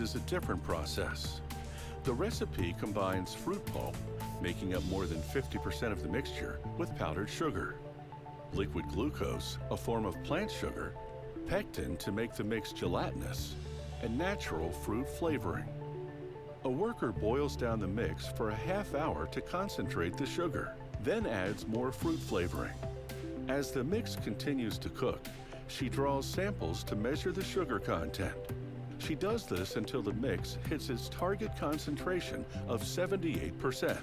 uses a different process. The recipe combines fruit pulp, making up more than 50% of the mixture, with powdered sugar, liquid glucose, a form of plant sugar, pectin to make the mix gelatinous, and natural fruit flavoring. A worker boils down the mix for a half hour to concentrate the sugar, then adds more fruit flavoring. As the mix continues to cook, she draws samples to measure the sugar content. She does this until the mix hits its target concentration of 78%.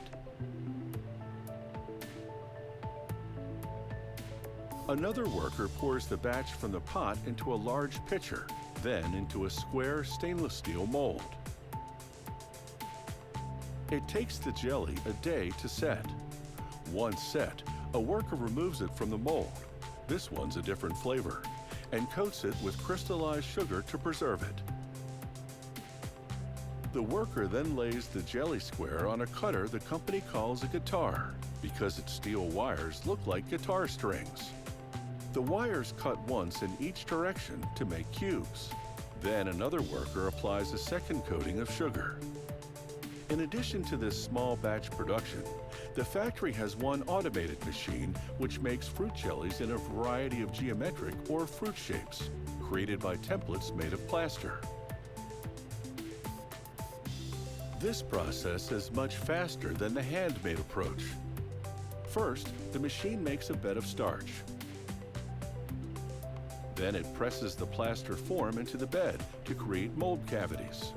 Another worker pours the batch from the pot into a large pitcher, then into a square stainless steel mold. It takes the jelly a day to set. Once set, a worker removes it from the mold. This one's a different flavor, and coats it with crystallized sugar to preserve it. The worker then lays the jelly square on a cutter the company calls a guitar because its steel wires look like guitar strings. The wires cut once in each direction to make cubes. Then another worker applies a second coating of sugar. In addition to this small batch production, the factory has one automated machine which makes fruit jellies in a variety of geometric or fruit shapes, created by templates made of plaster. This process is much faster than the handmade approach. First, the machine makes a bed of starch. Then it presses the plaster form into the bed to create mold cavities.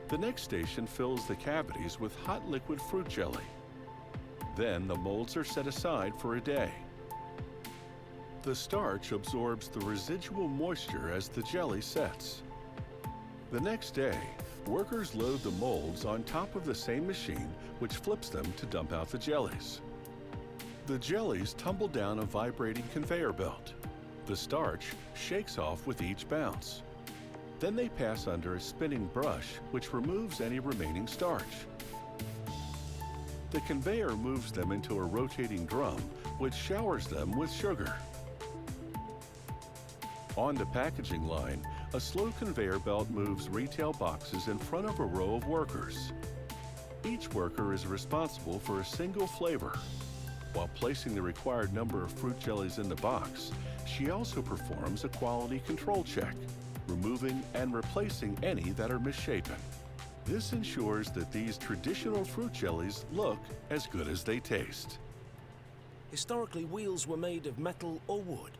The next station fills the cavities with hot liquid fruit jelly. Then the molds are set aside for a day. The starch absorbs the residual moisture as the jelly sets. The next day, workers load the molds on top of the same machine, which flips them to dump out the jellies. The jellies tumble down a vibrating conveyor belt. The starch shakes off with each bounce. Then they pass under a spinning brush, which removes any remaining starch. The conveyor moves them into a rotating drum, which showers them with sugar. On the packaging line, a slow conveyor belt moves retail boxes in front of a row of workers. Each worker is responsible for a single flavor. While placing the required number of fruit jellies in the box, she also performs a quality control check, removing and replacing any that are misshapen. This ensures that these traditional fruit jellies look as good as they taste. Historically, wheels were made of metal or wood,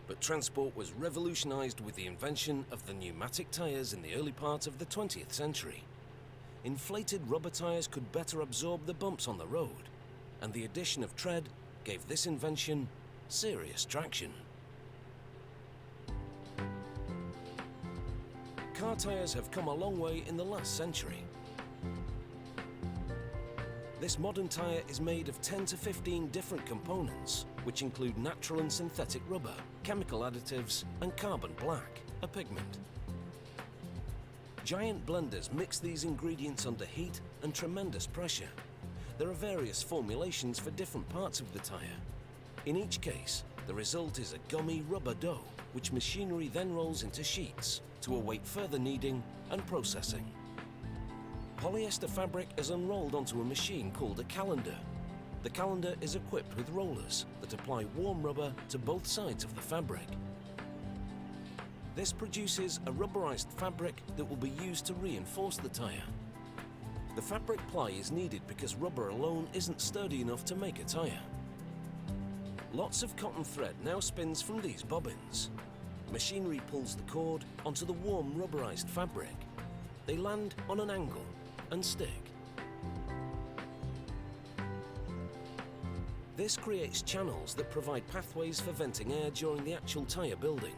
but transport was revolutionized with the invention of the pneumatic tires in the early part of the 20th century. Inflated rubber tires could better absorb the bumps on the road, and the addition of tread gave this invention serious traction. Car tires have come a long way in the last century. This modern tire is made of 10 to 15 different components, which include natural and synthetic rubber, chemical additives, and carbon black, a pigment. Giant blenders mix these ingredients under heat and tremendous pressure. There are various formulations for different parts of the tire. In each case, the result is a gummy rubber dough, which machinery then rolls into sheets to await further kneading and processing. Polyester fabric is unrolled onto a machine called a calender. The calender is equipped with rollers that apply warm rubber to both sides of the fabric. This produces a rubberized fabric that will be used to reinforce the tire. The fabric ply is needed because rubber alone isn't sturdy enough to make a tire. Lots of cotton thread now spins from these bobbins. Machinery pulls the cord onto the warm rubberized fabric. They land on an angle and stick. This creates channels that provide pathways for venting air during the actual tire building.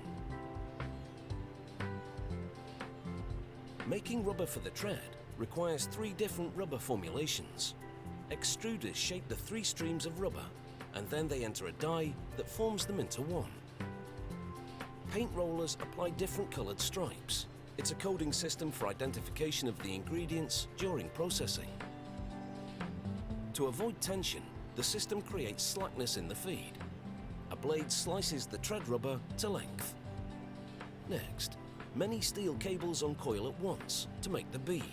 Making rubber for the tread requires 3 different rubber formulations. Extruders shape the 3 streams of rubber, and then they enter a die that forms them into one. Paint rollers apply different colored stripes. It's a coding system for identification of the ingredients during processing. To avoid tension, the system creates slackness in the feed. A blade slices the tread rubber to length. Next, many steel cables uncoil at once to make the bead,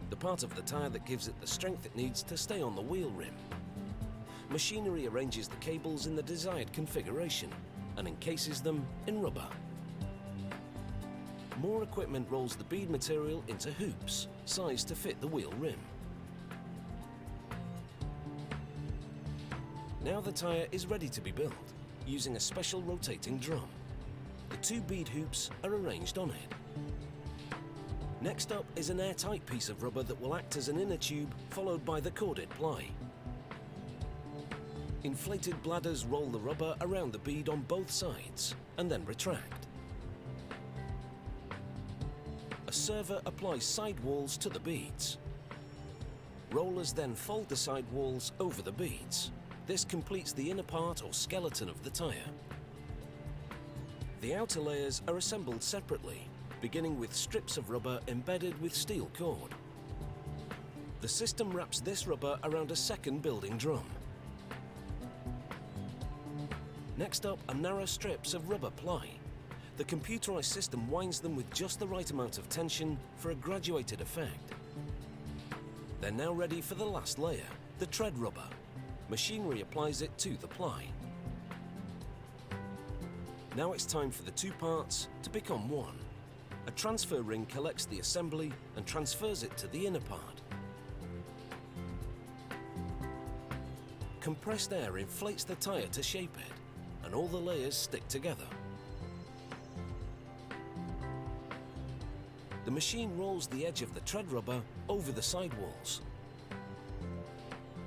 the part of the tyre that gives it the strength it needs to stay on the wheel rim. Machinery arranges the cables in the desired configuration and encases them in rubber. More equipment rolls the bead material into hoops, sized to fit the wheel rim. Now the tyre is ready to be built, using a special rotating drum. The two bead hoops are arranged on it. Next up is an airtight piece of rubber that will act as an inner tube, followed by the corded ply. Inflated bladders roll the rubber around the bead on both sides and then retract. A server applies sidewalls to the beads. Rollers then fold the sidewalls over the beads. This completes the inner part or skeleton of the tyre. The outer layers are assembled separately, beginning with strips of rubber embedded with steel cord. The system wraps this rubber around a second building drum. Next up are narrow strips of rubber ply. The computerized system winds them with just the right amount of tension for a graduated effect. They're now ready for the last layer, the tread rubber. Machinery applies it to the ply. Now it's time for the two parts to become one. A transfer ring collects the assembly and transfers it to the inner part. Compressed air inflates the tyre to shape it, and all the layers stick together. The machine rolls the edge of the tread rubber over the sidewalls.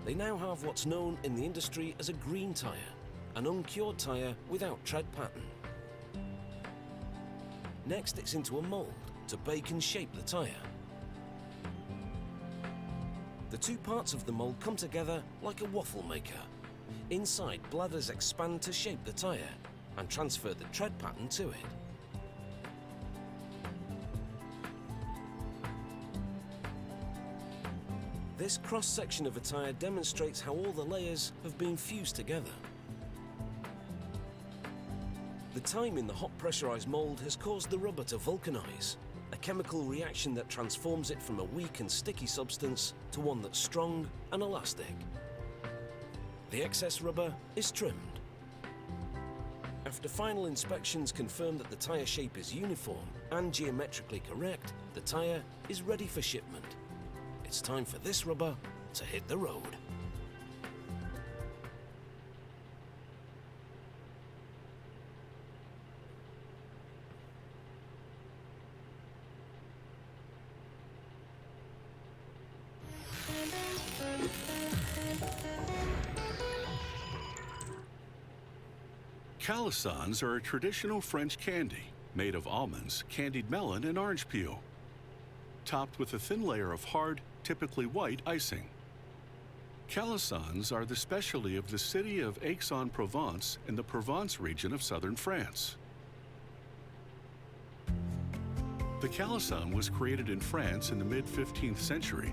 They now have what's known in the industry as a green tyre, an uncured tyre without tread pattern. Next, it's into a mould to bake and shape the tyre. The two parts of the mould come together like a waffle maker. Inside, bladders expand to shape the tyre and transfer the tread pattern to it. This cross-section of a tyre demonstrates how all the layers have been fused together. The time in the hot pressurized mold has caused the rubber to vulcanize, a chemical reaction that transforms it from a weak and sticky substance to one that's strong and elastic. The excess rubber is trimmed. After final inspections confirm that the tyre shape is uniform and geometrically correct, the tyre is ready for shipment. It's time for this rubber to hit the road. Calisons are a traditional French candy made of almonds, candied melon, and orange peel, topped with a thin layer of hard, typically white icing. Calisons are the specialty of the city of Aix-en-Provence in the Provence region of southern France. The calison was created in France in the mid-15th century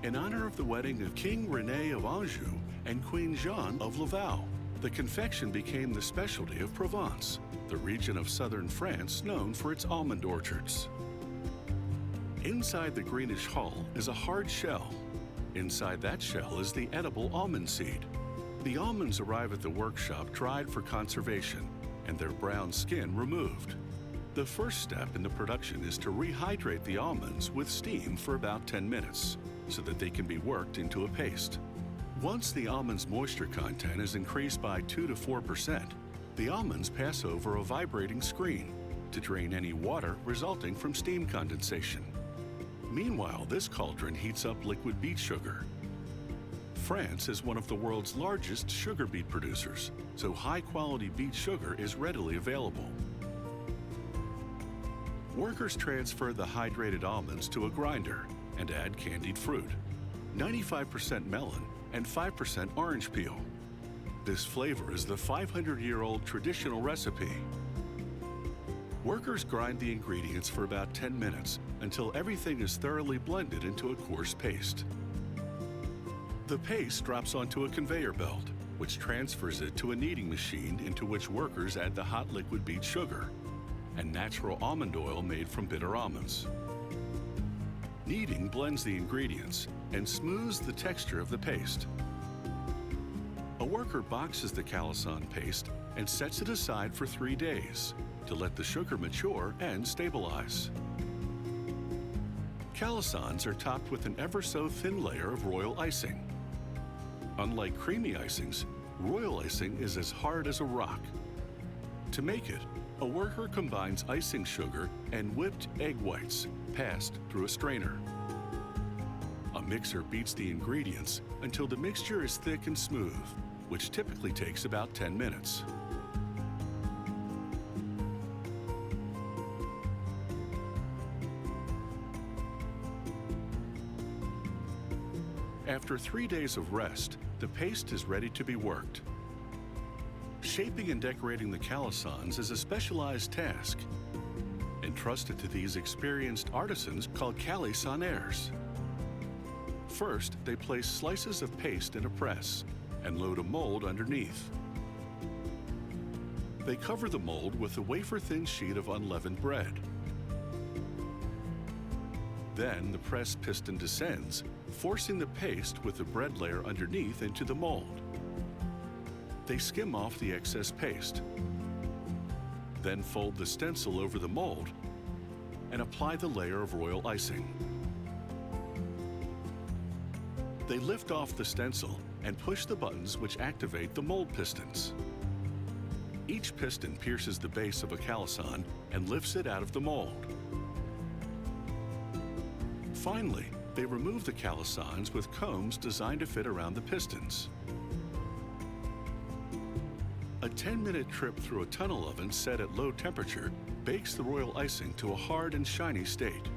in honor of the wedding of King René of Anjou and Queen Jeanne of Laval. The confection became the specialty of Provence, the region of southern France known for its almond orchards. Inside the greenish hull is a hard shell. Inside that shell is the edible almond seed. The almonds arrive at the workshop dried for conservation and their brown skin removed. The first step in the production is to rehydrate the almonds with steam for about 10 minutes so that they can be worked into a paste. Once the almond's moisture content is increased by 2 to 4%, the almonds pass over a vibrating screen to drain any water resulting from steam condensation. Meanwhile, this cauldron heats up liquid beet sugar. France is one of the world's largest sugar beet producers, so high-quality beet sugar is readily available. Workers transfer the hydrated almonds to a grinder and add candied fruit, 95% melon and 5% orange peel. This flavor is the 500-year-old traditional recipe. Workers grind the ingredients for about 10 minutes until everything is thoroughly blended into a coarse paste. The paste drops onto a conveyor belt which transfers it to a kneading machine into which workers add the hot liquid beet sugar and natural almond oil made from bitter almonds. Kneading blends the ingredients and smooths the texture of the paste. A worker boxes the calisson paste and sets it aside for 3 days to let the sugar mature and stabilize. Calissons are topped with an ever so thin layer of royal icing. Unlike creamy icings, royal icing is as hard as a rock. To make it, a worker combines icing sugar and whipped egg whites passed through a strainer. A mixer beats the ingredients until the mixture is thick and smooth, which typically takes about 10 minutes. After 3 days of rest, the paste is ready to be worked. Shaping and decorating the calissons is a specialized task, entrusted to these experienced artisans called calissonaires. First, they place slices of paste in a press and load a mold underneath. They cover the mold with a wafer-thin sheet of unleavened bread. Then the press piston descends, forcing the paste with the bread layer underneath into the mold. They skim off the excess paste, then fold the stencil over the mold and apply the layer of royal icing. They lift off the stencil and push the buttons which activate the mold pistons. Each piston pierces the base of a calisson and lifts it out of the mold. Finally, they remove the calissons with combs designed to fit around the pistons. A 10-minute trip through a tunnel oven set at low temperature bakes the royal icing to a hard and shiny state.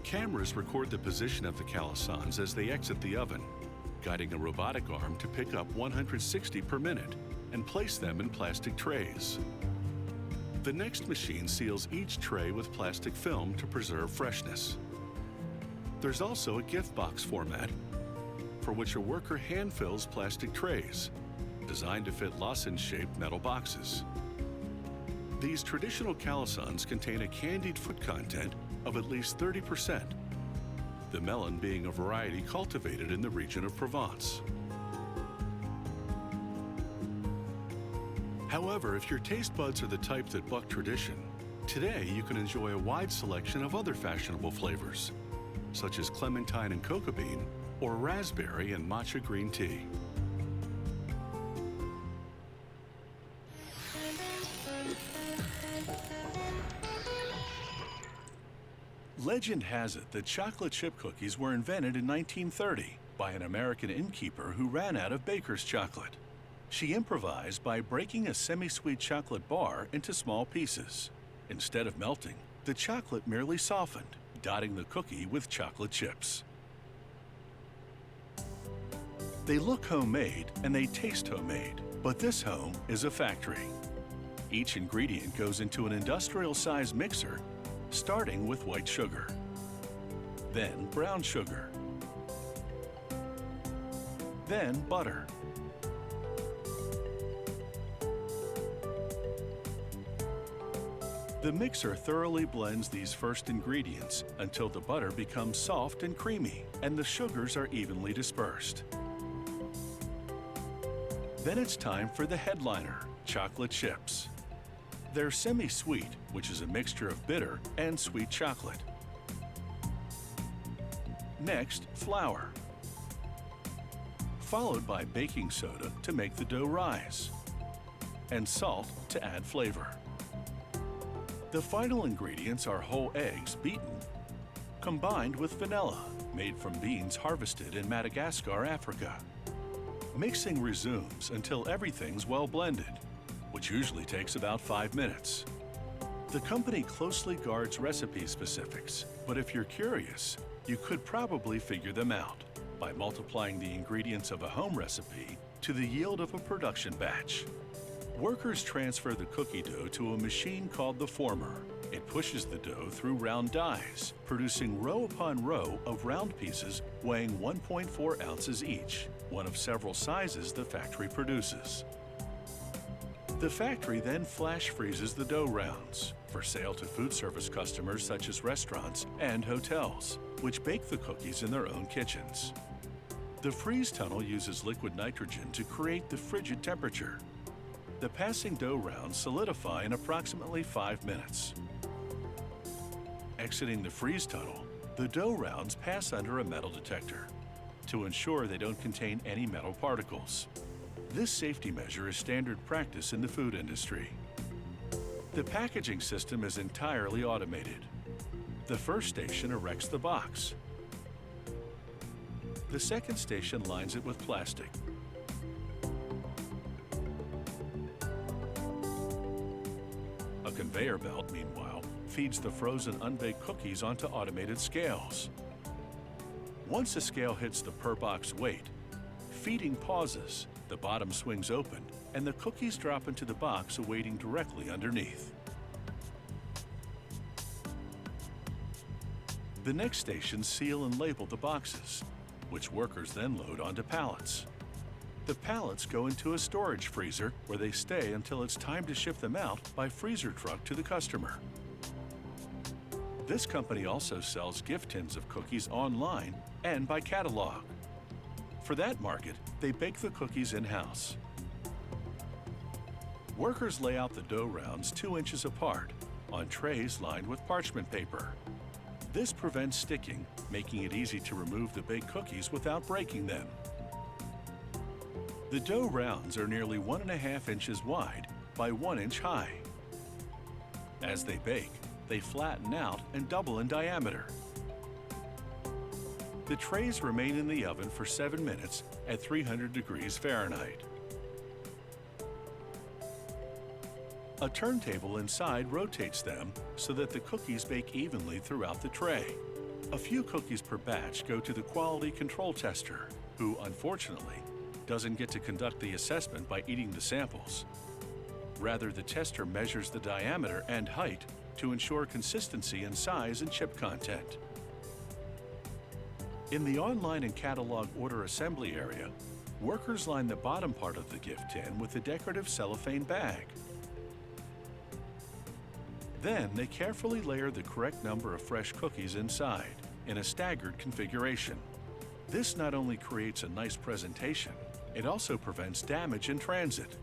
Cameras record the position of the calissons as they exit the oven, guiding a robotic arm to pick up 160 per minute and place them in plastic trays. The next machine seals each tray with plastic film to preserve freshness. There's also a gift box format, for which a worker hand fills plastic trays, designed to fit lozenge-shaped metal boxes. These traditional calissons contain a candied fruit content of at least 30%, the melon being a variety cultivated in the region of Provence. However, if your taste buds are the type that buck tradition, today you can enjoy a wide selection of other fashionable flavors, such as clementine and cocoa bean, or raspberry and matcha green tea. Legend has it that chocolate chip cookies were invented in 1930 by an American innkeeper who ran out of baker's chocolate. She improvised by breaking a semi-sweet chocolate bar into small pieces. Instead of melting, the chocolate merely softened, dotting the cookie with chocolate chips. They look homemade and they taste homemade, but this home is a factory. Each ingredient goes into an industrial-sized mixer, starting with white sugar, then brown sugar, then butter, the mixer thoroughly blends these first ingredients until the butter becomes soft and creamy and the sugars are evenly dispersed. Then it's time for the headliner, chocolate chips. They're semi-sweet, which is a mixture of bitter and sweet chocolate. Next, flour, followed by baking soda to make the dough rise, and salt to add flavor. The final ingredients are whole eggs beaten, combined with vanilla, made from beans harvested in Madagascar, Africa. Mixing resumes until everything's well blended, which usually takes about 5 minutes. The company closely guards recipe specifics, but if you're curious, you could probably figure them out by multiplying the ingredients of a home recipe to the yield of a production batch. Workers transfer the cookie dough to a machine called the former. It pushes the dough through round dies, producing row upon row of round pieces weighing 1.4 ounces each. one of several sizes the factory produces. The factory then flash freezes the dough rounds for sale to food service customers such as restaurants and hotels, which bake the cookies in their own kitchens. The freeze tunnel uses liquid nitrogen to create the frigid temperature. The passing dough rounds solidify in approximately 5 minutes. Exiting the freeze tunnel, the dough rounds pass under a metal detector to ensure they don't contain any metal particles. This safety measure is standard practice in the food industry. The packaging system is entirely automated. The first station erects the box. The second station lines it with plastic. A conveyor belt, meanwhile, feeds the frozen unbaked cookies onto automated scales. Once a scale hits the per box weight, feeding pauses, the bottom swings open, and the cookies drop into the box awaiting directly underneath. The next stations seal and label the boxes, which workers then load onto pallets. The pallets go into a storage freezer where they stay until it's time to ship them out by freezer truck to the customer. This company also sells gift tins of cookies online and by catalog. For that market, they bake the cookies in-house. Workers lay out the dough rounds 2 inches apart on trays lined with parchment paper. This prevents sticking, making it easy to remove the baked cookies without breaking them. The dough rounds are nearly 1.5 inches wide by 1 inch high. As they bake, they flatten out and double in diameter. The trays remain in the oven for 7 minutes at 300 degrees Fahrenheit. A turntable inside rotates them so that the cookies bake evenly throughout the tray. A few cookies per batch go to the quality control tester, who, unfortunately, doesn't get to conduct the assessment by eating the samples. Rather, the tester measures the diameter and height to ensure consistency in size and chip content. In the online and catalog order assembly area, workers line the bottom part of the gift tin with a decorative cellophane bag. Then they carefully layer the correct number of fresh cookies inside in a staggered configuration. This not only creates a nice presentation, it also prevents damage in transit.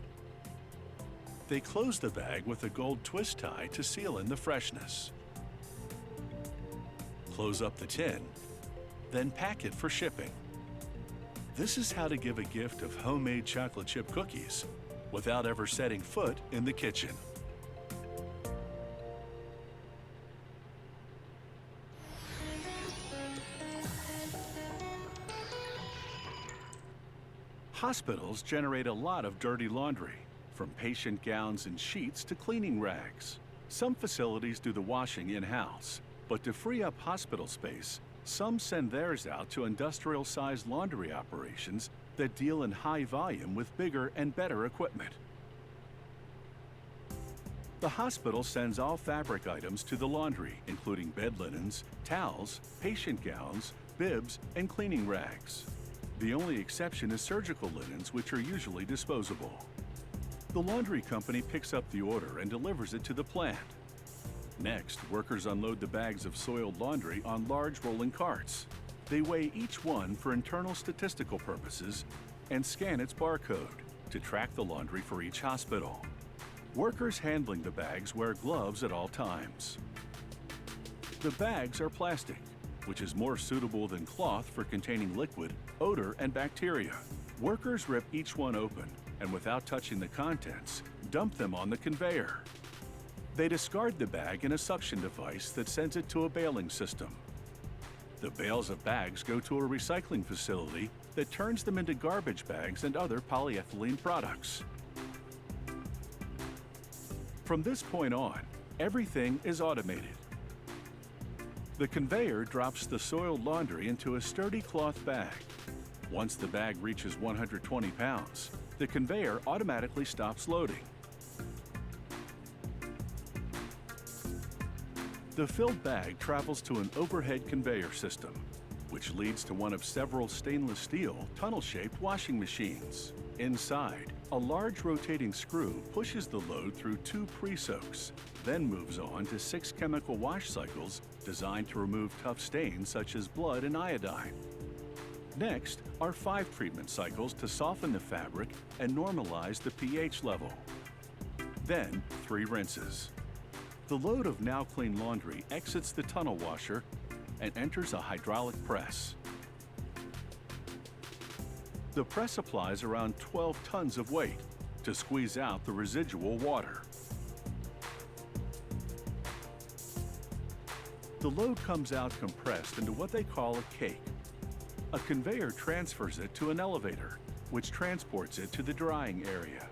They close the bag with a gold twist tie to seal in the freshness. Close up the tin, then pack it for shipping. This is how to give a gift of homemade chocolate chip cookies without ever setting foot in the kitchen. Hospitals generate a lot of dirty laundry, from patient gowns and sheets to cleaning rags. Some facilities do the washing in-house, but to free up hospital space, some send theirs out to industrial-sized laundry operations that deal in high volume with bigger and better equipment. The hospital sends all fabric items to the laundry, including bed linens, towels, patient gowns, bibs, and cleaning rags. The only exception is surgical linens, which are usually disposable. The laundry company picks up the order and delivers it to the plant. Next, workers unload the bags of soiled laundry on large rolling carts. They weigh each one for internal statistical purposes and scan its barcode to track the laundry for each hospital. Workers handling the bags wear gloves at all times. The bags are plastic, which is more suitable than cloth for containing liquid, odor, and bacteria. Workers rip each one open and, without touching the contents, dump them on the conveyor. They discard the bag in a suction device that sends it to a baling system. The bales of bags go to a recycling facility that turns them into garbage bags and other polyethylene products. From this point on, everything is automated. The conveyor drops the soiled laundry into a sturdy cloth bag. Once the bag reaches 120 pounds, the conveyor automatically stops loading. The filled bag travels to an overhead conveyor system, which leads to one of several stainless steel tunnel-shaped washing machines. Inside, a large rotating screw pushes the load through 2 pre-soaks, then moves on to 6 chemical wash cycles designed to remove tough stains such as blood and iodine. Next are 5 treatment cycles to soften the fabric and normalize the pH level. Then 3 rinses. The load of now clean laundry exits the tunnel washer and enters a hydraulic press. The press applies around 12 tons of weight to squeeze out the residual water. The load comes out compressed into what they call a cake. A conveyor transfers it to an elevator, which transports it to the drying area.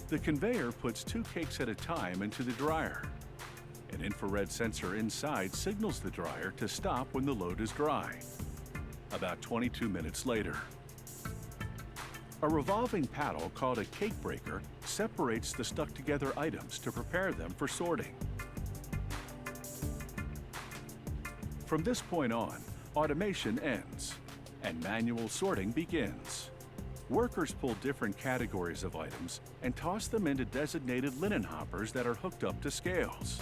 The conveyor puts 2 cakes at a time into the dryer. An infrared sensor inside signals the dryer to stop when the load is dry. About 22 minutes later, a revolving paddle called a cake breaker separates the stuck-together items to prepare them for sorting. From this point on, automation ends and manual sorting begins. Workers pull different categories of items and toss them into designated linen hoppers that are hooked up to scales.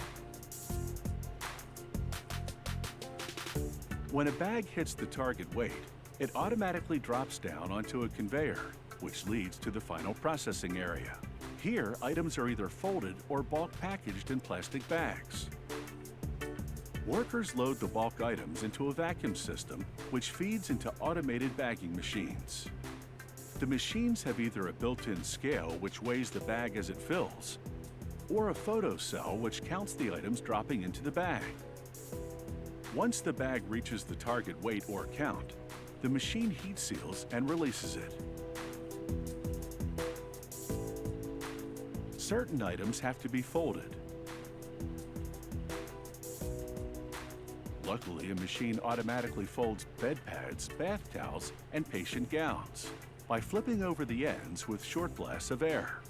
When a bag hits the target weight, it automatically drops down onto a conveyor, which leads to the final processing area. Here, items are either folded or bulk packaged in plastic bags. Workers load the bulk items into a vacuum system, which feeds into automated bagging machines. The machines have either a built-in scale which weighs the bag as it fills, or a photo cell which counts the items dropping into the bag. Once the bag reaches the target weight or count, the machine heat seals and releases it. Certain items have to be folded. Luckily, a machine automatically folds bed pads, bath towels, and patient gowns by flipping over the ends with short blasts of air.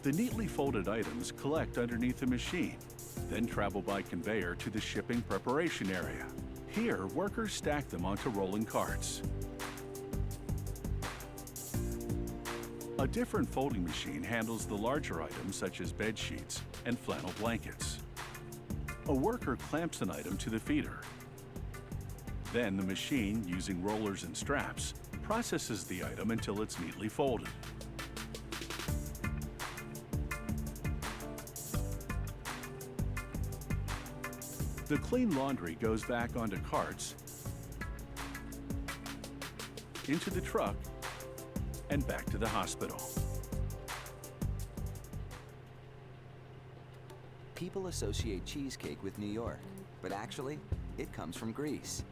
The neatly folded items collect underneath the machine, then travel by conveyor to the shipping preparation area. Here, workers stack them onto rolling carts. A different folding machine handles the larger items such as bed sheets and flannel blankets. A worker clamps an item to the feeder. Then the machine, using rollers and straps, processes the item until it's neatly folded. The clean laundry goes back onto carts, into the truck, and back to the hospital. People associate cheesecake with New York, but actually, it comes from Greece.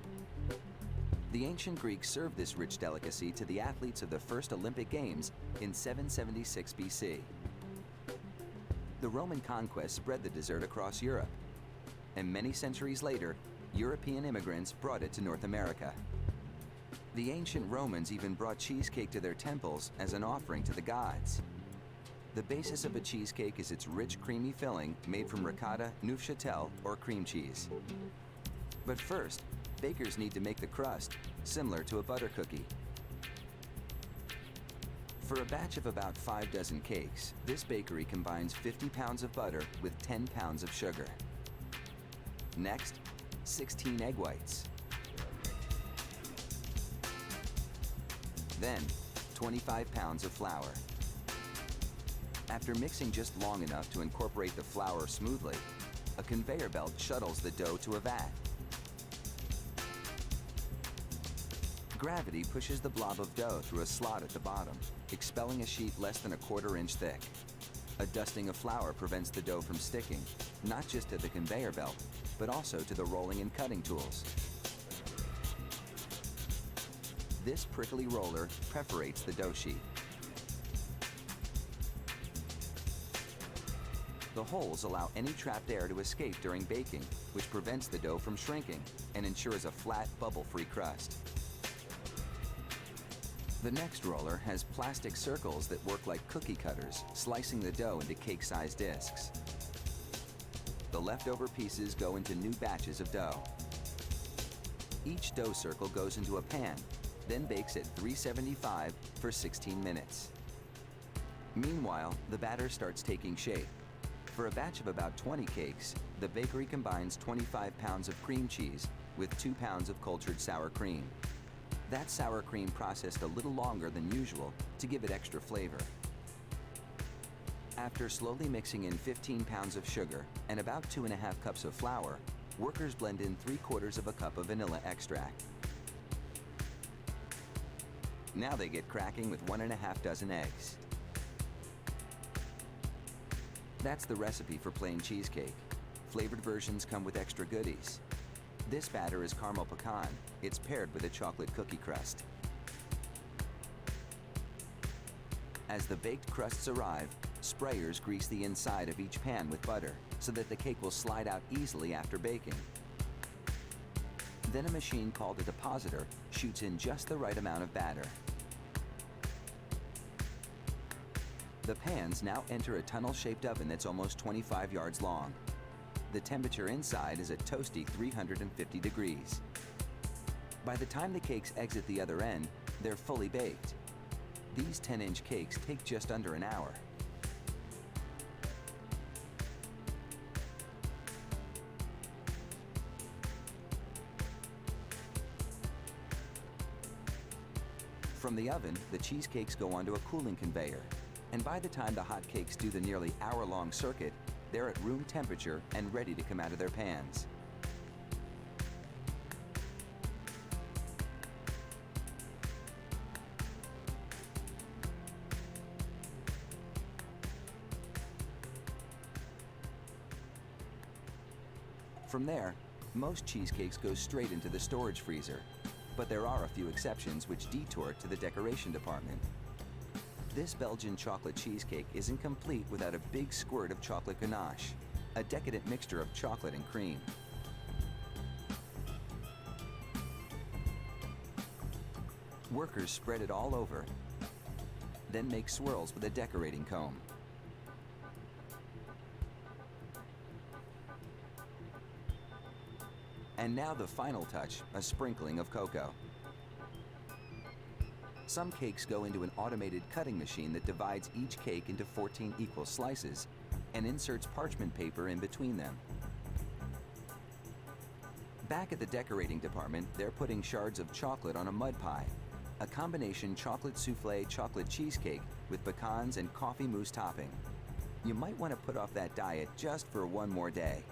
The ancient Greeks served this rich delicacy to the athletes of the first Olympic Games in 776 BC. The Roman conquest spread the dessert across Europe, and many centuries later, European immigrants brought it to North America. The ancient Romans even brought cheesecake to their temples as an offering to the gods. The basis of a cheesecake is its rich, creamy filling made from ricotta, neufchâtel, or cream cheese. But first, bakers need to make the crust, similar to a butter cookie. For a batch of about 5 dozen cakes, this bakery combines 50 pounds of butter with 10 pounds of sugar. Next, 16 egg whites. Then, 25 pounds of flour. After mixing just long enough to incorporate the flour smoothly, a conveyor belt shuttles the dough to a vat. Gravity pushes the blob of dough through a slot at the bottom, expelling a sheet less than a quarter-inch thick. A dusting of flour prevents the dough from sticking, not just to the conveyor belt, but also to the rolling and cutting tools. This prickly roller perforates the dough sheet. The holes allow any trapped air to escape during baking, which prevents the dough from shrinking and ensures a flat, bubble-free crust. The next roller has plastic circles that work like cookie cutters, slicing the dough into cake-sized discs. The leftover pieces go into new batches of dough. Each dough circle goes into a pan, then bakes at 375 for 16 minutes. Meanwhile, the batter starts taking shape. For a batch of about 20 cakes, the bakery combines 25 pounds of cream cheese with 2 pounds of cultured sour cream. That sour cream processed a little longer than usual to give it extra flavor. After slowly mixing in 15 pounds of sugar and about 2.5 cups of flour, workers blend in 3/4 of a cup of vanilla extract. Now they get cracking with 1.5 dozen eggs. That's the recipe for plain cheesecake. Flavored versions come with extra goodies. This batter is caramel pecan. It's paired with a chocolate cookie crust. As the baked crusts arrive, sprayers grease the inside of each pan with butter so that the cake will slide out easily after baking. Then a machine called a depositor shoots in just the right amount of batter. The pans now enter a tunnel-shaped oven that's almost 25 yards long. The temperature inside is a toasty 350 degrees. By the time the cakes exit the other end, they're fully baked. These 10-inch cakes take just under an hour. From the oven, the cheesecakes go onto a cooling conveyor. And by the time the hot cakes do the nearly hour-long circuit, they're at room temperature and ready to come out of their pans. From there, most cheesecakes go straight into the storage freezer, but there are a few exceptions which detour to the decoration department. This Belgian chocolate cheesecake isn't complete without a big squirt of chocolate ganache, a decadent mixture of chocolate and cream. Workers spread it all over, then make swirls with a decorating comb. And now the final touch, a sprinkling of cocoa. Some cakes go into an automated cutting machine that divides each cake into 14 equal slices and inserts parchment paper in between them. Back at the decorating department, they're putting shards of chocolate on a mud pie, a combination chocolate souffle chocolate cheesecake with pecans and coffee mousse topping. You might want to put off that diet just for one more day.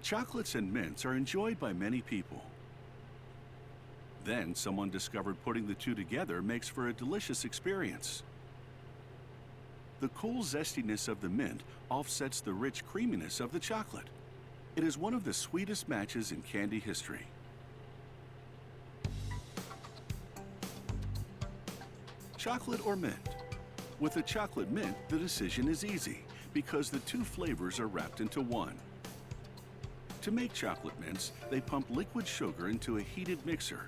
Chocolates and mints are enjoyed by many people. Then someone discovered putting the two together makes for a delicious experience. The cool zestiness of the mint offsets the rich creaminess of the chocolate. It is one of the sweetest matches in candy history. Chocolate or mint? With the chocolate mint, the decision is easy because the two flavors are wrapped into one. To make chocolate mints, they pump liquid sugar into a heated mixer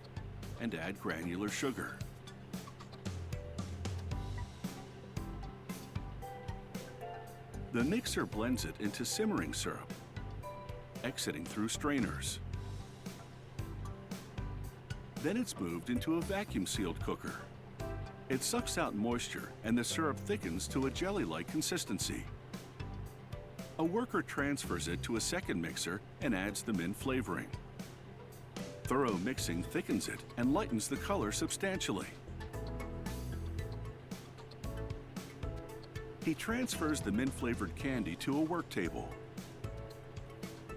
and add granular sugar. The mixer blends it into simmering syrup, exiting through strainers. Then it's moved into a vacuum-sealed cooker. It sucks out moisture and the syrup thickens to a jelly-like consistency. A worker transfers it to a second mixer and adds the mint flavoring. Thorough mixing thickens it and lightens the color substantially. He transfers the mint-flavored candy to a work table.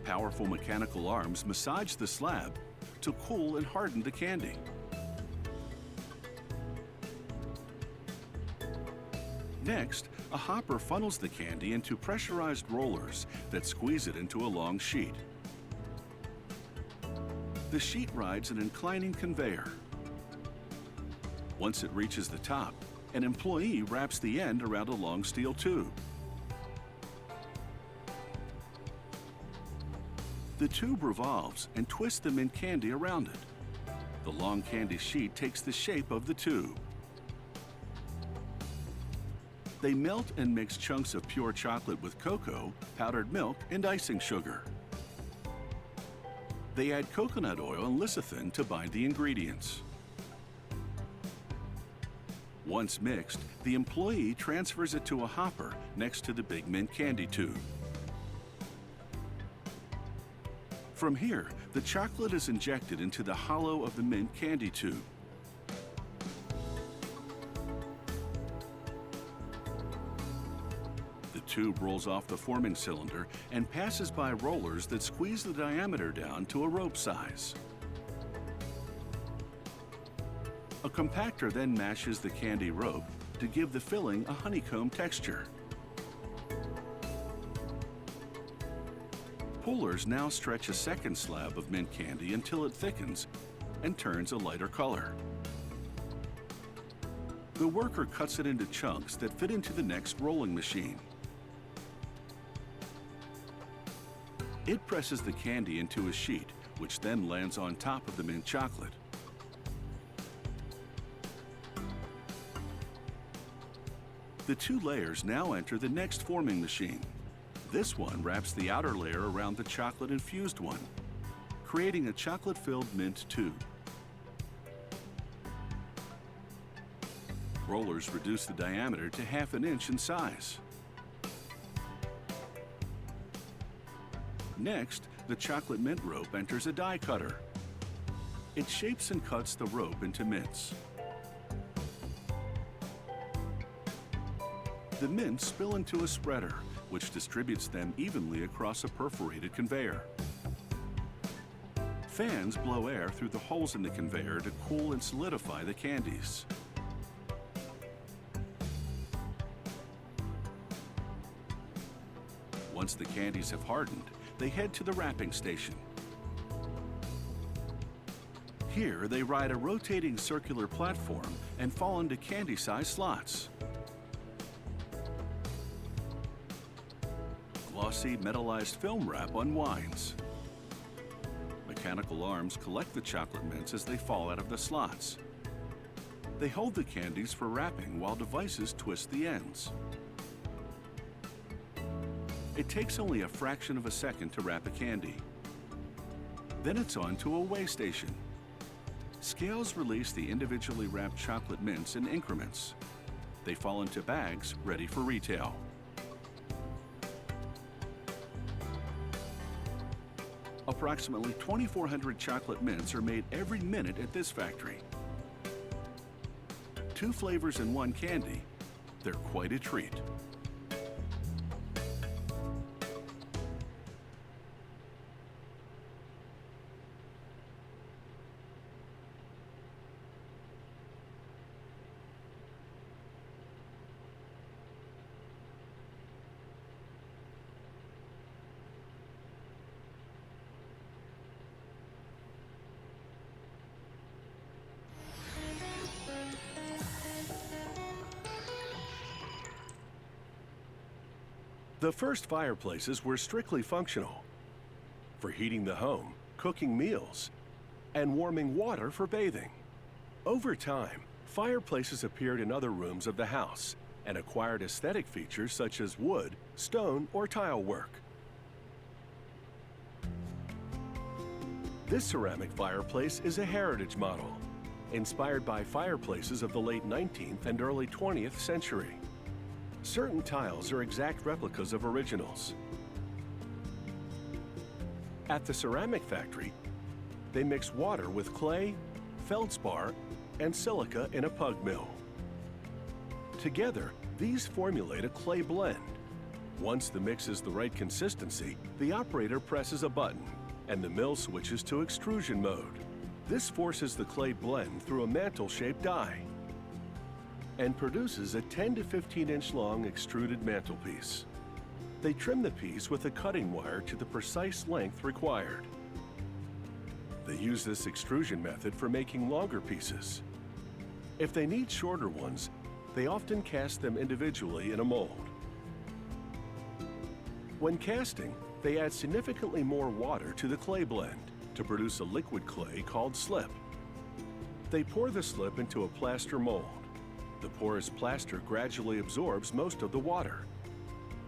Powerful mechanical arms massage the slab to cool and harden the candy. Next, a hopper funnels the candy into pressurized rollers that squeeze it into a long sheet. The sheet rides an inclining conveyor. Once it reaches the top, an employee wraps the end around a long steel tube. The tube revolves and twists the mint candy around it. The long candy sheet takes the shape of the tube. They melt and mix chunks of pure chocolate with cocoa, powdered milk, and icing sugar. They add coconut oil and lecithin to bind the ingredients. Once mixed, the employee transfers it to a hopper next to the big mint candy tube. From here, the chocolate is injected into the hollow of the mint candy tube. The tube rolls off the forming cylinder and passes by rollers that squeeze the diameter down to a rope size. A compactor then mashes the candy rope to give the filling a honeycomb texture. Pullers now stretch a second slab of mint candy until it thickens and turns a lighter color. The worker cuts it into chunks that fit into the next rolling machine. It presses the candy into a sheet, which then lands on top of the mint chocolate. The two layers now enter the next forming machine. This one wraps the outer layer around the chocolate-infused one, creating a chocolate-filled mint tube. Rollers reduce the diameter to ½ an inch in size. Next, the chocolate mint rope enters a die cutter. It shapes and cuts the rope into mints. The mints spill into a spreader, which distributes them evenly across a perforated conveyor. Fans blow air through the holes in the conveyor to cool and solidify the candies. Once the candies have hardened, they head to the wrapping station. Here, they ride a rotating circular platform and fall into candy-sized slots. Glossy metallized film wrap unwinds. Mechanical arms collect the chocolate mints as they fall out of the slots. They hold the candies for wrapping while devices twist the ends. It takes only a fraction of a second to wrap a candy. Then it's on to a weigh station. Scales release the individually wrapped chocolate mints in increments. They fall into bags ready for retail. Approximately 2,400 chocolate mints are made every minute at this factory. 2 flavors in 1 candy, they're quite a treat. The first fireplaces were strictly functional, for heating the home, cooking meals, and warming water for bathing. Over time, fireplaces appeared in other rooms of the house and acquired aesthetic features such as wood, stone, or tile work. This ceramic fireplace is a heritage model, inspired by fireplaces of the late 19th and early 20th century. Certain tiles are exact replicas of originals. At the ceramic factory, they mix water with clay, feldspar, and silica in a pug mill. Together, these formulate a clay blend. Once the mix is the right consistency, the operator presses a button, and the mill switches to extrusion mode. This forces the clay blend through a mantle-shaped die. and produces a 10 to 15 inch long extruded mantelpiece. They trim the piece with a cutting wire to the precise length required. They use this extrusion method for making longer pieces. If they need shorter ones, they often cast them individually in a mold. When casting, they add significantly more water to the clay blend to produce a liquid clay called slip. They pour the slip into a plaster mold. The porous plaster gradually absorbs most of the water,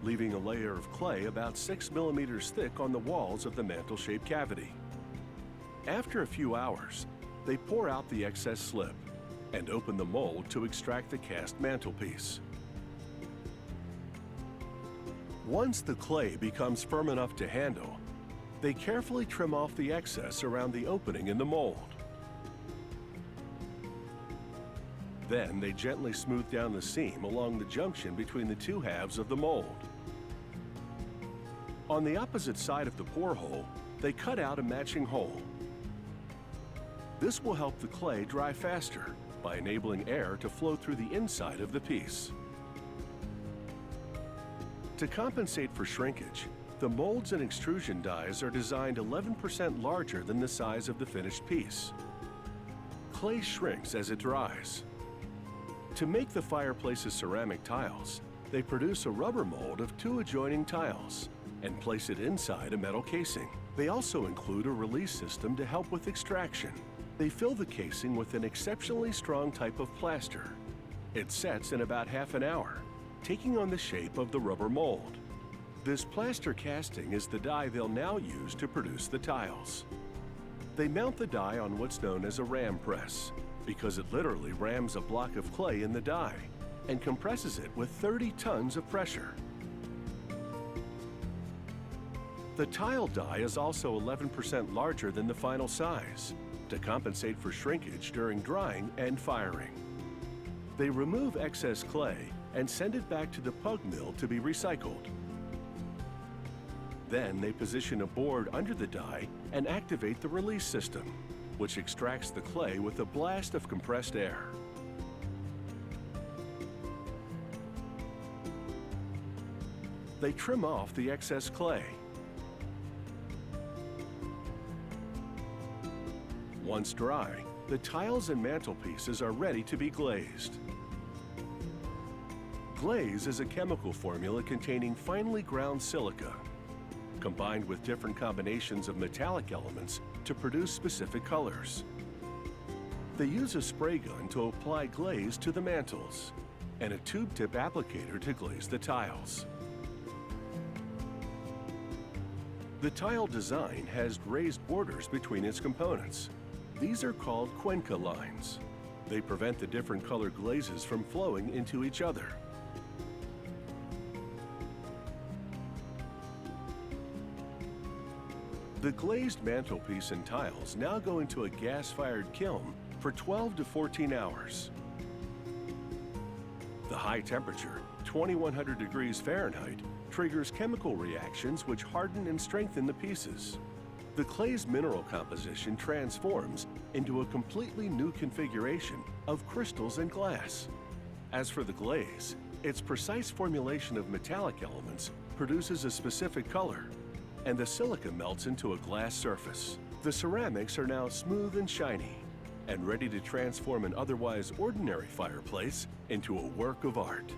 leaving a layer of clay about 6 millimeters thick on the walls of the mantle-shaped cavity. After a few hours, they pour out the excess slip and open the mold to extract the cast mantelpiece. Once the clay becomes firm enough to handle, they carefully trim off the excess around the opening in the mold. Then they gently smooth down the seam along the junction between the two halves of the mold. On the opposite side of the pour hole, they cut out a matching hole. This will help the clay dry faster by enabling air to flow through the inside of the piece. To compensate for shrinkage, the molds and extrusion dies are designed 11% larger than the size of the finished piece. Clay shrinks as it dries. To make the fireplace's ceramic tiles, they produce a rubber mold of 2 adjoining tiles and place it inside a metal casing. They also include a release system to help with extraction. They fill the casing with an exceptionally strong type of plaster. It sets in about half an hour, taking on the shape of the rubber mold. This plaster casting is the die they'll now use to produce the tiles. They mount the die on what's known as a ram press, because it literally rams a block of clay in the die and compresses it with 30 tons of pressure. The tile die is also 11% larger than the final size to compensate for shrinkage during drying and firing. They remove excess clay and send it back to the pug mill to be recycled. Then they position a board under the die and activate the release system, which extracts the clay with a blast of compressed air. They trim off the excess clay. Once dry, the tiles and mantelpieces are ready to be glazed. Glaze is a chemical formula containing finely ground silica, combined with different combinations of metallic elements to produce specific colors. They use a spray gun to apply glaze to the mantles and a tube tip applicator to glaze the tiles. The tile design has raised borders between its components. These are called cuenca lines. They prevent the different color glazes from flowing into each other. The glazed mantelpiece and tiles now go into a gas-fired kiln for 12 to 14 hours. The high temperature, 2100 degrees Fahrenheit, triggers chemical reactions which harden and strengthen the pieces. The clay's mineral composition transforms into a completely new configuration of crystals and glass. As for the glaze, its precise formulation of metallic elements produces a specific color, and the silica melts into a glass surface. The ceramics are now smooth and shiny, and ready to transform an otherwise ordinary fireplace into a work of art.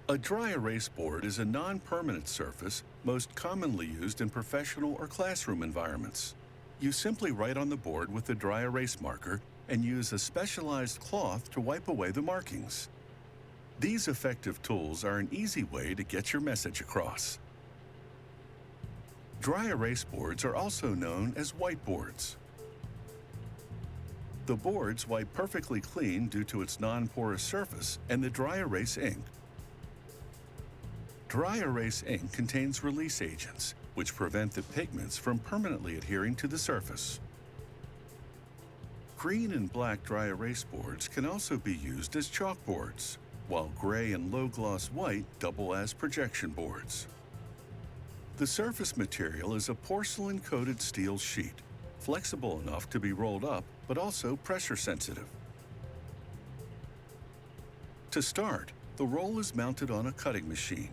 A dry erase board is a non-permanent surface most commonly used in professional or classroom environments. You simply write on the board with a dry erase marker and use a specialized cloth to wipe away the markings. These effective tools are an easy way to get your message across. Dry erase boards are also known as whiteboards. The boards wipe perfectly clean due to its non-porous surface and the dry erase ink. Dry erase ink contains release agents, which prevent the pigments from permanently adhering to the surface. Green and black dry erase boards can also be used as chalkboards, while gray and low-gloss white double as projection boards. The surface material is a porcelain-coated steel sheet flexible enough to be rolled up, but also pressure sensitive. To start, the roll is mounted on a cutting machine.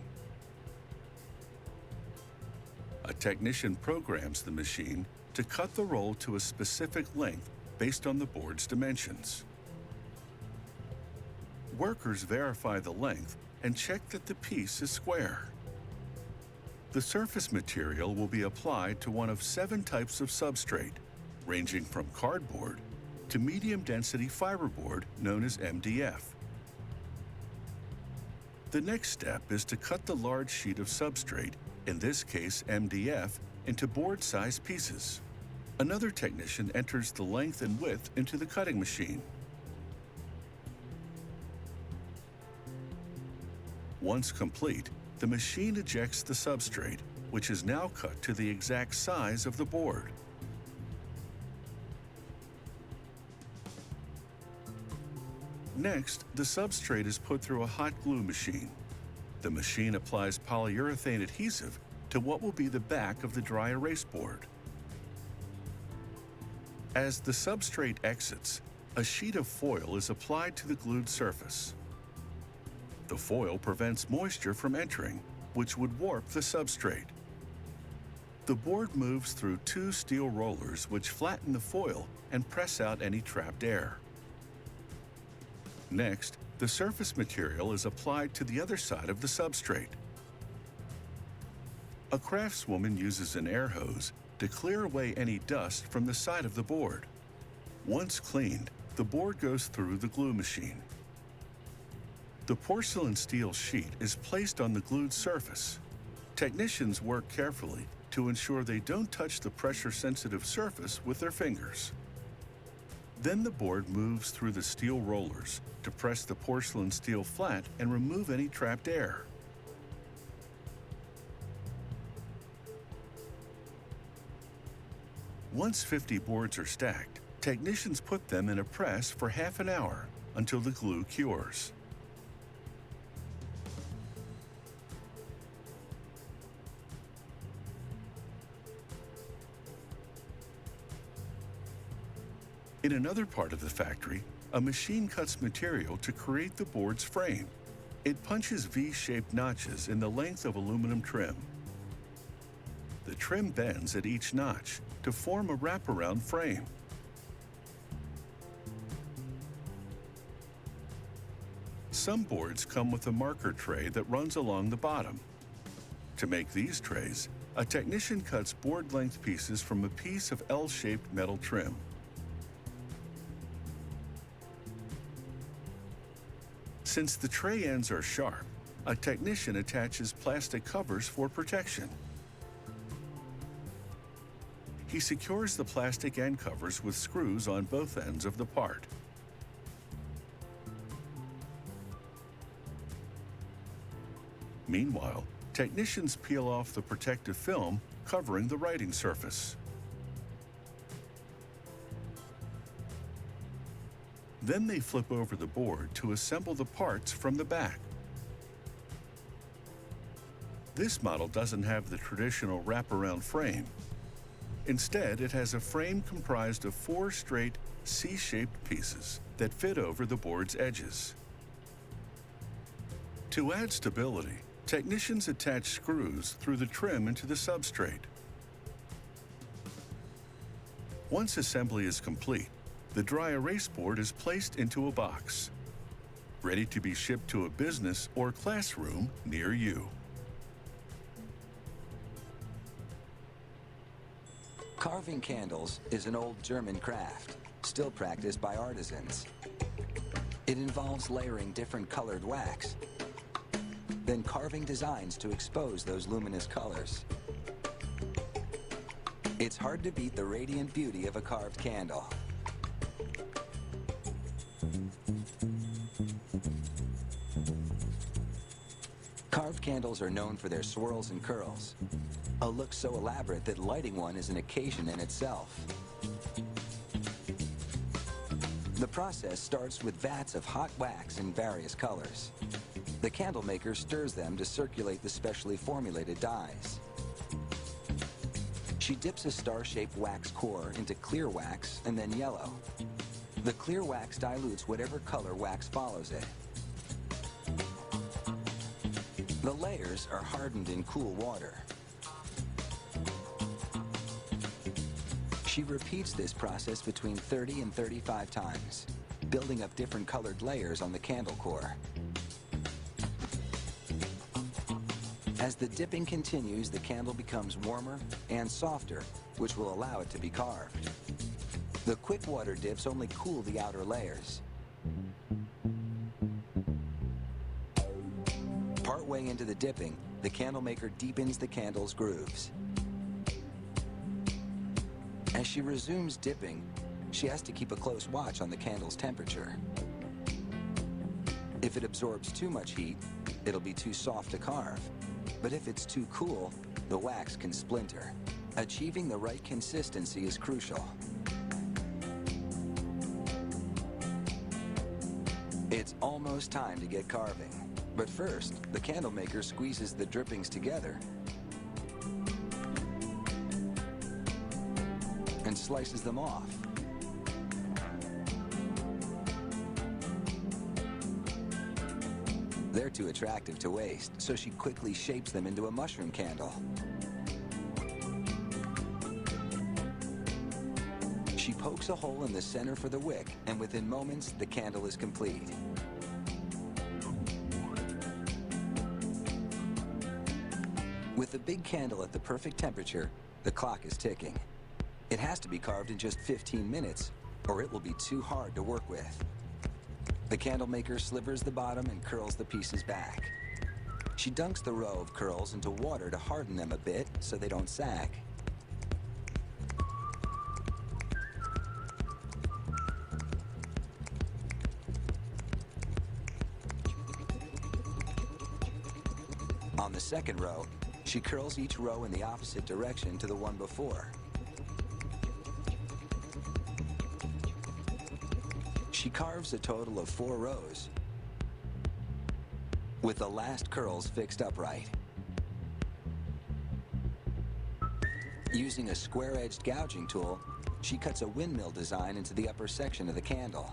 A technician programs the machine to cut the roll to a specific length based on the board's dimensions. Workers verify the length and check that the piece is square. The surface material will be applied to one of 7 types of substrate, ranging from cardboard to medium-density fiberboard known as MDF. The next step is to cut the large sheet of substrate, in this case MDF, into board-sized pieces. Another technician enters the length and width into the cutting machine. Once complete, the machine ejects the substrate, which is now cut to the exact size of the board. Next, the substrate is put through a hot glue machine. The machine applies polyurethane adhesive to what will be the back of the dry erase board. As the substrate exits, a sheet of foil is applied to the glued surface. The foil prevents moisture from entering, which would warp the substrate. The board moves through 2 steel rollers which flatten the foil and press out any trapped air. Next, the surface material is applied to the other side of the substrate. A craftswoman uses an air hose to clear away any dust from the side of the board. Once cleaned, the board goes through the glue machine. The porcelain steel sheet is placed on the glued surface. Technicians work carefully to ensure they don't touch the pressure-sensitive surface with their fingers. Then the board moves through the steel rollers to press the porcelain steel flat and remove any trapped air. Once 50 boards are stacked, technicians put them in a press for half an hour until the glue cures. In another part of the factory, a machine cuts material to create the board's frame. It punches V-shaped notches in the length of aluminum trim. The trim bends at each notch to form a wraparound frame. Some boards come with a marker tray that runs along the bottom. To make these trays, a technician cuts board-length pieces from a piece of L-shaped metal trim. Since the tray ends are sharp, a technician attaches plastic covers for protection. He secures the plastic end covers with screws on both ends of the part. Meanwhile, technicians peel off the protective film covering the writing surface. Then they flip over the board to assemble the parts from the back. This model doesn't have the traditional wraparound frame. Instead, it has a frame comprised of 4 straight C-shaped pieces that fit over the board's edges. To add stability, technicians attach screws through the trim into the substrate. Once assembly is complete, the dry erase board is placed into a box, ready to be shipped to a business or classroom near you. Carving candles is an old German craft, still practiced by artisans. It involves layering different colored wax, then carving designs to expose those luminous colors. It's hard to beat the radiant beauty of a carved candle. Carved candles are known for their swirls and curls, a look so elaborate that lighting one is an occasion in itself. The process starts with vats of hot wax in various colors. The candle maker stirs them to circulate the specially formulated dyes. She dips a star-shaped wax core into clear wax and then yellow. The clear wax dilutes whatever color wax follows it. The layers are hardened in cool water. She repeats this process between 30 and 35 times, building up different colored layers on the candle core. As the dipping continues, the candle becomes warmer and softer, which will allow it to be carved. The quick water dips only cool the outer layers. Partway into the dipping, the candle maker deepens the candle's grooves. As she resumes dipping, she has to keep a close watch on the candle's temperature. If it absorbs too much heat, it'll be too soft to carve. But if it's too cool, the wax can splinter. Achieving the right consistency is crucial. It's almost time to get carving. But first, the candle maker squeezes the drippings together and slices them off. They're too attractive to waste, so she quickly shapes them into a mushroom candle. She pokes a hole in the center for the wick, and within moments, the candle is complete. With the big candle at the perfect temperature, the clock is ticking. It has to be carved in just 15 minutes, or it will be too hard to work with. The candle maker slivers the bottom and curls the pieces back. She dunks the row of curls into water to harden them a bit so they don't sag. On the second row, she curls each row in the opposite direction to the one before. She carves a total of 4 rows, with the last curls fixed upright. Using a square-edged gouging tool, she cuts a windmill design into the upper section of the candle.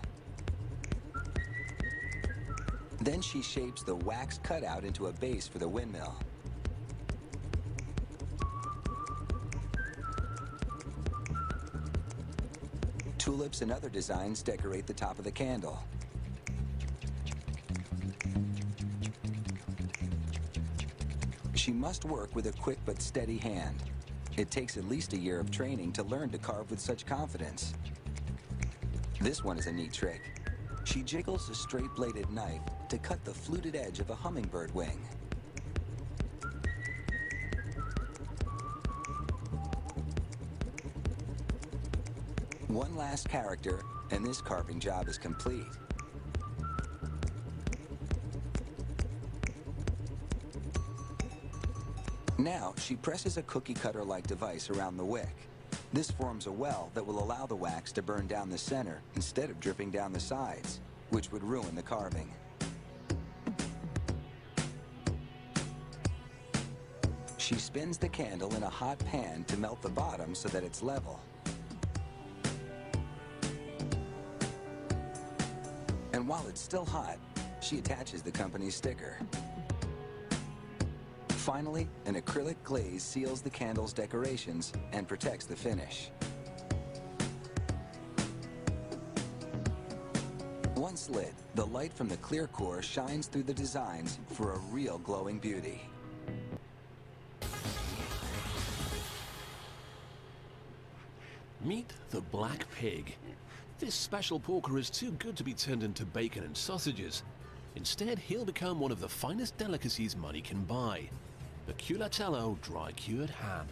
Then she shapes the wax cutout into a base for the windmill. Tulips and other designs decorate the top of the candle. She must work with a quick but steady hand. It takes at least a year of training to learn to carve with such confidence. This one is a neat trick. She jiggles a straight-bladed knife to cut the fluted edge of a hummingbird wing. One last character, and this carving job is complete. Now, she presses a cookie cutter-like device around the wick. This forms a well that will allow the wax to burn down the center instead of dripping down the sides, which would ruin the carving. She spins the candle in a hot pan to melt the bottom so that it's level. And while it's still hot, she attaches the company's sticker. Finally, an acrylic glaze seals the candle's decorations and protects the finish. Once lit, the light from the clear core shines through the designs for a real glowing beauty. Meet the black pig. This special porker is too good to be turned into bacon and sausages. Instead, he'll become one of the finest delicacies money can buy. The culatello dry-cured ham.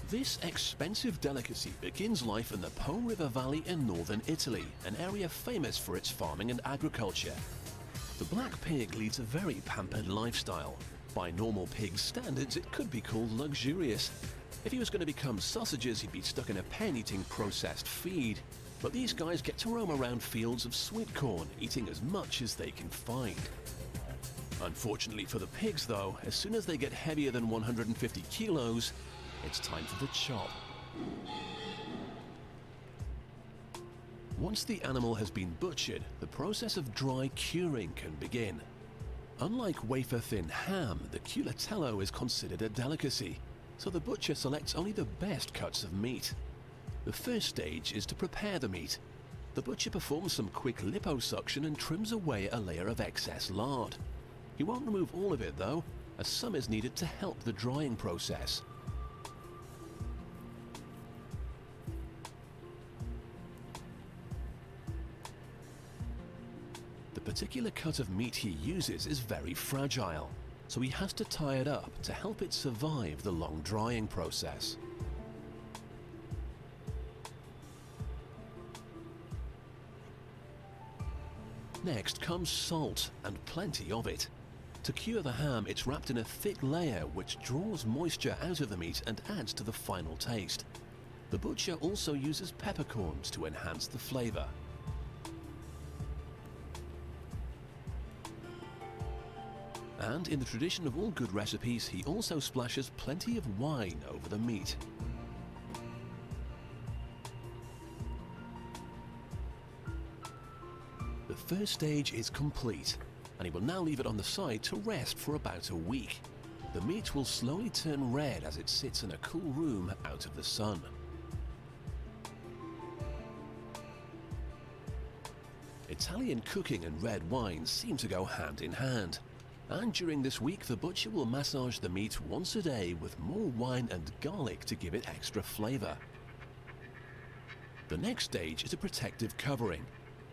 This expensive delicacy begins life in the Po River Valley in northern Italy, an area famous for its farming and agriculture. The black pig leads a very pampered lifestyle. By normal pig standards, it could be called luxurious. If he was going to become sausages, he'd be stuck in a pen eating processed feed. But these guys get to roam around fields of sweet corn, eating as much as they can find. Unfortunately for the pigs though, as soon as they get heavier than 150 kilos, it's time for the chop. Once the animal has been butchered, the process of dry curing can begin. Unlike wafer-thin ham, the culatello is considered a delicacy, so the butcher selects only the best cuts of meat. The first stage is to prepare the meat. The butcher performs some quick liposuction and trims away a layer of excess lard. He won't remove all of it though, as some is needed to help the drying process. The particular cut of meat he uses is very fragile, so he has to tie it up to help it survive the long drying process. Next comes salt, and plenty of it. To cure the ham, it's wrapped in a thick layer which draws moisture out of the meat and adds to the final taste. The butcher also uses peppercorns to enhance the flavor. And in the tradition of all good recipes, he also splashes plenty of wine over the meat. The first stage is complete, and he will now leave it on the side to rest for about a week. The meat will slowly turn red as it sits in a cool room out of the sun. Italian cooking and red wine seem to go hand in hand. And during this week, the butcher will massage the meat once a day with more wine and garlic to give it extra flavor. The next stage is a protective covering.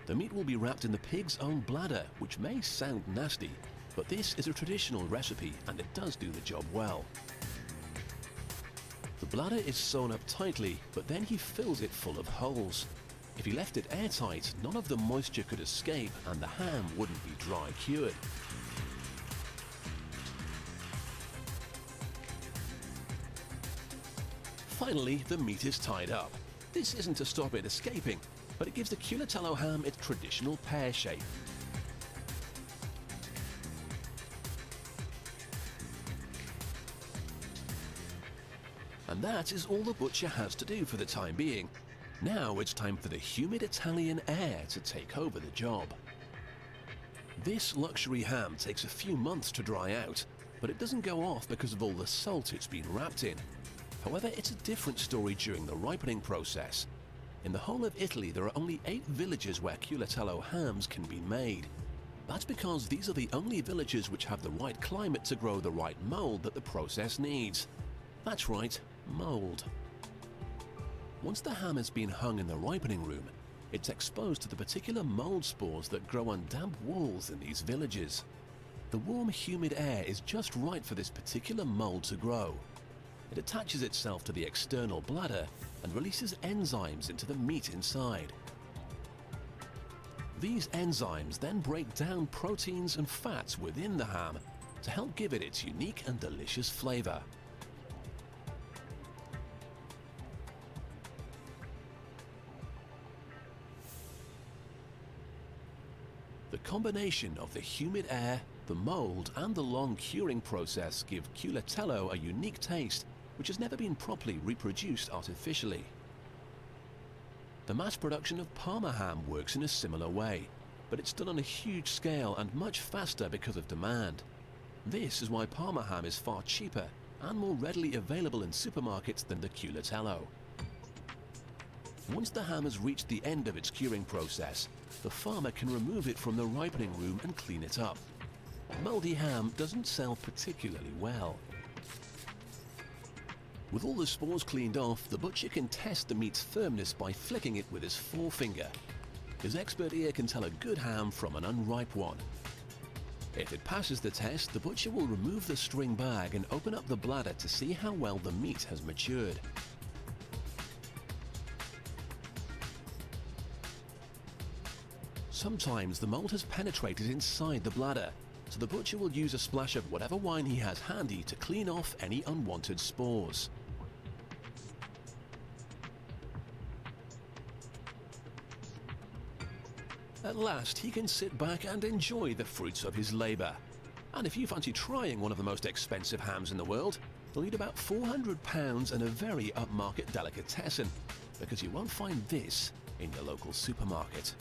The meat will be wrapped in the pig's own bladder, which may sound nasty, but this is a traditional recipe and it does do the job well. The bladder is sewn up tightly, but then he fills it full of holes. If he left it airtight, none of the moisture could escape and the ham wouldn't be dry cured. Finally, the meat is tied up. This isn't to stop it escaping, but it gives the culatello ham its traditional pear shape. And that is all the butcher has to do for the time being. Now it's time for the humid Italian air to take over the job. This luxury ham takes a few months to dry out, but it doesn't go off because of all the salt it's been wrapped in. However, it's a different story during the ripening process. In the whole of Italy, there are only 8 villages where culatello hams can be made. That's because these are the only villages which have the right climate to grow the right mold that the process needs. That's right, mold. Once the ham has been hung in the ripening room, it's exposed to the particular mold spores that grow on damp walls in these villages. The warm, humid air is just right for this particular mold to grow. It attaches itself to the external bladder and releases enzymes into the meat inside. These enzymes then break down proteins and fats within the ham to help give it its unique and delicious flavor. The combination of the humid air, the mold, and the long curing process give culatello a unique taste which has never been properly reproduced artificially. The mass production of Parma ham works in a similar way, but it's done on a huge scale and much faster because of demand. This is why Parma ham is far cheaper and more readily available in supermarkets than the culatello. Once the ham has reached the end of its curing process, the farmer can remove it from the ripening room and clean it up. Moldy ham doesn't sell particularly well. With all the spores cleaned off, the butcher can test the meat's firmness by flicking it with his forefinger. His expert ear can tell a good ham from an unripe one. If it passes the test, the butcher will remove the string bag and open up the bladder to see how well the meat has matured. Sometimes the mold has penetrated inside the bladder, so the butcher will use a splash of whatever wine he has handy to clean off any unwanted spores. At last, he can sit back and enjoy the fruits of his labor. And if you fancy trying one of the most expensive hams in the world, you'll need about £400 and a very upmarket delicatessen, because you won't find this in your local supermarket.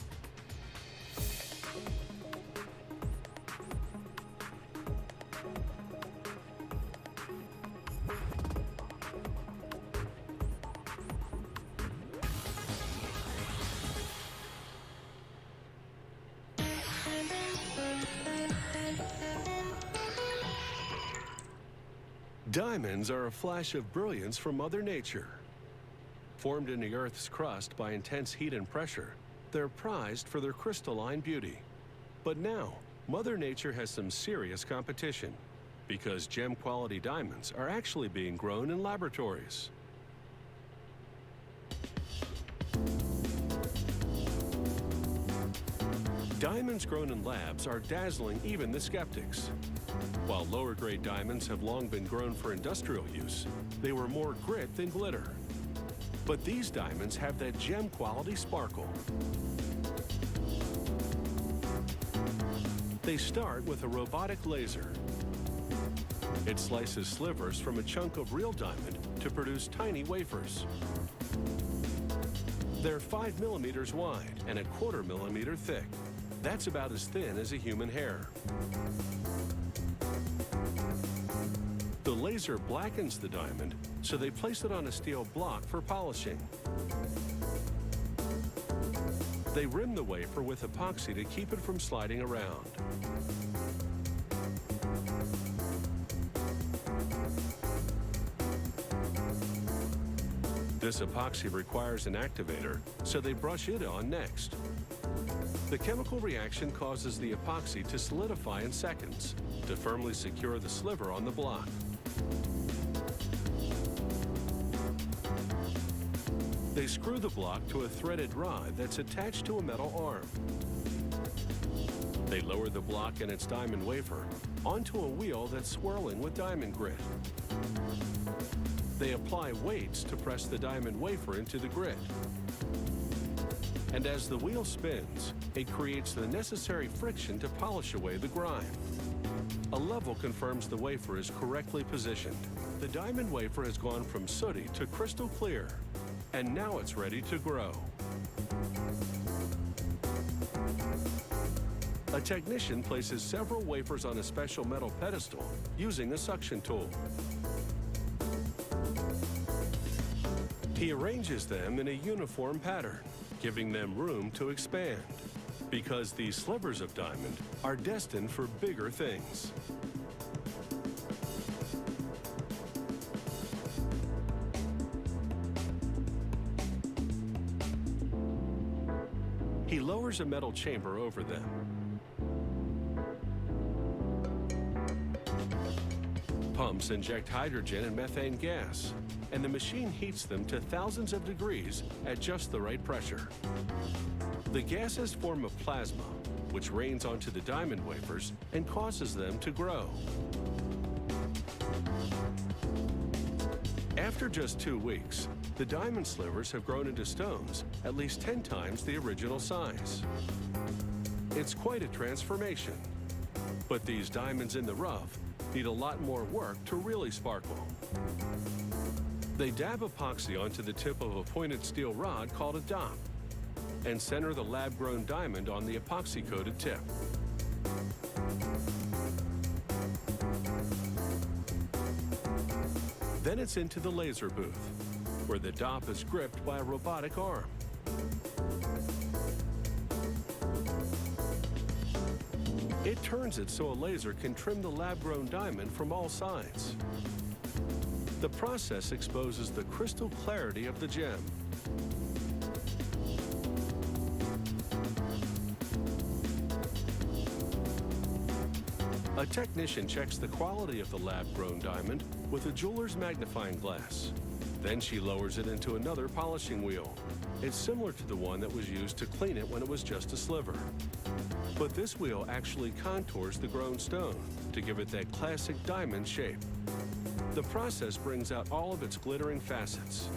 Diamonds are a flash of brilliance from Mother Nature. Formed in the Earth's crust by intense heat and pressure, they're prized for their crystalline beauty. But now, Mother Nature has some serious competition, because gem-quality diamonds are actually being grown in laboratories. Diamonds grown in labs are dazzling even the skeptics. While lower-grade diamonds have long been grown for industrial use, they were more grit than glitter. But these diamonds have that gem-quality sparkle. They start with a robotic laser. It slices slivers from a chunk of real diamond to produce tiny wafers. They're 5 millimeters wide and 1/4 millimeter thick. That's about as thin as a human hair. The laser blackens the diamond, so they place it on a steel block for polishing. They rim the wafer with epoxy to keep it from sliding around. This epoxy requires an activator, so they brush it on next. The chemical reaction causes the epoxy to solidify in seconds to firmly secure the sliver on the block. They screw the block to a threaded rod that's attached to a metal arm. They lower the block and its diamond wafer onto a wheel that's swirling with diamond grit. They apply weights to press the diamond wafer into the grit. And as the wheel spins, it creates the necessary friction to polish away the grime. A level confirms the wafer is correctly positioned. The diamond wafer has gone from sooty to crystal clear, and now it's ready to grow. A technician places several wafers on a special metal pedestal using a suction tool. He arranges them in a uniform pattern, giving them room to expand, because these slivers of diamond are destined for bigger things. He lowers a metal chamber over them. Pumps inject hydrogen and methane gas, and the machine heats them to thousands of degrees at just the right pressure. The gases form a plasma, which rains onto the diamond wafers and causes them to grow. After just 2 weeks, the diamond slivers have grown into stones at least 10 times the original size. It's quite a transformation. But these diamonds in the rough need a lot more work to really sparkle. They dab epoxy onto the tip of a pointed steel rod called a dop and center the lab-grown diamond on the epoxy-coated tip. Then it's into the laser booth, where the dop is gripped by a robotic arm. It turns it so a laser can trim the lab-grown diamond from all sides. The process exposes the crystal clarity of the gem. A technician checks the quality of the lab-grown diamond with a jeweler's magnifying glass. Then she lowers it into another polishing wheel. It's similar to the one that was used to clean it when it was just a sliver. But this wheel actually contours the grown stone to give it that classic diamond shape. The process brings out all of its glittering facets.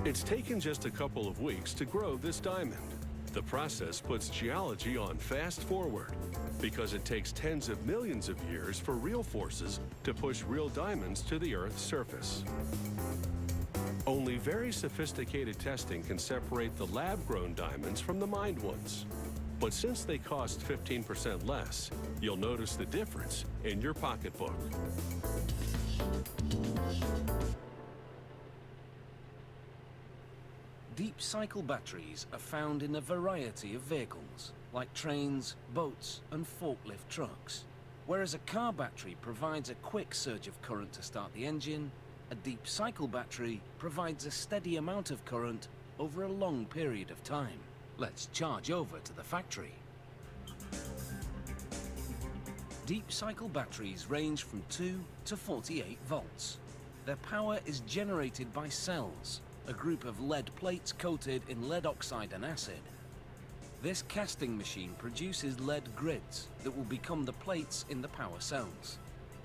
It's taken just a couple of weeks to grow this diamond, The process puts geology on fast forward because it takes tens of millions of years for real forces to push real diamonds to the Earth's surface. Only very sophisticated testing can separate the lab-grown diamonds from the mined ones. But since they cost 15% less, you'll notice the difference in your pocketbook. Deep cycle batteries are found in a variety of vehicles, like trains, boats, and forklift trucks. Whereas a car battery provides a quick surge of current to start the engine, a deep cycle battery provides a steady amount of current over a long period of time. Let's charge over to the factory. Deep cycle batteries range from 2 to 48 volts. Their power is generated by cells, a group of lead plates coated in lead oxide and acid. This casting machine produces lead grids that will become the plates in the power cells.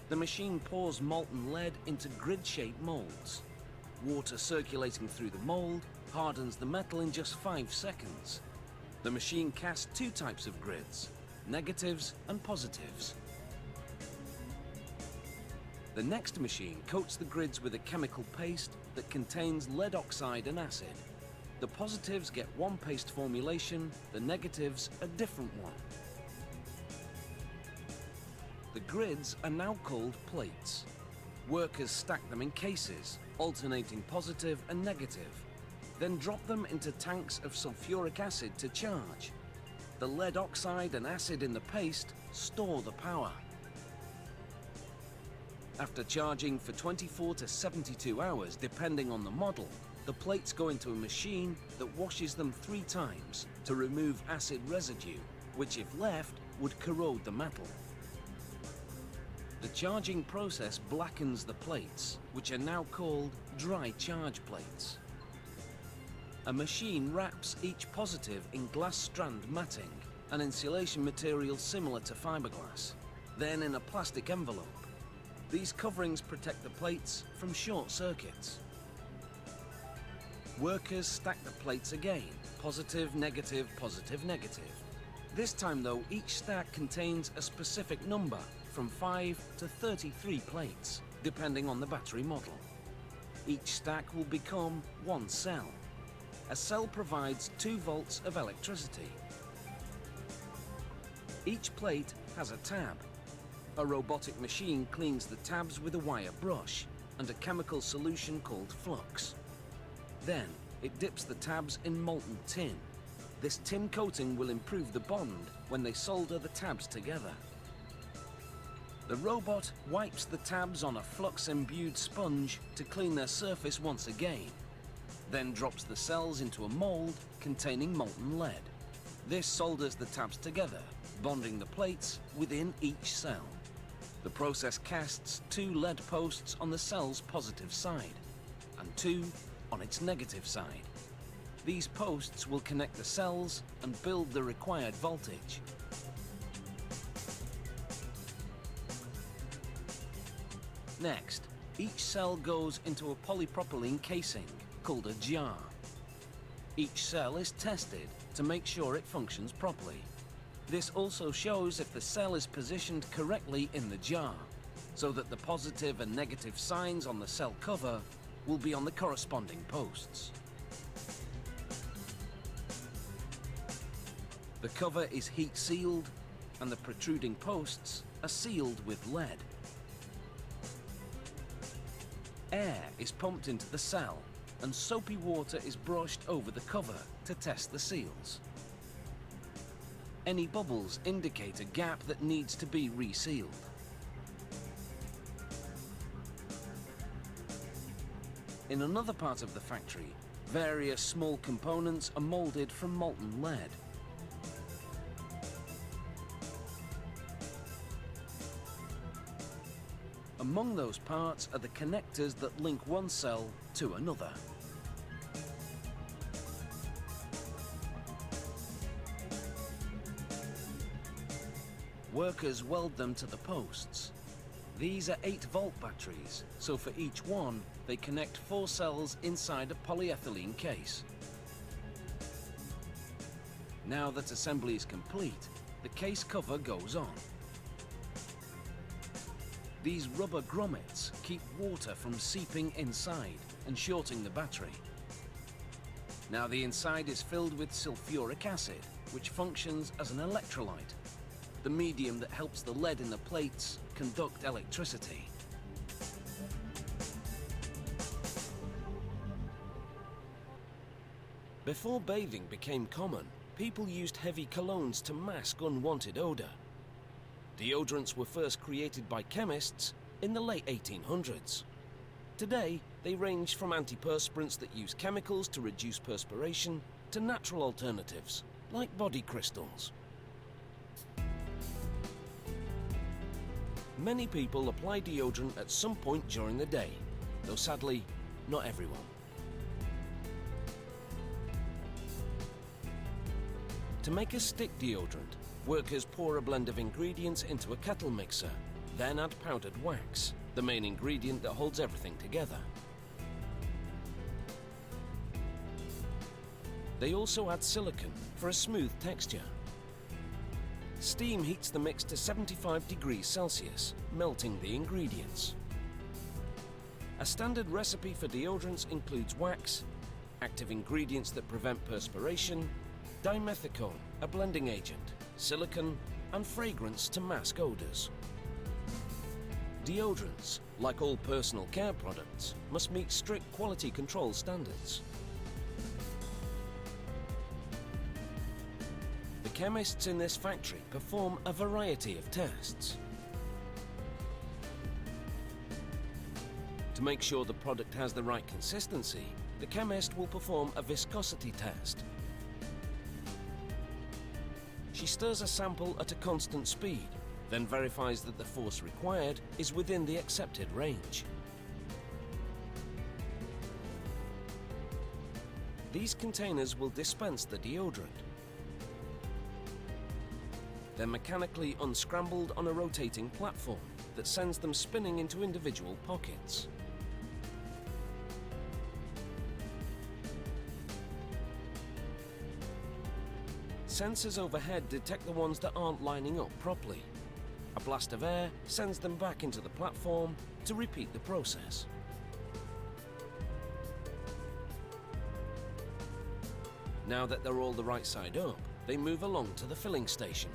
The machine pours molten lead into grid-shaped molds. Water circulating through the mold hardens the metal in just 5 seconds. The machine casts 2 types of grids, negatives and positives. The next machine coats the grids with a chemical paste that contains lead oxide and acid. The positives get one paste formulation, the negatives a different one. The grids are now called plates. Workers stack them in cases, alternating positive and negative, then drop them into tanks of sulfuric acid to charge. The lead oxide and acid in the paste store the power. After charging for 24 to 72 hours, depending on the model, the plates go into a machine that washes them 3 times to remove acid residue, which if left, would corrode the metal. The charging process blackens the plates, which are now called dry charge plates. A machine wraps each positive in glass strand matting, an insulation material similar to fiberglass, then in a plastic envelope. These coverings protect the plates from short circuits. Workers stack the plates again, positive, negative, positive, negative. This time though, each stack contains a specific number, from 5 to 33 plates, depending on the battery model. Each stack will become one cell. A cell provides 2 volts of electricity. Each plate has a tab. A robotic machine cleans the tabs with a wire brush and a chemical solution called flux. Then, it dips the tabs in molten tin. This tin coating will improve the bond when they solder the tabs together. The robot wipes the tabs on a flux-imbued sponge to clean their surface once again, then drops the cells into a mold containing molten lead. This solders the tabs together, bonding the plates within each cell. The process casts 2 lead posts on the cell's positive side and 2 on its negative side. These posts will connect the cells and build the required voltage. Next, each cell goes into a polypropylene casing called a jar. Each cell is tested to make sure it functions properly. This also shows if the cell is positioned correctly in the jar, so that the positive and negative signs on the cell cover will be on the corresponding posts. The cover is heat sealed, and the protruding posts are sealed with lead. Air is pumped into the cell, and soapy water is brushed over the cover to test the seals. Any bubbles indicate a gap that needs to be resealed. In another part of the factory, various small components are molded from molten lead. Among those parts are the connectors that link one cell to another. Workers weld them to the posts. These are 8-volt batteries, so for each one, they connect 4 cells inside a polyethylene case. Now that assembly is complete, the case cover goes on. These rubber grommets keep water from seeping inside and shorting the battery. Now the inside is filled with sulfuric acid, which functions as an electrolyte, the medium that helps the lead in the plates conduct electricity. Before bathing became common, people used heavy colognes to mask unwanted odor. Deodorants were first created by chemists in the late 1800s. Today, they range from antiperspirants that use chemicals to reduce perspiration to natural alternatives, like body crystals. Many people apply deodorant at some point during the day, though sadly, not everyone. To make a stick deodorant, workers pour a blend of ingredients into a kettle mixer, then add powdered wax, the main ingredient that holds everything together. They also add silicone for a smooth texture. Steam heats the mix to 75 degrees Celsius, melting the ingredients. A standard recipe for deodorants includes wax, active ingredients that prevent perspiration, dimethicone, a blending agent, silicone, and fragrance to mask odors. Deodorants, like all personal care products, must meet strict quality control standards. The chemists in this factory perform a variety of tests. To make sure the product has the right consistency, the chemist will perform a viscosity test. She stirs a sample at a constant speed, then verifies that the force required is within the accepted range. These containers will dispense the deodorant. They're mechanically unscrambled on a rotating platform that sends them spinning into individual pockets. Sensors overhead detect the ones that aren't lining up properly. A blast of air sends them back into the platform to repeat the process. Now that they're all the right side up, they move along to the filling station.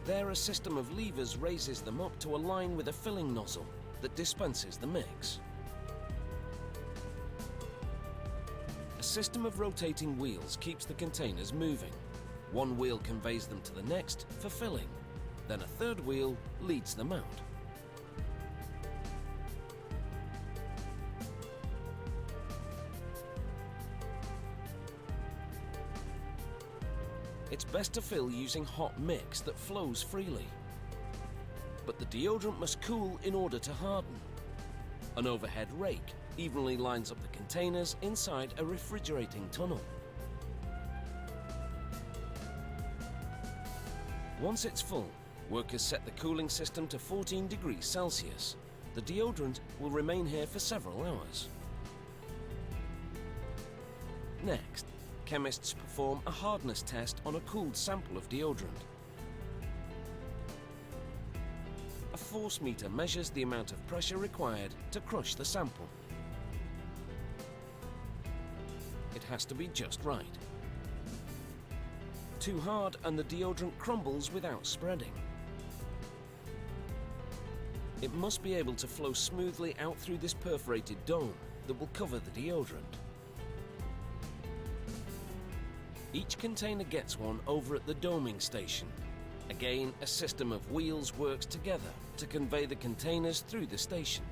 There, a system of levers raises them up to align with a filling nozzle that dispenses the mix. A system of rotating wheels keeps the containers moving. One wheel conveys them to the next for filling. Then a third wheel leads them out. It's best to fill using hot mix that flows freely. But the deodorant must cool in order to harden. An overhead rake evenly lines up the containers inside a refrigerating tunnel. Once it's full, workers set the cooling system to 14 degrees Celsius. The deodorant will remain here for several hours. Next, chemists perform a hardness test on a cooled sample of deodorant. A force meter measures the amount of pressure required to crush the sample. It has to be just right. Too hard and the deodorant crumbles without spreading. It must be able to flow smoothly out through this perforated dome that will cover the deodorant. Each container gets one over at the doming station. Again, a system of wheels works together to convey the containers through the station.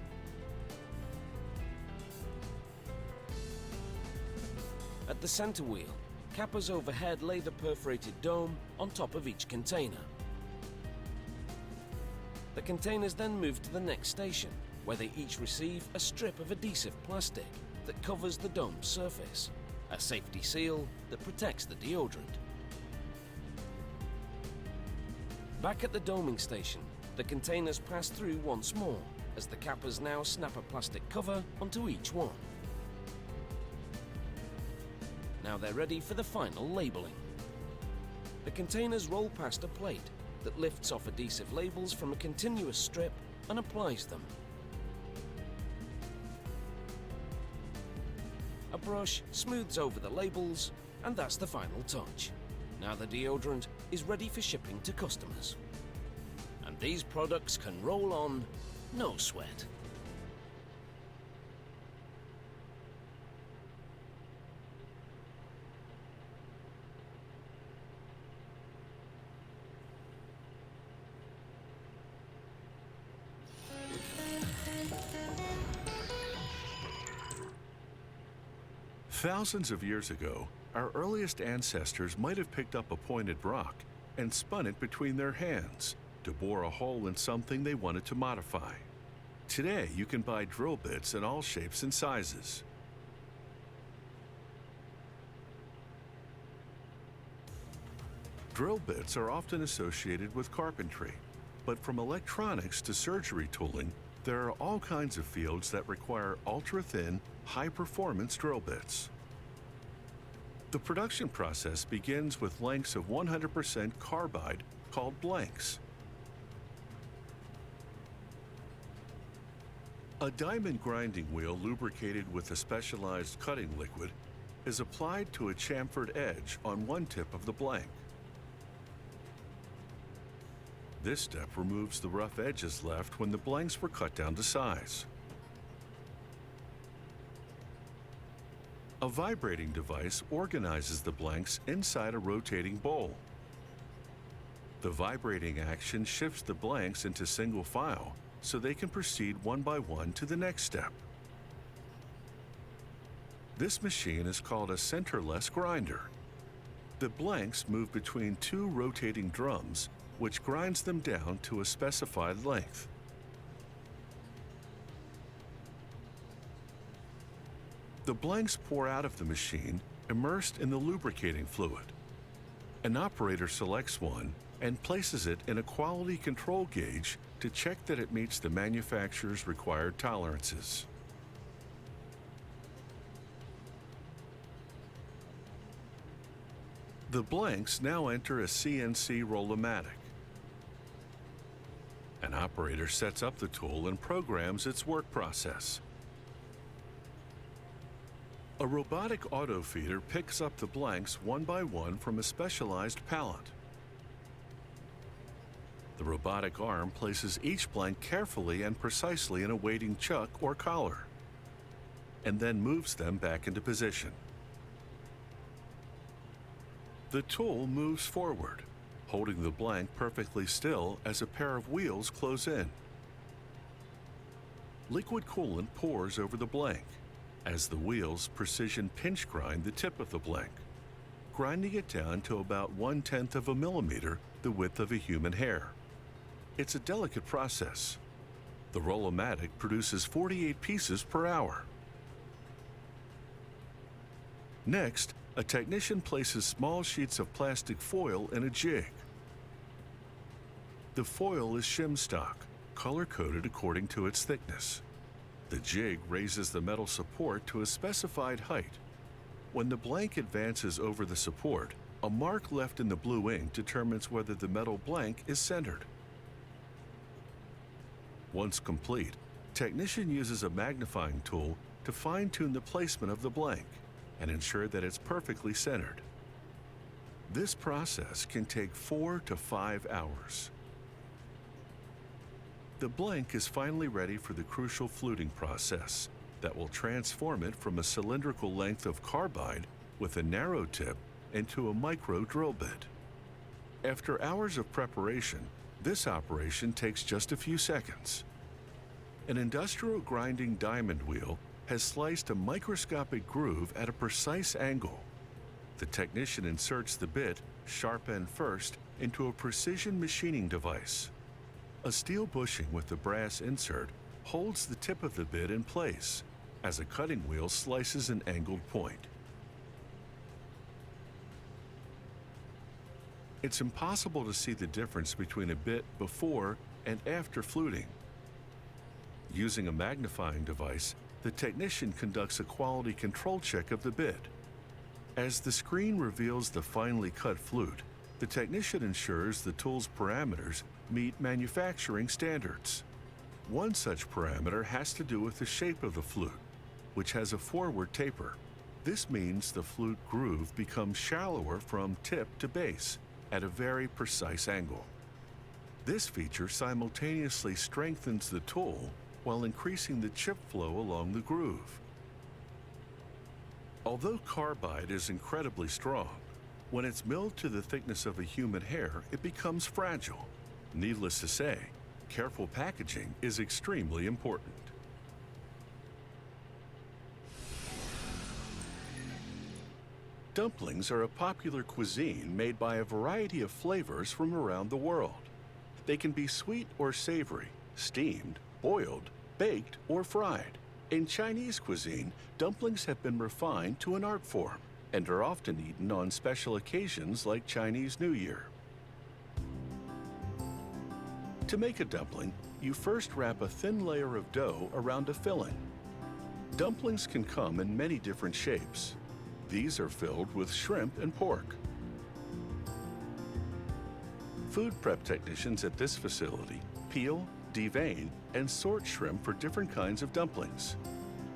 At the center wheel, cappers overhead lay the perforated dome on top of each container. The containers then move to the next station, where they each receive a strip of adhesive plastic that covers the dome's surface, a safety seal that protects the deodorant. Back at the doming station, the containers pass through once more, as the cappers now snap a plastic cover onto each one. Now Now they're ready for the final labeling. The containers roll past a plate that lifts off adhesive labels from a continuous strip and applies them. A brush smooths over the labels, and that's the final touch. Now the deodorant is ready for shipping to customers. And these products can roll on, no sweat. Thousands of years ago, our earliest ancestors might have picked up a pointed rock and spun it between their hands to bore a hole in something they wanted to modify. Today, you can buy drill bits in all shapes and sizes. Drill bits are often associated with carpentry, but from electronics to surgery tooling, there are all kinds of fields that require ultra-thin, high-performance drill bits. The production process begins with lengths of 100% carbide called blanks. A diamond grinding wheel lubricated with a specialized cutting liquid is applied to a chamfered edge on one tip of the blank. This step removes the rough edges left when the blanks were cut down to size. A vibrating device organizes the blanks inside a rotating bowl. The vibrating action shifts the blanks into single file so they can proceed one by one to the next step. This machine is called a centerless grinder. The blanks move between two rotating drums, which grinds them down to a specified length. The blanks pour out of the machine, immersed in the lubricating fluid. An operator selects one and places it in a quality control gauge to check that it meets the manufacturer's required tolerances. The blanks now enter a CNC roll-o-matic. An operator sets up the tool and programs its work process. A robotic auto feeder picks up the blanks one by one from a specialized pallet. The robotic arm places each blank carefully and precisely in a waiting chuck or collar, and then moves them back into position. The tool moves forward, holding the blank perfectly still as a pair of wheels close in. Liquid coolant pours over the blank as the wheels precision pinch grind the tip of the blank, grinding it down to about 1/10 of a millimeter, the width of a human hair. It's a delicate process. The roll-o-matic produces 48 pieces per hour. Next, a technician places small sheets of plastic foil in a jig. The foil is shim stock, color-coded according to its thickness. The jig raises the metal support to a specified height. When the blank advances over the support, a mark left in the blue ink determines whether the metal blank is centered. Once complete, technician uses a magnifying tool to fine-tune the placement of the blank and ensure that it's perfectly centered. This process can take 4 to 5 hours. The blank is finally ready for the crucial fluting process that will transform it from a cylindrical length of carbide with a narrow tip into a micro drill bit. After hours of preparation, this operation takes just a few seconds. An industrial grinding diamond wheel has sliced a microscopic groove at a precise angle. The technician inserts the bit, sharp end first, into a precision machining device. A steel bushing with the brass insert holds the tip of the bit in place as a cutting wheel slices an angled point. It's impossible to see the difference between a bit before and after fluting. Using a magnifying device, the technician conducts a quality control check of the bit. As the screen reveals the finely cut flute, the technician ensures the tool's parameters meet manufacturing standards. One such parameter has to do with the shape of the flute, which has a forward taper. This means the flute groove becomes shallower from tip to base at a very precise angle. This feature simultaneously strengthens the tool while increasing the chip flow along the groove. Although carbide is incredibly strong, when it's milled to the thickness of a human hair, it becomes fragile. Needless to say, careful packaging is extremely important. Dumplings are a popular cuisine made by a variety of flavors from around the world. They can be sweet or savory, steamed, boiled, baked, or fried. In Chinese cuisine, dumplings have been refined to an art form and are often eaten on special occasions like Chinese New Year. To make a dumpling, you first wrap a thin layer of dough around a filling. Dumplings can come in many different shapes. These are filled with shrimp and pork. Food prep technicians at this facility peel, devein, and sort shrimp for different kinds of dumplings.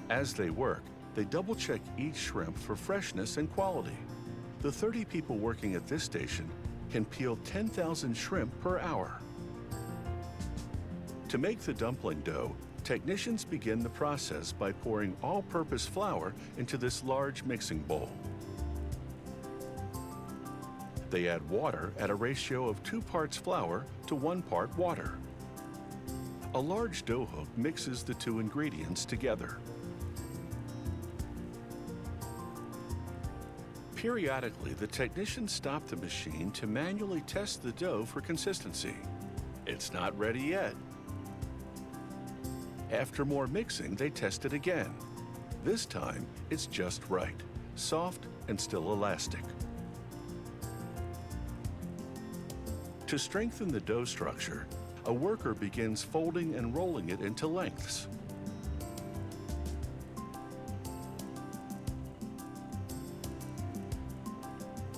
As they work, they double-check each shrimp for freshness and quality. The 30 people working at this station can peel 10,000 shrimp per hour. To make the dumpling dough, technicians begin the process by pouring all-purpose flour into this large mixing bowl. They add water at a ratio of 2 parts flour to 1 part water. A large dough hook mixes the two ingredients together. Periodically, the technicians stop the machine to manually test the dough for consistency. It's not ready yet. After more mixing, they test it again. This time, it's just right, soft and still elastic. To strengthen the dough structure, a worker begins folding and rolling it into lengths.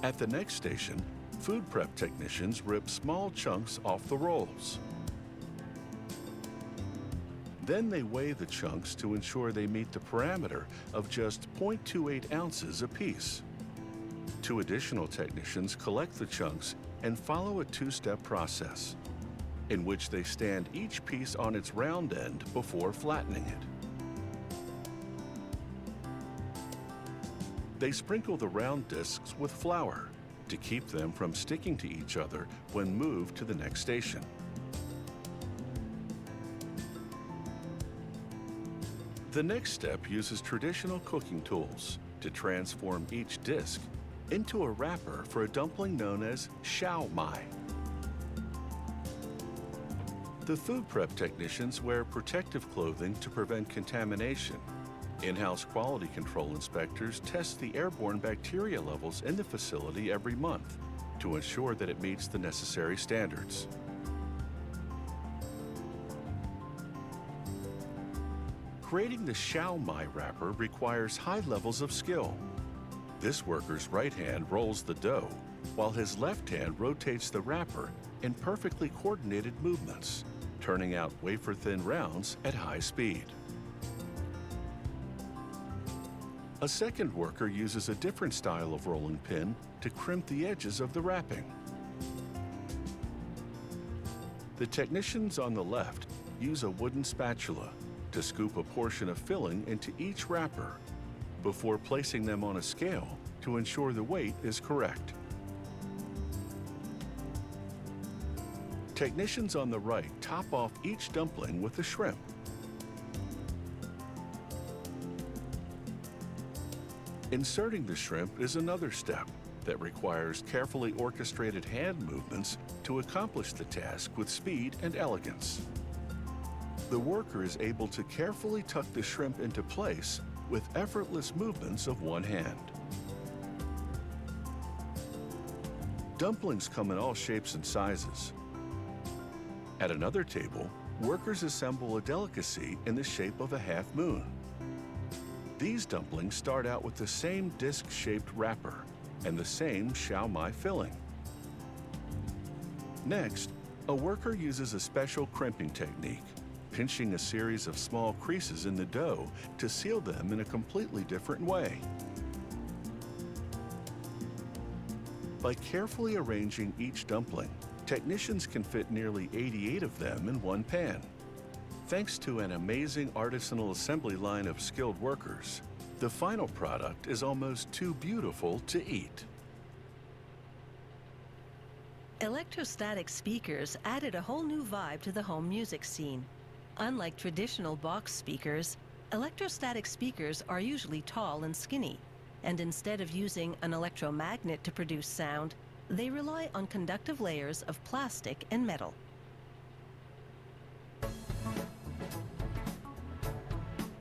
At the next station, food prep technicians rip small chunks off the rolls. Then they weigh the chunks to ensure they meet the parameter of just 0.28 ounces apiece. 2 additional technicians collect the chunks and follow a 2-step process, in which they stand each piece on its round end before flattening it. They sprinkle the round discs with flour to keep them from sticking to each other when moved to the next station. The next step uses traditional cooking tools to transform each disc into a wrapper for a dumpling known as shao mai. The food prep technicians wear protective clothing to prevent contamination. In-house quality control inspectors test the airborne bacteria levels in the facility every month to ensure that it meets the necessary standards. Creating the shao mai wrapper requires high levels of skill. This worker's right hand rolls the dough, while his left hand rotates the wrapper in perfectly coordinated movements, turning out wafer-thin rounds at high speed. A second worker uses a different style of rolling pin to crimp the edges of the wrapping. The technicians on the left use a wooden spatula to scoop a portion of filling into each wrapper before placing them on a scale to ensure the weight is correct. Technicians on the right top off each dumpling with the shrimp. Inserting the shrimp is another step that requires carefully orchestrated hand movements to accomplish the task with speed and elegance. The worker is able to carefully tuck the shrimp into place with effortless movements of one hand. Dumplings come in all shapes and sizes. At another table, workers assemble a delicacy in the shape of a half moon. These dumplings start out with the same disc-shaped wrapper and the same Xiao Mai filling. Next, a worker uses a special crimping technique, pinching a series of small creases in the dough to seal them in a completely different way. By carefully arranging each dumpling, technicians can fit nearly 88 of them in one pan. Thanks to an amazing artisanal assembly line of skilled workers, the final product is almost too beautiful to eat. Electrostatic speakers added a whole new vibe to the home music scene. Unlike traditional box speakers, electrostatic speakers are usually tall and skinny, and instead of using an electromagnet to produce sound, they rely on conductive layers of plastic and metal.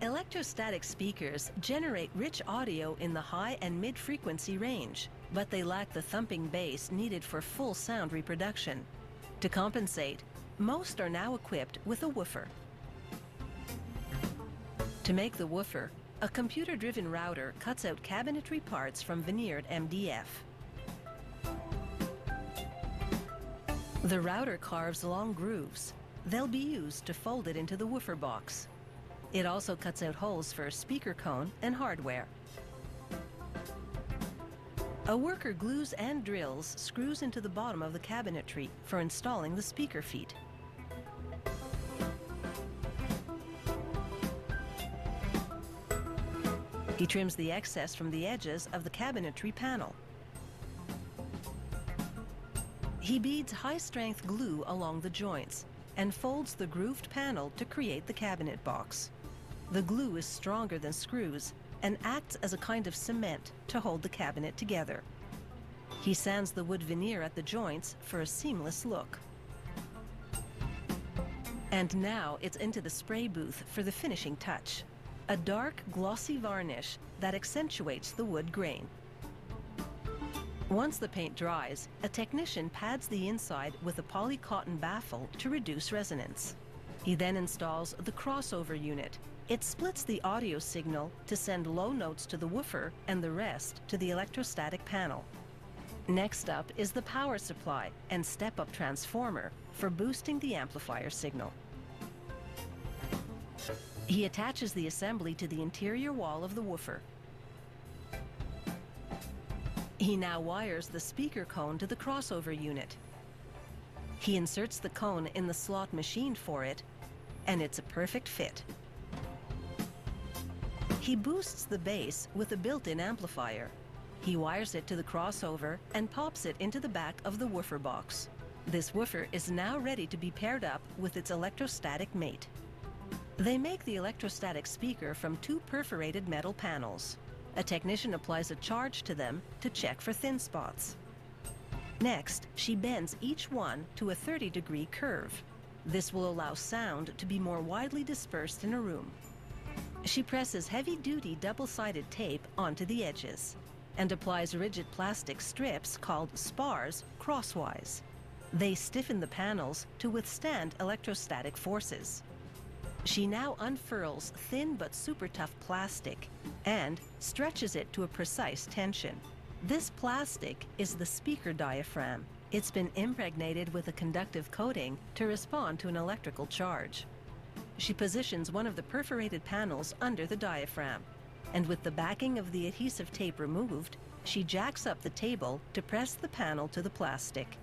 Electrostatic speakers generate rich audio in the high and mid-frequency range, but they lack the thumping bass needed for full sound reproduction. To compensate, most are now equipped with a woofer. To make the woofer, a computer-driven router cuts out cabinetry parts from veneered MDF. The router carves long grooves. They'll be used to fold it into the woofer box. It also cuts out holes for a speaker cone and hardware. A worker glues and drills screws into the bottom of the cabinetry for installing the speaker feet. He trims the excess from the edges of the cabinetry panel. He beads high-strength glue along the joints and folds the grooved panel to create the cabinet box. The glue is stronger than screws and acts as a kind of cement to hold the cabinet together. He sands the wood veneer at the joints for a seamless look. And now it's into the spray booth for the finishing touch. A dark, glossy varnish that accentuates the wood grain. Once the paint dries, a technician pads the inside with a polycotton baffle to reduce resonance. He then installs the crossover unit. It splits the audio signal to send low notes to the woofer and the rest to the electrostatic panel. Next up is the power supply and step-up transformer for boosting the amplifier signal. He attaches the assembly to the interior wall of the woofer. He now wires the speaker cone to the crossover unit. He inserts the cone in the slot machined for it, and it's a perfect fit. He boosts the bass with a built-in amplifier. He wires it to the crossover and pops it into the back of the woofer box. This woofer is now ready to be paired up with its electrostatic mate. They make the electrostatic speaker from two perforated metal panels. A technician applies a charge to them to check for thin spots. Next, she bends each one to a 30-degree curve. This will allow sound to be more widely dispersed in a room. She presses heavy-duty double-sided tape onto the edges and applies rigid plastic strips called spars crosswise. They stiffen the panels to withstand electrostatic forces. She now unfurls thin but super tough plastic and stretches it to a precise tension. This plastic is the speaker diaphragm. It's been impregnated with a conductive coating to respond to an electrical charge. She positions one of the perforated panels under the diaphragm, and with the backing of the adhesive tape removed, she jacks up the table to press the panel to the plastic.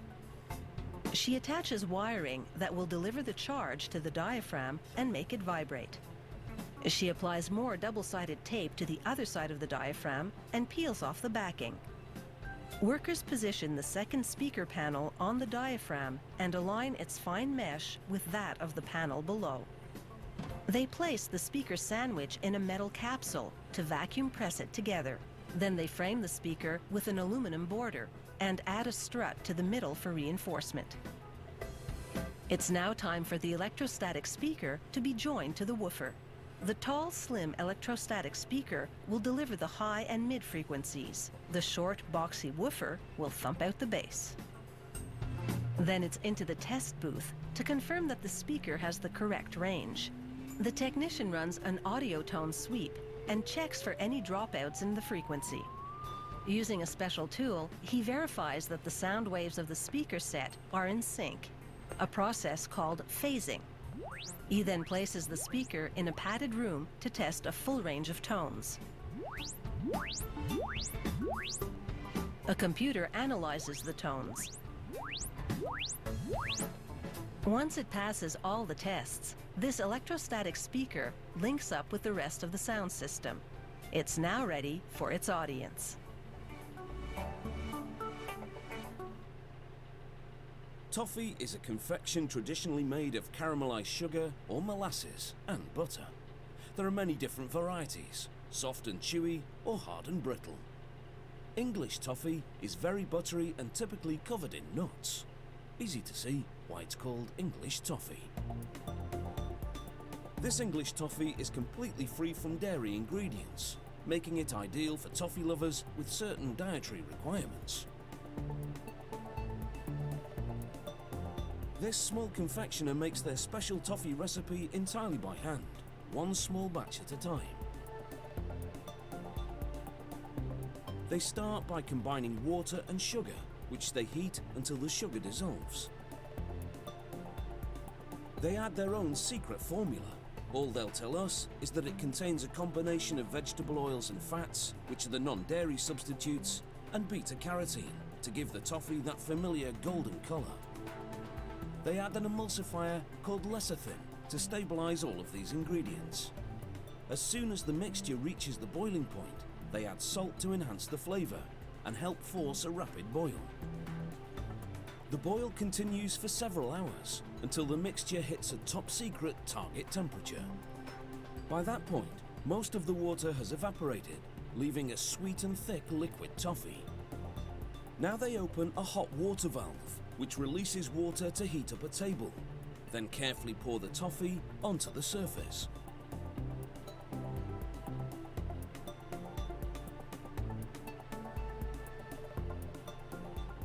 She attaches wiring that will deliver the charge to the diaphragm and make it vibrate. She applies more double-sided tape to the other side of the diaphragm and peels off the backing. Workers position the second speaker panel on the diaphragm and align its fine mesh with that of the panel below. They place the speaker sandwich in a metal capsule to vacuum press it together. Then they frame the speaker with an aluminum border and add a strut to the middle for reinforcement. It's now time for the electrostatic speaker to be joined to the woofer. The tall, slim electrostatic speaker will deliver the high and mid frequencies. The short, boxy woofer will thump out the bass. Then it's into the test booth to confirm that the speaker has the correct range. The technician runs an audio tone sweep and checks for any dropouts in the frequency. Using a special tool, he verifies that the sound waves of the speaker set are in sync, a process called phasing. He then places the speaker in a padded room to test a full range of tones. A computer analyzes the tones. Once it passes all the tests, this electrostatic speaker links up with the rest of the sound system. It's now ready for its audience. Toffee is a confection traditionally made of caramelized sugar or molasses and butter. There are many different varieties, soft and chewy or hard and brittle. English toffee is very buttery and typically covered in nuts. Easy to see why it's called English toffee. This English toffee is completely free from dairy ingredients, making it ideal for toffee lovers with certain dietary requirements. This small confectioner makes their special toffee recipe entirely by hand, one small batch at a time. They start by combining water and sugar, which they heat until the sugar dissolves. They add their own secret formula. All they'll tell us is that it contains a combination of vegetable oils and fats, which are the non-dairy substitutes, and beta-carotene to give the toffee that familiar golden colour. They add an emulsifier called lecithin to stabilise all of these ingredients. As soon as the mixture reaches the boiling point, they add salt to enhance the flavour and help force a rapid boil. The boil continues for several hours until the mixture hits a top-secret target temperature. By that point, most of the water has evaporated, leaving a sweet and thick liquid toffee. Now they open a hot water valve, which releases water to heat up a table, then carefully pour the toffee onto the surface.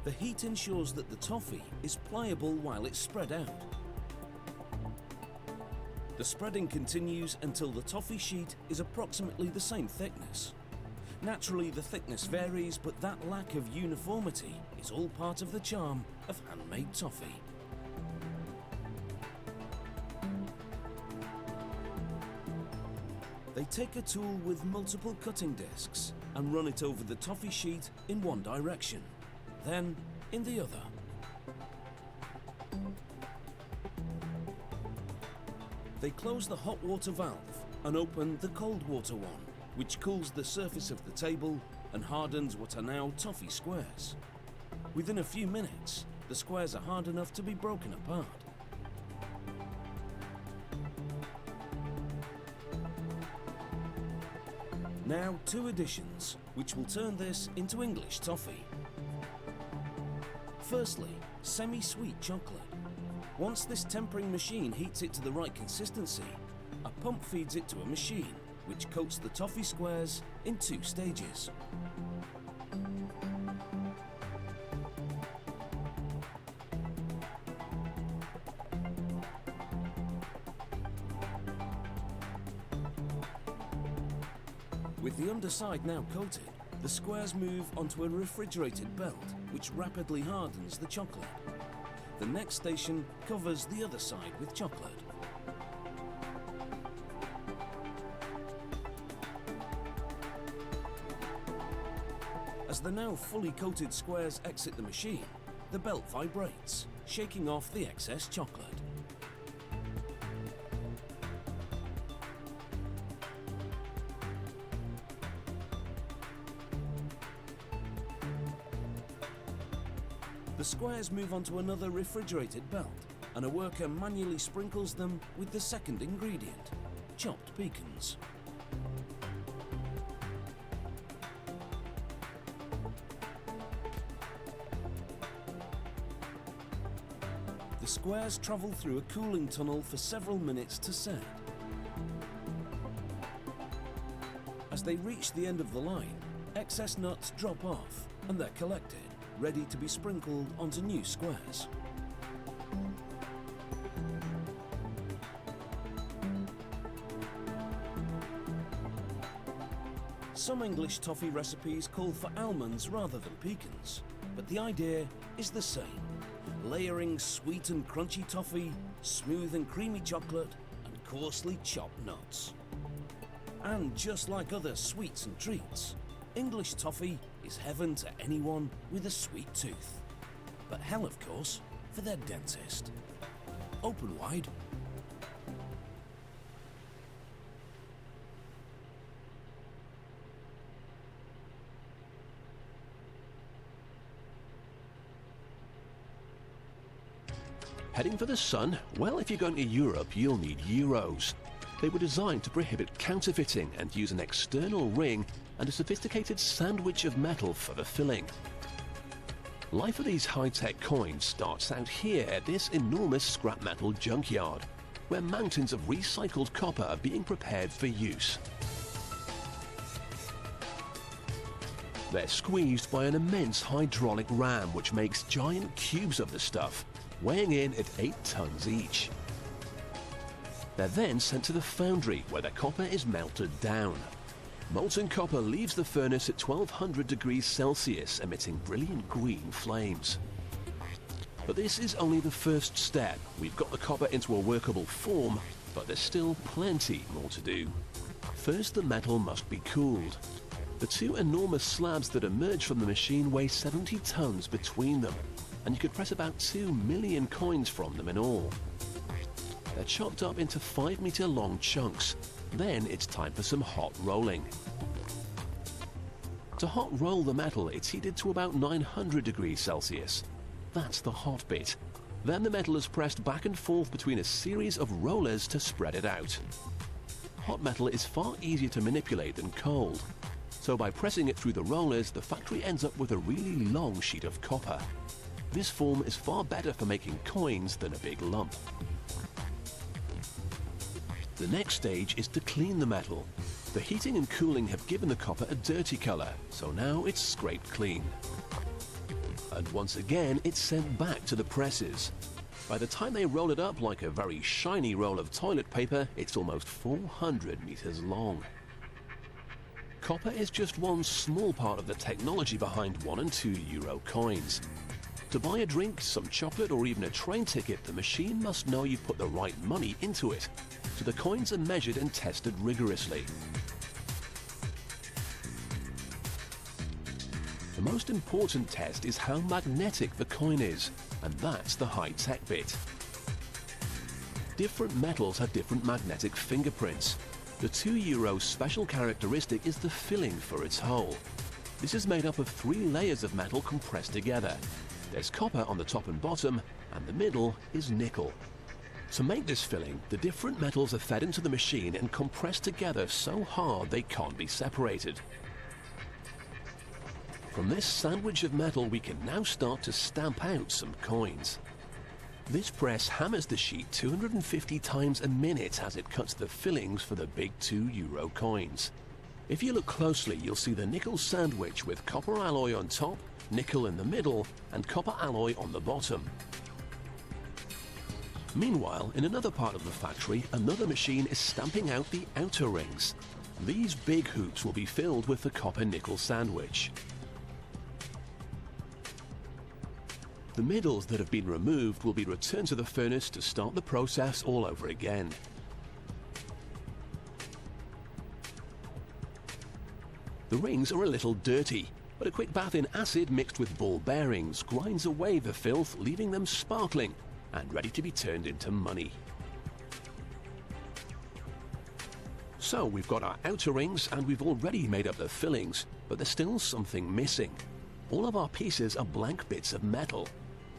The heat ensures that the toffee is pliable while it's spread out. The spreading continues until the toffee sheet is approximately the same thickness. Naturally, the thickness varies, but that lack of uniformity is all part of the charm of handmade toffee. They take a tool with multiple cutting discs and run it over the toffee sheet in one direction, then in the other. They close the hot water valve and open the cold water one, which cools the surface of the table and hardens what are now toffee squares. Within a few minutes, the squares are hard enough to be broken apart. Now 2 additions, which will turn this into English toffee. Firstly, semi-sweet chocolate. Once this tempering machine heats it to the right consistency, a pump feeds it to a machine, which coats the toffee squares in 2 stages. With the underside now coated, the squares move onto a refrigerated belt, which rapidly hardens the chocolate. The next station covers the other side with chocolate. As the now fully coated squares exit the machine, the belt vibrates, shaking off the excess chocolate. The squares move onto another refrigerated belt, and a worker manually sprinkles them with the second ingredient, chopped pecans. The squares travel through a cooling tunnel for several minutes to set. As they reach the end of the line, excess nuts drop off and they're collected, ready to be sprinkled onto new squares. Some English toffee recipes call for almonds rather than pecans, but the idea is the same. Layering sweet and crunchy toffee, smooth and creamy chocolate, and coarsely chopped nuts. And just like other sweets and treats, English toffee is heaven to anyone with a sweet tooth. But hell, of course, for their dentist. Open wide. Heading for the sun? Well, if you're going to Europe, you'll need euros. They were designed to prohibit counterfeiting and use an external ring and a sophisticated sandwich of metal for the filling. Life of these high-tech coins starts out here at this enormous scrap metal junkyard, where mountains of recycled copper are being prepared for use. They're squeezed by an immense hydraulic ram which makes giant cubes of the stuff, weighing in at 8 tons each. They're then sent to the foundry where the copper is melted down. Molten copper leaves the furnace at 1200 degrees Celsius, emitting brilliant green flames. But this is only the first step. We've got the copper into a workable form, but there's still plenty more to do. First, the metal must be cooled. The two enormous slabs that emerge from the machine weigh 70 tons between them, and you could press about 2 million coins from them in all. They're chopped up into 5-meter long chunks. Then it's time for some hot rolling. To hot roll the metal, it's heated to about 900 degrees Celsius. That's the hot bit. Then the metal is pressed back and forth between a series of rollers to spread it out. Hot metal is far easier to manipulate than cold. So by pressing it through the rollers, the factory ends up with a really long sheet of copper. This form is far better for making coins than a big lump. The next stage is to clean the metal. The heating and cooling have given the copper a dirty color, so now it's scraped clean. And once again, it's sent back to the presses. By the time they roll it up like a very shiny roll of toilet paper, it's almost 400 meters long. Copper is just one small part of the technology behind 1 and 2 euro coins. To buy a drink, some chocolate, or even a train ticket, the machine must know you've put the right money into it. So the coins are measured and tested rigorously. The most important test is how magnetic the coin is, and that's the high-tech bit. Different metals have different magnetic fingerprints. The 2 euro special characteristic is the filling for its hole. This is made up of 3 layers of metal compressed together. There's copper on the top and bottom, and the middle is nickel. To make this filling, the different metals are fed into the machine and compressed together so hard they can't be separated. From this sandwich of metal, we can now start to stamp out some coins. This press hammers the sheet 250 times a minute as it cuts the fillings for the big 2 euro coins. If you look closely, you'll see the nickel sandwich with copper alloy on top, nickel in the middle, and copper alloy on the bottom. Meanwhile, in another part of the factory, another machine is stamping out the outer rings. These big hoops will be filled with the copper-nickel sandwich. The middles that have been removed will be returned to the furnace to start the process all over again. The rings are a little dirty, but a quick bath in acid mixed with ball bearings grinds away the filth, leaving them sparkling and ready to be turned into money. So we've got our outer rings and we've already made up the fillings, but there's still something missing. All of our pieces are blank bits of metal.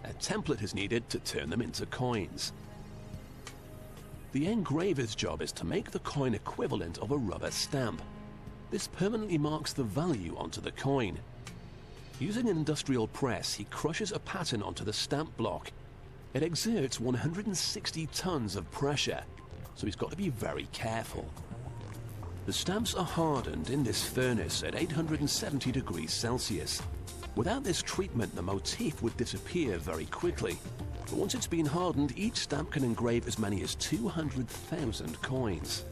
A template is needed to turn them into coins. The engraver's job is to make the coin equivalent of a rubber stamp. This permanently marks the value onto the coin. Using an industrial press, he crushes a pattern onto the stamp block. It exerts 160 tons of pressure, so he's got to be very careful. The stamps are hardened in this furnace at 870 degrees Celsius. Without this treatment, the motif would disappear very quickly. But once it's been hardened, each stamp can engrave as many as 200,000 coins.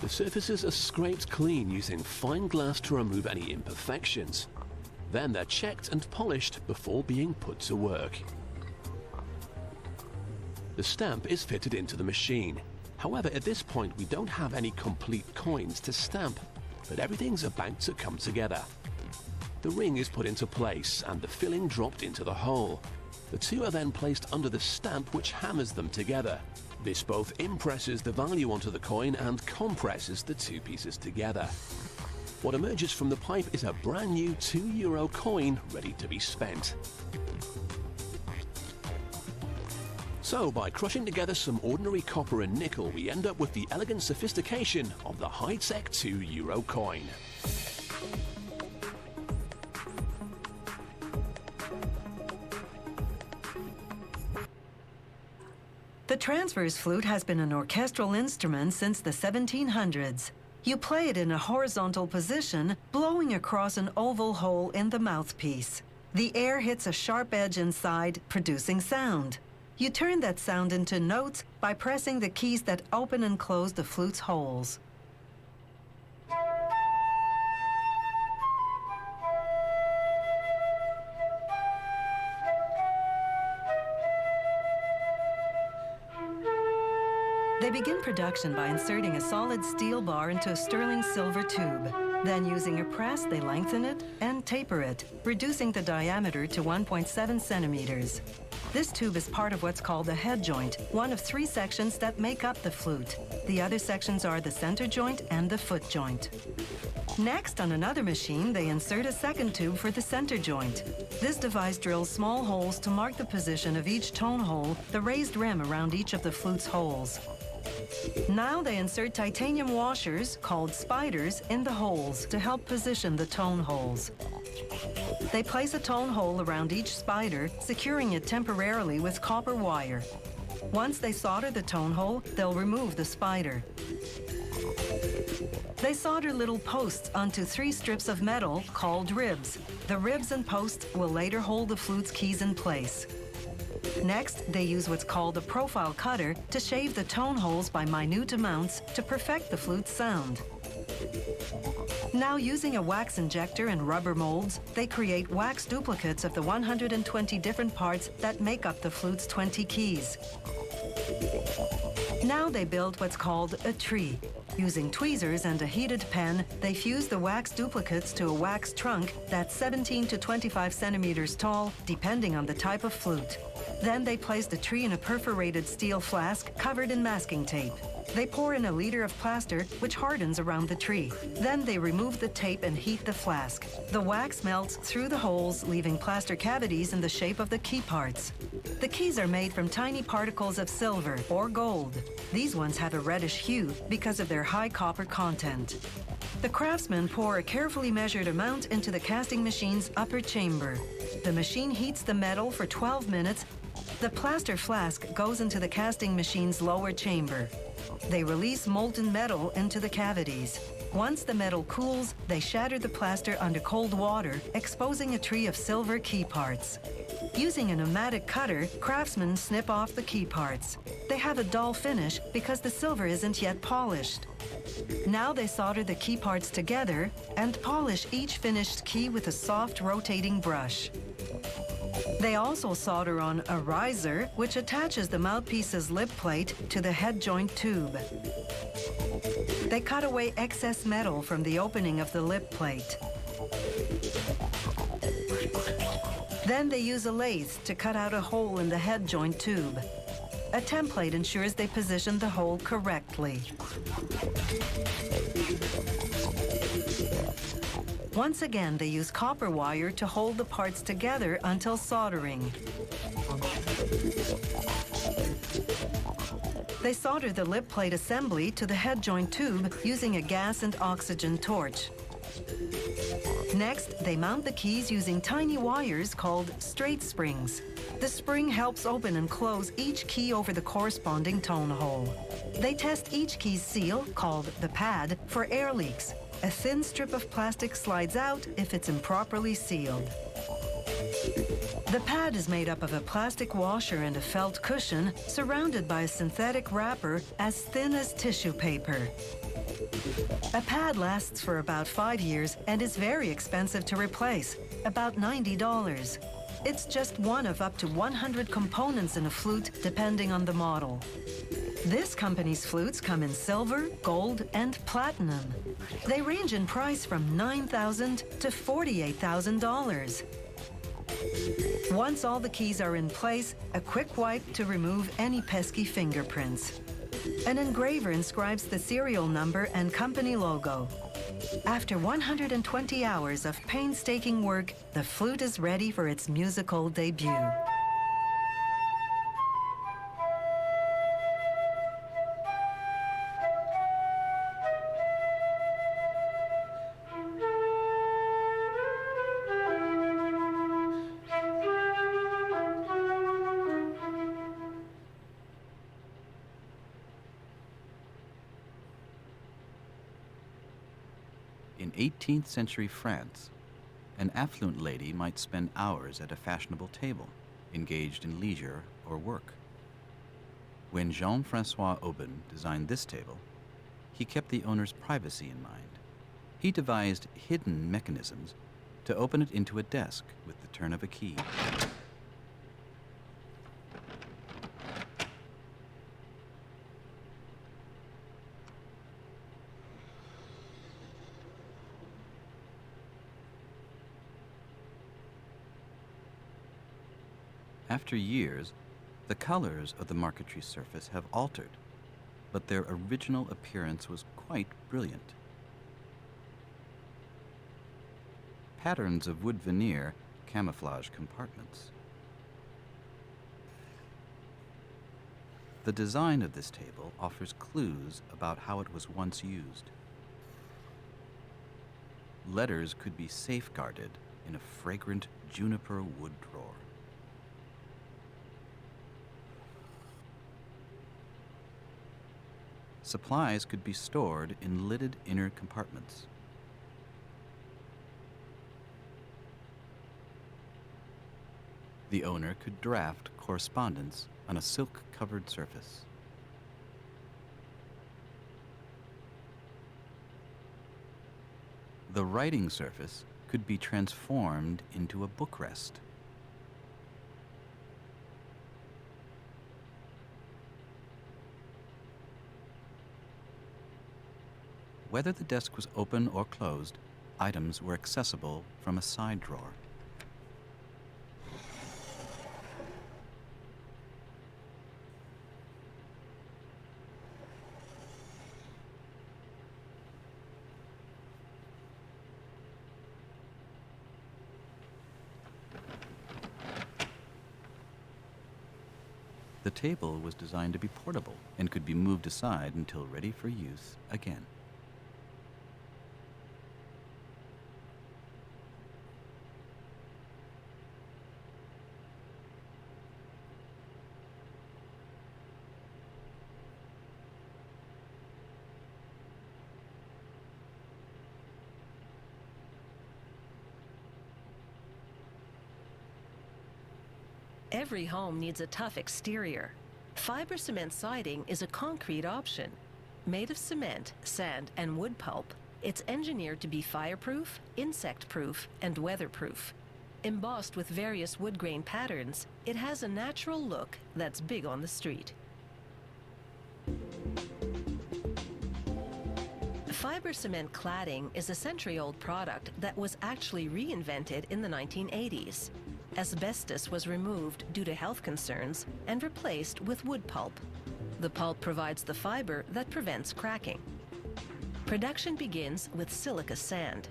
The surfaces are scraped clean using fine glass to remove any imperfections. Then they're checked and polished before being put to work. The stamp is fitted into the machine. However, at this point we don't have any complete coins to stamp, but everything's about to come together. The ring is put into place and the filling dropped into the hole. The two are then placed under the stamp, which hammers them together. This both impresses the value onto the coin and compresses the two pieces together. What emerges from the pipe is a brand new €2 coin ready to be spent. So, by crushing together some ordinary copper and nickel, we end up with the elegant sophistication of the high-tech €2 coin. The transverse flute has been an orchestral instrument since the 1700s. You play it in a horizontal position, blowing across an oval hole in the mouthpiece. The air hits a sharp edge inside, producing sound. You turn that sound into notes by pressing the keys that open and close the flute's holes. They begin production by inserting a solid steel bar into a sterling silver tube. Then, using a press, they lengthen it and taper it, reducing the diameter to 1.7 centimeters. This tube is part of what's called the head joint, one of 3 sections that make up the flute. The other sections are the center joint and the foot joint. Next, on another machine, they insert a second tube for the center joint. This device drills small holes to mark the position of each tone hole, the raised rim around each of the flute's holes. Now they insert titanium washers, called spiders, in the holes to help position the tone holes. They place a tone hole around each spider, securing it temporarily with copper wire. Once they solder the tone hole, they'll remove the spider. They solder little posts onto 3 strips of metal called ribs. The ribs and posts will later hold the flute's keys in place. Next, they use what's called a profile cutter to shave the tone holes by minute amounts to perfect the flute's sound. Now, using a wax injector and rubber molds, they create wax duplicates of the 120 different parts that make up the flute's 20 keys. Now they build what's called a tree. Using tweezers and a heated pen, they fuse the wax duplicates to a wax trunk that's 17 to 25 centimeters tall, depending on the type of flute. Then they place the tree in a perforated steel flask covered in masking tape. They pour in a liter of plaster, which hardens around the tree. Then they remove the tape and heat the flask. The wax melts through the holes, leaving plaster cavities in the shape of the key parts. The keys are made from tiny particles of silver or gold. These ones have a reddish hue because of their high copper content. The craftsmen pour a carefully measured amount into the casting machine's upper chamber. The machine heats the metal for 12 minutes. The plaster flask goes into the casting machine's lower chamber. They release molten metal into the cavities. Once the metal cools, they shatter the plaster under cold water, exposing a tree of silver key parts. Using a pneumatic cutter, craftsmen snip off the key parts. They have a dull finish because the silver isn't yet polished. Now they solder the key parts together and polish each finished key with a soft rotating brush. They also solder on a riser, which attaches the mouthpiece's lip plate to the head joint tube. They cut away excess metal from the opening of the lip plate. Then they use a lathe to cut out a hole in the head joint tube. A template ensures they position the hole correctly. Once again, they use copper wire to hold the parts together until soldering. They solder the lip plate assembly to the head joint tube using a gas and oxygen torch. Next, they mount the keys using tiny wires called straight springs. The spring helps open and close each key over the corresponding tone hole. They test each key's seal, called the pad, for air leaks. A thin strip of plastic slides out if it's improperly sealed. The pad is made up of a plastic washer and a felt cushion surrounded by a synthetic wrapper as thin as tissue paper. A pad lasts for about 5 years and is very expensive to replace, about $90. It's just one of up to 100 components in a flute, depending on the model. This company's flutes come in silver, gold, and platinum. They range in price from $9,000 to $48,000. Once all the keys are in place, a quick wipe to remove any pesky fingerprints. An engraver inscribes the serial number and company logo. After 120 hours of painstaking work, the flute is ready for its musical debut. In 18th century France, an affluent lady might spend hours at a fashionable table, engaged in leisure or work. When Jean-Francois Aubin designed this table, he kept the owner's privacy in mind. He devised hidden mechanisms to open it into a desk with the turn of a key. After years, the colors of the marquetry surface have altered, but their original appearance was quite brilliant. Patterns of wood veneer camouflage compartments. The design of this table offers clues about how it was once used. Letters could be safeguarded in a fragrant juniper wood drawer. Supplies could be stored in lidded inner compartments. The owner could draft correspondence on a silk-covered surface. The writing surface could be transformed into a bookrest. Whether the desk was open or closed, items were accessible from a side drawer. The table was designed to be portable and could be moved aside until ready for use again. Every home needs a tough exterior. Fiber cement siding is a concrete option. Made of cement, sand, and wood pulp, it's engineered to be fireproof, insect-proof, and weatherproof. Embossed with various wood grain patterns, it has a natural look that's big on the street. Fiber cement cladding is a century-old product that was actually reinvented in the 1980s. Asbestos was removed due to health concerns and replaced with wood pulp. The pulp provides the fiber that prevents cracking. Production begins with silica sand.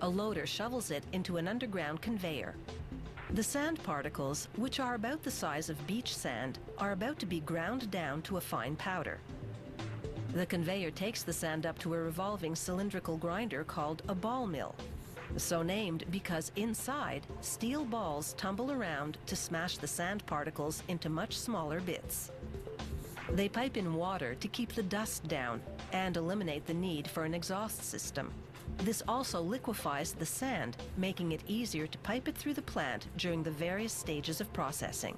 A loader shovels it into an underground conveyor. The sand particles, which are about the size of beach sand, are about to be ground down to a fine powder. The conveyor takes the sand up to a revolving cylindrical grinder called a ball mill. So named because inside, steel balls tumble around to smash the sand particles into much smaller bits. They pipe in water to keep the dust down and eliminate the need for an exhaust system. This also liquefies the sand, making it easier to pipe it through the plant during the various stages of processing.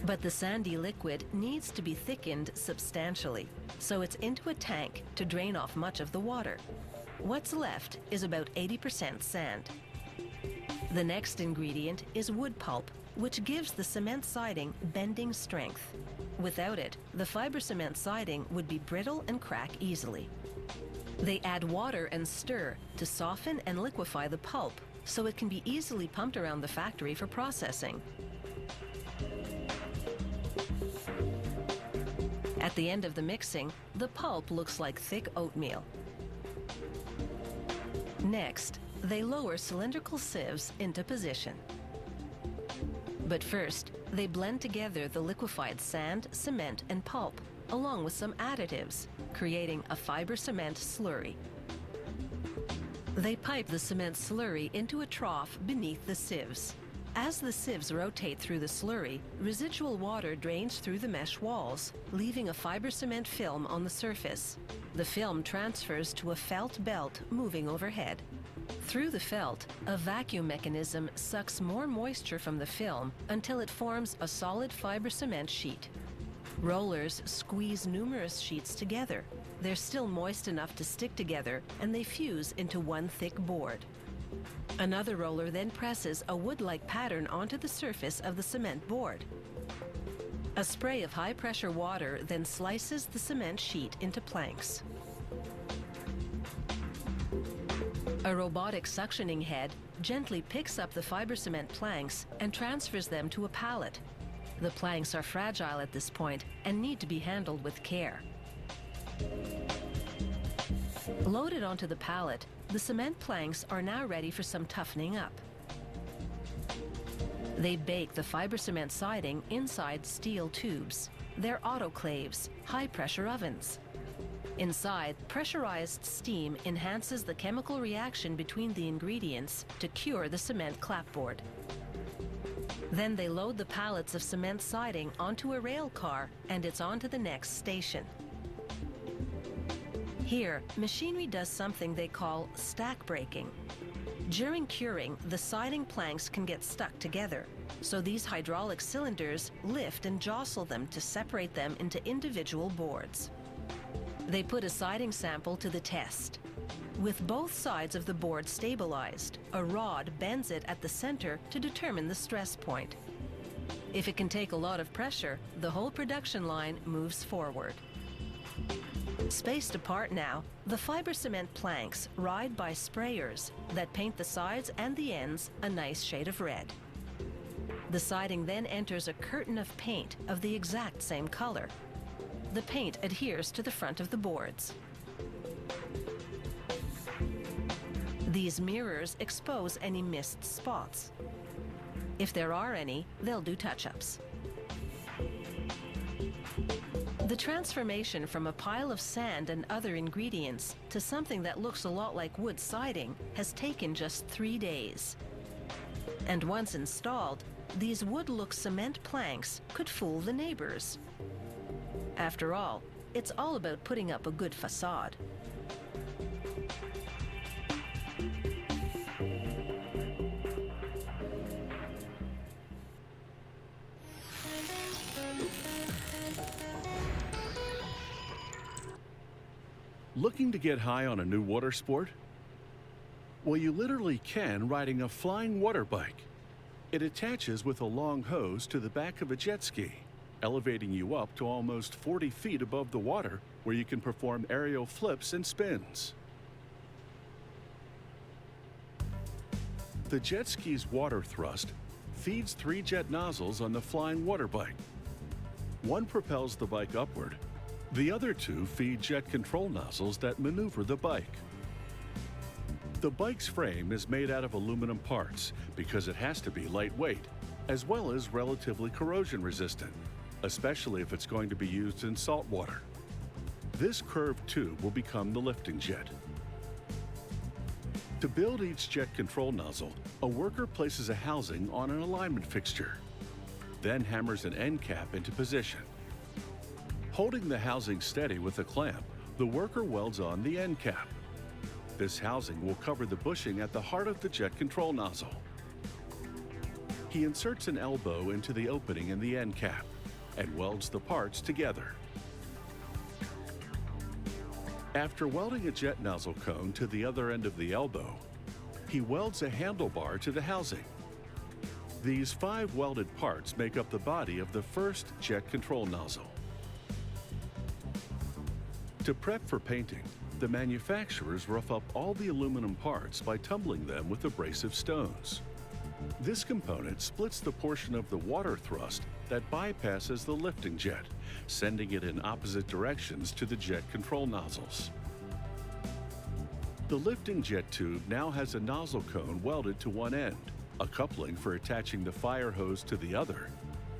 But the sandy liquid needs to be thickened substantially, so it's into a tank to drain off much of the water. What's left is about 80% sand. The next ingredient is wood pulp, which gives the cement siding bending strength. Without it, the fiber cement siding would be brittle and crack easily. They add water and stir to soften and liquefy the pulp so it can be easily pumped around the factory for processing. At the end of the mixing, the pulp looks like thick oatmeal. Next, they lower cylindrical sieves into position. But first, they blend together the liquefied sand, cement, and pulp, along with some additives, creating a fiber cement slurry. They pipe the cement slurry into a trough beneath the sieves. As the sieves rotate through the slurry, residual water drains through the mesh walls, leaving a fiber cement film on the surface. The film transfers to a felt belt moving overhead. Through the felt, a vacuum mechanism sucks more moisture from the film until it forms a solid fiber cement sheet. Rollers squeeze numerous sheets together. They're still moist enough to stick together, and they fuse into one thick board. Another roller then presses a wood-like pattern onto the surface of the cement board. A spray of high-pressure water then slices the cement sheet into planks. A robotic suctioning head gently picks up the fiber cement planks and transfers them to a pallet. The planks are fragile at this point and need to be handled with care. Loaded onto the pallet, the cement planks are now ready for some toughening up. They bake the fiber cement siding inside steel tubes. They're autoclaves, high-pressure ovens. Inside, pressurized steam enhances the chemical reaction between the ingredients to cure the cement clapboard. Then they load the pallets of cement siding onto a rail car, and it's on to the next station. Here, machinery does something they call stack breaking. During curing, the siding planks can get stuck together, so these hydraulic cylinders lift and jostle them to separate them into individual boards. They put a siding sample to the test. With both sides of the board stabilized, a rod bends it at the center to determine the stress point. If it can take a lot of pressure, the whole production line moves forward. Spaced apart now, the fiber cement planks ride by sprayers that paint the sides and the ends a nice shade of red. The siding then enters a curtain of paint of the exact same color. The paint adheres to the front of the boards. These mirrors expose any missed spots. If there are any, they'll do touch-ups. The transformation from a pile of sand and other ingredients to something that looks a lot like wood siding has taken just 3 days. And once installed, these wood-look cement planks could fool the neighbors. After all, it's all about putting up a good facade. Looking to get high on a new water sport? Well, you literally can riding a flying water bike. It attaches with a long hose to the back of a jet ski, elevating you up to almost 40 feet above the water, where you can perform aerial flips and spins. The jet ski's water thrust feeds 3 jet nozzles on the flying water bike. One propels the bike upward. The other 2 feed jet control nozzles that maneuver the bike. The bike's frame is made out of aluminum parts because it has to be lightweight, as well as relatively corrosion resistant, especially if it's going to be used in salt water. This curved tube will become the lifting jet. To build each jet control nozzle, a worker places a housing on an alignment fixture, then hammers an end cap into position. Holding the housing steady with a clamp, the worker welds on the end cap. This housing will cover the bushing at the heart of the jet control nozzle. He inserts an elbow into the opening in the end cap. and welds the parts together. After welding a jet nozzle cone to the other end of the elbow, he welds a handlebar to the housing. These 5 welded parts make up the body of the first jet control nozzle. To prep for painting, the manufacturers rough up all the aluminum parts by tumbling them with abrasive stones. This component splits the portion of the water thrust that bypasses the lifting jet, sending it in opposite directions to the jet control nozzles. The lifting jet tube now has a nozzle cone welded to one end, a coupling for attaching the fire hose to the other,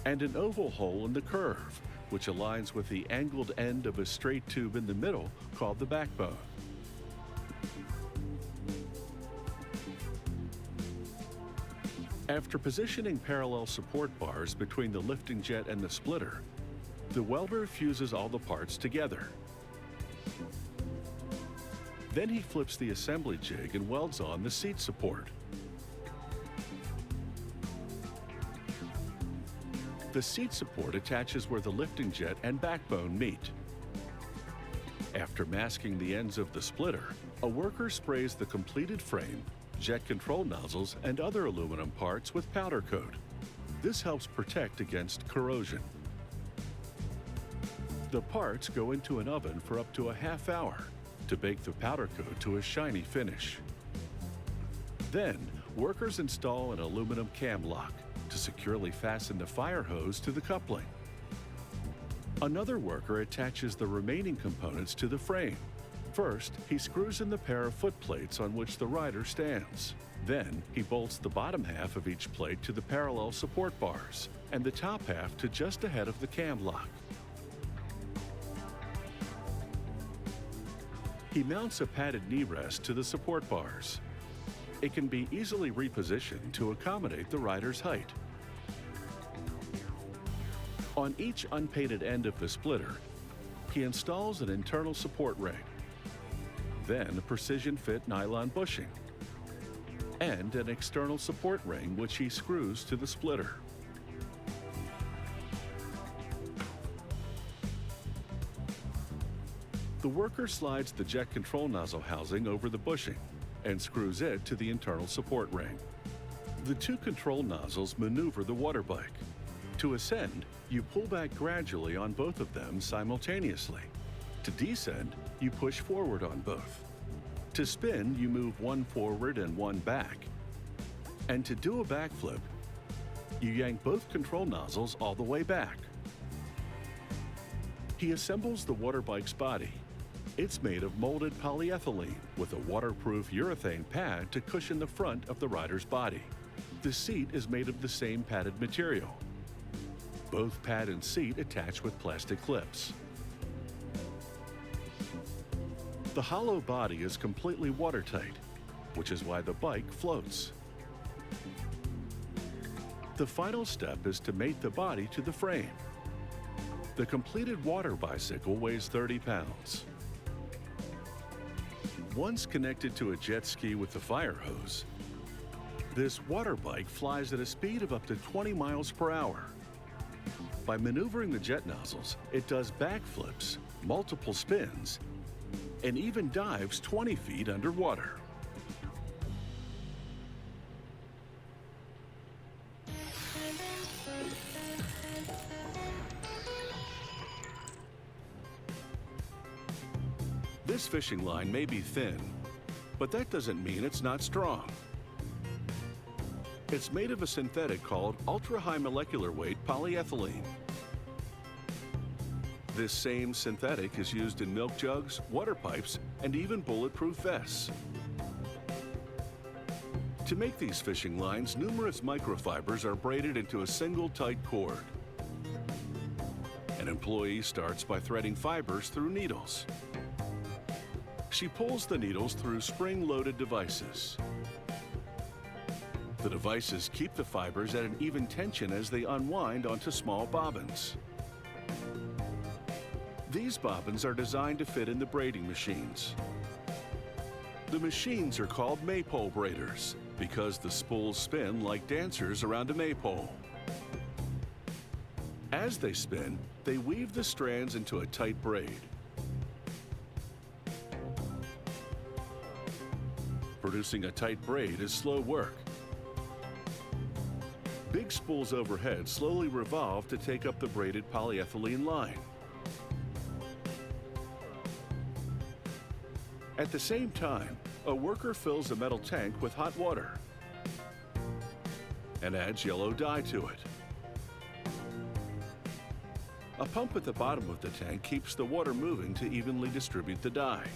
and an oval hole in the curve, which aligns with the angled end of a straight tube in the middle called the backbone. After positioning parallel support bars between the lifting jet and the splitter, the welder fuses all the parts together. Then he flips the assembly jig and welds on the seat support. The seat support attaches where the lifting jet and backbone meet. After masking the ends of the splitter, a worker sprays the completed frame, jet control nozzles, and other aluminum parts with powder coat. This helps protect against corrosion. The parts go into an oven for up to a half hour to bake the powder coat to a shiny finish. Then, workers install an aluminum cam lock to securely fasten the fire hose to the coupling. Another worker attaches the remaining components to the frame. First, he screws in the pair of foot plates on which the rider stands. Then, he bolts the bottom half of each plate to the parallel support bars and the top half to just ahead of the cam lock. He mounts a padded knee rest to the support bars. It can be easily repositioned to accommodate the rider's height. On each unpainted end of the splitter, he installs an internal support ring, then a precision-fit nylon bushing, and an external support ring which he screws to the splitter. The worker slides the jet control nozzle housing over the bushing and screws it to the internal support ring. The 2 control nozzles maneuver the water bike. To ascend, you pull back gradually on both of them simultaneously. To descend, you push forward on both. To spin, you move one forward and one back. And to do a backflip, you yank both control nozzles all the way back. He assembles the water bike's body. It's made of molded polyethylene with a waterproof urethane pad to cushion the front of the rider's body. The seat is made of the same padded material. Both pad and seat attach with plastic clips. The hollow body is completely watertight, which is why the bike floats. The final step is to mate the body to the frame. The completed water bicycle weighs 30 pounds. Once connected to a jet ski with the fire hose, this water bike flies at a speed of up to 20 miles per hour. By maneuvering the jet nozzles, it does backflips, multiple spins, and even dives 20 feet underwater. This fishing line may be thin, but that doesn't mean it's not strong. It's made of a synthetic called ultra-high molecular weight polyethylene. This same synthetic is used in milk jugs, water pipes, and even bulletproof vests. To make these fishing lines, numerous microfibers are braided into a single tight cord. An employee starts by threading fibers through needles. She pulls the needles through spring-loaded devices. The devices keep the fibers at an even tension as they unwind onto small bobbins. These bobbins are designed to fit in the braiding machines. The machines are called maypole braiders because the spools spin like dancers around a maypole. As they spin, they weave the strands into a tight braid. Producing a tight braid is slow work. Big spools overhead slowly revolve to take up the braided polyethylene line. At the same time, a worker fills a metal tank with hot water and adds yellow dye to it. A pump at the bottom of the tank keeps the water moving to evenly distribute the dye.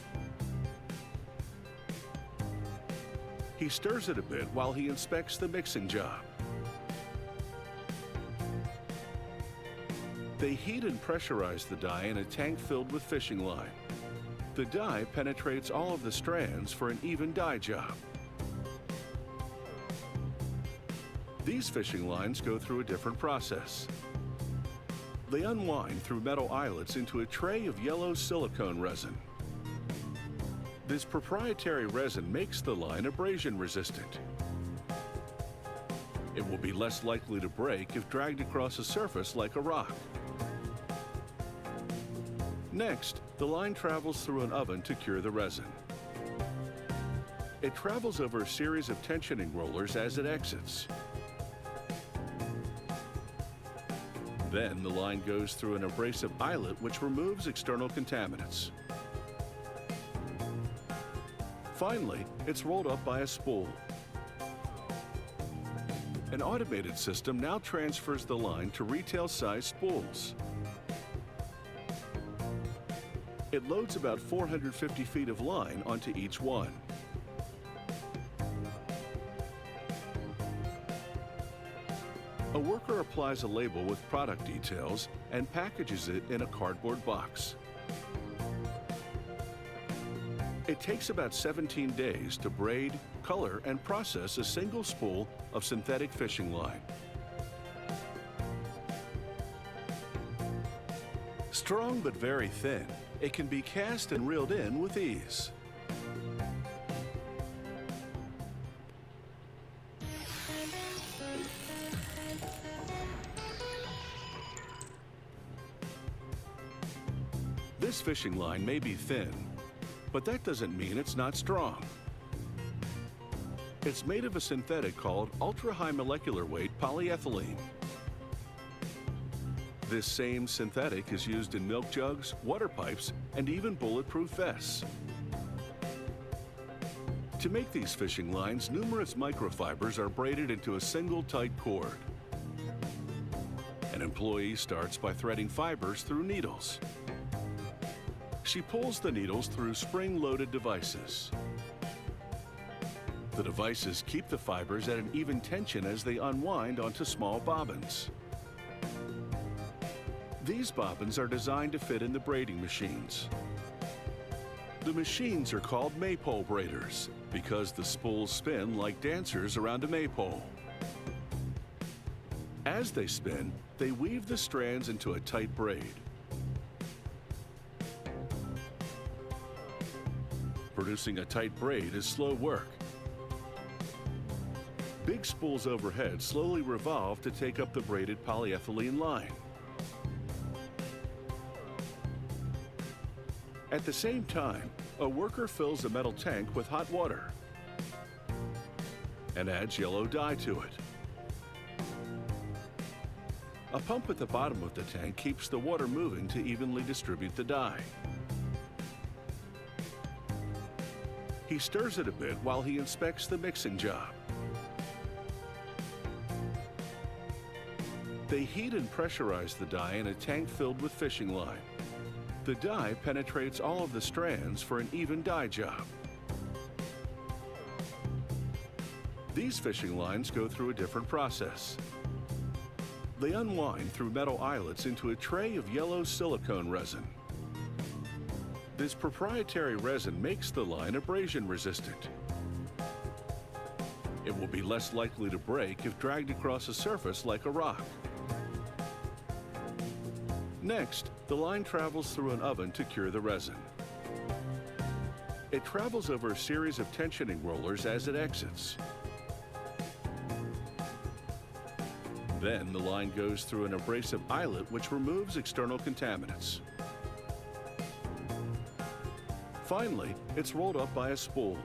He stirs it a bit while he inspects the mixing job. They heat and pressurize the dye in a tank filled with fishing line. The dye penetrates all of the strands for an even dye job. These fishing lines go through a different process. They unwind through metal eyelets into a tray of yellow silicone resin. This proprietary resin makes the line abrasion resistant. It will be less likely to break if dragged across a surface like a rock. Next, the line travels through an oven to cure the resin. It travels over a series of tensioning rollers as it exits. Then the line goes through an abrasive eyelet which removes external contaminants. Finally, it's rolled up by a spool. An automated system now transfers the line to retail-sized spools. It loads about 450 feet of line onto each one. A worker applies a label with product details and packages it in a cardboard box. It takes about 17 days to braid, color, and process a single spool of synthetic fishing line. Strong but very thin, it can be cast and reeled in with ease. This fishing line may be thin, but that doesn't mean it's not strong. It's made of a synthetic called ultra-high molecular weight polyethylene. This same synthetic is used in milk jugs, water pipes, and even bulletproof vests. To make these fishing lines, numerous microfibers are braided into a single tight cord. An employee starts by threading fibers through needles. She pulls the needles through spring-loaded devices. The devices keep the fibers at an even tension as they unwind onto small bobbins. These bobbins are designed to fit in the braiding machines. The machines are called maypole braiders because the spools spin like dancers around a maypole. As they spin, they weave the strands into a tight braid. Producing a tight braid is slow work. Big spools overhead slowly revolve to take up the braided polyethylene line. At the same time, a worker fills a metal tank with hot water and adds yellow dye to it. A pump at the bottom of the tank keeps the water moving to evenly distribute the dye. He stirs it a bit while he inspects the mixing job. They heat and pressurize the dye in a tank filled with fishing line. The dye penetrates all of the strands for an even dye job. These fishing lines go through a different process. They unwind through metal eyelets into a tray of yellow silicone resin. This proprietary resin makes the line abrasion resistant. It will be less likely to break if dragged across a surface like a rock. Next, the line travels through an oven to cure the resin. It travels over a series of tensioning rollers as it exits. Then the line goes through an abrasive eyelet which removes external contaminants. Finally, it's rolled up by a spool.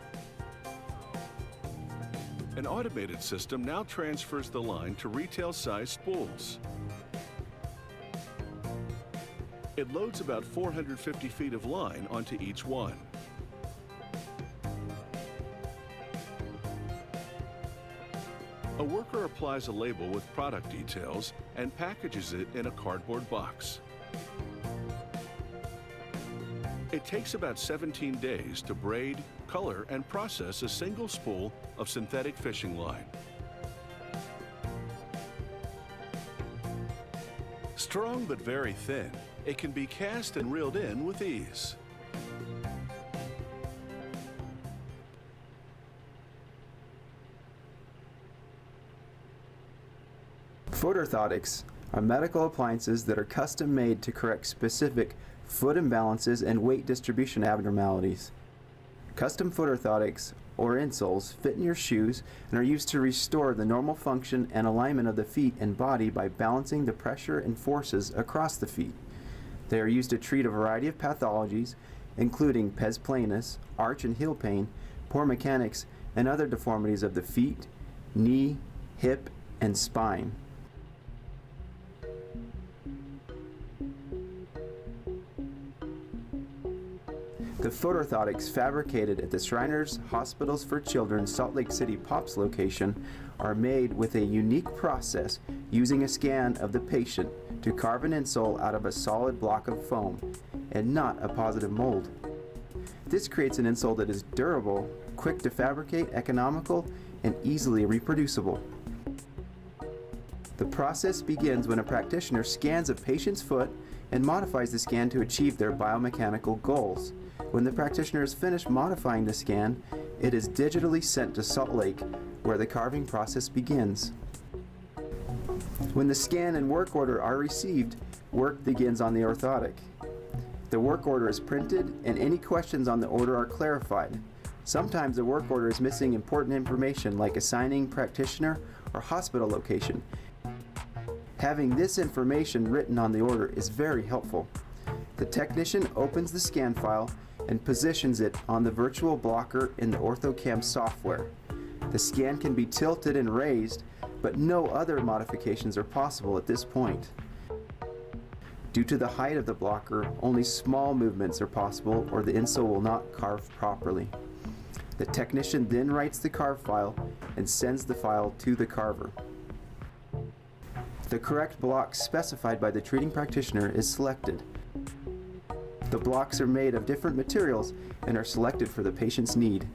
An automated system now transfers the line to retail-sized spools. It loads about 450 feet of line onto each one. A worker applies a label with product details and packages it in a cardboard box. It takes about 17 days to braid, color, and process a single spool of synthetic fishing line. Strong but very thin, it can be cast and reeled in with ease. Foot orthotics are medical appliances that are custom made to correct specific foot imbalances and weight distribution abnormalities. Custom foot orthotics, or insoles, fit in your shoes and are used to restore the normal function and alignment of the feet and body by balancing the pressure and forces across the feet. They are used to treat a variety of pathologies, including pes planus, arch and heel pain, poor mechanics, and other deformities of the feet, knee, hip, and spine. The foot orthotics fabricated at the Shriners Hospitals for Children Salt Lake City POPS location are made with a unique process using a scan of the patient to carve an insole out of a solid block of foam and not a positive mold. This creates an insole that is durable, quick to fabricate, economical, and easily reproducible. The process begins when a practitioner scans a patient's foot and modifies the scan to achieve their biomechanical goals. When the practitioner is finished modifying the scan, it is digitally sent to Salt Lake, where the carving process begins. When the scan and work order are received, work begins on the orthotic. The work order is printed, and any questions on the order are clarified. Sometimes the work order is missing important information like assigning practitioner or hospital location. Having this information written on the order is very helpful. The technician opens the scan file and positions it on the virtual blocker in the OrthoCam software. The scan can be tilted and raised, but no other modifications are possible at this point. Due to the height of the blocker, only small movements are possible or the insole will not carve properly. The technician then writes the carve file and sends the file to the carver. The correct block specified by the treating practitioner is selected. The blocks are made of different materials and are selected for the patient's need.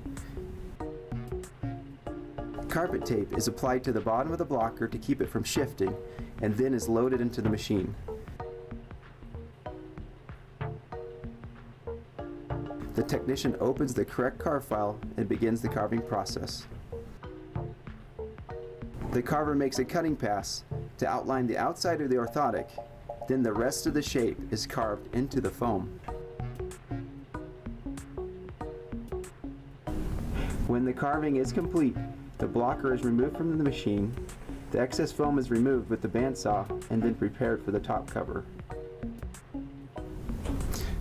Carpet tape is applied to the bottom of the blocker to keep it from shifting, and then is loaded into the machine. The technician opens the correct carve file and begins the carving process. The carver makes a cutting pass to outline the outside of the orthotic. Then the rest of the shape is carved into the foam. When the carving is complete, the blocker is removed from the machine, the excess foam is removed with the bandsaw, and then prepared for the top cover.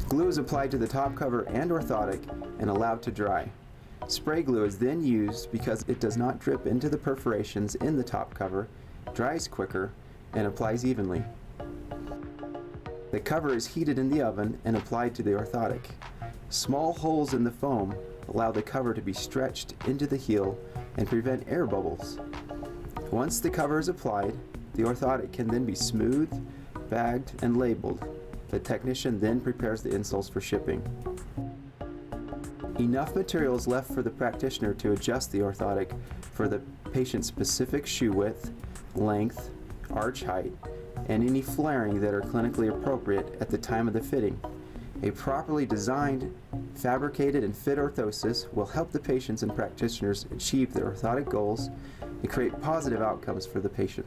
Glue is applied to the top cover and orthotic and allowed to dry. Spray glue is then used because it does not drip into the perforations in the top cover, dries quicker, and applies evenly. The cover is heated in the oven and applied to the orthotic. Small holes in the foam allow the cover to be stretched into the heel and prevent air bubbles. Once the cover is applied, the orthotic can then be smoothed, bagged, and labeled. The technician then prepares the insoles for shipping. Enough material is left for the practitioner to adjust the orthotic for the patient's specific shoe width, length, arch height, and any flaring that are clinically appropriate at the time of the fitting. A properly designed, fabricated, and fit orthosis will help the patients and practitioners achieve their orthotic goals and create positive outcomes for the patient.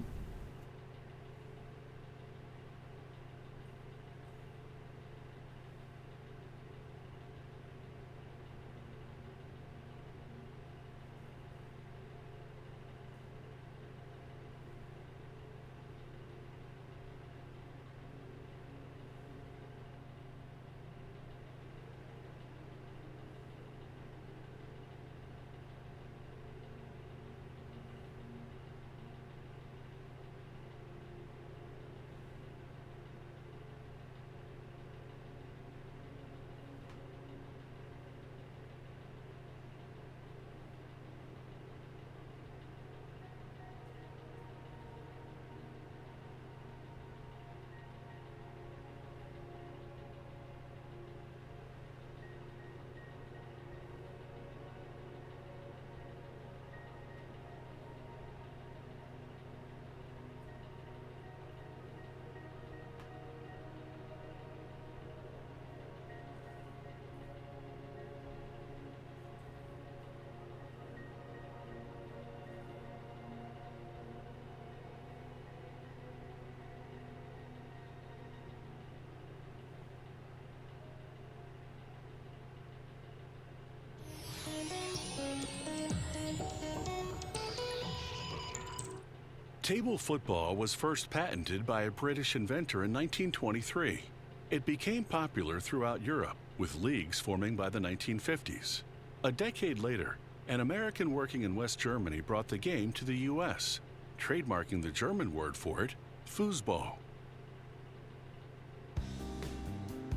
Table football was first patented by a British inventor in 1923. It became popular throughout Europe, with leagues forming by the 1950s. A decade later, an American working in West Germany brought the game to the U.S., trademarking the German word for it, Fußball.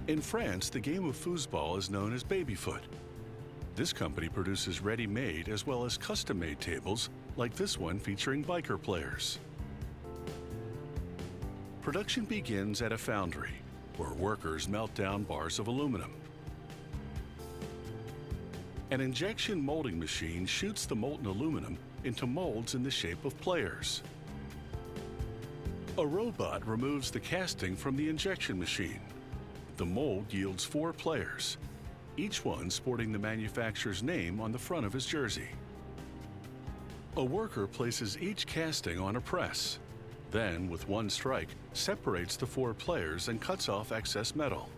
In France, the game of foosball is known as babyfoot. This company produces ready-made as well as custom-made tables, like this one featuring biker players. Production begins at a foundry, where workers melt down bars of aluminum. An injection molding machine shoots the molten aluminum into molds in the shape of players. A robot removes the casting from the injection machine. The mold yields 4 players, each one sporting the manufacturer's name on the front of his jersey. A worker places each casting on a press, then, with one strike, separates the 4 players and cuts off excess metal.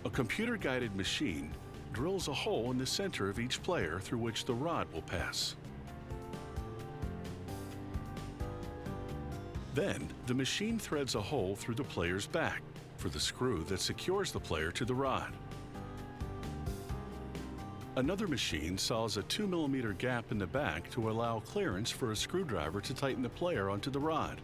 A computer-guided machine drills a hole in the center of each player through which the rod will pass. Then, the machine threads a hole through the player's back for the screw that secures the player to the rod. Another machine saws a 2mm gap in the back to allow clearance for a screwdriver to tighten the player onto the rod.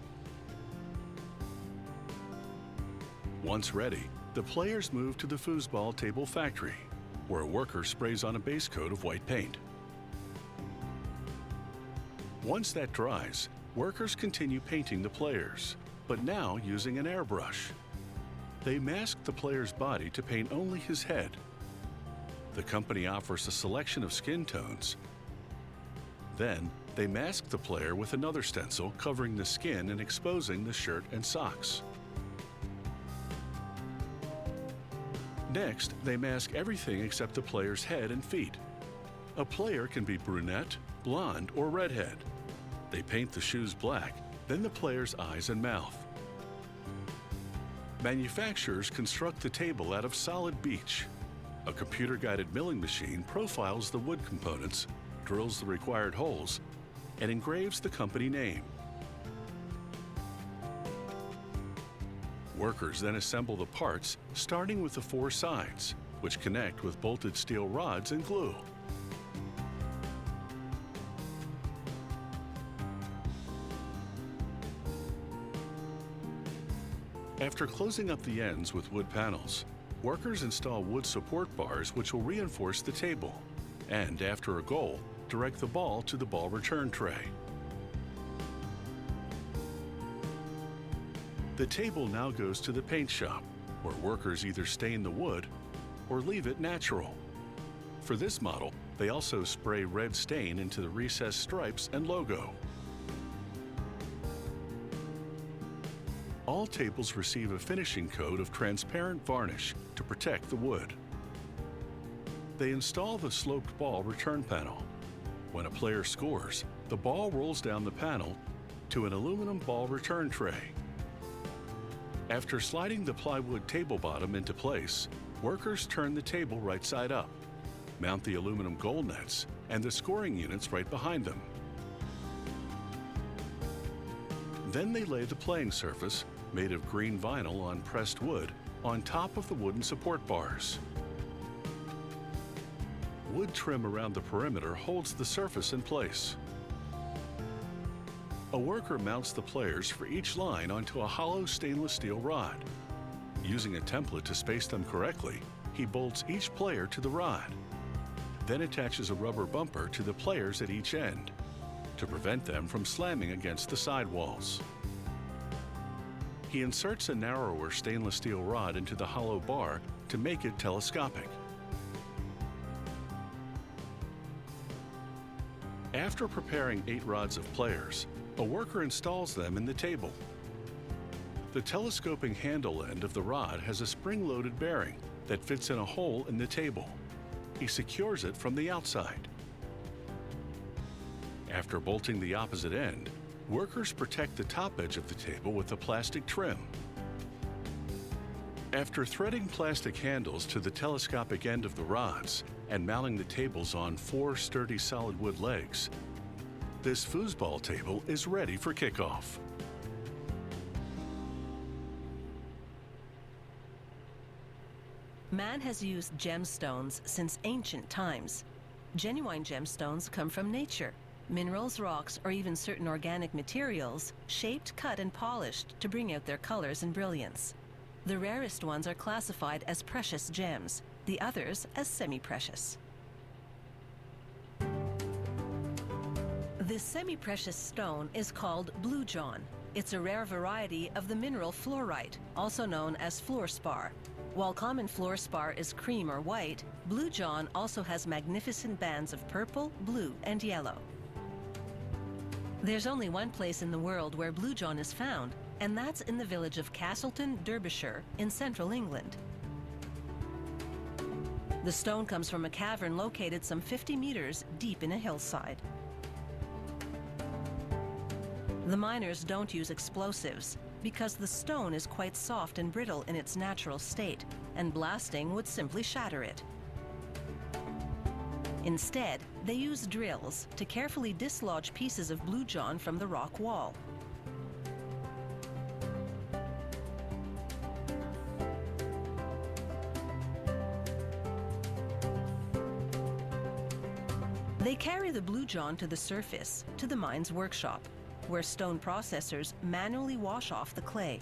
Once ready, the players move to the foosball table factory, where a worker sprays on a base coat of white paint. Once that dries, workers continue painting the players, but now using an airbrush. They mask the player's body to paint only his head. The company offers a selection of skin tones. Then, they mask the player with another stencil covering the skin and exposing the shirt and socks. Next, they mask everything except the player's head and feet. A player can be brunette, blonde, or redhead. They paint the shoes black, then the player's eyes and mouth. Manufacturers construct the table out of solid beech. A computer-guided milling machine profiles the wood components, drills the required holes, and engraves the company name. Workers then assemble the parts, starting with the 4 sides, which connect with bolted steel rods and glue. After closing up the ends with wood panels, workers install wood support bars which will reinforce the table, and after a goal, direct the ball to the ball return tray. The table now goes to the paint shop, where workers either stain the wood or leave it natural. For this model, they also spray red stain into the recessed stripes and logo. All tables receive a finishing coat of transparent varnish to protect the wood. They install the sloped ball return panel. When a player scores, the ball rolls down the panel to an aluminum ball return tray. After sliding the plywood table bottom into place, workers turn the table right side up, mount the aluminum goal nets and the scoring units right behind them. Then they lay the playing surface, made of green vinyl on pressed wood, on top of the wooden support bars. Wood trim around the perimeter holds the surface in place. A worker mounts the players for each line onto a hollow stainless steel rod. Using a template to space them correctly, he bolts each player to the rod, then attaches a rubber bumper to the players at each end to prevent them from slamming against the sidewalls. He inserts a narrower stainless steel rod into the hollow bar to make it telescopic. After preparing 8 rods of players, a worker installs them in the table. The telescoping handle end of the rod has a spring-loaded bearing that fits in a hole in the table. He secures it from the outside. After bolting the opposite end, workers protect the top edge of the table with a plastic trim. After threading plastic handles to the telescopic end of the rods and mounting the tables on 4 sturdy solid wood legs, This foosball table is ready for kickoff. Man has used gemstones since ancient times. Genuine gemstones come from nature. Minerals, rocks, or even certain organic materials, shaped, cut, and polished to bring out their colors and brilliance. The rarest ones are classified as precious gems, the others as semi-precious. This semi-precious stone is called blue john. It's a rare variety of the mineral fluorite, also known as fluorspar. While common fluorspar is cream or white, blue john also has magnificent bands of purple, blue, and yellow. There's only one place in the world where blue john is found, and that's in the village of Castleton, Derbyshire, in central England. The stone comes from a cavern located some 50 meters deep in a hillside. The miners don't use explosives because the stone is quite soft and brittle in its natural state, and blasting would simply shatter it. Instead, they use drills to carefully dislodge pieces of blue john from the rock wall. They carry the blue john to the surface, to the mine's workshop, where stone processors manually wash off the clay.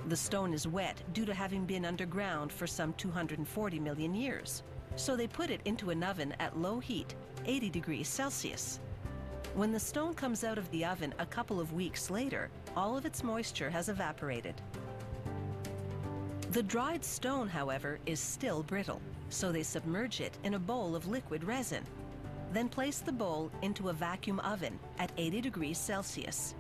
The stone is wet due to having been underground for some 240 million years, so they put it into an oven at low heat, 80 degrees Celsius. When the stone comes out of the oven a couple of weeks later, all of its moisture has evaporated. The dried stone, however, is still brittle, so they submerge it in a bowl of liquid resin, then place the bowl into a vacuum oven at 80 degrees Celsius.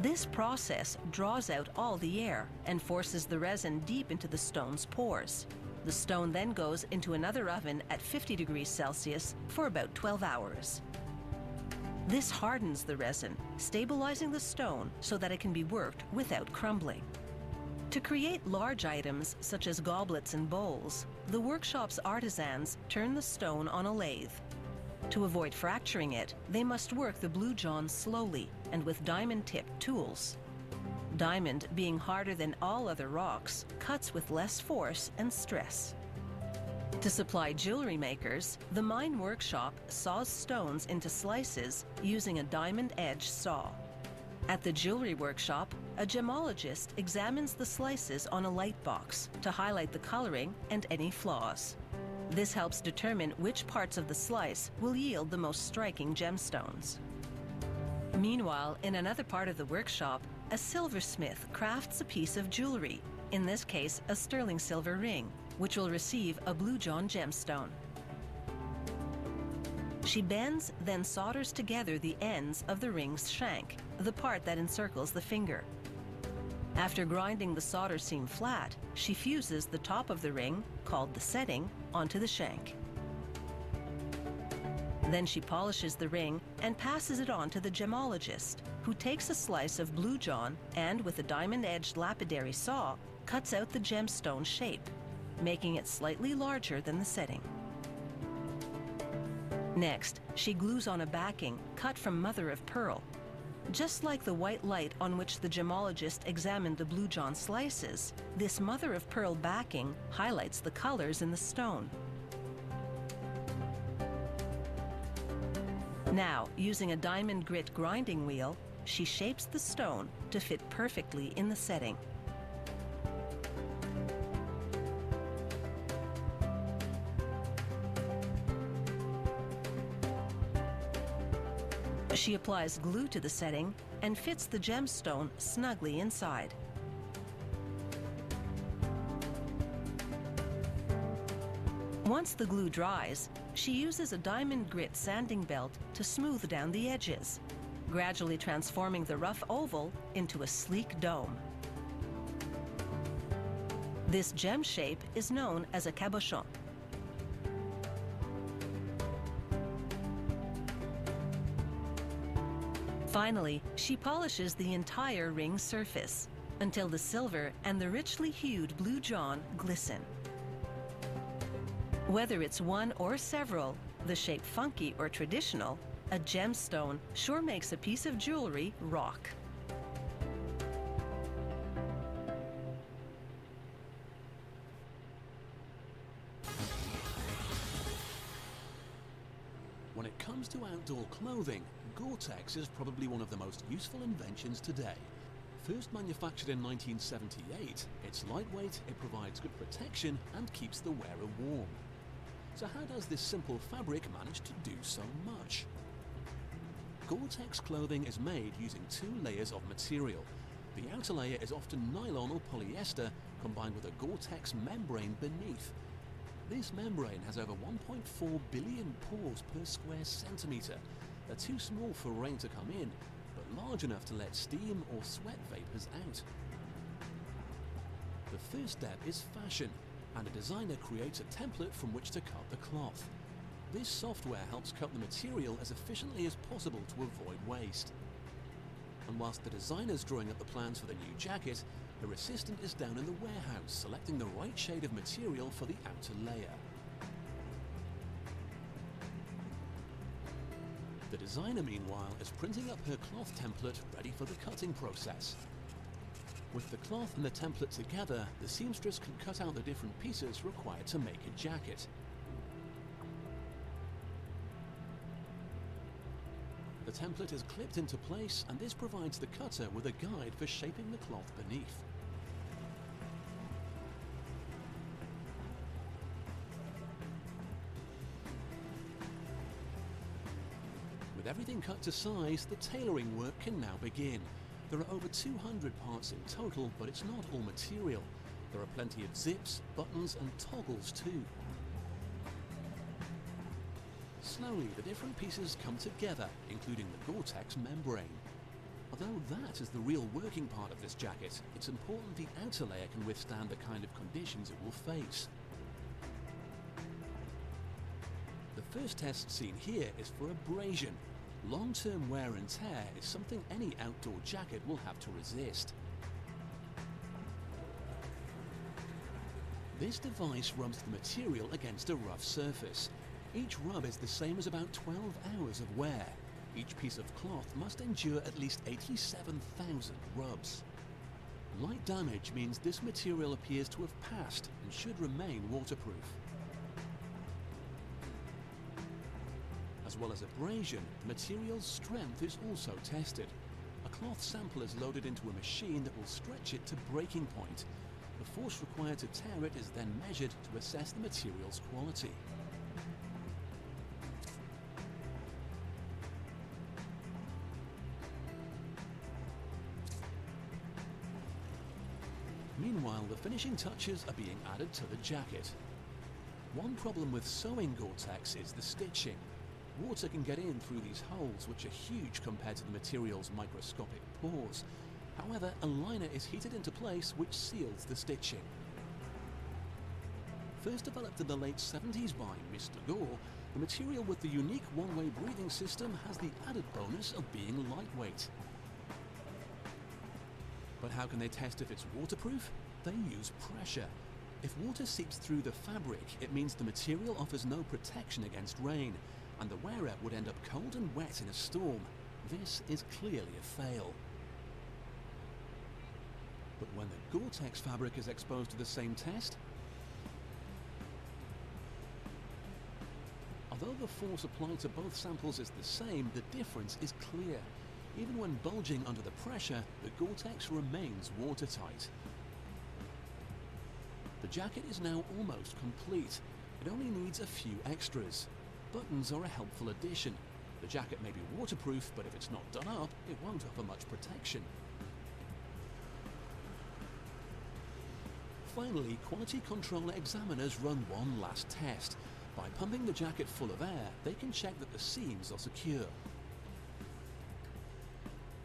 This process draws out all the air and forces the resin deep into the stone's pores. The stone then goes into another oven at 50 degrees Celsius for about 12 hours. This hardens the resin, stabilizing the stone so that it can be worked without crumbling. To create large items such as goblets and bowls, the workshop's artisans turn the stone on a lathe. To avoid fracturing it, they must work the blue john slowly and with diamond-tipped tools. Diamond, being harder than all other rocks, cuts with less force and stress. To supply jewelry makers, the mine workshop saws stones into slices using a diamond-edge saw. At the jewelry workshop, a gemologist examines the slices on a light box to highlight the coloring and any flaws. This helps determine which parts of the slice will yield the most striking gemstones. Meanwhile, in another part of the workshop, a silversmith crafts a piece of jewelry, in this case a sterling silver ring, which will receive a blue john gemstone. She bends, then solders together the ends of the ring's shank, the part that encircles the finger. After grinding the solder seam flat, she fuses the top of the ring, called the setting, onto the shank. Then she polishes the ring and passes it on to the gemologist, who takes a slice of blue john and, with a diamond-edged lapidary saw, cuts out the gemstone shape, making it slightly larger than the setting. Next, she glues on a backing cut from mother of pearl. Just like the white light on which the gemologist examined the blue john slices, this mother of pearl backing highlights the colors in the stone. Now, using a diamond grit grinding wheel, she shapes the stone to fit perfectly in the setting. She applies glue to the setting and fits the gemstone snugly inside. Once the glue dries, she uses a diamond grit sanding belt to smooth down the edges, gradually transforming the rough oval into a sleek dome. This gem shape is known as a cabochon. Finally, she polishes the entire ring surface until the silver and the richly hued blue john glisten. Whether it's one or several, the shape funky or traditional, A gemstone sure makes a piece of jewelry rock. When it comes to outdoor clothing, Gore-Tex is probably one of the most useful inventions today. First manufactured in 1978, it's lightweight, it provides good protection and keeps the wearer warm. So how does this simple fabric manage to do so much? Gore-Tex clothing is made using 2 layers of material. The outer layer is often nylon or polyester combined with a Gore-Tex membrane beneath. This membrane has over 1.4 billion pores per square centimetre. They're too small for rain to come in, but large enough to let steam or sweat vapours out. The first step is fashion, and a designer creates a template from which to cut the cloth. This software helps cut the material as efficiently as possible to avoid waste. And whilst the designer's drawing up the plans for the new jacket, her assistant is down in the warehouse selecting the right shade of material for the outer layer. The designer, meanwhile, is printing up her cloth template ready for the cutting process. With the cloth and the template together, the seamstress can cut out the different pieces required to make a jacket. The template is clipped into place, and this provides the cutter with a guide for shaping the cloth beneath. With everything cut to size, the tailoring work can now begin. There are over 200 parts in total, but it's not all material. There are plenty of zips, buttons and toggles too. Slowly, the different pieces come together, including the Gore-Tex membrane. Although that is the real working part of this jacket, it's important the outer layer can withstand the kind of conditions it will face. The first test seen here is for abrasion. Long-term wear and tear is something any outdoor jacket will have to resist. This device rubs the material against a rough surface. Each rub is the same as about 12 hours of wear. Each piece of cloth must endure at least 87,000 rubs. Light damage means this material appears to have passed and should remain waterproof. As well as abrasion, the material's strength is also tested. A cloth sample is loaded into a machine that will stretch it to breaking point. The force required to tear it is then measured to assess the material's quality. Meanwhile, the finishing touches are being added to the jacket. One problem with sewing Gore-Tex is the stitching. Water can get in through these holes, which are huge compared to the material's microscopic pores. However, a liner is heated into place which seals the stitching. First developed in the late 70s by Mr. Gore, the material with the unique one-way breathing system has the added bonus of being lightweight. But how can they test if it's waterproof? They use pressure. If water seeps through the fabric, it means the material offers no protection against rain, and the wearer would end up cold and wet in a storm. This is clearly a fail. But when the Gore-Tex fabric is exposed to the same test, although the force applied to both samples is the same, the difference is clear. Even when bulging under the pressure, the Gore-Tex remains watertight. The jacket is now almost complete. It only needs a few extras. Buttons are a helpful addition. The jacket may be waterproof, but if it's not done up, it won't offer much protection. Finally, quality control examiners run one last test. By pumping the jacket full of air, they can check that the seams are secure.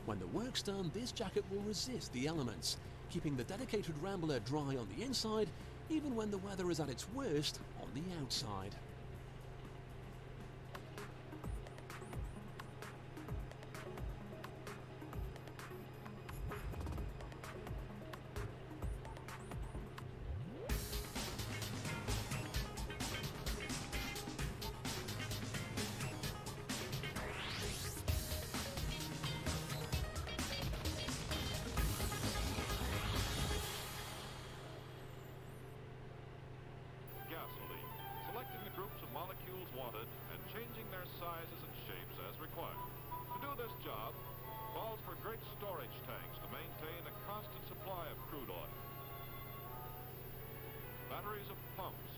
When the work's done, this jacket will resist the elements, keeping the dedicated rambler dry on the inside, even when the weather is at its worst on the outside. sizes and shapes as required. To do this job calls for great storage tanks to maintain a constant supply of crude oil. Batteries of pumps.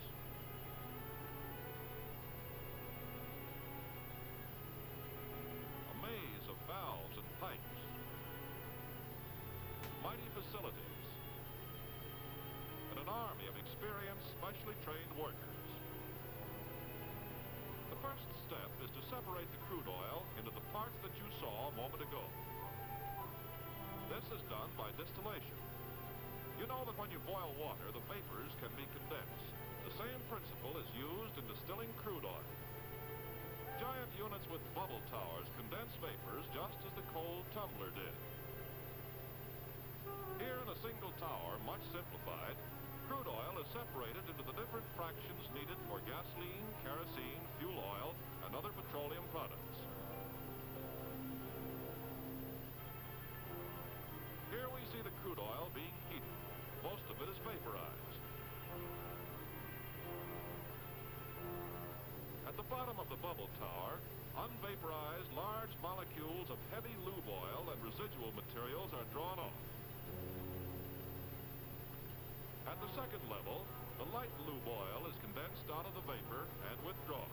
A maze of valves and pipes. Mighty facilities. And an army of experienced, specially trained workers. The first step is to separate the crude oil into the parts that you saw a moment ago. This is done by distillation. You know that when you boil water, the vapors can be condensed. The same principle is used in distilling crude oil. Giant units with bubble towers condense vapors just as the cold tumbler did. Here in a single tower, much simplified, crude oil is separated into the different fractions needed for gasoline, kerosene, fuel oil, and other petroleum products. Here we see the crude oil being heated. Most of it is vaporized. At the bottom of the bubble tower, unvaporized large molecules of heavy lube oil and residual materials are drawn off. At the second level, the light lube oil is condensed out of the vapor and withdrawn.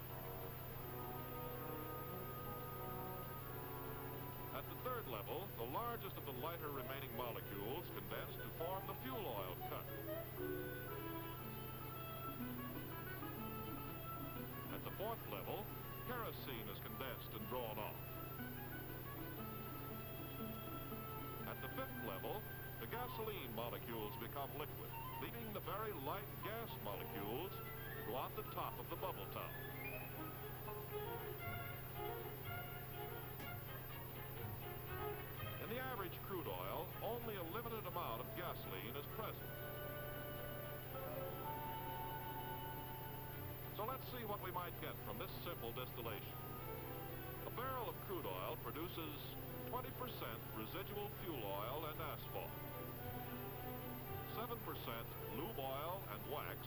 At the third level, the largest of the lighter remaining molecules condense to form the fuel oil cut. At the fourth level, kerosene is condensed and drawn off. At the fifth level, the gasoline molecules become liquid, leaving the very light gas molecules to go out the top of the bubble tower. In the average crude oil, only a limited amount of gasoline is present. So let's see what we might get from this simple distillation. A barrel of crude oil produces 20% residual fuel oil and asphalt, 7% lube oil and wax,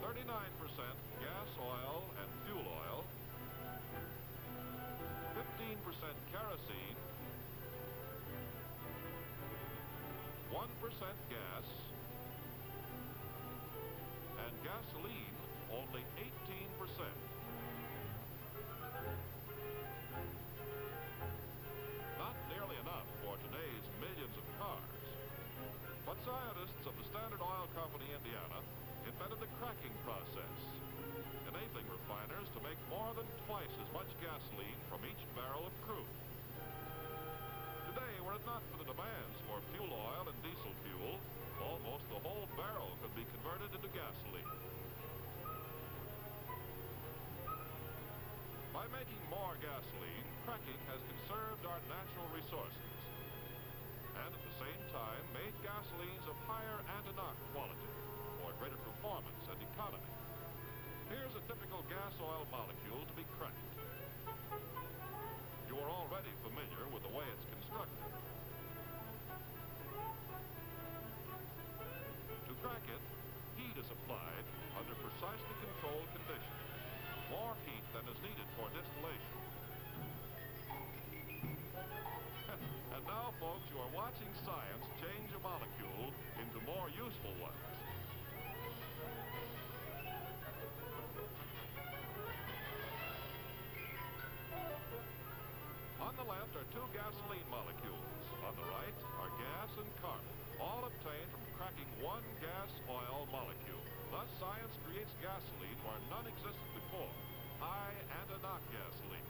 39% gas oil and fuel oil, 15% kerosene, 1% gas, and gasoline only 18%. Not nearly enough for today's millions of cars. But scientists of the Standard Oil Company, Indiana, invented the cracking process, enabling refiners to make more than twice as much gasoline from each barrel of crude. Today, were it not for the demands for fuel oil and diesel fuel, almost the whole barrel could be converted into gasoline. By making more gasoline, cracking has conserved our natural resources, and at the same time made gasolines of higher anti-knock quality for greater performance and economy. Here's a typical gas oil molecule to be cracked. You are already familiar with the way it's constructed. To crack it, heat is applied under precisely controlled conditions, more heat than is needed for distillation. And now, folks, you are watching science change a molecule into more useful ones. On the left are two gasoline molecules. On the right are gas and carbon, all obtained from cracking one gas oil molecule. Thus, science creates gasoline where none existed before, high anti-knock gasoline.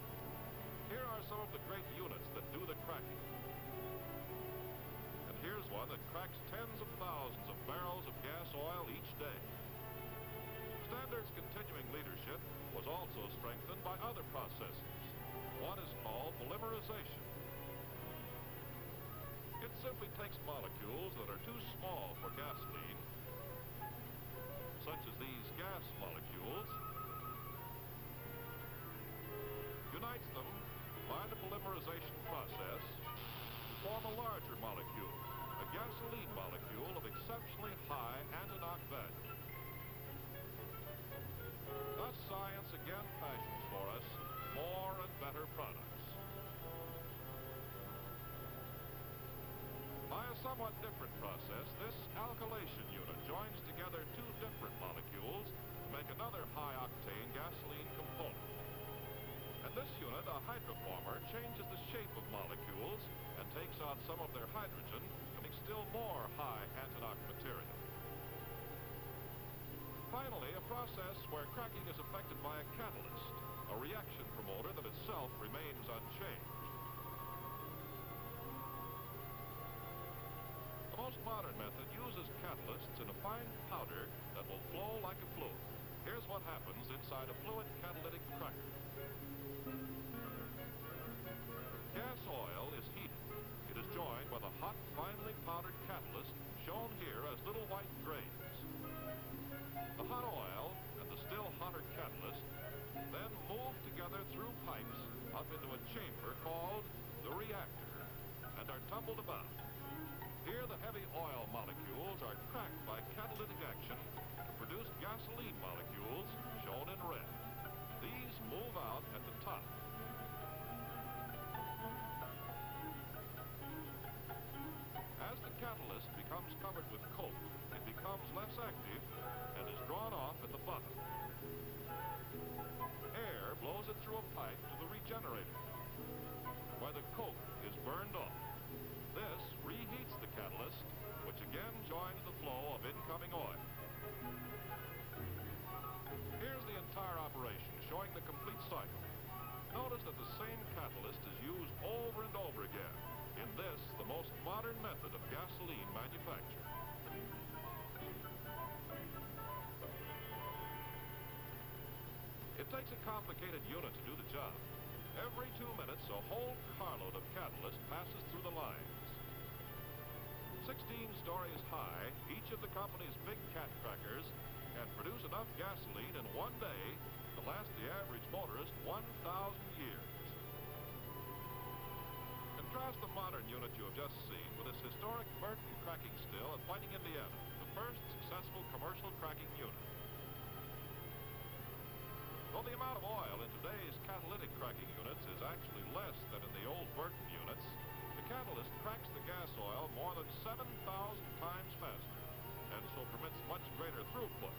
Here are some of the great units that do the cracking. And here's one that cracks tens of thousands of barrels of gas oil each day. Standard's continuing leadership was also strengthened by other processes. One is called polymerization. It simply takes molecules that are too small for gasoline, such as these gas molecules, unites them by the polymerization process to form a larger molecule, a gasoline molecule of exceptionally high anti-knock value. Thus, science again fashions for us more and better products. By a somewhat different process, this alkylation unit joins together two different molecules to make another high-octane gasoline component. And this unit, a hydroformer, changes the shape of molecules and takes out some of their hydrogen to make still more high antidote material. Finally, a process where cracking is affected by a catalyst, a reaction promoter that itself remains unchanged. The most modern method uses catalysts in a fine powder that will flow like a fluid. Here's what happens inside a fluid catalytic cracker. Gas oil is heated. It is joined with a hot, finely powdered catalyst shown here as little white grains. The hot oil and the still hotter catalyst then move together through pipes up into a chamber called the reactor and are tumbled about. Here the heavy oil molecules are cracked by catalytic action to produce gasoline molecules shown in red. These move out at the top. As the catalyst becomes covered with coke, it becomes less active and is drawn off at the bottom. Air blows it through a pipe to the regenerator, where the coke is burned off. This reheats the catalyst, which again joins the flow of incoming oil. Here's the entire operation, showing the complete cycle. Notice that the same catalyst is used over and over again in this, the most modern method of gasoline manufacture. It takes a complicated unit to do the job. Every 2 minutes, a whole carload of catalyst passes through the lines. 16 stories high, each of the company's big cat crackers can produce enough gasoline in one day to last the average motorist 1,000 years. Contrast the modern unit you have just seen with this historic Burton cracking still at Whiting, Indiana, the first successful commercial cracking unit. Though the amount of oil in today's catalytic cracking units is actually less than in the old Burton units, the catalyst cracks the gas oil more than 7,000 times faster, and so permits much greater throughput.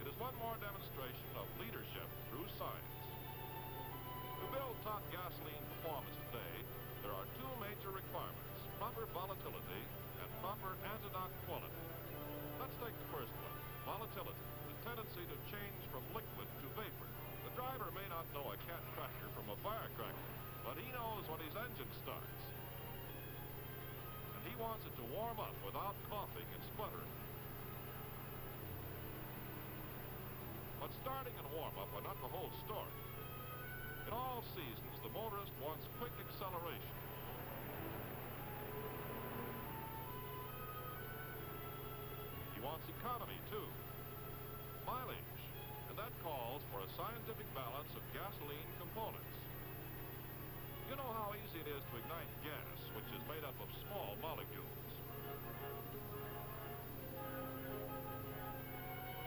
It is one more demonstration of leadership through science. To build top gasoline performance today, there are two major requirements: proper volatility and proper antidote quality. Let's take the first one, volatility, the tendency to change from liquid to vapor. The driver may not know a cat cracker from a firecracker, but he knows when his engine starts. And he wants it to warm up without coughing and spluttering. But starting and warm-up are not the whole story. In all seasons, the motorist wants quick acceleration. He wants economy, too. Mileage. And that calls for a scientific balance of gasoline components. You know how easy it is to ignite gas, which is made up of small molecules.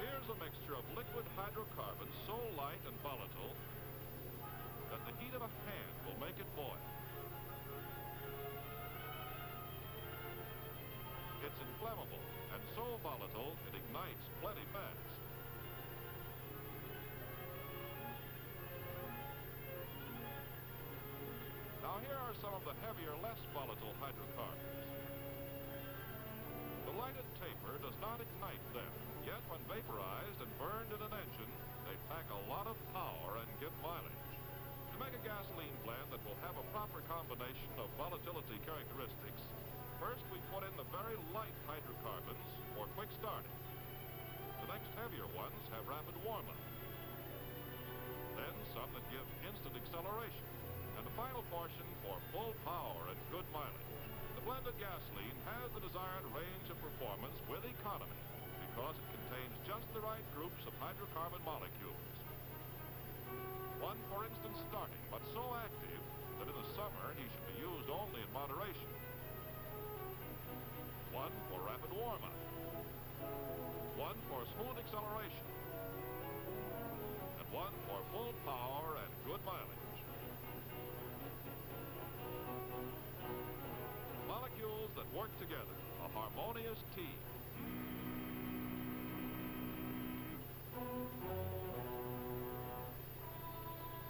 Here's a mixture of liquid hydrocarbons so light and volatile that the heat of a hand will make it boil. It's inflammable, and so volatile it ignites plenty fast. Now here are some of the heavier, less volatile hydrocarbons. The lighted taper does not ignite them, yet when vaporized and burned in an engine, they pack a lot of power and give mileage. To make a gasoline blend that will have a proper combination of volatility characteristics, first we put in the very light hydrocarbons for quick starting. The next heavier ones have rapid warm-up. Then some that give instant acceleration. And the final portion for full power and good mileage. The blended gasoline has the desired range of performance with economy because it contains just the right groups of hydrocarbon molecules. One, for instance, starting, but so active that in the summer he should be used only in moderation. One for rapid warm-up. One for smooth acceleration. One for full power and good mileage. Molecules that work together, a harmonious team.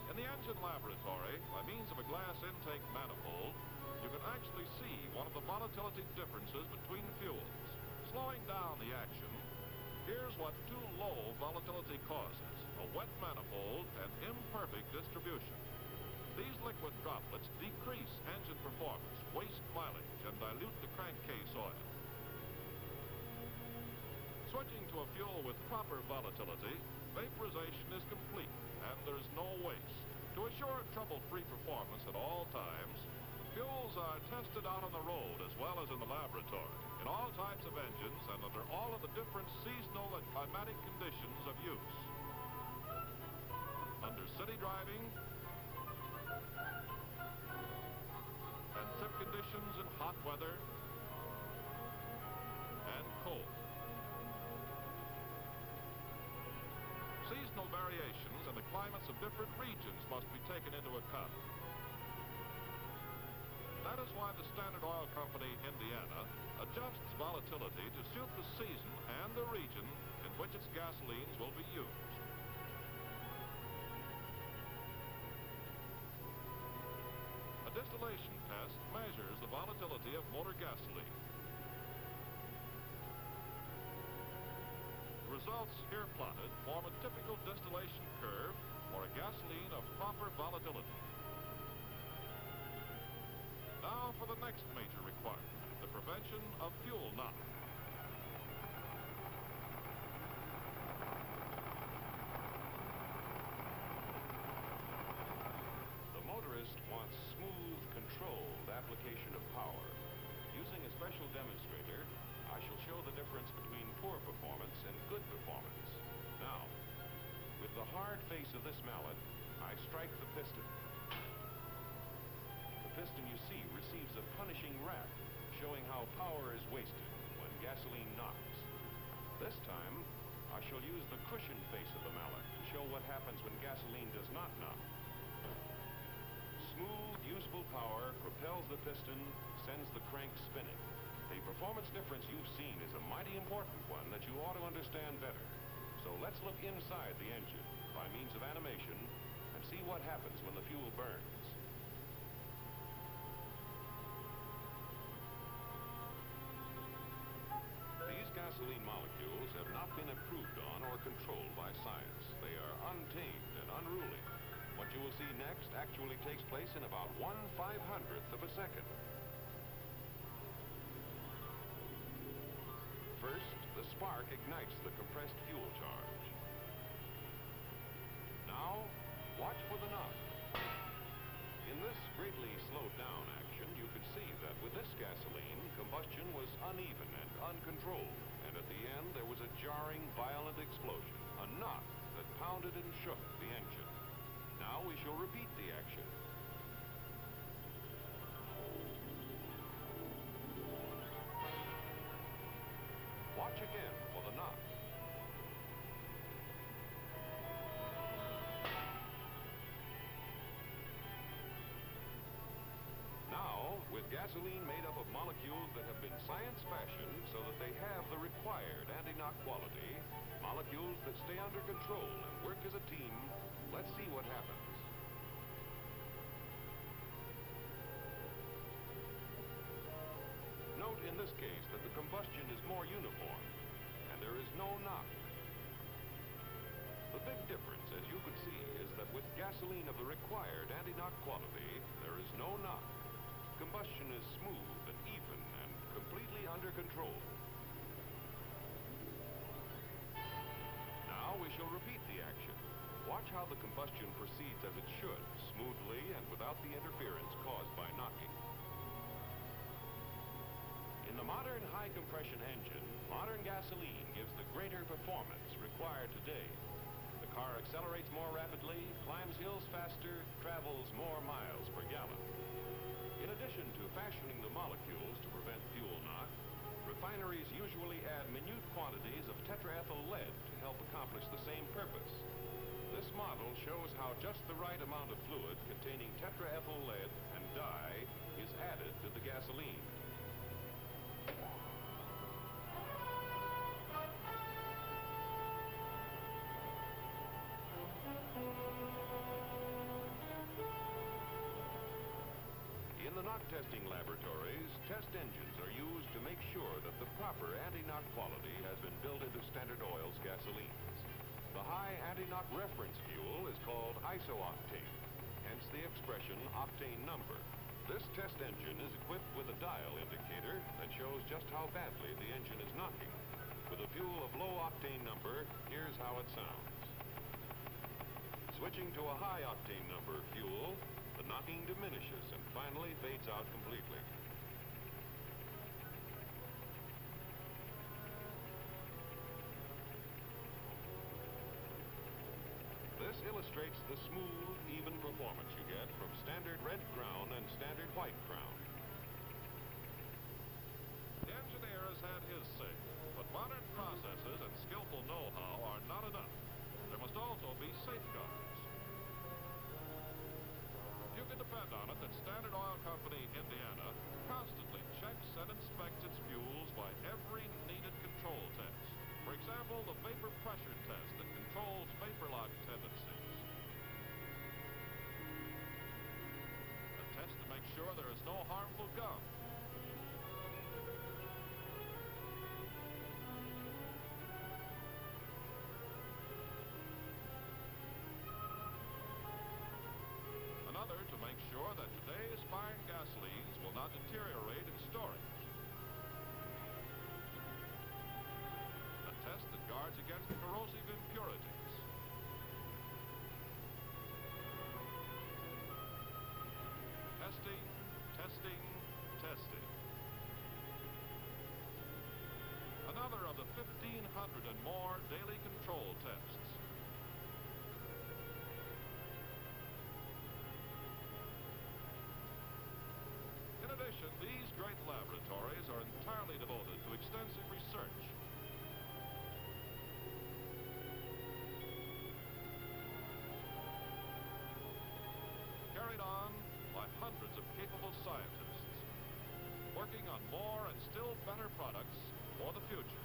In the engine laboratory, by means of a glass intake manifold, you can actually see one of the volatility differences between fuels. Slowing down the action, here's what too low volatility causes: a wet manifold and imperfect distribution. These liquid droplets decrease engine performance, waste mileage, and dilute the crankcase oil. Switching to a fuel with proper volatility, vaporization is complete and there's no waste. To assure trouble-free performance at all times, fuels are tested out on the road as well as in the laboratory, in all types of engines and under all of the different seasonal and climatic conditions of use. Under city driving, and trip conditions in hot weather and cold. Seasonal variations and the climates of different regions must be taken into account. That is why the Standard Oil Company, Indiana, adjusts volatility to suit the season and the region in which its gasolines will be used. A distillation test measures the volatility of motor gasoline. The results here plotted form a typical distillation curve for a gasoline of proper volatility. Now for the next major requirement, the prevention of fuel knock. The motorist wants smooth, controlled application of power. Using a special demonstrator, I shall show the difference between poor performance and good performance. Now, with the hard face of this mallet, I strike the piston. The piston, you see, receives a punishing rap, showing how power is wasted when gasoline knocks. This time, I shall use the cushion face of the mallet to show what happens when gasoline does not knock. Smooth, useful power propels the piston, sends the crank spinning. The performance difference you've seen is a mighty important one that you ought to understand better. So let's look inside the engine by means of animation and see what happens when the fuel burns. These gasoline molecules have not been improved on or controlled by science. They are untamed and unruly. What you will see next actually takes place in about 1/500th of a second. First, the spark ignites the compressed fuel charge. Now, watch for the knock. In this greatly slowed down action, you could see that with this gasoline, combustion was uneven and uncontrolled, and at the end there was a jarring, violent explosion, a knock that pounded and shook the engine. Now we shall repeat the action. Watch again for the knock. Now, with gasoline made up of molecules that have been science-fashioned so that they have the required anti-knock quality, molecules that stay under control and work as a team, let's see what happens. Note in this case that the combustion is more uniform, and there is no knock. The big difference, as you could see, is that with gasoline of the required anti-knock quality, there is no knock. Combustion is smooth and even and completely under control. Now we shall repeat the action. Watch how the combustion proceeds as it should, smoothly and without the interference caused by knocking. In the modern high-compression engine, modern gasoline gives the greater performance required today. The car accelerates more rapidly, climbs hills faster, travels more miles per gallon. In addition to fashioning the molecules to prevent fuel knock, refineries usually add minute quantities of tetraethyl lead to help accomplish the same purpose. This model shows how just the right amount of fluid containing tetraethyl lead and dye is added to the gasoline. In the knock testing laboratories, test engines are used to make sure that the proper anti-knock quality has been built into Standard Oil's gasolines. The high anti-knock reference fuel is called isooctane, hence the expression octane number. This test engine is equipped with a dial indicator that shows just how badly the engine is knocking. With a fuel of low octane number, here's how it sounds. Switching to a high octane number fuel, the knocking diminishes and finally fades out completely. This illustrates the smooth, even performance you get from standard red crown and standard white crown. The engineer has had his say, but modern processes and skillful know-how are not enough. There must also be safeguards. You can depend on it that Standard Oil Company, Indiana, constantly checks and inspects its fuels by every needed control test. For example, the vapor pressure test that controls vapor lock tendencies. A test to make sure there is no harmful gum. Another to make sure that today's fine gasolines will not deteriorate in storage. A test that guards against corrosive impurities. Testing, testing, testing. Another of the 1,500 and more daily control tests. In addition, these great laboratories are entirely devoted to extensive research. Carried on by hundreds of capable scientists, working on more and still better products for the future.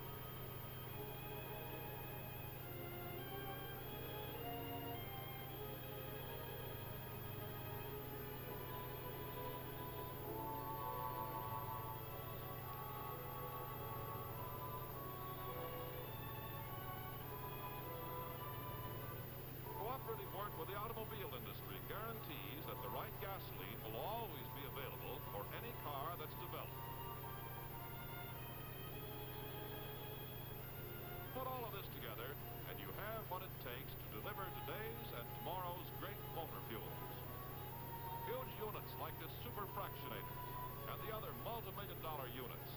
Cooperative work with the automobile industry guarantees that the right gasoline will always be available for any car that's developed. Put all of this together, and you have what it takes to deliver today's and tomorrow's great motor fuels. Huge units like this super fractionator and the other multi-million-dollar units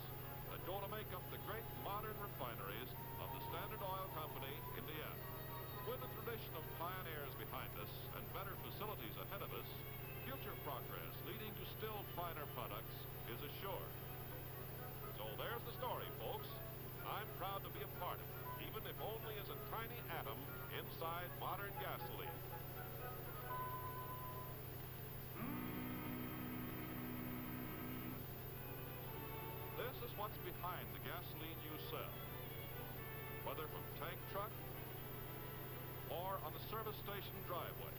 that go to make up the great modern refineries of the Standard Oil Company, Indiana. With the tradition of pioneers behind us and better facilities ahead of us, future progress leading to still finer products is assured. So there's the story, folks. I'm proud to be a part of it, even if only as a tiny atom inside modern gasoline. This is what's behind the gasoline you sell. Whether from tank truck or on the service station driveway.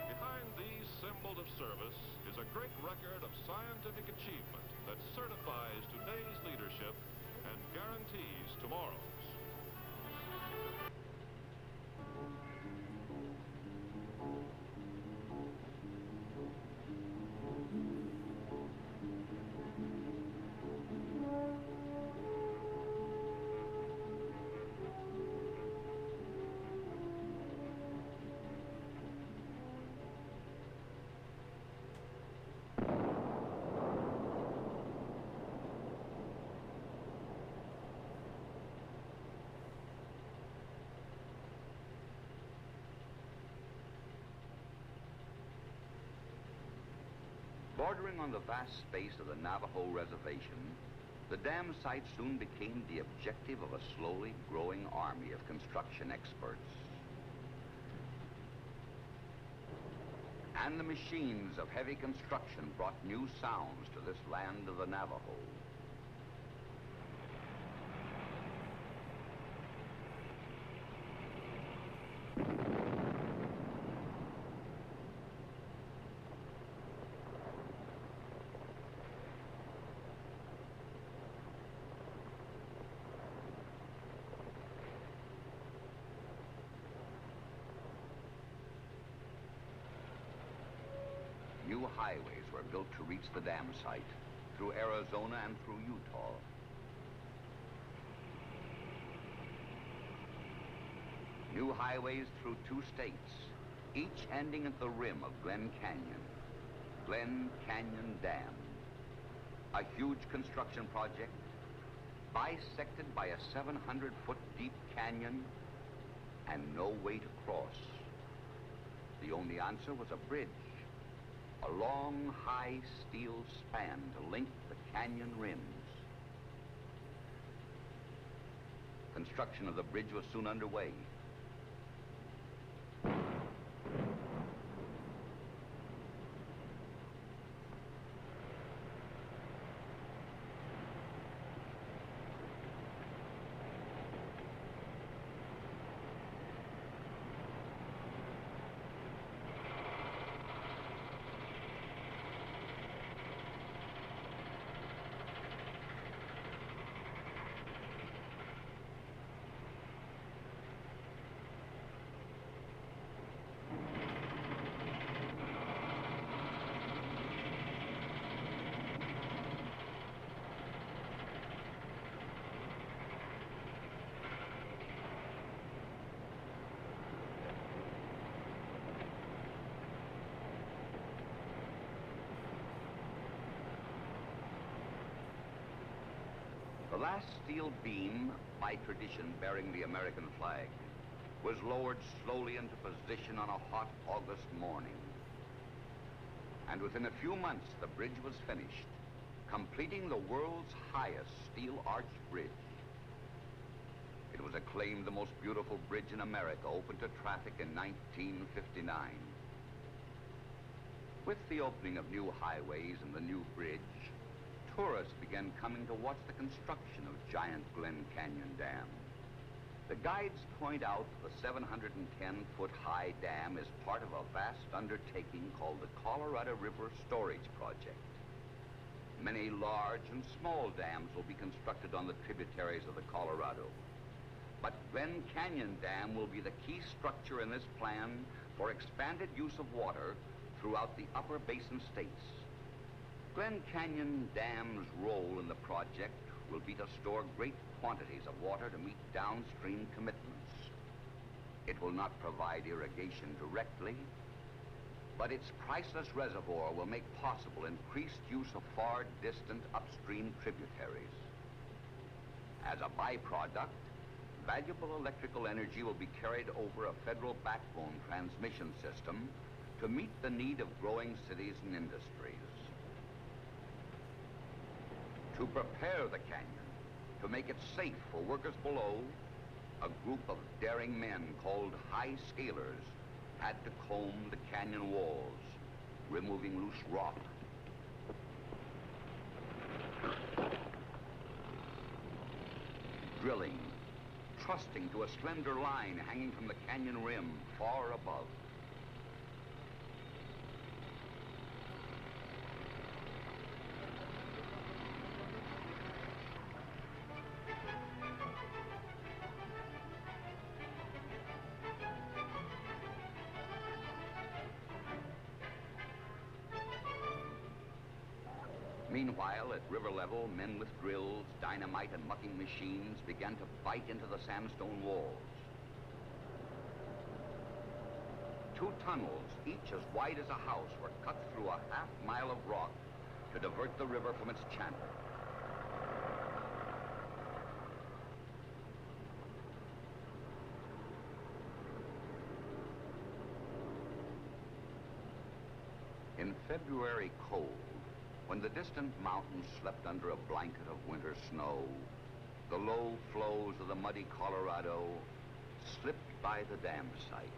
Behind these symbols of service is a great record of scientific achievement that certifies today's leadership and guarantees tomorrow's. Bordering on the vast space of the Navajo Reservation The dam site soon became the objective of a slowly growing army of construction experts. And the machines of heavy construction brought new sounds to this land of the Navajo. New highways were built to reach the dam site through Arizona and through Utah. New highways through 2 states, each ending at the rim of Glen Canyon. Glen Canyon Dam, a huge construction project bisected by a 700-foot deep canyon and no way to cross. The only answer was a bridge. A long, high steel span to link the canyon rims. Construction of the bridge was soon underway. The last steel beam, by tradition bearing the American flag, was lowered slowly into position on a hot August morning. And within a few months, the bridge was finished, completing the world's highest steel arch bridge. It was acclaimed the most beautiful bridge in America, open to traffic in 1959. With the opening of new highways and the new bridge, tourists began coming to watch the construction of giant Glen Canyon Dam. The guides point out the 710-foot high dam is part of a vast undertaking called the Colorado River Storage Project. Many large and small dams will be constructed on the tributaries of the Colorado. But Glen Canyon Dam will be the key structure in this plan for expanded use of water throughout the upper basin states. Glen Canyon Dam's role in the project will be to store great quantities of water to meet downstream commitments. It will not provide irrigation directly, but its priceless reservoir will make possible increased use of far distant upstream tributaries. As a byproduct, valuable electrical energy will be carried over a federal backbone transmission system to meet the need of growing cities and industries. To prepare the canyon, to make it safe for workers below, a group of daring men called high scalers had to comb the canyon walls, removing loose rock. Drilling, trusting to a slender line hanging from the canyon rim far above. Meanwhile, at river level, men with drills, dynamite, and mucking machines began to bite into the sandstone walls. 2 tunnels, each as wide as a house, were cut through a half-mile of rock to divert the river from its channel. In February cold, when when the distant mountains slept under a blanket of winter snow, the low flows of the muddy Colorado slipped by the dam site.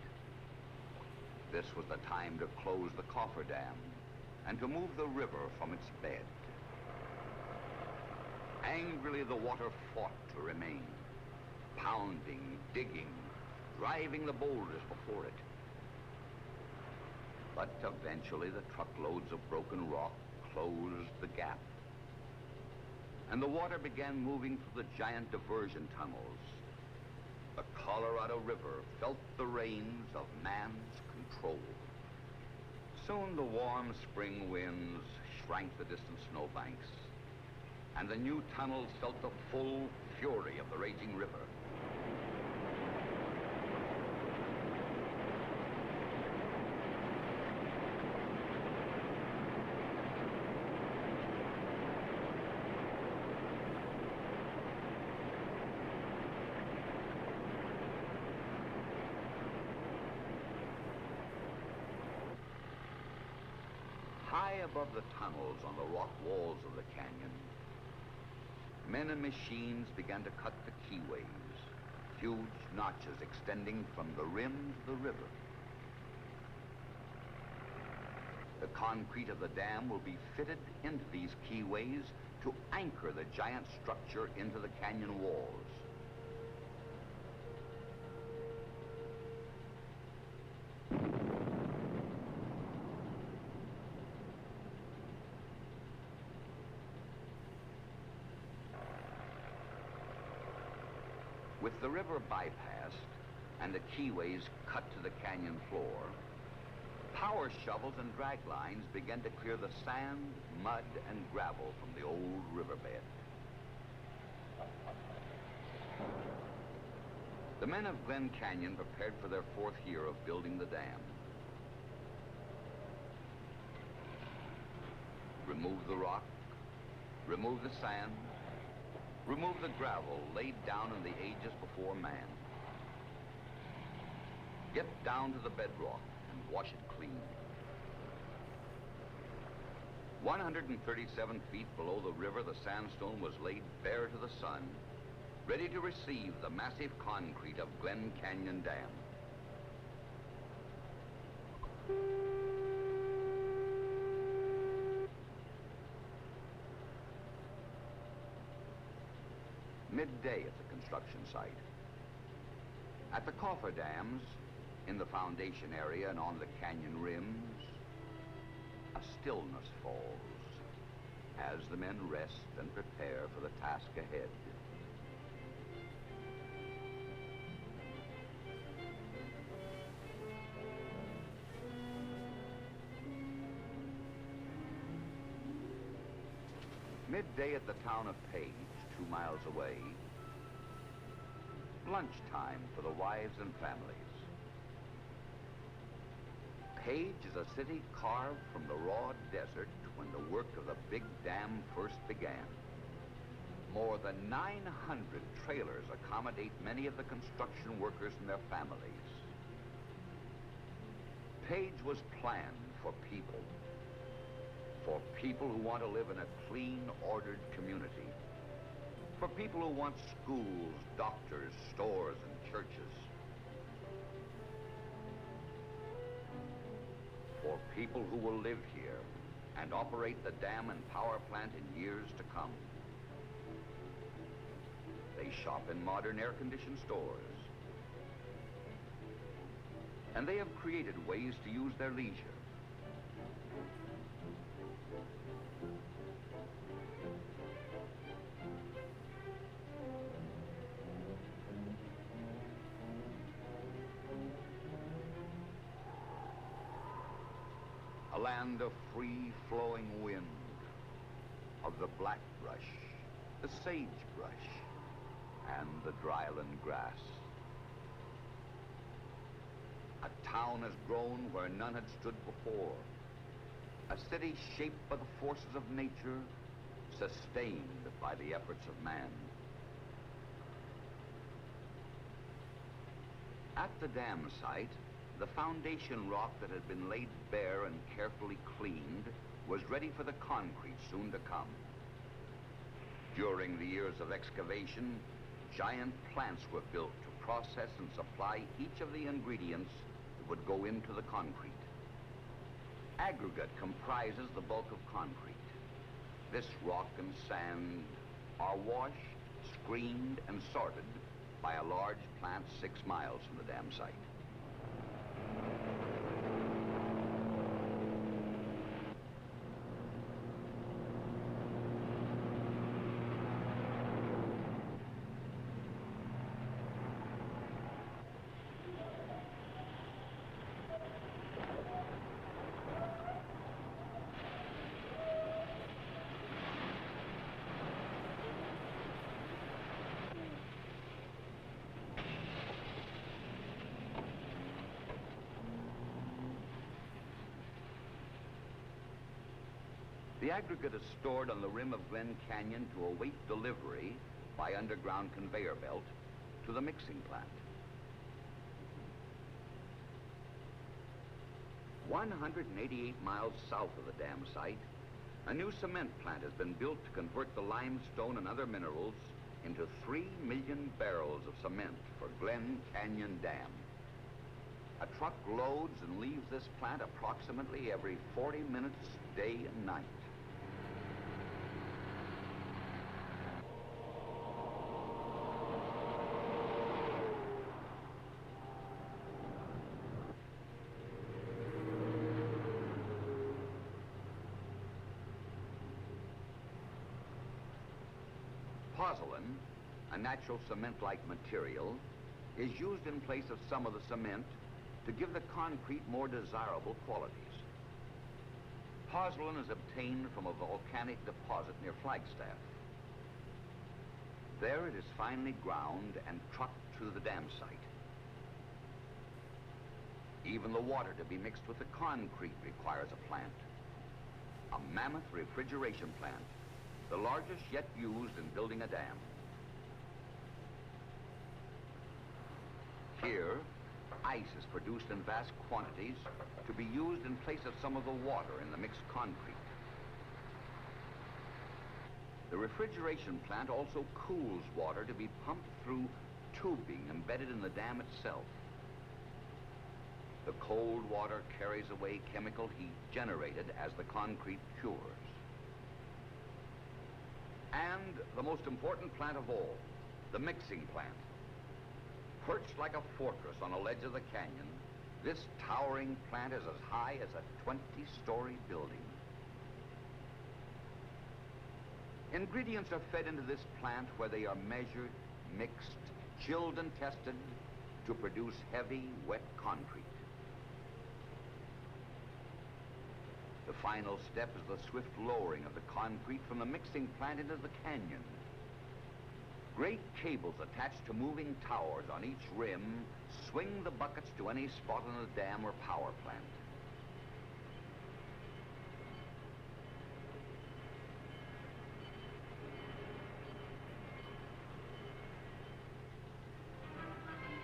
This was the time to close the cofferdam and to move the river from its bed. Angrily, the water fought to remain, pounding, digging, driving the boulders before it. But eventually, the truckloads of broken rock closed the gap, and the water began moving through the giant diversion tunnels. The Colorado River felt the reins of man's control. Soon the warm spring winds shrank the distant snowbanks, and the new tunnels felt the full fury of the raging river. High above the tunnels on the rock walls of the canyon, men and machines began to cut the keyways, huge notches extending from the rim to the river. The concrete of the dam will be fitted into these keyways to anchor the giant structure into the canyon walls. With the river bypassed and the keyways cut to the canyon floor, power shovels and drag lines began to clear the sand, mud, and gravel from the old riverbed. The men of Glen Canyon prepared for their 4th year of building the dam. Remove the rock, remove the sand, remove the gravel laid down in the ages before man. Get down to the bedrock and wash it clean. 137 feet below the river, the sandstone was laid bare to the sun, ready to receive the massive concrete of Glen Canyon Dam. Midday at the construction site. At the cofferdams, in the foundation area and on the canyon rims, a stillness falls as the men rest and prepare for the task ahead. Midday at the town of Page, 2 miles away. Lunchtime for the wives and families. Page is a city carved from the raw desert when the work of the big dam first began. More than 900 trailers accommodate many of the construction workers and their families. Page was planned for people who want to live in a clean, ordered community, for people who want schools, doctors, stores, and churches, for people who will live here and operate the dam and power plant in years to come. They shop in modern air-conditioned stores, and they have created ways to use their leisure. A land of free-flowing wind, of the blackbrush, the sagebrush, and the dryland grass. A town has grown where none had stood before. A city shaped by the forces of nature, sustained by the efforts of man. At the dam site, the foundation rock that had been laid bare and carefully cleaned was ready for the concrete soon to come. During the years of excavation, giant plants were built to process and supply each of the ingredients that would go into the concrete. Aggregate comprises the bulk of concrete. This rock and sand are washed, screened, and sorted by a large plant 6 miles from the dam site. The aggregate is stored on the rim of Glen Canyon to await delivery by underground conveyor belt to the mixing plant. 188 miles south of the dam site, a new cement plant has been built to convert the limestone and other minerals into 3 million barrels of cement for Glen Canyon Dam. A truck loads and leaves this plant approximately every 40 minutes, day and night. Pozzolan, a natural cement-like material, is used in place of some of the cement to give the concrete more desirable qualities. Pozzolan is obtained from a volcanic deposit near Flagstaff. There it is finely ground and trucked to the dam site. Even the water to be mixed with the concrete requires a plant. A mammoth refrigeration plant, the largest yet used in building a dam. Here, ice is produced in vast quantities to be used in place of some of the water in the mixed concrete. The refrigeration plant also cools water to be pumped through tubing embedded in the dam itself. The cold water carries away chemical heat generated as the concrete cures. And the most important plant of all, the mixing plant. Perched like a fortress on a ledge of the canyon, this towering plant is as high as a 20-story building. Ingredients are fed into this plant where they are measured, mixed, chilled, and tested to produce heavy, wet concrete. The final step is the swift lowering of the concrete from the mixing plant into the canyon. Great cables attached to moving towers on each rim swing the buckets to any spot on the dam or power plant.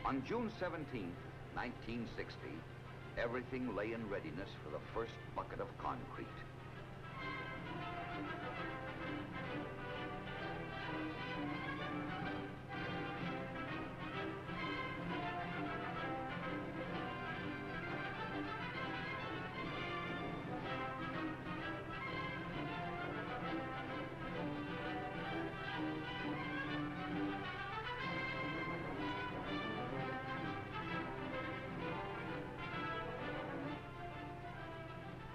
On June 17, 1960, everything lay in readiness for the first bucket of concrete.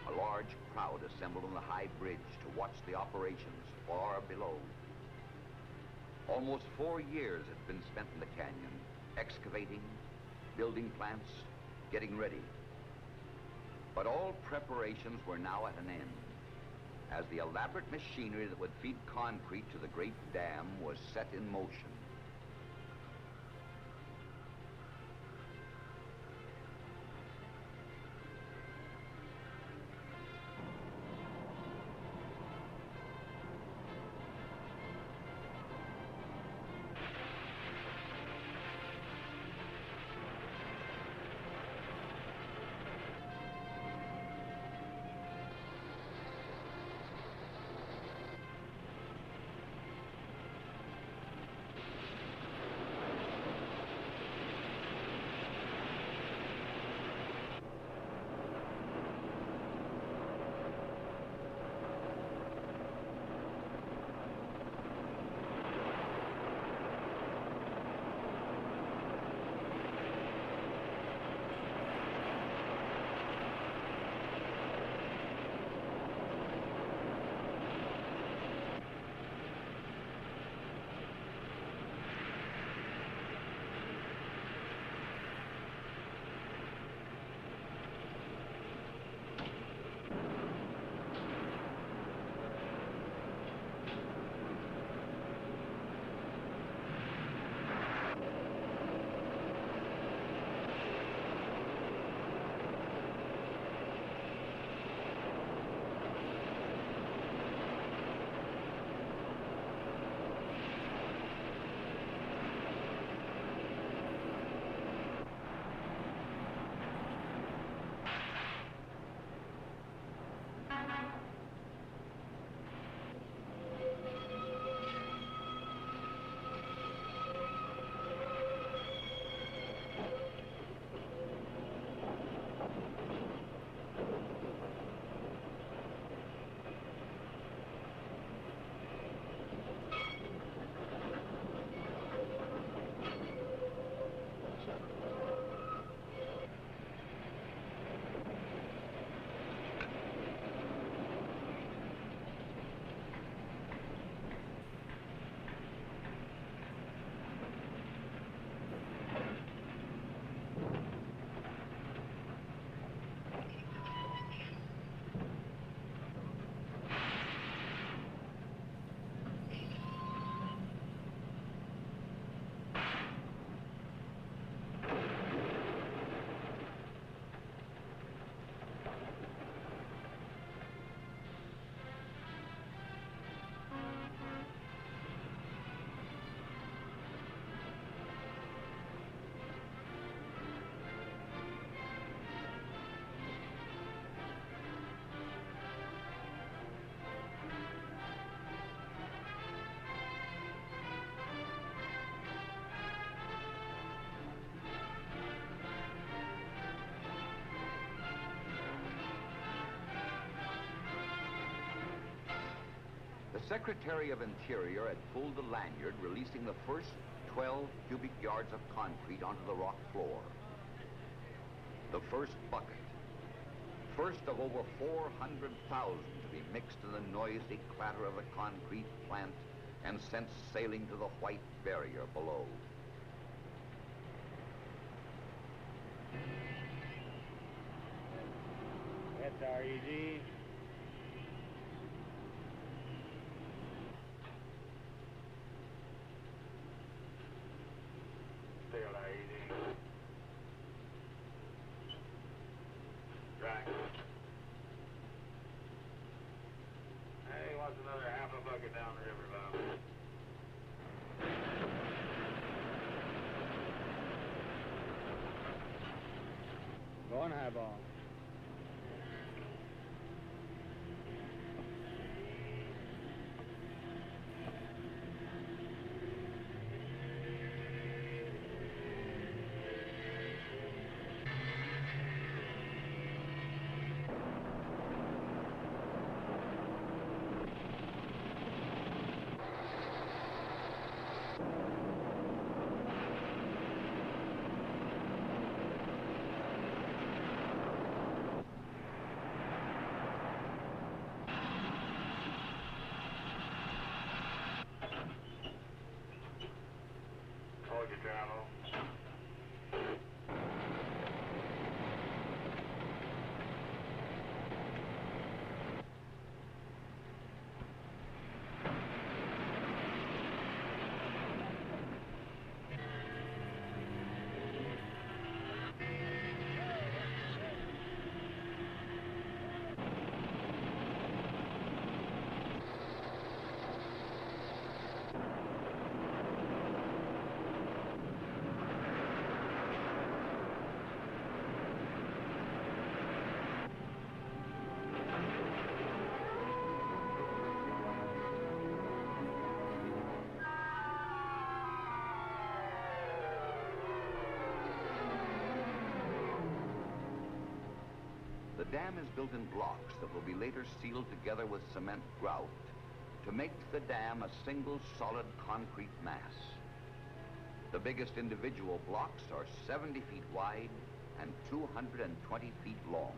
A large crowd assembled on the high bridge to watch the operations far below. Almost 4 years had been spent in the canyon, excavating, building plants, getting ready. But all preparations were now at an end, as the elaborate machinery that would feed concrete to the great dam was set in motion. Secretary of Interior had pulled the lanyard, releasing the first 12 cubic yards of concrete onto the rock floor. The first bucket, first of over 400,000 to be mixed in the noisy clatter of the concrete plant and sent sailing to the white barrier below. That's RED. Stay on RED. Right. Hey, what's another half a bucket down the river bound? Going highball. Hold your travel. The dam is built in blocks that will be later sealed together with cement grout to make the dam a single solid concrete mass. The biggest individual blocks are 70 feet wide and 220 feet long.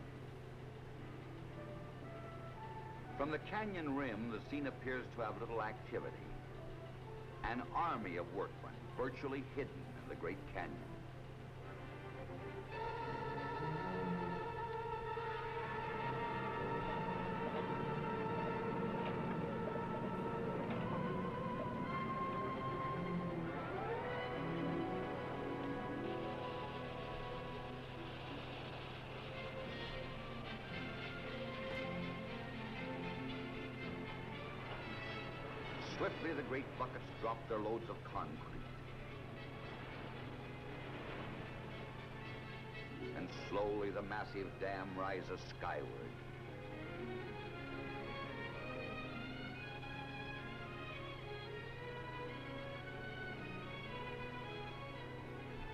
From the canyon rim, the scene appears to have little activity. An army of workmen virtually hidden in the Great Canyon. Swiftly, the great buckets drop their loads of concrete. And slowly, the massive dam rises skyward.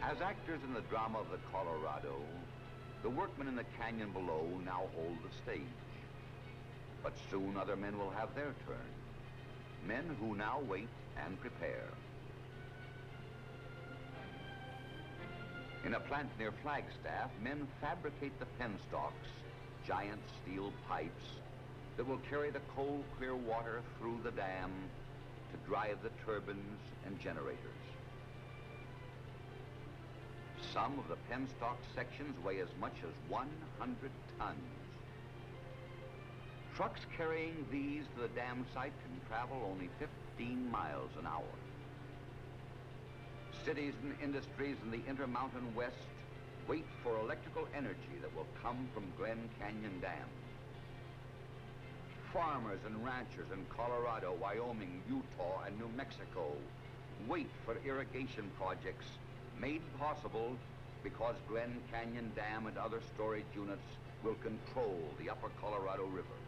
As actors in the drama of the Colorado, the workmen in the canyon below now hold the stage. But soon other men will have their turn. Men who now wait and prepare. In a plant near Flagstaff, men fabricate the penstocks, giant steel pipes, that will carry the cold, clear water through the dam to drive the turbines and generators. Some of the penstock sections weigh as much as 100 tons. Trucks carrying these to the dam site can travel only 15 miles an hour. Cities and industries in the Intermountain West wait for electrical energy that will come from Glen Canyon Dam. Farmers and ranchers in Colorado, Wyoming, Utah, and New Mexico wait for irrigation projects made possible because Glen Canyon Dam and other storage units will control the upper Colorado River.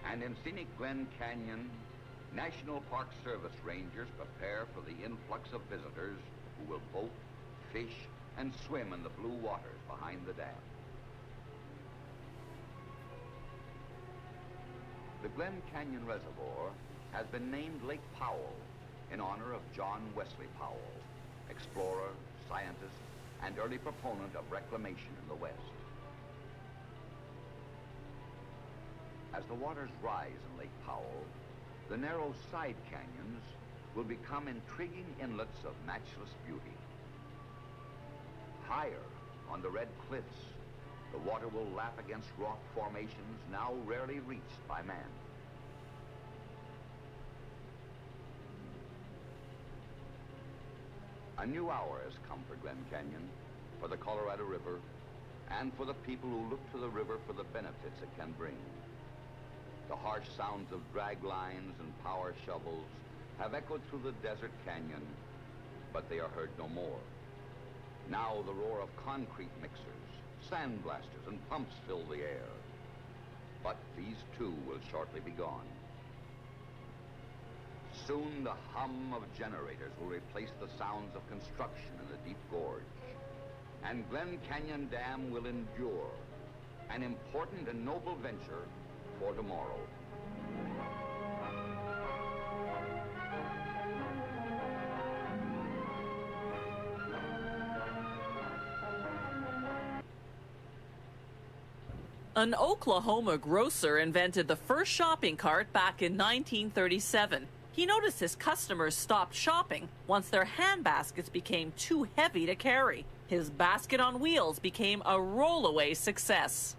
And in scenic Glen Canyon, National Park Service rangers prepare for the influx of visitors who will boat, fish, and swim in the blue waters behind the dam. The Glen Canyon Reservoir has been named Lake Powell in honor of John Wesley Powell, explorer, scientist, and early proponent of reclamation in the West. As the waters rise in Lake Powell, the narrow side canyons will become intriguing inlets of matchless beauty. Higher on the red cliffs, the water will lap against rock formations now rarely reached by man. A new hour has come for Glen Canyon, for the Colorado River, and for the people who look to the river for the benefits it can bring. The harsh sounds of drag lines and power shovels have echoed through the desert canyon, but they are heard no more. Now the roar of concrete mixers, sandblasters, and pumps fill the air. But these too will shortly be gone. Soon the hum of generators will replace the sounds of construction in the deep gorge. And Glen Canyon Dam will endure, an important and noble venture for tomorrow. An Oklahoma grocer invented the first shopping cart back in 1937. He noticed his customers stopped shopping once their hand baskets became too heavy to carry. His basket on wheels became a rollaway success.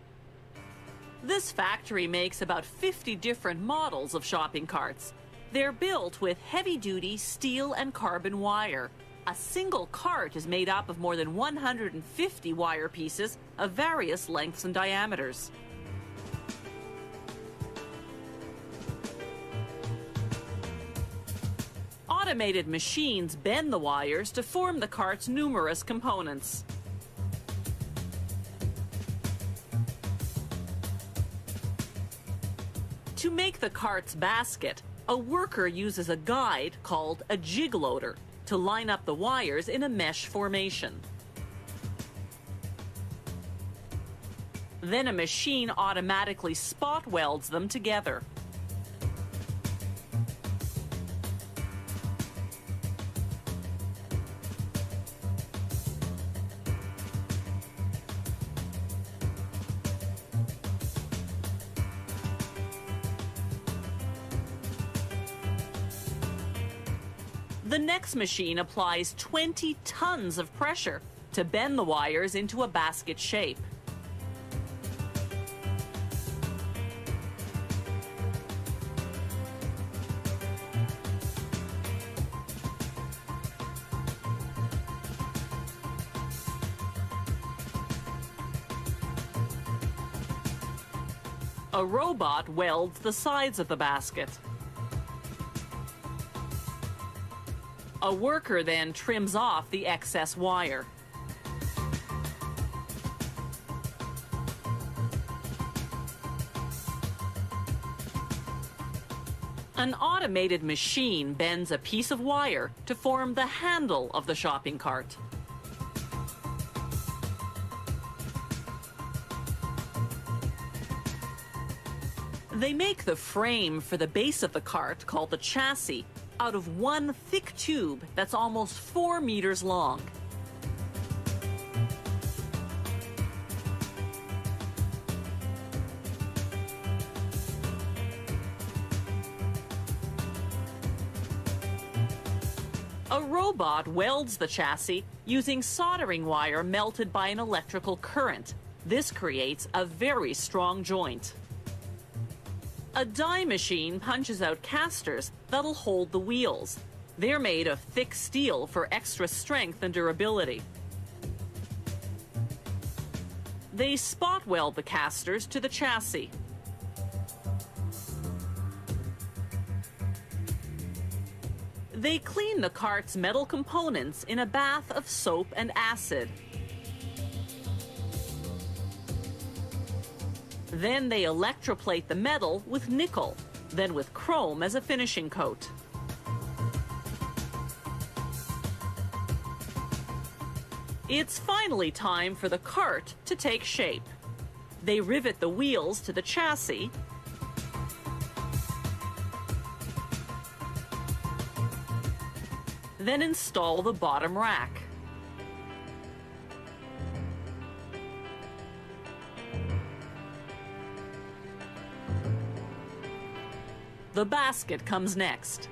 This factory makes about 50 different models of shopping carts. They're built with heavy-duty steel and carbon wire. A single cart is made up of more than 150 wire pieces of various lengths and diameters. Automated machines bend the wires to form the cart's numerous components. To make the cart's basket, a worker uses a guide called a jig loader to line up the wires in a mesh formation. Then a machine automatically spot welds them together. The next machine applies 20 tons of pressure to bend the wires into a basket shape. A robot welds the sides of the basket. A worker then trims off the excess wire. An automated machine bends a piece of wire to form the handle of the shopping cart. They make the frame for the base of the cart, called the chassis, out of one thick tube that's almost 4 meters long. A robot welds the chassis using soldering wire melted by an electrical current. This creates a very strong joint. A die machine punches out casters that'll hold the wheels. They're made of thick steel for extra strength and durability. They spot weld the casters to the chassis. They clean the cart's metal components in a bath of soap and acid. Then they electroplate the metal with nickel, then with chrome as a finishing coat. It's finally time for the cart to take shape. They rivet the wheels to the chassis Then install the bottom rack. The basket comes next.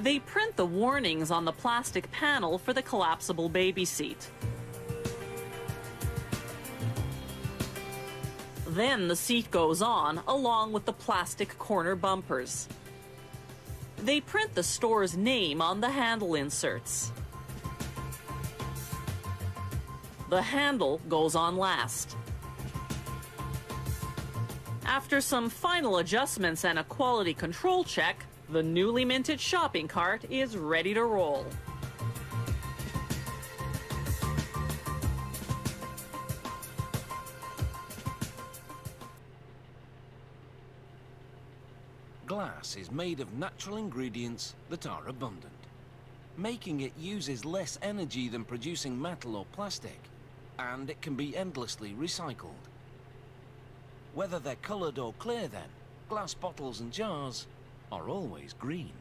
They print the warnings on the plastic panel for the collapsible baby seat. Then the seat goes on, along with the plastic corner bumpers. They print the store's name on the handle inserts. The handle goes on last. After some final adjustments and a quality control check, the newly minted shopping cart is ready to roll. Glass is made of natural ingredients that are abundant. Making it uses less energy than producing metal or plastic, and it can be endlessly recycled. Whether they're coloured or clear then, glass bottles and jars are always green.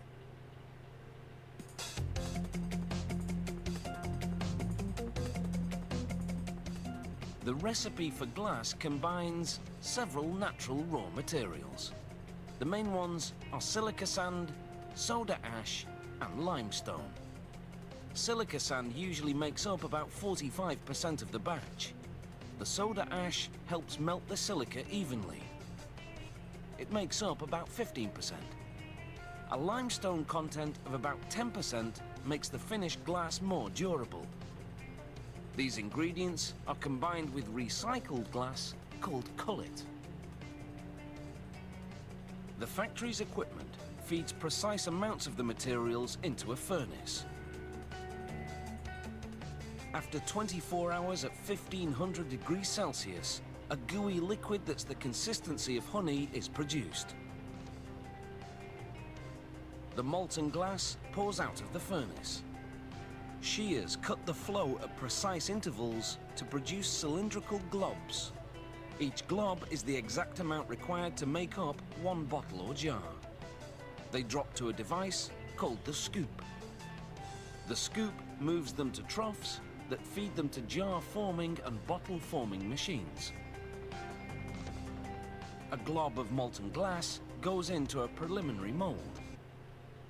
The recipe for glass combines several natural raw materials. The main ones are silica sand, soda ash, and limestone. Silica sand usually makes up about 45% of the batch. The soda ash helps melt the silica evenly. It makes up about 15%. A limestone content of about 10% makes the finished glass more durable. These ingredients are combined with recycled glass called cullet. The factory's equipment feeds precise amounts of the materials into a furnace. After 24 hours at 1500 degrees Celsius, a gooey liquid that's the consistency of honey is produced. The molten glass pours out of the furnace. Shears cut the flow at precise intervals to produce cylindrical globs. Each glob is the exact amount required to make up one bottle or jar. They drop to a device called the scoop. The scoop moves them to troughs that feed them to jar-forming and bottle-forming machines. A glob of molten glass goes into a preliminary mold.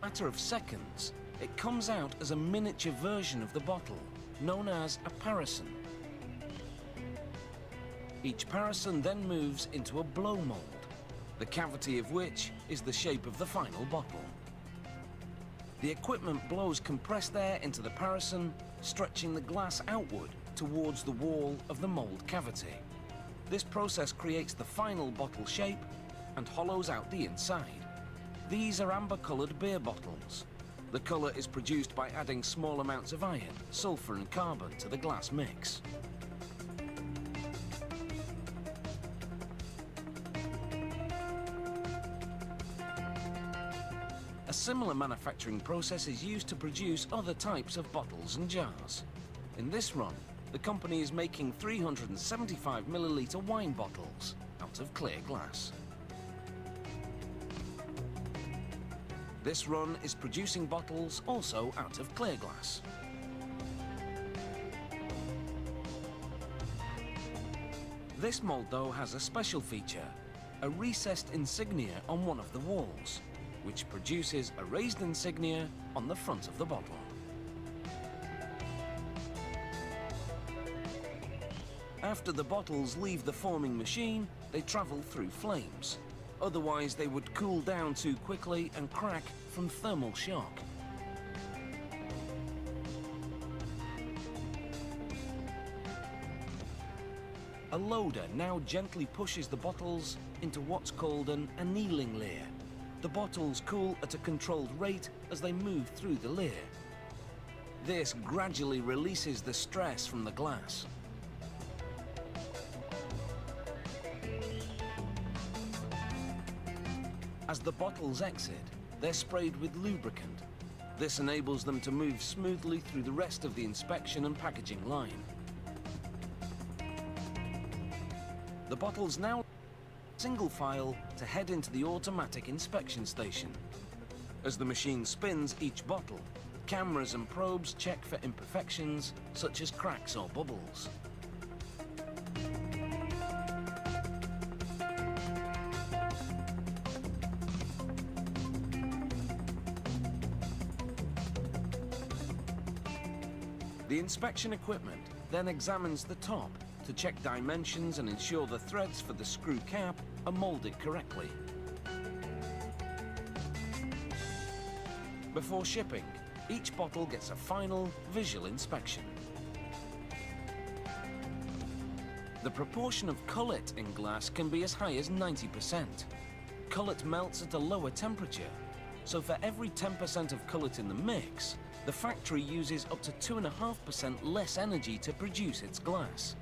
In a matter of seconds, it comes out as a miniature version of the bottle, known as a parison. Each parison then moves into a blow mold, the cavity of which is the shape of the final bottle. The equipment blows compressed air into the parison, stretching the glass outward towards the wall of the mold cavity. This process creates the final bottle shape and hollows out the inside. These are amber-coloured beer bottles. The colour is produced by adding small amounts of iron, sulphur and carbon to the glass mix. A similar manufacturing process is used to produce other types of bottles and jars. In this run, the company is making 375 milliliter wine bottles out of clear glass. This run is producing bottles also out of clear glass. This mold, though, has a special feature, a recessed insignia on one of the walls, which produces a raised insignia on the front of the bottle. After the bottles leave the forming machine, they travel through flames. Otherwise, they would cool down too quickly and crack from thermal shock. A loader now gently pushes the bottles into what's called an annealing layer. The bottles cool at a controlled rate as they move through the layer. This gradually releases the stress from the glass. As the bottles exit, they're sprayed with lubricant. This enables them to move smoothly through the rest of the inspection and packaging line. The bottles now single file to head into the automatic inspection station. As the machine spins each bottle, cameras and probes check for imperfections such as cracks or bubbles. The inspection equipment then examines the top to check dimensions and ensure the threads for the screw cap are molded correctly. Before shipping, each bottle gets a final visual inspection. The proportion of cullet in glass can be as high as 90%. Cullet melts at a lower temperature, so for every 10% of cullet in the mix, the factory uses up to 2.5% less energy to produce its glass.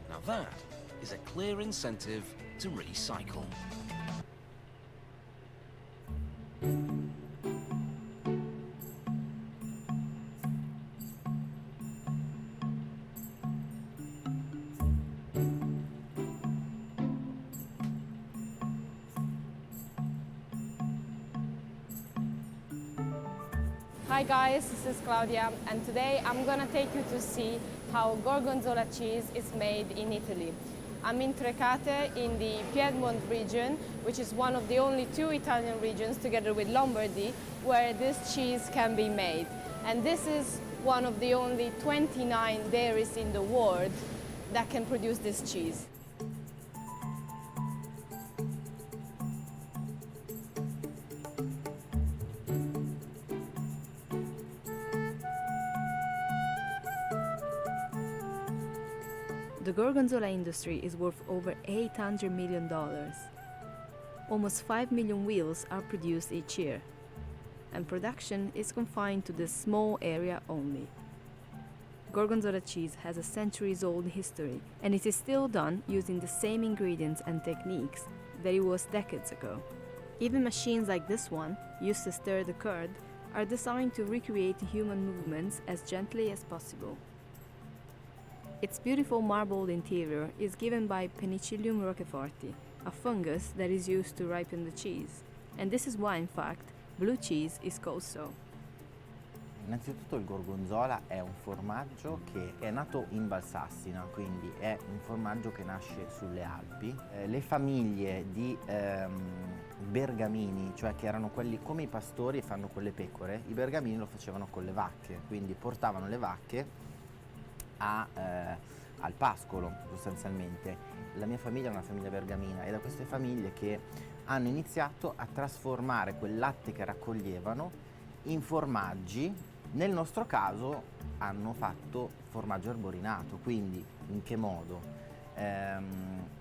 Now that is a clear incentive to recycle. Hi guys, this is Claudia, and today I'm gonna take you to see how Gorgonzola cheese is made in Italy. I'm in Trecate in the Piedmont region, which is one of the only 2 Italian regions together with Lombardy where this cheese can be made. And this is one of the only 29 dairies in the world that can produce this cheese. The Gorgonzola industry is worth over $800 million. Almost 5 million wheels are produced each year, and production is confined to this small area only. Gorgonzola cheese has a centuries-old history, and it is still done using the same ingredients and techniques that it was decades ago. Even machines like this one, used to stir the curd, are designed to recreate human movements as gently as possible. Its beautiful marbled interior is given by Penicillium roqueforti, a fungus that is used to ripen the cheese. And this is why, in fact, blue cheese is called so. Innanzitutto il gorgonzola è un formaggio che è nato in Valsassina, quindi è un formaggio che nasce sulle Alpi. Le famiglie di bergamini, cioè che erano quelli come i pastori e fanno con le pecore, i bergamini lo facevano con le vacche, quindi portavano le vacche al pascolo sostanzialmente. La mia famiglia è una famiglia bergamina e da queste famiglie che hanno iniziato a trasformare quel latte che raccoglievano in formaggi. Nel nostro caso hanno fatto formaggio arborinato, quindi in che modo?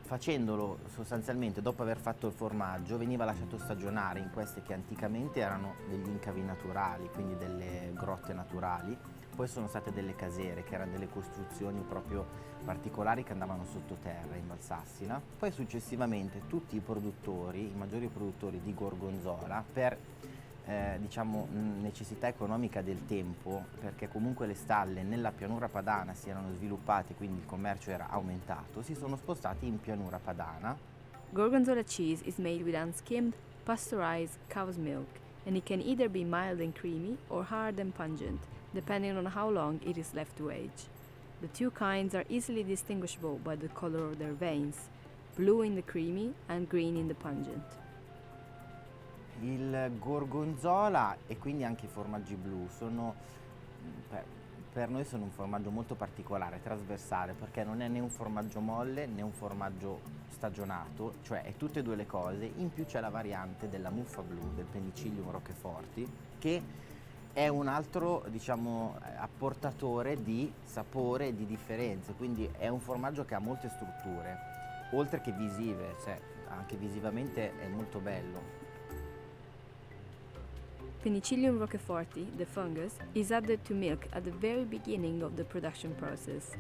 Facendolo sostanzialmente dopo aver fatto il formaggio veniva lasciato stagionare in queste che anticamente erano degli incavi naturali, quindi delle grotte naturali. Poi sono state delle casere, che erano delle costruzioni proprio particolari che andavano sottoterra in Valsassina. Poi successivamente tutti i produttori, i maggiori produttori di gorgonzola, per diciamo necessità economica del tempo, perché comunque le stalle nella pianura padana si erano sviluppate, quindi il commercio era aumentato, si sono spostati in pianura padana. Gorgonzola cheese is made with unskimmed, pasteurized cow's milk, and it can either be mild and creamy or hard and pungent, depending on how long it is left to age. The 2 kinds are easily distinguishable by the color of their veins, blue in the creamy and green in the pungent. Il gorgonzola e quindi anche i formaggi blu sono, per noi sono un formaggio molto particolare, trasversale, perché non è né un formaggio molle né un formaggio stagionato, cioè è tutte e 2 le cose. In più c'è la variante della muffa blu, del Penicillium roqueforti, che è un altro, diciamo, apportatore di sapore e di differenze, quindi è un formaggio che ha molte strutture, oltre che visive, cioè anche visivamente è molto bello. Penicillium roqueforti, the fungus, is added to milk at the very beginning of the production process,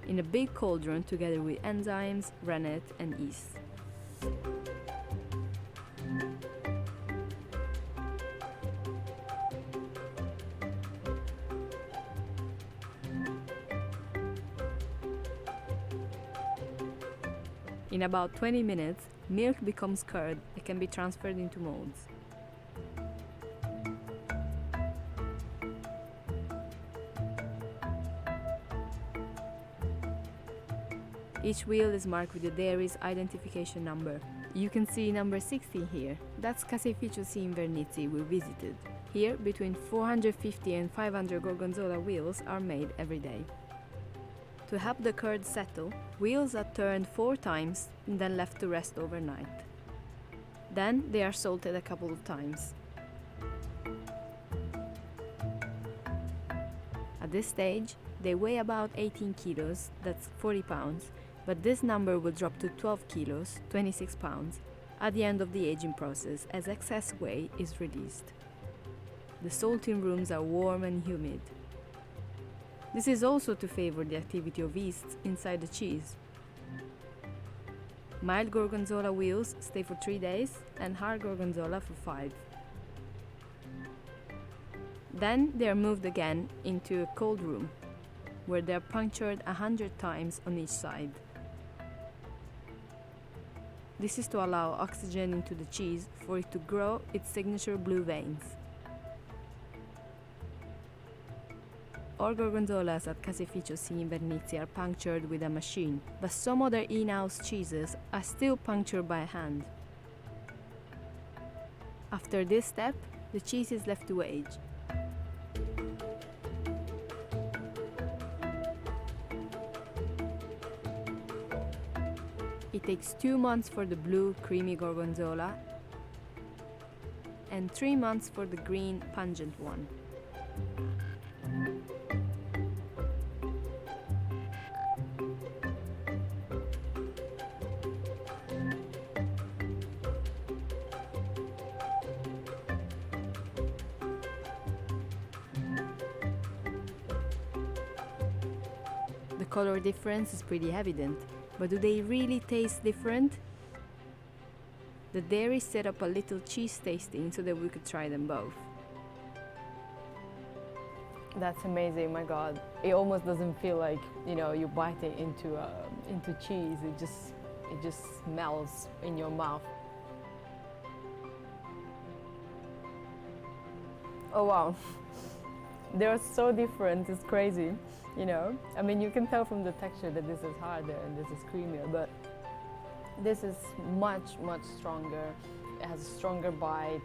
in a big cauldron together with enzymes, rennet and yeast. In about 20 minutes, milk becomes curd and can be transferred into molds. Each wheel is marked with the dairy's identification number. You can see number 16 here. That's Caseificio C. Invernizzi we visited. Here, between 450 and 500 Gorgonzola wheels are made every day. To help the curd settle, wheels are turned 4 times and then left to rest overnight. Then they are salted a couple of times. At this stage, they weigh about 18 kilos, that's 40 pounds, but this number will drop to 12 kilos, 26 pounds, at the end of the aging process as excess whey is released. The salting rooms are warm and humid. This is also to favor the activity of yeasts inside the cheese. Mild Gorgonzola wheels stay for 3 days and hard Gorgonzola for 5. Then they are moved again into a cold room, where they are punctured 100 times on each side. This is to allow oxygen into the cheese for it to grow its signature blue veins. All Gorgonzolas at Caseificio C. Invernizzi are punctured with a machine, but some other in-house cheeses are still punctured by hand. After this step, the cheese is left to age. It takes 2 months for the blue, creamy Gorgonzola and 3 months for the green, pungent one. The color difference is pretty evident. But do they really taste different? The dairy set up a little cheese tasting so that we could try them both. That's amazing, my God. It almost doesn't feel like, you're biting into cheese. It just melts in your mouth. Oh wow, they're so different, it's crazy. I mean, you can tell from the texture that this is harder and this is creamier, but this is much, much stronger. It has a stronger bite.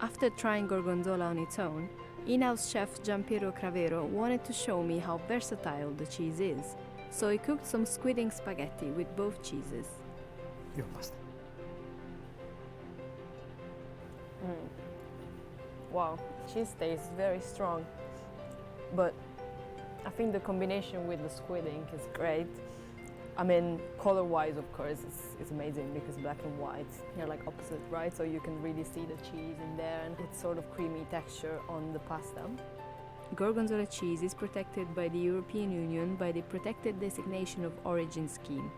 After trying Gorgonzola on its own, in-house chef Giampiero Cravero wanted to show me how versatile the cheese is, so he cooked some squid ink spaghetti with both cheeses. Io basta. Wow, cheese tastes very strong, but I think the combination with the squid ink is great. I mean, color-wise, of course, it's amazing because black and white, they're like opposite, right? So you can really see the cheese in there and it's sort of creamy texture on the pasta. Gorgonzola cheese is protected by the European Union by the Protected Designation of Origin scheme.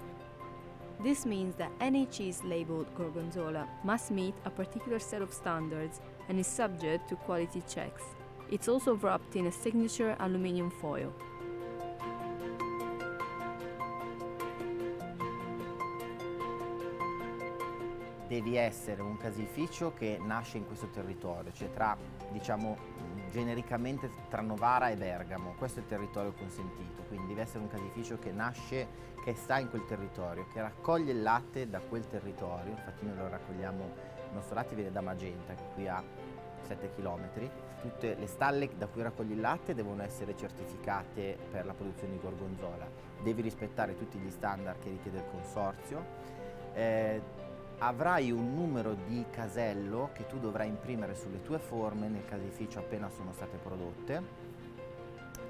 This means that any cheese labeled Gorgonzola must meet a particular set of standards and is subject to quality checks. It's also wrapped in a signature aluminium foil. Devi essere un caseificio che nasce in questo territorio, cioè genericamente tra Novara e Bergamo. Questo è il territorio consentito, quindi deve essere un caseificio che nasce, che sta in quel territorio, che raccoglie il latte da quel territorio. Infatti noi lo raccogliamo, il nostro latte viene da Magenta, che qui ha 7 km. Tutte le stalle da cui raccogli il latte devono essere certificate per la produzione di gorgonzola. Devi rispettare tutti gli standard che richiede il consorzio. Avrai un numero di casello che tu dovrai imprimere sulle tue forme nel caseificio appena sono state prodotte,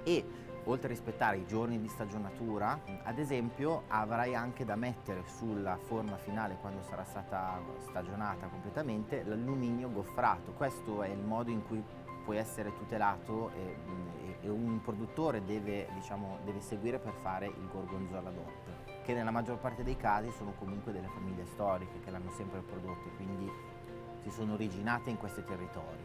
e oltre a rispettare i giorni di stagionatura, ad esempio, avrai anche da mettere sulla forma finale, quando sarà stata stagionata completamente, l'alluminio goffrato. Questo è il modo in cui puoi essere tutelato e un produttore deve seguire per fare il gorgonzola DOP, che nella maggior parte dei casi sono comunque delle famiglie storiche che l'hanno sempre prodotto, quindi si sono originate in questi territori.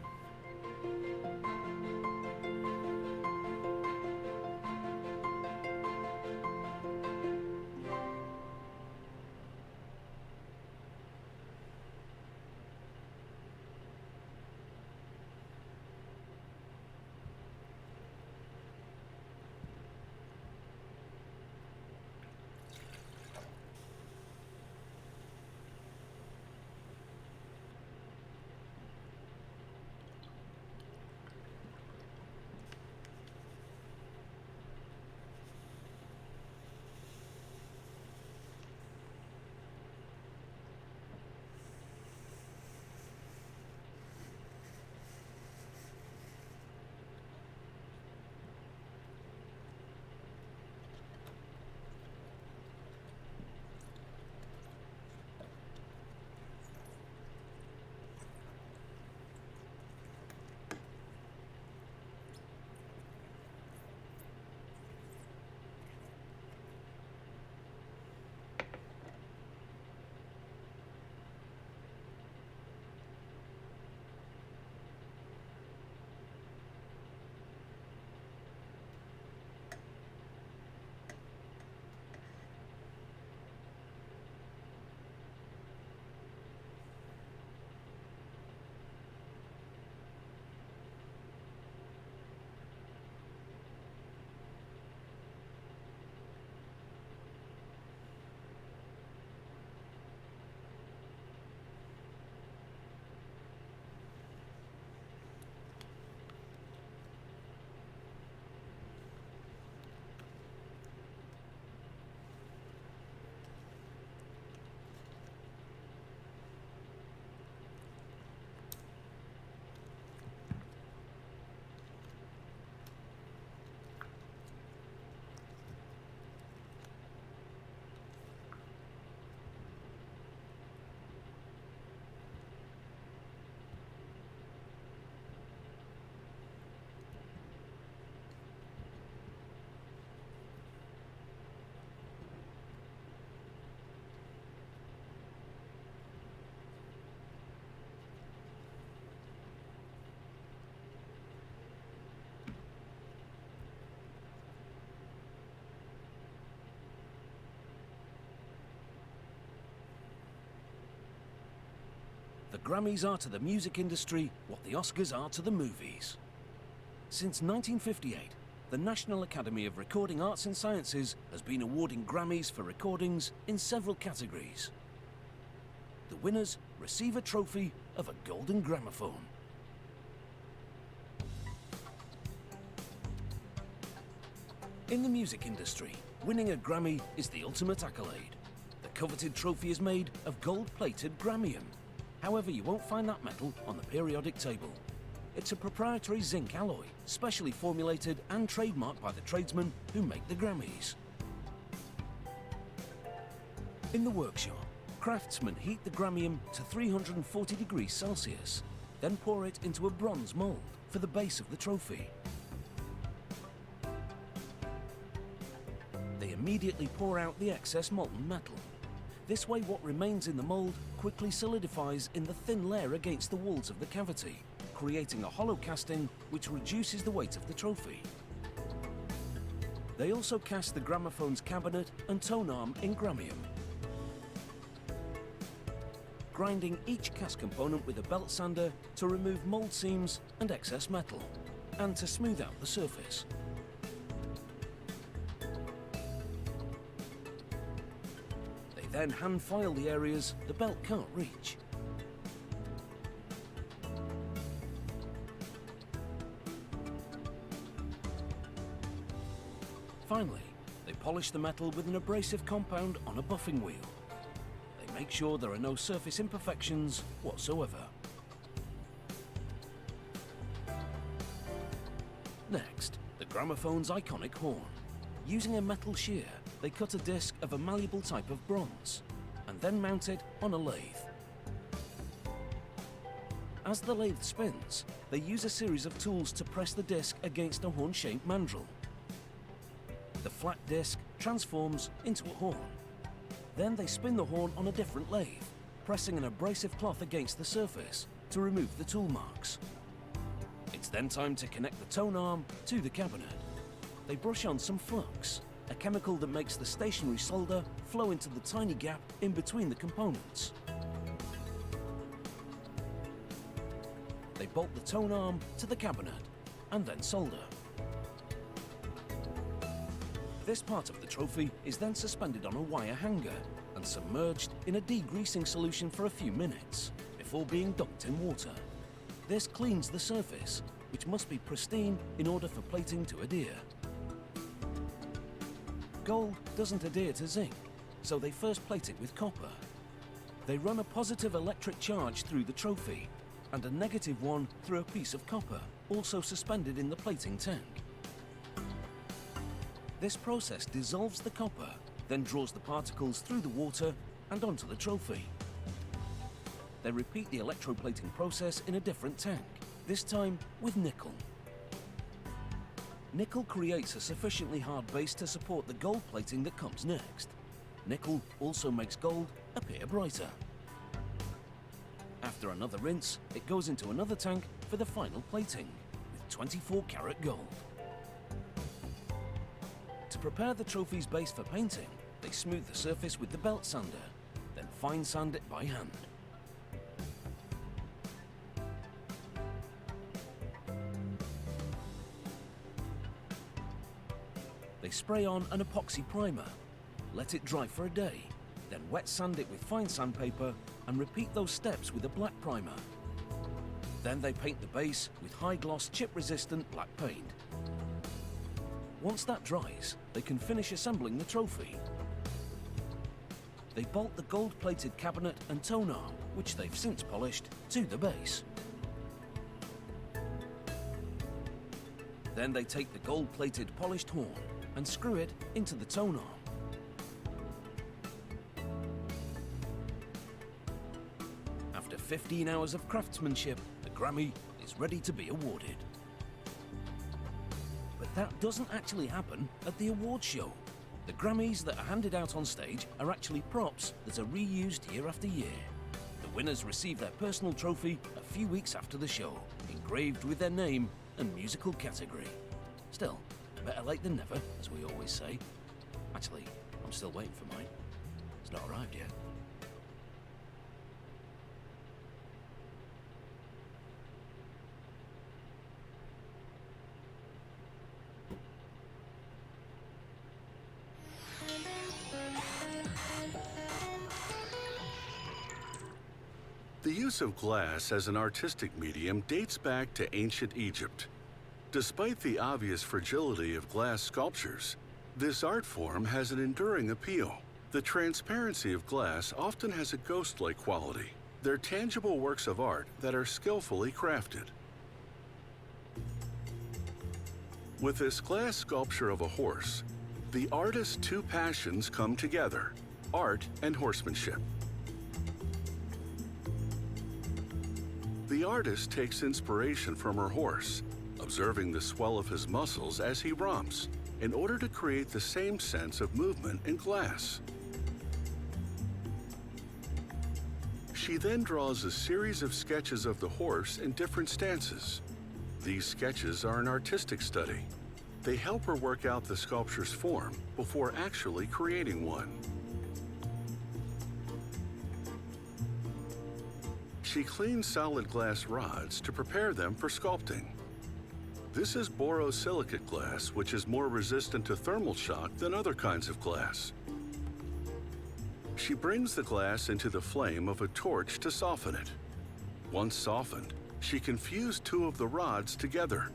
the Grammys are to the music industry what the Oscars are to the movies. Since 1958, the National Academy of Recording Arts and Sciences has been awarding Grammys for recordings in several categories. The winners receive a trophy of a golden gramophone. In the music industry, winning a Grammy is the ultimate accolade. The coveted trophy is made of gold-plated gramium. However, you won't find that metal on the periodic table. It's a proprietary zinc alloy, specially formulated and trademarked by the tradesmen who make the Grammys. In the workshop, craftsmen heat the gramium to 340 degrees Celsius, then pour it into a bronze mold for the base of the trophy. They immediately pour out the excess molten metal. This way, what remains in the mold quickly solidifies in the thin layer against the walls of the cavity, creating a hollow casting which reduces the weight of the trophy. They also cast the gramophone's cabinet and tone arm in gramium, grinding each cast component with a belt sander to remove mold seams and excess metal, and to smooth out the surface. They then hand file the areas the belt can't reach. Finally, they polish the metal with an abrasive compound on a buffing wheel. They make sure there are no surface imperfections whatsoever. Next, the gramophone's iconic horn. Using a metal shear, they cut a disc of a malleable type of bronze, and then mount it on a lathe. As the lathe spins, they use a series of tools to press the disc against a horn-shaped mandrel. The flat disc transforms into a horn. Then they spin the horn on a different lathe, pressing an abrasive cloth against the surface to remove the tool marks. It's then time to connect the tone arm to the cabinet. They brush on some flux, a chemical that makes the stationary solder flow into the tiny gap in between the components. They bolt the tone arm to the cabinet and then solder. This part of the trophy is then suspended on a wire hanger and submerged in a degreasing solution for a few minutes before being dunked in water. This cleans the surface, which must be pristine in order for plating to adhere. Gold doesn't adhere to zinc, so they first plate it with copper. They run a positive electric charge through the trophy and a negative one through a piece of copper, also suspended in the plating tank. This process dissolves the copper, then draws the particles through the water and onto the trophy. They repeat the electroplating process in a different tank, this time with nickel. Nickel creates a sufficiently hard base to support the gold plating that comes next. Nickel also makes gold appear brighter. After another rinse, it goes into another tank for the final plating, with 24-karat gold. To prepare the trophy's base for painting, they smooth the surface with the belt sander, then fine sand it by hand. They spray on an epoxy primer, let it dry for a day, then wet sand it with fine sandpaper and repeat those steps with a black primer. Then they paint the base with high-gloss chip-resistant black paint. Once that dries, they can finish assembling the trophy. They bolt the gold-plated cabinet and tone arm, which they've since polished, to the base. Then they take the gold-plated polished horn and screw it into the tone arm. After 15 hours of craftsmanship, the Grammy is ready to be awarded. But that doesn't actually happen at the awards show. The Grammys that are handed out on stage are actually props that are reused year after year. The winners receive their personal trophy a few weeks after the show, engraved with their name and musical category. Still, better late than never, as we always say. Actually, I'm still waiting for mine. It's not arrived yet. The use of glass as an artistic medium dates back to ancient Egypt. Despite the obvious fragility of glass sculptures, this art form has an enduring appeal. The transparency of glass often has a ghost-like quality. They're tangible works of art that are skillfully crafted. With this glass sculpture of a horse, the artist's two passions come together: art and horsemanship. The artist takes inspiration from her horse, observing the swell of his muscles as he romps, in order to create the same sense of movement in glass. She then draws a series of sketches of the horse in different stances. These sketches are an artistic study. They help her work out the sculpture's form before actually creating one. She cleans solid glass rods to prepare them for sculpting. This is borosilicate glass, which is more resistant to thermal shock than other kinds of glass. She brings the glass into the flame of a torch to soften it. Once softened, she can fuse two of the rods together.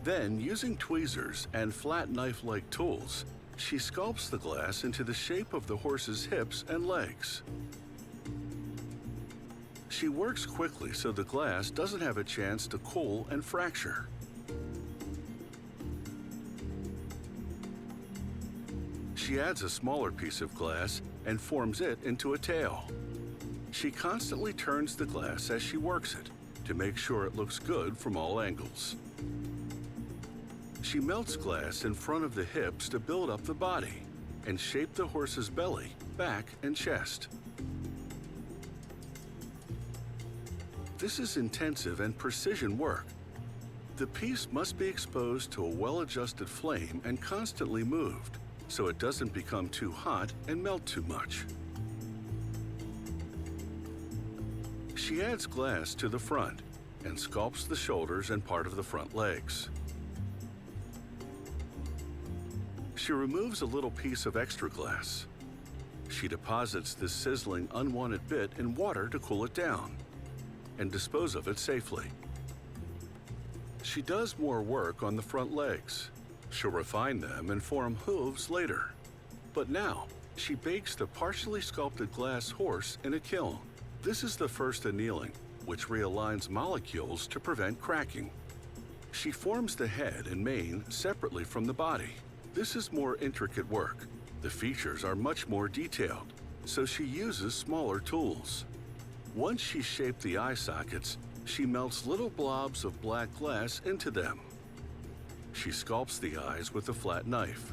Then, using tweezers and flat knife-like tools, she sculpts the glass into the shape of the horse's hips and legs. She works quickly so the glass doesn't have a chance to cool and fracture. She adds a smaller piece of glass and forms it into a tail. She constantly turns the glass as she works it to make sure it looks good from all angles. She melts glass in front of the hips to build up the body and shape the horse's belly, back, and chest. This is intensive and precision work. The piece must be exposed to a well-adjusted flame and constantly moved, so it doesn't become too hot and melt too much. She adds glass to the front and sculpts the shoulders and part of the front legs. She removes a little piece of extra glass. She deposits this sizzling, unwanted bit in water to cool it down and dispose of it safely. She does more work on the front legs. She'll refine them and form hooves later. But now, she bakes the partially sculpted glass horse in a kiln. This is the first annealing, which realigns molecules to prevent cracking. She forms the head and mane separately from the body. This is more intricate work. The features are much more detailed, so she uses smaller tools. Once she's shaped the eye sockets, she melts little blobs of black glass into them. She sculpts the eyes with a flat knife.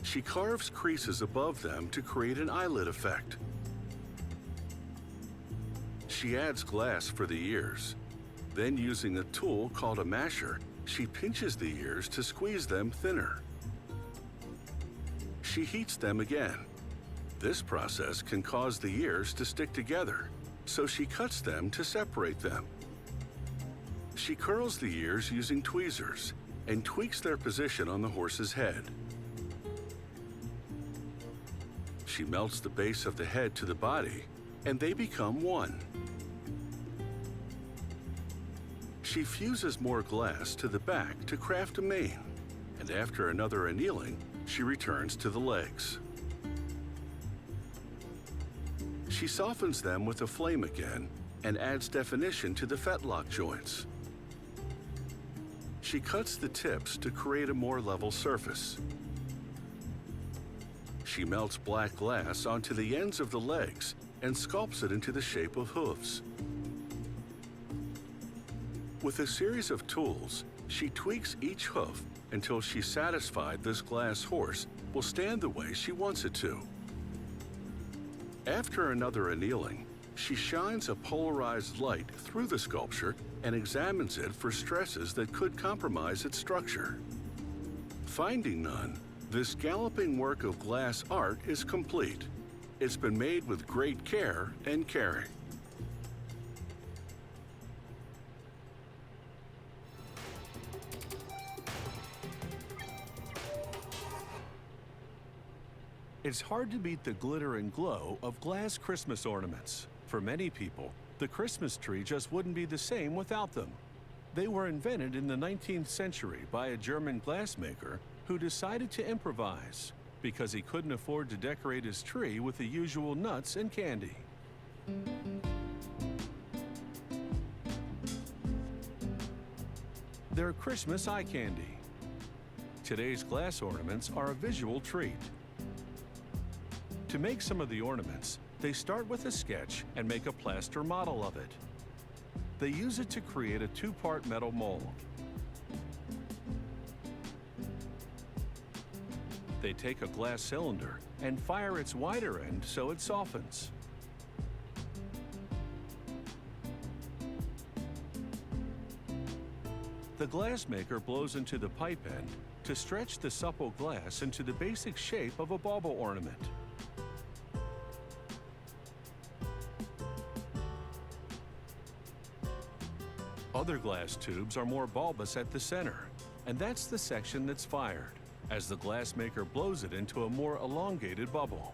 She carves creases above them to create an eyelid effect. She adds glass for the ears. Then, using a tool called a masher, she pinches the ears to squeeze them thinner. She heats them again. This process can cause the ears to stick together, so she cuts them to separate them. She curls the ears using tweezers and tweaks their position on the horse's head. She melts the base of the head to the body, and they become one. She fuses more glass to the back to craft a mane, and after another annealing, she returns to the legs. She softens them with a flame again and adds definition to the fetlock joints. She cuts the tips to create a more level surface. She melts black glass onto the ends of the legs and sculpts it into the shape of hooves. With a series of tools, she tweaks each hoof until she's satisfied this glass horse will stand the way she wants it to. After another annealing, she shines a polarized light through the sculpture and examines it for stresses that could compromise its structure. Finding none, this galloping work of glass art is complete. It's been made with great care and caring. It's hard to beat the glitter and glow of glass Christmas ornaments. For many people, the Christmas tree just wouldn't be the same without them. They were invented in the 19th century by a German glassmaker who decided to improvise because he couldn't afford to decorate his tree with the usual nuts and candy. They're Christmas eye candy. Today's glass ornaments are a visual treat. To make some of the ornaments, they start with a sketch and make a plaster model of it. They use it to create a two-part metal mold. They take a glass cylinder and fire its wider end so it softens. The glassmaker blows into the pipe end to stretch the supple glass into the basic shape of a bauble ornament. Other glass tubes are more bulbous at the center, and that's the section that's fired, as the glassmaker blows it into a more elongated bubble.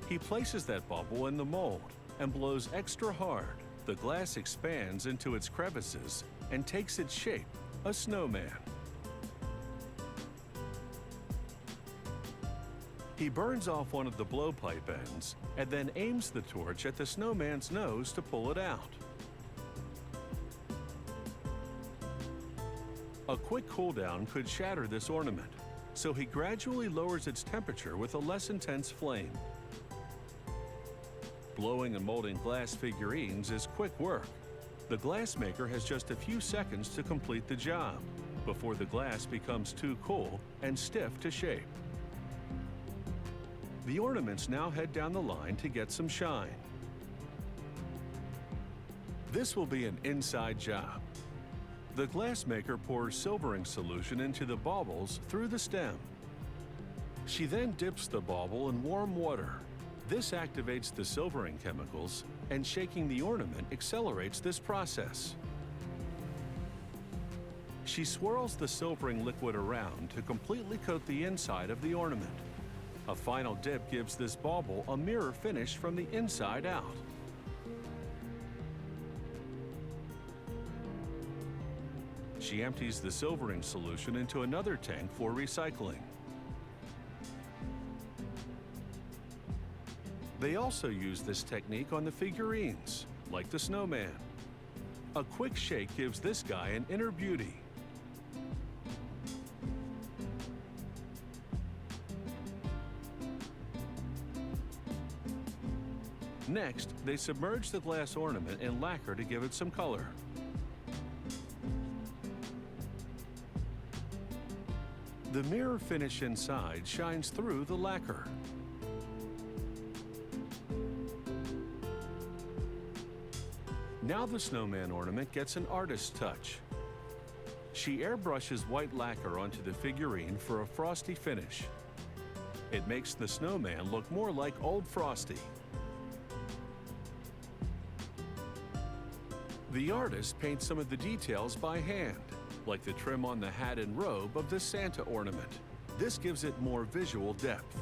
He places that bubble in the mold and blows extra hard. The glass expands into its crevices and takes its shape, a snowman. He burns off one of the blowpipe ends and then aims the torch at the snowman's nose to pull it out. A quick cool down could shatter this ornament, so he gradually lowers its temperature with a less intense flame. Blowing and molding glass figurines is quick work. The glassmaker has just a few seconds to complete the job before the glass becomes too cool and stiff to shape. The ornaments now head down the line to get some shine. This will be an inside job. The glassmaker pours silvering solution into the baubles through the stem. She then dips the bauble in warm water. This activates the silvering chemicals, and shaking the ornament accelerates this process. She swirls the silvering liquid around to completely coat the inside of the ornament. A final dip gives this bauble a mirror finish from the inside out. She empties the silvering solution into another tank for recycling. They also use this technique on the figurines, like the snowman. A quick shake gives this guy an inner beauty. Next, they submerge the glass ornament in lacquer to give it some color. The mirror finish inside shines through the lacquer. Now the snowman ornament gets an artist's touch. She airbrushes white lacquer onto the figurine for a frosty finish. It makes the snowman look more like Old Frosty. The artist paints some of the details by hand, like the trim on the hat and robe of the Santa ornament. This gives it more visual depth.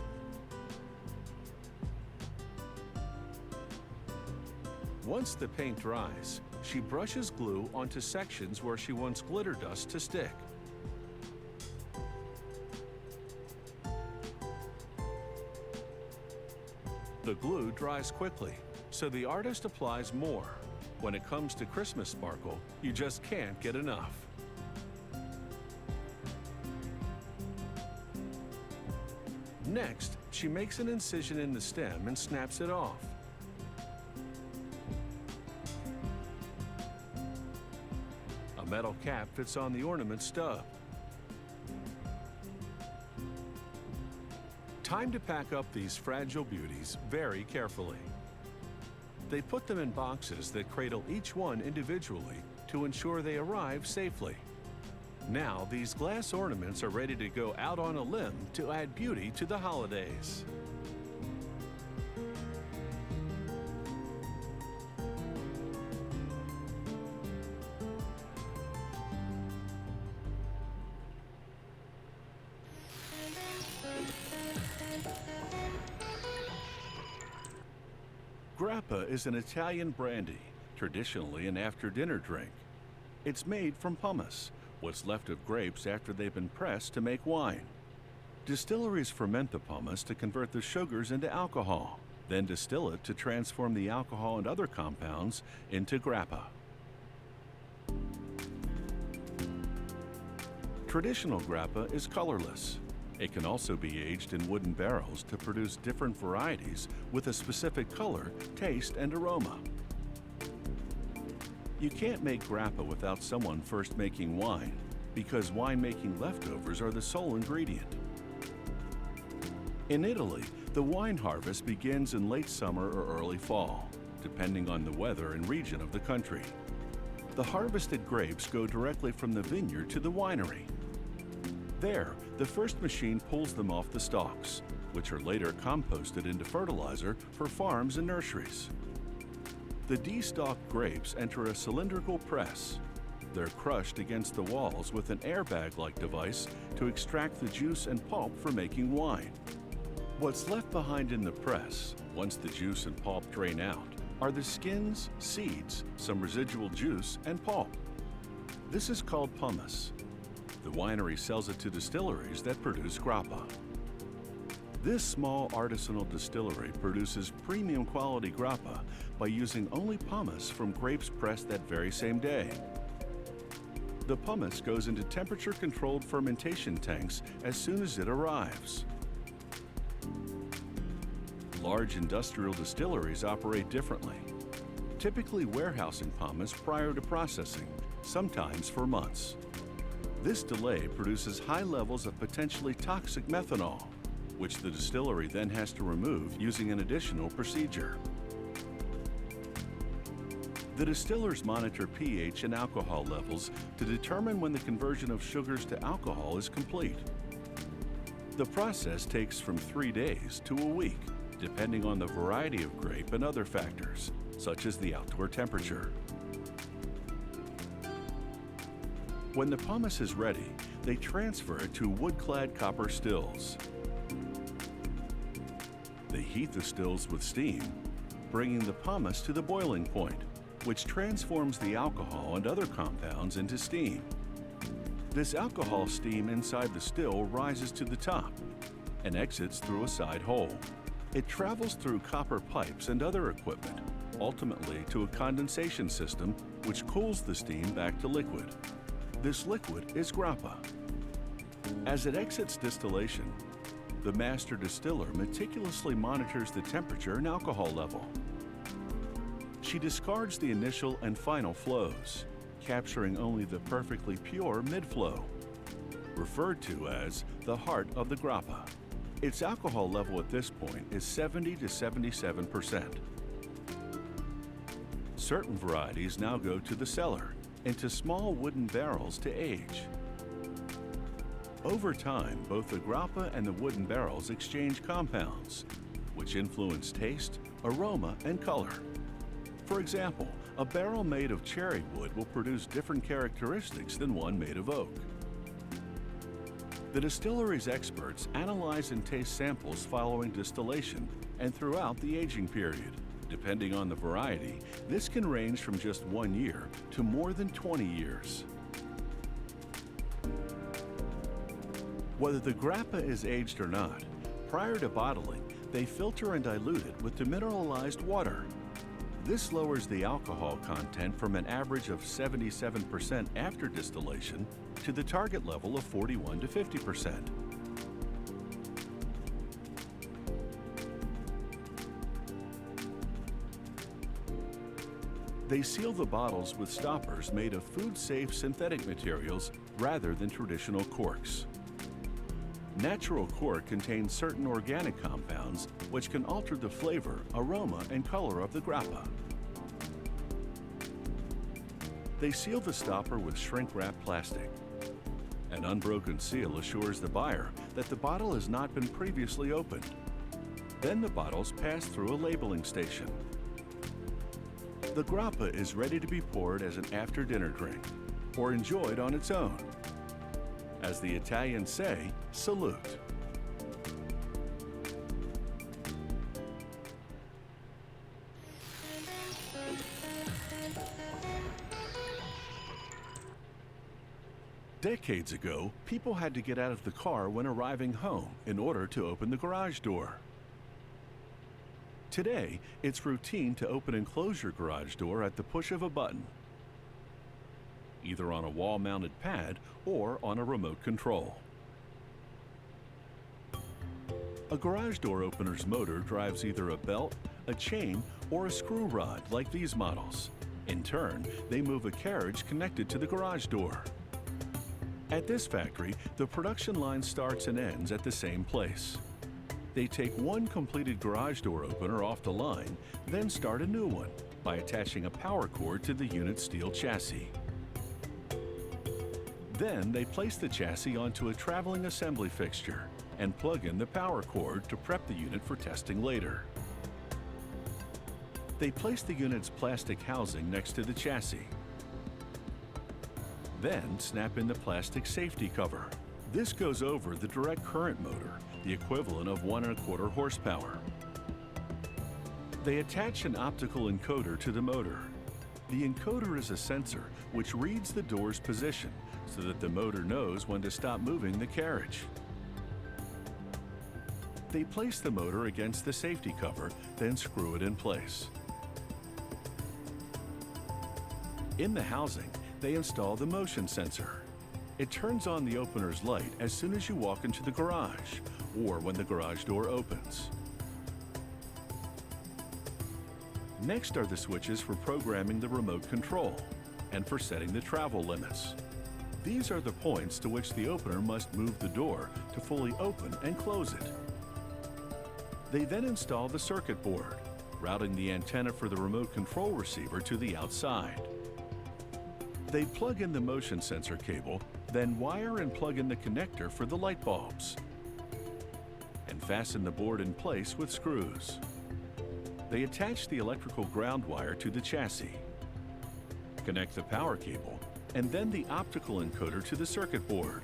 Once the paint dries, she brushes glue onto sections where she wants glitter dust to stick. The glue dries quickly, so the artist applies more. When it comes to Christmas sparkle, you just can't get enough. Next, she makes an incision in the stem and snaps it off. A metal cap fits on the ornament stub. Time to pack up these fragile beauties very carefully. They put them in boxes that cradle each one individually to ensure they arrive safely. Now, these glass ornaments are ready to go out on a limb to add beauty to the holidays. Grappa is an Italian brandy, traditionally an after-dinner drink. It's made from pomace, what's left of grapes after they've been pressed to make wine. Distilleries ferment the pomace to convert the sugars into alcohol, then distill it to transform the alcohol and other compounds into grappa. Traditional grappa is colorless. It can also be aged in wooden barrels to produce different varieties with a specific color, taste, and aroma. You can't make grappa without someone first making wine, because wine-making leftovers are the sole ingredient. In Italy, the wine harvest begins in late summer or early fall, depending on the weather and region of the country. The harvested grapes go directly from the vineyard to the winery. There, the first machine pulls them off the stalks, which are later composted into fertilizer for farms and nurseries. The de-stalked grapes enter a cylindrical press. They're crushed against the walls with an airbag-like device to extract the juice and pulp for making wine. What's left behind in the press, once the juice and pulp drain out, are the skins, seeds, some residual juice, and pulp. This is called pomace. The winery sells it to distilleries that produce grappa. This small artisanal distillery produces premium quality grappa by using only pomace from grapes pressed that very same day. The pomace goes into temperature-controlled fermentation tanks as soon as it arrives. Large industrial distilleries operate differently, typically warehousing pomace prior to processing, sometimes for months. This delay produces high levels of potentially toxic methanol, which the distillery then has to remove using an additional procedure. The distillers monitor pH and alcohol levels to determine when the conversion of sugars to alcohol is complete. The process takes from 3 days to a week, depending on the variety of grape and other factors, such as the outdoor temperature. When the pomace is ready, they transfer it to wood-clad copper stills. They heat the stills with steam, bringing the pomace to the boiling point, which transforms the alcohol and other compounds into steam. This alcohol steam inside the still rises to the top and exits through a side hole. It travels through copper pipes and other equipment, ultimately to a condensation system which cools the steam back to liquid. This liquid is grappa. As it exits distillation, the master distiller meticulously monitors the temperature and alcohol level. She discards the initial and final flows, capturing only the perfectly pure mid-flow, referred to as the heart of the grappa. Its alcohol level at this point is 70 to 77%. Certain varieties now go to the cellar, into small wooden barrels to age. Over time, both the grappa and the wooden barrels exchange compounds, which influence taste, aroma, and color. For example, a barrel made of cherry wood will produce different characteristics than one made of oak. The distillery's experts analyze and taste samples following distillation and throughout the aging period. Depending on the variety, this can range from just 1 year to more than 20 years. Whether the grappa is aged or not, prior to bottling, they filter and dilute it with demineralized water. This lowers the alcohol content from an average of 77% after distillation to the target level of 41 to 50%. They seal the bottles with stoppers made of food-safe synthetic materials rather than traditional corks. Natural cork contains certain organic compounds which can alter the flavor, aroma, and color of the grappa. They seal the stopper with shrink-wrap plastic. An unbroken seal assures the buyer that the bottle has not been previously opened. Then the bottles pass through a labeling station. The grappa is ready to be poured as an after-dinner drink or enjoyed on its own. As the Italians say, salute. Decades ago, people had to get out of the car when arriving home in order to open the garage door. Today, it's routine to open and close your garage door at the push of a button, either on a wall-mounted pad or on a remote control. A garage door opener's motor drives either a belt, a chain, or a screw rod like these models. In turn, they move a carriage connected to the garage door. At this factory, the production line starts and ends at the same place. They take one completed garage door opener off the line, then start a new one by attaching a power cord to the unit's steel chassis. Then they place the chassis onto a traveling assembly fixture and plug in the power cord to prep the unit for testing later. They place the unit's plastic housing next to the chassis. Then snap in the plastic safety cover. This goes over the direct current motor, the equivalent of 1 1/4 horsepower. They attach an optical encoder to the motor. The encoder is a sensor which reads the door's position so that the motor knows when to stop moving the carriage. They place the motor against the safety cover, then screw it in place. In the housing, they install the motion sensor. It turns on the opener's light as soon as you walk into the garage or when the garage door opens. Next are the switches for programming the remote control and for setting the travel limits. These are the points to which the opener must move the door to fully open and close it. They then install the circuit board, routing the antenna for the remote control receiver to the outside. They plug in the motion sensor cable, then wire and plug in the connector for the light bulbs, and fasten the board in place with screws. They attach the electrical ground wire to the chassis, connect the power cable, and then the optical encoder to the circuit board.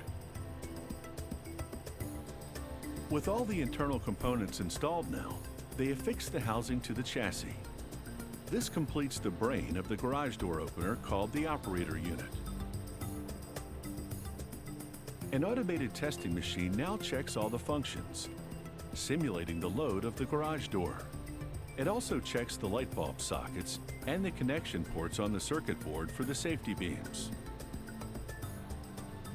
With all the internal components installed now, they affix the housing to the chassis. This completes the brain of the garage door opener called the operator unit. An automated testing machine now checks all the functions, simulating the load of the garage door. It also checks the light bulb sockets and the connection ports on the circuit board for the safety beams.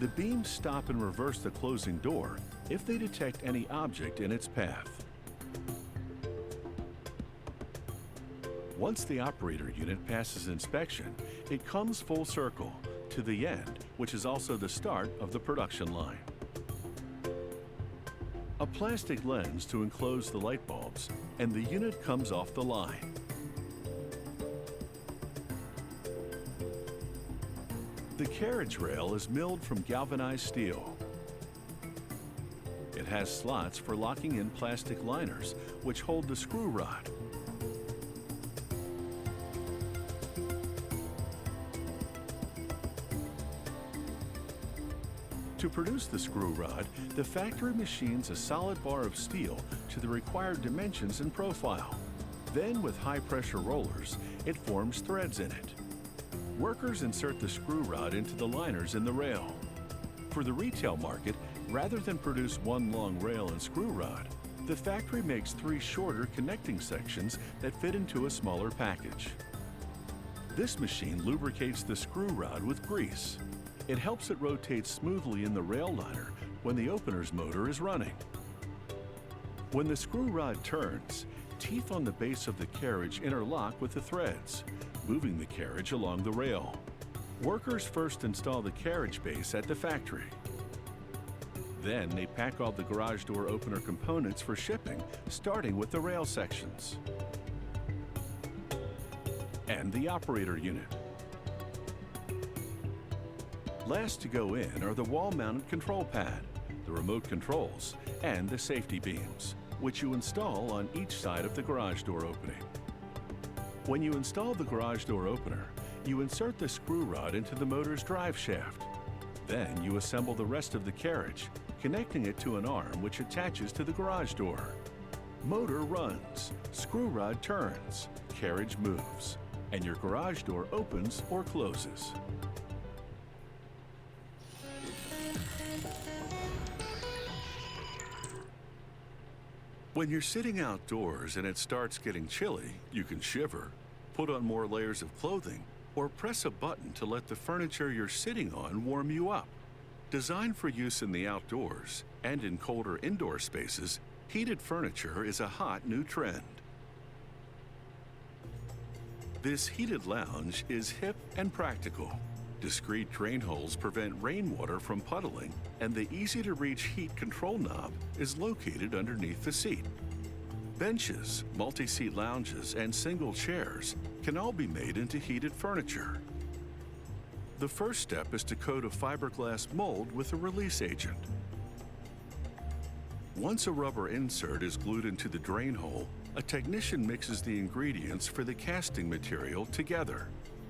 The beams stop and reverse the closing door if they detect any object in its path. Once the operator unit passes inspection, it comes full circle to the end, which is also the start of the production line. A plastic lens to enclose the light bulbs, and the unit comes off the line. The carriage rail is milled from galvanized steel. It has slots for locking in plastic liners, which hold the screw rod. To produce the screw rod, the factory machines a solid bar of steel to the required dimensions and profile. Then, with high-pressure rollers, it forms threads in it. Workers insert the screw rod into the liners in the rail. For the retail market, rather than produce one long rail and screw rod, the factory makes 3 shorter connecting sections that fit into a smaller package. This machine lubricates the screw rod with grease. It helps it rotate smoothly in the rail liner when the opener's motor is running. When the screw rod turns, teeth on the base of the carriage interlock with the threads, moving the carriage along the rail. Workers first install the carriage base at the factory. Then they pack all the garage door opener components for shipping, starting with the rail sections and the operator unit. Last to go in are the wall-mounted control pad, the remote controls, and the safety beams, which you install on each side of the garage door opening. When you install the garage door opener, you insert the screw rod into the motor's drive shaft. Then you assemble the rest of the carriage, connecting it to an arm which attaches to the garage door. Motor runs, screw rod turns, carriage moves, and your garage door opens or closes. When you're sitting outdoors and it starts getting chilly, you can shiver, put on more layers of clothing, or press a button to let the furniture you're sitting on warm you up. Designed for use in the outdoors and in colder indoor spaces, heated furniture is a hot new trend. This heated lounge is hip and practical. Discrete drain holes prevent rainwater from puddling, and the easy-to-reach heat control knob is located underneath the seat. Benches, multi-seat lounges, and single chairs can all be made into heated furniture. The first step is to coat a fiberglass mold with a release agent. Once a rubber insert is glued into the drain hole, a technician mixes the ingredients for the casting material together.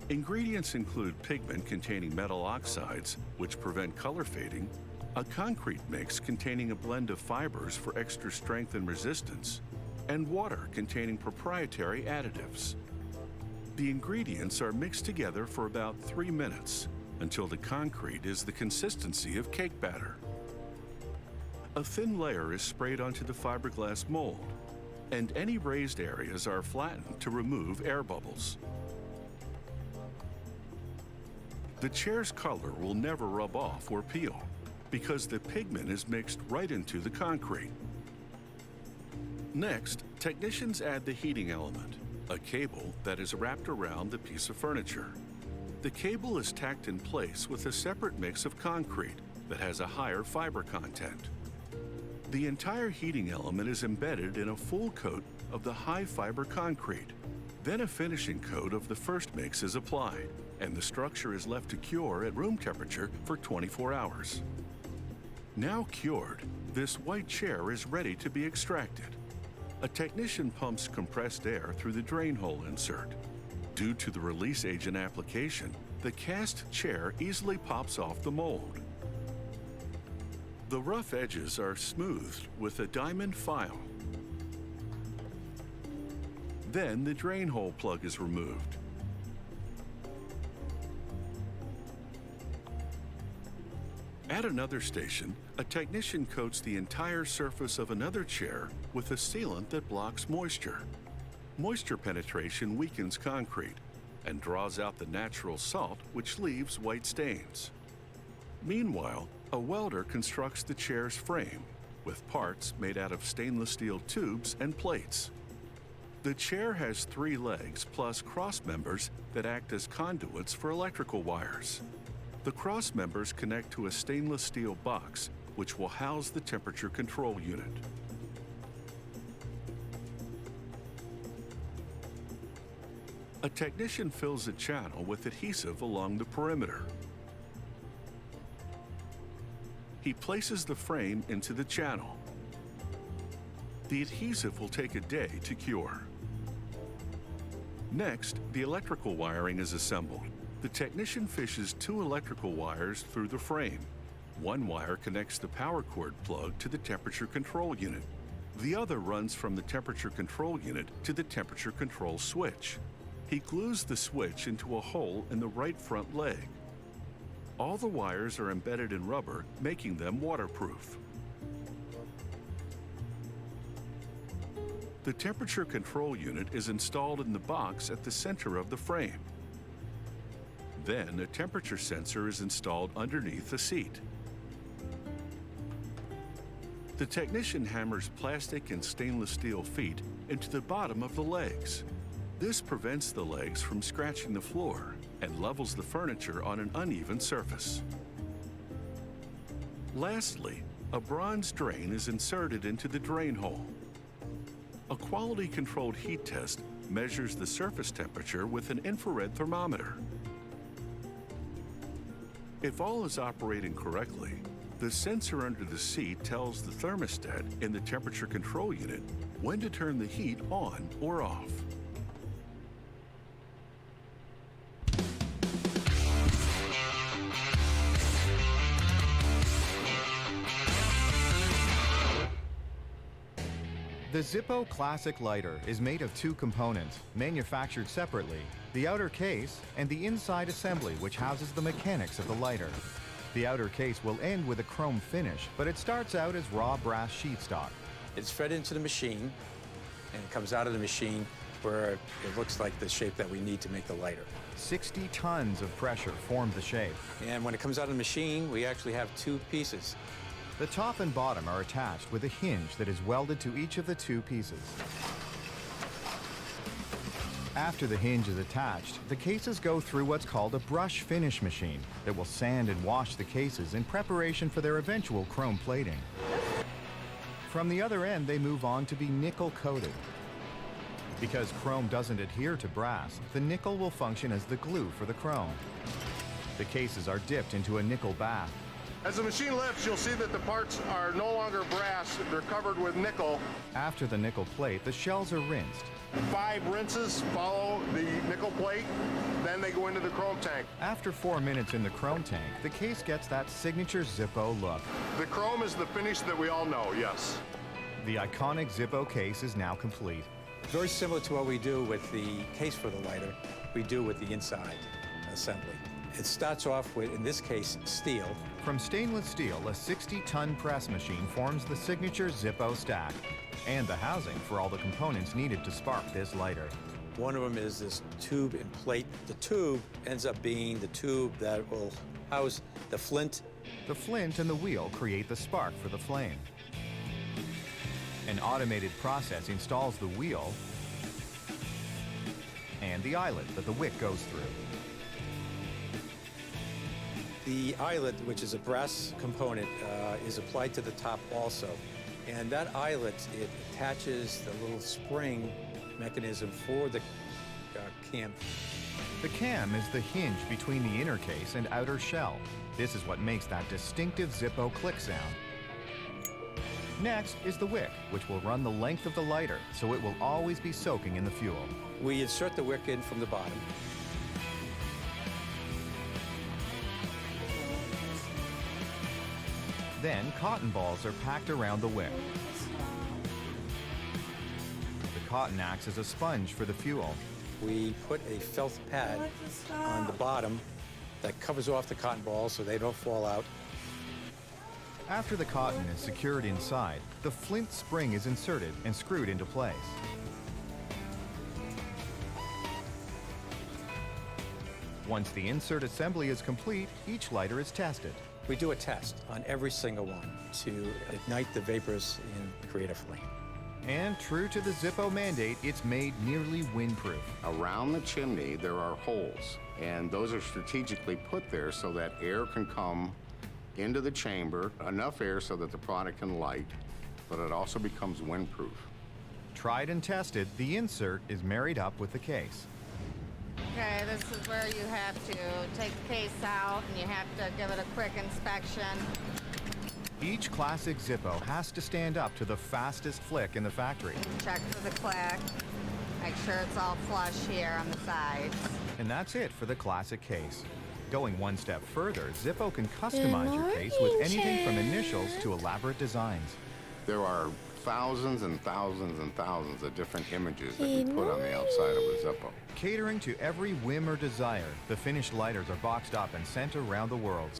Ingredients include pigment containing metal oxides, which prevent color fading, a concrete mix containing a blend of fibers for extra strength and resistance, and water containing proprietary additives. The ingredients are mixed together for about 3 minutes until the concrete is the consistency of cake batter. A thin layer is sprayed onto the fiberglass mold, and any raised areas are flattened to remove air bubbles. The chair's color will never rub off or peel because the pigment is mixed right into the concrete. Next, technicians add the heating element, a cable that is wrapped around the piece of furniture. The cable is tacked in place with a separate mix of concrete that has a higher fiber content. The entire heating element is embedded in a full coat of the high fiber concrete. Then a finishing coat of the first mix is applied, and the structure is left to cure at room temperature for 24 hours. Now cured, this white chair is ready to be extracted. A technician pumps compressed air through the drain hole insert. Due to the release agent application, the cast chair easily pops off the mold. The rough edges are smoothed with a diamond file. Then the drain hole plug is removed. At another station, a technician coats the entire surface of another chair with a sealant that blocks moisture. Moisture penetration weakens concrete and draws out the natural salt, which leaves white stains. Meanwhile, a welder constructs the chair's frame with parts made out of stainless steel tubes and plates. The chair has 3 legs plus cross members that act as conduits for electrical wires. The cross members connect to a stainless steel box, which will house the temperature control unit. A technician fills a channel with adhesive along the perimeter. He places the frame into the channel. The adhesive will take a day to cure. Next, the electrical wiring is assembled. The technician fishes 2 electrical wires through the frame. One wire connects the power cord plug to the temperature control unit. The other runs from the temperature control unit to the temperature control switch. He glues the switch into a hole in the right front leg. All the wires are embedded in rubber, making them waterproof. The temperature control unit is installed in the box at the center of the frame. Then a temperature sensor is installed underneath the seat. The technician hammers plastic and stainless steel feet into the bottom of the legs. This prevents the legs from scratching the floor and levels the furniture on an uneven surface. Lastly, a bronze drain is inserted into the drain hole. A quality-controlled heat test measures the surface temperature with an infrared thermometer. If all is operating correctly, the sensor under the seat tells the thermostat in the temperature control unit when to turn the heat on or off. The Zippo Classic Lighter is made of 2 components, manufactured separately, the outer case and the inside assembly, which houses the mechanics of the lighter. The outer case will end with a chrome finish, but it starts out as raw brass sheet stock. It's fed into the machine, and it comes out of the machine where it looks like the shape that we need to make the lighter. 60 tons of pressure form the shape. And when it comes out of the machine, we actually have two pieces. The top and bottom are attached with a hinge that is welded to each of the two pieces. After the hinge is attached, the cases go through what's called a brush finish machine that will sand and wash the cases in preparation for their eventual chrome plating. From the other end, they move on to be nickel coated. Because chrome doesn't adhere to brass, the nickel will function as the glue for the chrome. The cases are dipped into a nickel bath. As the machine lifts, you'll see that the parts are no longer brass, they're covered with nickel. After the nickel plate, the shells are rinsed. 5 rinses follow the nickel plate, then they go into the chrome tank. After 4 minutes in the chrome tank, the case gets that signature Zippo look. The chrome is the finish that we all know, yes. The iconic Zippo case is now complete. Very similar to what we do with the case for the lighter, we do with the inside assembly. It starts off with, in this case, steel. From stainless steel, a 60-ton press machine forms the signature Zippo stack and the housing for all the components needed to spark this lighter. One of them is this tube and plate. The tube ends up being the tube that will house the flint. The flint and the wheel create the spark for the flame. An automated process installs the wheel and the eyelet that the wick goes through. The eyelet, which is a brass component, is applied to the top also. And that eyelet, it attaches the little spring mechanism for the cam. The cam is the hinge between the inner case and outer shell. This is what makes that distinctive Zippo click sound. Next is the wick, which will run the length of the lighter, so it will always be soaking in the fuel. We insert the wick in from the bottom. Then cotton balls are packed around the wick. The cotton acts as a sponge for the fuel. We put a felt pad on the bottom that covers off the cotton balls so they don't fall out. After the cotton is secured inside, the flint spring is inserted and screwed into place. Once the insert assembly is complete, each lighter is tested. We do a test on every single one to ignite the vapors and create a flame. And true to the Zippo mandate, it's made nearly windproof. Around the chimney, there are holes, and those are strategically put there so that air can come into the chamber, enough air so that the product can light, but it also becomes windproof. Tried and tested, the insert is married up with the case. Okay, this is where you have to take the case out and you have to give it a quick inspection. Each classic Zippo has to stand up to the fastest flick in the factory. Check for the click. Make sure it's all flush here on the sides. And that's it for the classic case. Going one step further, Zippo can customize your case with anything from initials to elaborate designs. There are thousands and thousands and thousands of different images that we put on the outside of a Zippo. Catering to every whim or desire, the finished lighters are boxed up and sent around the world.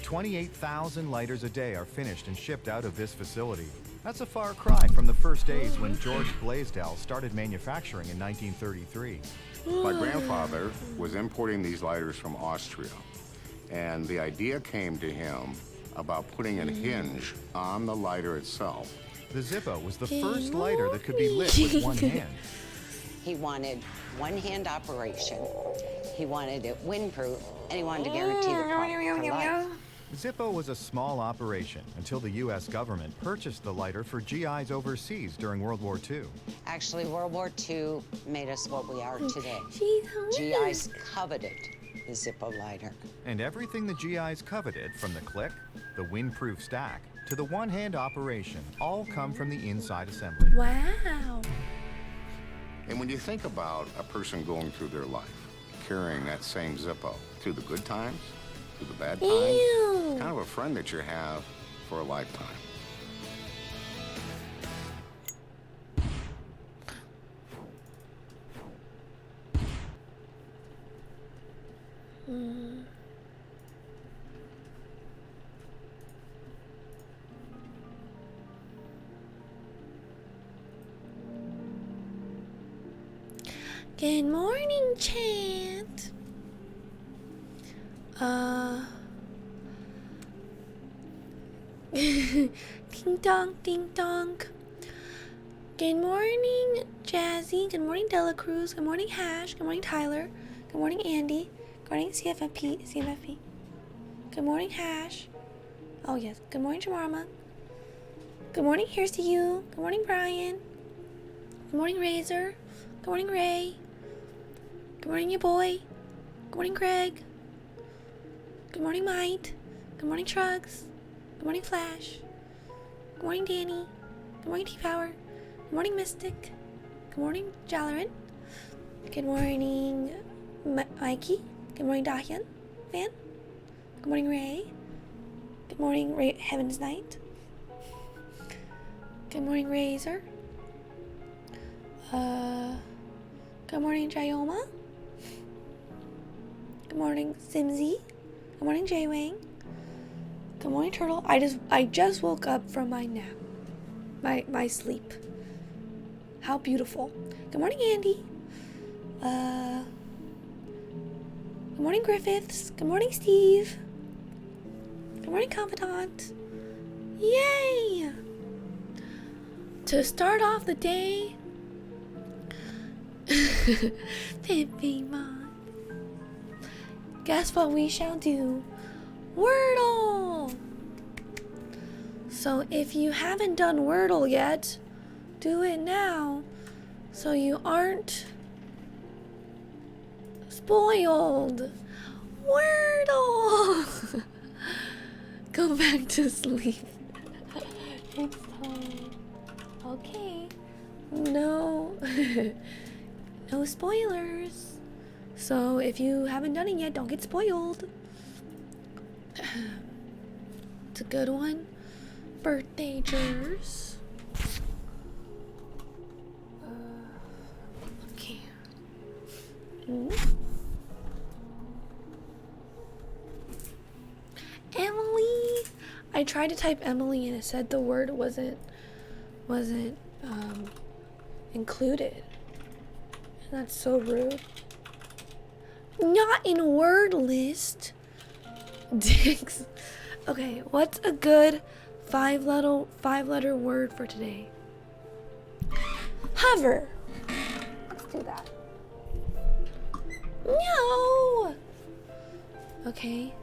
28,000 lighters a day are finished and shipped out of this facility. That's a far cry from the first days when George Blaisdell started manufacturing in 1933. My grandfather was importing these lighters from Austria, and the idea came to him about putting a hinge on the lighter itself. The Zippo was the first lighter that could be lit with one hand. He wanted one-hand operation, he wanted it windproof, and he wanted to guarantee the product for life. Zippo was a small operation until the U.S. government purchased the lighter for GIs overseas during World War II. Actually, World War II made us what we are today. GIs coveted the Zippo lighter. And everything the GIs coveted, from the click, the windproof stack, to the one-hand operation, all come from the inside assembly. Wow. And when you think about a person going through their life, carrying that same Zippo through the good times, through the bad times, it's kind of a friend that you have for a lifetime. Good morning, chat. Ding dong, ding dong. Good morning, Jazzy. Good morning, Dela Cruz. Good morning, Hash. Good morning, Tyler. Good morning, Andy. Good morning, CFFP. Good morning, Hash. Oh, yes. Good morning, Jamarma. Good morning, here's to you. Good morning, Brian. Good morning, Razor. Good morning, Ray. Good morning, your boy. Good morning, Greg. Good morning, Might. Good morning, Trugs. Good morning, Flash. Good morning, Danny. Good morning, T-Power. Good morning, Mystic. Good morning, Jalarin. Good morning, Mikey. Good morning, Dahian. Fan. Good morning, Ray. Good morning, Heaven's Knight. Good morning, Razor. Good morning, Jayoma. Good morning, Simsy. Good morning, J-Wang. Good morning, Turtle. I just woke up from my nap. My sleep. How beautiful. Good morning, Andy. Good morning, Griffiths. Good morning, Steve. Good morning, Confidant. Yay! To start off the day, Pipimon. Guess what we shall do? Wordle! So if you haven't done Wordle yet, do it now so you aren't spoiled. Wordle! Go back to sleep. It's time. Okay. No. No spoilers. So if you haven't done it yet, don't get spoiled. It's a good one. Birthday jers. Okay. Emily. I tried to type Emily and it said the word wasn't included. And that's so rude. Not in word list. Dicks. Okay, what's a good five letter word for today? Hover. Let's do that. No. Okay.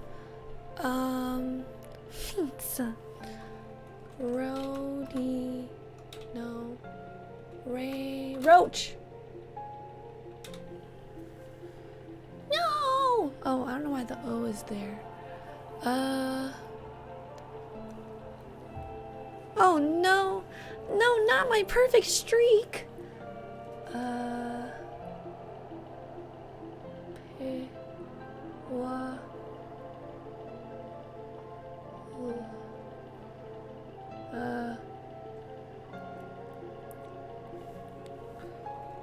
Pizza. Rody. No. Ray. Roach. No. Oh, I don't know why the O is there. Oh no. No, not my perfect streak.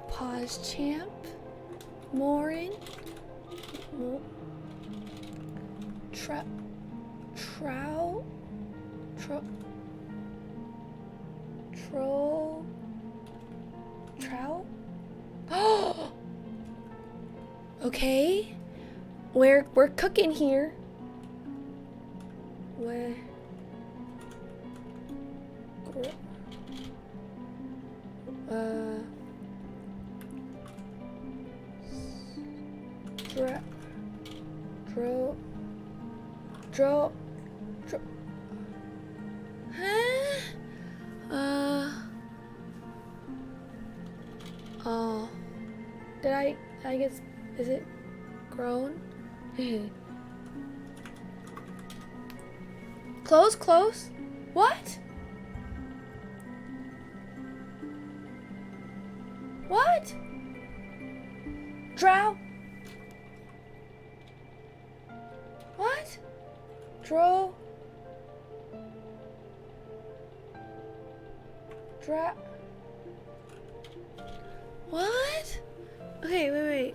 Pause champ. Morin. Trout. Oh. Okay. We're cooking here. Where? Oh. Did I guess, is it grown? Close? What? What? Drow? What? Drow? What? Okay, wait.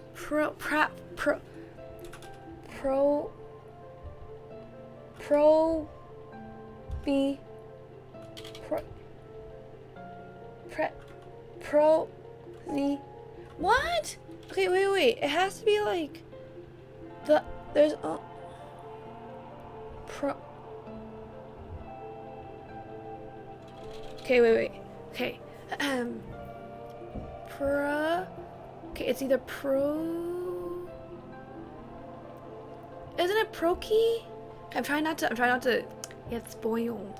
What? Okay, wait. It has to be like there's Okay, wait. Okay. Okay, it's either Isn't it pro key? I'm trying not to get spoiled.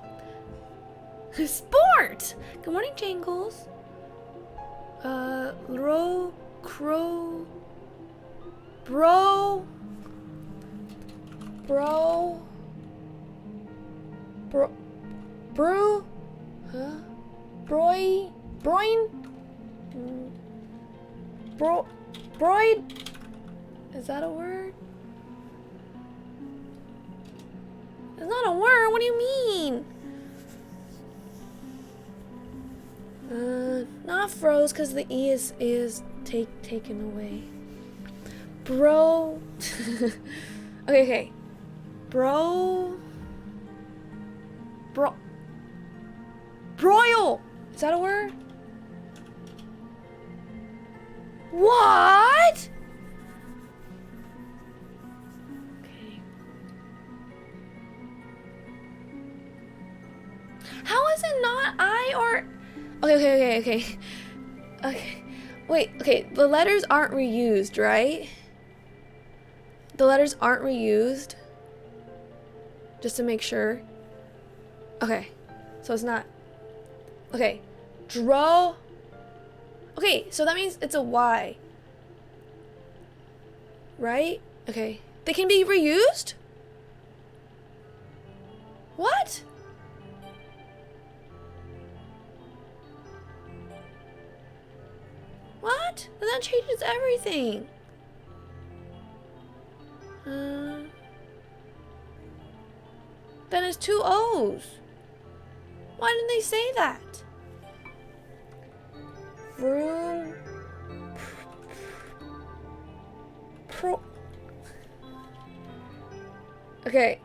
Sport! Good morning, Jangles. Broid? Is that a word? It's not a word, what do you mean? Not froze, because the E is taken away. Bro. Okay. Broil. Is that a word? What? Okay. How is it not I or... Okay. Wait, okay. The letters aren't reused, right? The letters aren't reused. Just to make sure. Okay. So it's not... Okay. Draw... Okay, so that means it's a Y. Right? Okay. They can be reused? What? What? That changes everything. Then it's 2 O's. Why didn't they say that? Vroom. Okay.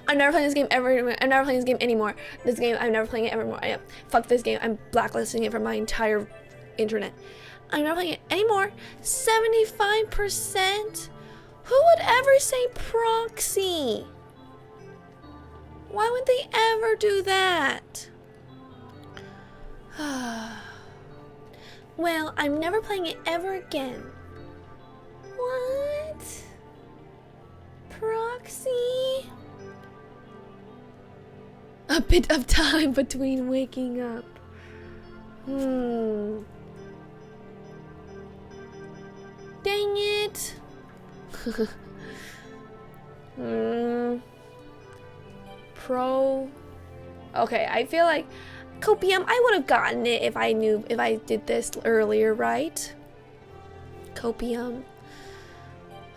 I'm never playing this game ever. I'm never playing this game anymore. This game, I'm never playing it ever more. Fuck this game. I'm blacklisting it from my entire internet. I'm not playing it anymore. 75%? Who would ever say proxy? Why would they ever do that? Well, I'm never playing it ever again. What? Proxy? A bit of time between waking up. Dang it. Pro. Okay, I feel like copium, I would have gotten it if I did this earlier, right? Copium.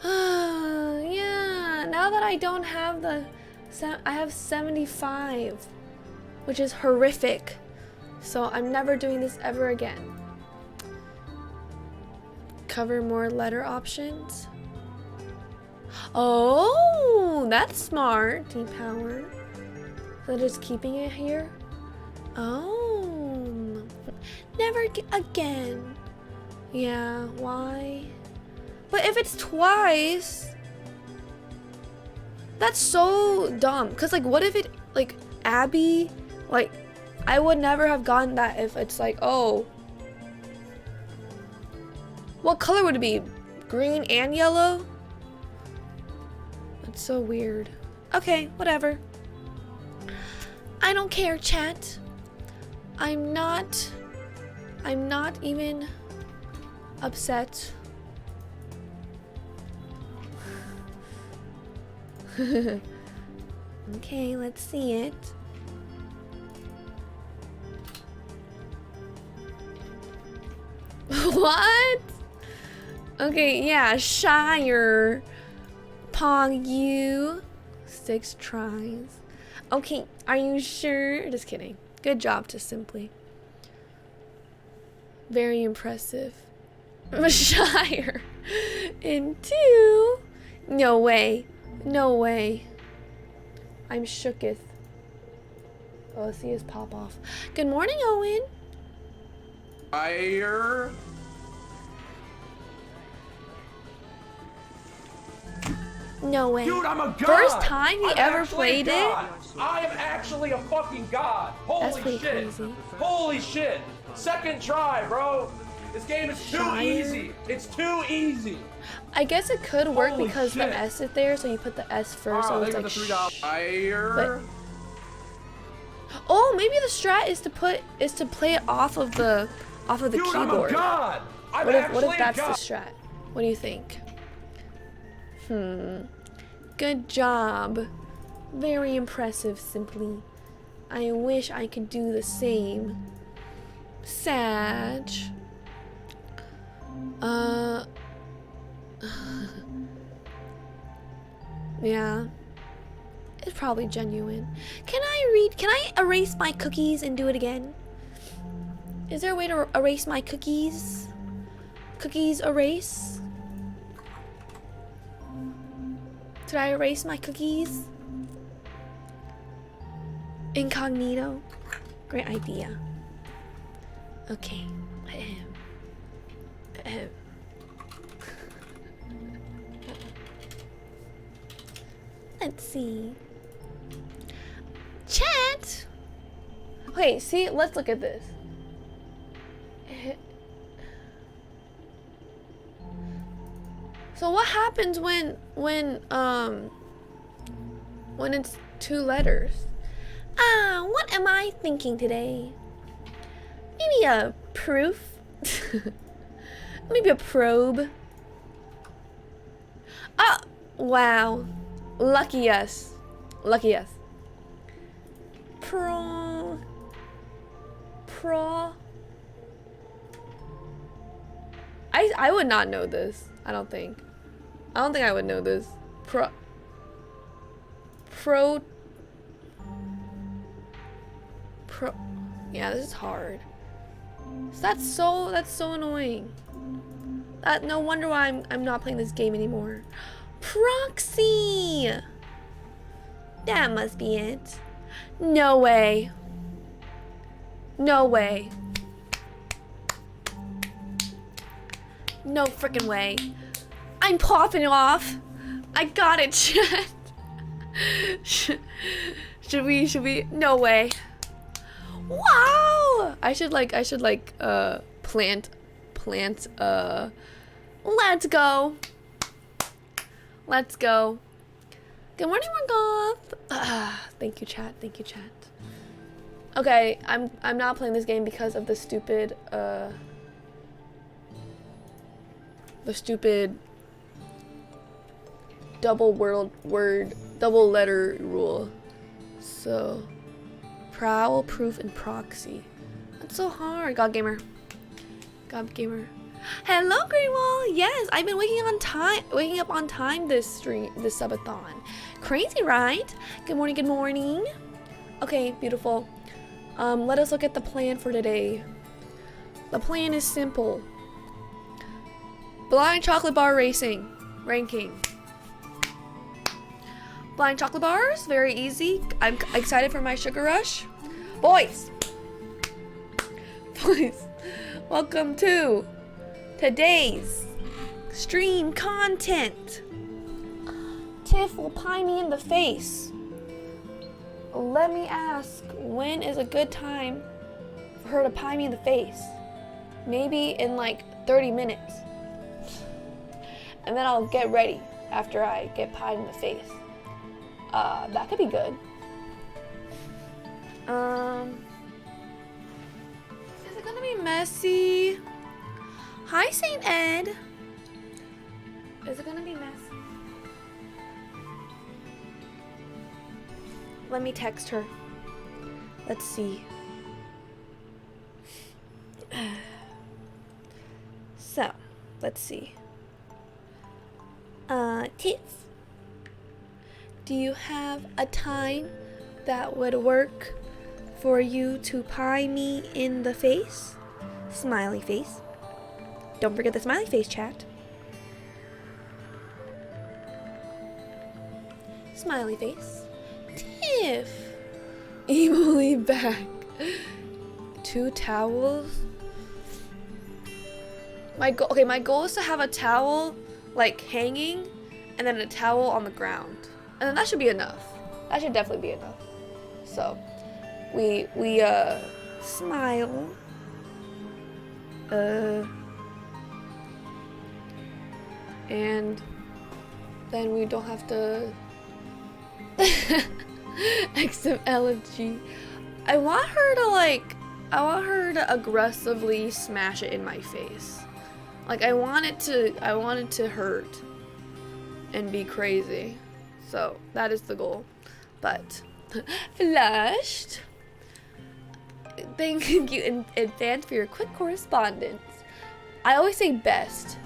Yeah, now that I don't have I have 75, which is horrific. So I'm never doing this ever again. Cover more letter options. Oh, that's smart. Depower. So just keeping it here. Oh, never again. Yeah, why? But if it's twice, that's so dumb. Cause like, what if it like Abby? Like, I would never have gotten that if it's like, oh. What color would it be? Green and yellow? That's so weird. Okay, whatever. I don't care, chat. I'm not even upset. Okay, let's see it. What? Okay, yeah, Shire. Pong you. 6 tries. Okay, are you sure? Just kidding. Good job to Simply. Very impressive. Shire in 2. No way. No way. I'm shooketh. Oh, let's see his pop off. Good morning, Owen. Fire. No way. Dude, I'm a god. First time he I'm ever actually played a it. god. I am actually a fucking god. That's Holy pretty shit. crazy. Holy shit. Second try, bro. This game is too Shire? easy. It's too easy. I guess it could work Holy because shit. the S is there, so you put the S first. So it's like Fire. oh, maybe the strat is to play it off of the Dude, keyboard. I'm a god. I'm What actually if that's a the god. strat? What do you think? Good job. Very impressive, Simply. I wish I could do the same. Sag. Yeah. It's probably genuine. Can I erase my cookies and do it again? Is there a way to erase my cookies? Cookies erase? Did I erase my cookies? Incognito? Great idea. Okay. Let's see. Chat! Okay, see, let's look at this. So what happens when it's 2 letters? What am I thinking today? Maybe a proof? Maybe a probe? Ah, wow. Lucky us. Lucky us. Pro. I would not know this. I don't think I would know this. Pro. Yeah, this is hard. That's so annoying. No wonder why I'm not playing this game anymore. Proxy. That must be it. No way. No way. No freaking way. I'm popping off. I got it, chat. Should we? No way. Wow. I should plant. Let's go. Let's go. Good morning, Morgoth. Thank you, chat. Thank you, chat. Okay, I'm not playing this game because of the stupid double letter rule. So prowl, proof, and proxy. That's so hard. God gamer. Hello, Greenwall. Yes, I've been waking up on time this subathon. Crazy, right? Good morning. Good morning. Okay, beautiful. Let us look at the plan for today. The plan is simple. Blind chocolate bar ranking. Blind chocolate bars, very easy. I'm excited for my sugar rush. Boys, welcome to today's stream content. Tiff will pie me in the face. Let me ask, when is a good time for her to pie me in the face? Maybe in like 30 minutes. And then I'll get ready after I get pied in the face. That could be good. Is it gonna be messy? Hi, Saint Ed. Is it gonna be messy? Let me text her. Let's see. So, let's see. Tiff, do you have a time that would work for you to pie me in the face? Smiley face. Don't forget the smiley face, chat. Smiley face. Tiff. Emily back. 2 towels. My goal is to have a towel like hanging and then a towel on the ground. And then that should be enough. That should definitely be enough. So we smile. And then we don't have to XMLFG. I want her to aggressively smash it in my face. Like I want it to hurt and be crazy. So that is the goal. But flushed. Thank you in advance for your quick correspondence. I always say best.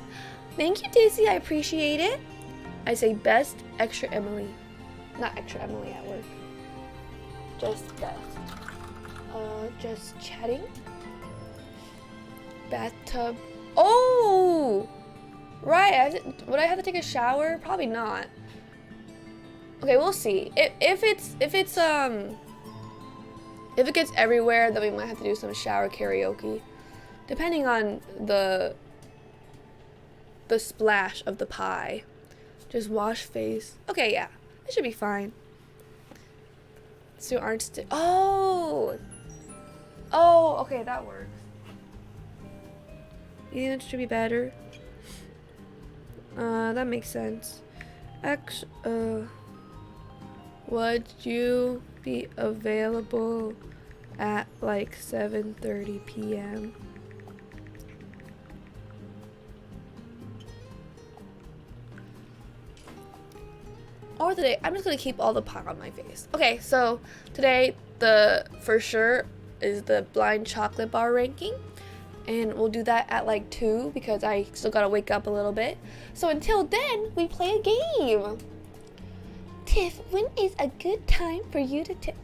Thank you, Daisy. I appreciate it. I say best, extra Emily. Not extra Emily at work. Just best. Just chatting. Bathtub. Oh! Right. Would I have to take a shower? Probably not. Okay, we'll see. If it gets everywhere, then we might have to do some shower karaoke. Depending on the splash of the pie. Just wash face. Okay, yeah. It should be fine. So aren't still. Oh! Oh, okay, that works. You think that should be better? That makes sense. Would you be available at like 7:30 p.m.? Or today, I'm just gonna keep all the pie on my face. Okay, so today for sure is the blind chocolate bar ranking, and we'll do that at like 2 because I still gotta wake up a little bit. So until then, we play a game. Tiff, when is a good time for you to tip?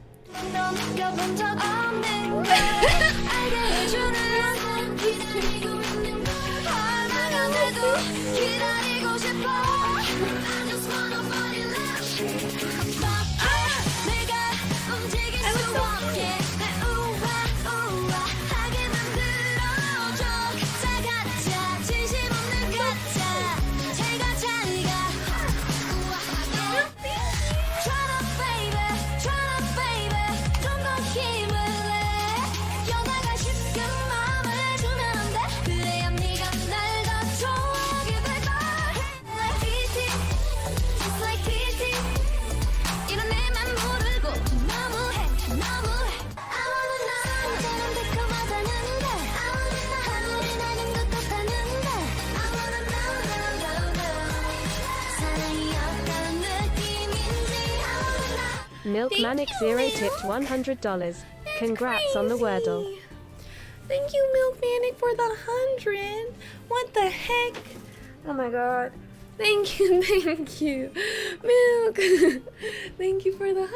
Milk Manic Zero tipped $100. Congrats on the Wordle. Thank you, Milk Manic, for the 100. What the heck? Oh my god. Thank you, Milk. Thank you for the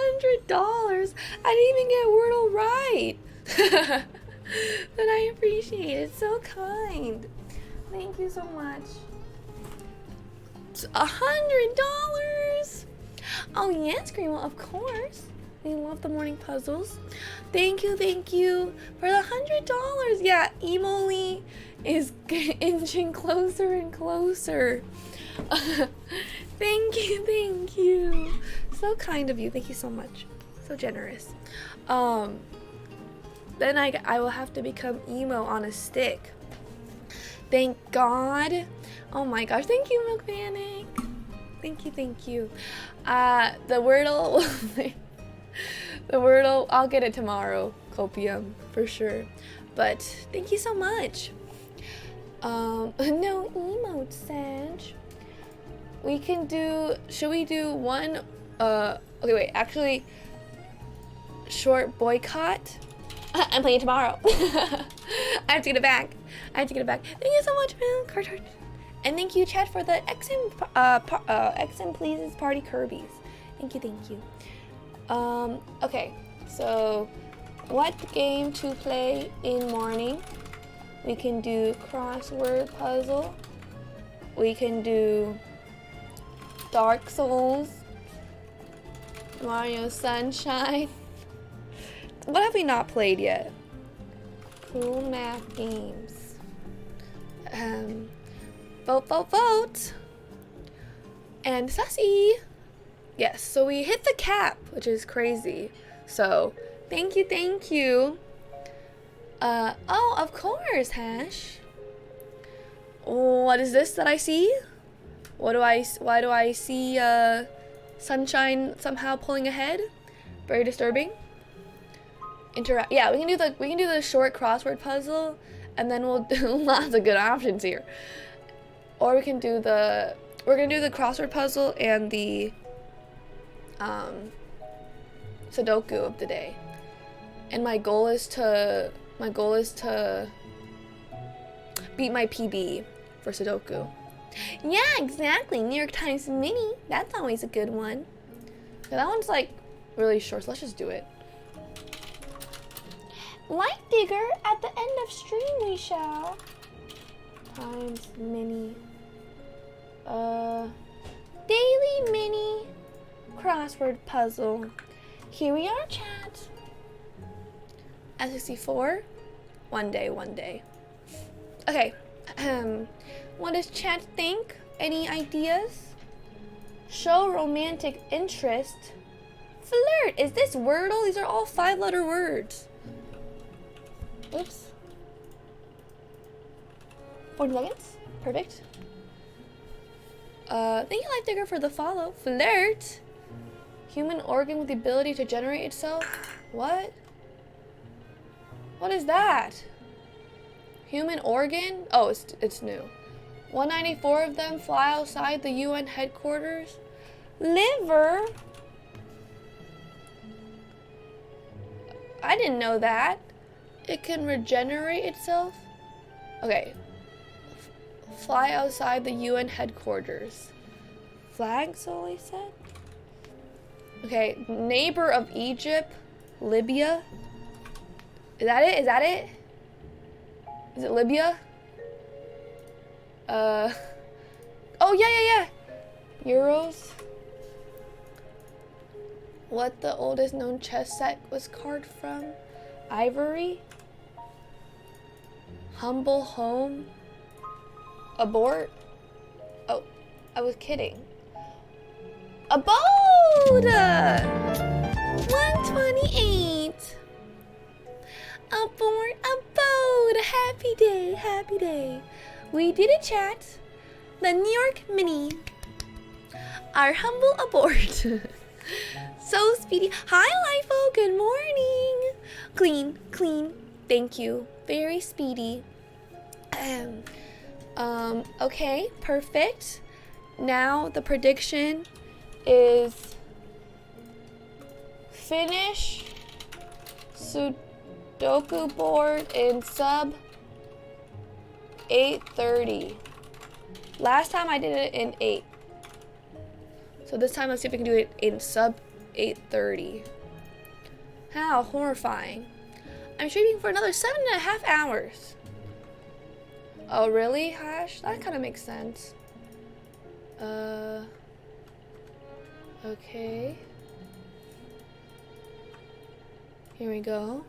$100. I didn't even get Wordle right. But I appreciate it. So kind. Thank you so much. $100. Oh yes, Greenwell, of course. We love the morning puzzles. Thank you for the $100. Yeah, Emily is inching closer and closer. Thank you. So kind of you. Thank you so much. So generous. Then I will have to become emo on a stick. Thank God. Oh my gosh. Thank you, Milk Panic. Thank you. The Wordle. The Wordle, I'll get it tomorrow, Copium, for sure. But thank you so much. No emote, Sag. We can do, should we do one, okay wait, actually, short boycott? I'm playing tomorrow. I have to get it back. Thank you so much, Milk. And thank you, Chad, for the XM Pleases Party Kirby's. Thank you. Okay, so what game to play in morning? We can do crossword puzzle. We can do Dark Souls. Mario Sunshine. What have we not played yet? Cool math games. Vote, vote, vote. And Sussy. Yes, so we hit the cap, which is crazy. So, thank you, thank you. Oh, of course, Hash. What is this that I see? Why do I see, Sunshine somehow pulling ahead? Very disturbing. Yeah, we can do the short crossword puzzle, and then we'll do lots of good options here. Or we're gonna do the crossword puzzle and the Sudoku of the day. And my goal is to beat my PB for Sudoku. Yeah, exactly. New York Times Mini. That's always a good one. Yeah, that one's like really short, so let's just do it. Light Digger, at the end of stream we shall. Times Mini. Daily Mini crossword puzzle. Here we are, chat. S64. One day. Okay. What does chat think? Any ideas? Show romantic interest. Flirt. Is this Wordle? These are all 5-letter words. Oops. 40 seconds. Perfect. Thank you, Life Digger, for the follow. Flirt. Human organ with the ability to generate itself. What? What is that? Human organ? Oh, it's new. 194 of them fly outside the UN headquarters. Liver? I didn't know that. It can regenerate itself? Okay. Fly outside the UN headquarters. Flag solely said? Okay, neighbor of Egypt, Libya. Is that it? Is that it? Is it Libya? Oh, yeah. Euros. What the oldest known chess set was carved from? Ivory. Humble home. Abort. Oh, I was kidding. Abode! 128. Abort, abode. Happy day. We did it, chat. The New York Mini. Our humble abort. So speedy. Hi, Lifo. Good morning. Clean. Thank you. Very speedy. Okay, perfect. Now the prediction is finish Sudoku board in sub 8:30. Last time I did it in 8. So this time let's see if we can do it in sub 8:30. How horrifying. I'm streaming for another 7.5 hours. Oh really, Hash? That kind of makes sense. Okay. Here we go.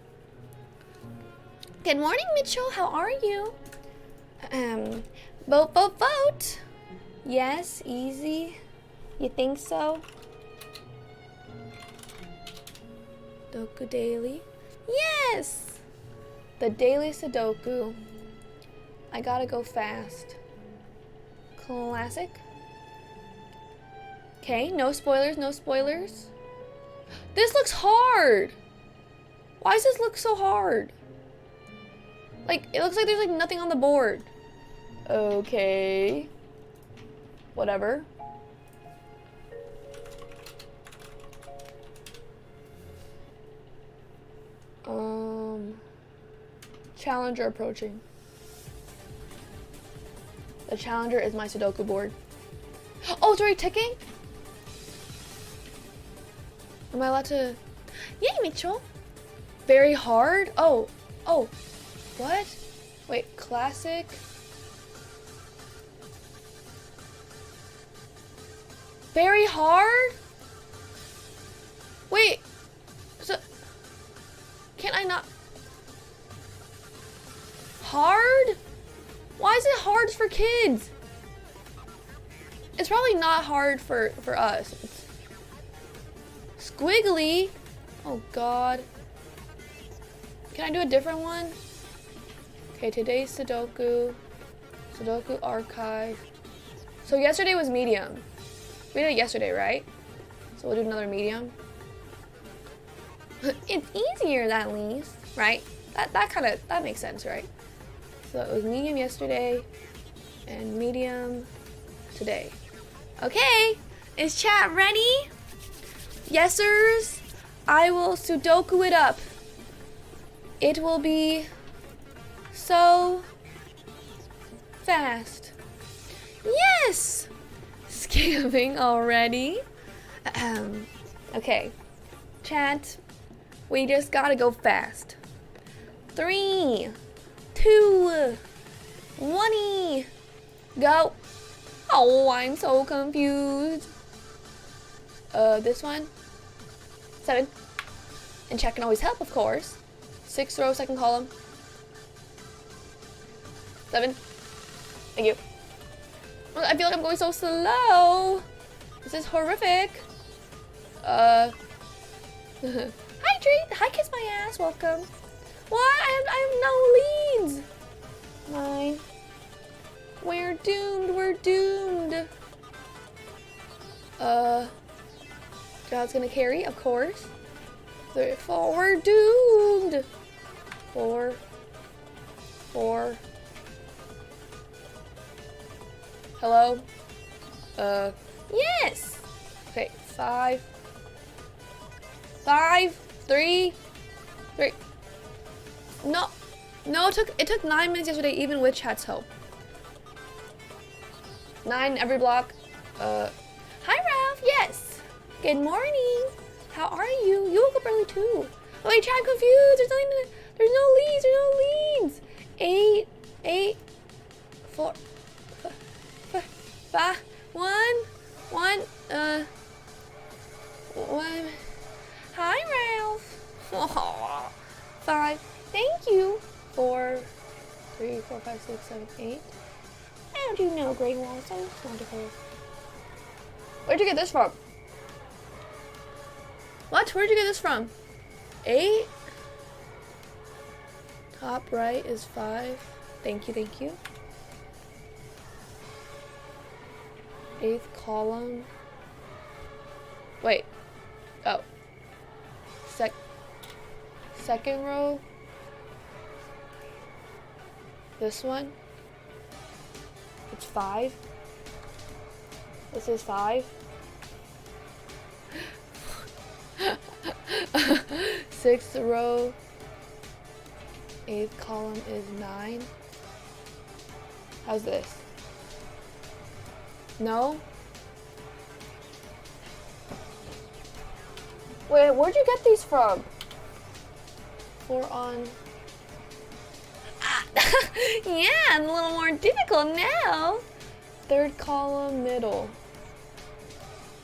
Good morning, Mitchell. How are you? Vote. Yes, easy. You think so? Sudoku Daily. Yes! The Daily Sudoku. I gotta go fast. Classic. Okay, no spoilers. This looks hard! Why does this look so hard? Like, it looks like there's like nothing on the board. Okay. Whatever. Challenger approaching. The challenger is my Sudoku board. Oh, it's already ticking? Am I allowed to? Yay, Mitchell. Very hard? Oh. What? Wait, classic. Very hard? Wait. So can I not? Hard? Why is it hard for kids? It's probably not hard for us. It's squiggly. Oh god. Can I do a different one? Okay, today's Sudoku. Sudoku archive. So yesterday was medium. We did it yesterday, right? So we'll do another medium. It's easier at least, right? That makes sense, right? So it was medium yesterday and medium today. Okay, is chat ready? Yes, sirs. I will Sudoku it up. It will be so fast. Yes! Scamming already. Okay. Chat, we just gotta go fast. 3, 2, 1, go. Oh, I'm so confused. This one. 7. And chat can always help, of course. 6th row, 2nd column. 7. Thank you. I feel like I'm going so slow. This is horrific. Hi, Treat. Hi, Kiss My Ass. Welcome. What? I have no leads. 9. We're doomed. We're doomed. God's gonna carry, of course. 3, 4. We're doomed. 4. 4. Hello? Yes! Okay, 5. 5, 3, 3. No, it took 9 minutes yesterday, even with chat's help. 9 every block. Hi Ralph, yes. Good morning. How are you? You woke up early too. Oh, wait, chat, I'm confused. There's no leads. 8, 4, 5, 1. Hi, Ralph. Aww. 5. Thank you. 4, 3, 4, 5, 6, 7, 8. How do you know, Grey Wall? So wonderful. Where'd you get this from? What? Where'd you get this from? 8? Top right is 5. Thank you, thank you. 8th column. Wait. Oh. Second row. This one. It's 5. This is 5. 6th row. 8th column is 9. How's this? No? Wait, where'd you get these from? 4 on... Yeah, it's a little more difficult now. 3rd column, middle.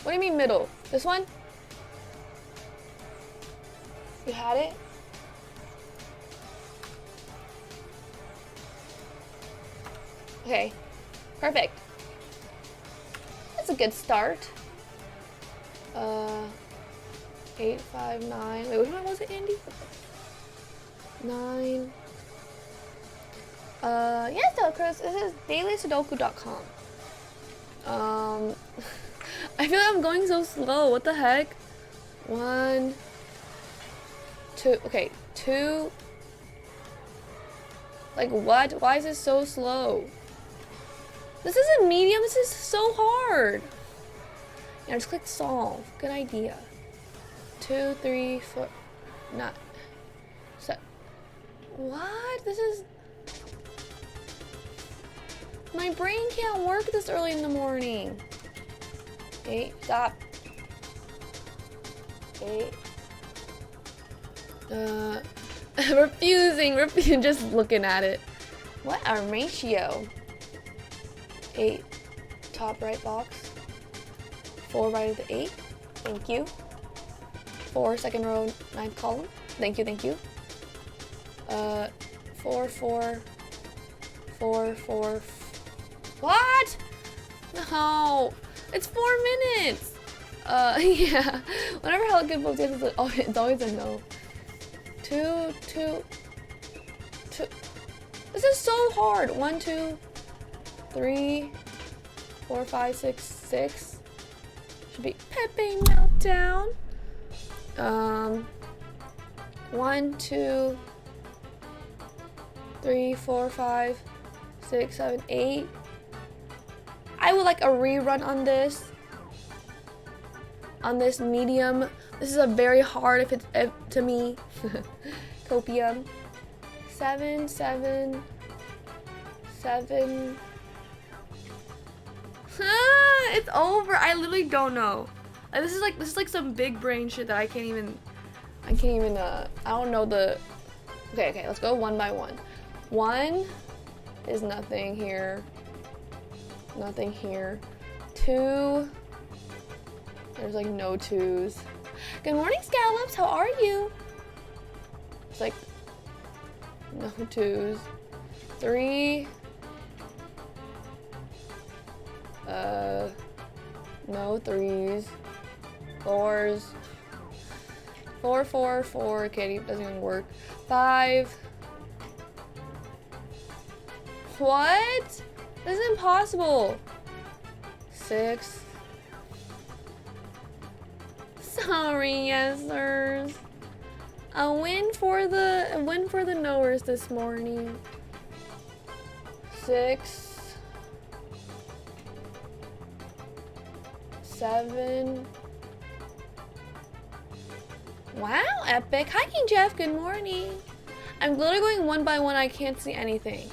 What do you mean middle? This one? You had it? Okay, perfect. That's a good start. 8, 5, 9. Wait, which one was it, Andy? 9. Yes, Chris. This is dailysudoku.com. I feel like I'm going so slow. What the heck? 1, 2. Okay, 2. Like what? Why is this so slow? This isn't medium. This is so hard. Yeah, just click solve. Good idea. 2, 3, 4, 9. So, what? This is... My brain can't work this early in the morning. 8, stop. 8. refusing, just looking at it. What a ratio. 8 top right box. 4 right of the 8. Thank you. 4 second row 9th column. Thank you, thank you. 4 4 4 4. What? No. It's 4 minutes. Yeah. Whenever Helican books, it's always a no. 2 2 2. This is so hard. 1 2 3 4 5 6 6. Should be Pepe Meltdown. 1 2 3 4 5 6 7 8. I would like a rerun on this. On this medium. This is a very hard to me. Copium. 7 7 7. It's over. I literally don't know. This is like some big brain shit that I can't even I don't know the. Okay, let's go one by one. 1 is nothing here. Nothing here. 2. There's like no 2s. Good morning, Scallops. How are you? It's like no 2s. 3. No 3s. 4s. 4 4 4. Okay, it doesn't even work. 5. What? This is impossible. 6. Sorry, yesers. A win for the knowers this morning. 6. 7. Wow, epic. Hi, King Jeff. Good morning. I'm literally going one by one. I can't see anything.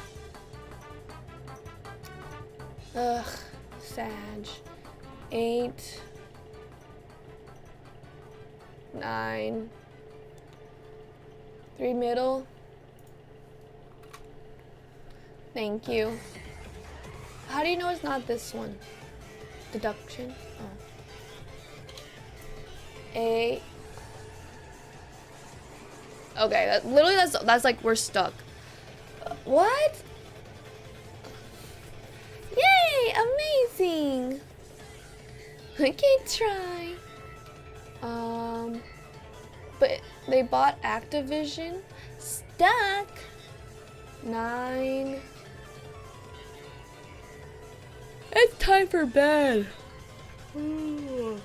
Ugh, Sag. 8. 9. 3 middle. Thank you. How do you know it's not this one? Deduction? Oh. 8. Okay, that's like we're stuck. What? Yay! Amazing! I can't try. But they bought Activision. Stuck. 9. It's time for bed. Ooh.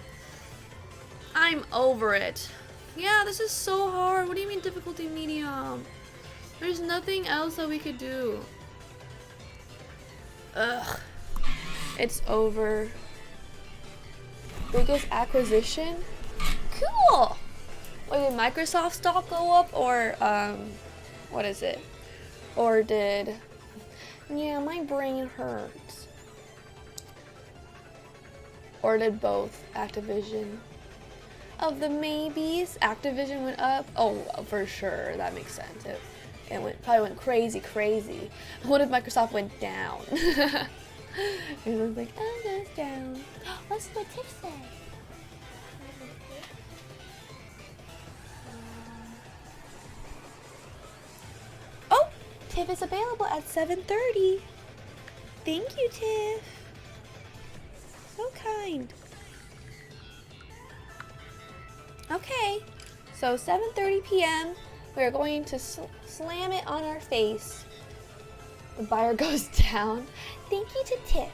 I'm over it. Yeah, this is so hard. What do you mean difficulty medium? There's nothing else that we could do. Ugh. It's over. Biggest acquisition? Cool! Wait, did Microsoft stock go up or, what is it? Or did... Yeah, my brain hurts. Or did both? Activision. Of the maybes, Activision went up. Oh, for sure. That makes sense. It probably went crazy. What if Microsoft went down? It was like, oh, it goes down. Let's see what Tiff said. Oh, Tiff is available at 7:30. Thank you, Tiff. So kind. Okay, so 7:30 p.m. we're going to slam it on our face. The buyer goes down. Thank you to Tiff.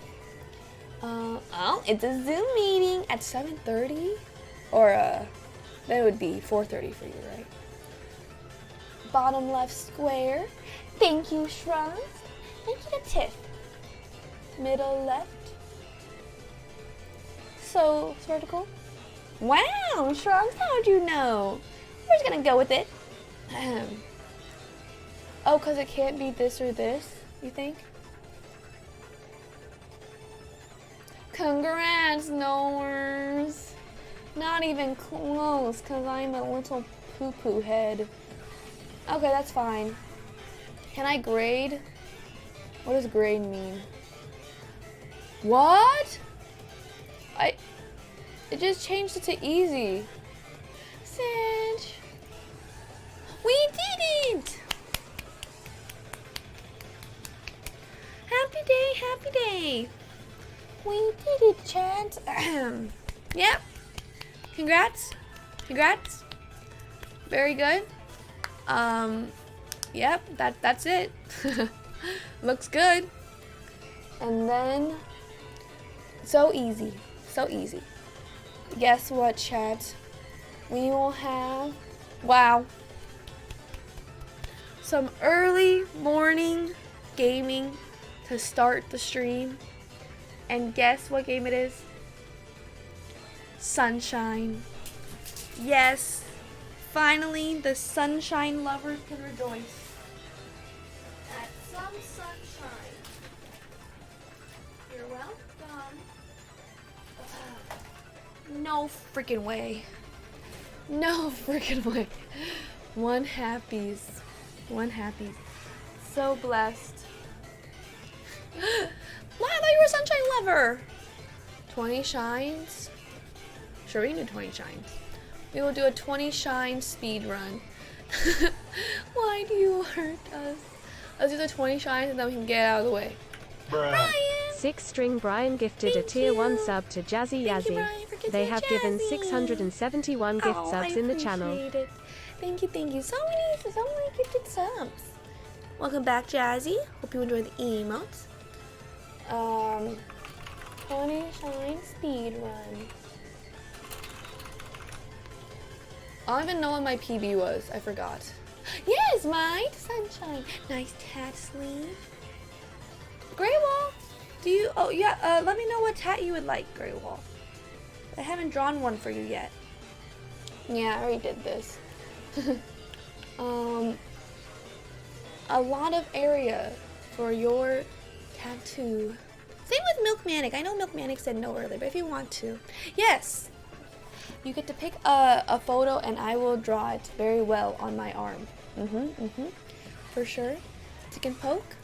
Oh, it's a Zoom meeting at 7:30, or that would be 4:30 for you, right? Bottom left square. Thank you, Shrunks. Thank you to Tiff. Middle left. So vertical. Wow, Shrunks, how'd you know? We're just gonna go with it. Oh, because it can't be this or this, you think? Congrats, knowers. Not even close, because I'm a little poo-poo head. Okay, that's fine. Can I grade? What does grade mean? What? It just changed it to easy. Cinch. We did it! Happy day, happy day. We did it, Chad. Yep. Congrats. Congrats. Very good. Yep, that's it. Looks good. And then so easy. So easy. Guess what, chat? We will have, wow, some early morning gaming to start the stream. And guess what game it is? Sunshine. Yes, finally the sunshine lovers can rejoice at some sunshine. You're welcome. No freaking way. No freaking way. One happies. One happies. So blessed. Wow, I thought you were a sunshine lover. 20 shines. Sure, we can do 20 shines. We will do a 20 shine speed run. Why do you hurt us? Let's do the 20 shines and then we can get out of the way. Brian! 6-string Brian gifted a tier 1 sub to Jazzy Yazzie. They have given 671 gift subs in the channel. It. Thank you, thank you. So many gifted subs. Welcome back, Jazzy. Hope you enjoyed the emotes. 20 shine speed run. I don't even know what my PB was. I forgot. Yes, my sunshine. Nice tat sleeve. Grey Wall. Do you? Oh yeah. Let me know what tat you would like, Grey Wall. I haven't drawn one for you yet. Yeah, I already did this. A lot of area for your tattoo. Same with Milk Manic. I know Milk Manic said no earlier, but if you want to, yes, you get to pick a photo and I will draw it very well on my arm. For sure. Tick and poke.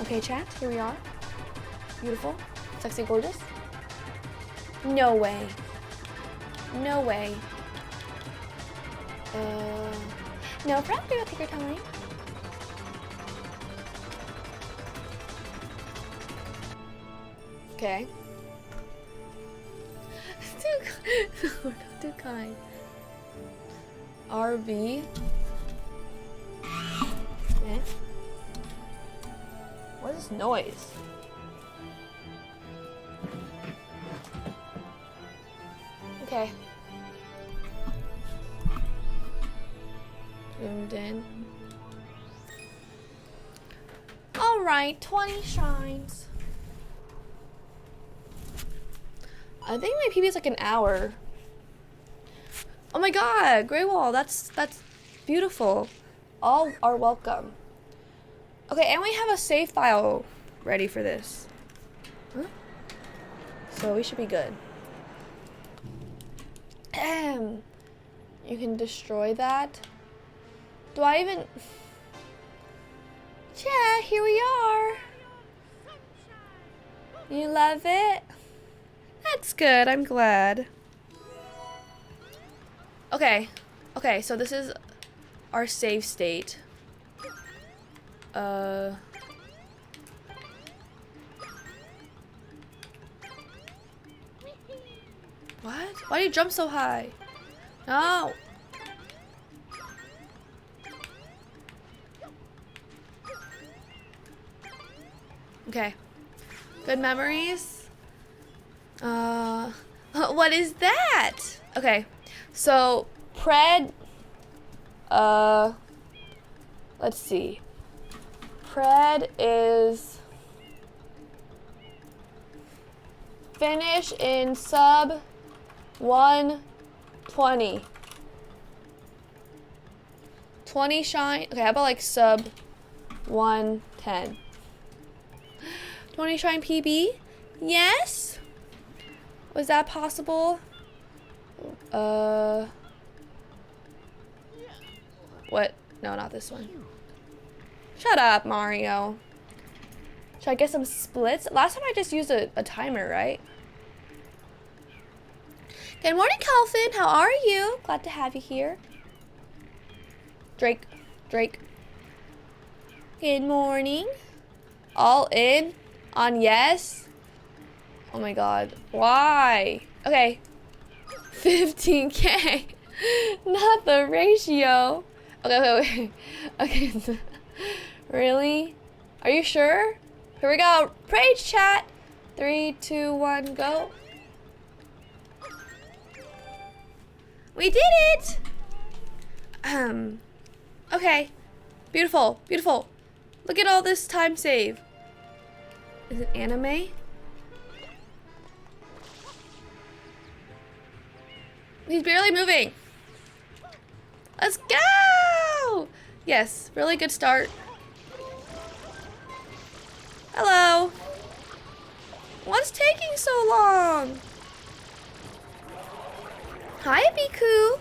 Okay, chat. Here we are. Beautiful, sexy, gorgeous. No way. No way. No problem. You'll take your time. Okay. Too kind. RV. Okay. What is this noise? Okay. Zoomed in. Alright, 20 shines. I think my PB is like an hour. Oh my god, Grey Wall, that's beautiful. All are welcome. Okay, and we have a save file ready for this. Huh? So we should be good. You can destroy that. Do I even... Yeah, here we are. You love it? That's good, I'm glad. Okay, so this is our save state. What? Why do you jump so high? No! Okay. Good memories. What is that? Okay. So, Pred, let's see. Pred is finish in sub 120. 20 shine. Okay, how about like sub 110? 20 shine PB? Yes? Was that possible? What? No, not this one. Shut up, Mario. Should I get some splits? Last time I just used a timer, right? Good morning, Calvin. How are you? Glad to have you here. Drake. Good morning. All in on yes. Oh my god. Why? Okay. 15K. Not the ratio. Okay, wait. Okay. Really? Are you sure? Here we go. Praise chat. 3, 2, 1, go. We did it! Okay. Beautiful. Look at all this time save. Is it anime? He's barely moving. Let's go! Yes, really good start. Hello. What's taking so long? Hi, Biku.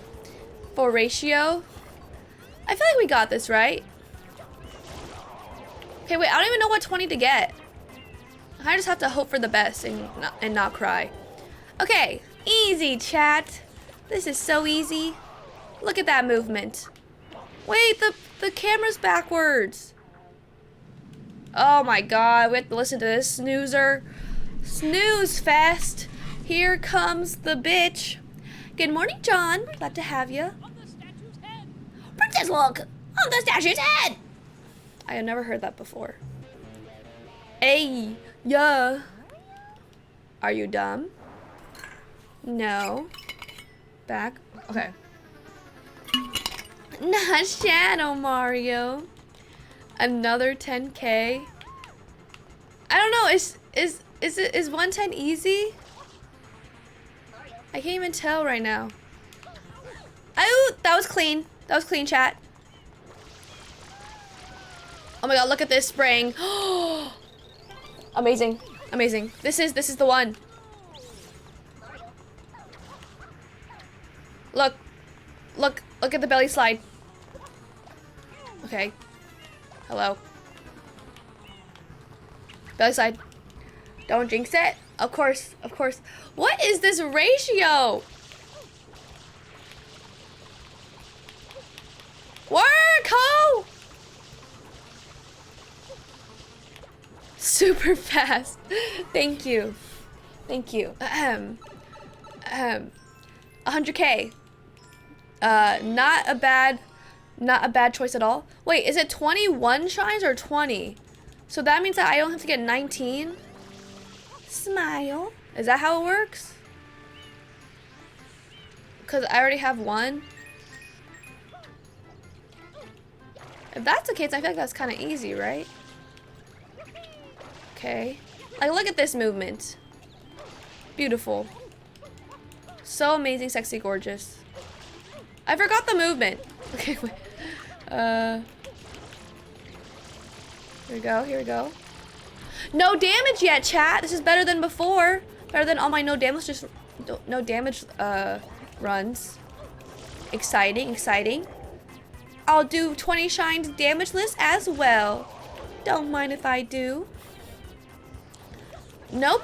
For ratio. I feel like we got this, right? Okay, wait, I don't even know what 20 to get. I just have to hope for the best and not cry. Okay, easy, chat. This is so easy. Look at that movement. Wait, the camera's backwards. Oh my god, we have to listen to this snoozer. Snooze fest. Here comes the bitch. Good morning, John. Glad to have you. Princess, look! On the statue's head! I have never heard that before. Hey, yeah. Are you dumb? No. Back. Okay. Not Shadow Mario. Another 10K. I don't know. Is 110 easy? I can't even tell right now. Oh, that was clean. That was clean, chat. Oh my god, look at this spring. Amazing. Amazing. This is the one. Look at the belly slide. Okay. Hello. Belly slide. Don't jinx it. Of course. What is this ratio? Work, ho! Super fast. Thank you. 100K. Not a bad choice at all. Wait, is it 21 shines or 20? So that means that I don't have to get 19. Smile. Is that how it works? Because I already have one. If that's the case, I feel like that's kind of easy, right? Okay. Like, look at this movement. Beautiful. So amazing, sexy, gorgeous. I forgot the movement. Okay, wait. Here we go. No damage yet, chat. This is better than before. Better than all my no damage runs. Exciting. I'll do 20 shines damageless as well. Don't mind if I do. No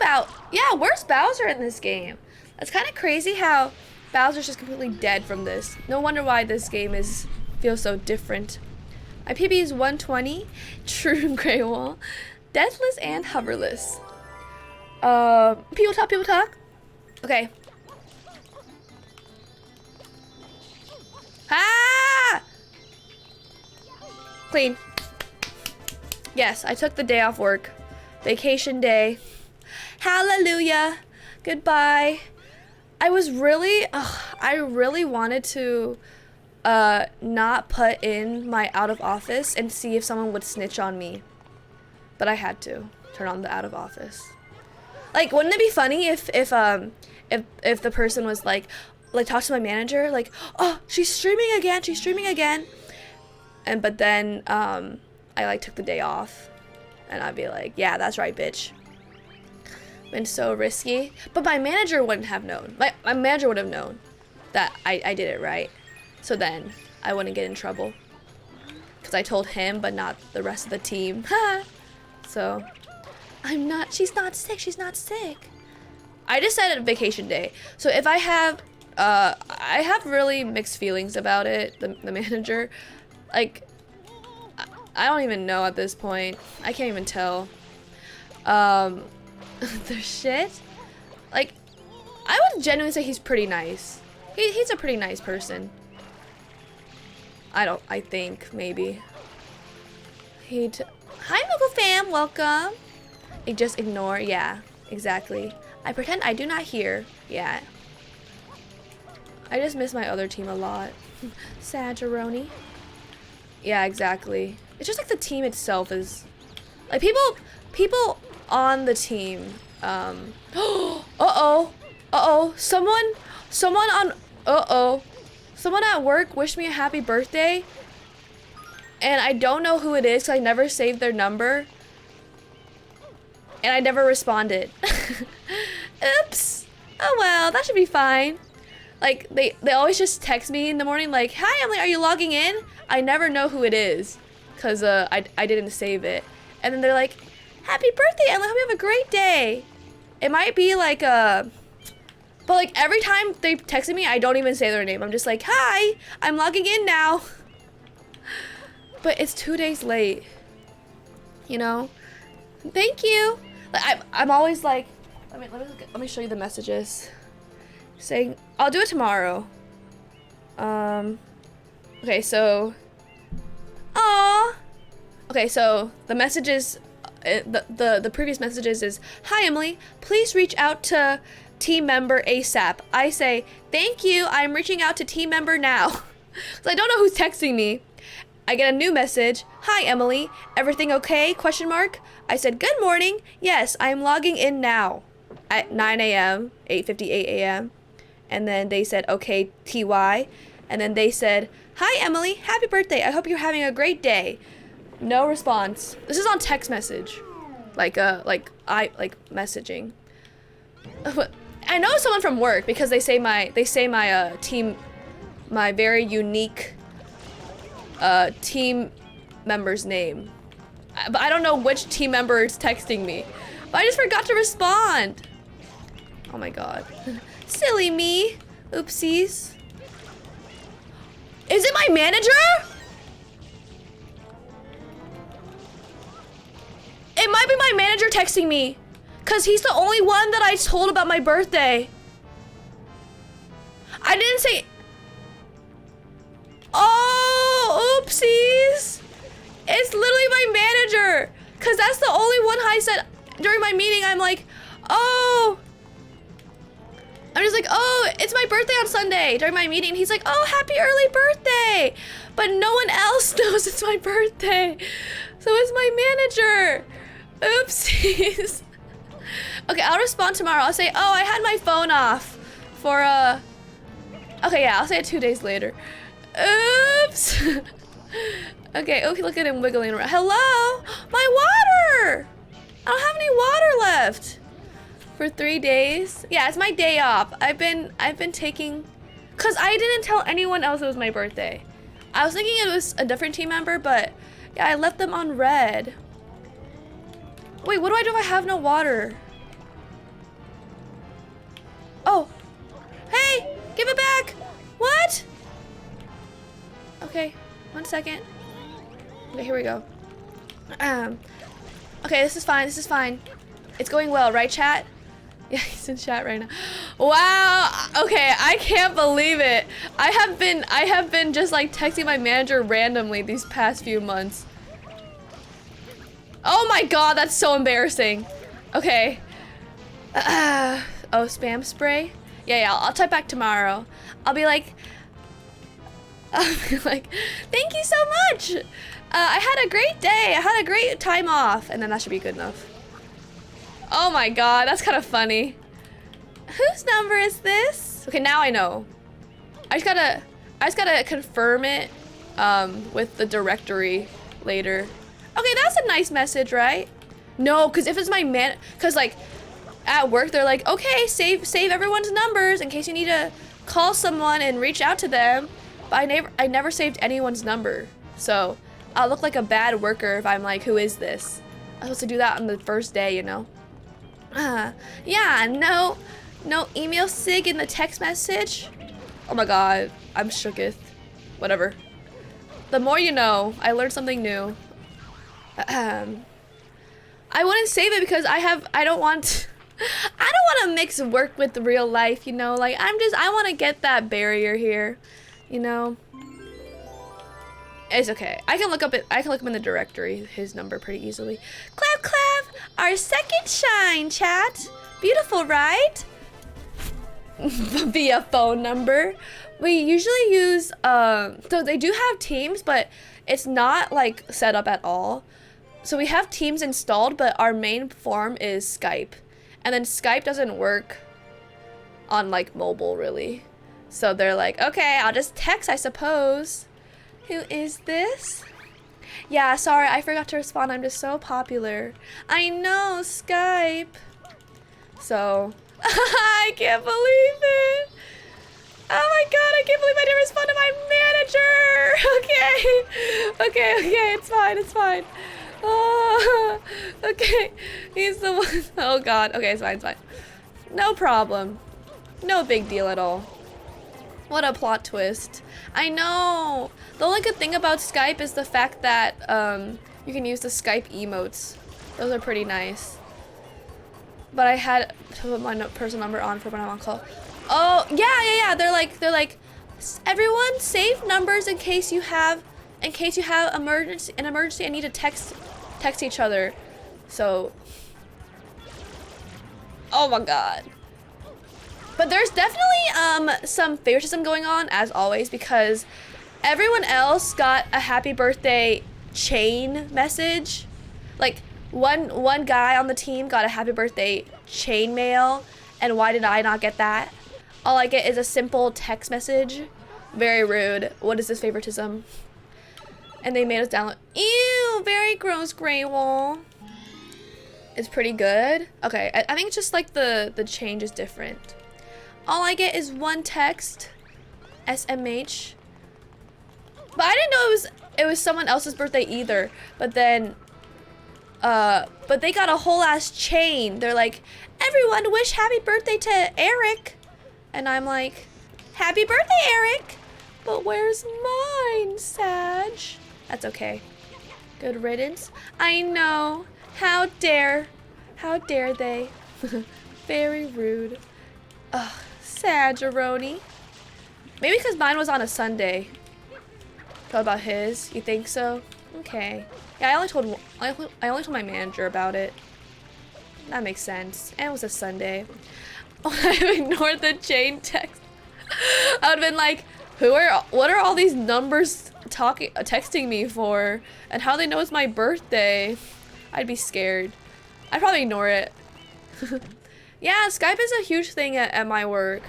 yeah, where's Bowser in this game? That's kind of crazy how Bowser's just completely dead from this. No wonder why this game feels so different. My PB is 120. True Grey Wall. Deathless and hoverless. People talk. Okay. Ah! Clean. Yes, I took the day off work. Vacation day. Hallelujah. Goodbye. I really wanted to not put in my out of office and see if someone would snitch on me. But I had to turn on the out of office. Like, wouldn't it be funny if the person was like talk to my manager, like, oh, she's streaming again. But then I took the day off, and I'd be like, yeah, that's right, bitch. Been so risky. But my manager wouldn't have known. My manager would have known that I did it right. So then I wouldn't get in trouble. because I told him, but not the rest of the team. So, she's not sick, she's not sick. I just said a vacation day. So if I have really mixed feelings about it, the manager. Like, I don't even know at this point. I can't even tell. The shit? Like, I would genuinely say he's pretty nice. He's a pretty nice person. I think, maybe. Hi, Muggle fam, welcome. Just ignore, yeah, exactly. I pretend I do not hear, yeah. I just miss my other team a lot. Sageroni. Yeah, exactly. It's just like the team itself is, like people on the team, someone at work wished me a happy birthday, and I don't know who it is because I never saved their number, and I never responded. Oops. Oh well, that should be fine. Like, they always just text me in the morning like, hi Emily, are you logging in? I never know who it is because I didn't save it. And then they're like, happy birthday Emily, hope you have a great day. It might be like but like every time they texted me, I don't even say their name. I'm just like, hi, I'm logging in now. But it's 2 days late, you know? Thank you. Like, I'm always like, let me show you the messages. Saying, I'll do it tomorrow. Okay, so, okay, so the messages, the previous messages is, hi Emily, please reach out to team member ASAP. I say, thank you, I'm reaching out to team member now. So I don't know who's texting me. I get a new message, hi Emily, everything okay, question mark? I said, good morning, yes, I'm logging in now at 9 a.m., 8:58 a.m. And then they said, okay, TY. And then they said, hi Emily, happy birthday, I hope you're having a great day. No response. This is on text message. Like messaging. I know someone from work because they say my team, my very unique team member's name. But I don't know which team member is texting me. But I just forgot to respond. Oh my god. Silly me. Oopsies. Is it my manager? It might be my manager texting me. Because he's the only one that I told about my birthday. I didn't say... Oh, oopsies. It's literally my manager. Because that's the only one I said during my meeting. I'm like, oh... I'm just like, oh, it's my birthday on Sunday during my meeting. He's like, oh, happy early birthday. But no one else knows it's my birthday. So it's my manager. Oopsies. Okay, I'll respond tomorrow. I'll say, oh, I had my phone off for, okay, yeah, I'll say it 2 days later. Oops. Okay, look at him wiggling around. Hello? My water! I don't have any water left. For 3 days? Yeah, it's my day off. I've been taking, cause I didn't tell anyone else it was my birthday. I was thinking it was a different team member, but yeah, I left them on red. Wait, what do I do if I have no water? Oh, hey, give it back. What? Okay, 1 second. Okay, here we go. Okay, this is fine. This is fine. It's going well, right, chat? Yeah, he's in chat right now. Wow. Okay, I can't believe it. I have been just like texting my manager randomly these past few months. Oh my god, that's so embarrassing. Okay. Oh, spam spray? Yeah, I'll type back tomorrow. I'll be like, thank you so much. I had a great day. I had a great time off. And then that should be good enough. Oh my god, that's kind of funny. Whose number is this? Okay, now I know. I just gotta confirm it with the directory later. Okay, that's a nice message, right? No, because if it's my because like at work they're like, okay, save everyone's numbers in case you need to call someone and reach out to them. But I never saved anyone's number, so I'll look like a bad worker if I'm like, who is this? I'm supposed to do that on the first day, you know? Yeah, no email sig in the text message. Oh my god, I'm shooketh. Whatever. The more you know. I learned something new. I wouldn't save it because I don't want to mix work with real life, you know? Like, I want to get that barrier here, you know? It's okay. I can look up in the directory, his number pretty easily. Clap, clap! Our second shine, chat! Beautiful, right? Via phone number. We usually use, so they do have Teams, but it's not, like, set up at all. So we have Teams installed, but our main form is Skype. And then Skype doesn't work on, like, mobile, really. So they're like, okay, I'll just text, I suppose. Who is this? Yeah, sorry, I forgot to respond. I'm just so popular. I know, Skype. So, I can't believe it. Oh my god, I can't believe I didn't respond to my manager. Okay, it's fine, it's fine. Oh, okay, he's the one. Oh god, okay, it's fine. No problem. No big deal at all. What a plot twist. I know. The only good thing about Skype is the fact that you can use the Skype emotes. Those are pretty nice. But I had to put my personal number on for when I'm on call. Oh, yeah. They're like, everyone save numbers in case you have an emergency and need to text each other. So, oh my god. But there's definitely some favoritism going on, as always, because everyone else got a happy birthday chain message. Like, one guy on the team got a happy birthday chain mail, and why did I not get that? All I get is a simple text message. Very rude. What is this favoritism? And they made us download. Ew, very gross, Grey Wall. It's pretty good. Okay, I think it's just like the change is different. All I get is one text, SMH. But I didn't know it was someone else's birthday either. But then, but they got a whole ass chain. They're like, everyone wish happy birthday to Eric. And I'm like, happy birthday, Eric. But where's mine, Sag? That's okay. Good riddance. I know. How dare they? Very rude. Ugh. Sageroni. Maybe because mine was on a Sunday. What about his? You think so? Okay. Yeah, I only told my manager about it. That makes sense. And it was a Sunday. I ignored the chain text. I would have been like, what are all these numbers texting me for? And how they know it's my birthday? I'd be scared. I'd probably ignore it. Yeah, Skype is a huge thing at my work.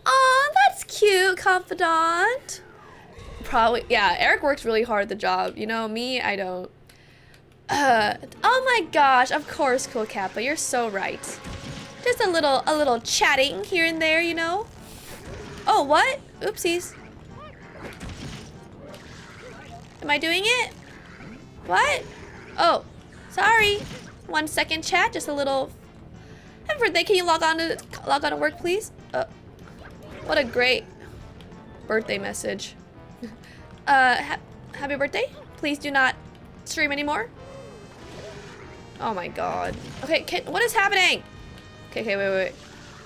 Aw, that's cute, confidant. Probably, yeah, Eric works really hard at the job. You know, me, I don't. Oh my gosh, of course, Cool Kappa, you're so right. Just a little chatting here and there, you know? Oh, what? Oopsies. Am I doing it? What? Oh, sorry. 1 second, chat, just a little. Happy birthday, can you log on to work, please? What a great birthday message. Happy birthday. Please do not stream anymore. Oh my god. Okay, what is happening? Okay, wait.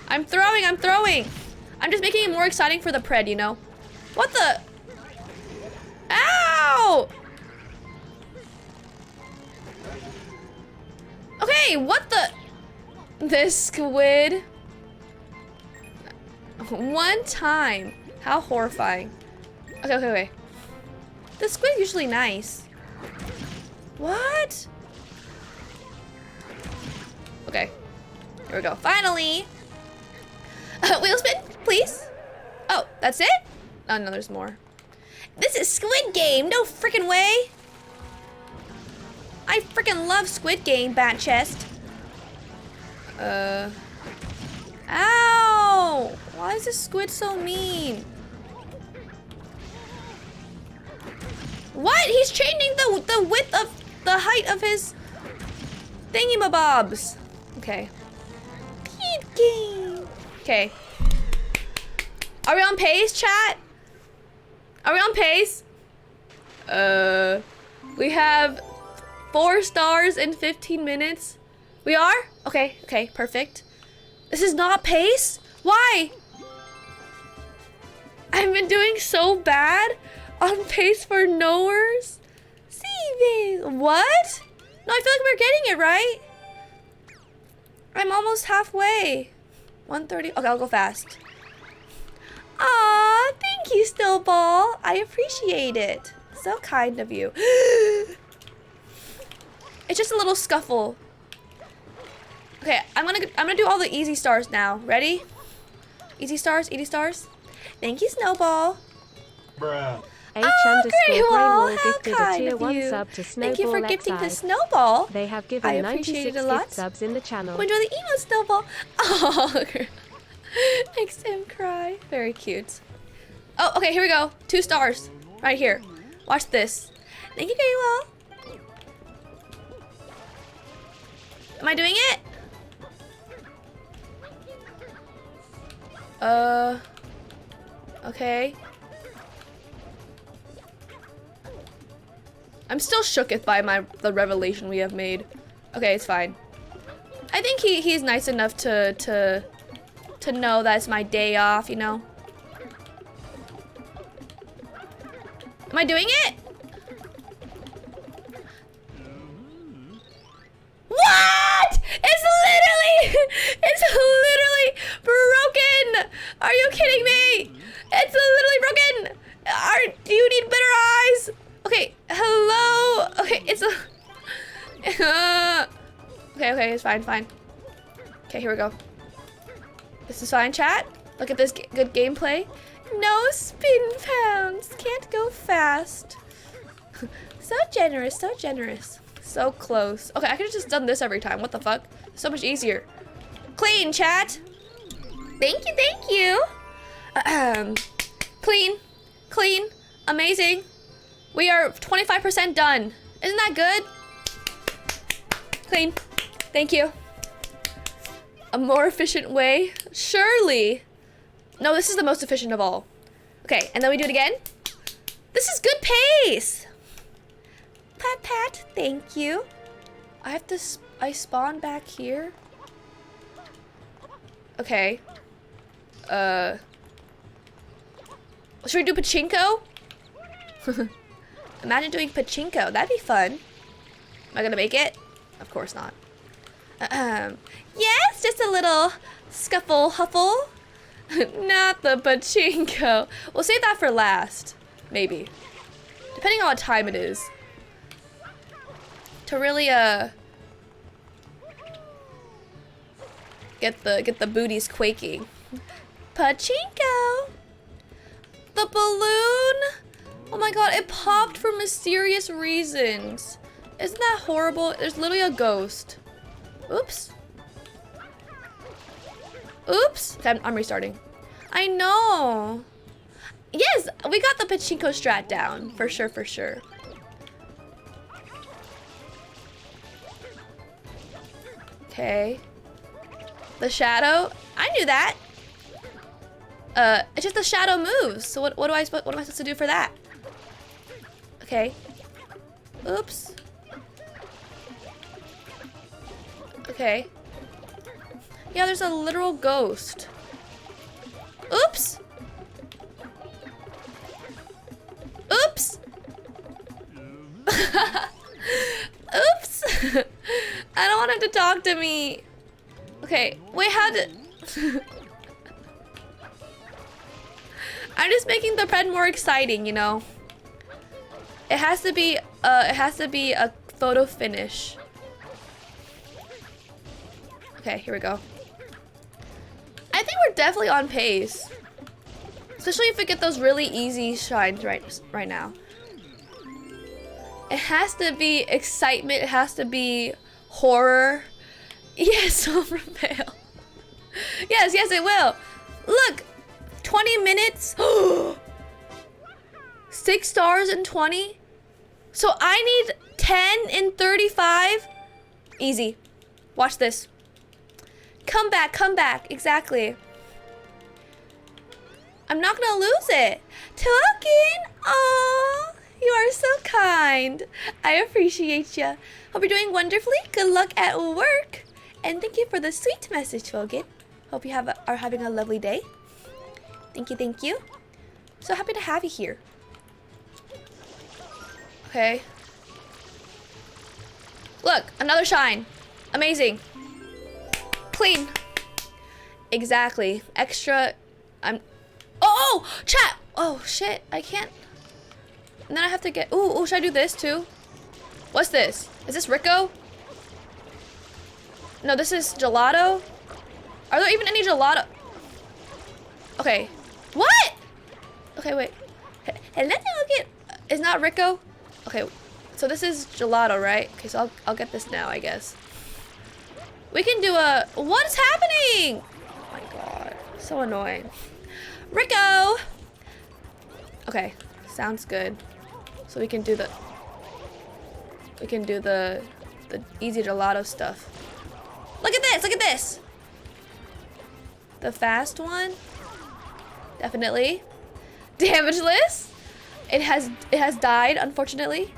I'm throwing. I'm just making it more exciting for the pred, you know? What the? Ow! Okay, what the? This squid. One time. How horrifying. Okay. The squid's usually nice. What? Okay. Here we go. Finally. Wheel spin, please. Oh, that's it? Oh, no, there's more. This is Squid Game. No freaking way. I freaking love Squid Game, bat chest. Ow! Why is this squid so mean? What? He's changing the width of the height of his thingy-mabobs. Okay. Okay. Are we on pace, chat? Are we on pace? We have 4 stars in 15 minutes. We are? Okay, okay, perfect. This is not pace? Why? I've been doing so bad on pace for knowers. See this? What? No, I feel like we're getting it, right? I'm almost halfway. 1:30. Okay, I'll go fast. Aw, thank you, Stillball. I appreciate it. So kind of you. It's just a little scuffle. Okay, I'm gonna do all the easy stars now. Ready? Easy stars, easy stars. Thank you, Snowball. Bruh. Oh, Grey Wall, how gifted a kind tier of 1 you. sub to Thank you for Snowball gifting the XI. Snowball. They have I given appreciate it 96 a lot. gift subs in the channel. Enjoy the emo, Snowball. Oh, makes him cry. Very cute. Oh, okay, here we go. 2 stars. Right here. Watch this. Thank you, Grey Wall. Am I doing it? Okay. I'm still shooketh by the revelation we have made. Okay, it's fine. I think he's nice enough to know that it's my day off, you know? Am I doing it? What? It's literally broken. Are you kidding me? It's literally broken. Do you need better eyes? Okay, hello. Okay, it's okay, it's fine. Okay, here we go. This is fine, chat. Look at this good gameplay. No spin pounds. Can't go fast. So generous, so generous. So close. Okay, I could have just done this every time. What the fuck? So much easier. Clean, chat. Thank you, thank you. Clean. Amazing. We are 25% done. Isn't that good? Clean. Thank you. A more efficient way? Surely. No, this is the most efficient of all. Okay, and then we do it again. This is good pace. Pat, thank you. I have to, I spawn back here. Okay. Should we do pachinko? Imagine doing pachinko. That'd be fun. Am I gonna make it? Of course not. Yes, just a little scuffle huffle. Not the pachinko. We'll save that for last. Maybe. Depending on what time it is. To really get the booties quaking. Pachinko. The balloon. Oh my god, it popped for mysterious reasons. Isn't that horrible? There's literally a ghost. Oops. Oops. Okay, I'm restarting. I know. Yes, we got the pachinko strat down. For sure. Okay. The shadow. I knew that. It's just the shadow moves. So what am I supposed to do for that? Okay. Oops. Okay. Yeah, there's a literal ghost. Oops. Oops. Oops. I don't want him to talk to me. Okay, wait, how did... I'm just making the pred more exciting, you know? It has to be a photo finish. Okay, here we go. I think we're definitely on pace. Especially if we get those really easy shines right now. It has to be excitement, it has to be horror. Yes, Silver Veil. Yes, it will. Look, 20 minutes. 6 stars and 20. So I need 10 and 35. Easy. Watch this. Come back, come back. Exactly. I'm not gonna lose it. Token! Aww, you are so kind. I appreciate you. Hope you're doing wonderfully. Good luck at work. And thank you for the sweet message, Token. Hope you are having a lovely day. Thank you, thank you. So happy to have you here. Okay. Look, another shine. Amazing. Clean. Exactly. Extra. Oh, chat. Oh shit, I can't. And then I have to get. Ooh, should I do this too? What's this? Is this Rico? No, this is gelato. Are there even any gelato? Okay. What? Okay, wait. Hello, it's not Rico. Okay, so this is gelato, right? Okay, so I'll get this now, I guess. We can do a. What is happening? Oh my god, so annoying. Rico. Okay, sounds good. So we can do the. We can do the easy gelato stuff. Look at this! Look at this! The fast one. Definitely. Damageless. It has died, unfortunately.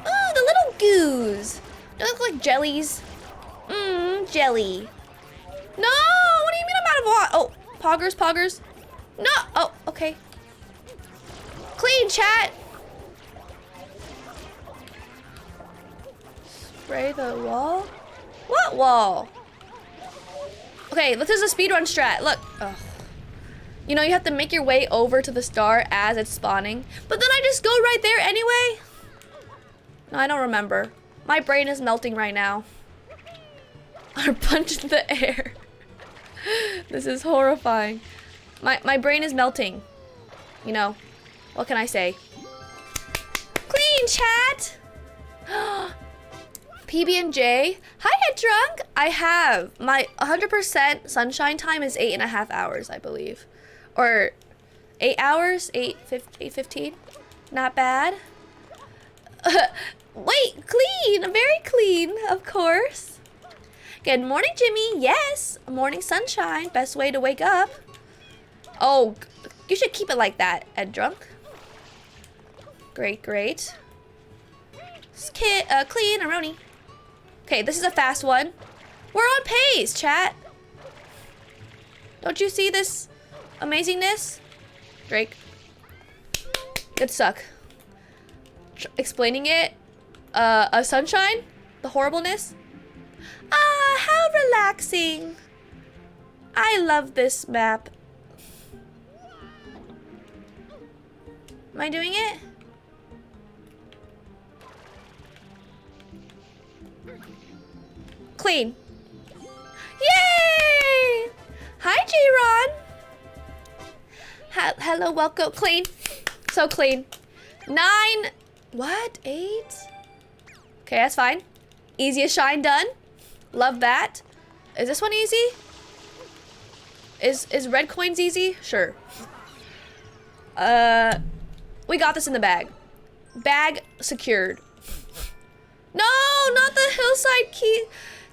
Oh, the little goos. They look like jellies. Jelly. No, what do you mean I'm out of water? Oh, poggers. No. Oh, okay. Clean, chat. Spray the wall. What wall? Okay, this is a speedrun strat. Look. Ugh. You know, you have to make your way over to the star as it's spawning. But then I just go right there anyway? No, I don't remember. My brain is melting right now. Or punch in the air. This is horrifying. My brain is melting. You know, what can I say? Clean, chat! PB&J. Hi, Head Drunk. I have. My 100% sunshine time is 8.5 hours, I believe. Or 8 hours? 8:15? Not bad. Wait, clean. Very clean, of course. Good morning, Jimmy. Yes, morning sunshine. Best way to wake up. Oh, you should keep it like that, Ed Drunk. Great. Clean, Aroni. Okay, this is a fast one. We're on pace, chat. Don't you see this amazingness? Drake. Good suck. Explaining it. A sunshine? The horribleness? Ah, how relaxing. I love this map. Am I doing it? Clean. Yay! Hi, J-Ron. Hello, welcome. Clean. So clean. 9. What? 8? Okay, that's fine. Easiest shine done. Love that. Is this one easy? Is red coins easy? Sure. We got this in the bag. Bag secured. No, not the hillside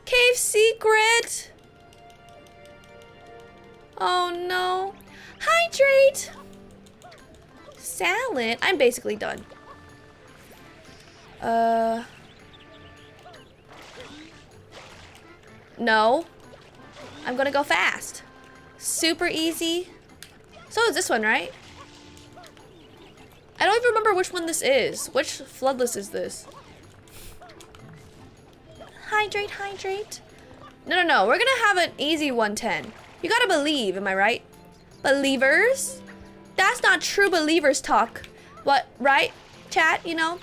cave secret. Oh no. Hydrate. Salad. I'm basically done. No. I'm gonna go fast. Super easy. So is this one, right? I don't even remember which one this is. Which floodless is this? Hydrate. No. We're gonna have an easy 110. You gotta believe, am I right? Believers? That's not true believers talk. What, right? Chat, you know?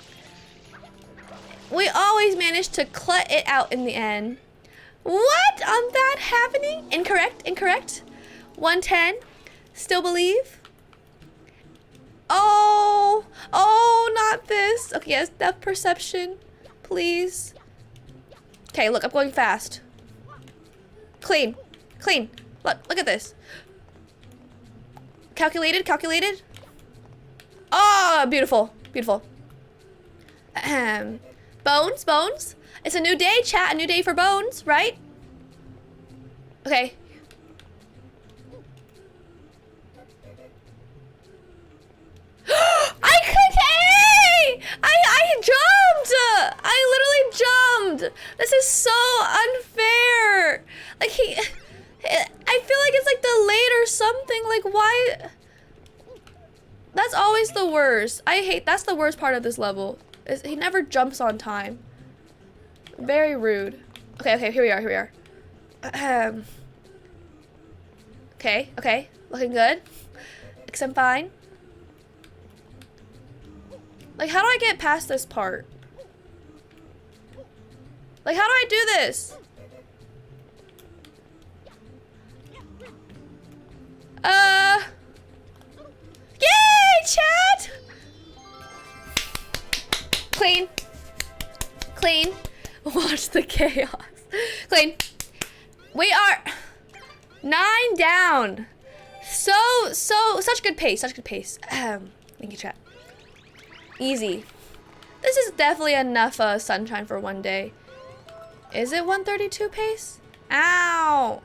We always manage to clut it out in the end. What on that happening? Incorrect. 110. Still believe? Oh, not this. Okay, yes, depth perception, please. Okay, look, I'm going fast. Clean. Look at this. Calculated. Oh, beautiful. Bones, Bones. It's a new day, chat. A new day for Bones, right? Okay. I could. I jumped. I literally jumped. This is so unfair. Like I feel like it's like delayed or something. Like why? That's always the worst. I hate. That's the worst part of this level. Is he never jumps on time. Very rude. Okay, here we are. Okay, looking good. I'm fine. Like, how do I get past this part? Like, how do I do this? Yay, chat! Clean. Watch the chaos. Clean. We are 9 down. Such good pace. Thank you, chat. Easy. This is definitely enough sunshine for one day. Is it 132 pace? Ow.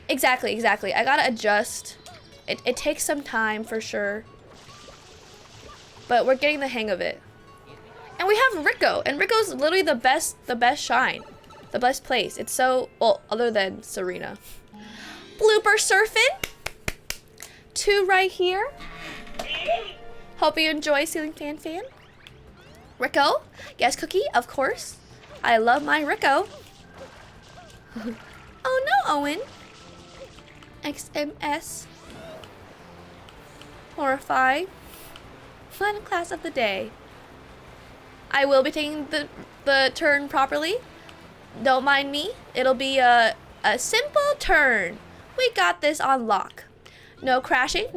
Exactly. I gotta adjust. It takes some time for sure. But we're getting the hang of it. And we have Rico, and Rico's literally the best shine. The best place. It's so, well, other than Serena. Blooper surfing. 2 right here. Hope you enjoy Ceiling Fan. Rico. Yes, Cookie, of course. I love my Rico. Oh no, Owen. XMS. Horrified. Fun class of the day. I will be taking the turn properly. Don't mind me. It'll be a simple turn. We got this on lock. No crashing.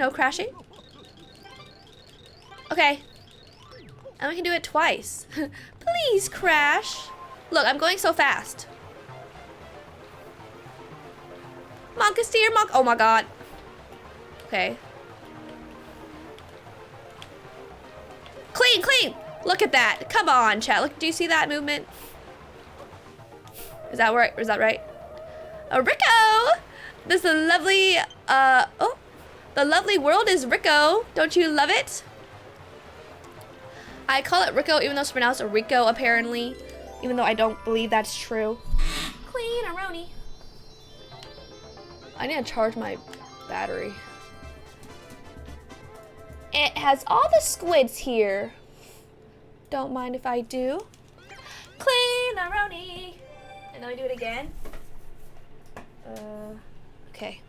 Okay. And we can do it twice. Please crash. Look, I'm going so fast. Monkasteer, oh my god. Okay. Clean. Look at that. Come on, chat. Look, do you see that movement? Is that right? Rico! This is lovely, the lovely world is Rico. Don't you love it? I call it Rico even though it's pronounced Rico apparently. Even though I don't believe that's true. Clean Aroni. I need to charge my battery. It has all the squids here. Don't mind if I do. Clean Aroni. And then we do it again. Okay.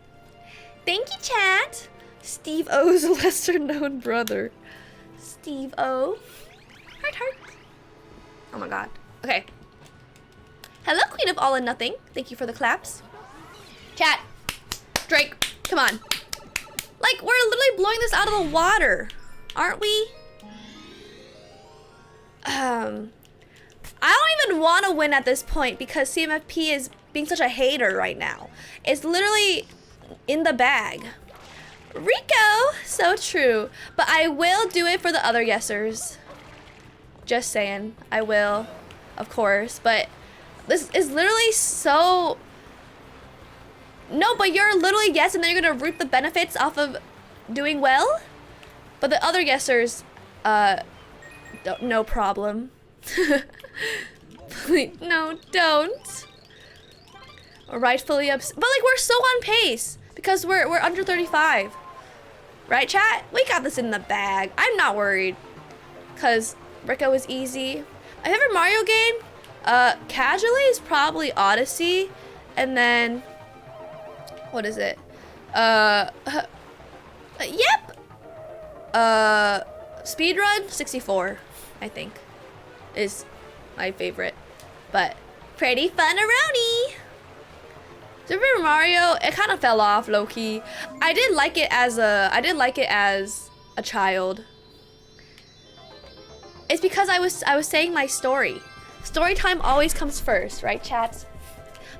Thank you, chat. Steve O's lesser known brother. Steve O. Heart. Oh my god. Okay. Hello, Queen of All and Nothing. Thank you for the claps. Chat. Drake. Come on. Like, we're literally blowing this out of the water. Aren't we? I don't even want to win at this point because CMFP is being such a hater right now. It's literally in the bag. Rico! So true. But I will do it for the other guessers. Just saying. I will. Of course. But this is literally so... No, but you're literally yes and then you're going to reap the benefits off of doing well? But the other guessers, no problem. Please, no, don't. Rightfully upset. But like, we're so on pace because we're under 35. Right, chat? We got this in the bag. I'm not worried. Because Rico is easy. My favorite Mario game, casually is probably Odyssey. And then, what is it? Yep. Speedrun 64, I think, is my favorite. But pretty fun-a-roni. Super Mario, it kind of fell off low-key. I did like it as a child. It's because I was saying my story. Story time always comes first, right, chat?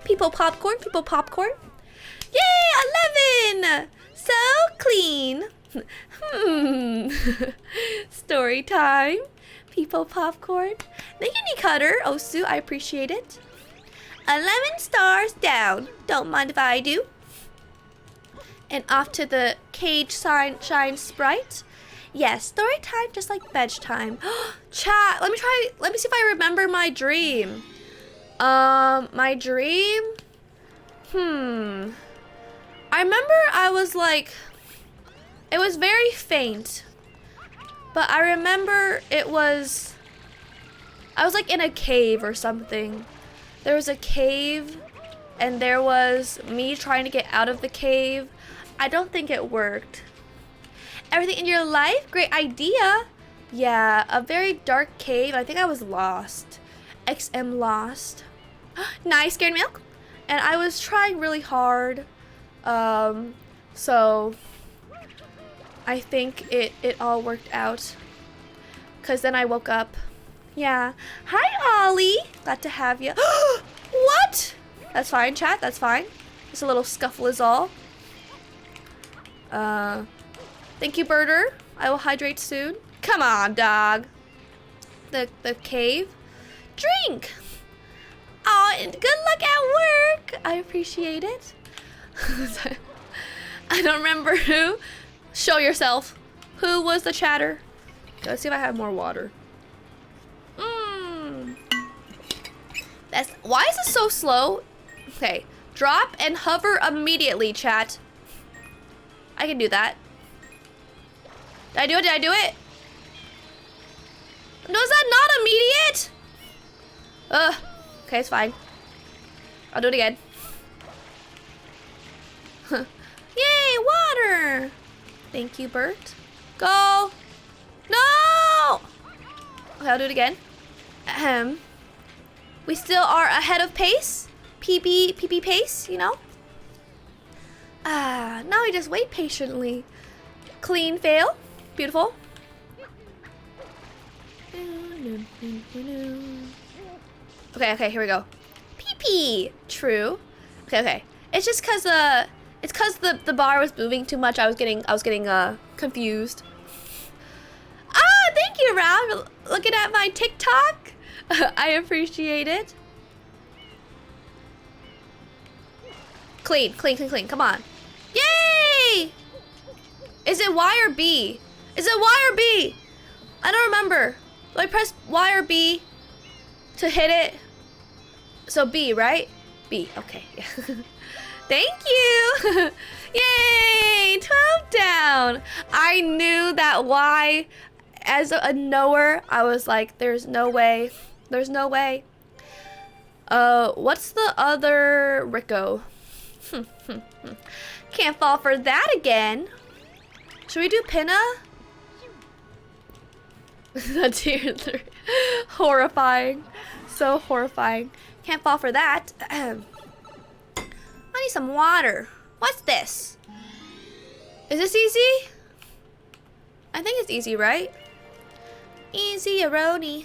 People popcorn. Yay, 11! So clean. Story time. People popcorn. Thank you, Cutter. Osu, I appreciate it. 11 stars down. Don't mind if I do. And off to the cage shine sprite. Yes, story time just like bedtime. Chat, let me see if I remember my dream. My dream? I remember I was like, it was very faint. But I remember I was like in a cave or something. There was a cave and there was me trying to get out of the cave. I don't think it worked. Everything in your life? Great idea. Yeah, a very dark cave. I think I was lost. XM lost. Nice, scared milk. And I was trying really hard. So I think it all worked out. Cause then I woke up. Yeah. Hi, Ollie. Glad to have you. What? That's fine, chat. That's fine. Just a little scuffle is all. Thank you, Birder. I will hydrate soon. Come on, dog. The cave. Drink. Oh, and good luck at work. I appreciate it. I don't remember who. Show yourself. Who was the chatter? Let's see if I have more water. Why is this so slow? Okay. Drop and hover immediately, chat. I can do that. Did I do it? Did I do it? No, is that not immediate? Okay, it's fine. I'll do it again. Yay, water! Thank you, Bert. Go! No! Okay, I'll do it again. We still are ahead of pace. PP pace, you know? Now we just wait patiently. Clean fail. Beautiful. Okay, here we go. PP. True. Okay. It's just cause the bar was moving too much. I was getting confused. Thank you, Ralph, for looking at my TikTok. I appreciate it. Clean. Come on. Yay! Is it Y or B? Is it Y or B? I don't remember. Do I press Y or B to hit it? So B, right? B. Okay. Thank you. Yay! 12 down. I knew that Y. As a knower, I was like, there's no way. There's no way. What's the other Rico? Can't fall for that again. Should we do Pinna? That's tier 3. Horrifying. So horrifying. Can't fall for that. I need some water. What's this? Is this easy? I think it's easy, right? Easy, Aroni.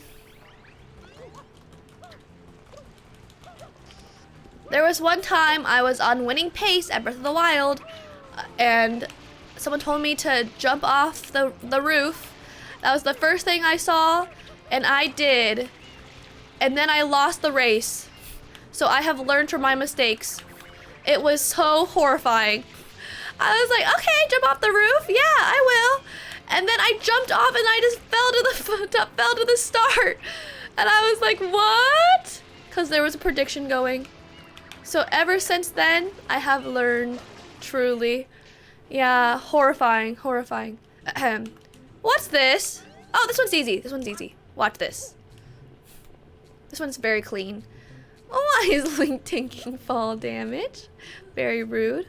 There was one time I was on winning pace at Breath of the Wild, and someone told me to jump off the roof. That was the first thing I saw, and I did. And then I lost the race. So I have learned from my mistakes. It was so horrifying. I was like, okay, jump off the roof. Yeah, I will. And then I jumped off and I just fell to the start. And I was like, what? Because there was a prediction going. So ever since then, I have learned truly. Yeah, horrifying. What's this? Oh, this one's easy. Watch this. This one's very clean. Why is Link taking fall damage? Very rude.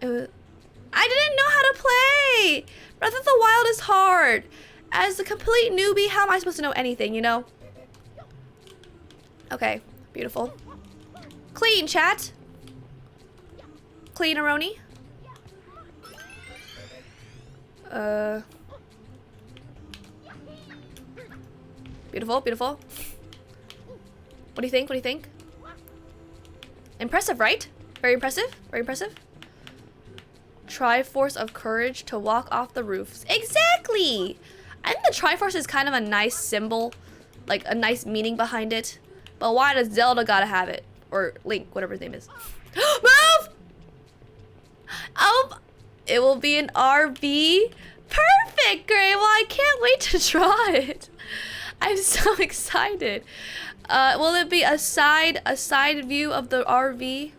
I didn't know how to play! Breath of the Wild is hard. As a complete newbie, how am I supposed to know anything, you know? Okay, beautiful. Clean, chat. Clean, Aroni. Beautiful. What do you think? Impressive, right? Very impressive. Triforce of courage to walk off the roofs. Exactly! I think the Triforce is kind of a nice symbol, like a nice meaning behind it. But why does Zelda gotta have it? Or Link, whatever his name is. Move! Oh, it will be an RV. Perfect, Gray. Well, I can't wait to draw it. I'm so excited. Will it be a side view of the RV?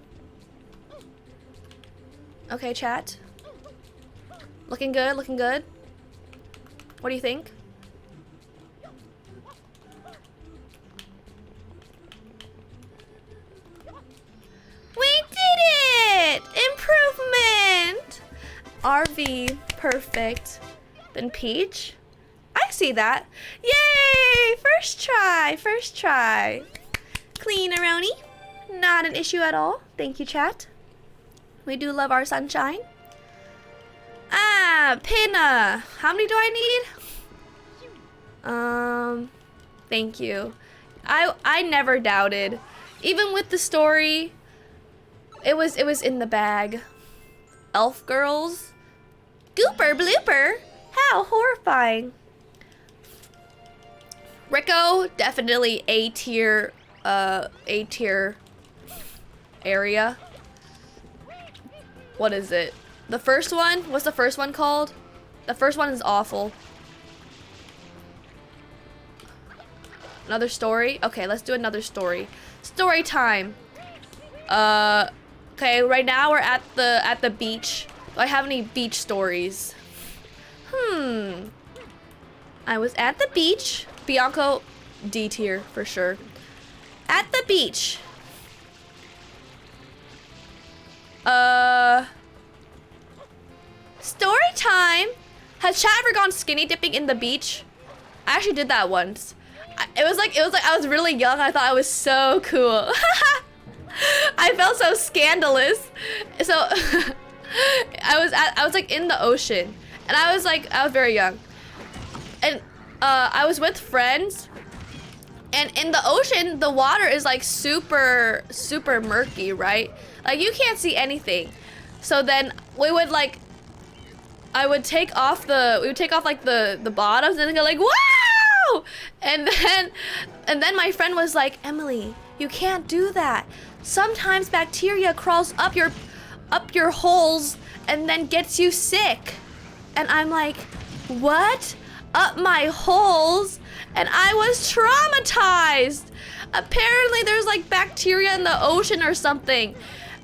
Okay, chat. Looking good, looking good. What do you think? We did it! Improvement! RV, perfect. Then Peach? I see that. Yay! First try, first try. Clean-a-roni. Not an issue at all. Thank you, chat. We do love our sunshine. Ah, Pinna. How many do I need? Thank you. I never doubted. Even with the story, it was in the bag. Elf girls. Gooper blooper. How horrifying. Rico, definitely A tier area. What is it? The first one? What's the first one called? The first one is awful. Another story? Okay, let's do another story. Story time. Okay, right now we're at the beach. Do I have any beach stories? I was at the beach. Bianco, D tier for sure. At the beach. Story time. Has chat ever gone skinny dipping in the beach? I actually did that once. It was like I was really young. I thought I was so cool. I felt so scandalous. So I was like in the ocean, and I was very young, and I was with friends, and in the ocean the water is like super murky, right? Like you can't see anything. So then we would like, we would take off like the bottoms and then go like, wow! And then my friend was like, Emily, you can't do that. Sometimes bacteria crawls up your holes and then gets you sick. And I'm like, what? Up my holes? And I was traumatized. Apparently there's like bacteria in the ocean or something.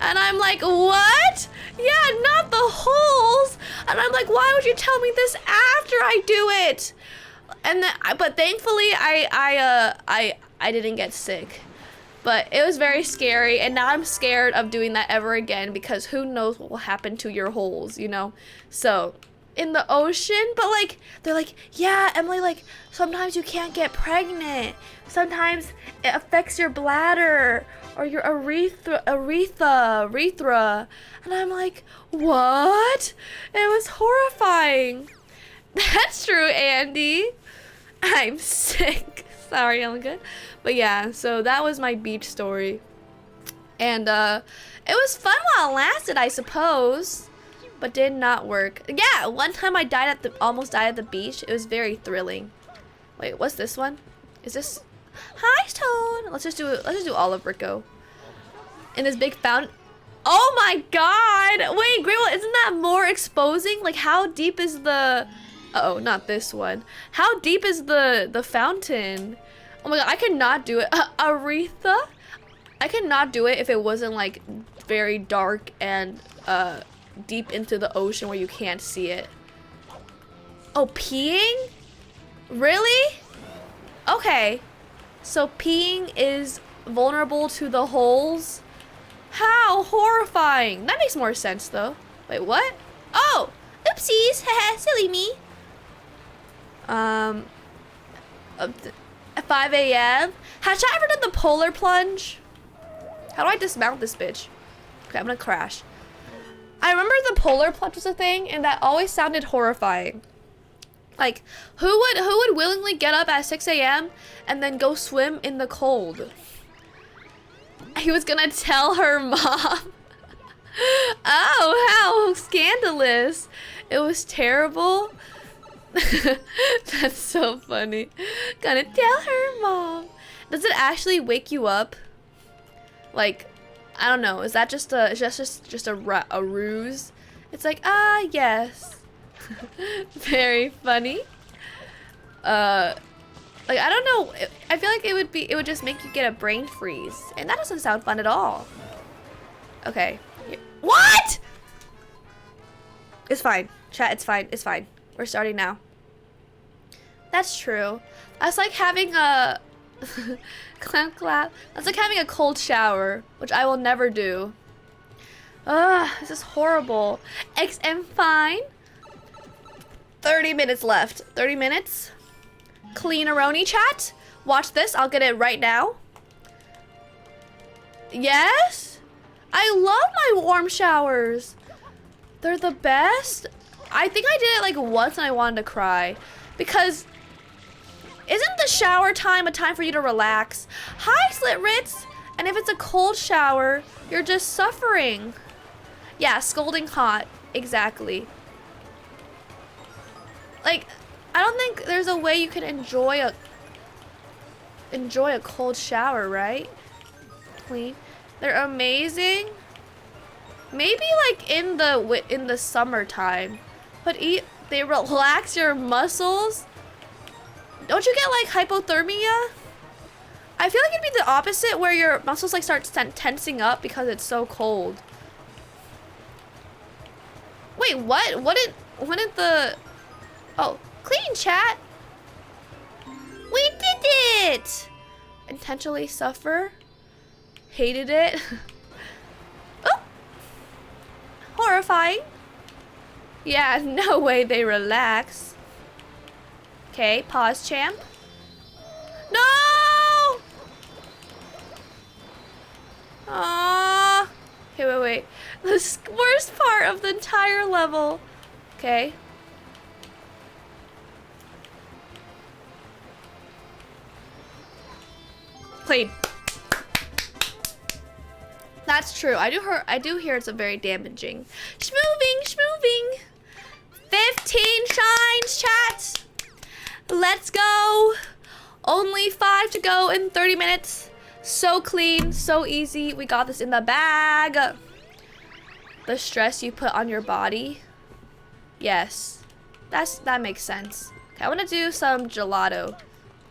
And I'm like, what? Yeah, not the holes. And I'm like, why would you tell me this after I do it? And then, but thankfully I didn't get sick. But it was very scary, and now I'm scared of doing that ever again because who knows what will happen to your holes, you know? So, in the ocean, but like, they're like, yeah, Emily, like, sometimes you can't get pregnant. Sometimes it affects your bladder or your urethra. And I'm like, what? It was horrifying. That's true, Andy. I'm sick. Sorry, Elga. But yeah, so that was my beach story. And it was fun while it lasted, I suppose. But did not work. Yeah, one time I almost died at the beach. It was very thrilling. Wait, what's this one? Is this? Hi, Stone. Let's just do all of Rico. In this big fountain. Oh my god! Wait, Grable, isn't that more exposing? Like, how deep is the? Uh-oh, not this one. How deep is the fountain? Oh my god, I could not do it. Aretha? I could not do it if it wasn't like very dark and deep into the ocean where you can't see it. Oh, peeing? Really? Okay. So peeing is vulnerable to the holes? How horrifying. That makes more sense though. Wait, what? Oh, oopsies. Haha, silly me. At 5 a.m. Has I ever done the polar plunge? How do I dismount this bitch? Okay, I'm gonna crash. I remember the polar plunge was a thing, and that always sounded horrifying. Like, who would willingly get up at 6 a.m. and then go swim in the cold? He was gonna tell her mom. Oh, how scandalous. It was terrible. That's so funny. Gonna tell her mom. Does it actually wake you up? Like, I don't know. Is that just a ruse? It's like, yes. Very funny. Like, I don't know. I feel like it would just make you get a brain freeze, and that doesn't sound fun at all. Okay. What? It's fine. Chat, it's fine. It's fine. We're starting now. That's true. That's like having a clap. That's like having a cold shower, which I will never do. Ugh, this is horrible. XM fine. 30 minutes left. 30 minutes. Clean-a-roni chat. Watch this. I'll get it right now. Yes? I love my warm showers. They're the best. I think I did it like once and I wanted to cry. Because isn't the shower time a time for you to relax? Hi, Slit Ritz. And if it's a cold shower, you're just suffering. Yeah, scalding hot. Exactly. Like, I don't think there's a way you can enjoy a cold shower, right? Clean. They're amazing. Maybe like in the summertime, but they relax your muscles. Don't you get like hypothermia? I feel like it'd be the opposite, where your muscles like start tensing up because it's so cold. Wait, what? Wouldn't the... Oh, clean chat. We did it! Intentionally suffer. Hated it. Oh! Horrifying. Yeah, no way they relax. Okay, pause, champ. No! Ah. Okay, wait. The worst part of the entire level. Okay. Played. That's true. I do hear it's a very damaging. Schmooving. 15 shines, chat. Let's go. Only 5 to go in 30 minutes. So clean, so easy. We got this in the bag. The stress you put on your body. Yes. That makes sense. Okay, I want to do some gelato.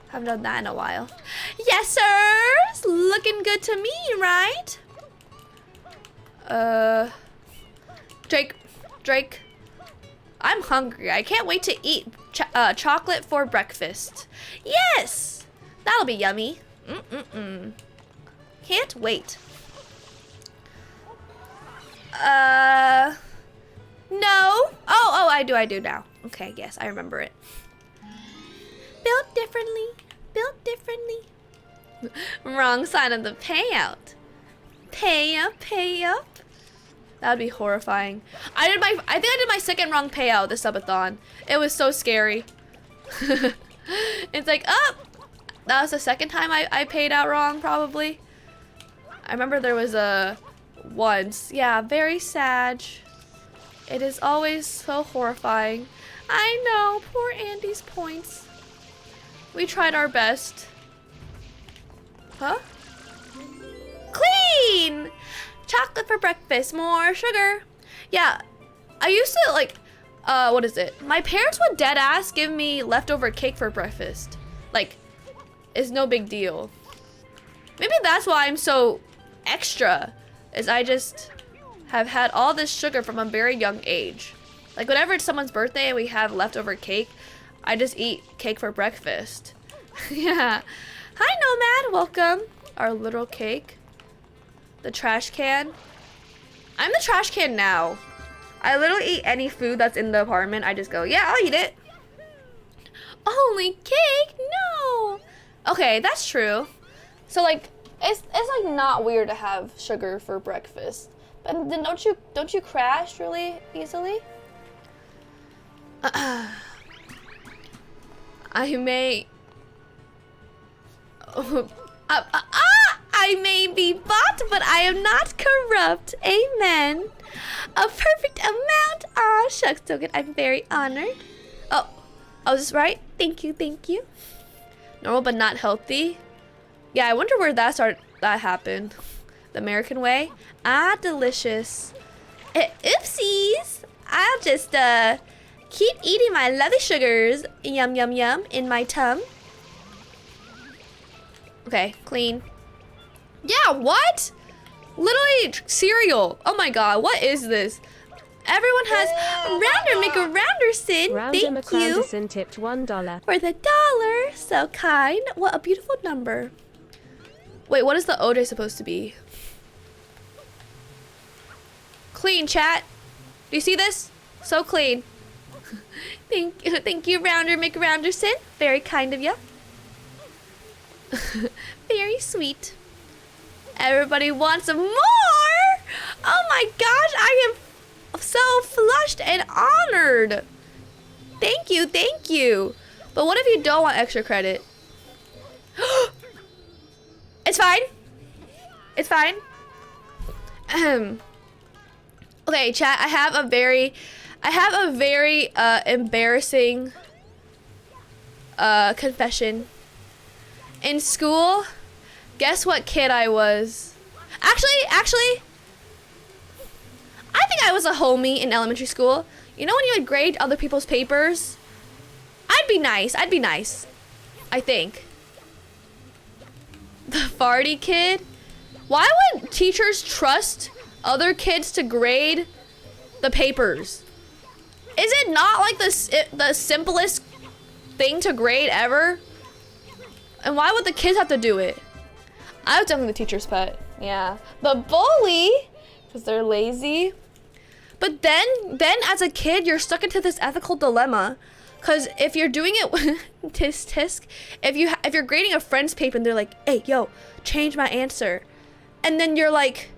Haven't done that in a while. Yes, sirs. Looking good to me, right? Drake. I'm hungry. I can't wait to eat chocolate for breakfast. Yes! That'll be yummy. Can't wait. No. Oh, I do now. Okay, yes, I remember it. Built differently. Wrong side of the payout. Pay up. That would be horrifying. I think I did my second wrong payout this subathon. It was so scary. It's like, oh, that was the second time I paid out wrong, probably. I remember there was once. Yeah, very sad. It is always so horrifying. I know, poor Andy's points. We tried our best. Huh? Clean! Chocolate for breakfast, more sugar. Yeah, I used to like, what is it? My parents would dead ass give me leftover cake for breakfast. Like, it's no big deal. Maybe that's why I'm so extra, is I just have had all this sugar from a very young age. Like, whenever it's someone's birthday and we have leftover cake, I just eat cake for breakfast. Yeah. Hi, Nomad, welcome. Our little cake. The trash can. I'm the trash can now. I literally eat any food that's in the apartment. I just go, yeah, I'll eat it. Only cake? No. Okay, that's true. So like, it's like not weird to have sugar for breakfast. But then don't you crash really easily? I may. I may be bought, but I am not corrupt. Amen. A perfect amount. Aw, shucks, Token. I'm very honored. Oh, I was right. Thank you, thank you. Normal but not healthy. Yeah, I wonder where that happened. The American way. Ah, delicious. Oopsies. I'll just keep eating my lovely sugars. Yum, yum, yum in my tum. Okay, clean. Yeah, what? Literally cereal. Oh my god, what is this? Everyone has Rounder McRounderson. Thank you tipped $1 for the dollar. So kind. What a beautiful number. Wait, what is the OJ supposed to be? Clean, chat. Do you see this? So clean. Thank you, Rounder McRounderson. Very kind of you. Very sweet. Everybody wants more. Oh my gosh, I am so flushed and honored. Thank you, thank you. But what if you don't want extra credit? It's fine. It's fine. Okay, chat, I have a very embarrassing confession. In school, guess what kid I was? Actually, I think I was a homie in elementary school. You know when you would grade other people's papers? I'd be nice. I think. The farty kid? Why would teachers trust other kids to grade the papers? Is it not like the simplest thing to grade ever? And why would the kids have to do it? I was definitely the teacher's pet. Yeah. The bully, because they're lazy. But then as a kid, you're stuck into this ethical dilemma. Because if you're doing it, tisk, if you're grading a friend's paper and they're like, hey, yo, change my answer. And then you're like,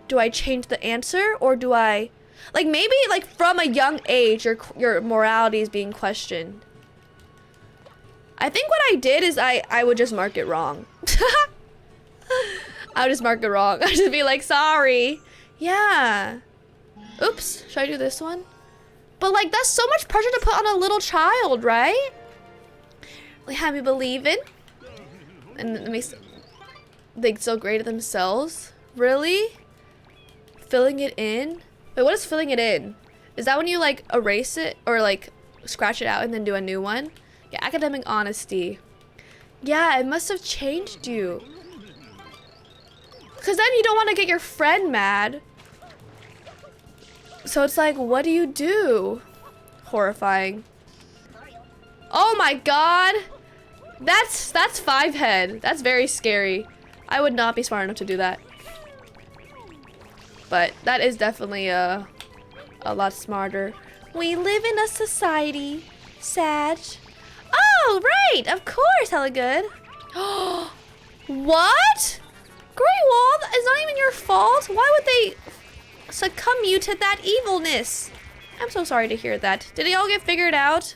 do I change the answer or do I, like maybe like from a young age, your morality is being questioned. I think what I did is I would just mark it wrong. I would just mark it wrong. I'd just be like, sorry. Yeah. Oops, should I do this one? But like, that's so much pressure to put on a little child, right? Like, have me believing. And it makes they so great at themselves. Really? Filling it in? Wait, what is filling it in? Is that when you like erase it or like scratch it out and then do a new one? Yeah, academic honesty. Yeah, it must have changed you. Because then you don't want to get your friend mad. So it's like, what do you do? Horrifying. Oh my god. That's 5 head. That's very scary. I would not be smart enough to do that. But that is definitely a lot smarter. We live in a society. Sag. Oh, right. Of course. Hella good. What? Grey Wall, it's not even your fault. Why would they succumb you to that evilness? I'm so sorry to hear that. Did it all get figured out?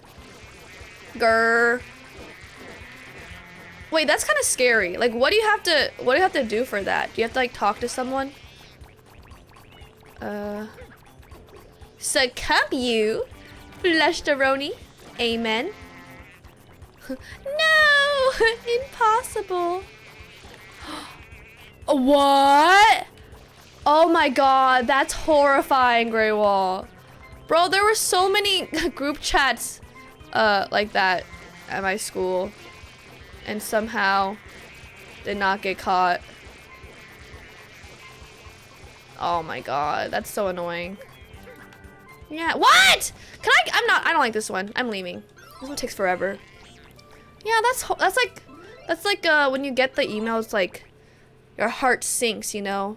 Grr. Wait, that's kind of scary. Like, what do you have to do for that? Do you have to like talk to someone? Succumb you, Fleshteroni. Amen. No, impossible. What? Oh my god, that's horrifying, Grey Wall. Bro, there were so many group chats like that at my school and somehow did not get caught. Oh my god, that's so annoying. Yeah, what? I don't like this one. I'm leaving. This one takes forever. Yeah, that's like when you get the email, it's like your heart sinks, you know.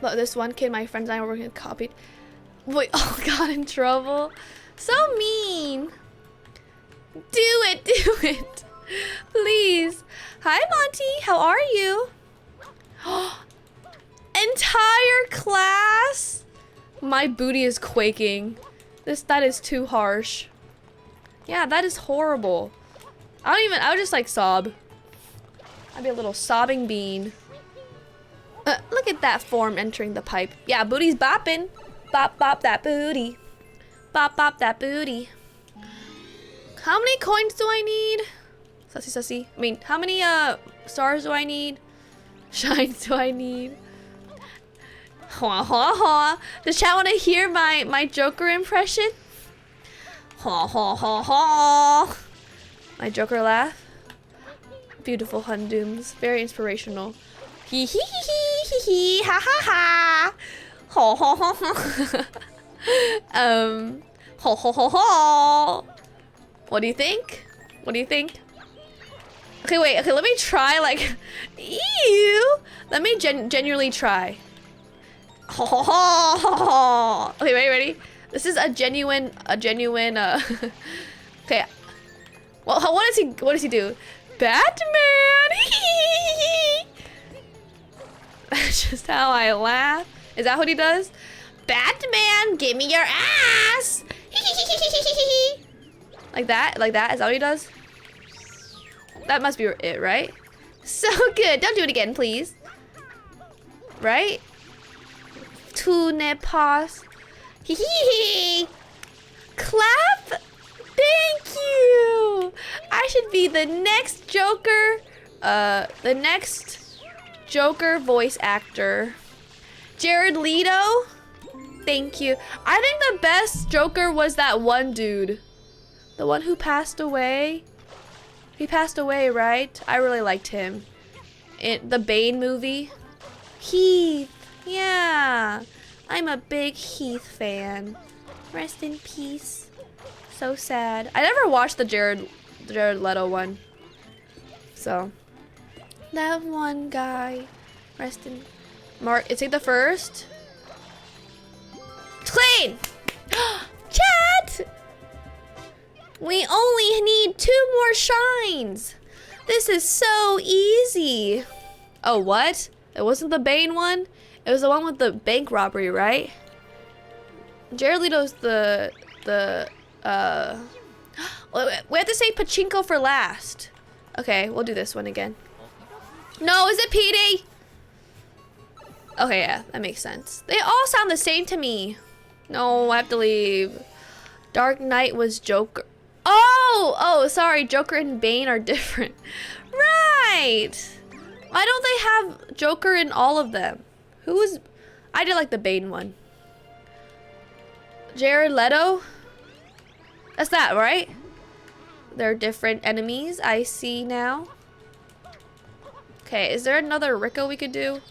But this one kid, my friends and I were working, copied. Wait, oh, got in trouble. So mean. Do it. Please. Hi, Monty. How are you? Entire class? My booty is quaking. That is too harsh. Yeah, that is horrible. I would just like sob. I'd be a little sobbing bean. Look at that form entering the pipe. Yeah, booty's bopping. Bop, bop that booty. Bop, bop that booty. How many coins do I need? Sussy sussy. I mean, how many stars do I need? Shines do I need? Ha ha ha. Does chat want to hear my Joker impression? Ha ha ha ha. My Joker laugh. Beautiful Hundooms. Very inspirational. Hee hee hee hee hee ha ha ha. Ha ha ha ha. Ha ha ha ha. What do you think? What do you think? Okay, wait. Okay, let me try. Like, ew. Let me genuinely try. Ha ha ha ha. Okay, ready? This is a genuine. Okay. Well, what does he do? Batman. That's just how I laugh. Is that what he does? Batman, give me your ass. Like that? Is that what he does? That must be it, right? So good. Don't do it again, please. Right? Tune pass. Hee hee. Clap. Thank you. I should be the next Joker. The next Joker voice actor. Jared Leto. Thank you. I think the best Joker was that one dude. The one who passed away. He passed away, right? I really liked him. In the Bane movie. Heath. Yeah. I'm a big Heath fan. Rest in peace. So sad. I never watched the Jared Leto one. So. That one guy. Rest in... Take the first. Clean! Chat! We only need 2 more shines. This is so easy. Oh, what? It wasn't the Bane one? It was the one with the bank robbery, right? Jared Leto's the we have to say pachinko for last. Okay, we'll do this one again. No, is it PD? Okay, yeah, that makes sense. They all sound the same to me. No, I have to leave. Dark Knight was Joker. Oh, sorry. Joker and Bane are different. Right. Why don't they have Joker in all of them? I did like the Bane one. Jared Leto? That's that, right? They're different enemies. I see now. Okay, is there another Rico we could do?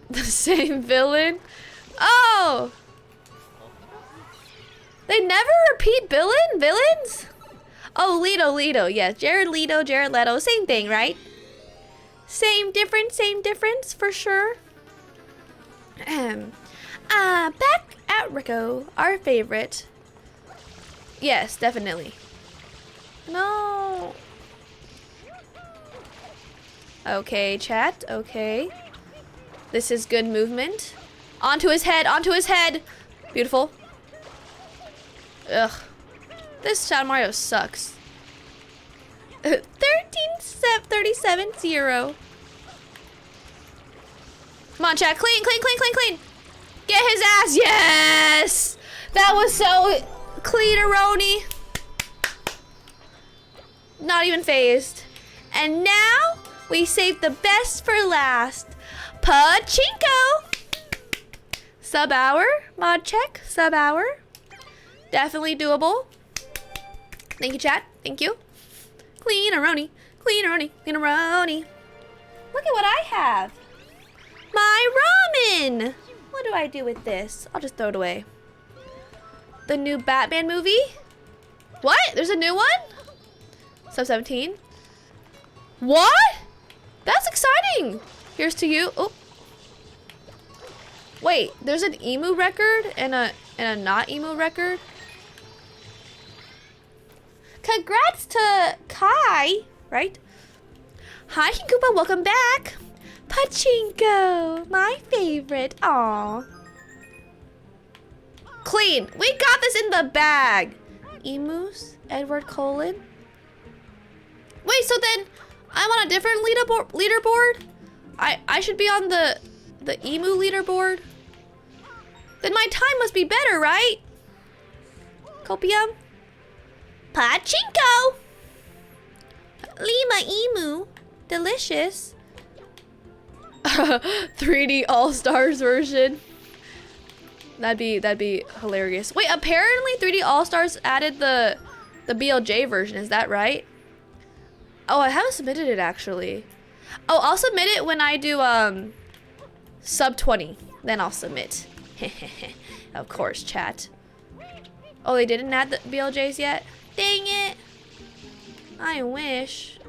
The same villain? Oh! They never repeat villains? Oh, Leto. Yeah, Jared Leto. Same thing, right? Same difference for sure. Back at Rico, our favorite. Yes, definitely. No. Okay, chat. Okay. This is good movement. Onto his head. Beautiful. Ugh. This Shadow Mario sucks. 13-37-0. Come on, chat. Clean. Get his ass. Yes! That was so clean-a-roni. Not even phased. And now, we saved the best for last. Pachinko! Sub-hour. Mod check. Sub-hour. Definitely doable. Thank you, chat. Thank you. Clean-a-roni. Look at what I have. My ramen. What do I do with this? I'll just throw it away. The new Batman movie? What? There's a new one? Sub 17. What? That's exciting. Here's to you. Oh. Wait, there's an emu record and a not emu record? Congrats to Kai, right? Hi, Koopa, welcome back. Pachinko, my favorite. Aw. Clean. We got this in the bag. Emus, Edward Cullen. Wait, so then I'm on a different leaderboard? I should be on the emu leaderboard? Then my time must be better, right? Copium? Pachinko! Lima Emu. Delicious. 3D All-Stars version. That'd be hilarious. Wait, apparently 3D All-Stars added the BLJ version, is that right? Oh, I haven't submitted it actually. Oh, I'll submit it when I do sub 20. Then I'll submit. Of course, chat. Oh, they didn't add the BLJs yet? Dang it. I wish.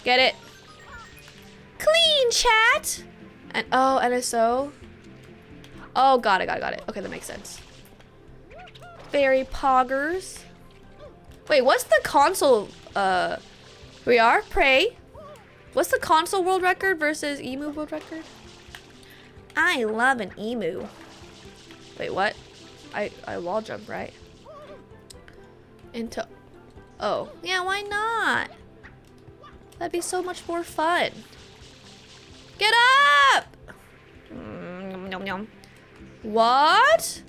Get it? Clean, chat. And oh, NSO. Oh, got it. Okay, that makes sense. Very poggers. Wait, what's the console? We are Prey. What's the console world record versus emu world record? I love an emu. Wait, what? I wall jump, right? Into. Oh, yeah, why not? That'd be so much more fun. Get up! Nom, nom. What?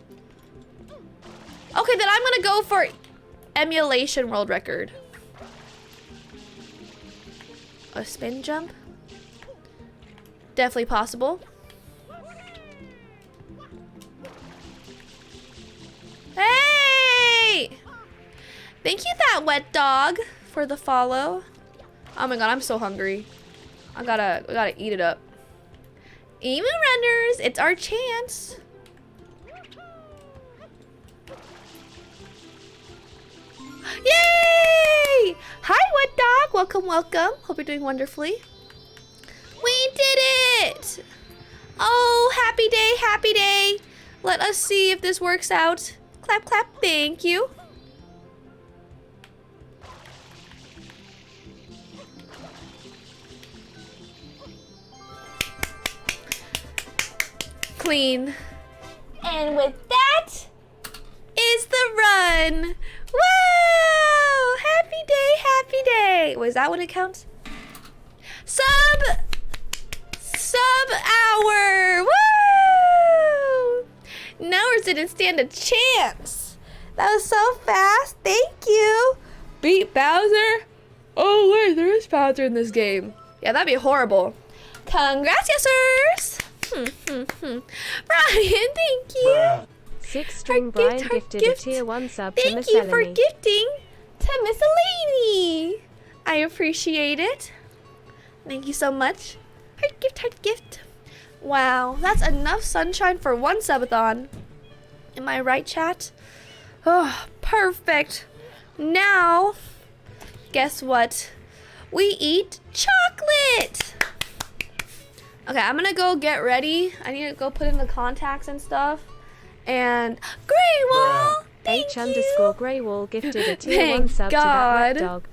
Okay, then I'm gonna go for emulation world record. A spin jump? Definitely possible. Hey! Thank you, that wet dog, for the follow. Oh my god, I'm so hungry. I gotta eat it up. Emu runners, it's our chance. Yay! Hi, wet dog. Welcome, welcome. Hope you're doing wonderfully. We did it! Oh, happy day, happy day. Let us see if this works out. Clap, clap. Thank you. Clean. And with that is the run. Whoa! Happy day, happy day. Was that when it counts? Sub hour. Woo! Nowers didn't stand a chance. That was so fast. Thank you. Beat Bowser. Oh wait, there is Bowser in this game. Yeah, that'd be horrible. Congrats, yesers. Brian, thank you. 6-string Brian gifted a tier 1 sub to Miss Thank you Eleni. for gifting to Miss Eleni. I appreciate it. Thank you so much. Heart gift, heart gift. Wow, that's enough sunshine for one subathon. Am I right, chat? Oh, perfect. Now, guess what? We eat chocolate. Okay, I'm gonna go get ready. I need to go put in the contacts and stuff. And Greywall, thank you. H_Greywall gifted a tier 1 sub to that wet dog.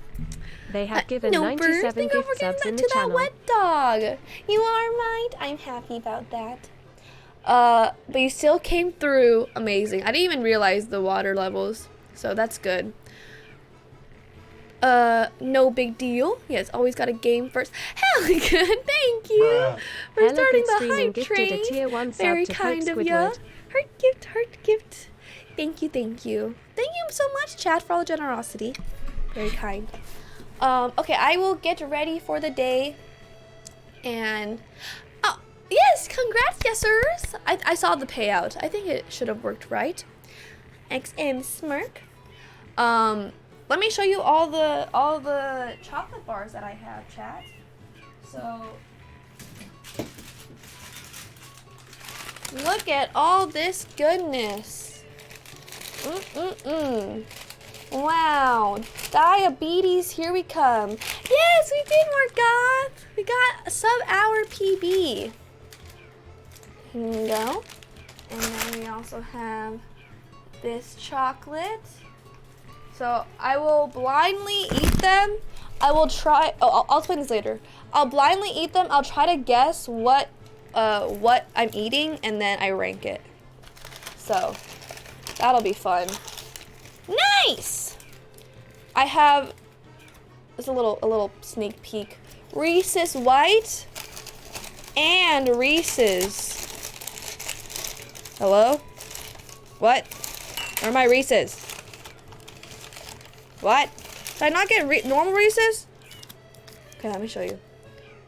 They have given no 97 gift subs in the channel. That wet dog. You are right. I'm happy about that. But you still came through amazing. I didn't even realize the water levels, so that's good. No big deal. Yes, always got a game first. Hell good, thank you. We're starting the hype train. A tier 1 sub Very to kind of Squidward. ya. Heart gift, heart gift. Thank you, thank you. Thank you so much, chat, for all the generosity. Very kind. Okay, I will get ready for the day. And oh, yes, congrats, yesers. I saw the payout. I think it should have worked right. XM smirk. Let me show you all the chocolate bars that I have, chat. So look at all this goodness. Wow, diabetes, here we come. Yes, we did, Morgoth. We got a sub-hour PB. Here we go. And then we also have this chocolate. So I will blindly eat them. I will try, I'll explain this later. I'll blindly eat them. I'll try to guess what I'm eating, and then I rank it. So that'll be fun. Nice! I have, just a little sneak peek. Reese's White and Reese's. Hello? What? Where are my Reese's? What? Did I not get normal Reese's? Okay, let me show you.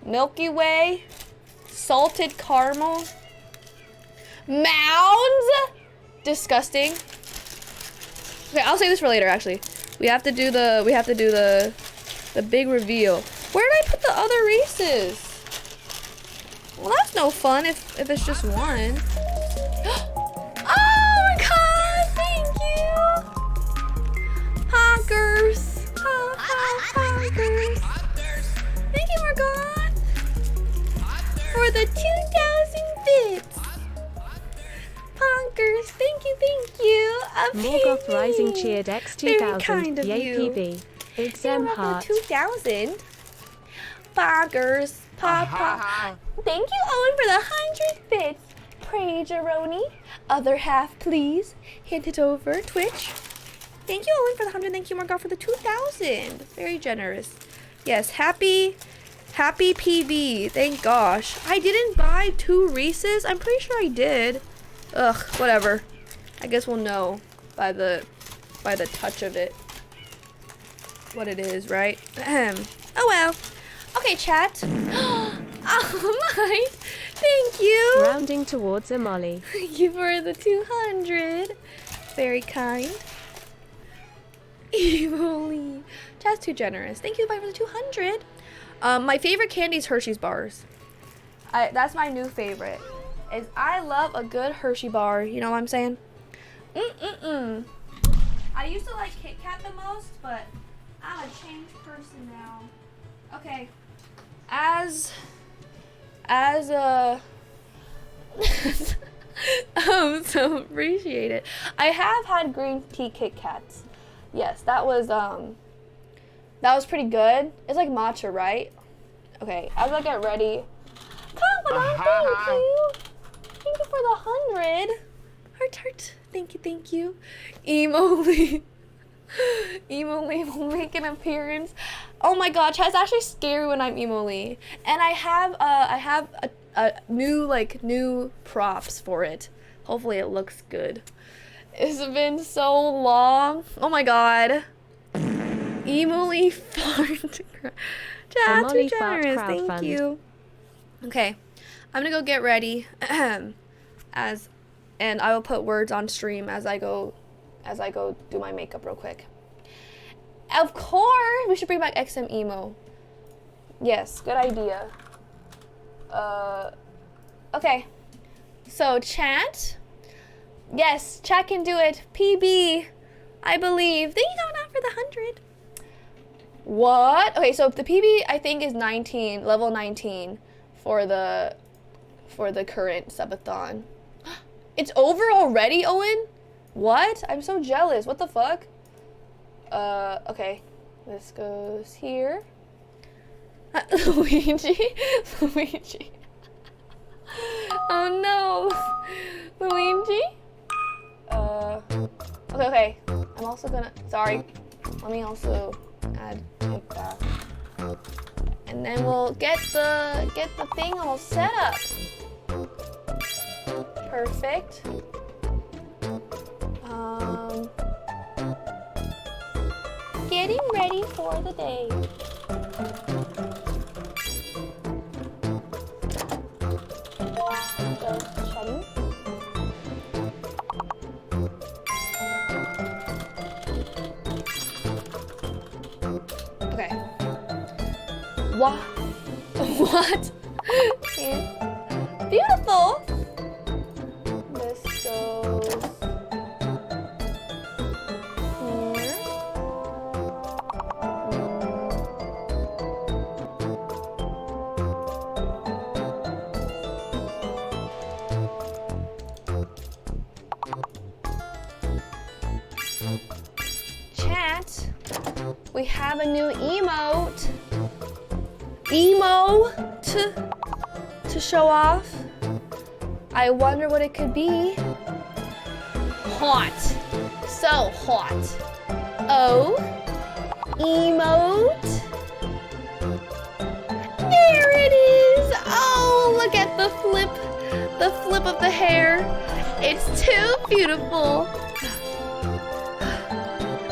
Milky Way, salted caramel, Mounds. Disgusting. Okay, I'll save this for later. Actually, we have to do the big reveal. Where did I put the other Reese's? Well, that's no fun if it's just one. Oh my god! Thank you. Honkers. Honkers. Thank you, Margot, for the 2,000 bits. Honkers. Thank you. Morgoth Rising cheered Very X2000. kind of Yay you. PB. Exam heart. 2,000. Poggers. Pop. Thank you, Owen, for the 100 bits. Pray, Jeroni. Other half, please. Hint it over. Twitch. Thank you, Owen, for the 100. Thank you, Margot, for the 2,000. Very generous. Yes, happy PB. Thank gosh. I didn't buy 2 Reese's. I'm pretty sure I did. Ugh, whatever. I guess we'll know by the touch of it what it is, right? Oh well. Okay, chat. Oh my. Thank you. Rounding towards a Molly. Thank you for the 200. Very kind. Evilly. Chat's too generous. Thank you, bye, for the 200. My favorite candy is Hershey's bars. That's my new favorite. I love a good Hershey bar. You know what I'm saying? I used to like Kit Kat the most, but I'm a changed person now. Okay. So appreciate it. I have had green tea Kit Kats. Yes, that was pretty good. It's like matcha, right? Okay, as I get ready. Confidant, thank you. Thank you for the 100. Heart. Thank you. Emoly will make an appearance. Oh my god, Chad's actually scary when I'm Emoly. And I have a new props for it. Hopefully it looks good. It's been so long. Oh my god. Emoly fart. Chad, too generous. Thank you. Okay, I'm gonna go get ready. And I will put words on stream as I go do my makeup real quick. Of course, we should bring back XM Emo. Yes, good idea. Okay. So chat. Yes, chat can do it. PB, I believe. Thank you going out for the 100. What? Okay, so the PB I think is 19, level 19 for the current subathon. It's over already, Owen? What? I'm so jealous. What the fuck? Okay. This goes here. Luigi. Oh no. Luigi. Okay. I'm also gonna, sorry. Let me also add take that. And then we'll get the thing all set up. Perfect. Getting ready for the day. Okay. What? Beautiful. This goes here. Chat, we have a new emote. To show off. I wonder what it could be. Hot. So hot. Oh. Emote. There it is. Oh, look at the flip. The flip of the hair. It's too beautiful.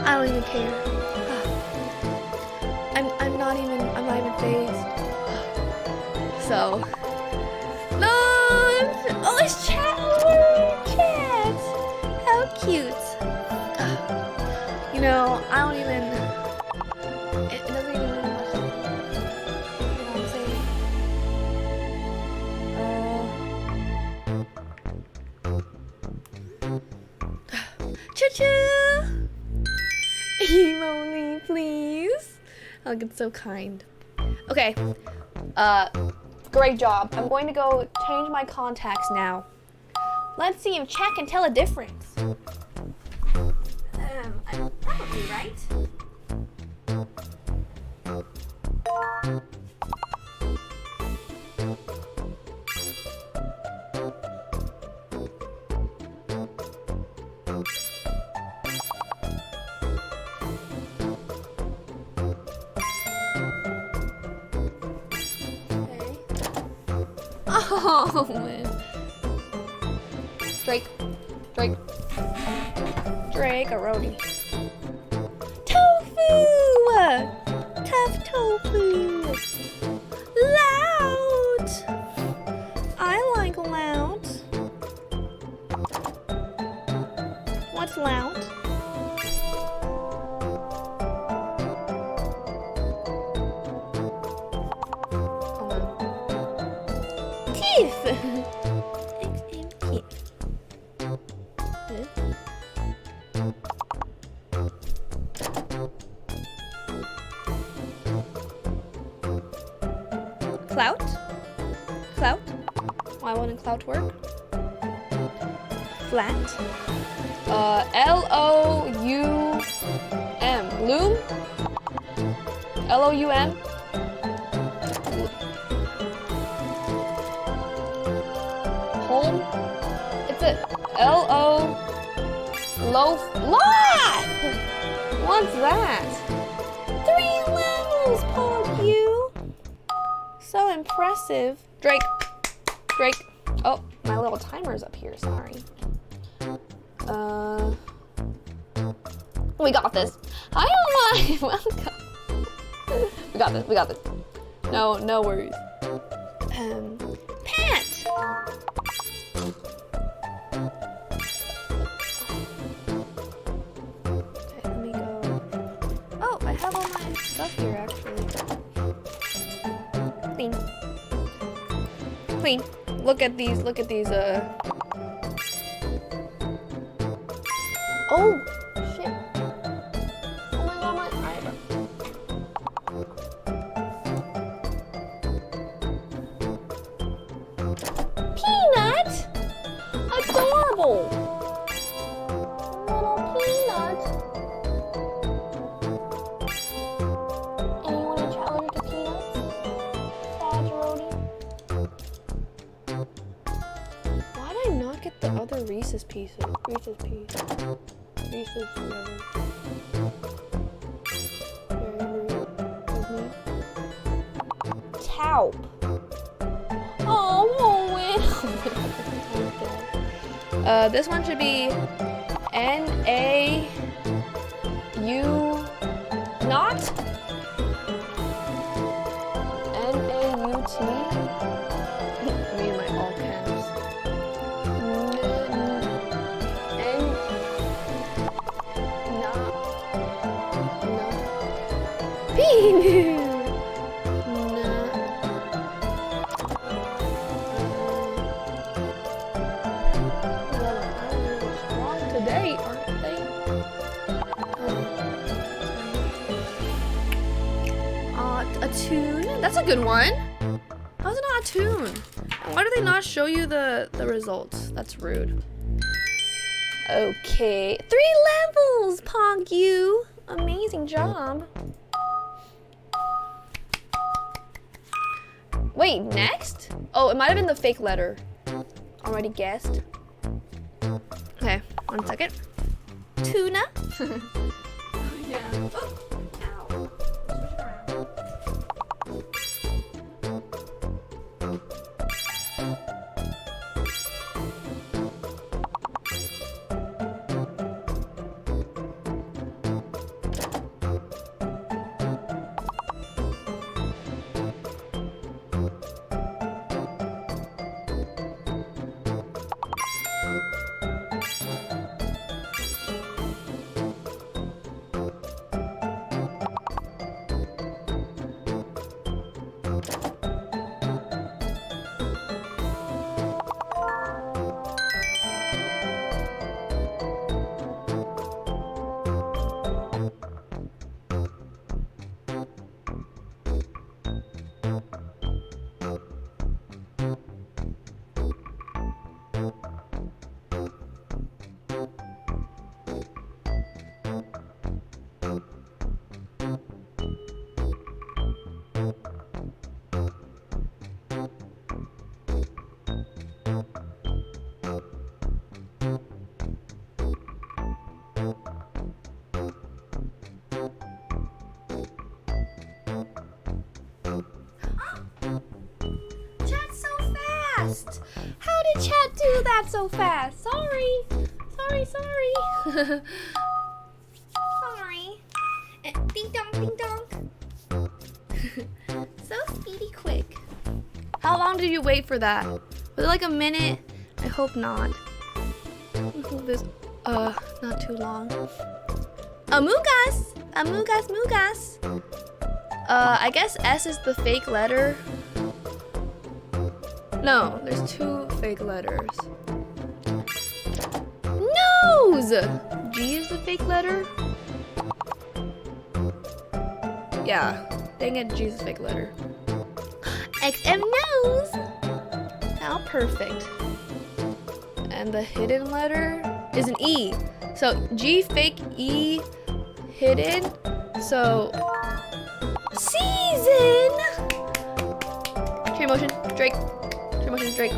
I don't even care. So. No! Oh, it's chat! Oh, chat! How cute. You know, I don't even. It doesn't even mean much. You know what I'm saying? Choo-choo! Emily, please. Oh, it's so kind. Okay. Great job. I'm going to go change my contacts now. Let's see if chat can tell a difference. Probably right. Oh man. Drake. Drake-a-roni. Tofu! Tough tofu. Loud! I like loud. What's loud? Teeth! Clout? Clout? Why wouldn't clout work? Flat. L-O-U-M. Loom? L-O-U-M? Home? It's a L-O... Loaf? Lot! What's that? 3 levels, Pog-U! So impressive. Drake. Oh, my little timer's up here, sorry. We got this. Hi, Omai! Welcome. We got this. No worries. Pat! Okay, let me go. Oh, I have all my stuff here, actually. Clean. Look at these, Oh, shit. Oh my god, my eyebrow. Peanut? Adorable. Little peanut. Anyone in chat allergic to peanuts? Fudgeroni? Why did I not get the other Reese's pieces? Reese's whatever. Taupe. Oh, wait. This one should be N-A-U... Not? N-A-U-T? Me and my all caps. Bean! Strong today, aren't they? A tune? That's a good one. How's it not a tune? Why do they not show you the results? That's rude. Okay. 3 levels, Pog-U! Amazing job. Wait, next? Oh, it might have been the fake letter. Already guessed. Okay, 1 second. Tuna? Yeah. Oh, ow. Switch it around. How did chat do that so fast? Sorry. Sorry. Sorry. Ding dong, ding dong. So speedy quick. How long did you wait for that? Was it like a minute? I hope not. I hope this, not too long. Amugas! Mugas. I guess S is the fake letter. No, there's 2 fake letters. Nose! G is the fake letter? Yeah, dang it, G is the fake letter. XM nose! Now perfect. And the hidden letter is an E. So G fake, E hidden. So season! Train motion, Drake. Drake.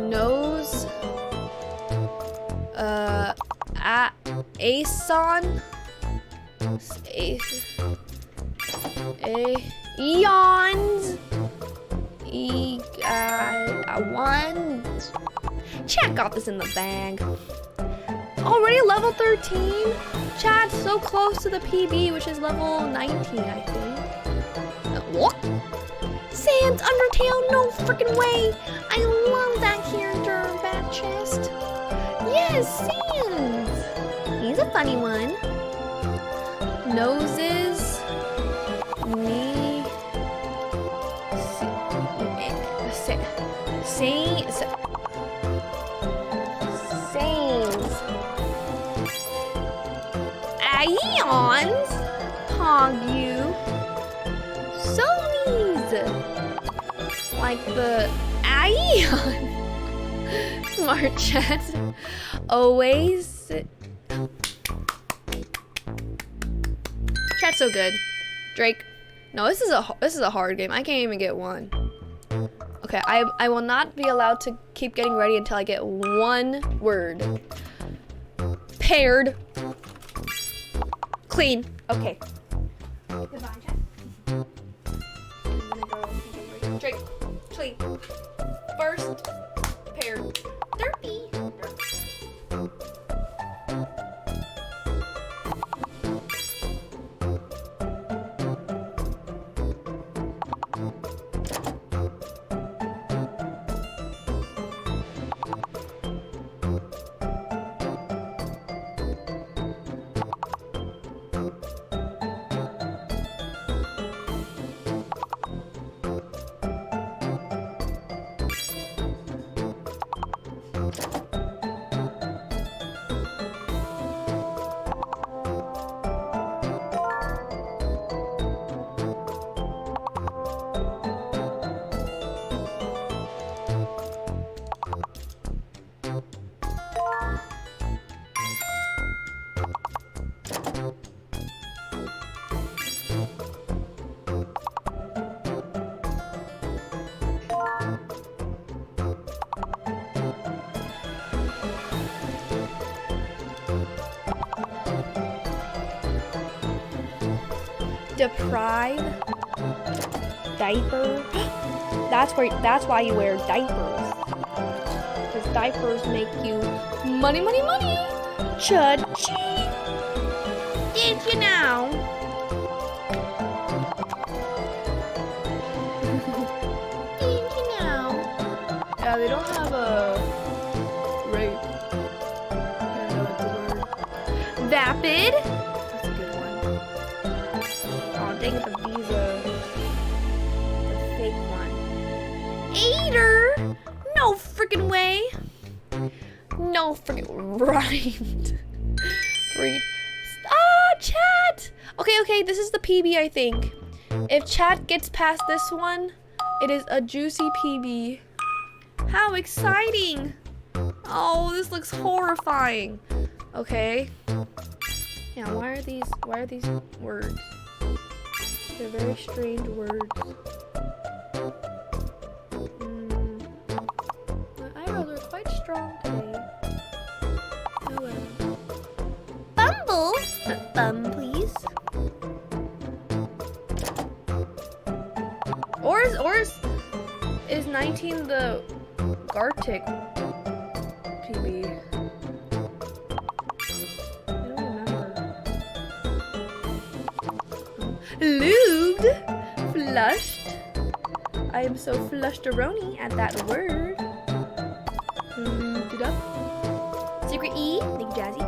Nose. Ason. Eons. One. Chat got this in the bag. Already level 13. Chat so close to the PB, which is level 19, I think. What? Sans Undertale, no freaking way! I love that character, Bat Chest. Yes, Sans! He's a funny one. Noses. Ions. Pogu. Sony's. Like the Ion. Smart chat. Always. Chat's so good. Drake. No, this is a hard game. I can't even get one. Okay, I will not be allowed to keep getting ready until I get one word. Paired. Clean. Okay. Goodbye, chat. I'm gonna go Drake. Clean. First. Paired. Derpy. Deprive. Diaper. That's why you wear diapers. Because diapers make you money. Cha-ching. Did you know? Did you know? Yeah, they don't have a rape. I don't know what the word. Vapid. That's a good one. Oh, dang it, the visa. The fake one. Aider. No freaking way. No freaking rhymed. Read. Ah, chat. Okay, this is the PB, I think. If chat gets past this one, It is a juicy PB. How exciting! Oh, this looks horrifying. Okay. Yeah, why are these words? They're very strange words. My eyebrows are quite strong today. Oh well. Bumble! Bum, please. Or is 19 the Gartic PB? I don't remember. Lubed, flushed. I am so flushed-a-roni at that word. Secret E, thank you, Jazzy.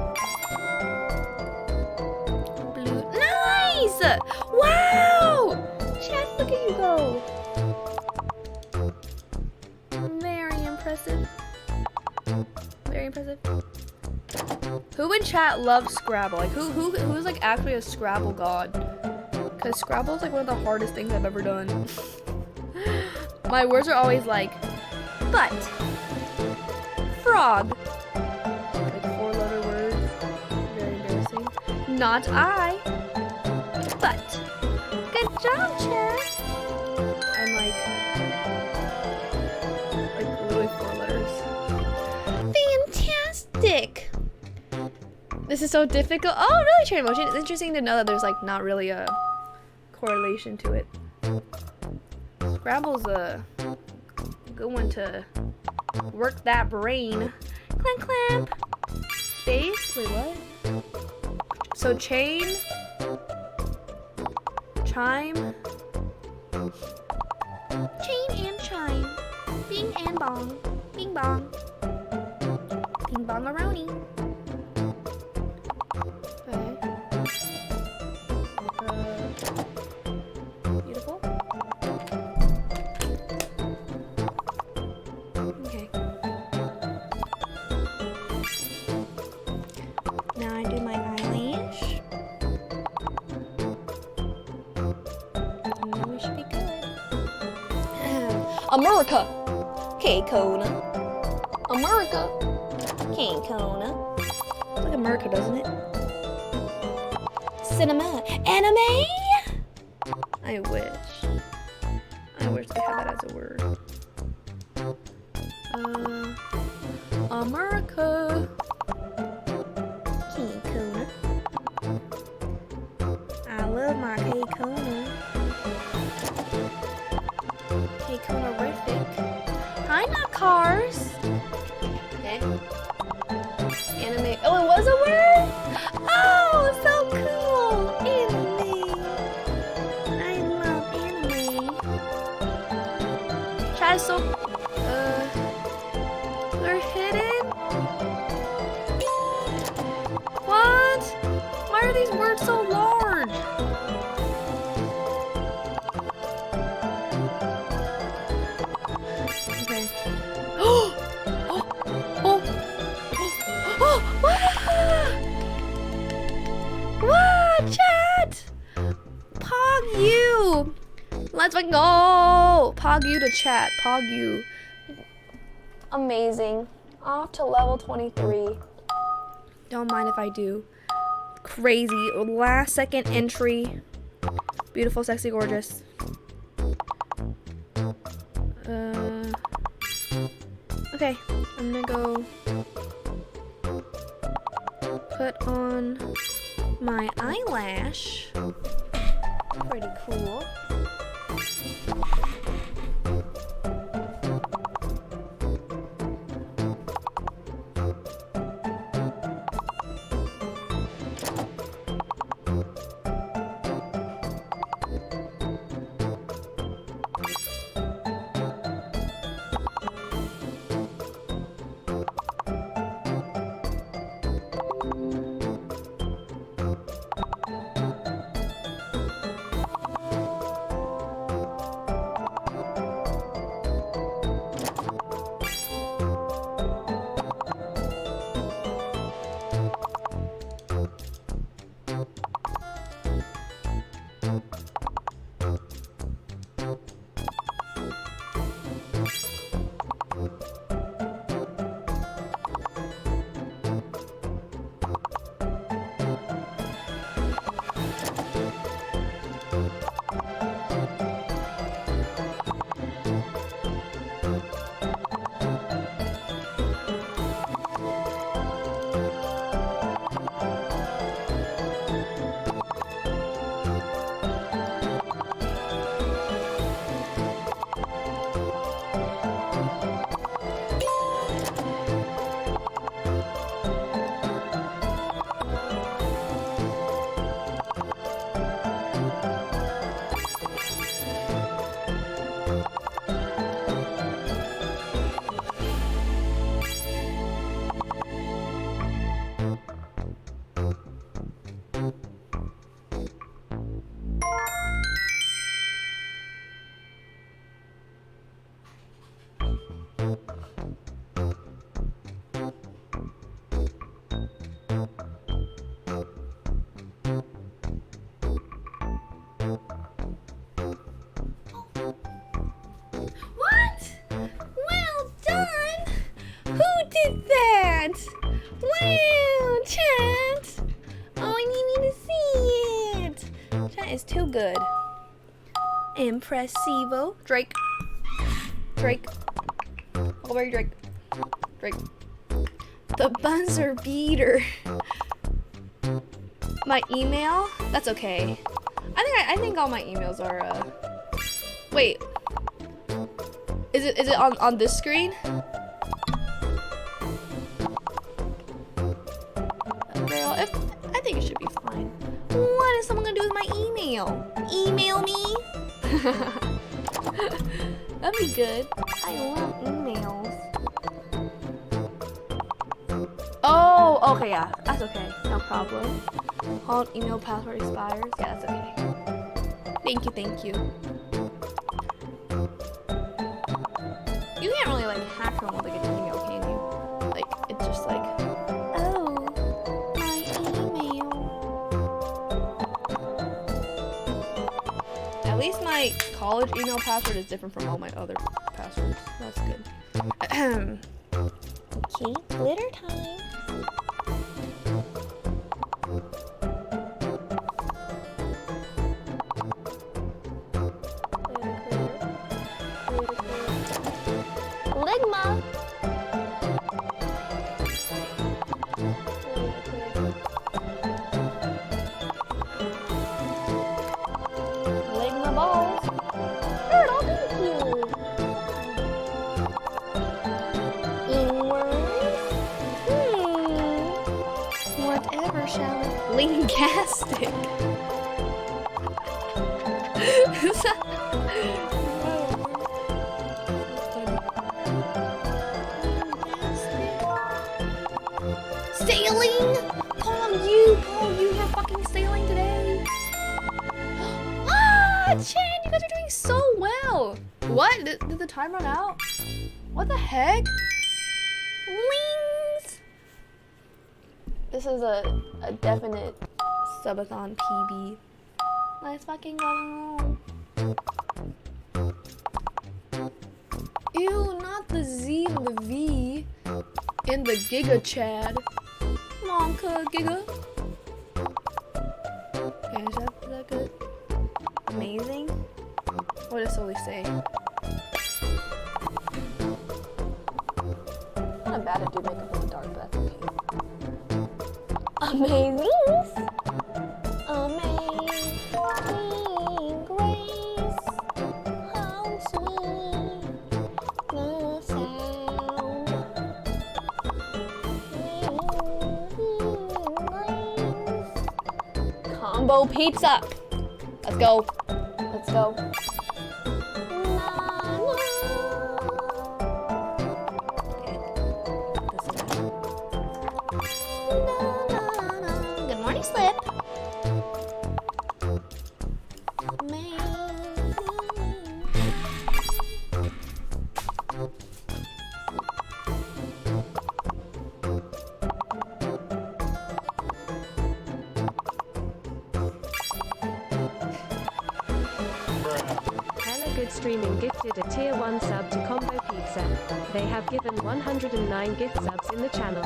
Blue, nice! Wow! Chad, look at you go. Very impressive. Very impressive. Who in chat loves Scrabble? Like who's like actually a Scrabble god? Cause Scrabble is like one of the hardest things I've ever done. My words are always like, but, frog. Like 4-letter words. Very embarrassing. Not I. But. Good job, Chad. I'm like literally 4 letters. Fantastic. This is so difficult. Oh, really, Chain Motion? It's interesting to know that there's like not really a correlation to it. Scrabble's a good one to work that brain. Clamp, clamp. Space. Wait, what? So chain. Chime. Chain and chime. Bing and bong. Bing bong. Bing bong-a-roni. Beautiful. Okay. Now I do my eyelash. And then we should be good. America! Okay, Kona. America! Okay, Kona. It's like America, doesn't it? Cinema. Anime? I wish. I wish they had that as a word. America. K-Kona. I love my K-Kona. K-Kona-rific. Hi, not cars. Okay. Anime. Oh, it was a word? Oh, so cool. Anime. I love anime. Chat is so they're hidden? What? Why are these words so large? Okay. Oh! Oh! Oh! Oh! What? Chat! Pog you! Let's go! Pog you to chat. Pog you. Amazing. Off to level 23. Don't mind if I do. Crazy. Last second entry. Beautiful, sexy, gorgeous. Okay. I'm gonna go put on my eyelash. Pretty cool. good. Impressivo. Drake. Over Drake. The buzzer beater. My email? That's okay. I think all my emails are wait. Is it on this screen? Girl, I think it should be fine. What is someone gonna do with my email? Email me? That'd be good. I love emails. Oh, okay, yeah. That's okay. No problem. Hold email password expires. Yeah, that's okay. Thank you. You can't really like hack someone to get an email, can you? Like, it's just like, oh, my email. At least my college email password is different from all my other passwords. That's good. Okay, glitter time. Ligma. Ligma balls. Turtle, thank you. Whatever shall it? Lingastic. Sailing? Call you, you're fucking sailing today. Ah, Chan, you guys are doing so well. What? Did the time run out? What the heck? Wings. This is a definite subathon PB. Let's fucking go. Ew, not the Z and the V. In the Giga Chad. Monka Giga. Okay, is that good? Amazing? What does Sully say? Not bad at do makeup in the dark, but that's okay. Amazing! Amazing grace. How sweet the sound. Combo pizza. Let's go. Let's go. Good morning, Slip. Hella Good Streaming gifted a tier 1 sub to Combo Pizza. They have given 109 gift subs in the channel.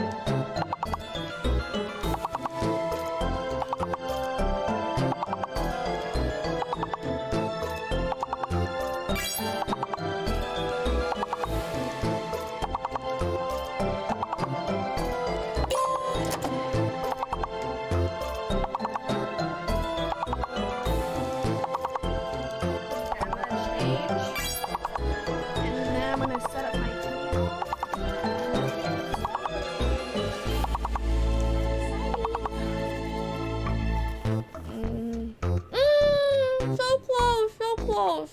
close.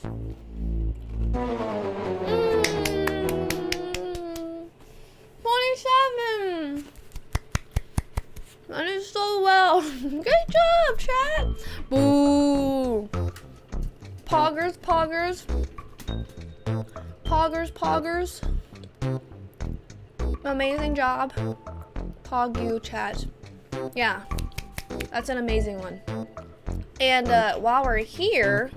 $27. That is so well. Good job, chat. Boo. Poggers, poggers. Poggers, poggers. Amazing job. Pog you, chat. Yeah. That's an amazing one. And while we're here,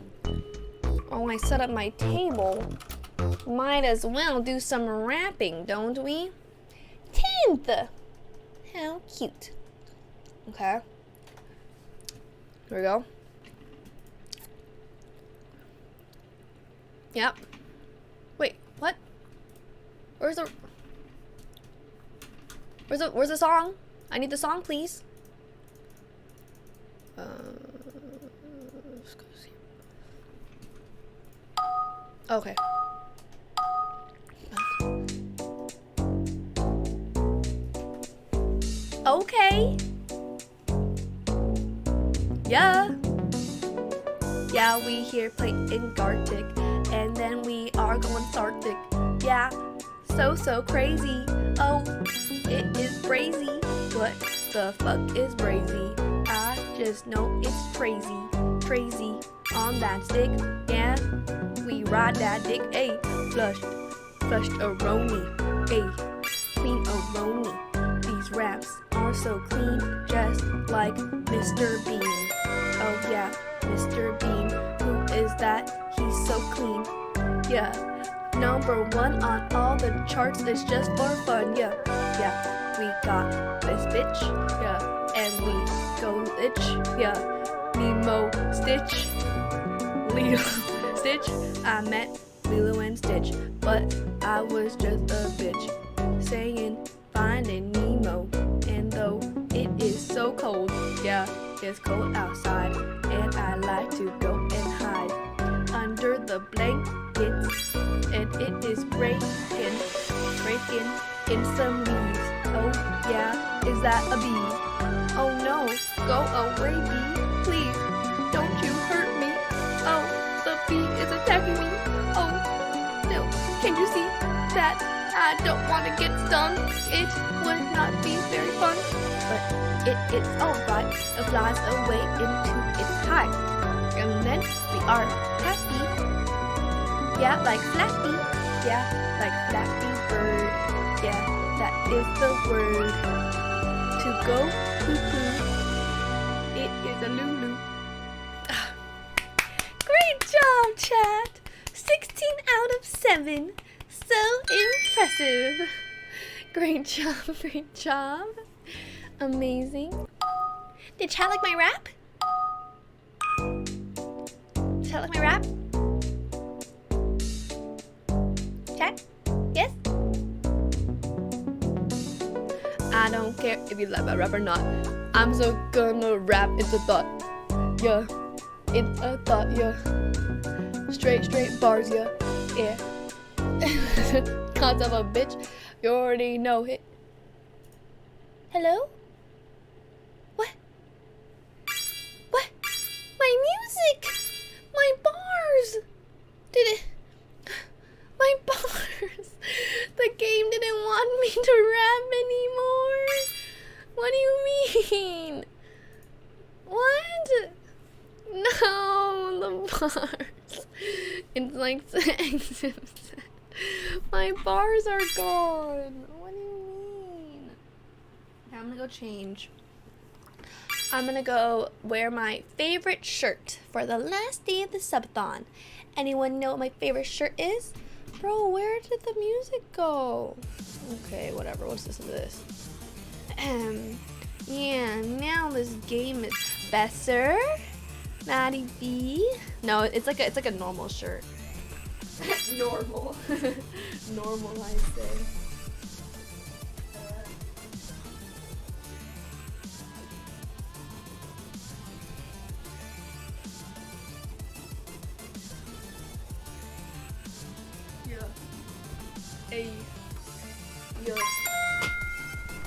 when I set up my table, might as well do some wrapping, don't we? 10th! How cute. Okay. Here we go. Yep. Wait, what? Where's the song? I need the song, please. Let's go see. Okay. Okay. Yeah. Yeah, we here playing Gartic, and then we are going Sarctic. Yeah, so crazy. Oh, it is crazy. What the fuck is crazy? I just know it's crazy. Crazy on that stick. Yeah, we ride that dick. Ayy, flushed aroni. Ayy, clean aroni. These raps are so clean, just like Mr. Bean. Oh yeah, Mr. Bean. Who is that? He's so clean. Yeah, number 1 on all the charts. It's just for fun. Yeah, we got this bitch. Yeah, and we go itch. Yeah, Nemo, Stitch, Lilo, Stitch. I met Lilo and Stitch, but I was just a bitch saying Finding Nemo. And though it is so cold, yeah, it's cold outside, and I like to go and hide under the blankets, and it is breaking in some leaves. Oh yeah, is that a bee? Oh no, go away bee, please, don't you hurt me. Oh, the bee is attacking me. Oh no, can you see that? I don't want to get stung. It would not be very fun, but it's alright. It flies away into its hive, and then we are happy. Yeah, like Flappy. Yeah, like Flappy Bird. Yeah, that is the word. To go cuckoo. It is a Lulu. Great job, chat. 16 out of 7. So impressive. Great job. Amazing. Did chat like my rap? Chat like my rap? Chat? Yes? I don't care if you like my rap or not. I'm so gonna rap, it's a thought. Yeah, it's a thought, yeah. Straight bars, yeah. Cause of a bitch, you already know it. Hello? What? My music! My bars! My bars! The game didn't want me to rap anymore! What do you mean? What? No, the bars. It's like my bars are gone. What do you mean? Okay, I'm gonna go change. I'm gonna go wear my favorite shirt for the last day of the subathon. Anyone know what my favorite shirt is? Bro, where did the music go? Okay, whatever. What's this? Yeah, now this game is besser. Maddie B. No, it's like a normal shirt. Normal. Normal, I say.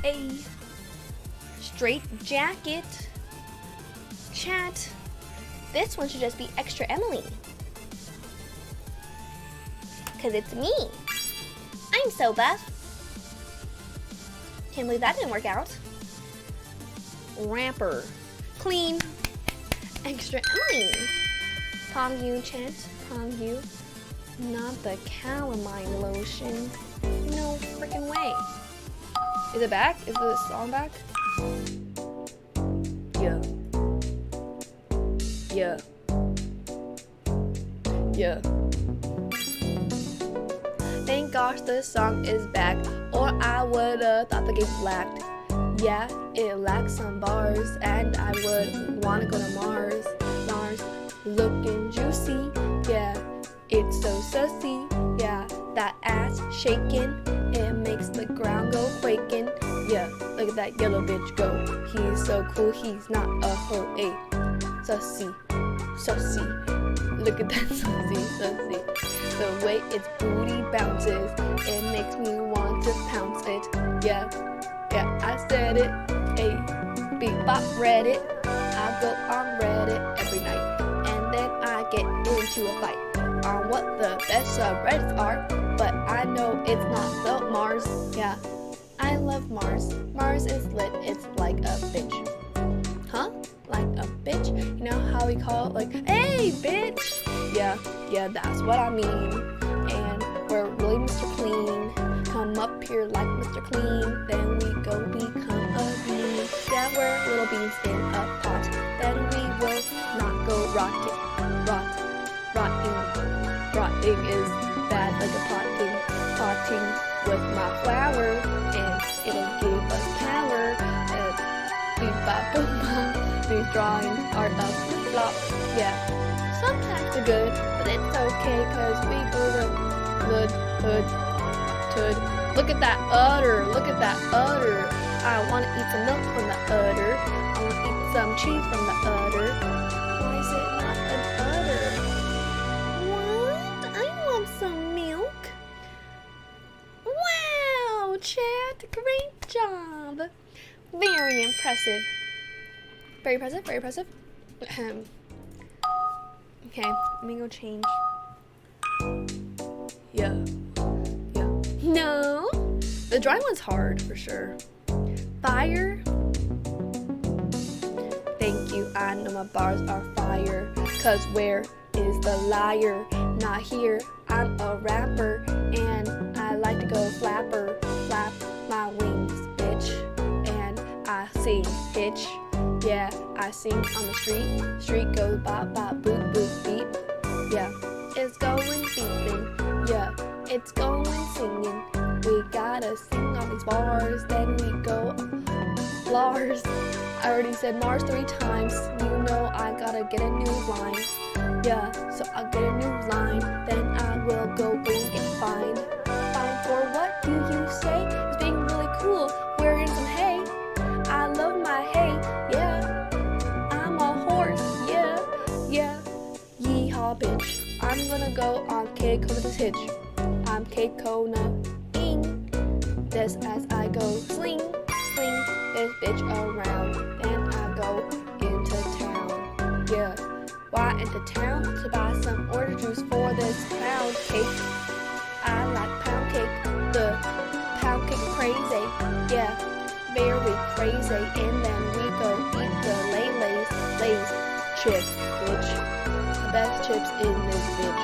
A straight jacket. Chat. This one should just be extra Emily. Cause it's me. I'm so buff. Can't believe that didn't work out. Rapper. Clean. Extra Emily. Pong you, chat. Pong you. Not the calamine lotion. No freaking way. Is it back? Is the song back? Yeah. Thank gosh the song is back, or I would've thought the game lacked. Yeah, it lacks some bars, and I would wanna go to Mars. Mars looking juicy, yeah. It's so sussy, yeah, that ass shaking, it makes the ground go quaking. Yeah, look at that yellow bitch go. He's so cool, he's not a hoe, ayy. Sussy, sussy. Look at that sussy, sussy. The way its booty bounces, it makes me want to pounce it. Yeah, yeah, I said it. Ayy, bebop Reddit. I go on Reddit every night, and then I get into a fight on what the best subreddits are, but I know it's not the Mars. Yeah, I love Mars. Mars is lit, it's like a bitch. Huh? Like a bitch? You know how we call it like, hey bitch! Yeah, yeah, that's what I mean. And we're really Mr. Clean. Come up here like Mr. Clean, then we go become a bean. Yeah, we're little beans in a pot, then we will not go rotting. Rotting is bad like a potting with my flour, and it'll give us power. These drawings are a flop. Yeah, sometimes they're good, but it's okay cause we go the hood. Look at that udder, look at that udder. I wanna eat some milk from the udder. I wanna eat some cheese from the udder. Why is it not an udder? What? I want some milk. Wow, chat, great job. Very impressive. Very impressive, very impressive. Okay, let me go change. Yeah. No, the dry one's hard for sure. Fire. Thank you, I know my bars are fire. Cause where is the liar? Not here, I'm a rapper. And I like to go flapper. Flap my wings, bitch. And I sing, hitch. Yeah, I sing on the street. Street goes bop, bop, boop, boop, beep. Yeah, it's going beeping. Yeah, it's going singing. We gotta sing on these bars, then we go Lars. I already said Mars 3 times. You know I gotta get a new line. Yeah, so I'll get a new line, then I will go bring and find. Find for what do you say? It's being really cool, wearing some hay. I love my hay, yeah. I'm a horse, yeah. Yeehaw, bitch. I'm gonna go on K-Kona this hitch. I'm K-Kona-ing. This as I go sling this bitch around. Then I go into town, yeah. Why into town? To buy some orange juice for this pound cake. I like pound cake, the pound cake crazy, yeah. Very crazy, and then we go eat the Lay's chips, bitch. The best chips in this bitch.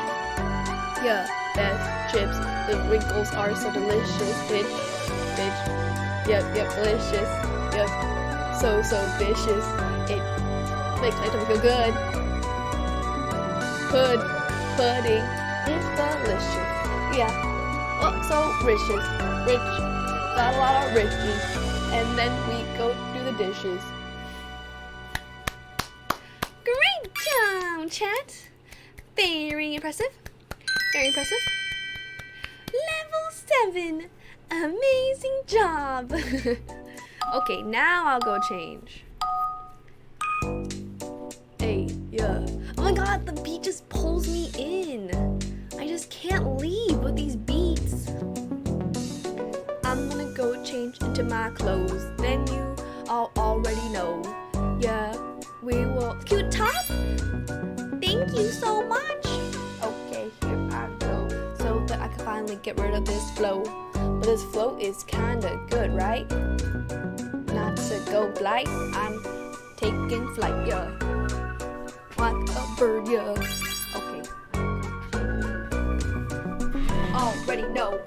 Yeah, best chips. The wrinkles are so delicious, bitch. Yep, delicious. Yep, so vicious. It makes my tummy feel good. Pudding, it's delicious. Yeah, well, so riches. Rich, got a lot of riches. And then we go do the dishes. Great job, chat. Very impressive. Very impressive. Level 7. Amazing job. Okay, now I'll go change. Hey, yeah. Oh my god, the beat just pulls me in. I just can't leave with these beats. I'm gonna go change into my clothes. Then you all already know. Yeah, we will. Cute top? Thank you so much. Okay, here I go. So that I can finally get rid of this flow. But this flow is kinda good, right? Not to go blight, I'm taking flight, yeah. Like a bird, yeah. Okay. Already know.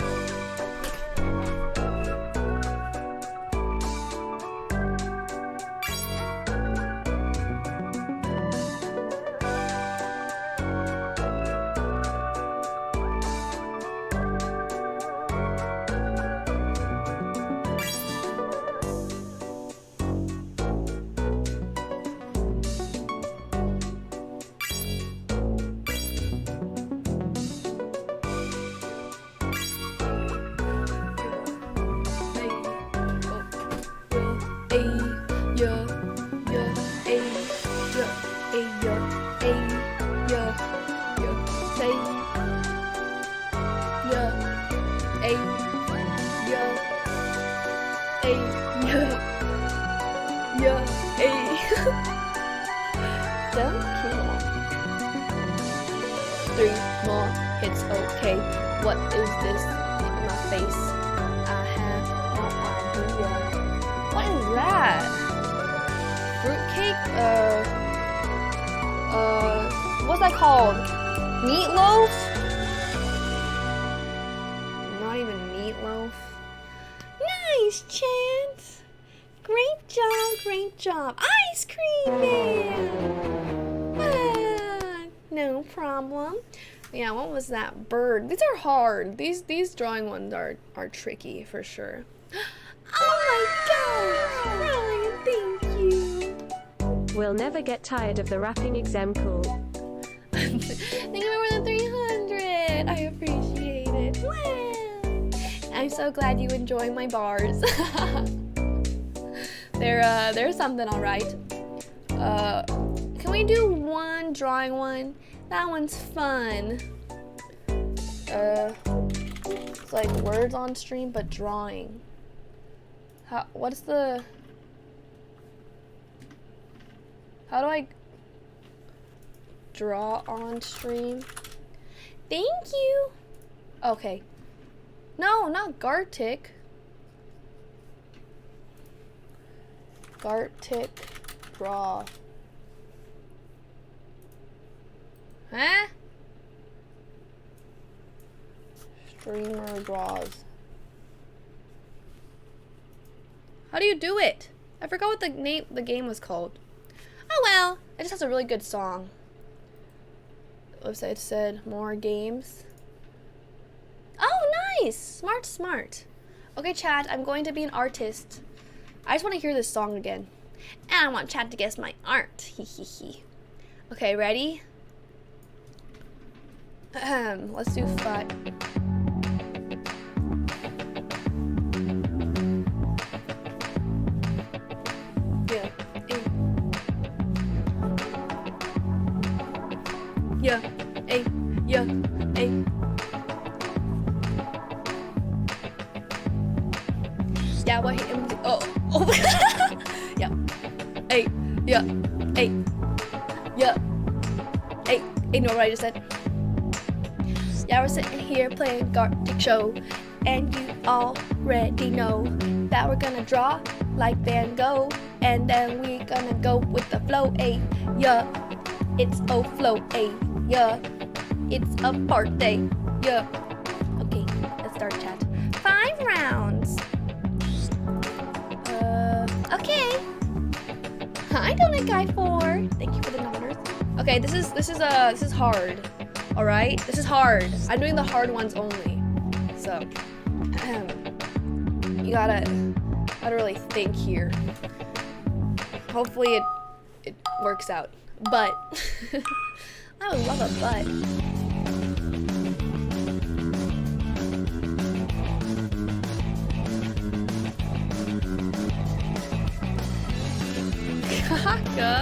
Hey, yo. Hey, yo. Yo, hey. Don't kill. 3 more hits, okay. What is this in my face? I have no idea. What is that? Fruitcake? What's that called? Meatloaf? Not even meatloaf. Nice, Chance. Great job, great job. Ice cream man. Ah, no problem. Yeah, what was that bird? These are hard. These drawing ones are tricky for sure. Oh my gosh, Ryan, thank you. We'll never get tired of the rapping exam cool. Thank you for more than 300. I appreciate it. Wow. I'm so glad you enjoy my bars. They're something alright. Can we do one drawing one? That one's fun. It's like words on stream, but drawing. What's the... How do I draw on stream? Thank you. Okay. No, not Gartic. Gartic draw. Huh? Streamer draws. How do you do it? I forgot what the game was called. Oh well, it just has a really good song. The website said more games. Oh nice! Smart, smart. Okay chat, I'm going to be an artist. I just want to hear this song again. And I want chat to guess my art. Hee. Okay, ready? Let's do 5. Yeah, hey, yeah, hey. Yeah, what? Oh. Yeah, hey, yeah, hey, yeah, hey. You know what I just said? Yeah, we're sitting here playing Gartic Show, and you already know that we're gonna draw like Van Gogh, and then we're gonna go with the flow, ayy, yeah. It's a flow, ayy, yeah. It's a party, yeah. Okay, let's start chat. 5 rounds. Okay. Hi, Donut Guy 4. Thank you for the numbers. Okay, this is hard. All right, this is hard. I'm doing the hard ones only. So, you gotta really think here. Hopefully it works out. But I would love a butt. Kaka.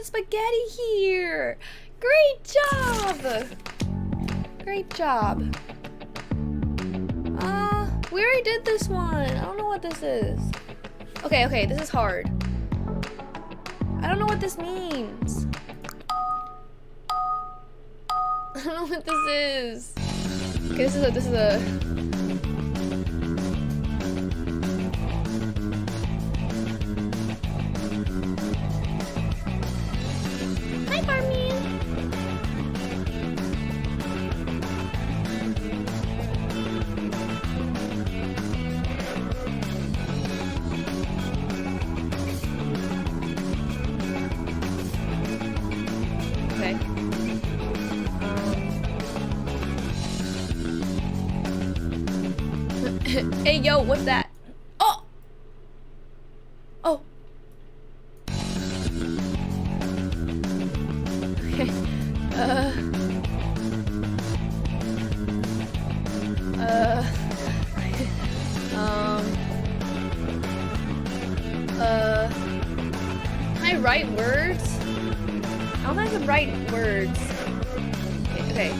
Spaghetti here. Great job. Great job. We already did this one. I don't know what this is. Okay, this is hard. I don't know what this means. I don't know what this is. Okay, this is a Hi, Barman. Okay. Hey, yo, what's that? Oh! Oh. Okay. Can I write words? I don't know if I can write words. Okay.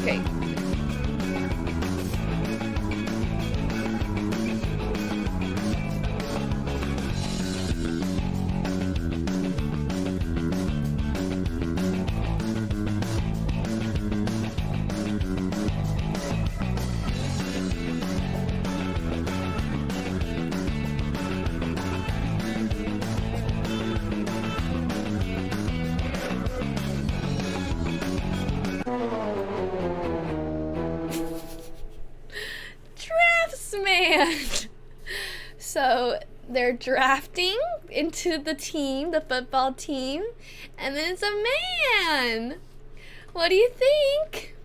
Okay. Draftsman. So they're drafting into the team, the football team, and then it's a man. What do you think?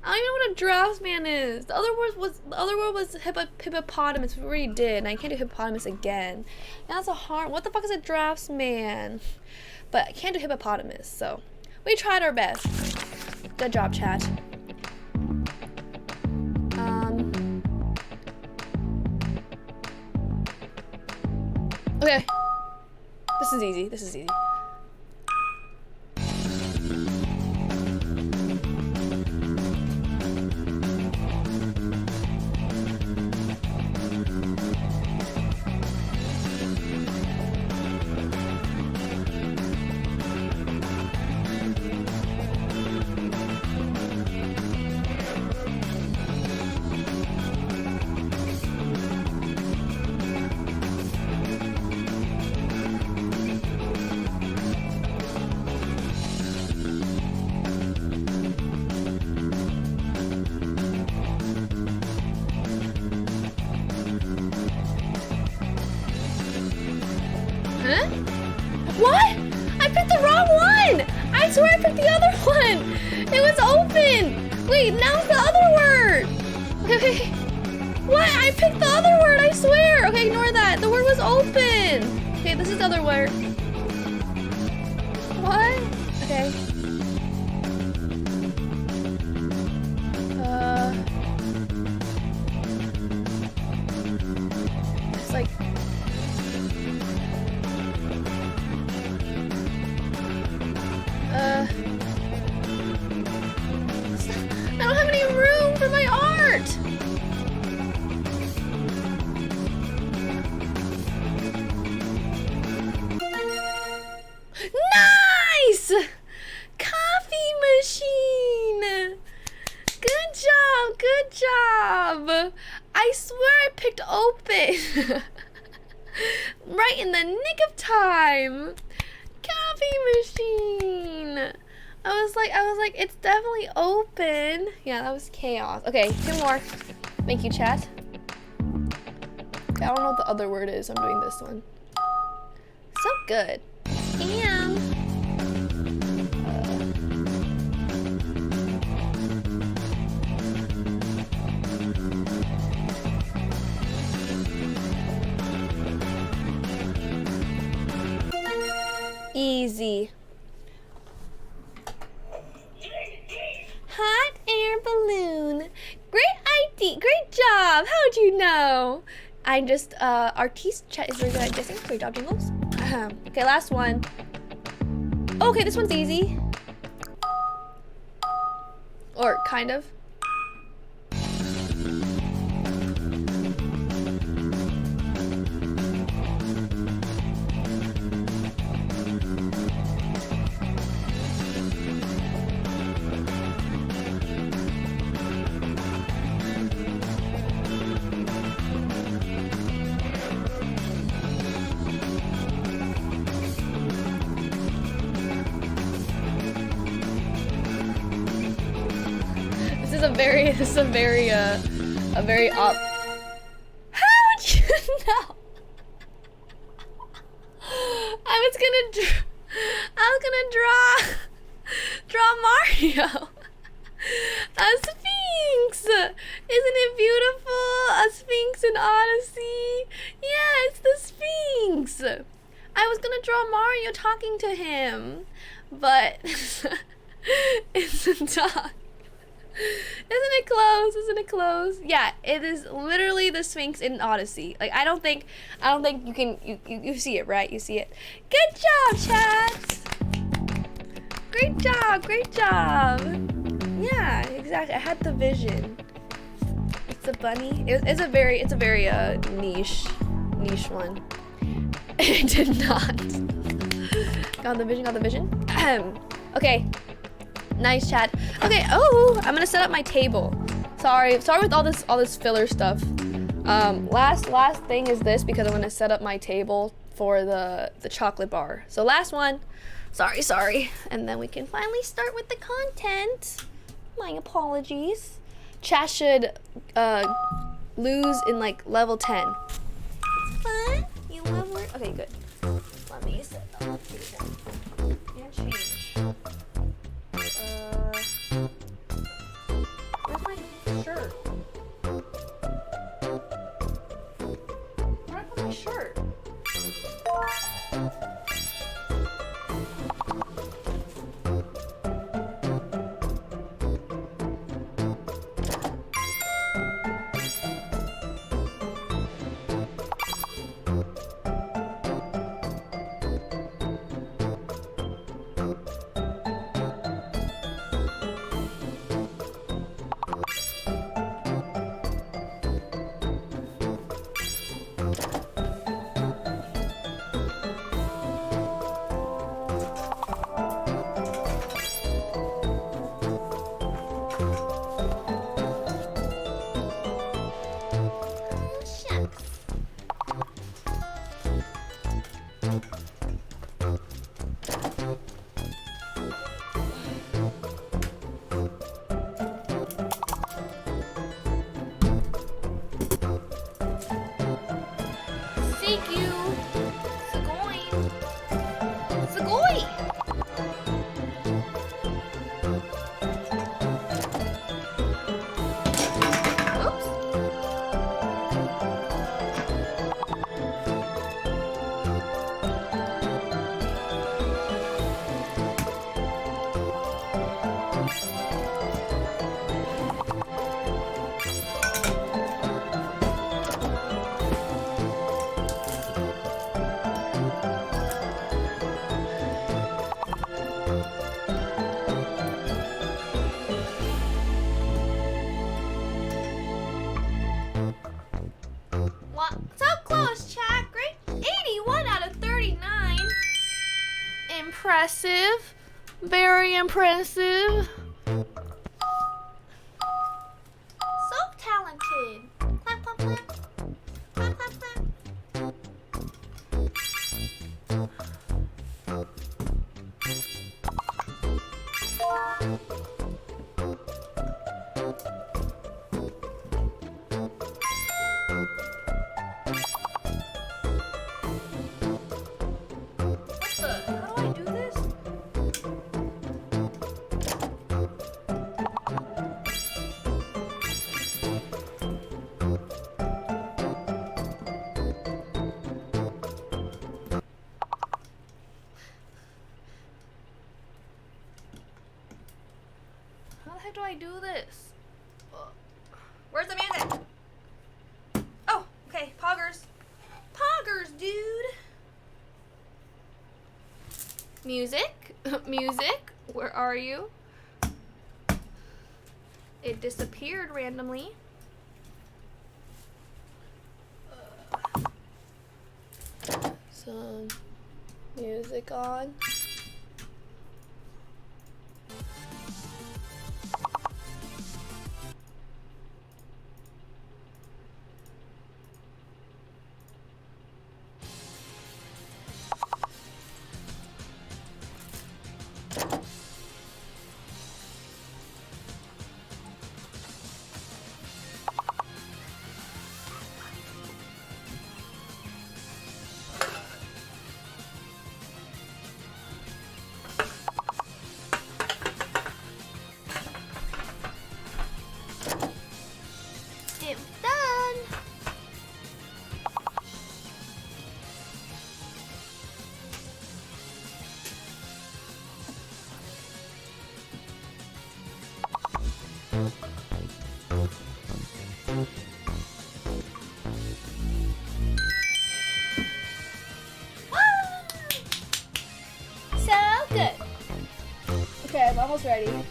I don't even know what a draftsman is. The other word was hippopotamus. We already did, and I can't do hippopotamus again. That's a hard. What the fuck is a draftsman? But I can't do hippopotamus, so we tried our best. Good job, chat. Okay. This is easy. This is easy. Huh? What? I picked the wrong one! I swear I picked the other one! It was open! Wait, now it's the other word! Okay. What? I picked the other word, I swear! Okay, ignore that. The word was open! Okay, this is the other word. What? Okay. It's like... I don't have any room for my art! Nice! Coffee machine! Good job, good job! I swear I picked open! Right in the nick of time! Coffee machine! I was like, it's definitely open. Yeah, that was chaos. Okay, 2 more. Thank you, chat. Okay, I don't know what the other word is. I'm doing this one. So good. And easy. Hot air balloon. Great idea. Great job. How'd you know? I'm just, artiste chat is very good at guessing. Great job, Jingles. Okay, last one. Okay, this one's easy. Or kind of. This is a very how'd you know? I was gonna draw Mario. A sphinx. it beautiful? A Sphinx in Odyssey. Yeah, it's the Sphinx. I was gonna draw Mario talking to him, but it's a dog. Isn't it close? Isn't it close? Yeah, it is literally the Sphinx in Odyssey. Like I don't think you can you see it, right? You see it. Good job, chat. Great job, great job. Yeah, exactly. I had the vision. It's a bunny. It's a very niche one. It did not. Got the vision. Okay. Nice, chat. Okay, oh, I'm gonna set up my table. Sorry with all this filler stuff. Last thing is this because I'm gonna set up my table for the chocolate bar. So last one. Sorry. And then we can finally start with the content. My apologies. Chat should lose in like level 10. It's fun. You love work. Okay, good. Let me set up the table and change. Where's my shirt? Where did I put my shirt? Impressive. Very impressive. So talented. Clap, clap, clap. Clap, clap, clap. How do I do this? Where's the music? Oh, okay, poggers. Poggers, dude. Music? Music? Where are you? It disappeared randomly. Some music on. So good. Okay, I'm almost ready.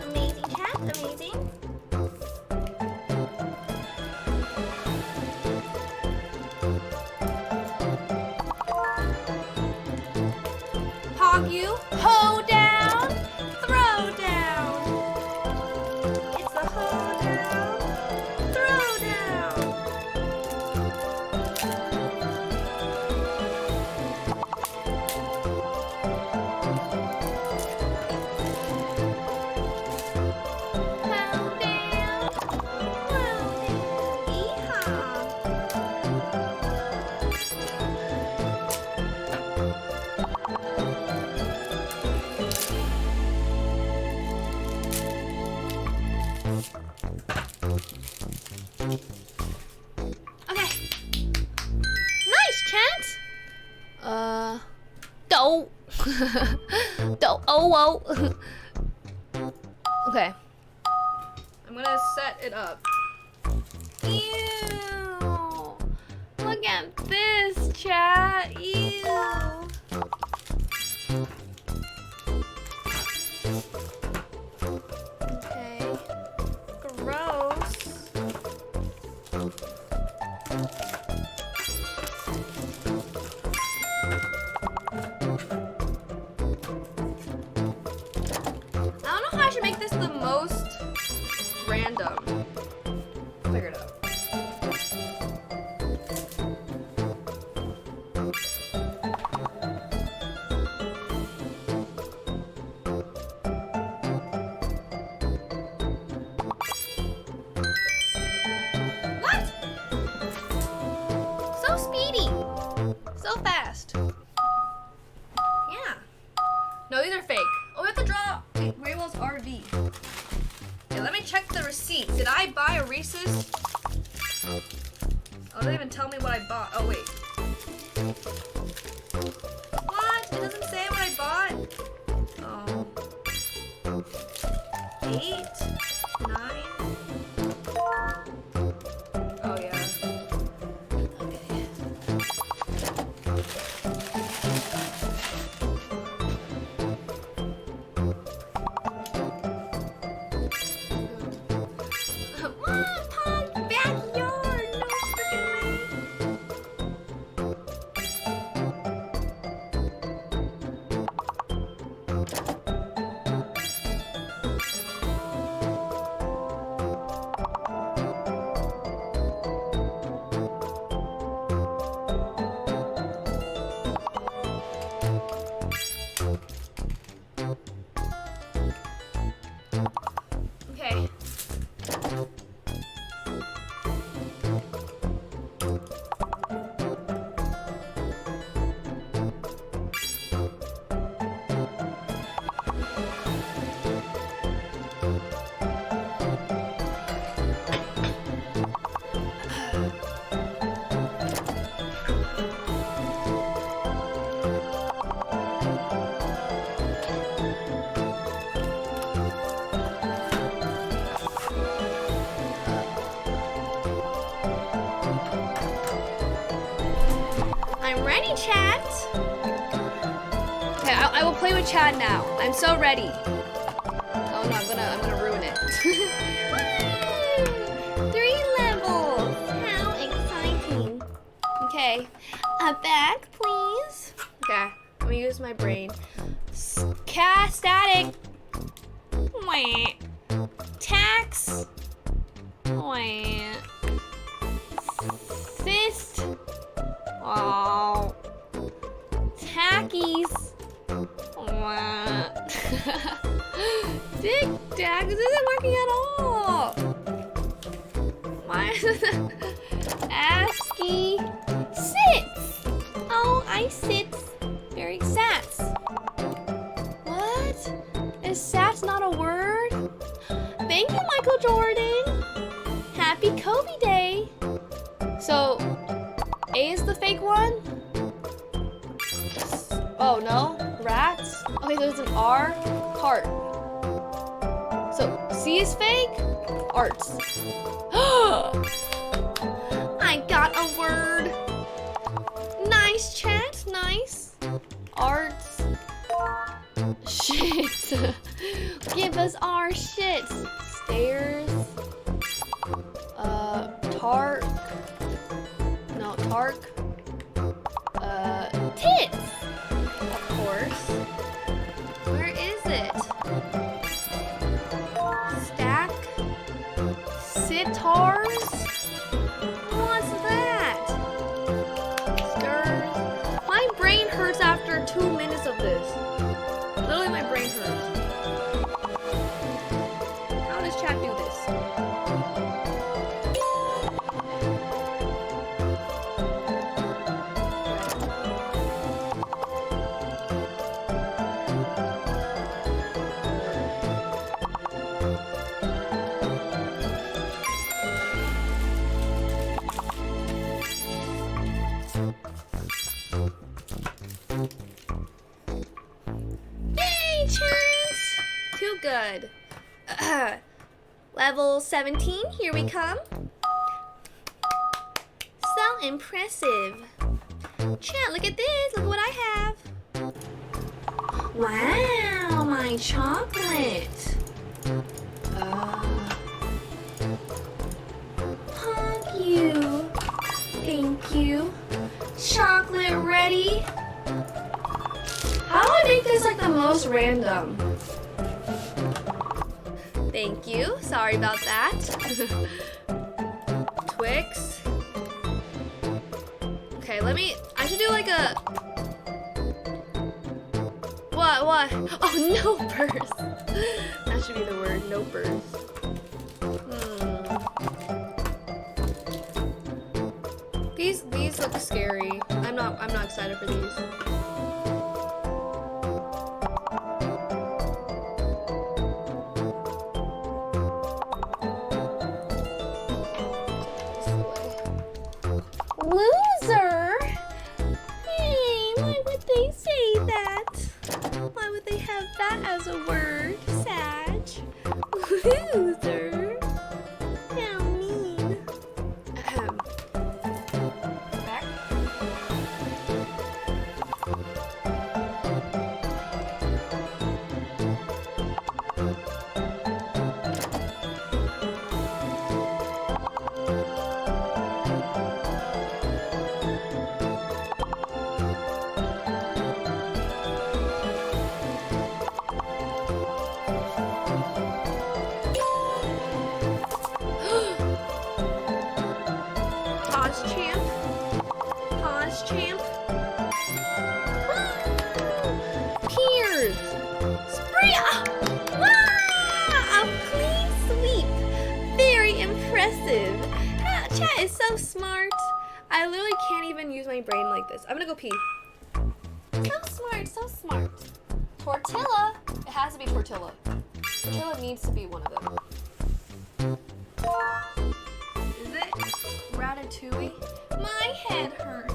Amazing, chat. Amazing. Hog you, hoe down, throw down. It's the hoe down, throw down. Hoe down, throw down. Yeehaw. Okay. Nice, Chance. Don't. Don't. Oh, whoa. Okay. I'm gonna set it up. Ew. Look at this, chat. Ew. Okay. Gross. I don't know how I should make this the most random. Figure it out. What? So speedy. So fast. Yeah. No, these are fake. Oh, we have to draw Rainbow's RV. Okay, let me check the receipts. Did I buy a Reese's? Oh, it doesn't even tell me what I bought. Oh, wait. What? It doesn't say what I bought? Oh. 8, 9. Oh, yeah. Okay. Mom's backyard! No freaking way! Okay. chat. Okay, I will play with Chad now. I'm so ready. Oh no, I'm gonna ruin it. 3 levels. How exciting. Okay, a bag, please. Okay, let me use my brain. Static. Wait. Tax. Wait. Fist. Oh. Tackies. What? Tic tac. This isn't working at all. Why? ASCII. Sits. Oh, I sit. Very sats. What? Is sats not a word? Thank you, Michael Jordan. Happy Kobe Day. So, A is the fake one? Oh no, rats? Okay, there's an R, cart. So, C is fake? Arts. I got a word. Nice chat, nice. Arts. Shit. Give us our shit. Stairs. Tark. No, Tark. Tits. Of course. Where is it? Stack. Sitars. What's that? Stirs. My brain hurts after 2 minutes of this. Literally, my brain hurts. How does chat do this? Yay, chat! Too good. Level 17, here we come. So impressive. Chat, look at this. Look what I have. Wow, my chocolate. Hug you. Thank you. Chocolate ready. How do I make this like the most random? Thank you. Sorry about that. Twix. Okay, I should do like a... What? Oh, no purse. That should be the word, no purse. These look scary. I'm not excited for these. Loser? Hey, why would they say that? Why would they have that as a word? Sag. Loser. How mean. Back. Pause champ. Peers. Spree. A clean sweep. Very impressive. Chat is so smart. I literally can't even use my brain like this. I'm gonna go pee. So smart, so smart. Tortilla. It has to be tortilla. Tortilla needs to be one of them. Is it? Ratatouille? My head hurts.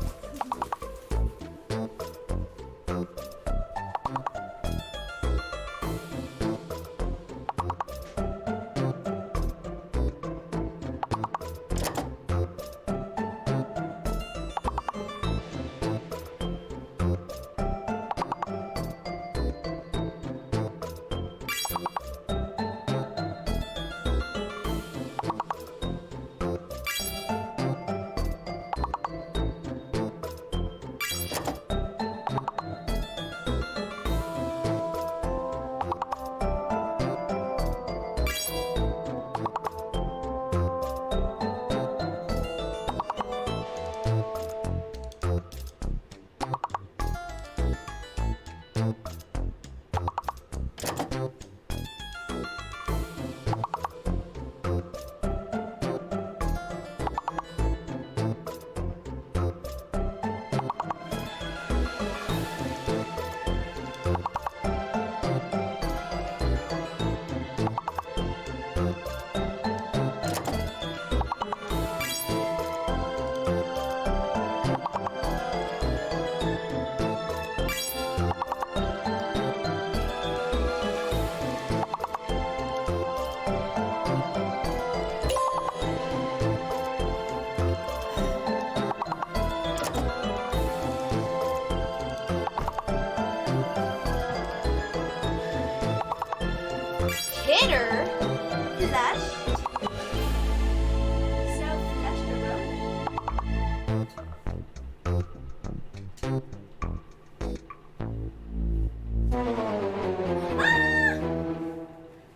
Knitter? What is that?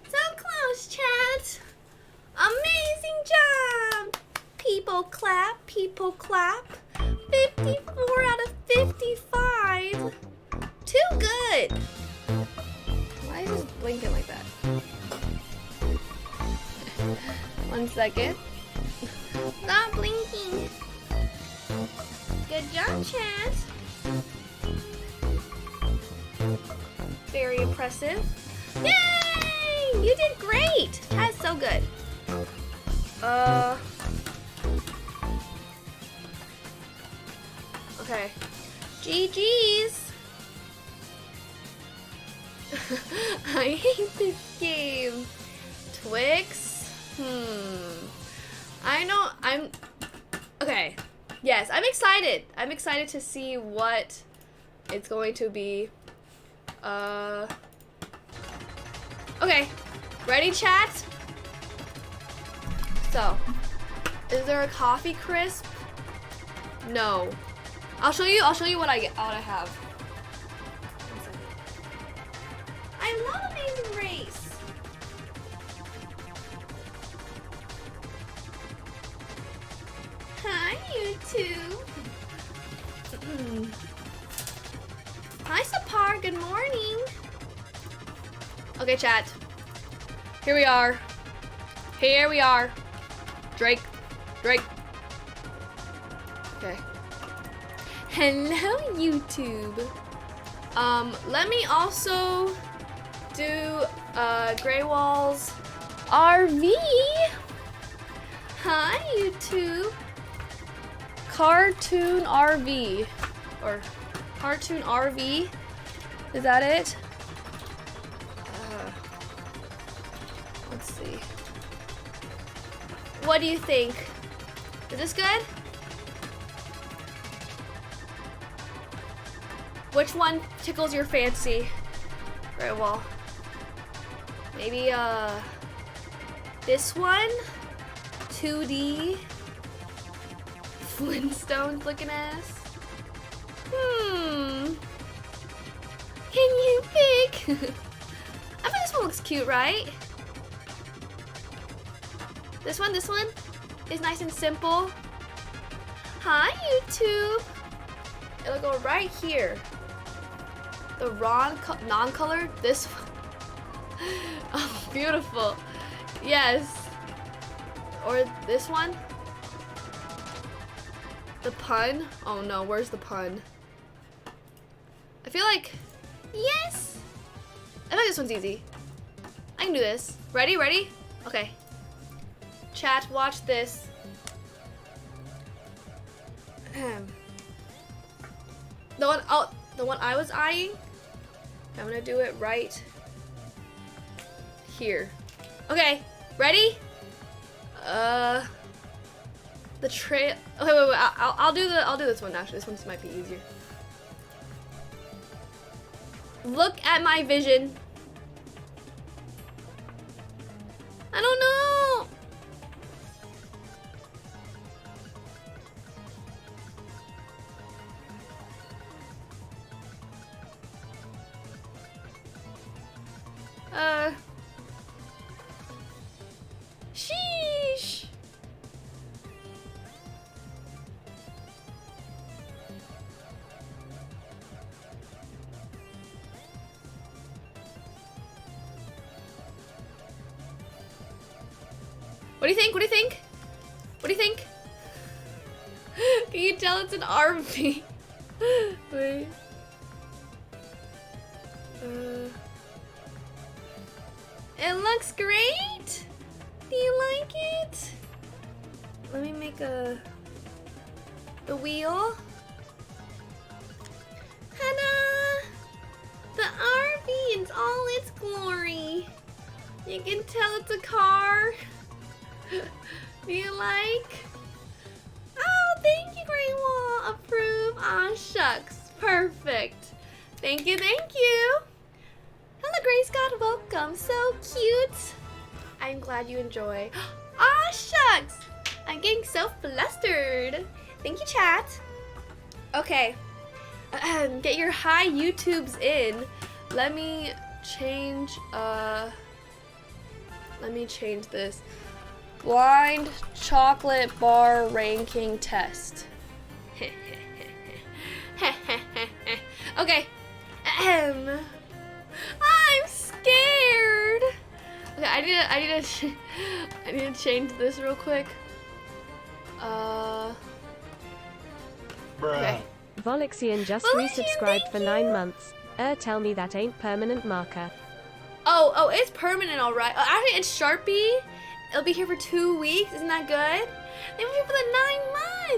So close, chat. Amazing job. People clap, people clap. 54 out of 55. Too good. Why is it blinking like that? 1 second. Stop blinking. Good job, chat. Very impressive. Yay! You did great. That's so good. Okay. GG's. I hate this game. Twix? I know, okay. Yes, I'm excited. I'm excited to see what it's going to be. Okay. Ready, chat? So, is there a coffee crisp? No. I'll show you what I have. 1 second. I love Amazing Race. Hi, YouTube. Hi, Sapar. Good morning. Okay, chat. Here we are. Here we are. Drake. Drake. Okay. Hello, YouTube. Let me also do Grey Wall's RV. Hi, YouTube. Cartoon RV. Or Cartoon RV. Is that it? Let's see. What do you think? Is this good? Which one tickles your fancy? Grey Wall. Maybe this one? 2D Flintstones looking ass. Can you pick? I bet this one looks cute, right? This one is nice and simple. Hi, YouTube. It'll go right here. The non-colored, this one. Oh, beautiful. Yes. Or this one. The pun. Oh no, where's the pun? I feel like, yes. I feel like this one's easy. I can do this. Ready? Ready? Okay. Chat, watch this. The one I was eyeing, I'm gonna do it right here. Okay, ready? The trail. Okay, wait. I'll do this one actually. This one might be easier. Look at my vision. I don't know. Sheesh. What do you think? What do you think? What do you think? Can you tell it's an RV? Wait. It looks great. Do you like it? Let me make the wheel. Ta-da! The RV in all its glory. You can tell it's a car. Do you like? Oh, thank you, Grey Wall. Approve. Aw, shucks. Perfect. Thank you, thank you. Hello, Grey Scott. Welcome. welcome. So cute. I'm glad you enjoy. Ah, shucks. I'm getting so flustered. Thank you, chat. Okay. Get your high YouTubes in. Let me change this. Blind chocolate bar ranking test. Okay. I'm scared. Okay, I need to change this real quick. Okay. Volixian just resubscribed for 9 months. Tell me that ain't permanent marker. Oh, it's permanent, all right. Actually, it's Sharpie. It'll be here for 2 weeks. Isn't that good? They'll be here for the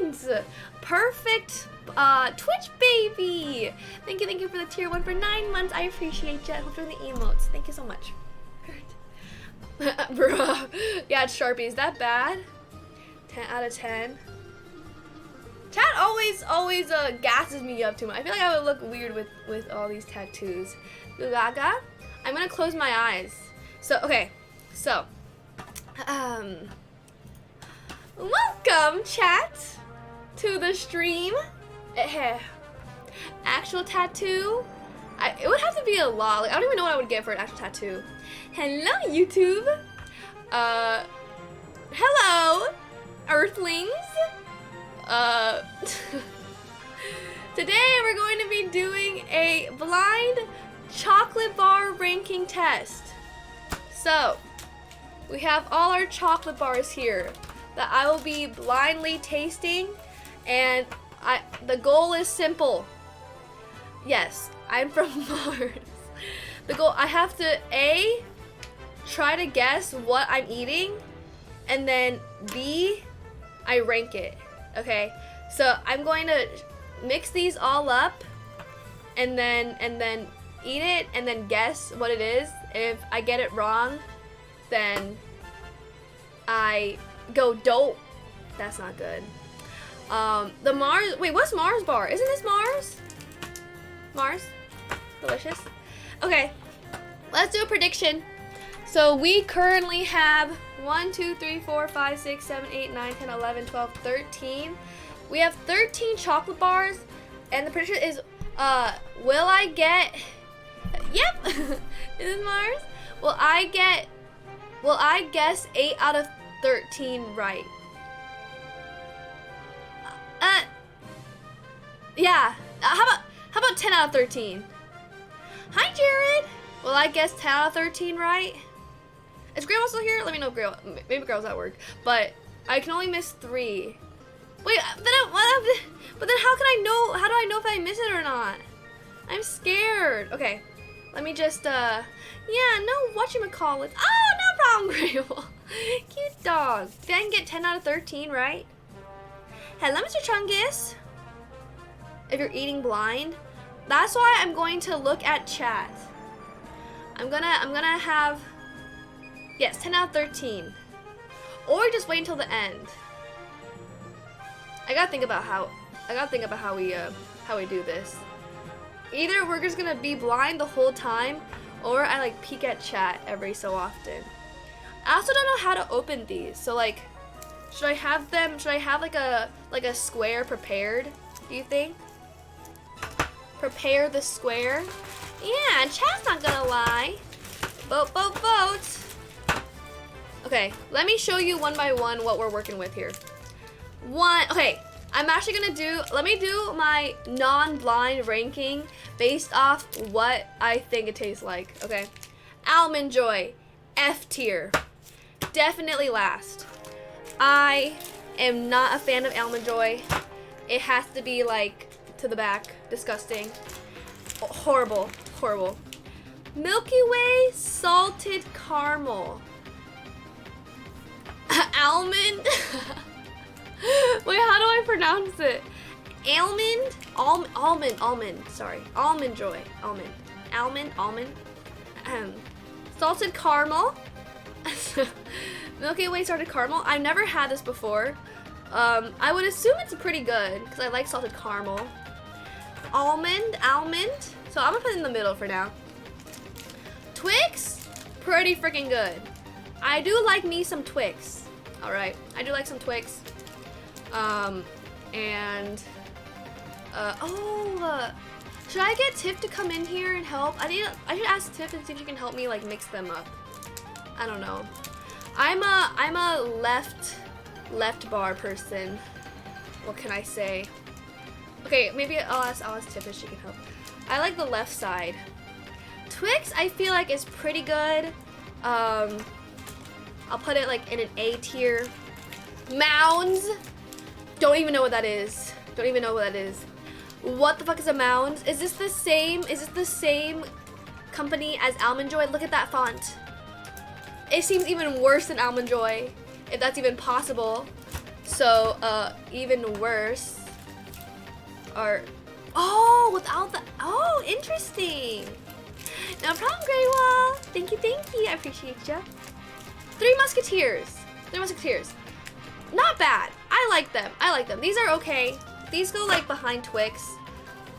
9 months. Perfect. Twitch baby. Thank you for the tier 1 for 9 months. I appreciate you. I hope you're in the emotes. Thank you so much. Bruh. Yeah, it's Sharpie. Is that bad? 10 out of 10. Chat always gasses me up too much. I feel like I would look weird with all these tattoos. Gaga. I'm gonna close my eyes. So okay. So welcome chat to the stream. Actual tattoo. It would have to be a lot. Like, I don't even know what I would get for an actual tattoo. Hello YouTube. Hello Earthlings. Today we're going to be doing a blind chocolate bar ranking test. So we have all our chocolate bars here that I will be blindly tasting, and the goal is simple. Yes, I'm from Mars. The goal, I have to A, try to guess what I'm eating, and then B, I rank it. Okay, so I'm going to mix these all up and then eat it and then guess what it is. If I get it wrong, then I go dope. That's not good. The Mars, wait, what's Mars bar? Isn't this Mars? Mars? Delicious. Okay, let's do a prediction. So we currently have 1, 2, 3, 4, 5, 6, 7, 8, 9, 10, 11, 12, 13. We have 13 chocolate bars, and the prediction is, will I get, yep, is this Mars? Will I guess 8 out of 13 right? Yeah, how about 10 out of 13? Hi, Jared. Will I guess 10 out of 13 right? Is Grandma still here? Let me know, maybe Grandma's at work. But I can only miss 3. Wait, but then how can I know? How do I know if I miss it or not? I'm scared. Okay, let me just yeah, no, whatchamacallit. Oh, no problem, Grandma. Cute dog. Did I get 10 out of 13 right? Hello, Mr. Chungus. If you're eating blind, that's why I'm going to look at chat. I'm gonna have, yes, 10 out of 13. Or just wait until the end. I gotta think about how we do this. Either we're just gonna be blind the whole time, or I like peek at chat every so often. I also don't know how to open these. So like, should I have like a square prepared? Do you think? Prepare the square. Yeah, chat's not gonna lie. Vote, vote, vote. Okay, let me show you one by one what we're working with here. Okay, I'm actually gonna let me do my non-blind ranking based off what I think it tastes like, okay? Almond Joy, F tier. Definitely last. I am not a fan of Almond Joy. It has to be like to the back. Disgusting. Horrible. Horrible. Milky Way salted caramel. Almond? Wait, how do I pronounce it? Almond, sorry. Almond Joy. Almond. Salted caramel. Milky Way salted caramel. I've never had this before. I would assume it's pretty good because I like salted caramel. Almond. So I'm gonna put it in the middle for now. Twix. pretty freaking good. I do like me some Twix. All right, I do like some Twix. Should I get Tiff to come in here and help? I should ask Tiff and see if she can help me like mix them up. I don't know. I'm a left bar person. What can I say? Okay, maybe I'll ask Tiff if she can help. I like the left side. Twix, I feel like is pretty good. I'll put it like in an A tier. Mounds. Don't even know what that is. Don't even know what that is. What the fuck is a Mounds? Is this the same? Is this the same company as Almond Joy? Look at that font. It seems even worse than Almond Joy, if that's even possible. So, even worse. Or, oh, without the, oh, interesting. No problem, Grey Wall. Thank you. I appreciate you. Three Musketeers. Not bad. I like them. These are okay. These go like behind Twix.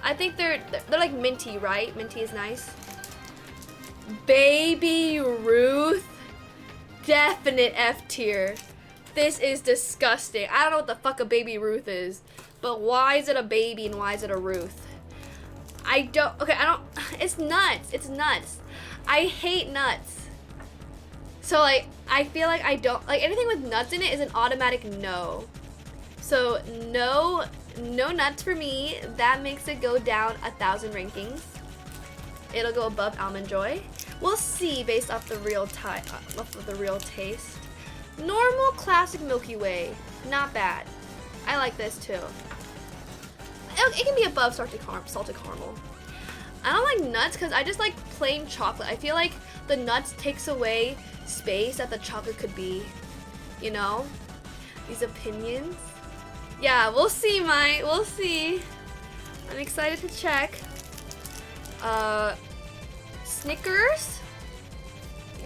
I think they're like minty, right? Minty is nice. Baby Ruth. Definite F tier. This is disgusting. I don't know what the fuck a Baby Ruth is, but why is it a baby and why is it a Ruth? It's nuts. I hate nuts. So like, I feel like I don't, like anything with nuts in it is an automatic no. So no nuts for me. That makes it go down 1,000 rankings. It'll go above Almond Joy. We'll see based off the real taste. Normal classic Milky Way, not bad. I like this too. It can be above salted caramel. I don't like nuts because I just like plain chocolate. I feel like the nuts takes away space that the chocolate could be. You know? These opinions. Yeah, we'll see, we'll see. I'm excited to check. Snickers?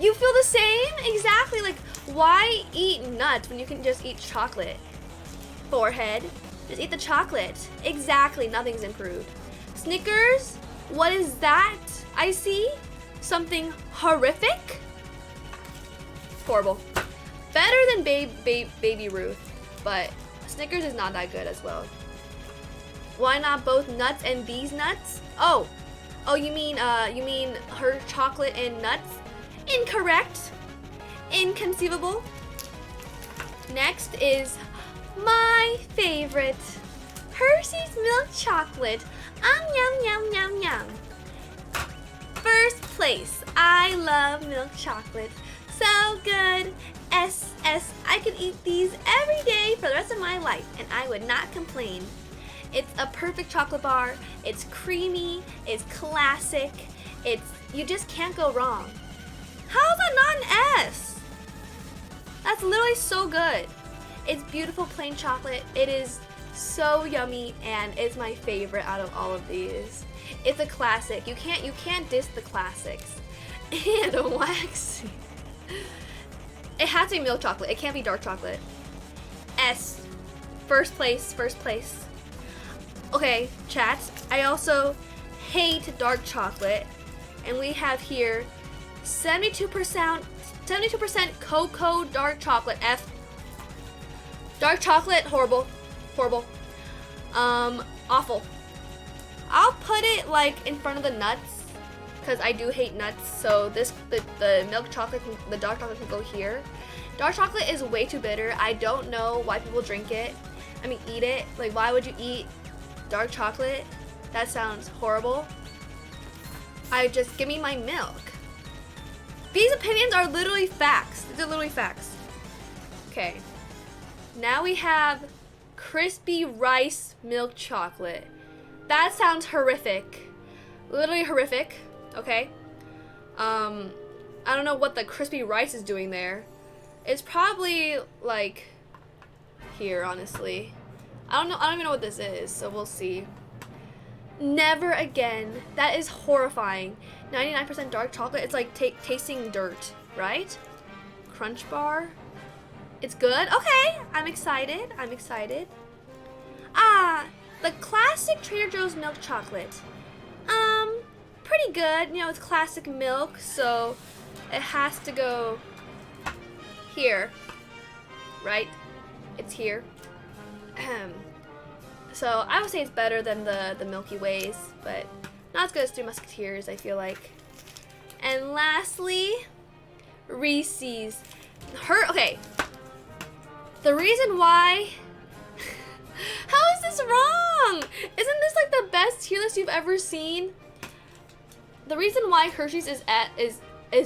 You feel the same? Exactly. Like, why eat nuts when you can just eat chocolate? Forehead. Just eat the chocolate. Exactly. Nothing's improved. Snickers? What is that? I see something horrific. Horrible. Better than Baby Ruth, but Snickers is not that good as well. Why not both nuts and these nuts? Oh, you mean her chocolate and nuts? Incorrect. Inconceivable. Next is my favorite, Hershey's milk chocolate. Yum yum yum yum. First place. I love milk chocolate. So good. SS. I could eat these every day for the rest of my life and I would not complain. It's a perfect chocolate bar. It's creamy. It's classic. You just can't go wrong. How is that not an S? That's literally so good. It's beautiful plain chocolate. It is so yummy and it's my favorite out of all of these. It's a classic. You can't diss the classics. And a waxy. It has to be milk chocolate. It can't be dark chocolate. S. First place. Okay, chat. I also hate dark chocolate. And we have here 72% cocoa dark chocolate. F. Dark chocolate, horrible. Awful. I'll put it like in front of the nuts because I do hate nuts. So the milk chocolate, the dark chocolate can go here. Dark chocolate is way too bitter. I don't know why people drink it. I mean, eat it. Like, why would you eat dark chocolate? That sounds horrible. Give me my milk. These opinions are literally facts. These are literally facts. Okay. Now we have crispy rice milk chocolate. That sounds horrific. Literally horrific. Okay. I don't know what the crispy rice is doing there. It's probably like here, honestly. I don't even know what this is, so we'll see. Never again. That is horrifying. 99% dark chocolate. It's like tasting dirt, right? Crunch bar. It's good. Okay, I'm excited. The classic Trader Joe's milk chocolate. Pretty pretty good. You know, it's classic milk, so it has to go here, right? It's here. So I would say it's better than the Milky Ways, but not as good as Three Musketeers, I feel like. And lastly, Reese's. Okay. The reason why... How is this wrong? Isn't this like the best tier list you've ever seen? The reason why Hershey's is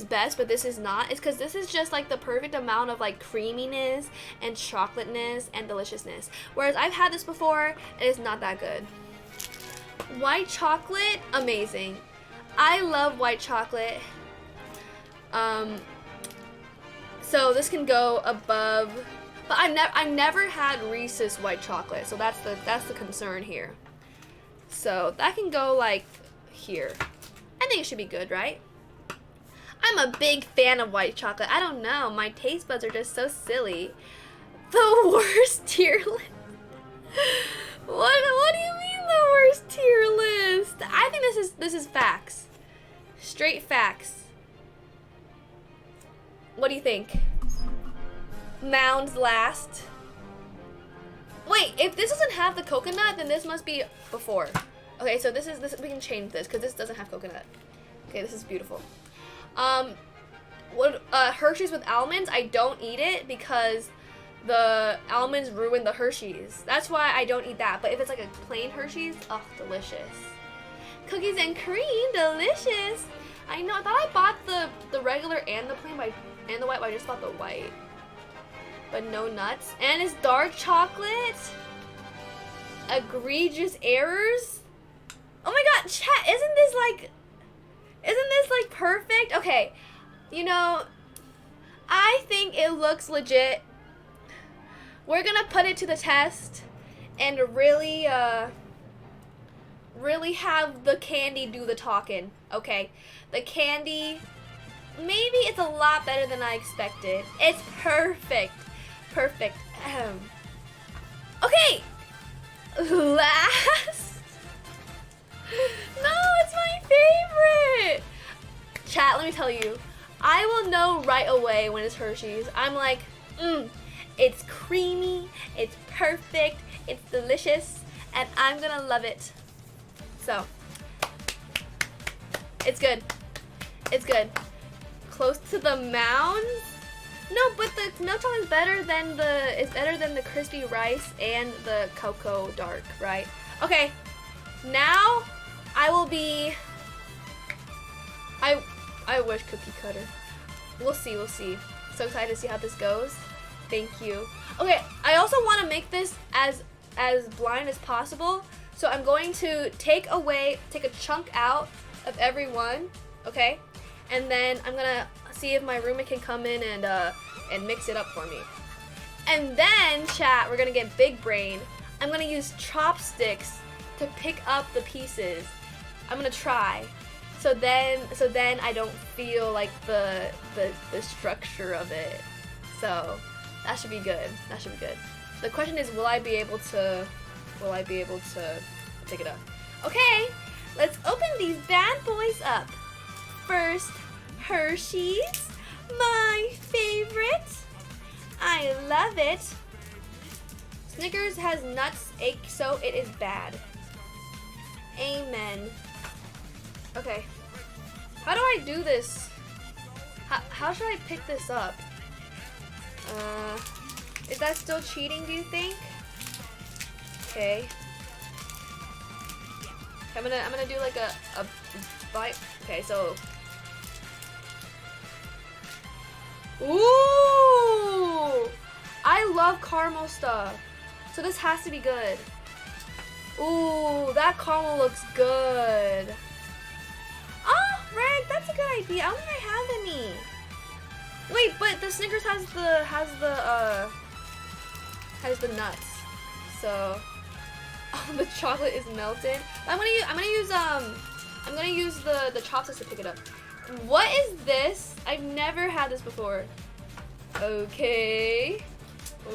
best, but this is not, is because this is just like the perfect amount of like creaminess and chocolateness and deliciousness. Whereas I've had this before, and it's not that good. White chocolate, amazing. I love white chocolate. So this can go above, but I've never had Reese's white chocolate, so that's the concern here. So that can go like here. I think it should be good, right? I'm a big fan of white chocolate. I don't know, my taste buds are just so silly. The worst tier list. What do you mean the worst tier list? I think this is facts. Straight facts. What do you think? Mound's last. Wait, if this doesn't have the coconut, then this must be before. Okay, so this we can change this because this doesn't have coconut. Okay, this is beautiful. Hershey's with almonds, I don't eat it because the almonds ruin the Hershey's. That's why I don't eat that. But if it's like a plain Hershey's, oh, delicious. Cookies and cream, delicious. I know, I thought I bought the regular and the plain and the white, but I just bought the white. But no nuts. And it's dark chocolate. Egregious errors. Oh my god, chat, isn't this like perfect? Okay, you know, I think it looks legit. We're gonna put it to the test and really have the candy do the talking, okay? The candy, maybe it's a lot better than I expected. It's perfect. Perfect. Okay, last. No, it's my favorite. Chat, let me tell you, I will know right away when it's Hershey's. I'm like, it's creamy, it's perfect, it's delicious, and I'm gonna love it. So, it's good. It's good. Close to the Mounds? No, but the milk chocolate is better than the crispy rice and the cocoa dark, right? Okay, now I will be. I wish cookie cutter. We'll see. We'll see. So excited to see how this goes. Thank you. Okay, I also want to make this as blind as possible. So I'm going to take a chunk out of every one, okay? And then I'm gonna see if my roommate can come in and mix it up for me. And then, chat, we're gonna get big brain. I'm gonna use chopsticks to pick up the pieces. I'm gonna try. So then I don't feel like the structure of it. So that should be good. That should be good. The question is, will I be able to pick it up? Okay, let's open these bad boys up. First, Hershey's, my favorite. I love it. Snickers has nuts, so it is bad. Amen. Okay. How do I do this? How should I pick this up? Is that still cheating, do you think? Okay. I'm gonna do like a bite. Okay, so. Ooh! I love caramel stuff. So this has to be good. Ooh, that caramel looks good. Oh, Reg, that's a good idea. I don't think I have any. Wait, but the Snickers has the nuts. So, oh, the chocolate is melted. I'm gonna use the chopsticks to pick it up. What is this? I've never had this before. Okay.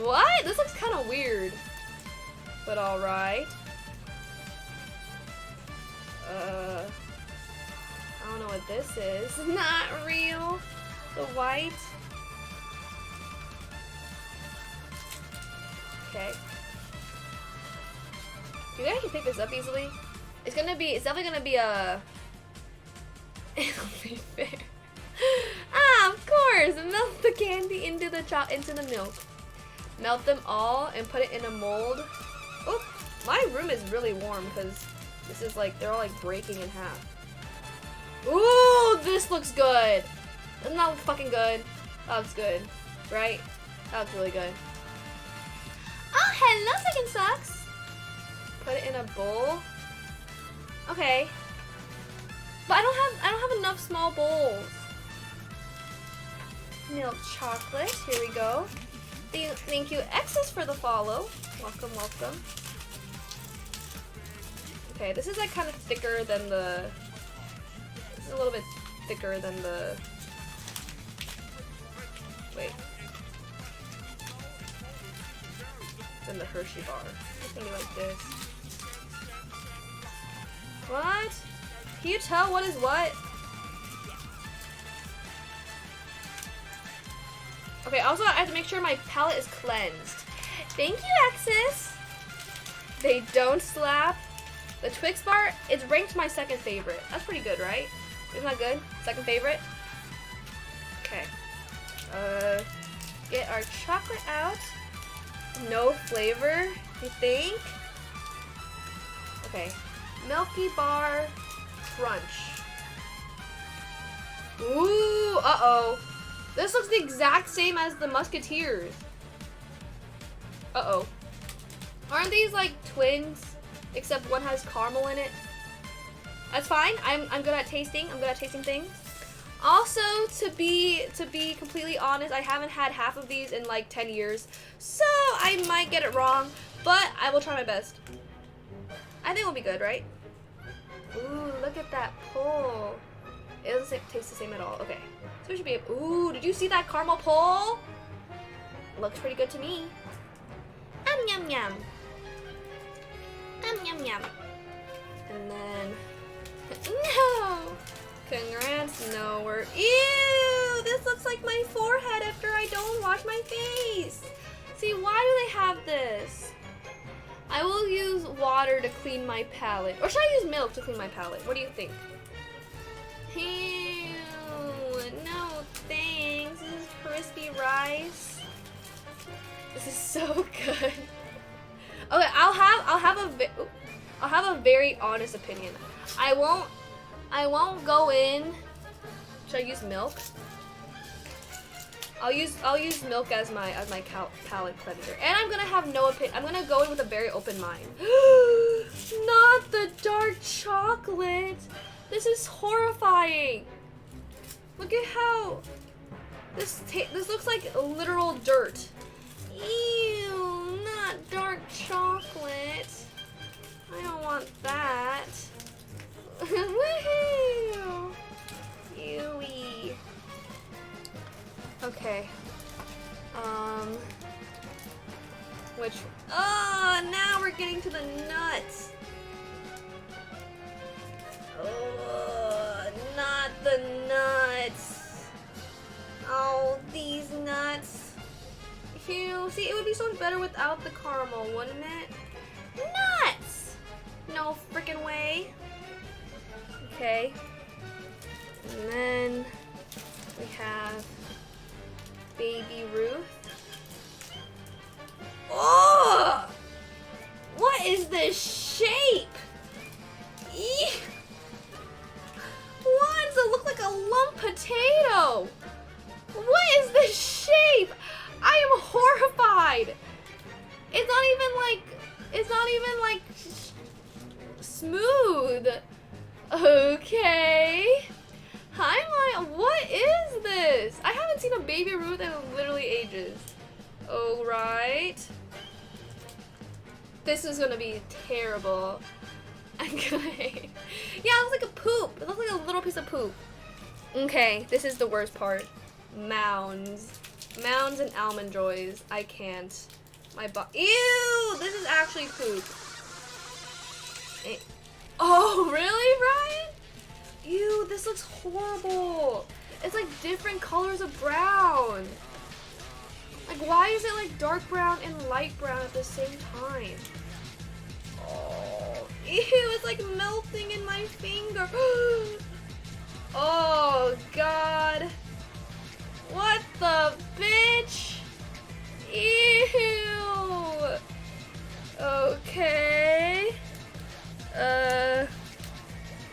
What? This looks kind of weird. But alright. don't know what this is. Not real. The white. Okay. You think I can pick this up easily? It's definitely gonna be a... It'll be fair. Ah, of course! Melt the candy into the milk. Melt them all and put it in a mold. Oh, my room is really warm because this is like, they're all like breaking in half. Ooh, this looks good. Doesn't that look fucking good? That looks good, right? That looks really good. Oh, hello, Second Socks. Put it in a bowl. Okay. But I don't have enough small bowls. Milk chocolate. Here we go. Thank you, X's, for the follow. Welcome, welcome. Okay, this is like kind of thicker than the... This is a little bit thicker than the... Wait. Than the Hershey bar. It's gonna be like this. What? Can you tell what is what? Okay, also I have to make sure my palette is cleansed. Thank you, Axis! They don't slap. The Twix bar, it's ranked my second favorite. That's pretty good, right? Isn't that good? Second favorite? Okay. Get our chocolate out. No flavor, you think? Okay. Milky Bar Crunch. Ooh, uh-oh. This looks the exact same as the Musketeers. Uh-oh. Aren't these like twins? Except one has caramel in it. That's fine. I'm good at tasting. I'm good at tasting things. Also, to be completely honest, I haven't had half of these in like 10 years. So I might get it wrong, but I will try my best. I think it'll be good, right? Ooh, look at that pull. It doesn't taste the same at all. Okay. So we should be able... Ooh, did you see that caramel pull? Looks pretty good to me. Yum yum. Yum yum. And then... No! Congrats, no, we're... Ew! This looks like my forehead after I don't wash my face. See, why do they have this? I will use water to clean my palette. Or should I use milk to clean my palette? What do you think? Ew, no thanks. This is crispy rice. This is so good. Okay, I'll have a very honest opinion. I won't go in. Should I use milk? I'll use milk as my palette cleanser, and I'm gonna have no opinion. I'm gonna go in with a very open mind. Not the dark chocolate. This is horrifying. Look at how this looks like literal dirt. Ew, not dark chocolate. I don't want that. Woohoo! Ewy. Okay. Which... Oh, now we're getting to the nuts. Oh, not the nuts. Oh, these nuts. Ew. See, it would be so much better without the caramel, wouldn't it? Nuts! No freaking way. Okay. And then we have Baby Ruth. Oh! What is this shape? Eee! Why does it look like a lump potato? What is this shape? I am horrified. It's not even like smooth. Okay. Hi, what is this? I haven't seen a Baby Ruth in literally ages. Alright. This is gonna be terrible. Okay. Yeah, it looks like a poop. It looks like a little piece of poop. Okay, this is the worst part. Mounds. Mounds and Almond Joys. I can't. Ew! This is actually poop. Oh, really, Ryan? Ew, this looks horrible. It's like different colors of brown. Like, why is it like dark brown and light brown at the same time? Oh, ew, it's like melting in my finger. Oh, God. What the bitch? Ew. Okay.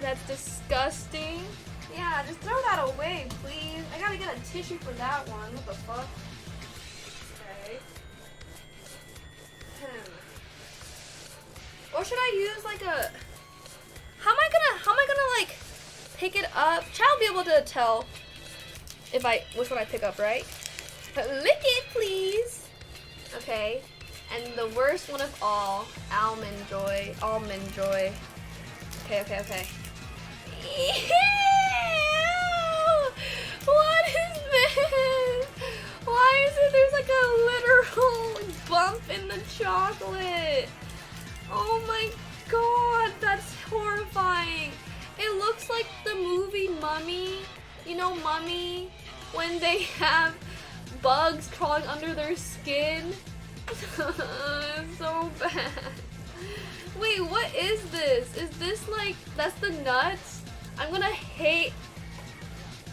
That's disgusting. Yeah, just throw that away, please. I gotta get a tissue for that one. What the fuck? Okay. Or should I use like a... How am I gonna like pick it up? Chat will be able to tell if which one I pick up, right? Lick it, please. Okay. And the worst one of all, almond joy. Okay. Ew! What is this? Why is it there's like a literal bump in the chocolate? Oh my god, that's horrifying. It looks like the movie Mummy. You know Mummy? When they have bugs crawling under their skin. It's so bad. Wait, what is this? Is this like, that's the nuts? I'm gonna hate.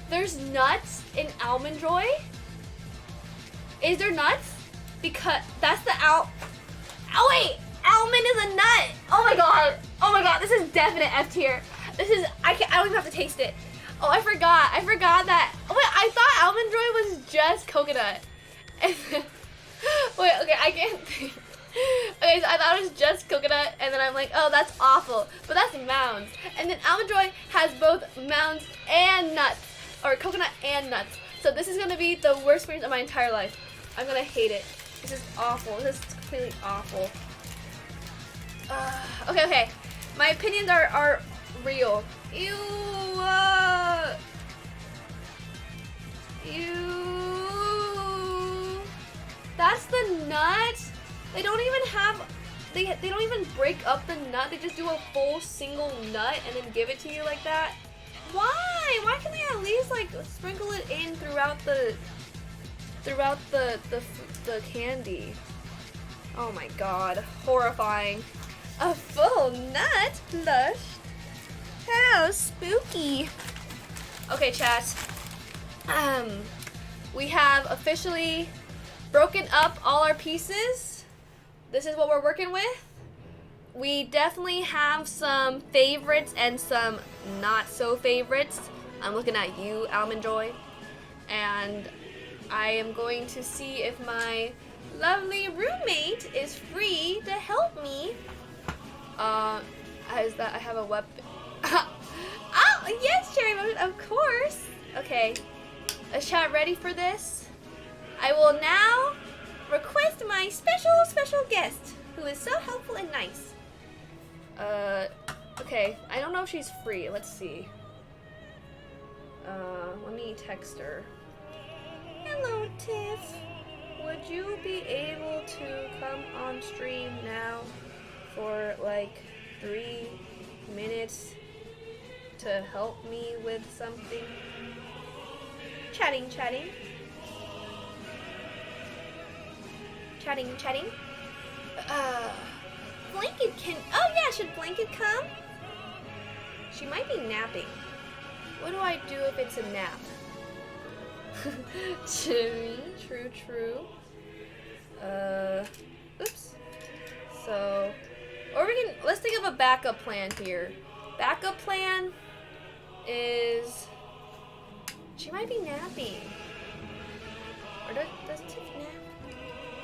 There's nuts in Almond Joy? Is there nuts? Because that's the oh wait, almond is a nut. Oh my god, this is definite F tier. This is, I don't even have to taste it. Oh, I forgot that. Oh wait, I thought Almond Joy was just coconut. Wait, okay, I can't think. Okay, so I thought it was just coconut, and then I'm like, oh, that's awful. But that's Mounds. And then Almond Joy has both Mounds and nuts, or coconut and nuts. So this is gonna be the worst experience of my entire life. I'm gonna hate it. This is awful. This is completely awful. Okay. My opinions are real. Ew. Ew. That's the nut. They don't even have, they don't even break up the nut. They just do a full single nut and then give it to you like that. Why? Why can't they at least like sprinkle it in throughout the candy? Oh my god, horrifying. A full nut lush. How spooky. Okay, chat. We have officially broken up all our pieces. This is what we're working with. We definitely have some favorites and some not so favorites. I'm looking at you, Almond Joy. And I am going to see if my lovely roommate is free to help me. Is that I have a weapon? Oh, yes, Cherry Motion, of course. Okay, is chat ready for this? I will now request my special guest, who is so helpful and nice. Okay, I don't know if she's free. Let's see. Let me text her. Hello, Tiff. Would you be able to come on stream now for like 3 minutes to help me with something? Chatting. Blanket can, oh yeah, should Blanket come? She might be napping. What do I do if it's a nap? True. Oops. So, or let's think of a backup plan here. Backup plan is, she might be napping. Or does Tiff nap?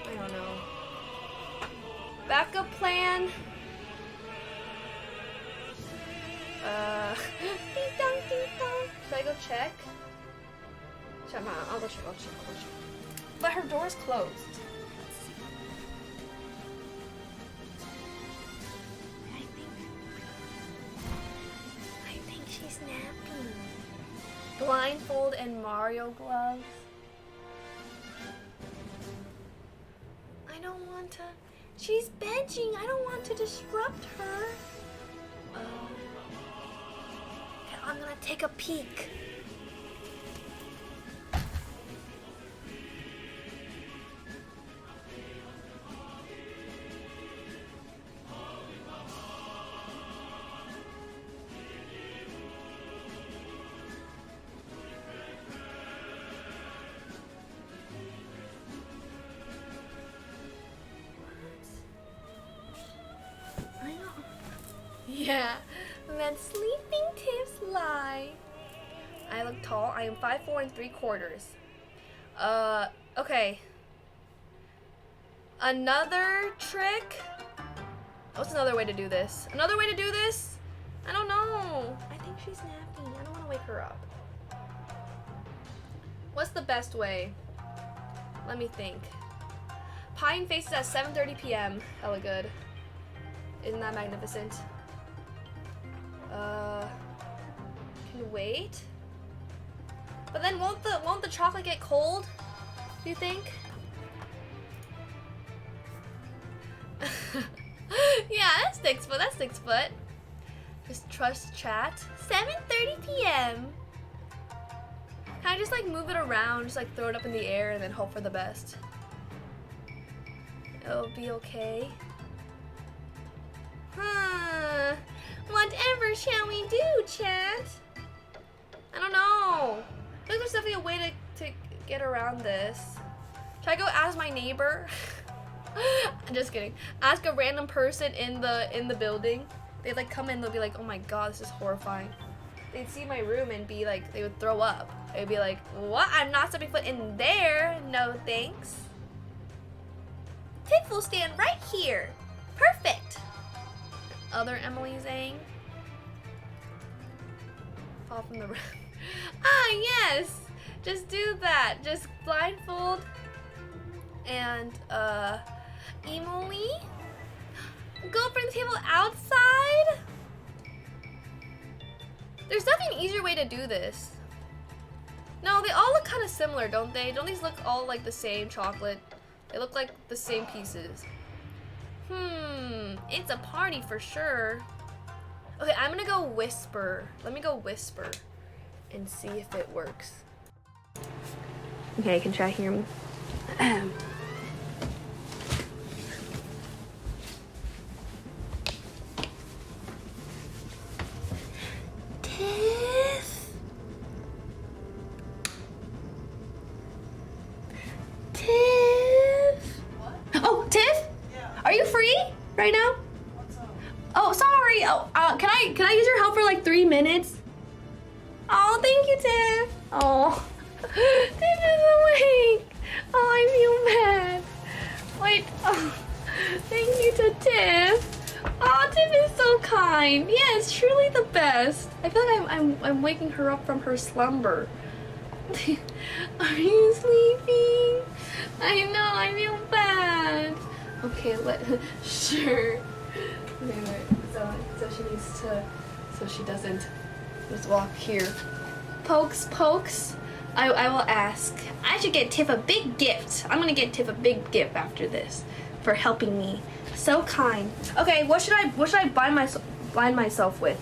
I don't know. Backup plan. Ding dong. Should I go check? I'll go check. But her door's closed. Let's see. I think she's napping. Blindfold and Mario gloves. I don't want to. She's benching. I don't want to disrupt her. I'm gonna take a peek. I know. Yeah, let sleeping tips lie. I look tall. I am 5'4" and 3/4. Okay. Another trick? What's another way to do this? Another way to do this? I don't know. I think she's napping. I don't want to wake her up. What's the best way? Let me think. Pine faces at 7:30 p.m. Hella good. Isn't that magnificent? Can wait. But then won't the chocolate get cold? Do you think? Yeah, that's 6 foot. That's 6 foot. Just trust chat. 7:30 p.m. Can I just like move it around, just like throw it up in the air and then hope for the best? It'll be okay. Huh. Whatever shall we do, chat? I don't know. I think there's definitely a way to get around this. Should I go ask my neighbor? I'm just kidding. Ask a random person in the building. They'd like come in, they'll be like, oh my god, this is horrifying. They'd see my room and be like, they would throw up. They'd be like, what? I'm not stepping foot in there. No thanks. Tiff will stand right here. Perfect. Other Emily Zhang. Fall from the roof. Ah, yes. Just do that. Just blindfold. And, Emily? Go from the table outside? There's definitely an easier way to do this. No, they all look kind of similar, don't they? Don't these look all like the same chocolate? They look like the same pieces. It's a party for sure. Okay, I'm gonna go whisper. Let me go whisper and see if it works. Okay, can try hear me? Tiff? Tiff? What? Oh, Tiff? Yeah. Are you free right now? What's up? Oh, sorry. Oh, can I use your help for like 3 minutes? Oh, thank you, Tiff. Oh, Tiff is awake. Oh, I feel bad. Wait. Oh, thank you to Tiff. Oh, Tiff is so kind. Yeah, it's truly the best. I feel like I'm waking her up from her slumber. Are you sleeping? I know, I feel bad. Okay, sure. Wait. So she needs to, so she doesn't just walk here. Pokes. I will ask. I should get Tiff a big gift. I'm gonna get Tiff a big gift after this for helping me. So kind. Okay, what should I blind myself with?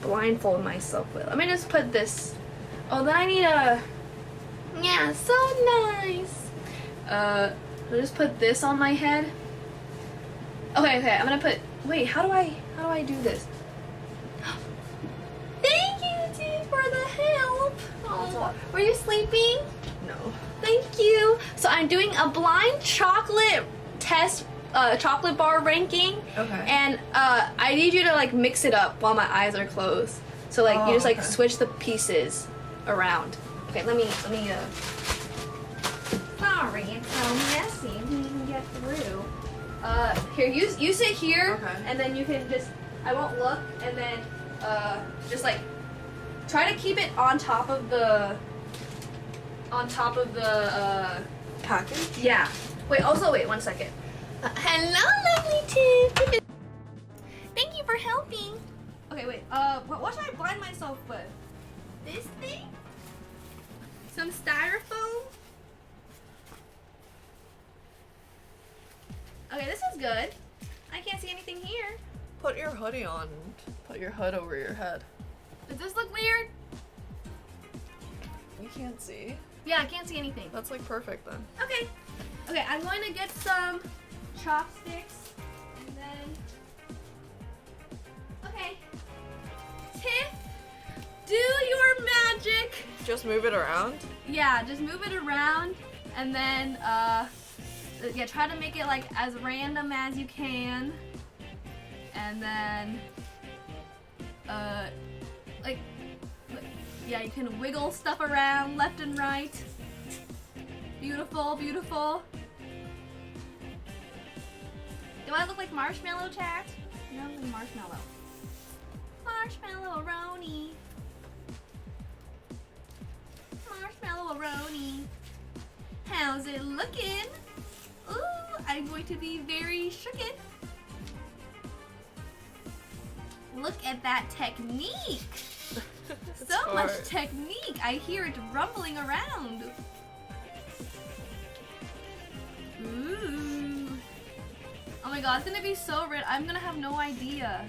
Blindfold myself with. Let me just put this. Oh, then I need a. Yeah, so nice. I'll just put this on my head. Okay. I'm gonna put. Wait, how do I do this? Thank you, T, for the help. Oh, were you sleeping? No. Thank you. So I'm doing a blind chocolate test, chocolate bar ranking. Okay. And I need you to like mix it up while my eyes are closed. So like you just like switch the pieces around. Okay, let me. Sorry, it's so messy. I didn't even get through. Here, you sit here, and then you can just. I won't look, and then just like try to keep it on top of the. Package. Yeah. Wait. Also, wait 1 second. Hello, lovely Tiff. Thank you for helping. Okay, wait. What should I blind myself with? This thing? Some styrofoam? Okay, this is good. I can't see anything here. Put your hoodie on. Put your hood over your head. Does this look weird? You can't see. Yeah, I can't see anything. That's like perfect then. Okay. Okay, I'm going to get some chopsticks and then. Okay. Tiff, do your magic. Just move it around? Yeah, just move it around and then yeah, try to make it like as random as you can. And then like yeah, you can wiggle stuff around left and right. Beautiful, beautiful. Do I look like Marshmallow, chat? You don't look like Marshmallow. Marshmallow-a-roni. Marshmallow-a-roni. How's it looking? Ooh, I'm going to be very shooken. Look at that technique. So much technique. I hear it rumbling around. Ooh. Oh my god, it's gonna be so red. I'm gonna have no idea.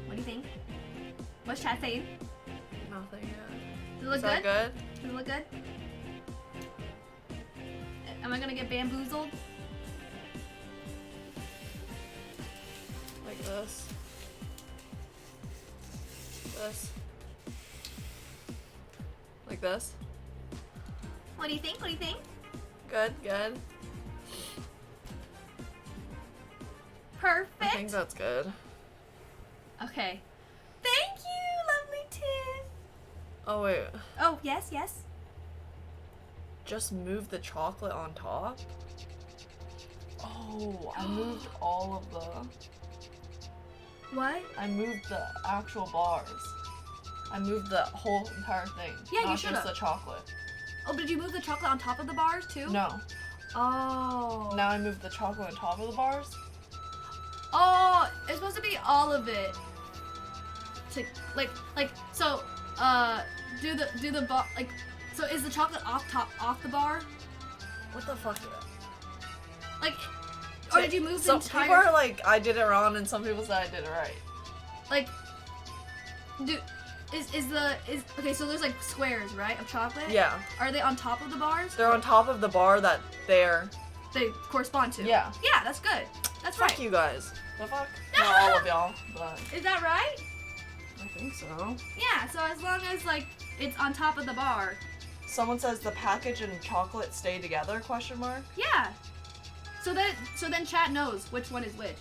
What do you think? What's chat saying? Nothing yet. Does it look Is that good? Does it look good? Am I gonna get bamboozled? Like this. This. Like this. What do you think? What do you think? Good, good. Perfect. I think that's good. Okay. Thank you, lovely Tiff. Oh wait. Oh, yes, yes. Just move the chocolate on top? Oh, I moved all of the... What? I moved the actual bars. I moved the whole entire thing. Yeah, you not should've. just the chocolate. Oh, did you move the chocolate on top of the bars too? No. Oh. Now I moved the chocolate on top of the bars? Oh, it's supposed to be all of it. To so do the bar like so is the chocolate off the bar? What the fuck? Like, or did you move the some entire? People are like, I did it wrong, and some people said I did it right. Like, is okay? So there's like squares, right, of chocolate? Yeah. Are they on top of the bars? They're on top of the bar that they correspond to. Yeah. Yeah, that's good. That's Fuck right. you guys. The fuck? Not all of y'all, but Is that right? I think so. Yeah. So as long as like it's on top of the bar. Someone says the package and chocolate stay together? Question mark. Yeah. So then chat knows which one is which.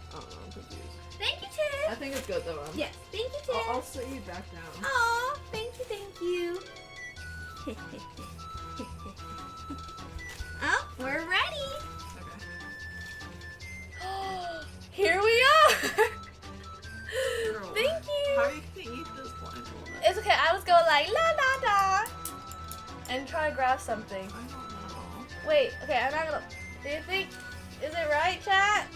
I don't know. I'm confused. Thank you, Tiff. I think it's good though. Yes. Thank you, Tiff. I'll sit you back down. Aw, thank you. Oh, we're ready. Here we are! Thank you. How are you gonna eat this blindfolded? It's okay. I was going like la la da, and try to grab something. I don't know. Wait. Okay. I'm not gonna. Do you think? Is it right, chat?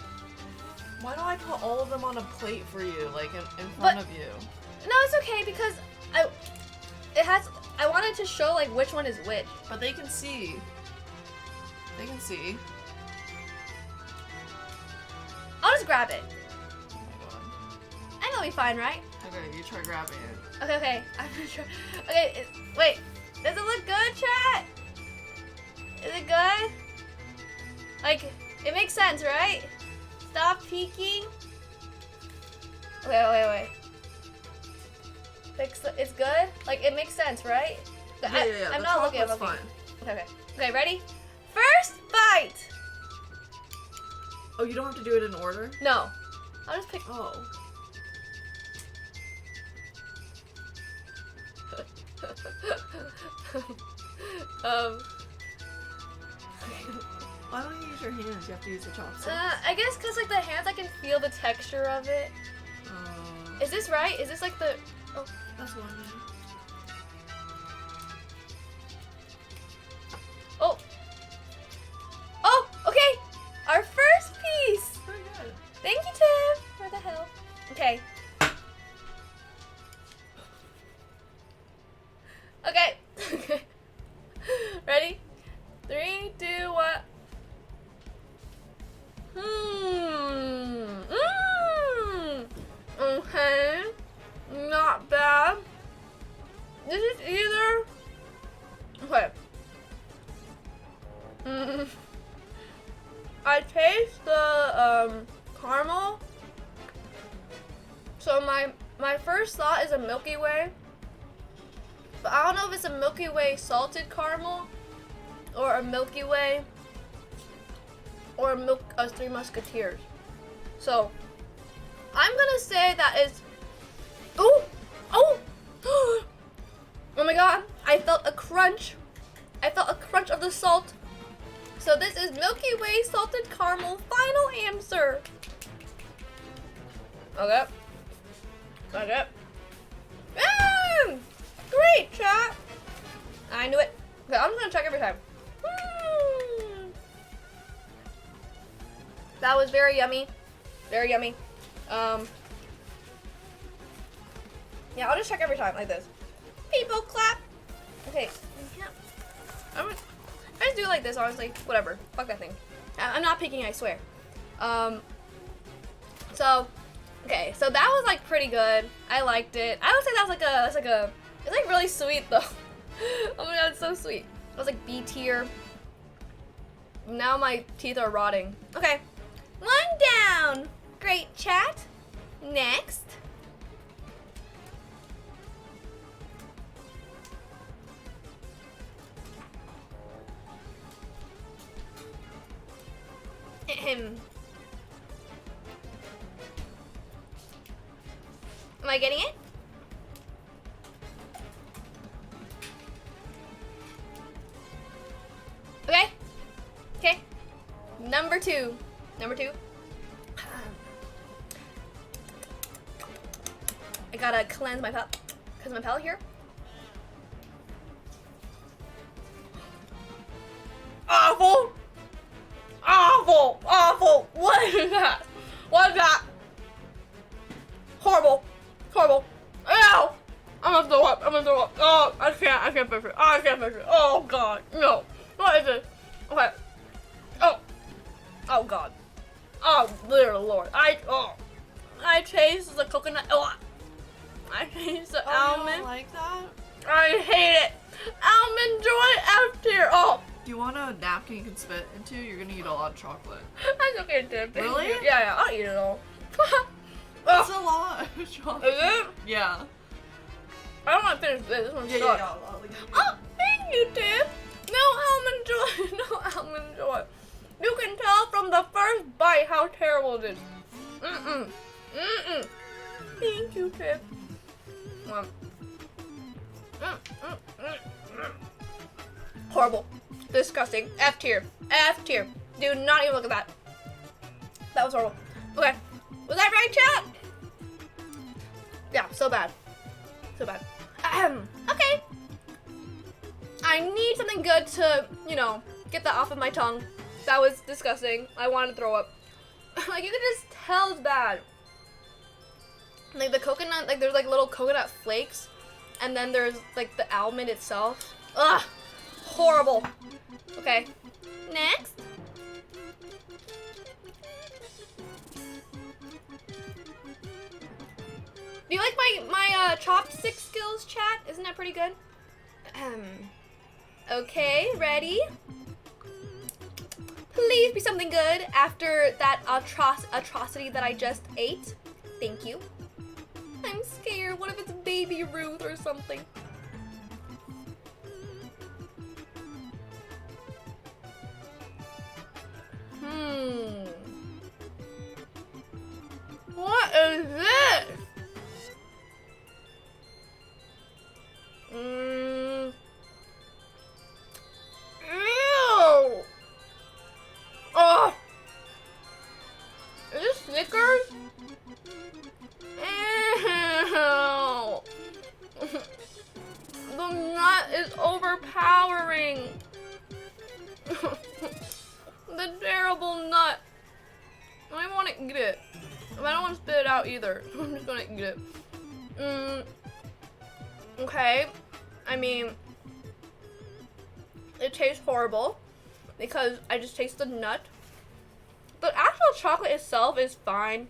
Why do I put all of them on a plate for you, like in front of you? No, it's okay because I wanted to show like which one is which. But they can see. They can see. I'll just grab it. Oh my god. I know it'll be fine, right? Okay, you try grabbing it. Okay, okay. I'm gonna try. Okay, wait. Does it look good, chat? Is it good? Like, it makes sense, right? Stop peeking. Wait. It's good? Like, it makes sense, right? Yeah. I'm The not looking. chocolate's fine. Okay, ready? First bite! Oh, you don't have to do it in order? No. I'll just pick. Oh. Why don't you use your hands? You have to use the chopsticks. I guess because like the hands, I can feel the texture of it. Is this right? Is this like the? Oh, that's one. Yeah. Oh, okay. Our first piece. Pretty good. Thank you, Tim. Where the hell? Okay. Okay. Ready? 3, 2, 1. This is either... Okay. I taste the caramel. So my first thought is a Milky Way. But I don't know if it's a Milky Way salted caramel or a Milky Way or a Three Musketeers. So I'm gonna say that it's... Oh! Oh! Oh my god, I felt a crunch. I felt a crunch of the salt. So this is Milky Way salted caramel. Final answer. Okay. Okay. Great, chat. I knew it. Okay, I'm just gonna check every time. That was very yummy. Very yummy. Yeah, I'll just check every time like this. People clap. Okay. I just do it like this, honestly. Whatever. Fuck that thing. I'm not peeking, I swear. So, okay. So that was like pretty good. I liked it. I would say that's like a, it's like really sweet though. Oh my god, it's so sweet. It was like B tier. Now my teeth are rotting. Okay. 1 down. Great chat. Next. Am I getting it? Okay. Okay. Number two. Number two. I gotta cleanse my palate. Cause my palate here. Awful. Awful! Awful! What is that? What is that? Horrible! Horrible! Ew! I'm gonna throw up! I'm gonna throw up! Oh, I can't fix it! I can't fix it! Oh god! No! What is this? Okay. Oh! Oh god! Oh dear lord! I taste the coconut. Oh! I taste the almond. You don't like that? I hate it! Almond joy F tier! Oh! Do you want a napkin you can spit into? You're gonna eat a lot of chocolate. That's okay, Tim. Really? Yeah, I'll eat it all. That's a lot of chocolate. Is it? Yeah. I don't want to finish this. This one's Yeah. Oh, thank you, Tim. No almond joy. No almond joy. You can tell from the first bite how terrible it is. Thank you, Tim. Horrible. Disgusting. F tier. F tier. Do not even look at that. That was horrible. Okay. Was that right, chat? Yeah, so bad. So bad. Okay. I need something good to, you know, get that off of my tongue. That was disgusting. I wanted to throw up. Like, you can just tell it's bad. Like, the coconut, like, there's, like, little coconut flakes. And then there's, like, the almond itself. Ugh. Horrible. Okay. Next. Do you like my chopstick skills, chat? Isn't that pretty good? Okay, ready? Please be something good after that atrocity that I just ate. Thank you. I'm scared. What if it's Baby Ruth or something? What is this? Ew. Oh. Is this Snickers? Ew. The nut is overpowering. The terrible nut. I don't even want to eat it. I don't want to spit it out either. I'm just gonna eat it. Okay. I mean, it tastes horrible because I just taste the nut. The actual chocolate itself is fine.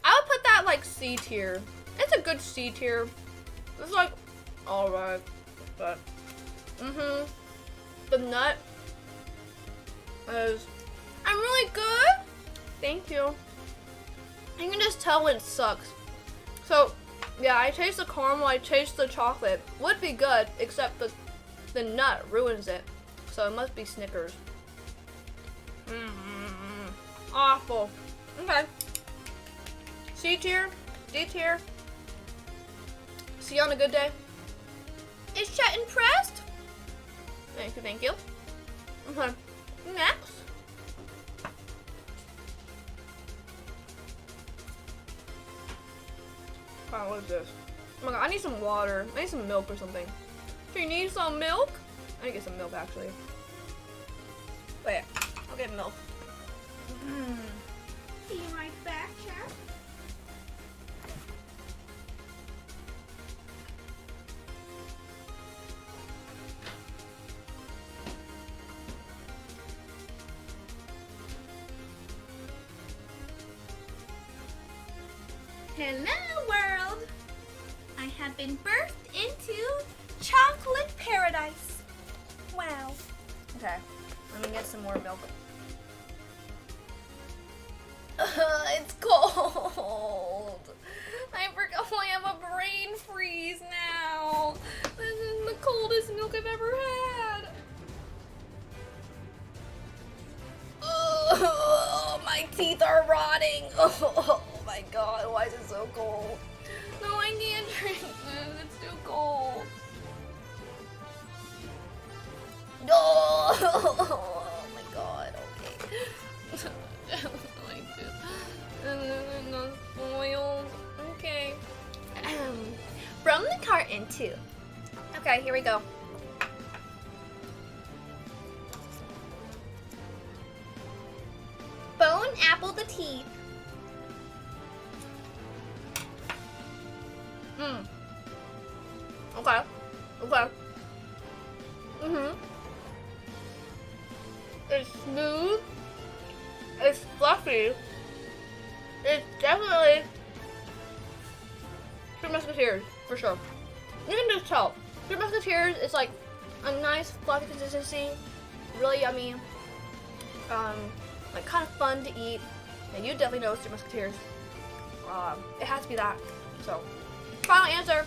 I would put that like C tier. It's a good C tier. It's like alright. But, the nut is, I'm really good. Thank you. You can just tell when it sucks. So, yeah, I taste the caramel, I taste the chocolate. Would be good, except the nut ruins it. So it must be Snickers. Awful. Okay. C tier, D tier. See you on a good day. Is chat impressed? Thank you, thank you. Okay. Next. Oh, what is this? Oh my god, I need some water. I need some milk or something. Do you need some milk? I need to get some milk actually. But yeah, I'll get milk. Be right back, chat. Hello, world! I have been birthed into chocolate paradise. Wow. Okay, let me get some more milk. It's cold. I forgot I have a brain freeze now. This is the coldest milk I've ever had. Oh, my teeth are rotting. Oh my god, why is it so cold? No, I can't drink this. It's too cold. No. Oh my god, okay. Like this. And then spoiled. Okay. From the carton too. Okay, here we go. Bone apple the teeth. Okay. Okay. It's smooth. It's fluffy. It's definitely Three Musketeers, for sure. You can just tell. Three Musketeers is like a nice fluffy consistency, really yummy. Like kind of fun to eat. And you definitely know it's Three Musketeers. It has to be that. So, final answer.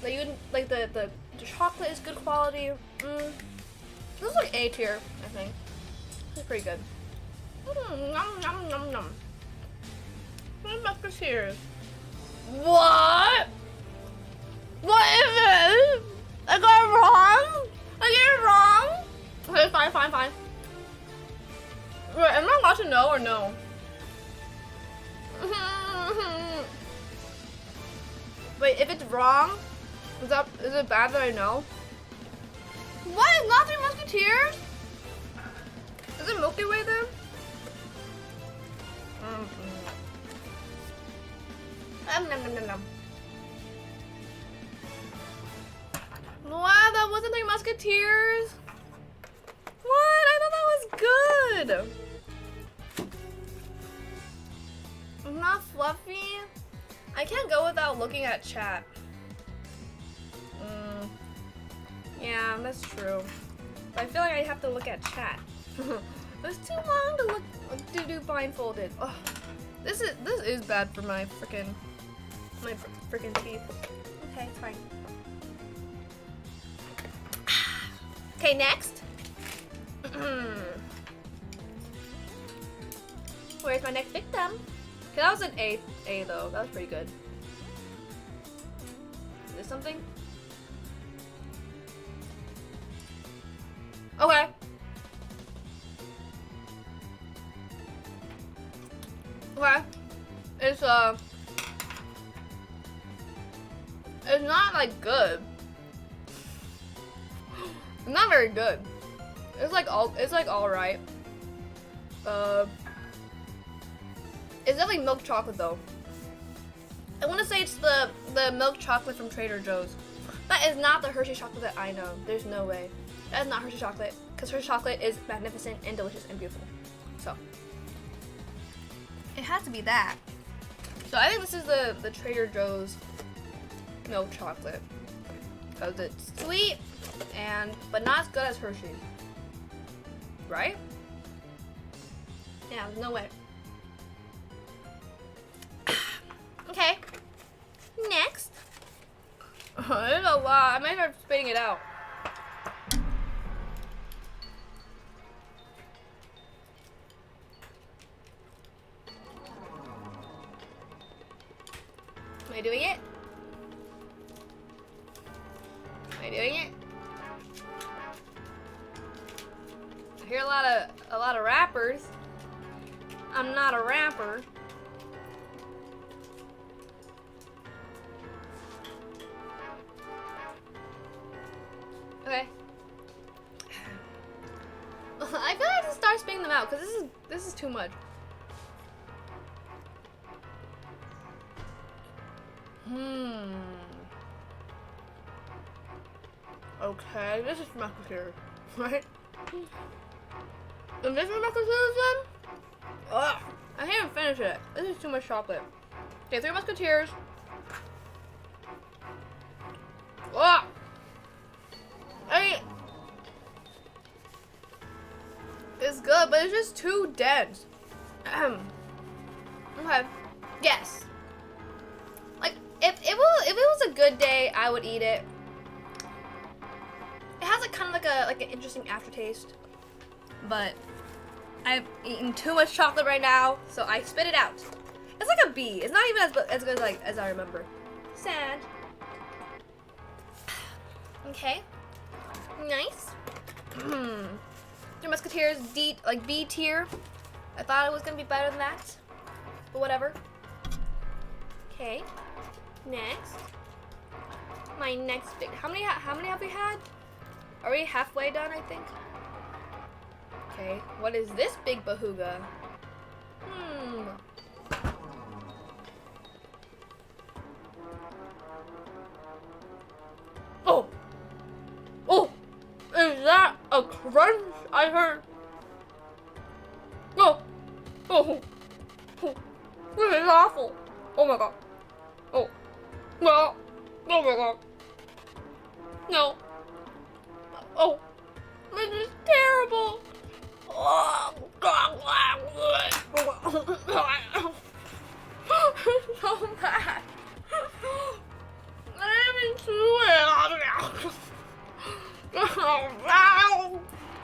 The chocolate is good quality. This is like A tier, I think. This is pretty good. Nom nom nom nom. Three Musketeers. What? What is this? I got it wrong? I get it wrong? Okay, fine. Wait, am I allowed to know or no? Wait, if it's wrong, is it bad that I know? What? It's not Three Musketeers? Is it Milky Way then? Nom. Wow, that wasn't Three Musketeers? What? I thought that was good. Not fluffy. I can't go without looking at chat. Yeah, that's true. But I feel like I have to look at chat. It's too long to look to do blindfolded. Oh, this is bad for my freaking teeth. Okay, fine. Okay, next. Where's my next victim? Okay, that was an A though. That was pretty good. Is this something? Okay. Okay. It's not like good. It's not very good. It's like alright. It's definitely milk chocolate though. I want to say it's the milk chocolate from Trader Joe's. That is not the Hershey chocolate that I know. There's no way. That is not Hershey chocolate, because Hershey chocolate is magnificent and delicious and beautiful. So it has to be that. So I think this is the Trader Joe's milk chocolate. because it's sweet but not as good as Hershey's. Right? Yeah, no way. Okay. Next. I don't know why. I might start spitting it out. Am I doing it? Am I doing it? I hear a lot of rappers. I'm not a rapper. Okay. I feel like I have to start spitting them out because this is too much. Okay, this is musketeer, right? And this is musketeers then? Ugh, I can't even finish it. This is too much chocolate. Okay, 3 musketeers. Ugh. It's good, but it's just too dense. Okay. Yes. Like if it was a good day, I would eat it. It has kind of like an interesting aftertaste, but I've eaten too much chocolate right now, so I spit it out. It's like a B. It's not even as good as I remember. Sad. Okay. Nice. 3 Musketeers D, like B tier. I thought it was gonna be better than that, but whatever. Okay. Next. My next big. How many have we had? Are we halfway done? I think. Okay. What is this big bahooga? Oh. Oh. Is that a crunch? I heard. Oh. Oh. Oh. This is awful. Oh my god. Oh. No. Oh my god. No. Oh. This is terrible. Oh. It's so bad. I didn't even chew it.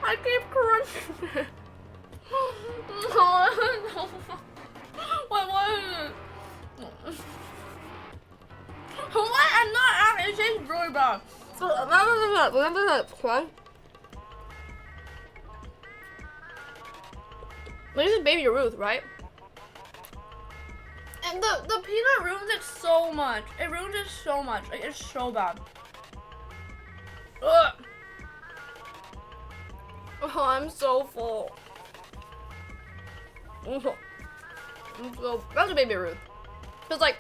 I keep crunching it. No. What was it? What? I'm not. It tastes really bad. So remember that crunch? This is Baby Ruth, right? And the peanut ruins it so much. It ruins it so much. Like, it's so bad. Ugh. Oh, I'm so full. That's a Baby Ruth. Cause like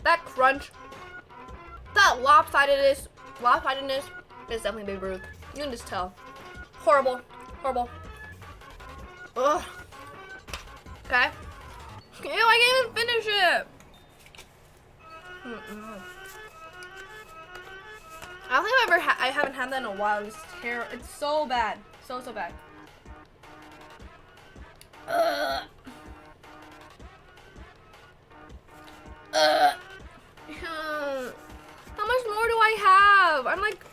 that crunch, that lopsidedness is definitely Baby Ruth. You can just tell. Horrible, horrible. Ugh. Okay. Ew, I can't even finish it. I don't think I haven't had that in a while. It's terrible. It's so bad. So bad. How much more do I have? I'm like,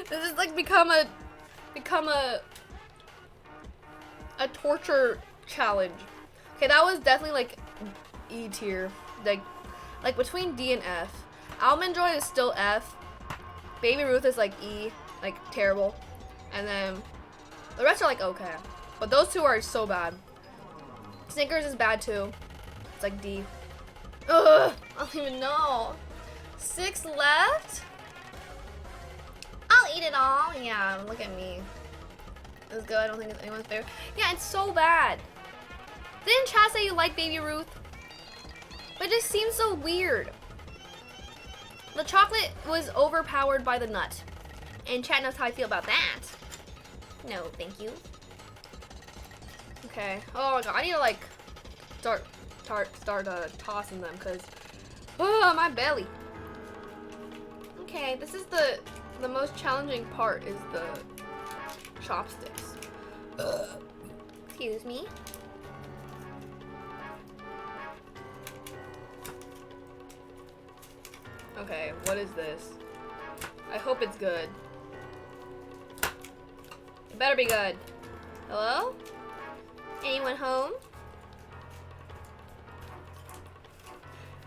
this is like become a torture challenge. Okay, that was definitely like E tier. Like between D and F. Almond Joy is still F. Baby Ruth is like E, like terrible. And then the rest are like okay. But those two are so bad. Snickers is bad too. It's like D. Ugh, I don't even know. 6 left? I'll eat it all. Yeah, look at me. It's good. I don't think it's anyone's favorite. Yeah, it's so bad. Didn't Chad say you like Baby Ruth? But it just seems so weird. The chocolate was overpowered by the nut. And Chad knows how I feel about that. No, thank you. Okay. Oh my god, I need to like start tossing them because my belly. Okay, this is the most challenging part is the chopsticks. Excuse me. Okay, what is this? I hope it's good. It better be good. Hello? Anyone home?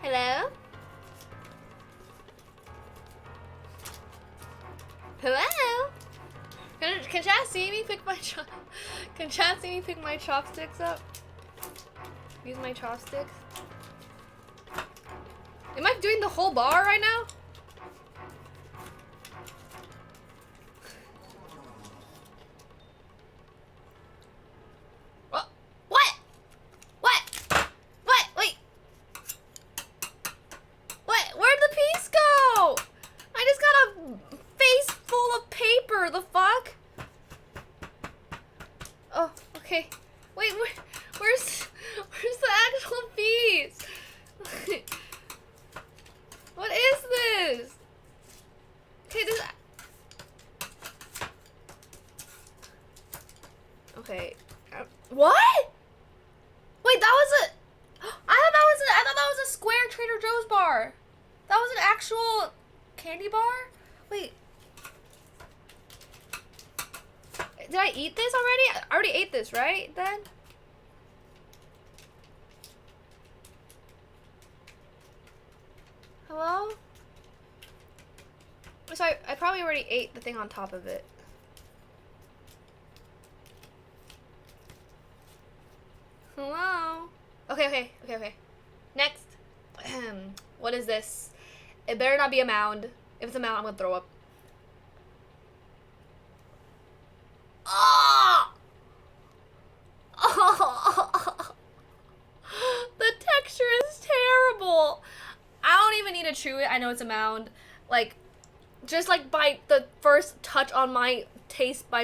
Hello? Hello? Can chat see me pick my Can chat see me pick my chopsticks up? Use my chopsticks. Am I doing the whole bar right now? What? What? What? What? Wait. What? Where'd the piece go? I just got a face full of paper. The fuck? Oh, okay. Wait, where's the actual piece? What is this? Okay, this. Okay. What? Wait, that was a. I thought that was a square Trader Joe's bar. That was an actual candy bar. Wait. Did I eat this already? I already ate this, right? Then. Hello? So I probably already ate the thing on top of it. Hello? Okay. Next. What is this? It better not be a mound. If it's a mound, I'm gonna throw up. Oh! Oh! The texture is terrible. I don't even need to chew it. I know it's a mound. Like, just like by the first touch on my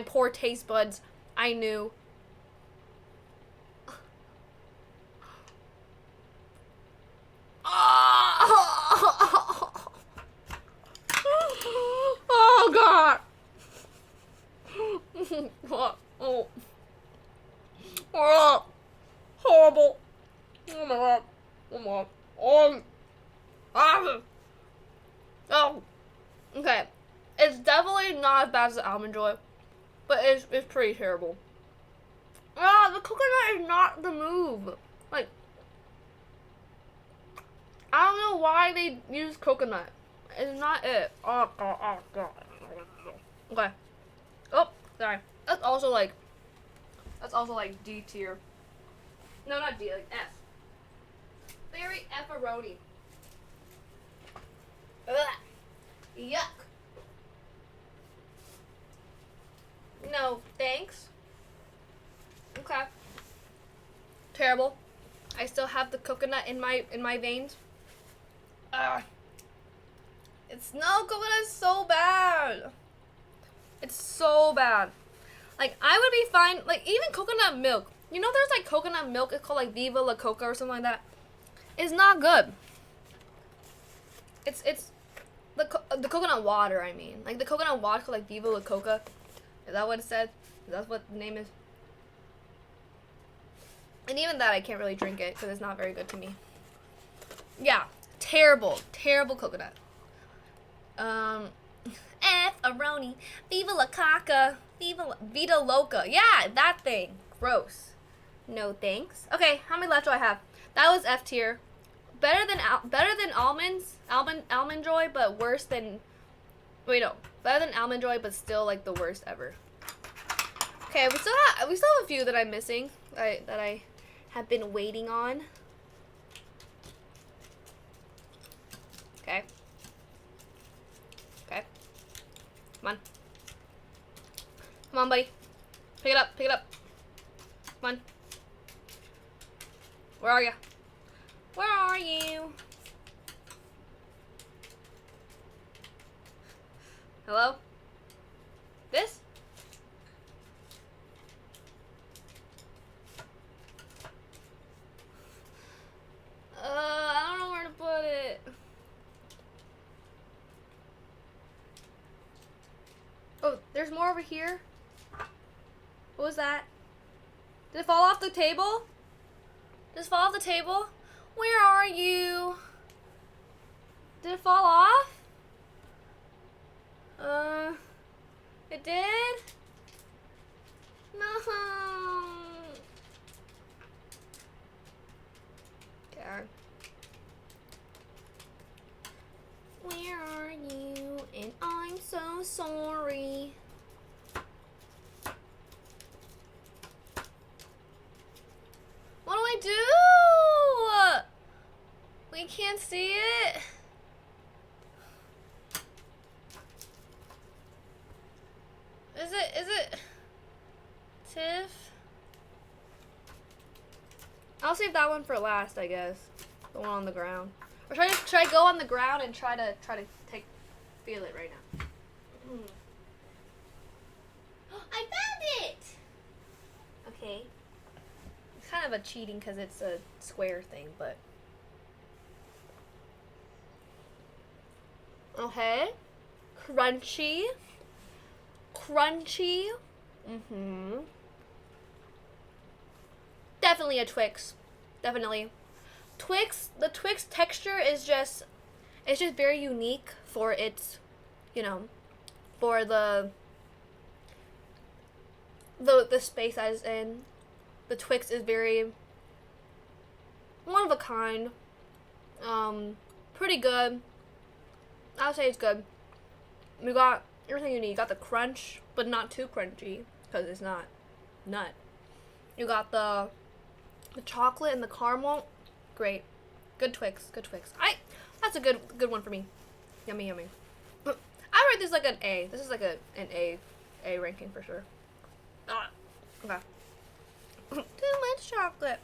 poor taste buds, I knew. Oh God. Oh. Oh. Horrible. Oh my God. Oh my God. Oh. Okay. It's definitely not as bad as the almond joy, but it's pretty terrible. The coconut is not the move. Like, I don't know why they use coconut. It's not it. Oh God. Okay. Oh, sorry. That's also like D tier. No, not D, like F. Very F-a-roni. Ugh. Yuck. No, thanks. Okay. Terrible. I still have the coconut in my veins. It's no coconut is so bad. It's so bad. Like, I would be fine, like, even coconut milk. You know there's like coconut milk, it's called like Viva La Coca or something like that. It's not good. It's the coconut water, I mean. Like the coconut water called like Viva La Coca. Is that what it said? Is that what the name is? And even that I can't really drink it because it's not very good to me. Yeah, terrible coconut. F-a-roni, Viva La Coca, Vita Loca. Yeah, that thing. Gross. No thanks. Okay, how many left do I have? That was F tier. Better than almond joy, but worse than. Wait, no. Better than almond joy, but still like the worst ever. Okay, we still have a few that I'm missing. That I have been waiting on. Okay. Okay. Come on. Come on, buddy. Pick it up. Pick it up. Come on. Where are you? Where are you? Hello? This? I don't know where to put it. there's more over here. What was that? Did it fall off the table? Did it fall off the table? Where are you? Did it fall off? It did? No. Okay. Where are you? And I'm so sorry. What do I do? We can't see it. Is it Tiff? I'll save that one for last, I guess. The one on the ground. Or should I go on the ground and try to feel it right now? I found it! Okay. It's kind of a cheating because it's a square thing, but okay. Crunchy. Crunchy. Definitely a Twix. Definitely. Twix, the Twix texture is just, it's just very unique for its, you know, for the space that it's in. The Twix is very one of a kind. Pretty good. I would say it's good. We got everything you need. You got the crunch, but not too crunchy because it's not nut. You got the chocolate and the caramel. Great. Good Twix. Good Twix. That's a good one for me. Yummy, yummy. I rate this like an A. This is like an A ranking for sure. Okay. Too much chocolate.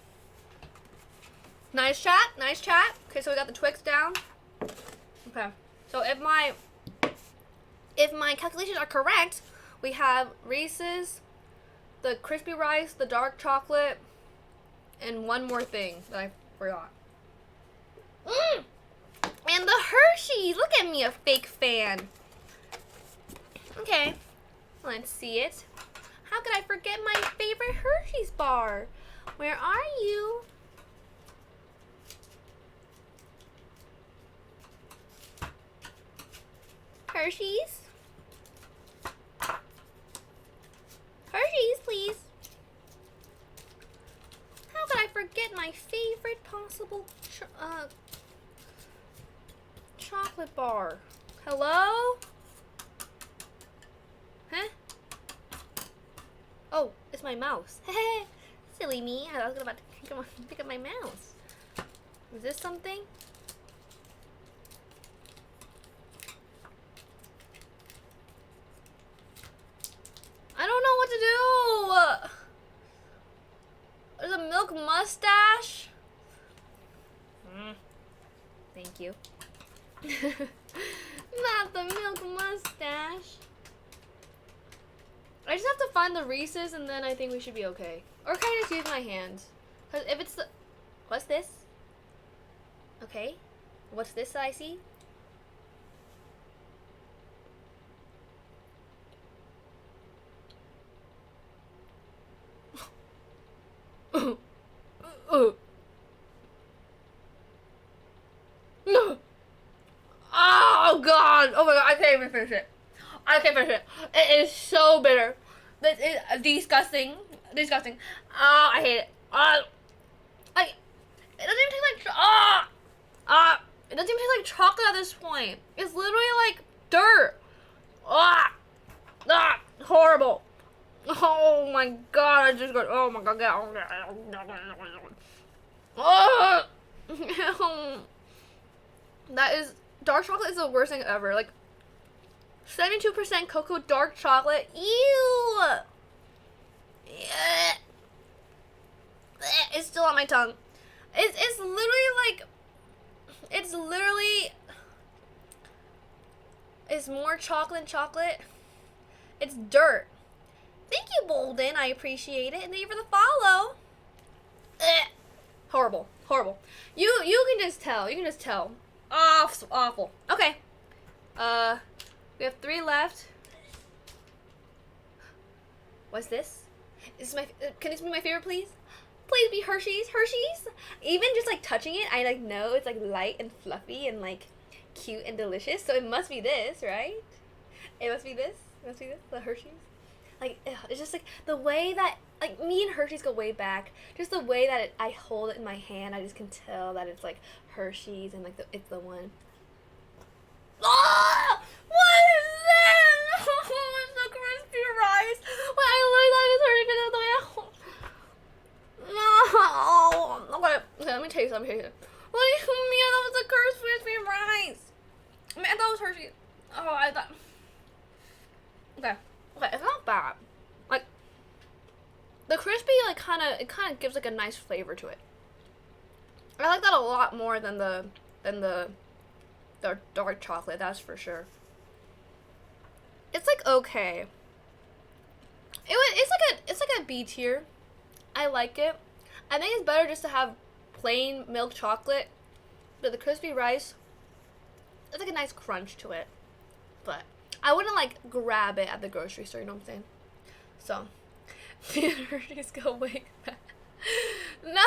Nice chat. Nice chat. Okay, so we got the Twix down. Okay. So if my calculations are correct, we have Reese's, the crispy rice, the dark chocolate, and one more thing that I forgot. And the Hershey's. Look at me, a fake fan. Okay, let's see it. How could I forget my favorite Hershey's bar? Where are you? Hershey's? Hershey's, please. How could I forget my favorite possible chocolate bar? Hello? Huh? Oh, it's my mouse. Silly me. I was about to pick up my mouse. Is this something? I don't know what to do. There's a milk mustache. Thank you. Not the milk mustache. I just have to find the Reese's and then I think we should be okay. Or can I just use my hands? Because if it's the... What's this? Okay. What's this that I see? Oh god! Oh my god, I can't even finish it. I can't finish it. It is so bitter. This is disgusting. Disgusting. Oh, I hate it. It doesn't even taste like it doesn't even taste like chocolate at this point. It's literally like dirt. Horrible. Oh my god, I just got, oh my god, that is, dark chocolate is the worst thing ever. Like, 72% cocoa dark chocolate. Ew! Yeah. It's still on my tongue. It's literally like, it's more chocolate and chocolate. It's dirt. Thank you, Bolden. I appreciate it. And thank you for the follow. Horrible. Horrible. You can just tell. You can just tell. Awful. Okay. We have 3 left. What's this? This is my. Can this be my favorite, please? Please be Hershey's. Hershey's. Even just like touching it, I like know it's like light and fluffy and like cute and delicious. So it must be this, right? It must be this. It must be this. The Hershey's. Like it's just like the way that like me and Hershey's go way back. Just the way that I hold it in my hand, I just can tell that it's like Hershey's and like it's the one. Oh! What is this? It's the crispy rice. Wait, I literally thought it was Hershey's the way I. No. Okay, let me taste it. What do you mean? I thought it was the crispy rice. I mean, I thought it was Hershey's. Oh, I thought. Okay, it's not bad. Like the crispy, like it kind of gives like a nice flavor to it. I like that a lot more than the dark chocolate, that's for sure. It's like okay. It's like a B tier. I like it. I think it's better just to have plain milk chocolate, but the crispy rice, it's like a nice crunch to it. But I wouldn't like grab it at the grocery store, you know what I'm saying? So, Hershey's go way back. No,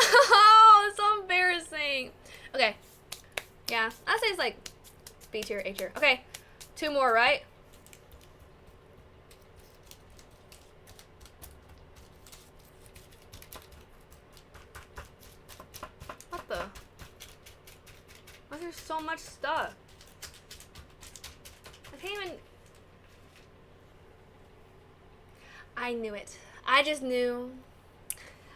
it's so embarrassing. Okay, yeah, I'd say it's like B tier, A tier. Okay, 2 more, right? What the? Why is there so much stuff? I can't even. I knew it. I just knew.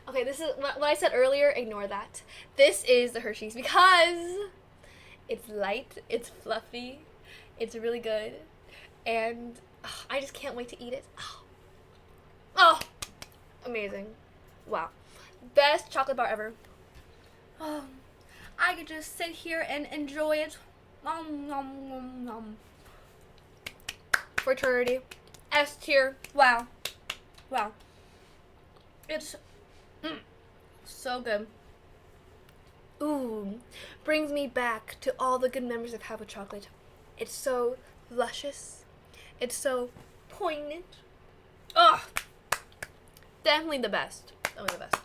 Okay, this is what I said earlier. Ignore that. This is the Hershey's because it's light, it's fluffy, it's really good, and I just can't wait to eat it. Oh, amazing. Wow. Best chocolate bar ever. Oh, I could just sit here and enjoy it. Nom, nom, nom, nom. For eternity. S tier. Wow. Wow. It's so good. Ooh, brings me back to all the good memories I've had with chocolate. It's so luscious. It's so poignant. Ugh. Definitely the best. Definitely the best.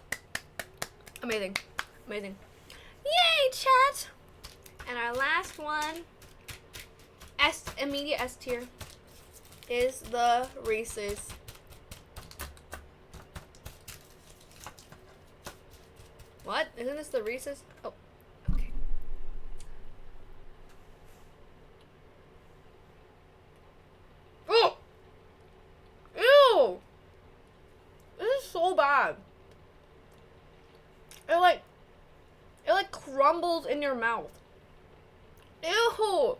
Amazing. Amazing. Yay, chat! And our last one, immediate S tier, is the Reese's. What? Isn't this the Reese's? Oh, okay. Oh! Ew! This is so bad. It like crumbles in your mouth. Ew!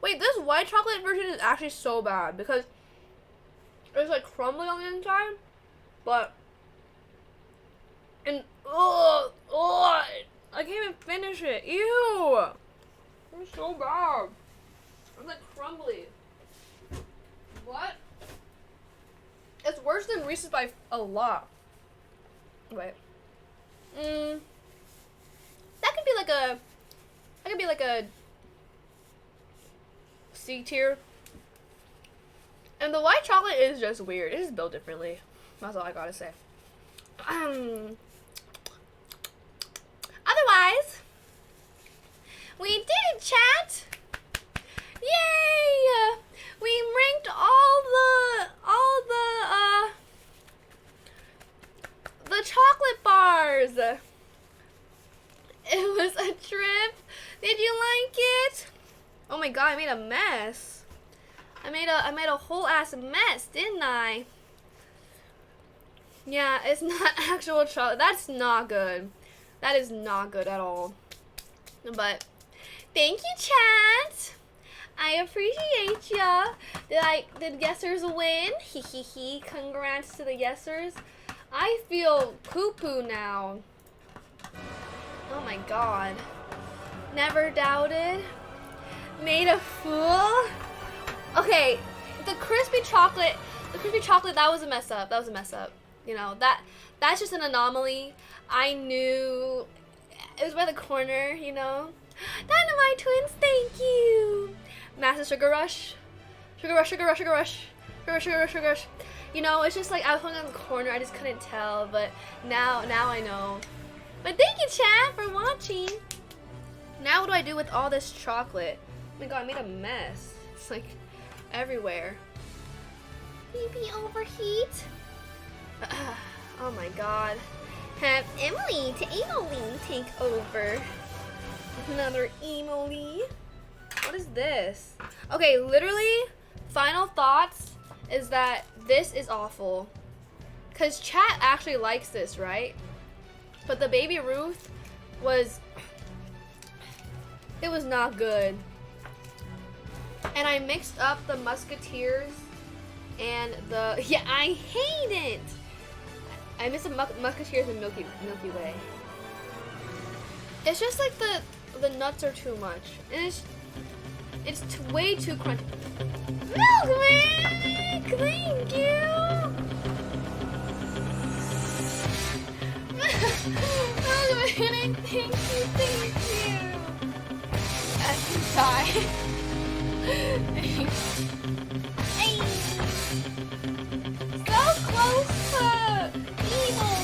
Wait, this white chocolate version is actually so bad because it's like crumbling on the inside, but and I can't even finish it. Ew! It's so bad. It's like crumbly. What? It's worse than Reese's by a lot. Wait. That could be like a C tier. And the white chocolate is just weird. It is built differently. That's all I gotta say. Otherwise, we did it, chat. Yay! We ranked all the chocolate bars. It was a trip. Did you like it? Oh my god, I made a mess. I made a whole ass mess, didn't I? Yeah, it's not actual chocolate. That's not good. That is not good at all. But thank you, chat. I appreciate ya. Did guessers win? Hee hee hee. Congrats to the guessers. I feel poo-poo now. Oh my god. Never doubted. Made a fool. Okay, the crispy chocolate, that was a mess up. That was a mess up. You know, that's just an anomaly. I knew it was by the corner, you know. Dynamite Twins, thank you. Massive Sugar Rush. Sugar Rush, Sugar Rush, Sugar Rush. Sugar Rush, Sugar Rush, Sugar Rush. You know, it's just like I was hung on the corner. I just couldn't tell, but now I know. But thank you, chat, for watching. Now what do I do with all this chocolate? Oh my god, I made a mess. It's like everywhere. Maybe overheat. Oh my god. Have Emily take over. Another Emily. What is this? Okay, literally, final thoughts is that this is awful. Cause chat actually likes this, right? But the Baby Ruth was, it was not good. And I mixed up the Musketeers and the, yeah, I hate it. I mixed the Musketeers and Milky Way. It's just like the nuts are too much. And it's way too crunchy. Milkman! Thank you! Milkman, thank you! Bye. Hey! So close to evil!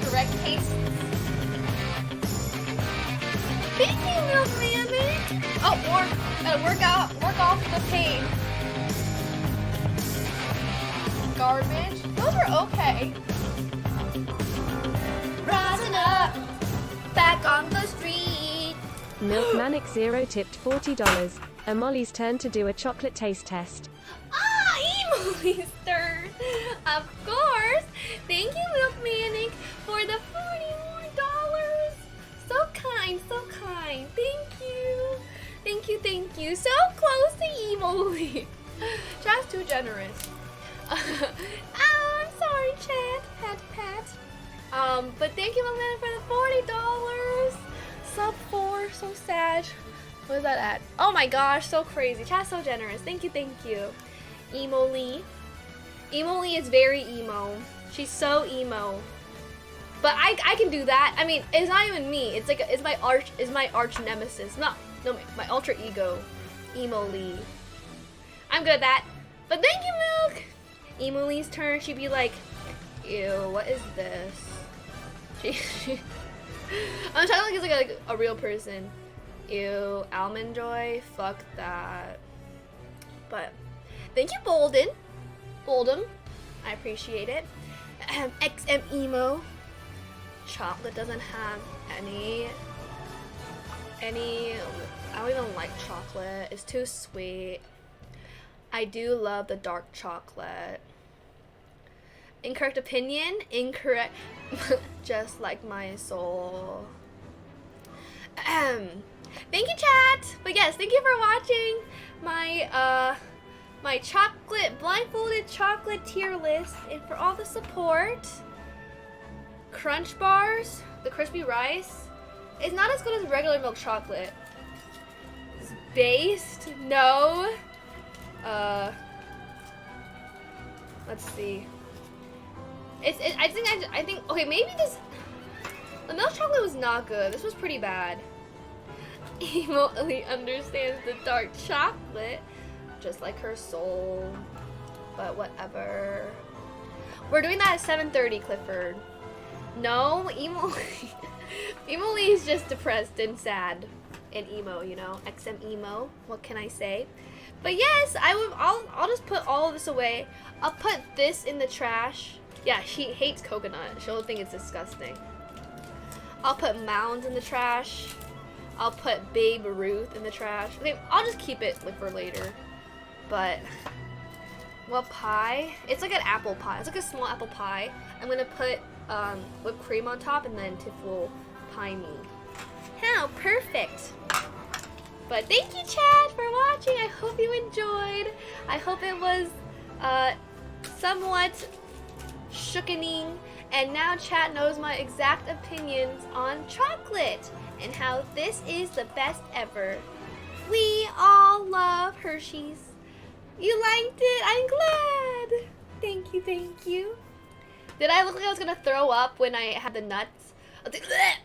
Correct taste. Thank you, Milkman. Oh, gotta work off the pain. Garbage. Those are okay. Rising up, back on the street. Milkmanic Zero tipped $40. Molly's turn to do a chocolate taste test. Ah, Emily's turn. Of course. Thank you, Milkmanic, for the $40 more. So kind, so kind. Thank you. Thank you, thank you. So close to Emily. Chat's too generous. Oh, I'm sorry, chat. Pat. But thank you, Milkmanic, for the $40. Sub 4, so sad. What is that at? Oh my gosh, so crazy. Chat's so generous. Thank you, thank you. Emo-ly. Emo-ly is very emo. She's so emo. But I can do that. I mean, it's not even me. It's like it's my arch nemesis. No, my alter ego. Emo-ly. I'm good at that. But thank you, Milk. Emo-ly's turn. She'd be like, ew, what is this? I'm trying to look like a real person. Ew, Almond Joy, fuck that. But thank you, Boldem, I appreciate it. XM Emo. Chocolate doesn't have any. I don't even like chocolate. It's too sweet. I do love the dark chocolate. Incorrect opinion? Incorrect. Just like my soul. Thank you, chat. But yes, thank you for watching my my blindfolded chocolate tier list, and for all the support. Crunch bars, the crispy rice, it's not as good as regular milk chocolate. It's based, no. Let's see. I think. Okay, maybe this. The milk chocolate was not good. This was pretty bad. Emo-ly understands the dark chocolate, just like her soul. But whatever. We're doing that at 7:30, Clifford. No, Emo-ly is just depressed and sad and emo, you know. XM emo. What can I say? But yes, I'll just put all of this away. I'll put this in the trash. Yeah, she hates coconut. She'll think it's disgusting. I'll put Mounds in the trash. I'll put Babe Ruth in the trash. Okay, I'll just keep it for later. But what pie? It's like an apple pie. It's like a small apple pie. I'm gonna put whipped cream on top, and then Tiff will pie me. How perfect! But thank you, chat, for watching. I hope you enjoyed. I hope it was somewhat shookening. And now chat knows my exact opinions on chocolate and how this is the best ever. We all love Hershey's. You liked it? I'm glad. Thank you, thank you. Did I look like I was gonna throw up when I had the nuts? I was like, bleh!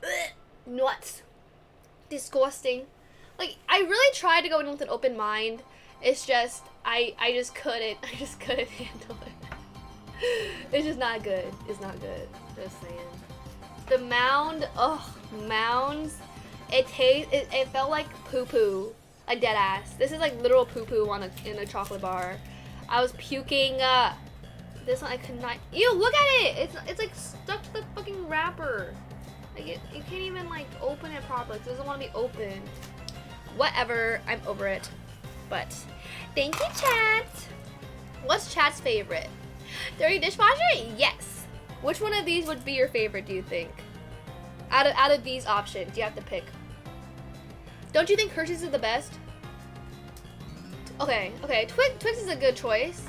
Ugh, nuts. Disgusting. Like, I really tried to go in with an open mind. It's just, I just couldn't. I just couldn't handle it. It's just not good. It's not good. Just saying. The mound, mounds. It felt like poo-poo. Like dead ass. This is like literal poo-poo in a chocolate bar. I was puking. This one I could not. Ew! Look at it. It's like stuck to the fucking wrapper. Like you can't even like open it properly. It doesn't want to be open. Whatever. I'm over it. But thank you, chat. What's chat's favorite? Dirty dishwasher? Yes. Which one of these would be your favorite? Do you think? Out of these options, you have to pick. Don't you think Hershey's is the best? Okay. Twix is a good choice.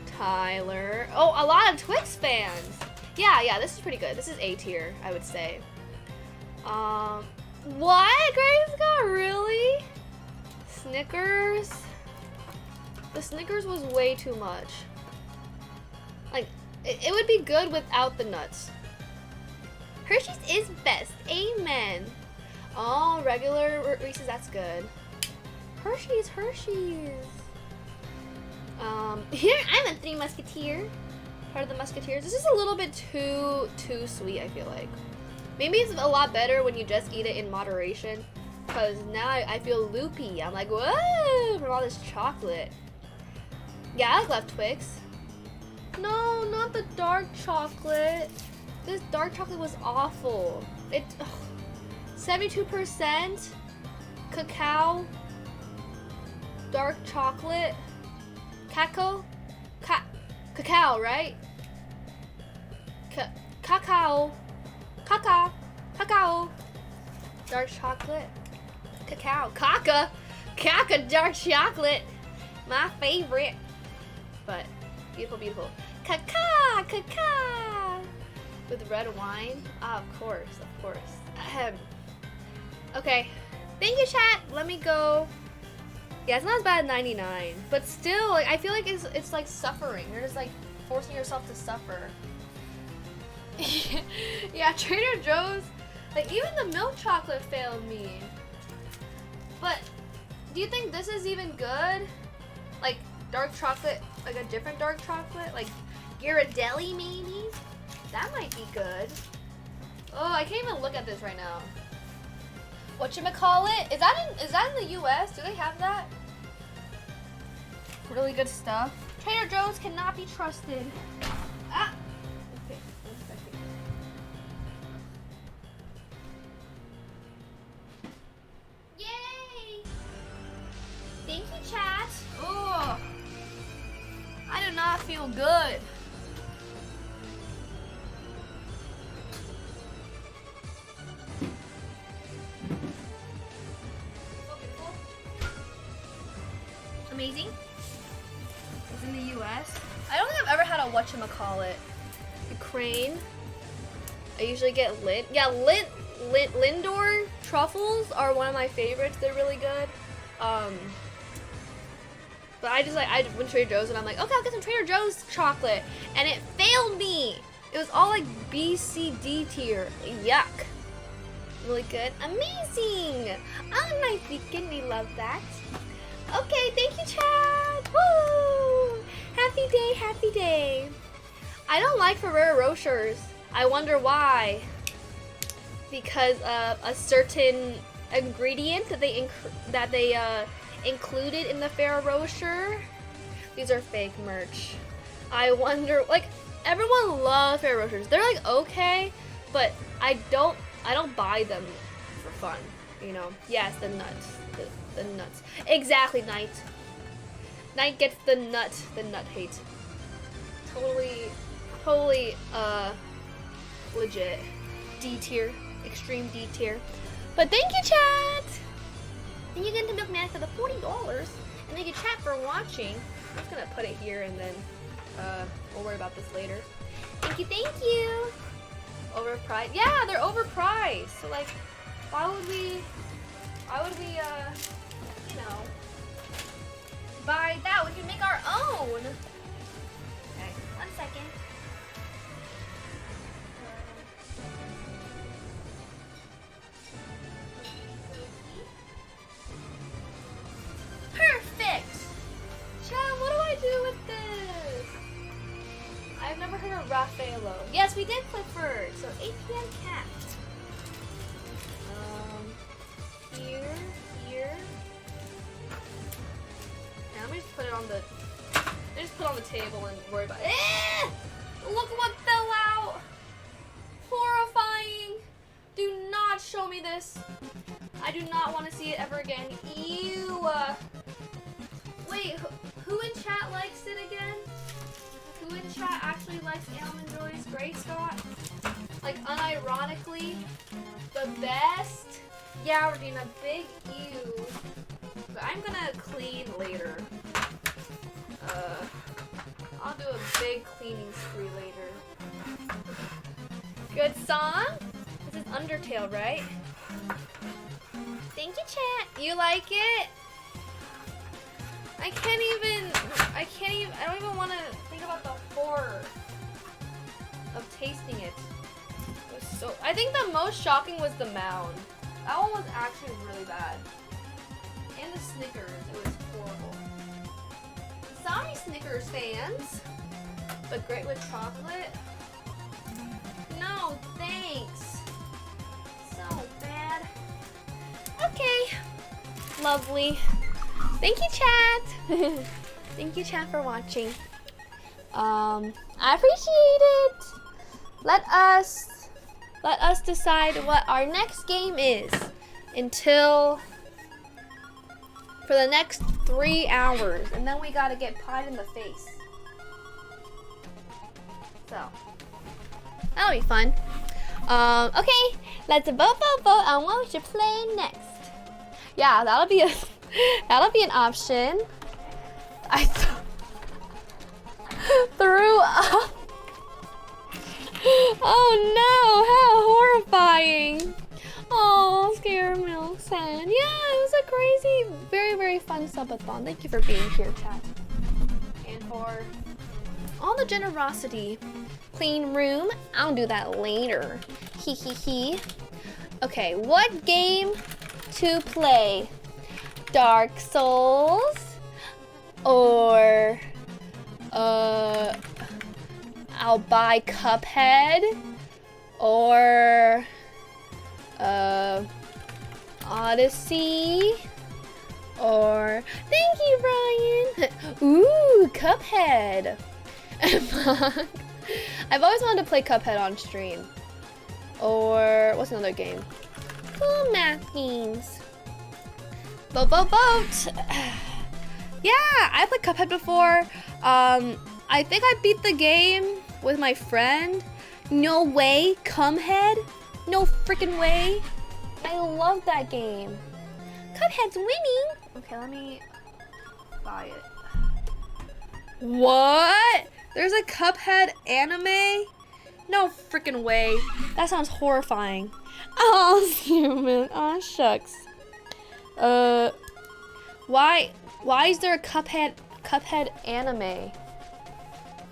Tyler. Oh, a lot of Twix fans. Yeah, this is pretty good. This is A tier, I would say. What? Grace got really? Snickers? The Snickers was way too much. Like, it would be good without the nuts. Hershey's is best. Amen. Oh, regular Reese's, that's good. Hershey's. Here, I'm a Three Musketeer. Part of the Musketeers. This is a little bit too sweet, I feel like. Maybe it's a lot better when you just eat it in moderation. Because now I feel loopy. I'm like, whoa, from all this chocolate. Yeah, I love Twix. No, not the dark chocolate. This dark chocolate was awful. 72% cacao, dark chocolate, cacao, right? Cacao, dark chocolate, cacao, caca, dark chocolate, my favorite. But beautiful. Cacao. With red wine? Of course. Ahem. Okay. Thank you, chat. Let me go. Yeah, it's not as bad as 99. But still, like, I feel like it's like suffering. You're just like forcing yourself to suffer. Yeah, Trader Joe's, like, even the milk chocolate failed me. But do you think this is even good? Like dark chocolate, like a different dark chocolate? Like Ghirardelli maybe? That might be good. Oh, I can't even look at this right now. Whatchamacallit? Is that in the US? Do they have that? Really good stuff. Trader Joe's cannot be trusted. Ah! Okay, 1 second. Yay! Thank you, chat. Oh, I do not feel good. Amazing. It's in the US. I don't think I've ever had a whatchamacallit. Ukraine. I usually get Lindor truffles are one of my favorites. They're really good. But I went to Trader Joe's and I'm like, okay, I'll get some Trader Joe's chocolate. And it failed me. It was all like B, C, D tier. Yuck. Really good. Amazing. Oh, nice weekend. We love that. Okay, thank you, Chad. Woo! Happy day. I don't like Ferrero Rochers. I wonder why. Because of a certain ingredient that they included in the Ferrero Rocher. These are fake merch. I wonder, like, everyone loves Ferrero Rochers. They're like okay, but I don't buy them for fun. You know? Yes, the nuts. The nuts. Exactly, Knight. Knight gets the nut hate. Totally, legit. D tier. Extreme D tier. But thank you, chat! And you get into Milkman for the $40. And thank you, chat, for watching. I'm just gonna put it here and then, we'll worry about this later. Thank you! Overpriced. Yeah, they're overpriced. So, like, why would we, you know, buy that? We can make our own. Okay, 1 second. Raffaello. Yes, we did Clifford. So 8 p.m. cat. Here. Now let me just put it on the. Just put it on the table and worry about it. Eh! Look what fell out. Horrifying. Do not show me this. I do not want to see it ever again. Ew. Wait, who in chat likes it again? Who in chat actually likes Almond Joy's Gray Scott? Like, unironically, the best? Yeah, Regina, big ew. But I'm gonna clean later. I'll do a big cleaning spree later. Good song? This is Undertale, right? Thank you, chat. You like it? I don't even want to think about the horror of tasting it. I think the most shocking was the mound. That one was actually really bad. And the Snickers, it was horrible. Sorry, Snickers fans. But great with chocolate? No, thanks. So bad. Okay. Lovely. Thank you, chat. Thank you, chat, for watching. I appreciate it. Let us decide what our next game is for the next 3 hours, and then we gotta get pied in the face. So that'll be fun. Okay, let's vote on what we should play next. Yeah, that'll be an option. I threw up. Oh no, how horrifying. Oh, Scaramilk said. Yeah, it was a crazy, very, very fun subathon. Thank you for being here, chat. And for all the generosity. Clean room. I'll do that later. Hee hee hee. Okay, what game to play? Dark Souls? Or I'll buy Cuphead, or Odyssey, or thank you, Brian. Ooh, Cuphead. I've always wanted to play Cuphead on stream. Or what's another game? Cool math games. Vote. Yeah, I played Cuphead before. I think I beat the game with my friend. No way, Cumhead? No freaking way. I love that game. Cuphead's winning. Okay, let me buy it. What? There's a Cuphead anime? No freaking way. That sounds horrifying. Oh, human. Oh, shucks. Why is there a Cuphead anime?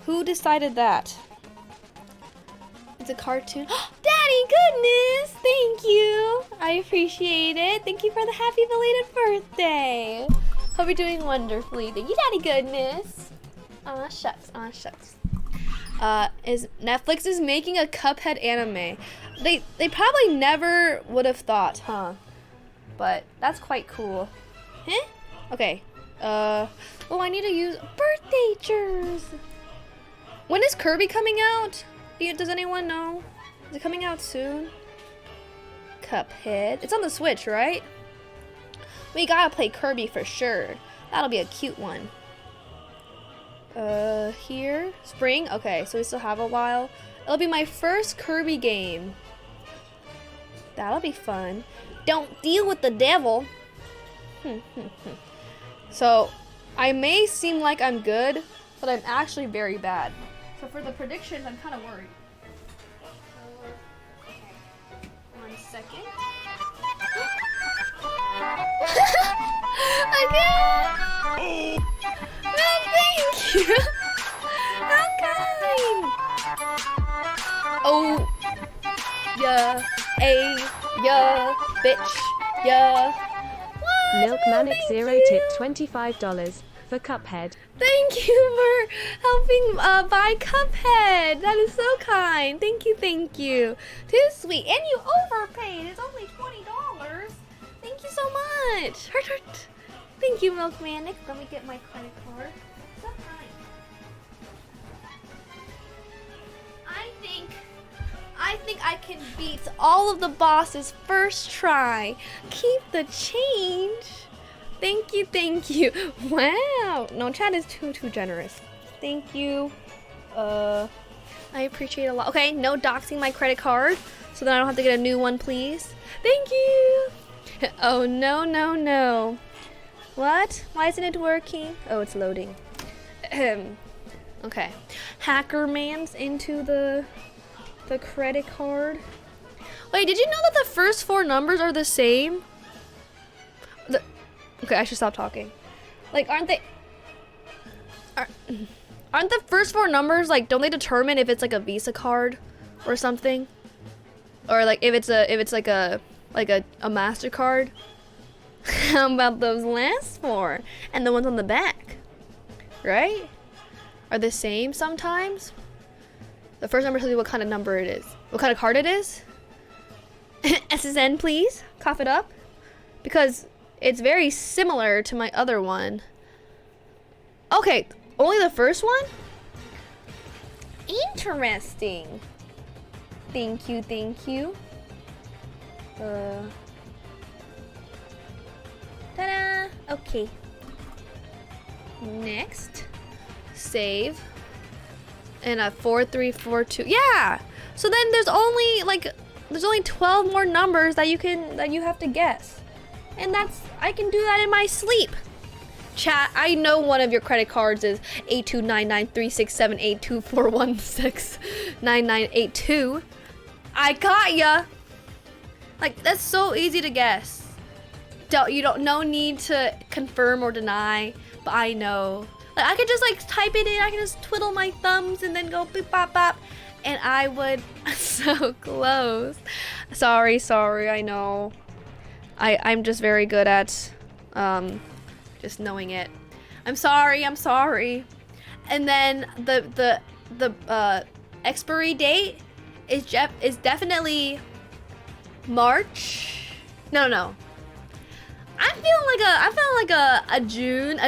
Who decided that? It's a cartoon. Daddy, goodness! Thank you. I appreciate it. Thank you for the happy belated birthday. Hope you're doing wonderfully. Thank you, Daddy, goodness. Aw, shucks. Aw, shucks. Netflix is making a Cuphead anime. They probably never would have thought, huh? But that's quite cool. Huh? Okay. Oh, I need to use birthday jers. When is Kirby coming out? Does anyone know? Is it coming out soon? Cuphead. It's on the Switch, right? We gotta play Kirby for sure. That'll be a cute one. Here? Spring? Okay, so we still have a while. It'll be my first Kirby game. That'll be fun. Don't deal with the devil. So, I may seem like I'm good, but I'm actually very bad. So for the predictions, I'm kind of worried. Okay. 1 second. Again! No, thank you! How kind! Oh, yeah, yeah, bitch, yeah. What? Milk Manic Zero tip $25 for Cuphead. Thank you for helping buy Cuphead. That is so kind. Thank you, thank you. Too sweet. And you overpaid. It's only $20. Thank you so much. Hurt, hurt. Thank you, Milkman. Nick, let me get my credit card. So kind. I think I can beat all of the bosses first try. Keep the change. Thank you, thank you. Wow. No, chat is too generous. Thank you. I appreciate it a lot. Okay, no doxing my credit card, so then I don't have to get a new one, please. Thank you. Oh, no, no, no. What? Why isn't it working? Oh, it's loading. Okay. Hacker man's into the credit card. Wait, did you know that the first 4 numbers are the same? Okay, I should stop talking. Like, aren't the first 4 numbers, like, don't they determine if it's like a Visa card or something? Or like if it's like a MasterCard? How about those last 4 and the ones on the back? Right? Are the same sometimes? The first number tells you what kind of number it is. What kind of card it is? SSN, please. Cough it up. Because it's very similar to my other one. Okay, only the first one? Interesting. Thank you, thank you. Ta-da! Okay. Next. Save. And a 4342. Yeah! So then there's only 12 more numbers that you have to guess. And I can do that in my sleep. Chat, I know one of your credit cards is 8299367824169982. I got ya. Like, that's so easy to guess. No need to confirm or deny, but I know. Like, I could just like type it in, I can just twiddle my thumbs and then go beep bop bop, and I would. So close. Sorry, I know. I'm just very good at just knowing it. I'm sorry. And then the expiry date is definitely March. No. I'm feeling like a June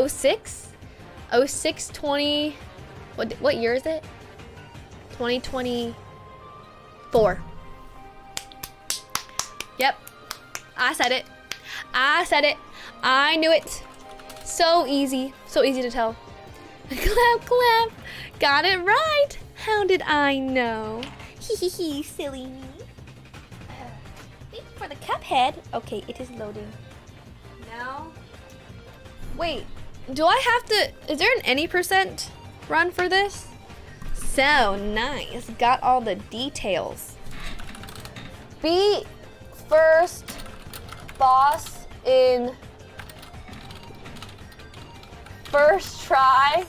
06. 06-20. What year is it? 2024. Yep. I said it. I knew it. So easy to tell. Clap. Got it right. How did I know? Hee, silly me. Thank you for the Cuphead. Okay, it is loading. Now. Wait, do I have to? Is there an any % run for this? So nice. Got all the details. Beat first boss in first try.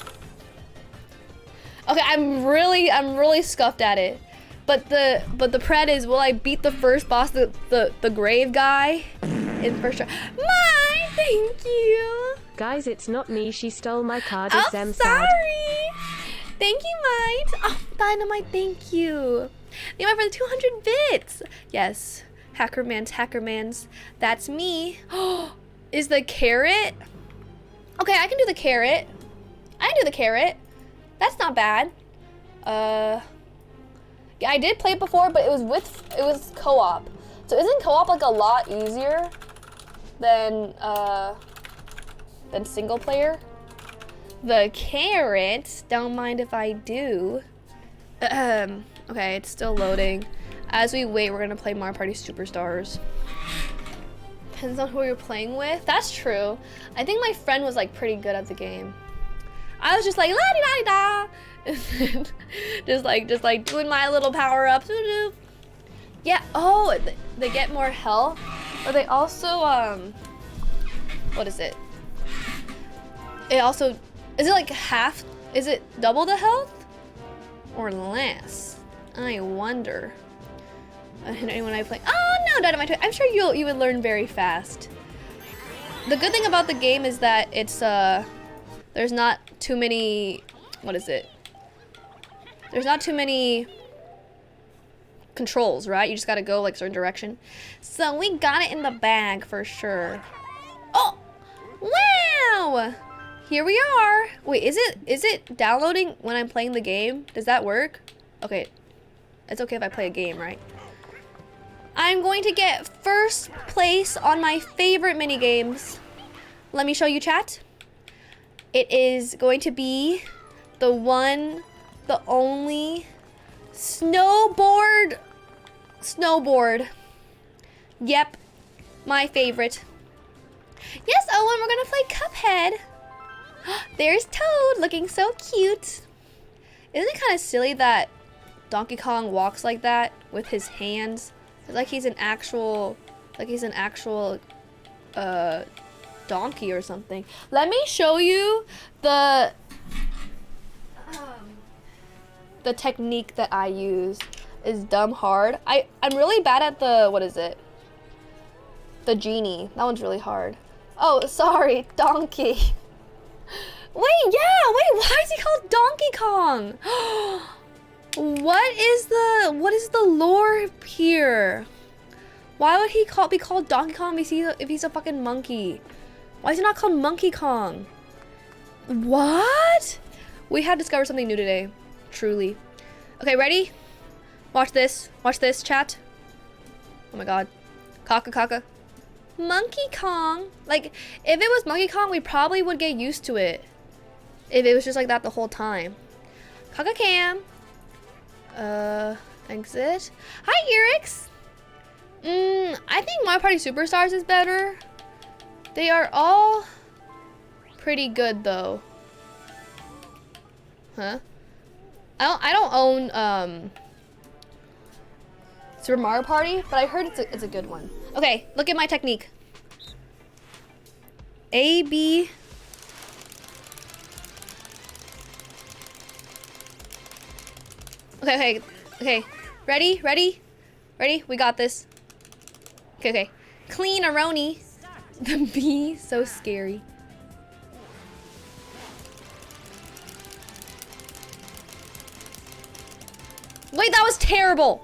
Okay, I'm really scuffed at it. But the pred is, will I beat the first boss, the grave guy in first try? Mine, thank you. Guys, it's not me. She stole my card. Oh, It's sorry. sad. Thank you, Mite. Oh, Dynamite, thank you. Thank you for the 200 bits. Yes, Hackermans. That's me. Is the carrot? Okay, I can do the carrot. That's not bad. Yeah, I did play it before, but it was co-op. So isn't co-op like a lot easier than single player? The carrot, don't mind if I do. Okay, it's still loading. As we wait, we're gonna play Mario Party Superstars. Depends on who you're playing with. That's true. I think my friend was like pretty good at the game. I was just like la-di-da-di-da. just like doing my little power-ups. Yeah, oh, they get more health. Or they also, what is it? It also, is it like half, is it double the health? Or less? I wonder. Anyone I play, oh no, Dynamite, I'm sure you would learn very fast. The good thing about the game is that it's, there's not too many what is it? There's not too many controls, right? You just gotta go like a certain direction. So we got it in the bag for sure. Oh, wow! Here we are. Wait, is it downloading when I'm playing the game? Does that work? Okay, it's okay if I play a game, right? I'm going to get first place on my favorite mini games. Let me show you, chat. It is going to be the one, the only snowboard. Yep, my favorite. Yes, Owen, we're gonna play Cuphead. There's Toad, looking so cute. Isn't it kind of silly that Donkey Kong walks like that with his hands? It's like he's an actual, donkey or something. Let me show you the technique that I use. Is dumb hard. I'm really bad at the, what is it? The genie. That one's really hard. Oh, sorry, donkey. Wait, why is he called Donkey Kong? What is the lore here? Why would he be called Donkey Kong if he's a fucking monkey? Why is he not called Monkey Kong? What? We have discovered something new today. Truly. Okay, ready? Watch this, chat. Oh my god. Kaka. Monkey Kong. Like, if it was Monkey Kong, we probably would get used to it. If it was just like that the whole time. Kaka Cam. Exit. Hi, Erix. I think Mario Party Superstars is better. They are all pretty good though. Huh? I don't own Super Mario Party, but I heard it's a good one. Okay, look at my technique. A, B. Okay. Ready? We got this. Okay. Clean Aroni. The bee, so scary. Wait, that was terrible.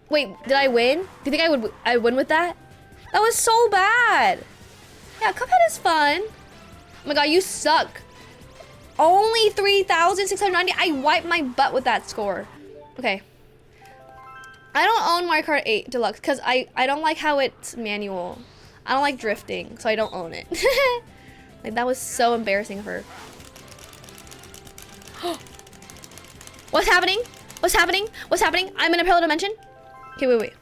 Wait, did I win? Do you think I win with that? That was so bad. Yeah, Cuphead is fun. Oh my god, you suck. Only 3,690. I wiped my butt with that score. Okay. I don't own Mario Kart 8 Deluxe because I don't like how it's manual. I don't like drifting, so I don't own it. Like, that was so embarrassing of her. What's happening? I'm in a parallel dimension. Okay, wait.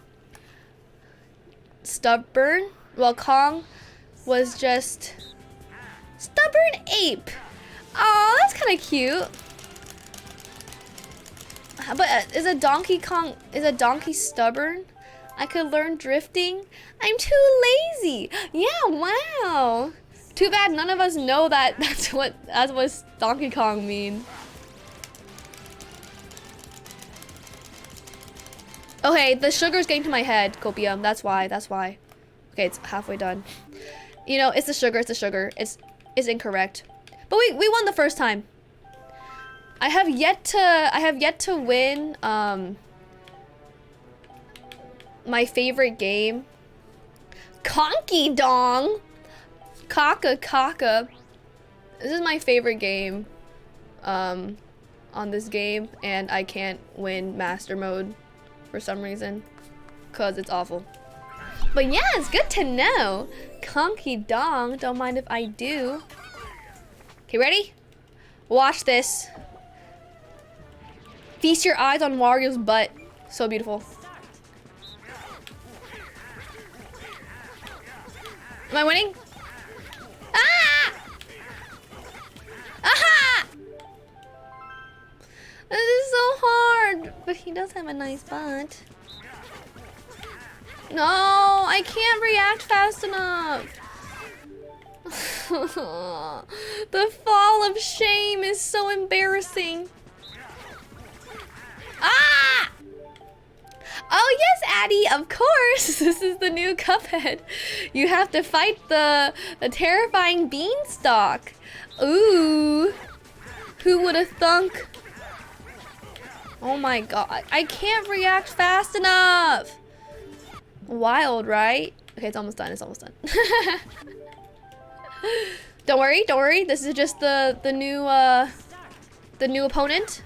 Stubborn? Well, Kong was just stubborn ape. Oh, that's kind of cute. But is a donkey stubborn? I could learn drifting. I'm too lazy. Yeah, wow. Too bad none of us know that that's what Donkey Kong means. Okay, the sugar's getting to my head, Copium. That's why. Okay, it's halfway done. You know, it's the sugar. It's incorrect. But we won the first time. I have yet to win my favorite game. Conky Dong. Kaka. This is my favorite game on this game, and I can't win master mode for some reason, cause it's awful. But yeah, it's good to know. Conky Dong, don't mind if I do. Okay, ready? Watch this. Feast your eyes on Wario's butt. So beautiful. Am I winning? Ah! Aha! This is so hard. But he does have a nice butt. No, I can't react fast enough. The fall of shame is so embarrassing. Ah! Oh yes, Addie, of course. This is the new Cuphead. You have to fight the terrifying beanstalk. Ooh. Who would have thunk? Oh my god. I can't react fast enough. Wild, right? Okay, it's almost done. It's almost done. Don't worry, don't worry. This is just the new opponent.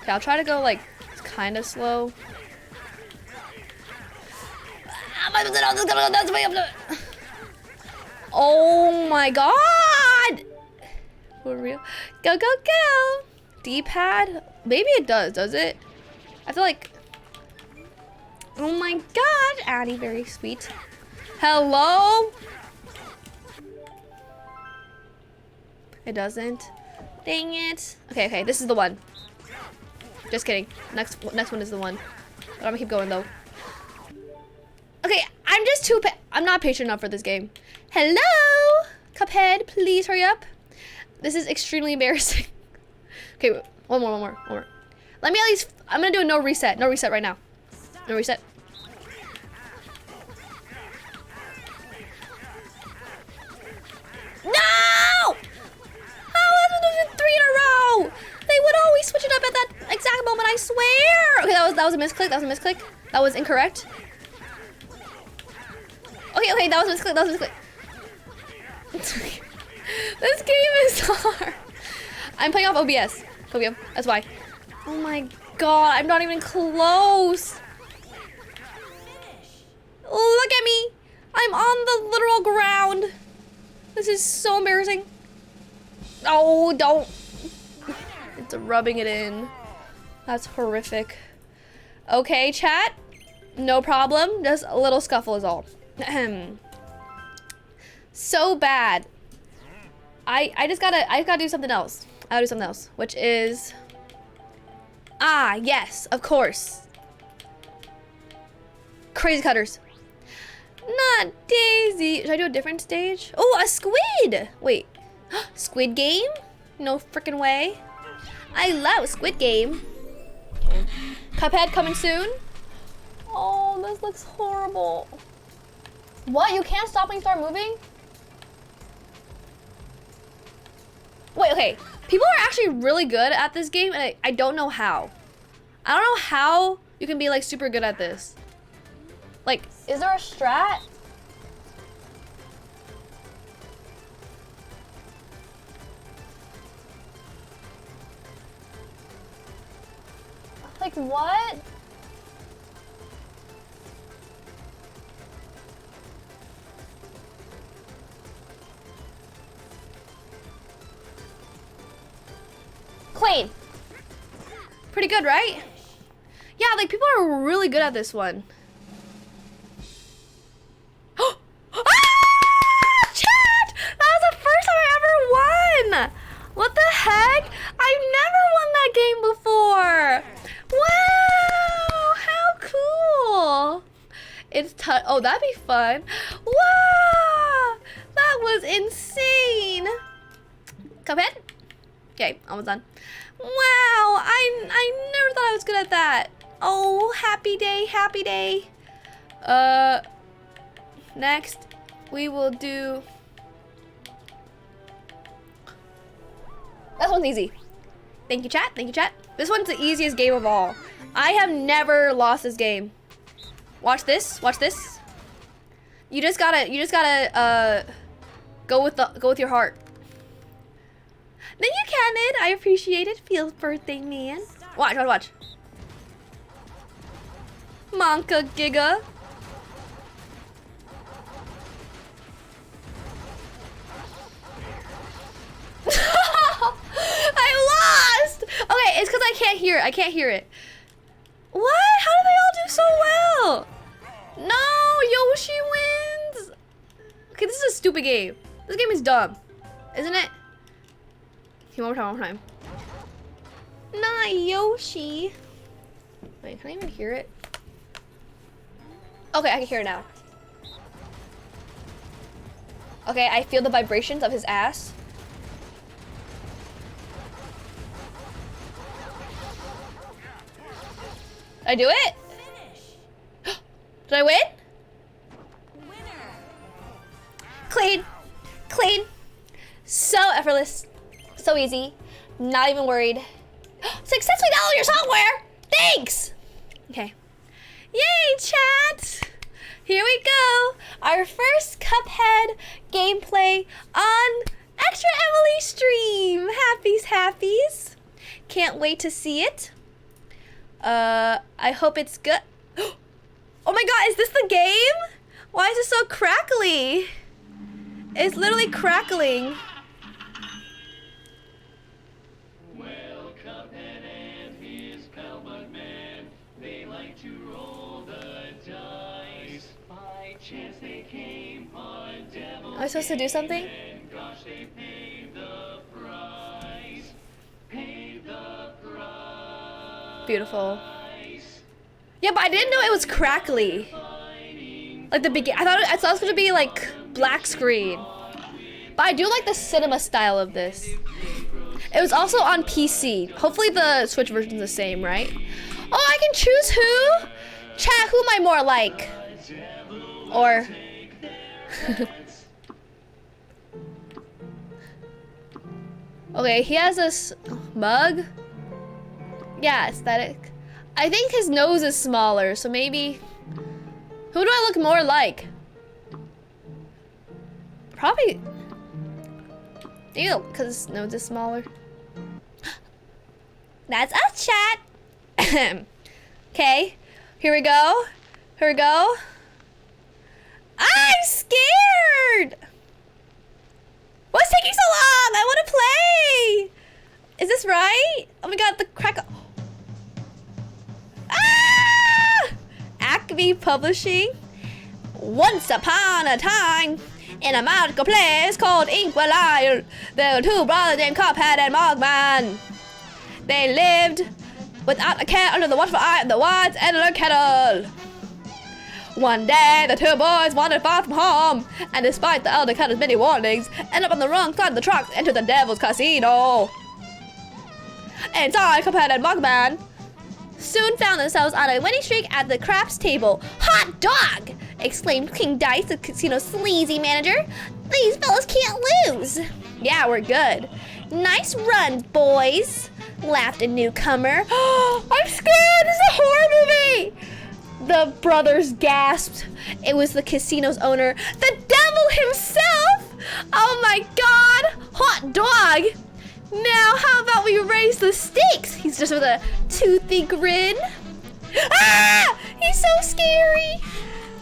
Okay, I'll try to go like kind of slow. Oh my god! For real? Go, go, go! D-pad? Maybe it does it? I feel like... Oh my god! Addie, very sweet. Hello? It doesn't. Dang it. Okay, okay, this is the one. Just kidding. Next one is the one. But I'm gonna keep going though. Okay, I'm not patient enough for this game. Hello? Cuphead, please hurry up. This is extremely embarrassing. Okay, wait, one more. Let me at least, I'm gonna do a no reset. No reset right now. No reset. No! How am I doing 3 in a row? They would always switch it up at that exact moment, I swear. Okay, that was a misclick. That was a misclick. That was incorrect. Okay, that was a misclick. That was a misclick. This game is hard. I'm playing off OBS. Copium. That's why. Oh my god, I'm not even close. Look at me. I'm on the literal ground. This is so embarrassing. Oh, don't. It's rubbing it in. That's horrific. Okay, chat. No problem. Just a little scuffle is all. So bad. I gotta do something else. I gotta do something else, which is, yes, of course. Crazy cutters. Not Daisy. Should I do a different stage? Oh, a squid. Wait, Squid Game? No freaking way. I love Squid Game. Okay. Cuphead coming soon. Oh, this looks horrible. What? You can't stop when you start moving? Wait, okay. People are actually really good at this game, and I don't know how. I don't know how you can be like super good at this. Like, is there a strat? Like what? Clean. Pretty good, right? Yeah, like people are really good at this one. Chat! That was the first time I ever won! What the heck? I've never won that game before! Wow! How cool! It's oh, that'd be fun. Wow! That was insane! Cuphead? Okay, almost done. Wow! I never thought I was good at that. Oh, happy day, happy day. Next, we will do... That one's easy. Thank you, chat. Thank you, chat. This one's the easiest game of all. I have never lost this game. Watch this. Watch this. You just gotta go with your heart. Then you can it. I appreciate it. Feels birthday, man. Watch. Monka Giga. I lost! Okay, it's because I can't hear it. I can't hear it. What? How do they all do so well? No, Yoshi wins. Okay, this is a stupid game. This game is dumb, isn't it? Okay, one more time. Not Yoshi. Wait, can I even hear it? Okay, I can hear it now. Okay, I feel the vibrations of his ass. Did I do it? Did I win? Clean. Clean. So effortless. So easy. Not even worried. Successfully download your software! Thanks! Okay. Yay, chat! Here we go. Our first Cuphead gameplay on Extra Emily stream. Happies. Can't wait to see it. I hope it's good. Oh my god, is this the game? Why is it so crackly? It's literally crackling. Well, Cuphead and his pal Mugman, they like to roll the dice. By chance they came on devil. Am I supposed to do something? And gosh, they paid the price. Paid the price. Beautiful. Yeah, but I didn't know it was crackly. Like the beginning, I thought it was gonna be like black screen. But I do like the cinema style of this. It was also on PC. Hopefully the Switch version's the same, right? Oh, I can choose who? Chat, who am I more like? Or... Okay, he has this mug. Yeah, aesthetic. I think his nose is smaller, so maybe... Who do I look more like? Probably... Ew, because his nose is smaller. That's us, chat! Okay, here we go. Here we go. I'm scared! What's taking so long? I want to play! Is this right? Oh my god, the crack... Ah! Acme Publishing. Once upon a time, in a magical place called Inkwell, there were two brothers named Cuphead and Mogman. They lived without a care under the watchful eye of the wise editor kettle. One day, the two boys wandered far from home, and despite the elder kettle's many warnings, ended up on the wrong side of the tracks, entered the devil's casino. Inside, Cuphead and Mogman soon found themselves on a winning streak at the craps table. Hot dog! Exclaimed King Dice, the casino's sleazy manager. These fellas can't lose. Yeah, we're good. Nice run, boys, laughed a newcomer. I'm scared, this is a horror movie! The brothers gasped. It was the casino's owner, the devil himself! Oh my god! Hot dog! Now, how about we raise the stakes? He's just with a toothy grin. Ah! He's so scary!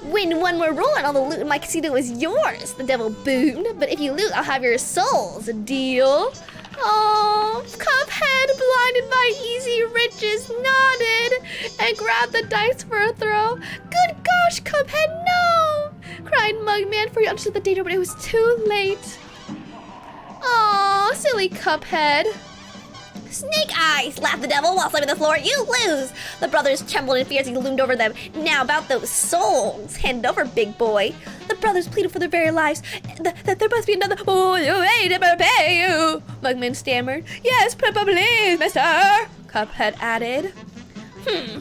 Win one more roll and all the loot in my casino is yours, the devil boomed. But if you lose, I'll have your souls. A deal? Oh, Cuphead, blinded by easy riches, nodded and grabbed the dice for a throw. Good gosh, Cuphead, no! Cried Mugman, for he understood the danger, but it was too late. Aw, silly Cuphead. Snake eyes, laughed the devil while slamming the floor. You lose! The brothers trembled in fear as he loomed over them. Now about those souls. Hand over, big boy. The brothers pleaded for their very lives. That there must be another. Oh, you ain't ever pay you. Mugman stammered. Yes, please, mister. Cuphead added.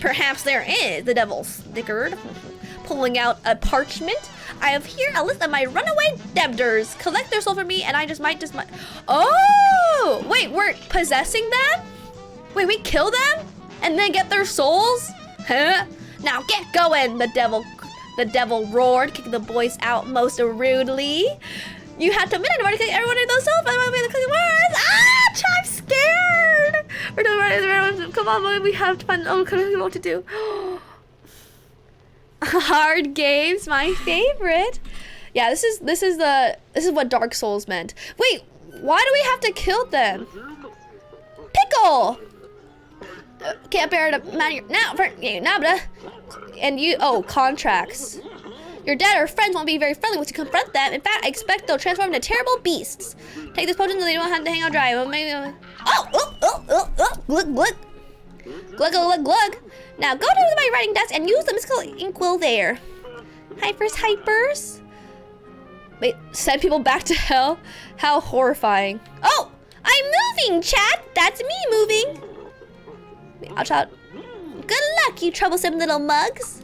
Perhaps there is, the devil snickered, pulling out a parchment. I have here a list of my runaway debtors. Collect their soul for me, and I might. Oh! Wait, we're possessing them? Wait, we kill them? And then get their souls? Huh? Now get going, the devil roared, kicking the boys out most rudely. You had to midnight to get everyone in those souls, but I'm the cooking words. Ah! I'm scared! We're doing come on, we have to find what to do. Hard games, my favorite. Yeah, this is what Dark Souls meant. Wait, why do we have to kill them? Pickle! Can't bear to man your now for nabda. And you contracts. Your dad or friends won't be very friendly once you confront them. In fact, I expect they'll transform into terrible beasts. Take this potion so they don't have to hang out dry. Well, maybe glug glug. Glug glug glug. Now go to my writing desk and use the mystical inkwell there. Hypers. Wait, send people back to hell? How horrifying. Oh, I'm moving, chat. That's me moving. I'll shout. Good luck, you troublesome little mugs.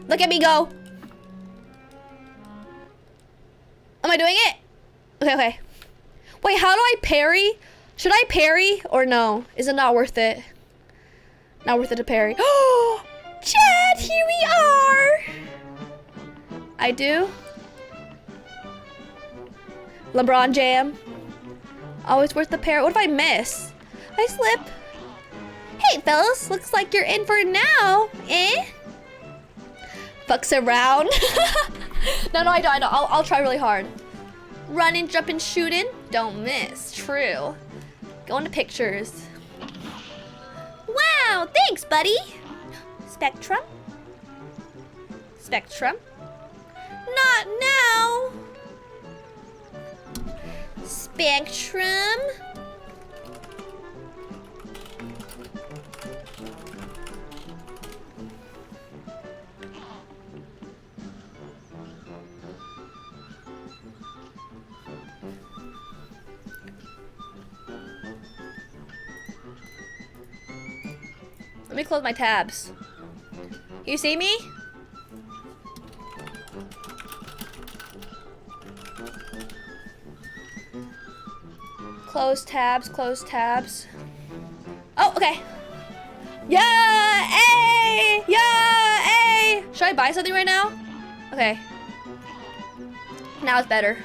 Look at me go. Am I doing it? Okay, okay. Wait, how do I parry? Should I parry or no? Is it not worth it? Not worth it to parry. Oh, chat, here we are. I do. LeBron Jam. Always worth the parry. What if I miss? I slip. Hey, fellas, looks like you're in for now, eh? Fucks around. No, I don't. I'll try really hard. Running, jumping, shooting. Don't miss. True. Go into pictures. Wow, thanks, buddy. Spectrum. Spectrum. Not now. Spectrum. Let me close my tabs. You see me? Close tabs, close tabs. Oh, okay. Yeah, hey, yeah, hey. Should I buy something right now? Okay. Now it's better.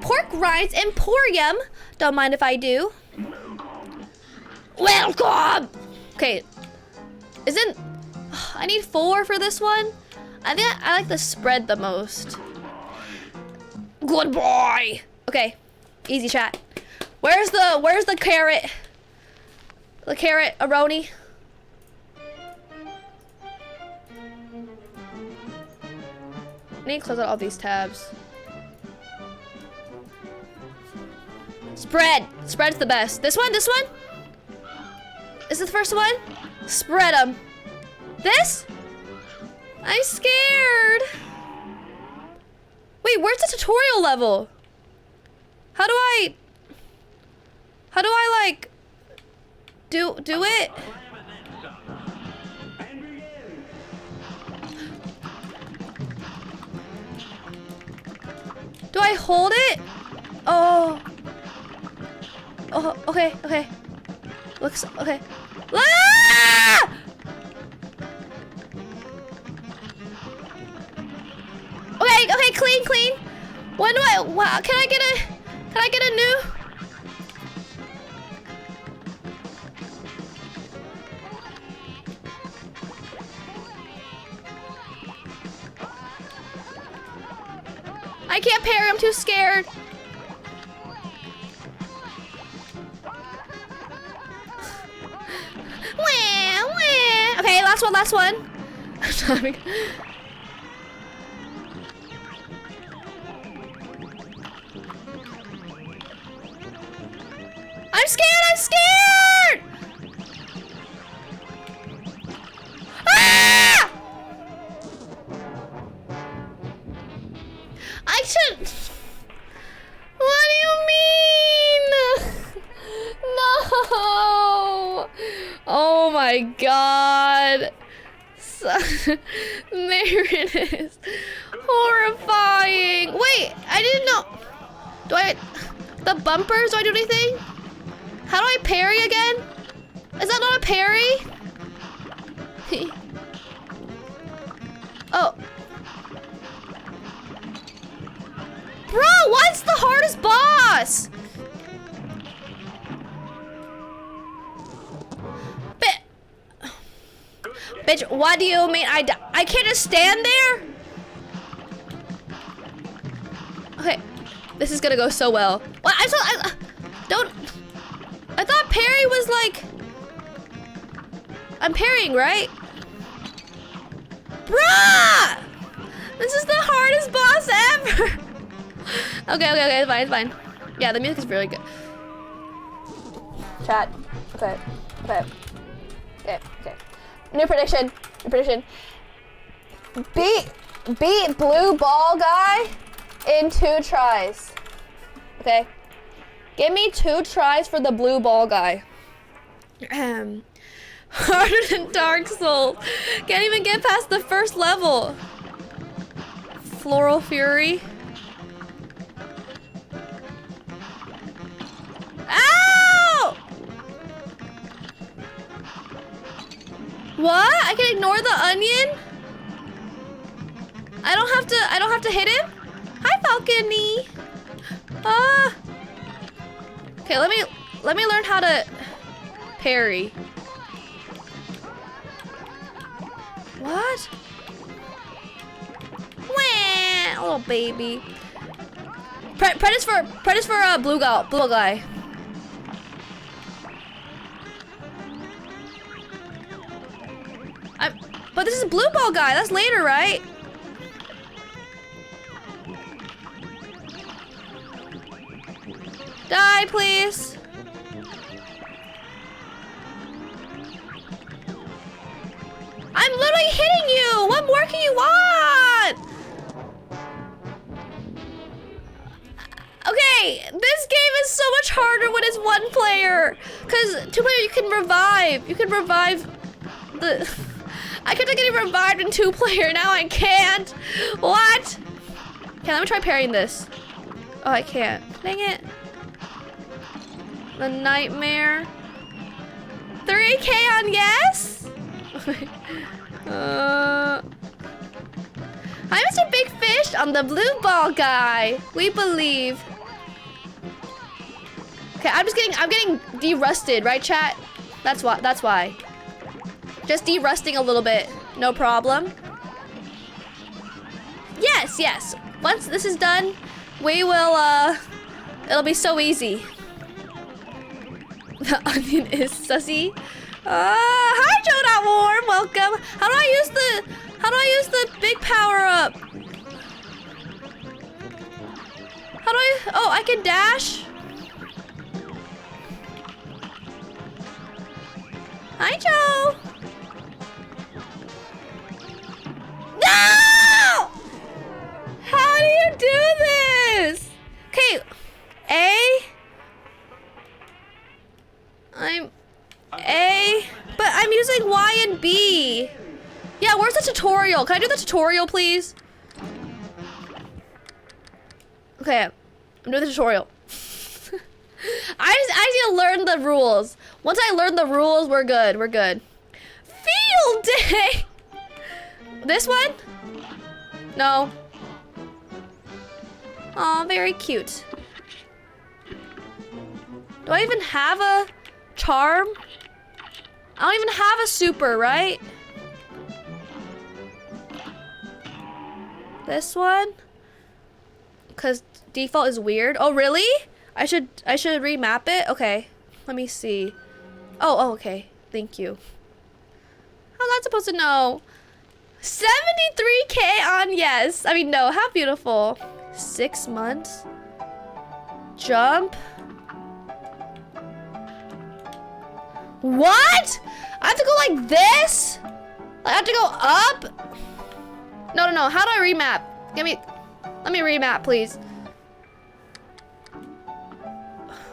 Pork Rinds Emporium. Don't mind if I do. Welcome. Okay. Isn't I need 4 for this one? I think I like the spread the most. Good boy. Okay. Easy chat. Where's the carrot? The carrot aroni. I need to close out all these tabs. Spread. Spread's the best. This one? This one? Is this the first one? Spread them. This? I'm scared. Wait, where's the tutorial level? How do I like do it? Do I hold it? Oh. Oh, okay, okay. Looks okay. Ah! Okay, okay, clean. When do I? Wow, can I get a new? I can't parry. I'm too scared. Okay, last one. I'm scared! Ah! I should... What do you mean? No! Oh my god. There it is. Horrifying. Wait, I didn't know. Do I... The bumpers, do I do anything? How do I parry again? Is that not a parry? Oh. Bro, what's the hardest boss? Bitch, what do you mean I can't just stand there? Okay, this is gonna go so well. What? I thought parry was like... I'm parrying, right? Bruh! This is the hardest boss ever! Okay, it's fine. Yeah, the music is really good. Chat. Okay. New prediction. Beat blue ball guy in 2 tries. Okay. Give me 2 tries for the blue ball guy. Harder than Dark Souls. Can't even get past the first level. Floral Fury. I can ignore the onion? I don't have to hit him? Hi, Falcony. Ah. Okay, let me learn how to parry. What? Wah, little baby. Preda's for blue guy. But this is a blue ball guy. That's later, right? Die, please. I'm literally hitting you. What more can you want? Okay, this game is so much harder when it's one player. Because two player, you can revive. You can revive the... I kept getting revived in two player. Now I can't. What? Okay, let me try parrying this. Oh, I can't. Dang it. The nightmare. 3K on yes? Hi, Mr. Big Fish. I'm the blue ball guy. We believe. Okay, I'm getting de-rusted, right, chat? That's why. Just de-rusting a little bit. No problem. Yes. Once this is done, we will, it'll be so easy. The onion is sussy. Hi, Joe Warm. Welcome. How do I use the big power up? How do I? Oh, I can dash. Hi, Joe. No! How do you do this? Okay, but I'm using Y and B. Yeah, where's the tutorial? Can I do the tutorial, please? Okay, I'm doing the tutorial. I need to learn the rules. Once I learn the rules, we're good. Field day! This one? No. Aw, very cute. Do I even have a charm? I don't even have a super, right? This one? Cause default is weird. Oh, really? I should remap it? Okay. Let me see. Oh, okay. Thank you. How's that supposed to know? 73K on yes. I mean, no. How beautiful. 6 months. Jump. What? I have to go like this? I have to go up? No. How do I remap? Let me remap, please.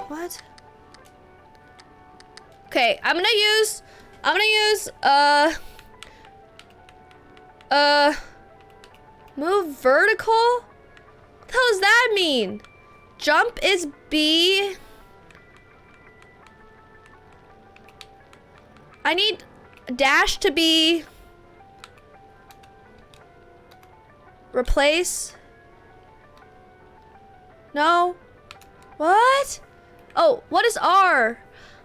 What? Okay, I'm gonna use move vertical? What the hell does that mean? Jump is B. I need dash to be replace. No. What? Oh, what is R?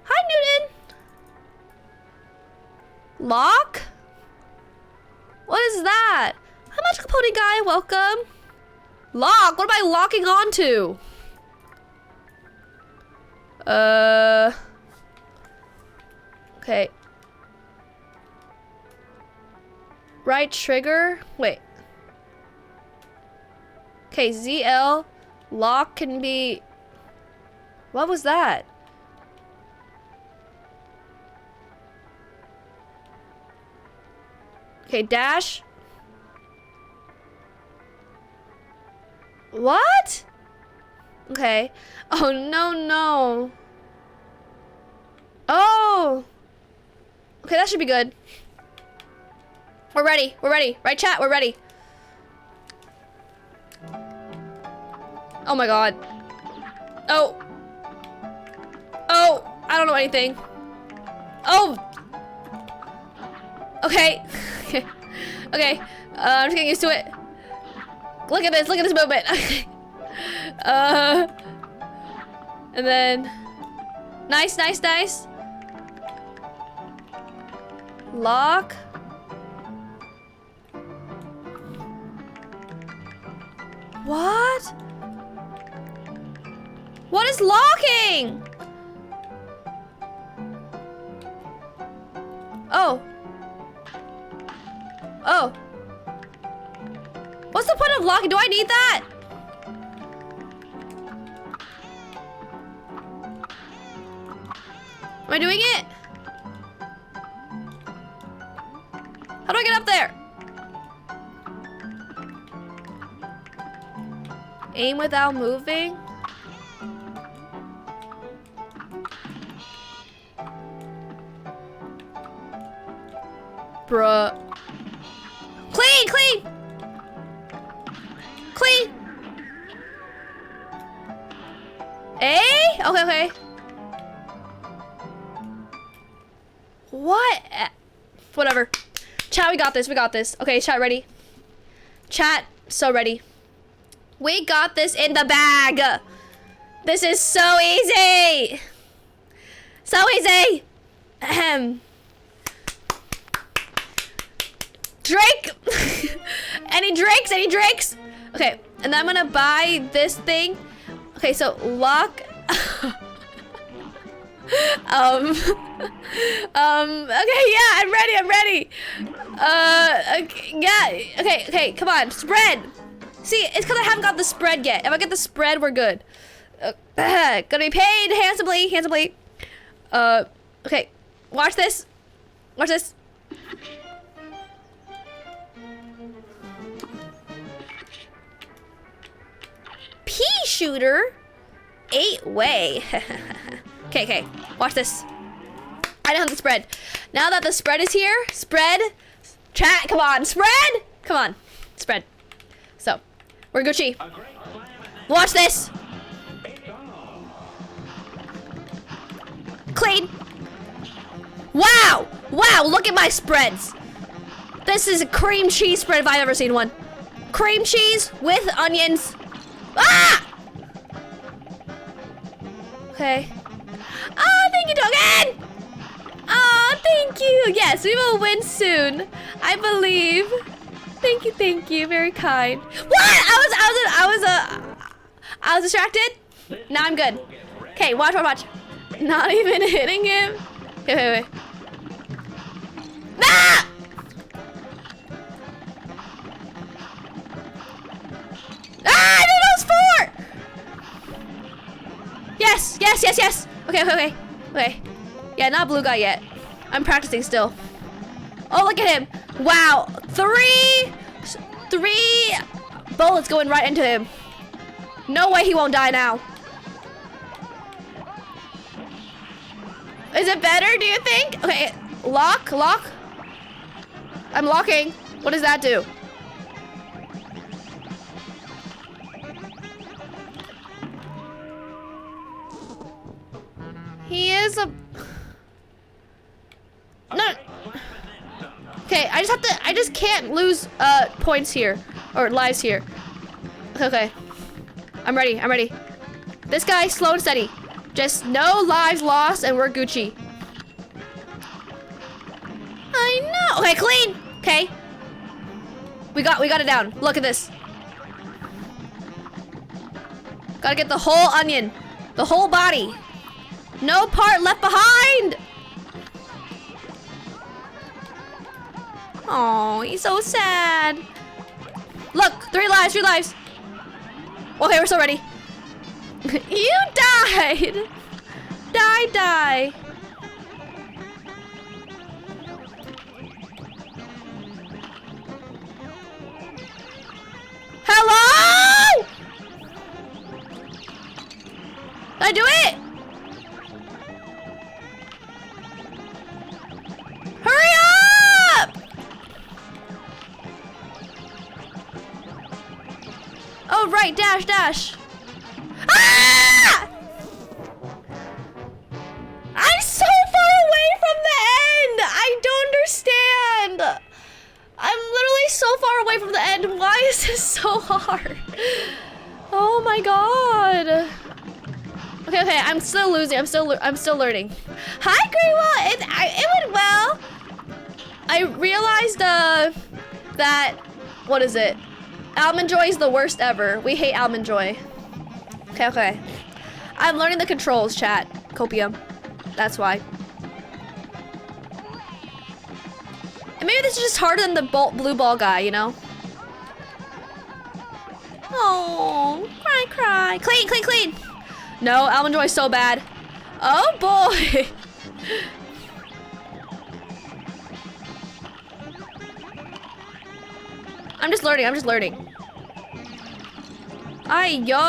Hi, Newton. Lock? What is that? Hi, Magical Pony Guy. Welcome. Lock? What am I locking onto? Okay. Right trigger? Wait. Okay, ZL. Lock can be... What was that? Okay, dash. What? Okay. Oh, no. Oh. Okay, that should be good. We're ready. Right, chat? We're ready. Oh my god. Oh, I don't know anything. Oh. Okay. Okay. I'm just getting used to it. Look at this movement. And then nice. Lock. What? What is locking? Oh. What's the point of locking? Do I need that? Am I doing it? How do I get up there? Aim without moving? Bruh. Clean! Eh? Okay. What? Whatever. Chat, we got this. Okay, chat, ready? Chat, so ready. We got this in the bag. This is so easy. Ahem. Drake! Any drakes? Okay, and then I'm gonna buy this thing. Okay, so lock. Okay, yeah, I'm ready. Okay, yeah, okay, come on, spread. See, it's because I haven't got the spread yet. If I get the spread, we're good. Gonna be paid handsomely. Okay, watch this. Pea shooter? 8-way. Okay, watch this. I don't have the spread. Now that the spread is here, chat, come on, spread. So, we're Gucci. Watch this. Clean. Wow, look at my spreads. This is a cream cheese spread if I've ever seen one. Cream cheese with onions. Ah! Okay. Oh, thank you, Dogan! Oh, thank you. Yes, we will win soon. I believe. Thank you. Very kind. What? I was distracted. Now I'm good. Okay, watch. Not even hitting him. Okay, wait. Ah! Ah, no, that was 4! Yes. Okay. Yeah, not blue guy yet. I'm practicing still. Oh, look at him. Wow. 3 bullets going right into him. No way he won't die now. Is it better, do you think? Okay, lock. I'm locking. What does that do? He is a... No. Okay, I just can't lose points here. Or lives here. Okay. I'm ready. This guy, slow and steady. Just no lives lost and we're Gucci. I know. Okay, clean. Okay. We got it down. Look at this. Gotta get the whole onion. The whole body. No part left behind. Oh, he's so sad. Look, 3 lives. Okay, we're still ready. You died. Die. Hello? Did I do it? Hurry up! Oh, right, dash. Ah! I'm so far away from the end! I don't understand! Okay, I'm still losing. I'm still learning. Hi, Greenwell. It went well. I realized that what is it? Almond Joy is the worst ever. We hate Almond Joy. Okay. I'm learning the controls, chat. Copium. That's why. And maybe this is just harder than the blue ball guy, you know? Oh, cry. Clean. No, Almond Joy is so bad. Oh boy. I'm just learning. Yo.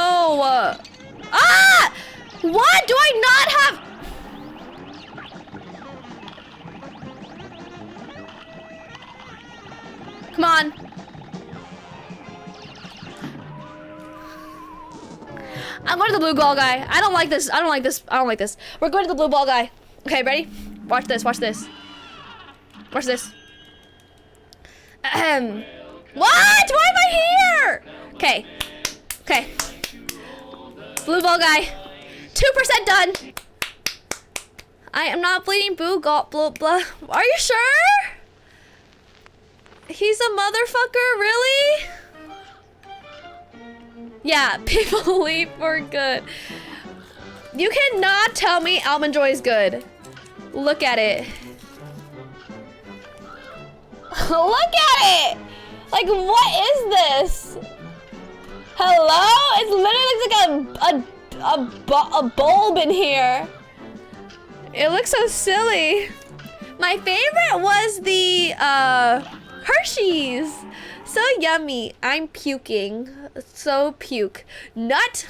Ah! What? Do I not have... Come on. I'm going to the blue ball guy. I don't like this. We're going to the blue ball guy. Okay, ready? Watch this. Ahem. What? Why am I here? Okay. Blue ball guy. 2% done. I am not bleeding. Boo. Blah, blah. Are you sure? He's a motherfucker? Really? Yeah, people leave for good. You cannot tell me Almond Joy is good. Look at it. Look at it! Like, what is this? Hello? It literally looks like a bulb in here. It looks so silly. My favorite was the Hershey's. So yummy. I'm puking. So puke. Nut.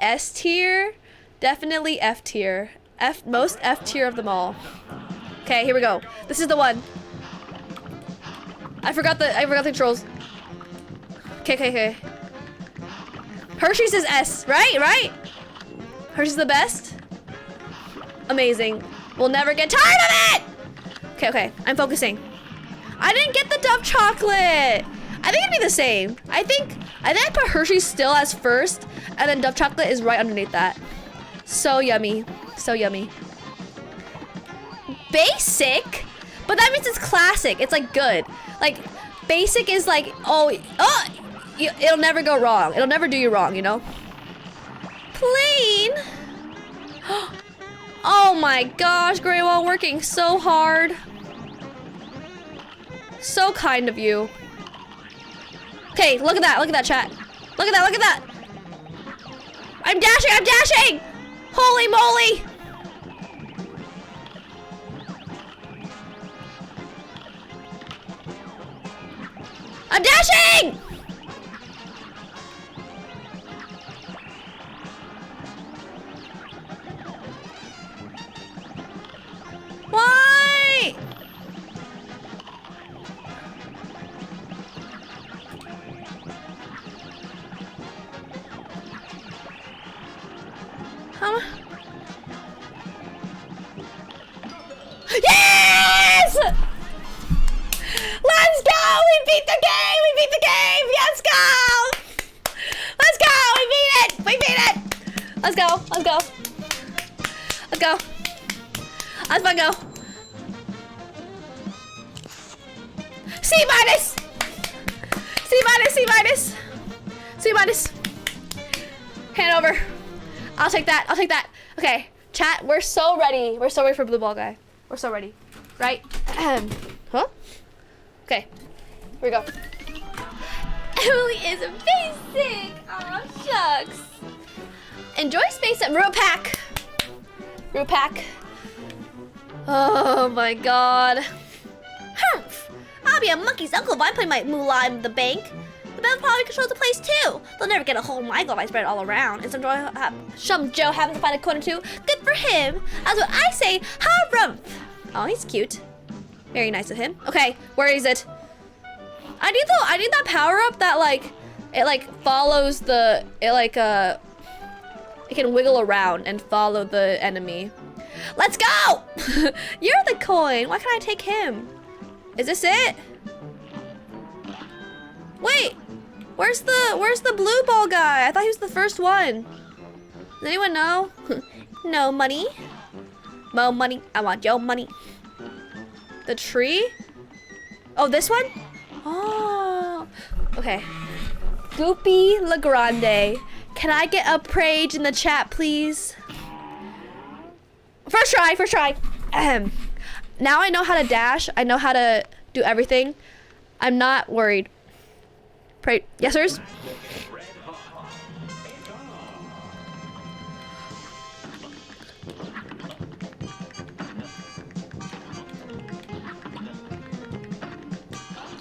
S tier. Definitely F tier. Most F tier of them all. Okay, here we go. This is the one. I forgot the controls. Okay. Hershey's is S, right? Hershey's the best. Amazing. We'll never get tired of it! Okay. I'm focusing. I didn't get the Dove chocolate. I think it'd be the same. I think I put Hershey's still as first, and then Dove chocolate is right underneath that. So yummy. Basic? But that means it's classic. It's like good. Like, basic is like, it'll never go wrong. It'll never do you wrong, you know? Plain? Oh my gosh, Greywall, working so hard. So kind of you. Okay, look at that, chat. Look at that. I'm dashing! Holy moly! I'm dashing! Why? How? Yes! Let's go! We beat the game! Let's go! We beat it! Let's go! Let's go! C minus. Hand over. I'll take that. Okay, chat, we're so ready. We're so ready for blue ball guy. We're so ready. Right? Huh? Okay. Here we go. Emily is basic. Aw, shucks. Enjoy space at Rupak. Oh my god. Humph. I'll be a monkey's uncle if I play my moolah in the bank. The bell probably controls the place too. They'll never get a hold of my glove. I spread it all around. And some Joe happens to find a coin or two. Good for him. That's what I say. Harumph. Oh, he's cute. Very nice of him. Okay, where is it? I need that power up that it follows the it can wiggle around and follow the enemy. Let's go! You're the coin. Why can't I take him? Is this it? Wait, where's the blue ball guy? I thought he was the first one. Does anyone know? No money. Mo money. I want your money. The tree? Oh, this one? Oh. Okay. Goopy Legrande. Can I get a praise in the chat, please? First try, first try. Ahem. Now I know how to dash. I know how to do everything. I'm not worried. Pray. Yes, sirs?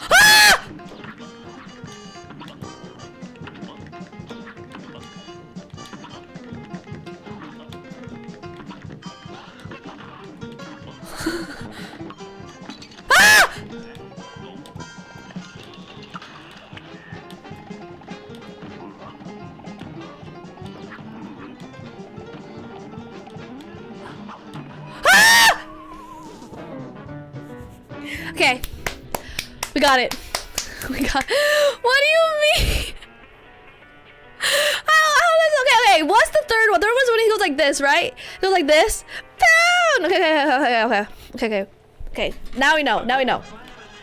Ah! Ah! Ah! Okay. We got it. We got. What do you mean? Okay. What's the third one? The third one's when he goes like this, right? He goes like this. Down. Okay. Now we know. Now we know.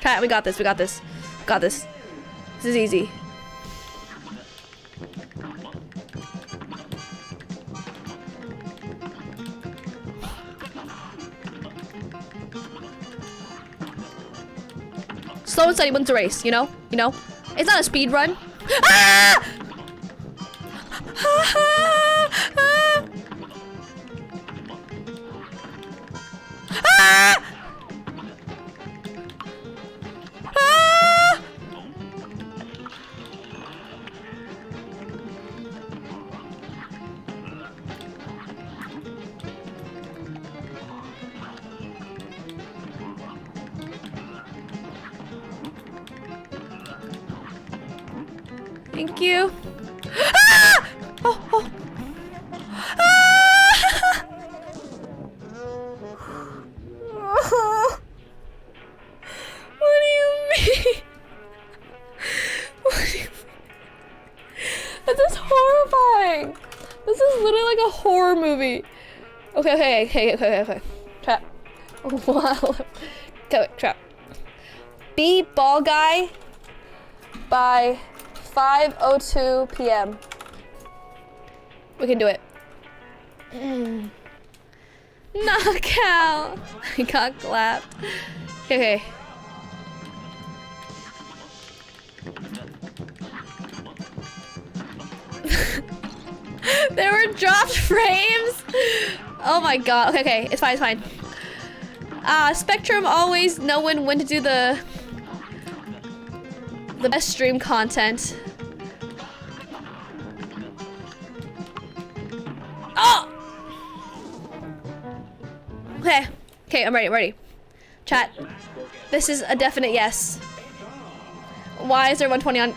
Chat, we got this. We got this. Got this. This is easy. Slow and steady wins the race, you know? You know? It's not a speed run. Ah! Ah! Ah! Thank you. Ah! Oh. Ah! What do you mean? What do you mean? This is horrifying. This is literally like a horror movie. Okay. Trap. Wow. Okay, trap. Beat ball guy by 5:02 p.m. We can do it. Knockout. I got clapped. Okay. There were dropped frames. Oh my god. Okay. It's fine. Spectrum always knowing when to do the best stream content. Oh! Okay, I'm ready. Chat. This is a definite yes. Why is there 120 on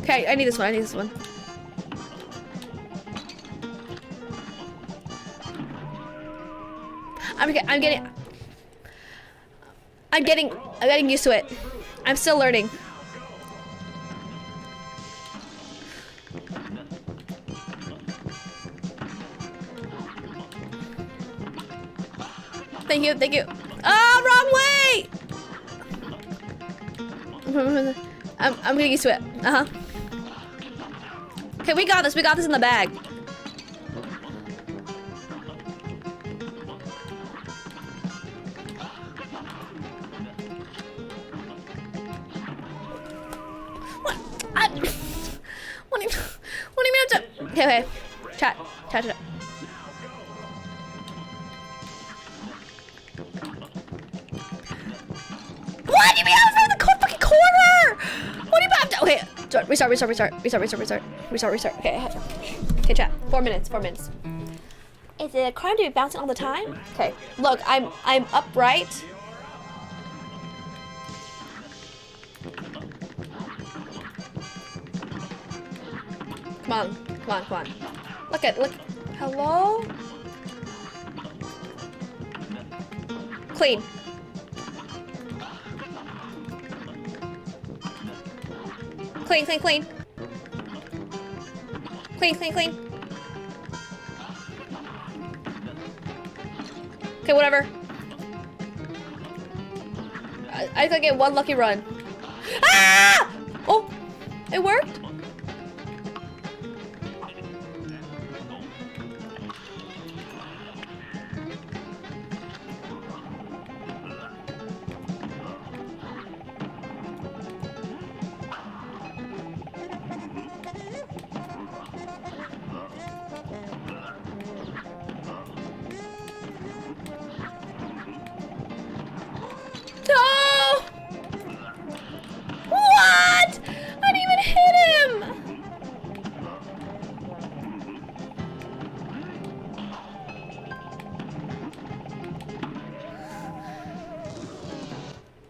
Okay, I need this one. I'm getting used to it. I'm still learning. Thank you. Oh, wrong way! I'm getting used to it. Okay, we got this in the bag. What do you mean to? Okay. Chat. What do you mean I was in the fucking corner? What do you mean? Okay. Restart. Okay, chat. 4 minutes. Is it a crime to be bouncing all the time? Okay. Look, I'm upright. Come on. Look. Hello? Clean. clean, clean, clean. Clean, clean, clean. Okay, whatever. I could get one lucky run. Ah! Oh, it worked. No! What? I didn't even hit him!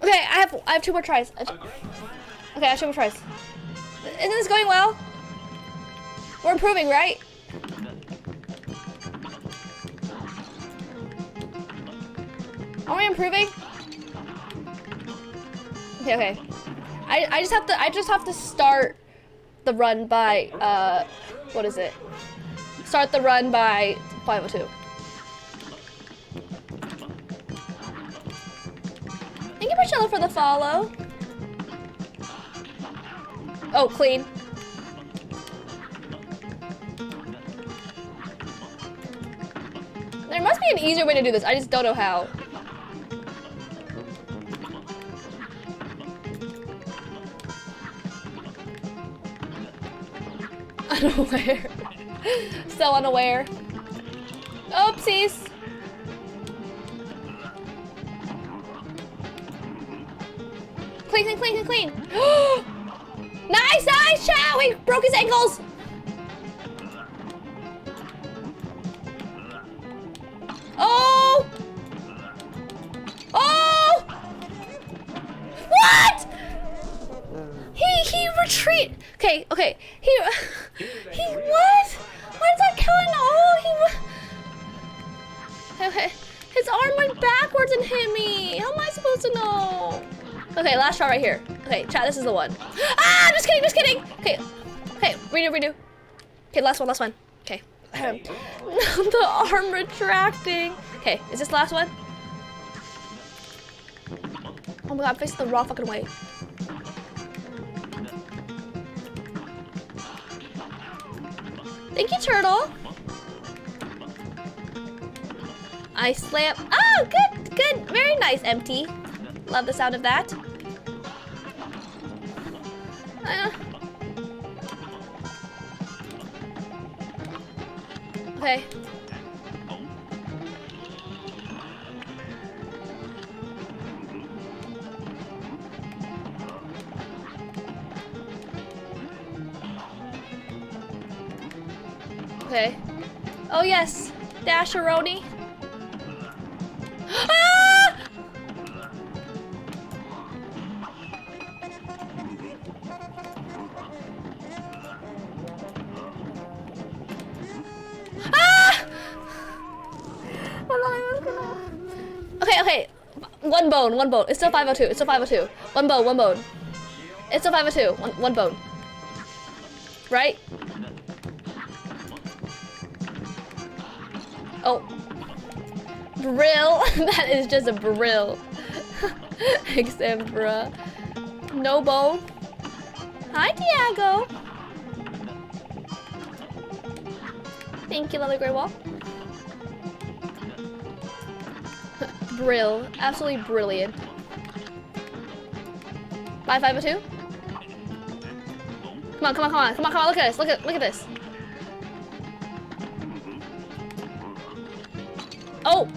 Okay, I have 2 more tries. Okay, I have 2 more tries. Isn't this going well? We're improving, right? Are we improving? Okay, okay. I just have to start the run by what is it? Start the run by 5:02. Thank you, Marcella, for the follow. Oh, clean. There must be an easier way to do this. I just don't know how. Unaware. So unaware. Oopsies. Clean, clean, clean, clean, clean. Nice, nice, chat. We broke his ankles. Oh. Oh. What? He retreat. Okay, okay. He what? Why does that count? Oh, okay. His arm went backwards and hit me. How am I supposed to know? Okay, last shot right here. Okay, chat, this is the one. Ah, just kidding, just kidding. Okay, okay, redo. Okay, last one. Okay. The arm retracting. Okay, is this the last one? Oh my god, I'm facing the wrong fucking way. Thank you, turtle. I slam. Oh, good, good. Very nice, empty. Love the sound of that. Okay. Okay. Oh yes, Dasheroni. Ah! Ah! Okay, okay. One bone. It's still 502. It's still 502. One bone. It's still 502. One bone. Right? Oh. Brill. That is just a brill. Exembra. No bone. Hi, Diego. Thank you, Lovely Grey Wall. Brill. Absolutely brilliant. 502? Come on. Look at this. Look at this. Oh!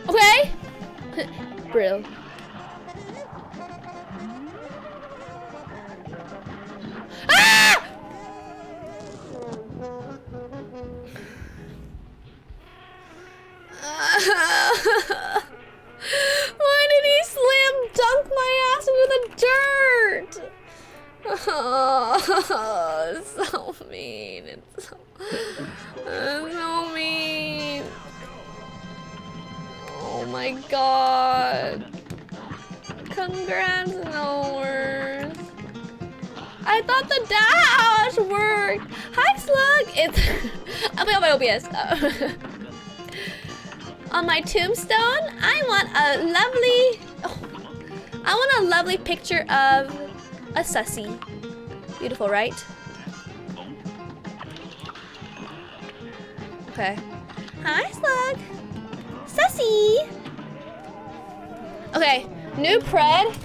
Okay! Brill. Ah! Why did he slam dunk my ass into the dirt? Oh, it's so mean. It's so mean. my god. Congrats, North. I thought the dash worked. Hi, Slug. It's I'll be on my OBS. On my tombstone, I want a lovely picture of a sussy. Beautiful, right? Okay. Hi, Slug. Sussy. Okay, new pred.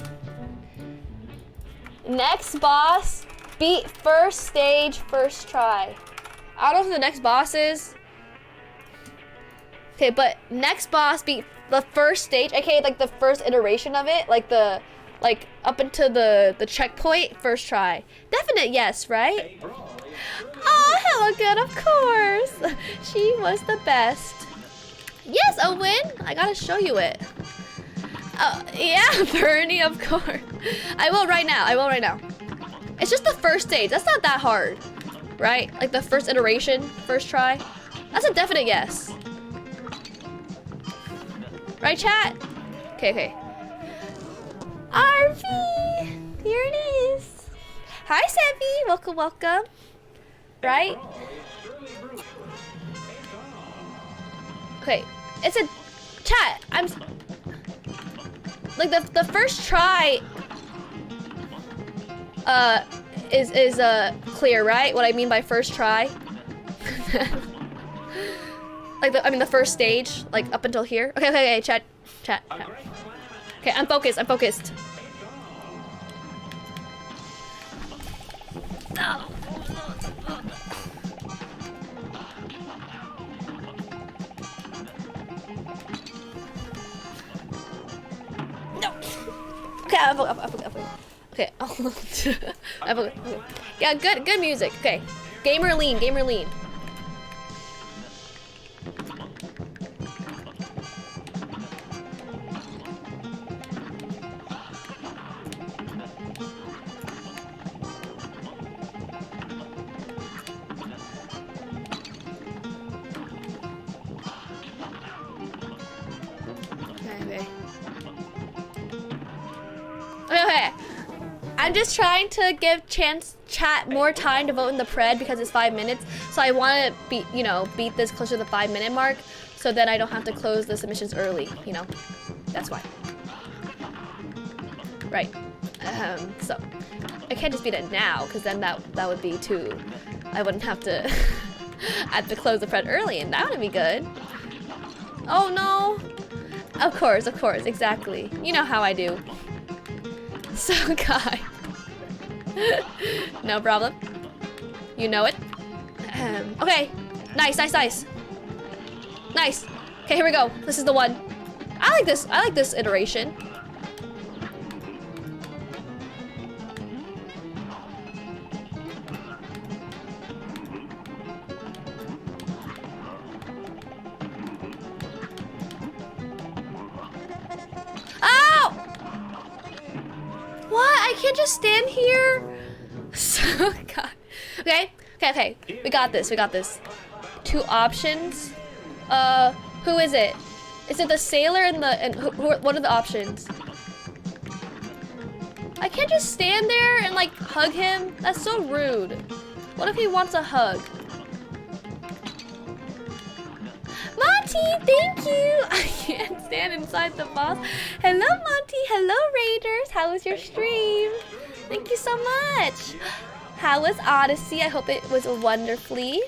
Next boss, beat first stage, first try. I don't know who the next boss is. Okay, but next boss beat the first stage, aka like the first iteration of it, like up into the checkpoint, first try. Definite yes, right? Oh, hello good, of course. She was the best. Yes, a win. I gotta show you it. Oh, yeah, Bernie, of course. I will right now. It's just the first stage. That's not that hard, right? Like the first iteration, first try. That's a definite yes. Right, chat? Okay. RV! Here it is. Hi, Sevi. Welcome. Right? Okay, it's a chat. Like the first try is clear, right? What I mean by first try. Like the first stage, like up until here. Okay, chat. Okay, I'm focused. No. Okay, I forgot. Yeah, good music. Okay, gamer lean. Okay. I'm just trying to give chat more time to vote in the pred because it's 5 minutes. So I want to beat this closer to the 5-minute mark, so then I don't have to close the submissions early. That's why. Right. So I can't just beat it now, because then that would be too. I wouldn't have to. I have to close the pred early, and that would be good. Oh no. Of course, exactly. You know how I do. So kind. No problem. You know it. Okay. Nice. Nice. Okay, here we go. This is the one. I like this iteration. I can't just stand here. So God. Okay. We got this. 2 options. Who is it? Is it the sailor and what are the options? I can't just stand there and like hug him. That's so rude. What if he wants a hug? Monty, thank you. I can't stand inside the boss. Hello, Monty. Hello, Raiders. How was your stream? Thank you so much. How was Odyssey? I hope it was wonderfully.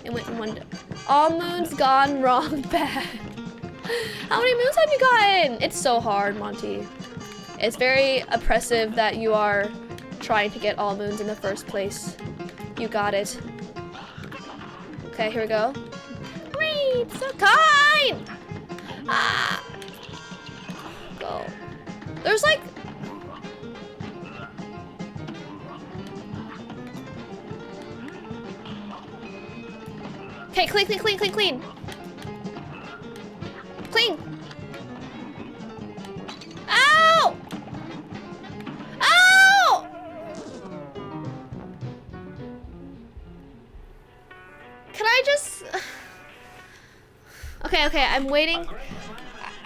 It went all moons gone wrong bad. How many moons have you gotten? It's so hard, Monty. It's very oppressive that you are trying to get all moons in the first place. You got it. Okay, here we go. Great, so kind! Ah! Go. There's like... Okay, clean. Clean! Ow! Ow! Can I just... Okay, I'm waiting.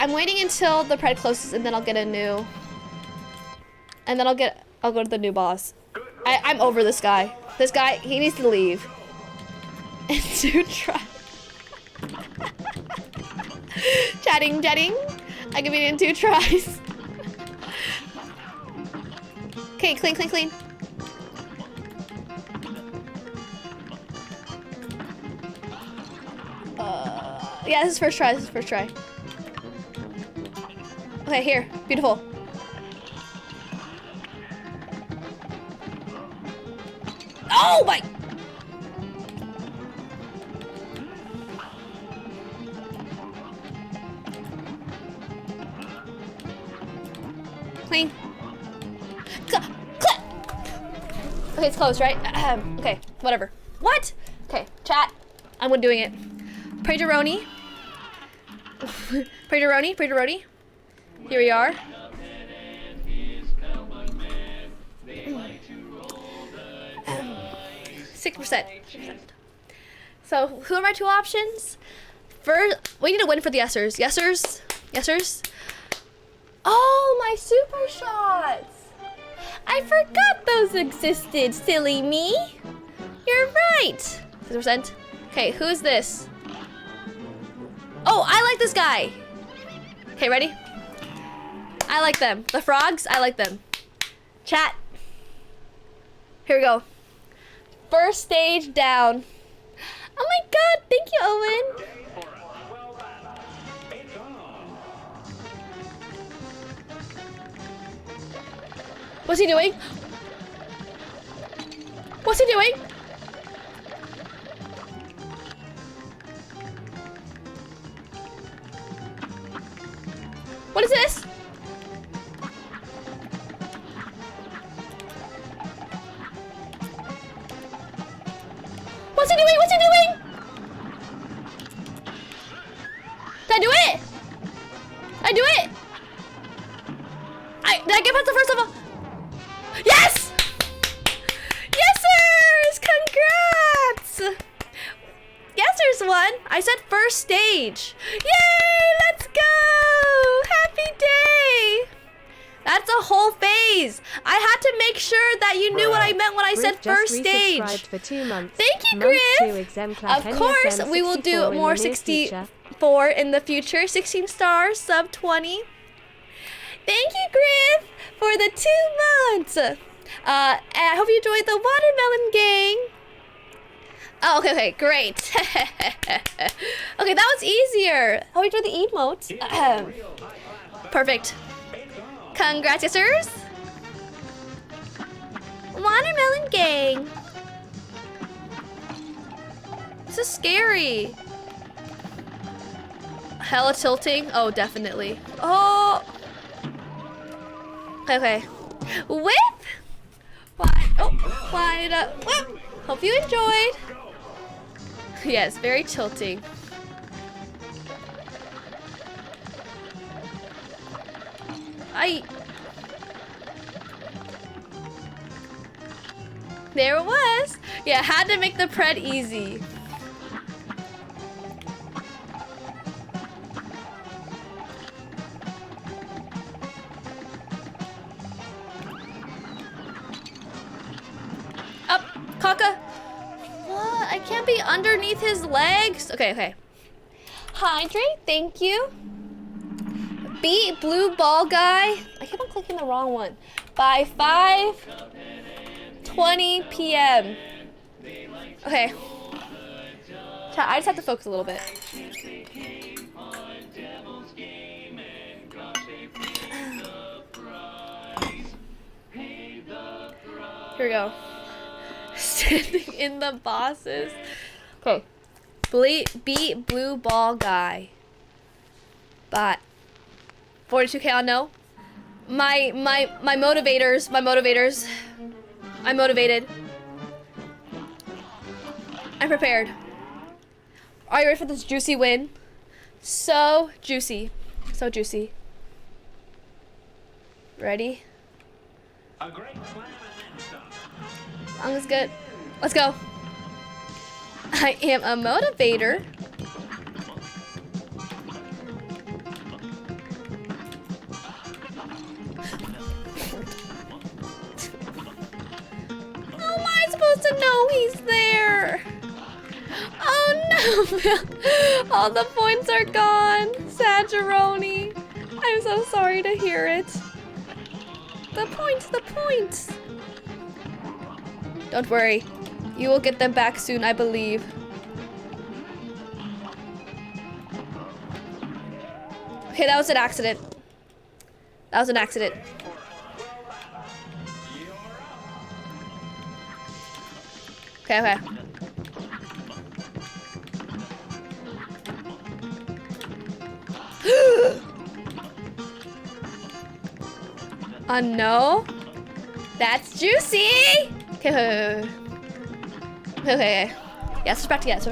I'm waiting until the pred closes and then I'll get a new. And then I'll go to the new boss. I'm over this guy. This guy, he needs to leave. And 2 tries. Chatting. I can beat it in 2 tries. Okay, clean. Yeah, this is first try. Okay, here. Beautiful. Oh my! Clean. Okay, it's closed, right? Okay, whatever. What? Okay, chat. I'm doing it. Praderoni. Praderoni. Here we are. Um, 6%. So, who are my 2 options? First, we need to win for the yesers. Yesers. Oh, my super shots. I forgot those existed, silly me. You're right. 6%. Okay, who's this? Oh, I like this guy. Okay, ready? I like them. The frogs, I like them. Chat. Here we go. First stage down. Oh my god, thank you, Owen. What's he doing? What is this? What's he doing? Did I do it? Did I get past the first level? Yes! Yesers! Congrats! Yesers won. I said first stage. Yay! Let's go! Happy day! That's a whole phase. I had to make sure that you knew what I meant when I said first stage. For 2 months. Thank you, Griff. Of course, we will do more 64 in the future. 16 stars, sub 20. Thank you, Griff, for the 2 months. And I hope you enjoyed the watermelon gang. Oh, okay, great. Okay, that was easier. Hope you enjoyed the emote. Perfect. Congrats, yesers. Watermelon gang. This is scary. Hella tilting. Oh, definitely. Oh. Okay. Whip. Wide up. Whip. Hope you enjoyed. Yes, very tilting. There it was. Yeah, had to make the pred easy. Up, Kaka. What? I can't be underneath his legs. Okay. Hydrate, thank you. Beat blue ball guy. I keep on clicking the wrong one. By 5:20 p.m. Okay. I just have to focus a little bit. Here we go. Standing in the bosses. Okay. Beat blue ball guy. But 42k on no. My motivators. I'm motivated. I'm prepared. Are you ready for this juicy win? So juicy. Ready? Song is good. Let's go. I am a motivator. doesn't know he's there. Oh no, all the points are gone. Sageroni. I'm so sorry to hear it. The points. Don't worry. You will get them back soon, I believe. Okay, that was an accident. Okay. No. That's juicy! Okay. Yes, back to yes.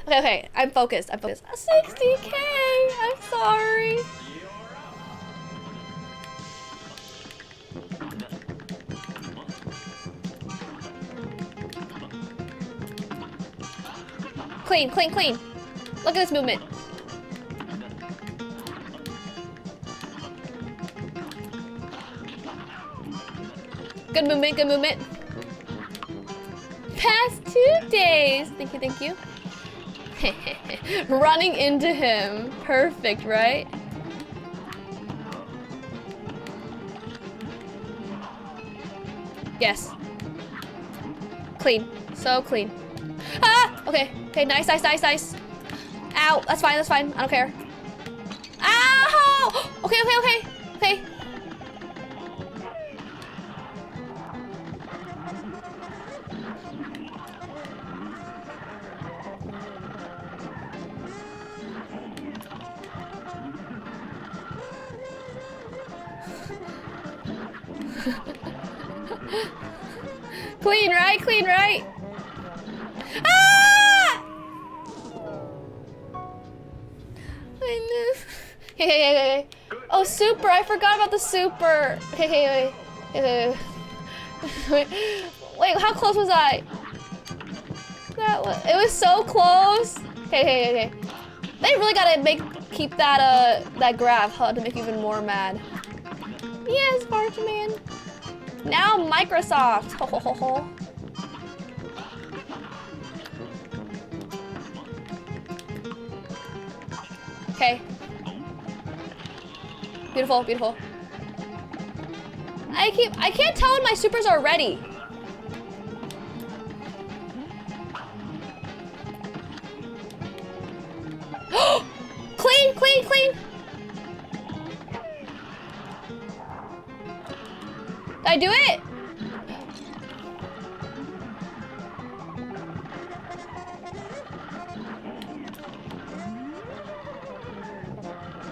Okay, I'm focused. 60K! I'm sorry. Clean. Look at this movement. Good movement. Past 2 days. Thank you. Running into him. Perfect, right? Yes. Clean. So clean. Ah! Okay, nice. Ow, that's fine. I don't care. Ow! Okay. Clean, right? Ah! Hey. Oh, super. I forgot about the super. Hey. Wait, how close was I? It was so close. Hey. They really gotta keep that grab to make you even more mad. Yes, Bartman. Now Microsoft. Ho. Okay. Beautiful. I can't tell when my supers are ready. Clean. Did I do it?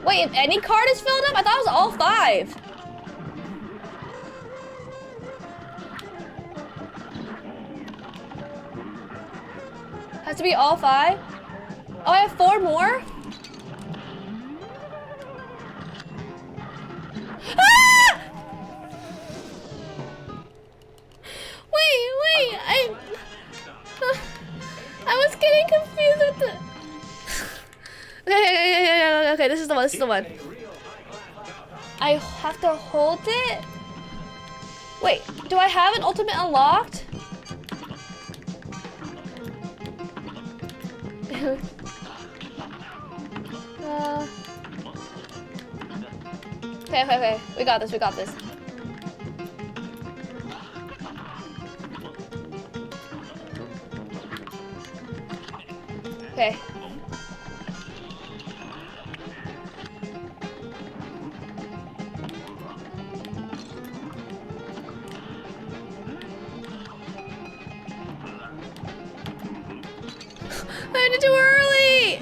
Wait, if any card is filled up? I thought it was all 5. Has to be all 5? Oh, I have 4 more? Ah! Wait, I was getting confused with the... Okay, this is the one. I have to hold it? Wait, do I have an ultimate unlocked? Okay. We got this. Okay. I did too early!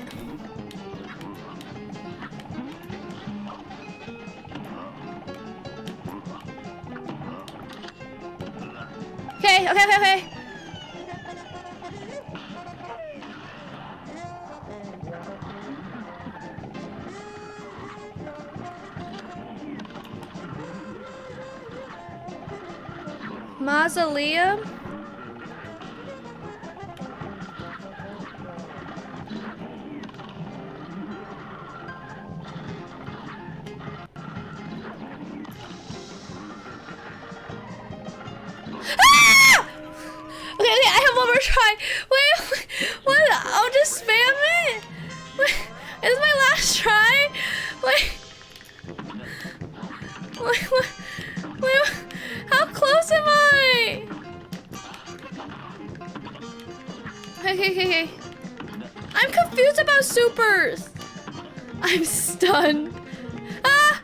Okay. Mausoleum? Okay, I try. Wait, what? I'll just spam it. Wait, this is my last try. Wait. Wait, how close am I? Okay. I'm confused about supers. I'm stunned. Ah!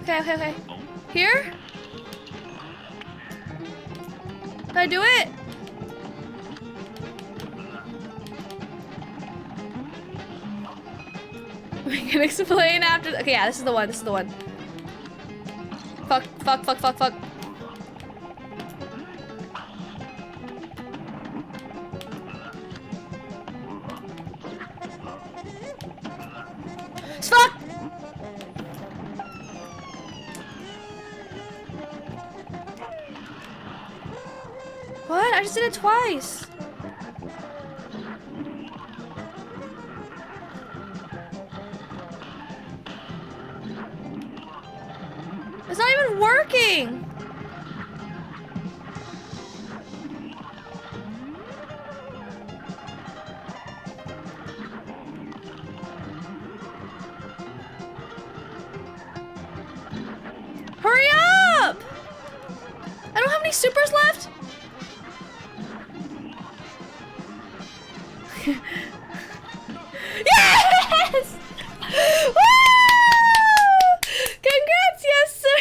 Okay. Here? Did I do it? We can explain after. Okay, yeah, this is the one. Fuck. Fuck! What? I just did it twice. It's not even working. Hurry up! I don't have any supers left. Yes! Woo! Congrats, yes, sir!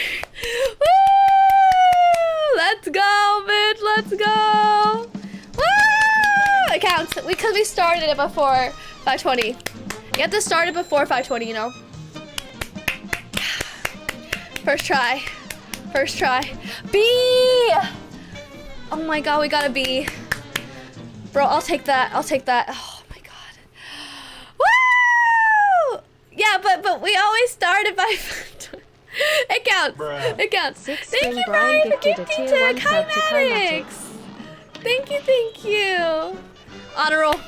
Woo! Let's go, bitch! Let's go! Woo! It counts because we started it before 5:20. You have to start it before 5:20, you know. First try. B! Oh my god, we got a B. Bro, I'll take that. Oh my god. Woo! Yeah, but we always started by It counts. Bruh. It counts. Thank you, Brian, for gifting to Kinematics. Thank you. Honor roll.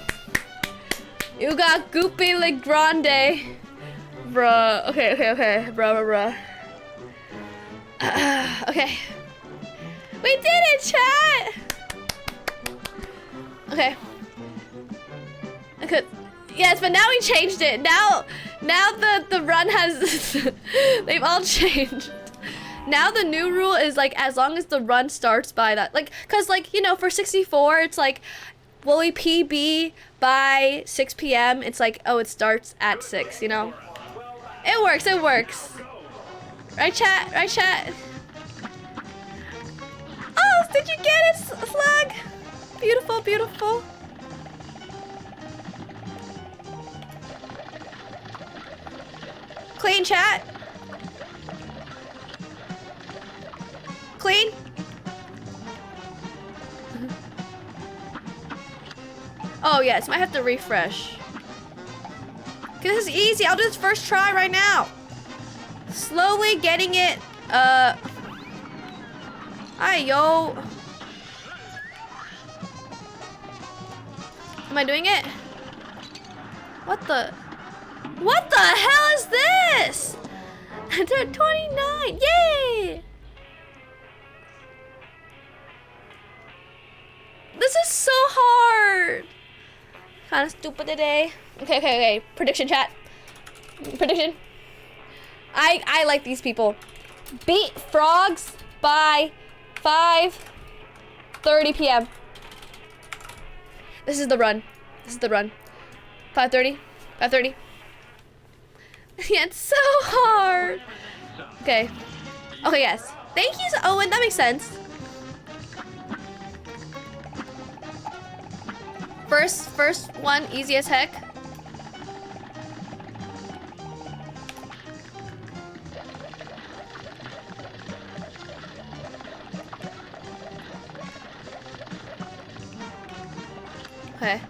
You got Goopy Le Grande. Bruh. Okay. Bruh. Okay. We did it, chat! Okay. Yes, but now we changed it. Now the run has they've all changed. Now the new rule is like as long as the run starts by that, like, cause like, you know, for 64 it's like, will we PB by 6 p.m. It's like, oh, it starts at 6, you know. It works. Right, chat? Oh, did you get it, Slug? Beautiful. Clean, chat. Clean. Oh, yes, might have to refresh. Okay, this is easy. I'll do this first try right now. Slowly getting it, Hi, yo. Am I doing it? What the hell is this? They're 29, yay! This is so hard. Kind of stupid today. Okay. Prediction, chat. Prediction. I like these people. Beat frogs by 5:30 p.m. This is the run. 5:30. Yeah, it's so hard. Okay, yes. Thank you, Owen. That makes sense. First one, easy as heck. Okay.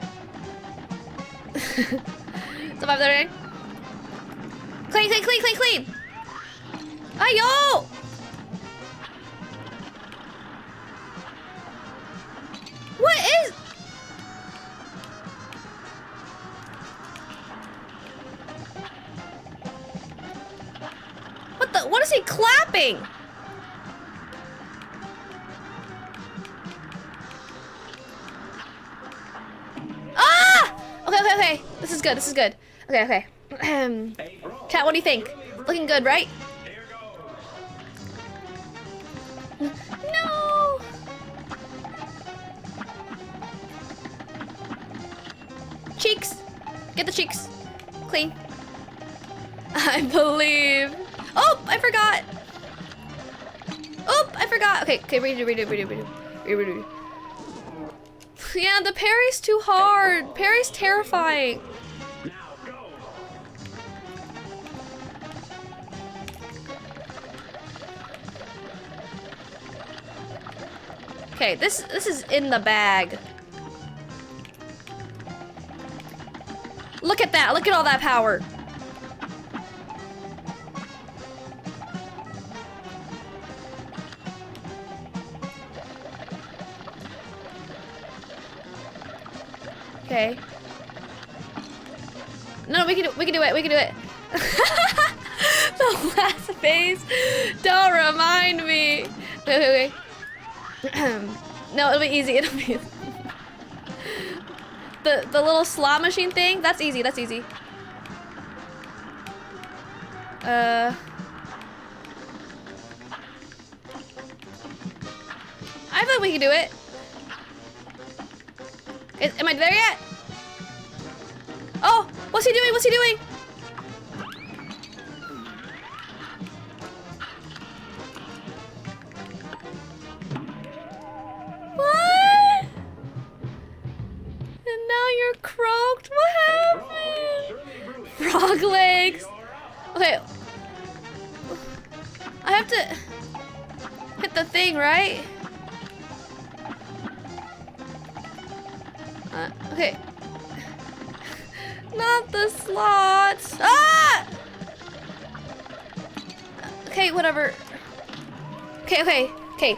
So 5:30. Clean. Ayo! What is? What is he? clapping? Ah! Okay. This is good. Okay. Chat, what do you think? Looking good, right? No! Cheeks! Get the cheeks. Clean. I believe. Oh, I forgot. Okay, redo. Yeah, the parry's too hard. Parry's terrifying. Okay, this is in the bag. Look at that. Look at all that power. Okay. No, we can do it. The last phase. Don't remind me. Okay. No, it'll be easy. The little slot machine thing, that's easy. I feel like we can do it. Am I there yet? Oh, what's he doing? What? And now you're croaked? What happened? Frog legs. Okay. I have to hit the thing, right? Okay. Not the slots. Ah! Okay, whatever. Okay.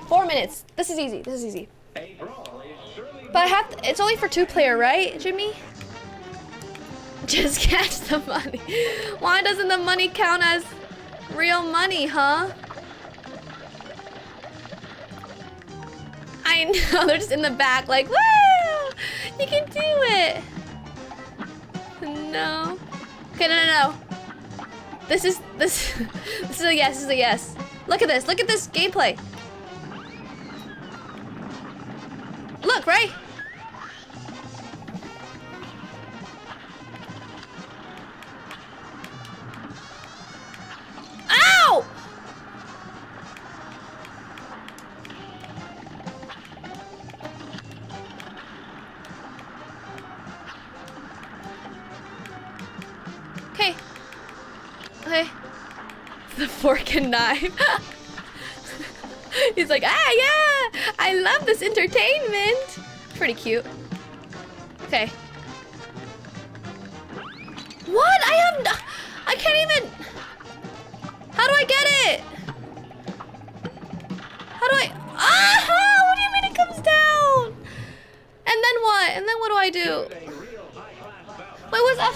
4 minutes. This is easy. But I have to, it's only for 2-player, right, Jimmy? Just catch the money. Why doesn't the money count as real money, huh? I know, they're just in the back like, woo! You can do it! No. Okay, no. This is a yes. Look at this gameplay. Look, right? Ow! Okay. The fork and knife. He's like, yeah, I love this entertainment. Pretty cute. Okay. What? I can't even. How do I get it? How do I? Ah! What do you mean it comes down? And then what? And then what do I do? Wait, what's that?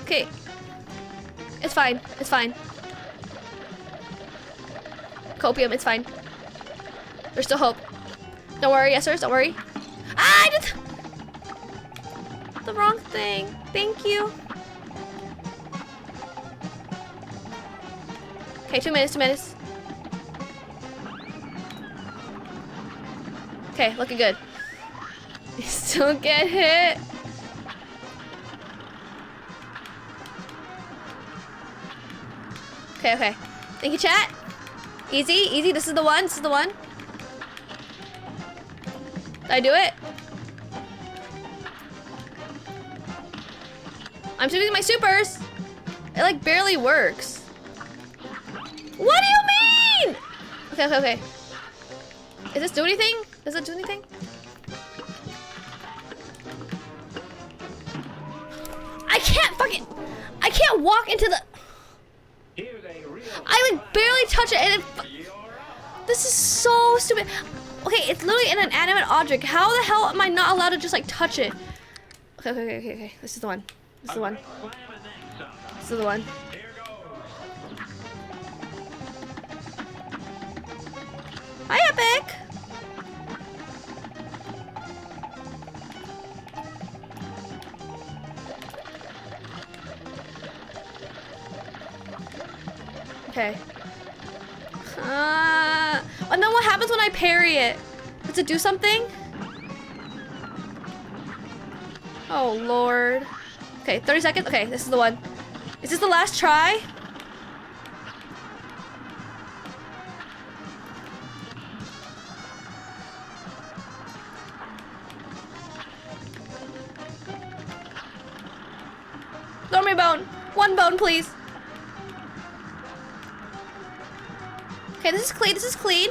Okay. It's fine. Copium, it's fine. There's still hope. Don't worry, yes, sirs, don't worry. Ah, I did the wrong thing. Thank you. Okay, 2 minutes. Okay, looking good. You still get hit. Okay. Thank you, chat. Easy. This is the one. Did I do it? I'm still using my supers. It like barely works. What do you mean? Okay. Does this do anything? Does it do anything? I can't walk into the. I like barely touch it and this is so stupid. Okay, it's literally an inanimate object. How the hell am I not allowed to just like touch it? Okay. This is the one. Hi, Epic. Okay. And then what happens when I parry it? Does it do something? Oh, Lord. Okay, 30 seconds. Okay, this is the one. Is this the last try? Throw me a bone. One bone, please. Okay, this is clean. This is clean.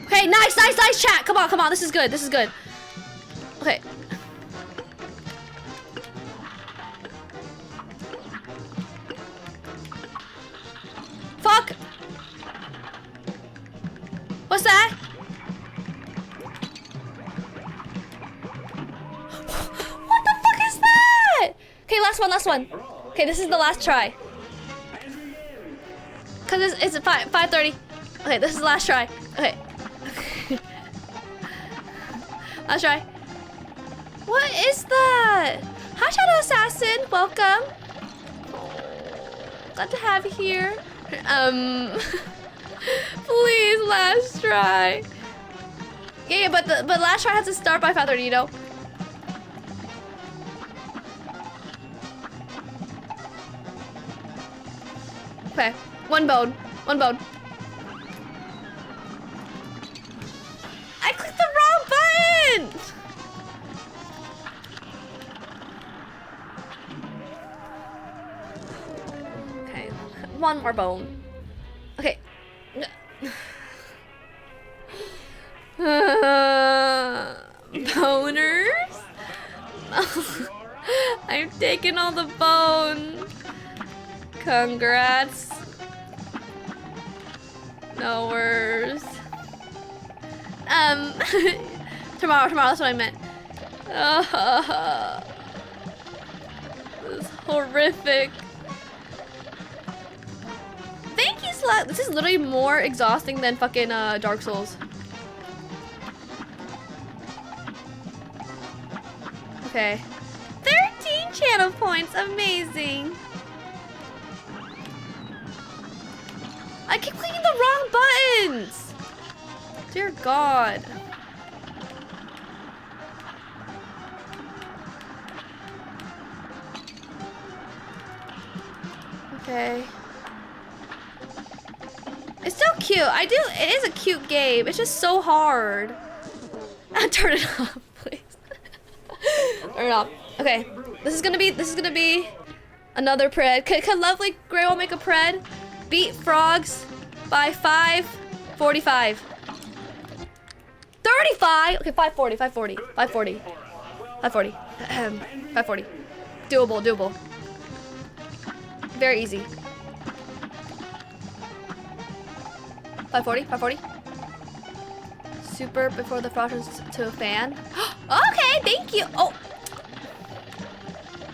Okay, nice, nice, nice, chat. Come on, come on. This is good. This is good. Okay. Fuck. What's that? What the fuck is that? Okay, last one, last one. Okay, this is the last try. Cause it's 5:30. Okay, this is the last try. Okay. Last try. What is that? Hi, Shadow Assassin. Welcome. Glad to have you here. Please, last try. Yeah, but last try has to start by 5:30, you know. Okay, one bone. One bone. I clicked the wrong button! Okay, one more bone. Okay. Boners? I've taken all the bone. Congrats. No worries. Tomorrow, that's what I meant. This is horrific. Thank you, Slut. This is literally more exhausting than fucking Dark Souls. Okay. 13 channel points. Amazing. I keep clicking the wrong buttons. Dear God. Okay. It's so cute. It is a cute game. It's just so hard. Turn it off, please. Turn it off. Okay. This is gonna be another pred. Could lovely Grey will make a pred? Beat frogs by 5:45. 35? Okay, 5:40, 5:40, 5:40. 5:40. 5:40. Doable. Very easy. 5:40, 5:40. Super before the frog turns to a fan. Okay, thank you. Oh.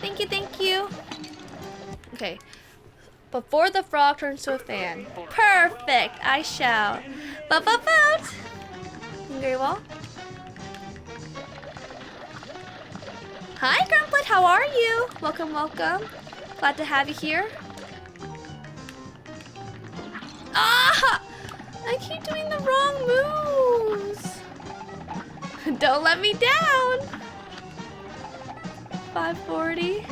Thank you. Okay. Before the frog turns to a fan. Perfect. I shall. Vote. Very well. Hi, Grumplet. How are you? Welcome. Glad to have you here. Ah! I keep doing the wrong moves. Don't let me down. 5:40.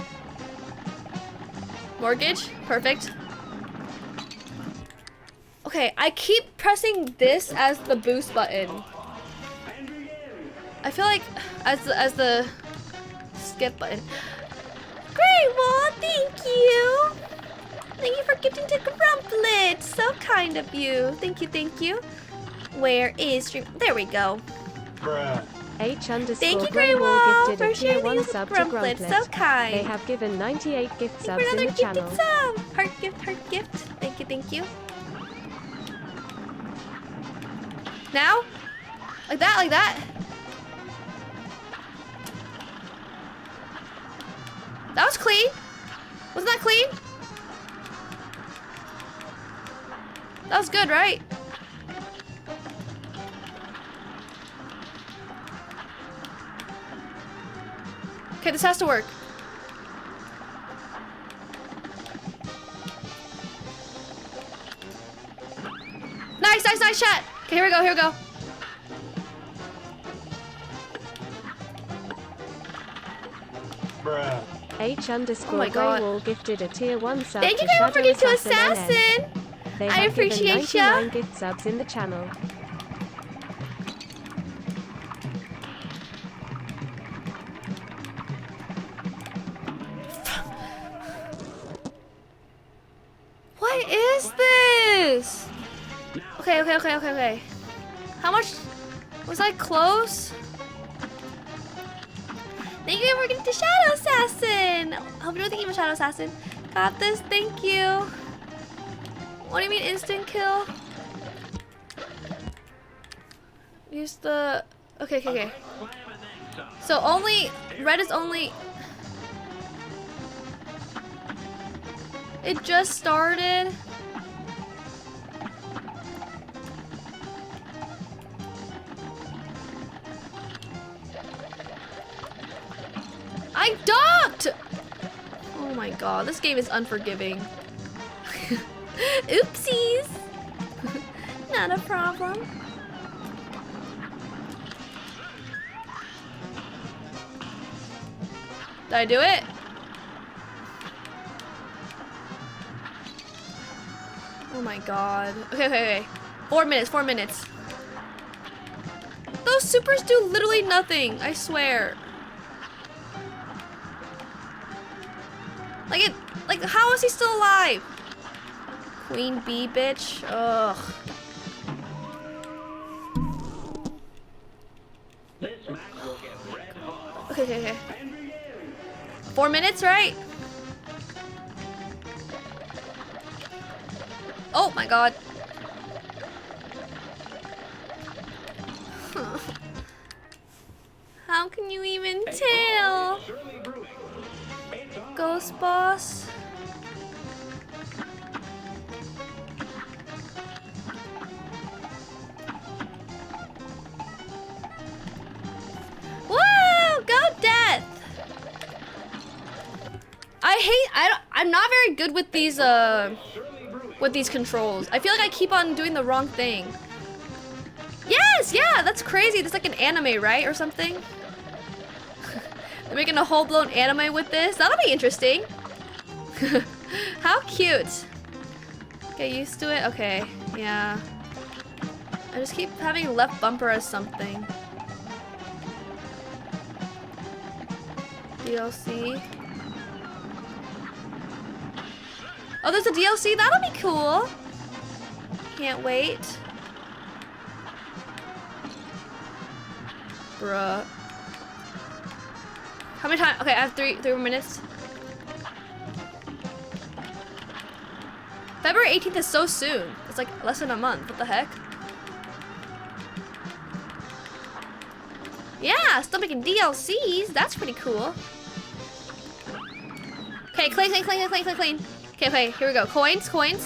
Mortgage. Perfect. Okay, I keep pressing this as the boost button. I feel like as the skip button. Great, well, thank you. Thank you for gifting to Grumplet. So kind of you. Thank you. Where is stream? There we go. Bruh. Thank you, Grey Wall, gifted for a tier sharing 1 with sub to Grumplet. Grumplet. So kind. They have given 98 gift subs For in another the channel. gifted sub. Heart gift. Thank you. Now? Like that. That was clean. Wasn't that clean? That was good, right? Okay, this has to work. Nice, nice, nice shot. Okay, here we go, here we go. Bruh. H_Greywall gifted a tier 1 sub Thank you, to Grandma, for Shadow getting to Assassin. Assassin. They I have given appreciate ya. 99 gift subs in the channel. What is this? Okay, okay, okay, okay, okay. How much was I close? Thank you for getting to Shadow Assassin. I hope you don't think I'm a Shadow Assassin. Got this, thank you. What do you mean instant kill? Use the, okay, okay, okay. So only, red is only, it just started. I ducked! Oh my god, this game is unforgiving. Oopsies! Not a problem. Did I do it? Oh my god. Okay, okay, okay. 4 minutes, 4 minutes. Those supers do literally nothing, I swear. Like, how is he still alive? Queen bee, bitch. Ugh. Okay, okay, okay. 4 minutes, right? Oh my god. How can you even tell? Ghost boss. Woo! Go death! I'm not very good with these controls. I feel like I keep on doing the wrong thing. Yes, yeah, that's crazy. That's like an anime, right? Or something? They're making a whole-blown anime with this. That'll be interesting. How cute. Get used to it? Okay, yeah. I just keep having left bumper as something. DLC. Oh, there's a DLC? That'll be cool. Can't wait. Bruh. How many times? Okay, I have three more minutes. February 18th is so soon. It's like less than a month. What the heck? Yeah, still making DLCs. That's pretty cool. Okay, clean. Okay, okay, here we go. Coins. Clean.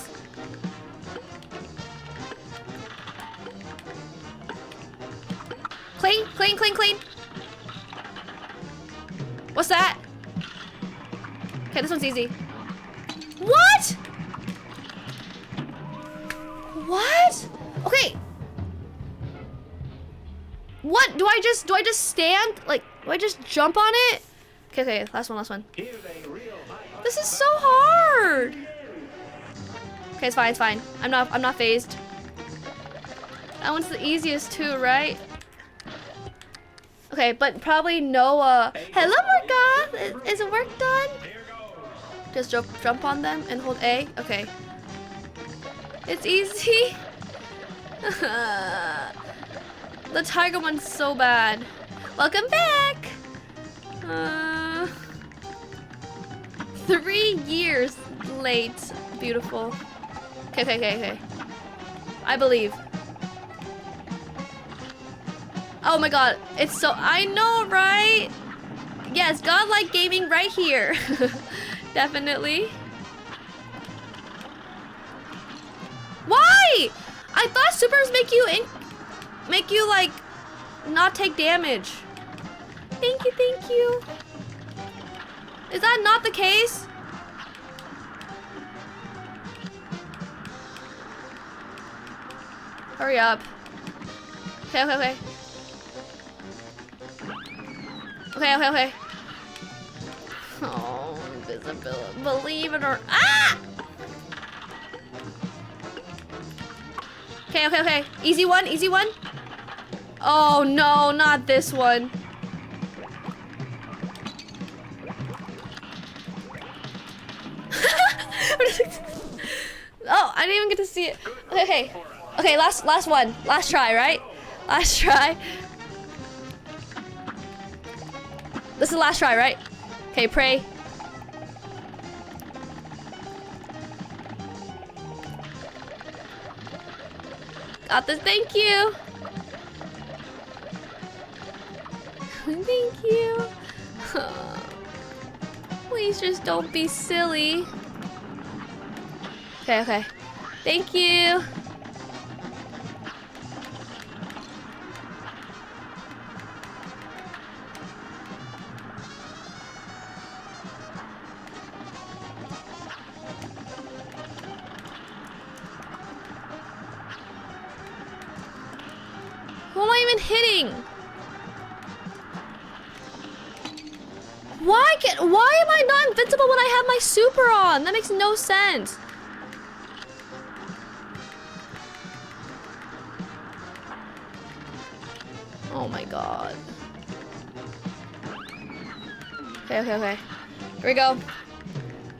What's that? Okay, this one's easy. What? What? Okay. What? Do I just stand? Like, do I just jump on it? Okay, last one. This is so hard. Okay, it's fine. I'm not phased. That one's the easiest too, right? Okay, but probably no, hello, Morgoth! Is the work done? Just jump on them and hold A? Okay. It's easy. The tiger one's so bad. Welcome back! 3 years late. Beautiful. Okay. I believe. Oh my god, it's so, I know, right? Yes, godlike gaming right here. Definitely. Why? I thought supers make you like not take damage. Thank you, thank you. Is that not the case? Hurry up. Okay, okay, okay. Okay, okay, okay. Oh, invisibility. Believe it or ah! Okay, okay, okay. Easy one, easy one. Oh no, not this one. Oh, I didn't even get to see it. Okay, okay. Okay, last one. Last try, right? Last try. This is the last try, right? Okay, pray. Got this, thank you. Thank you. Please just don't be silly. Okay, okay. Thank you. Who am I even hitting? Why am I not invincible when I have my super on? That makes no sense. Oh my god. Okay, okay, okay. Here we go.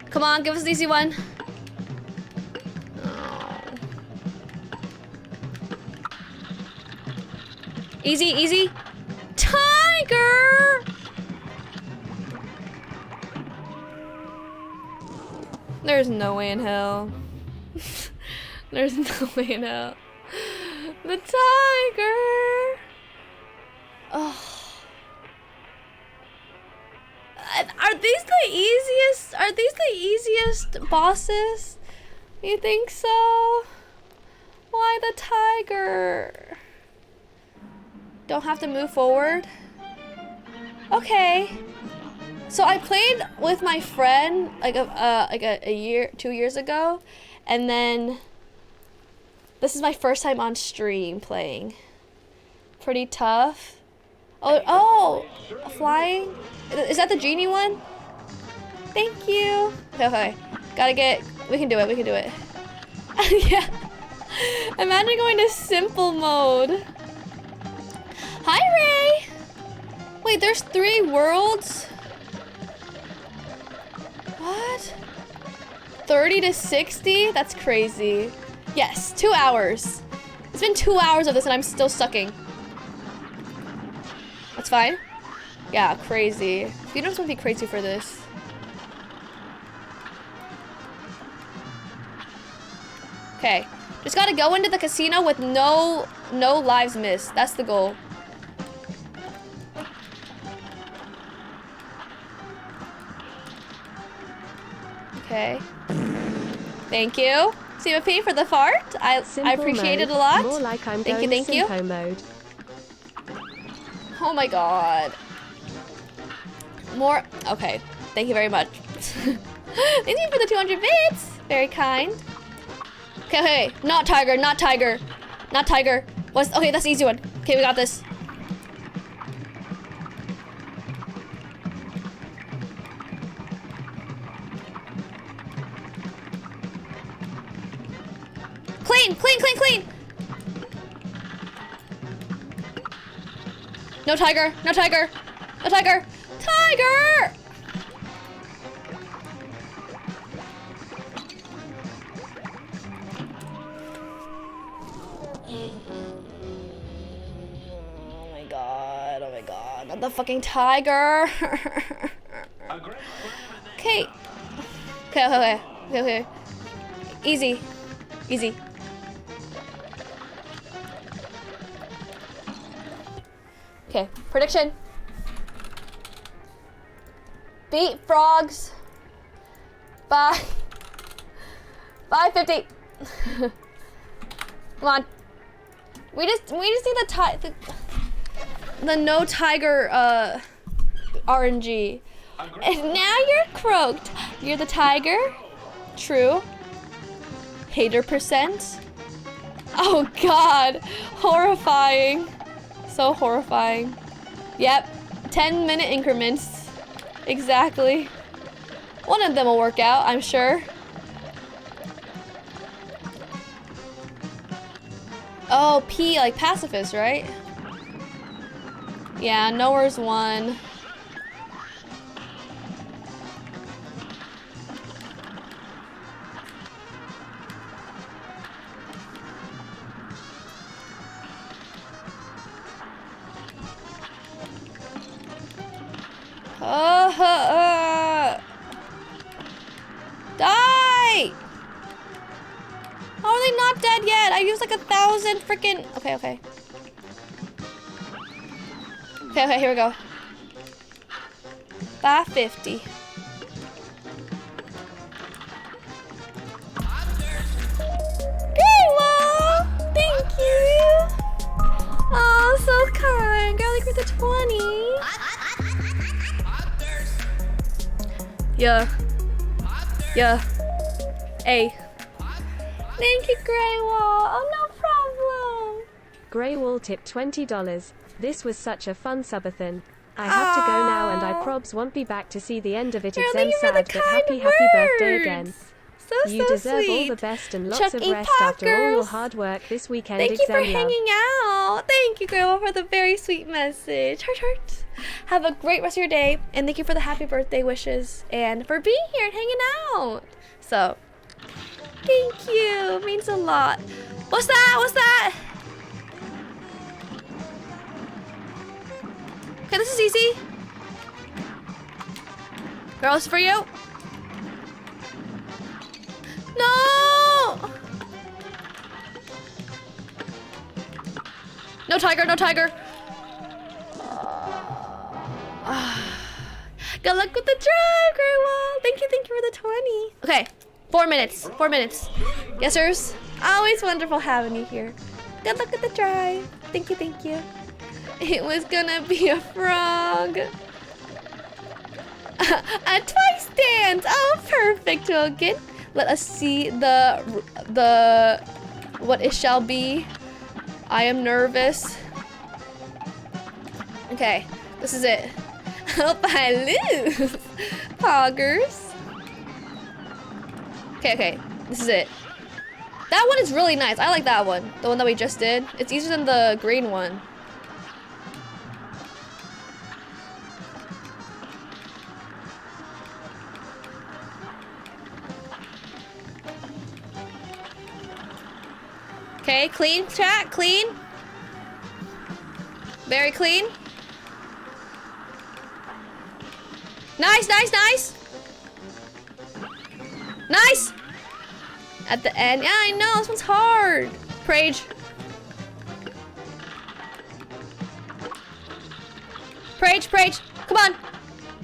Come on, give us an easy one. Oh. Easy, easy. Tiger! There's no way in hell. There's no way in hell. The tiger! Oh. Are these the easiest? Are these the easiest bosses? You think so? Why the tiger? Don't have to move forward? Okay. So I played with my friend like a year, 2 years ago, and then this is my first time on stream playing. Pretty tough. Oh, flying? Is that the genie one? Thank you. Okay, okay. Gotta get, we can do it, we can do it. Yeah. Imagine going to simple mode. Hi, Ray. Wait, there's 3 worlds? What? 30 to 60? That's crazy. Yes, 2 hours. It's been 2 hours of this and I'm still sucking. That's fine. Yeah, crazy. You don't want to be crazy for this. Okay. Just gotta go into the casino with no lives missed. That's the goal. Okay. Thank you. CMP for the fart. I appreciate it a lot. More like I'm thank you, going thank you. Simpo mode. Oh my god. More. Okay. Thank you very much. Thank you for the 200 bits. Very kind. Okay, okay. Not tiger, not tiger. Not tiger. What's okay, that's the easy one. Okay, we got this. Clean, clean, clean, clean. No tiger, no tiger, no tiger. Tiger! Oh my god, oh my god. Not the fucking tiger. Okay. Okay, okay, okay, okay. Easy. Easy. Okay, prediction. Beat frogs by 50. Come on. We just need the no tiger RNG. And now you're croaked. You're the tiger. True. Hater percent. Oh god. Horrifying. So horrifying. Yep. 10-minute increments. Exactly. One of them will work out, I'm sure. Oh, P, like pacifist, right? Yeah, nowhere's one. Die! How are they not dead yet? I used like 1,000 freaking. Okay, okay. Okay, here we go. 550. Great, well, thank you. Oh, so kind. Girlie with the 20. Yeah. Yeah. A. Thank you, Greywall. Oh, no problem. Greywall tipped $20. This was such a fun subathon. I have to go now, and I probs won't be back to see the end of it. Exam sad, but happy birthday again. You deserve all the best and lots of rest after all your hard work this weekend. Thank you for hanging out. Thank you, Grandma, for the very sweet message. Heart, heart. Have a great rest of your day, and thank you for the happy birthday wishes and for being here and hanging out. So, thank you. It means a lot. What's that? What's that? Okay, this is easy. Girl, this is for you. No! No tiger, no tiger. Good luck with the drive, Greywall. Thank you for the 20. Okay, 4 minutes, 4 minutes. Yes, sirs. Always wonderful having you here. Good luck with the drive. Thank you. It was gonna be a frog. A twice dance. Oh, perfect, Wilkin. Let us see the what it shall be. I am nervous. Okay, this is it. Hope I lose. Poggers. Okay, this is it. That one is really nice. I like that one. The one that we just did. It's easier than the green one. Okay, clean, chat, clean. Very clean. Nice. Nice! At the end. Yeah, I know, this one's hard. Prage. Prage. Come on.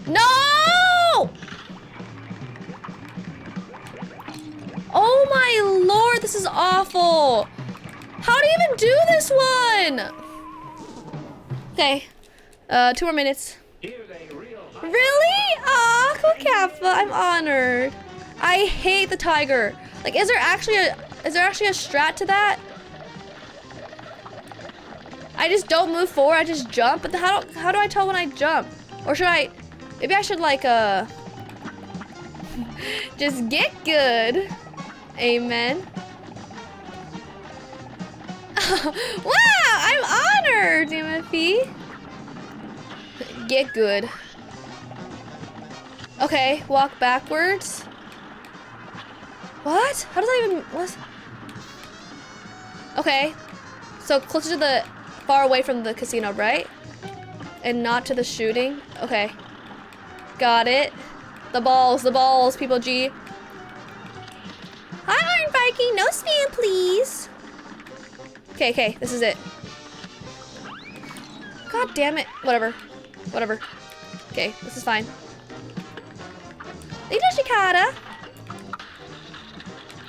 No! Oh my lord, this is awful. How do you even do this one? Okay. 2 more minutes. Really? Aw, cool Kappa. I'm honored. I hate the tiger. Like, is there actually a strat to that? I just don't move forward, I just jump. But how do I tell when I jump? Or should I, maybe I should like just get good. Amen. Wow, I'm honored, Timothy. Get good. Okay, walk backwards. What? How does that even, what? Okay, so closer to the, far away from the casino, right? And not to the shooting. Okay, got it. The balls, people G. Hi, Iron Viking, no spam, please. Okay, this is it. God damn it. Whatever. Okay, this is fine. Lita Shikata.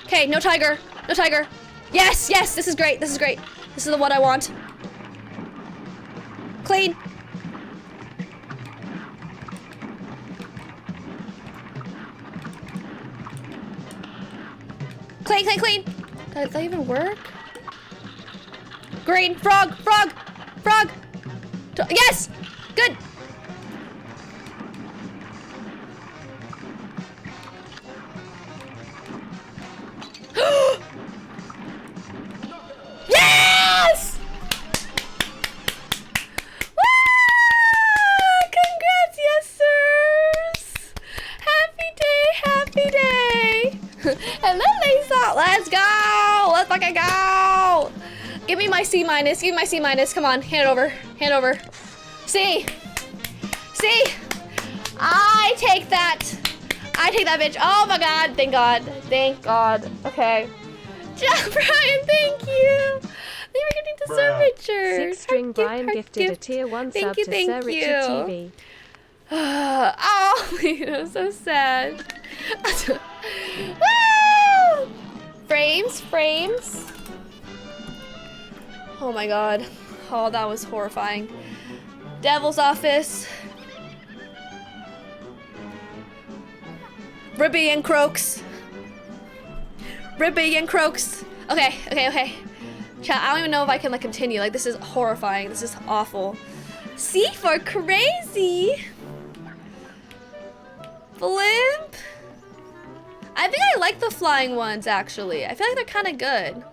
Okay, no tiger. Yes, yes, this is great, this is great. This is the one I want. Clean. Clean, clean, clean. Does that even work? Green, frog, frog, frog. Yes, good. Yes! Woo! Congrats, yes, sirs! Happy day, happy day! Hello, Lisa! Let's go! Let's fucking go! Give me my C minus, give me my C minus. Come on, hand it over, hand it over. C! C! I take that! I take that, bitch. Oh my god, thank god. Thank god. Okay. Brian, thank you. Thank you for gifting the sub Richard. 6-string Brian gifted a tier 1 sub to Sir Richard TV. Oh, I'm so sad. Woo! Frames, frames. Oh my god. Oh, that was horrifying. Devil's Office. Ribby and Croaks. Ribby and Croaks. Okay, okay, okay. Chat, I don't even know if I can like continue. Like, this is horrifying. This is awful. C for crazy. Blimp. I think I like the flying ones, actually. I feel like they're kind of good.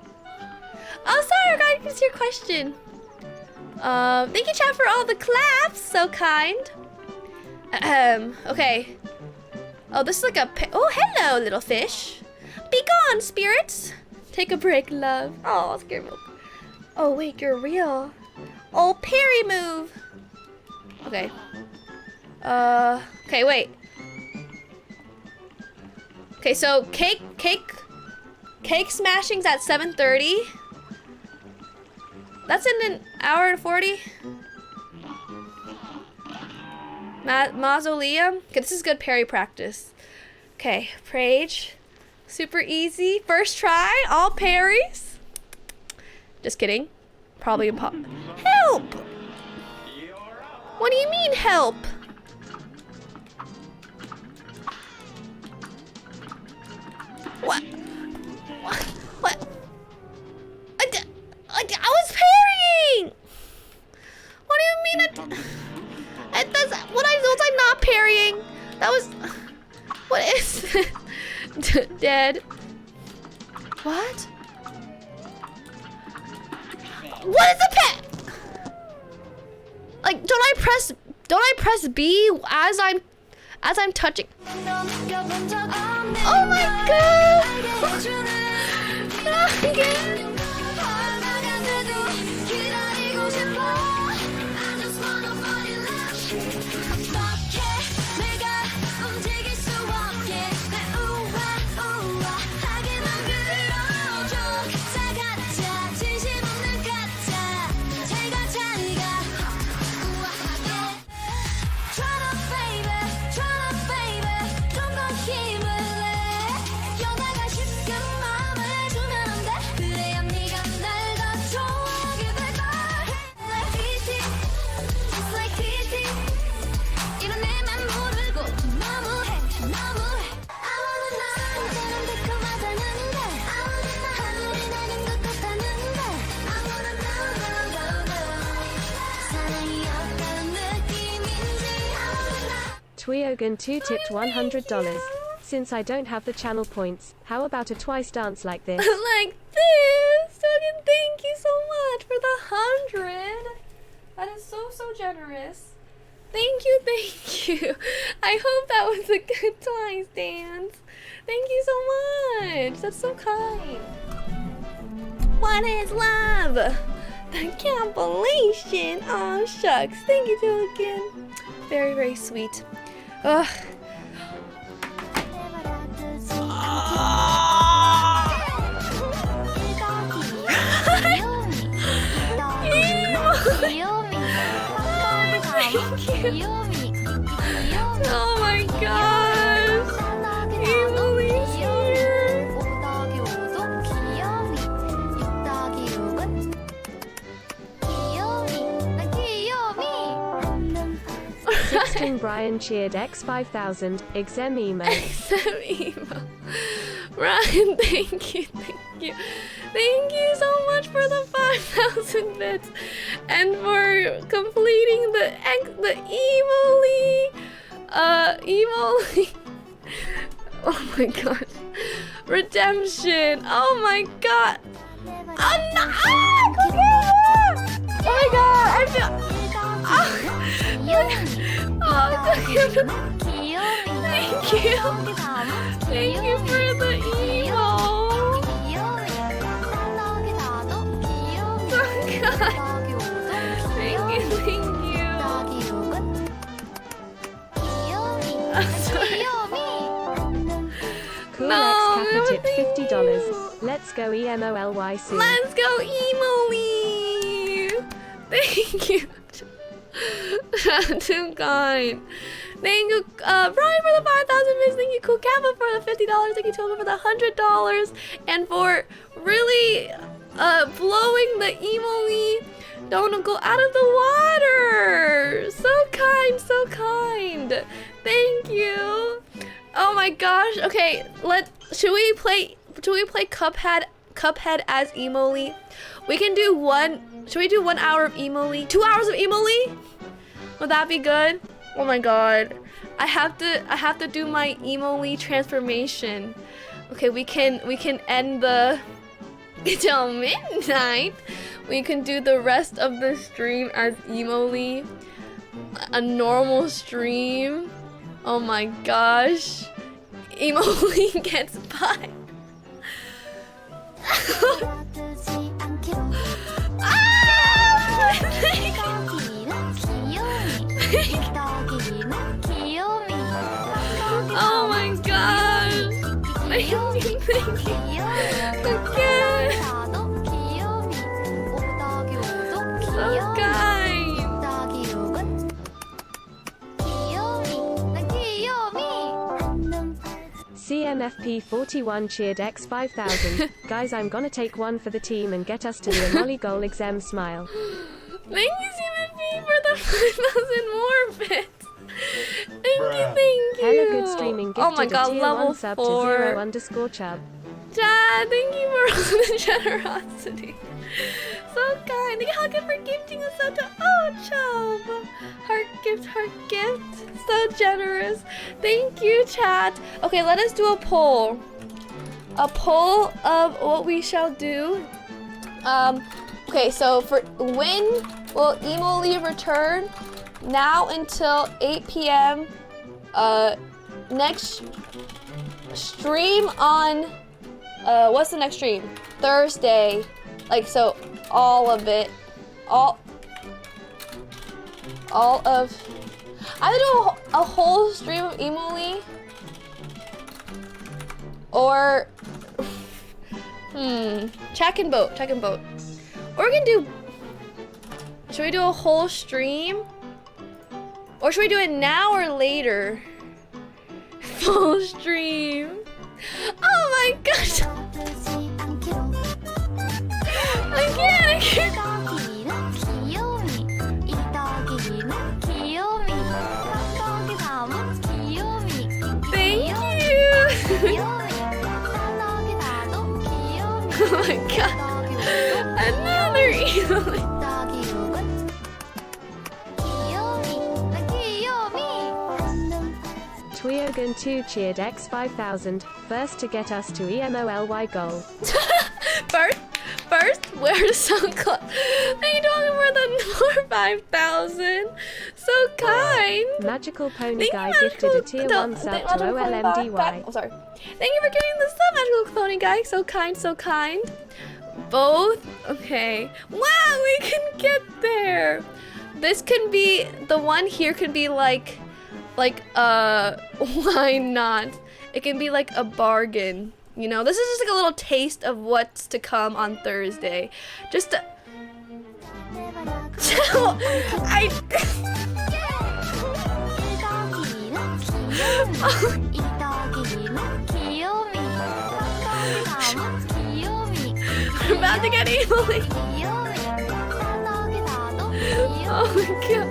Oh, sorry, I got to answer your question. Thank you, chat, for all the claps. So kind. Okay. Oh, this is like a... Oh, hello, little fish. Be gone, spirits. Take a break, love. Oh, scare milk. Oh, wait, you're real. Oh, parry move. Okay. Okay, wait. Okay, so cake smashing's at 7:30. That's in an hour and 40. Mausoleum. Okay, this is good parry practice. Okay, Prage. Super easy. First try, all parries. Just kidding. Probably impossible. Help! What do you mean, help? What? What? I was parrying! What do you mean? Was I not parrying? That was... What is... Dead. What? What is the pet? Like, don't I press B as I'm touching? Oh my god! Tweogan2 tipped $100. Since I don't have the channel points, how about a twice dance like this? Like this! Togan, thank you so much for the 100. That is so generous. Thank you, thank you. I hope that was a good twice dance. Thank you so much. That's so kind. What is love? The compilation. Oh shucks. Thank you, Togan. Very sweet. Ugh. Oh my gosh! Emily's here! Western Brian cheered X5000, Exem emo. Exem emo. Ryan, thank you. Thank you so much for the 5,000 bits and for completing the Emily. Oh my god. Redemption. Oh my god. Oh no! Oh my god! I feel. Thank you. Thank you for the emo. Oh god. Thank you. I'm sorry. Cool No, X Kappa tipped $50. Let's go EMOLY soon. Let's go Emily! Thank you. Too kind. Thank you, Brian, for the 5,000 bits. Thank you, Cool Kappa, for the $50. Thank you, Toga, for the $100. And for really blowing the Emily. Don't go out of the water. So kind, so kind. Thank you. Oh my gosh. Okay, should we play Cuphead as Emily? We can do should we do 1 hour of Emily? 2 hours of Emily? Would that be good? Oh my god. I have to do my Emily transformation. Okay, we can end the till midnight. We can do the rest of the stream as Emily. A normal stream. Oh my gosh. Emily gets by. Oh my gosh. Thank you. Again. So kind. CMFP41 cheered X5000. Guys, I'm gonna take one for the team and get us to the Amoli goal exam smile. Thank you, CMFP, for the 5,000 more bits. Thank you. Hella good streaming. Gifted Oh my god, a tier level 1 sub 4. to 0_chub. Dad, thank you for all the generosity. So kind. Thank you, Hagen, for gifting us out to Chub. Heart gift. So generous. Thank you, chat. Okay, let us do a poll. A poll of what we shall do. Okay, so for when will Emily return? Now until 8 p.m. Next stream on what's the next stream? Thursday. Like, so all of it. All of I would do a whole stream of Emily. Or check and vote. Or we can do, should we do a whole stream? Or should we do it now or later? Full stream. Oh my gosh. I can't. Thank you. Oh my god. Another Emily. Twiogan2 cheered X5000, first to get us to EMOLY goal. First, we're so close. Thank you, Dog, for the 5,000. So kind. Magical Pony Guy gifted a tier 1 sub to OLMDY. Oh, sorry. Thank you for giving the sub, Magical Pony Guy. So kind. Both? Okay. Wow, we can get there. This can be, the one here can be like, why not? It can be like a bargain. You know, this is just like a little taste of what's to come on Thursday. Just to... We're about to get Emily. Oh my god.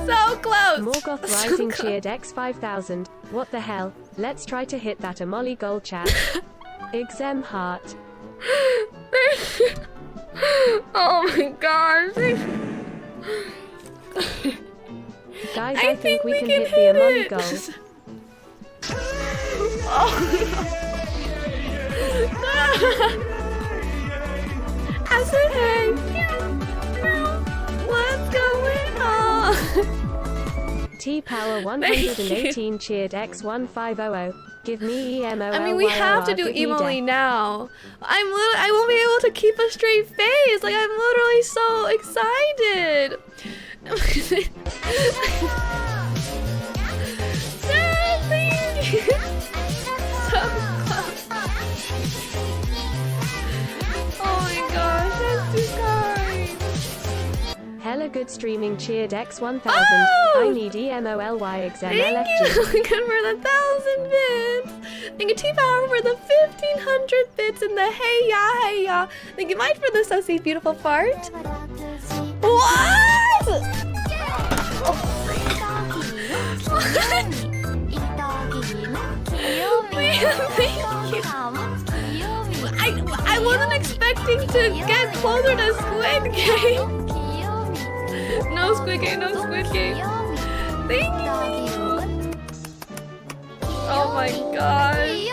So close. Morgoth Rising cheered X5000. What the hell? Let's try to hit that Amoli goal chat. Exem heart. Oh my gosh. Guys, I think we can hit the Amoli goal. I said, hey, what's going on? T-Power 118 cheered X1500. Give me EMO. I mean, we have to do Emily now. I won't be able to keep a straight face. Like, I'm literally so excited. Thank you. So close. Oh my gosh, that's too kind. Hella good streaming cheered X1000. Oh! I need EMOLY exam Thank LFG. you for the 1,000 bits. Thank you T-Power for the 1,500 bits and the hey ya. Thank you Mike for the sussy beautiful fart. What? I wasn't expecting to get closer to Squid Game. No Squid Game, no Squid Game. Thank you. Oh my gosh.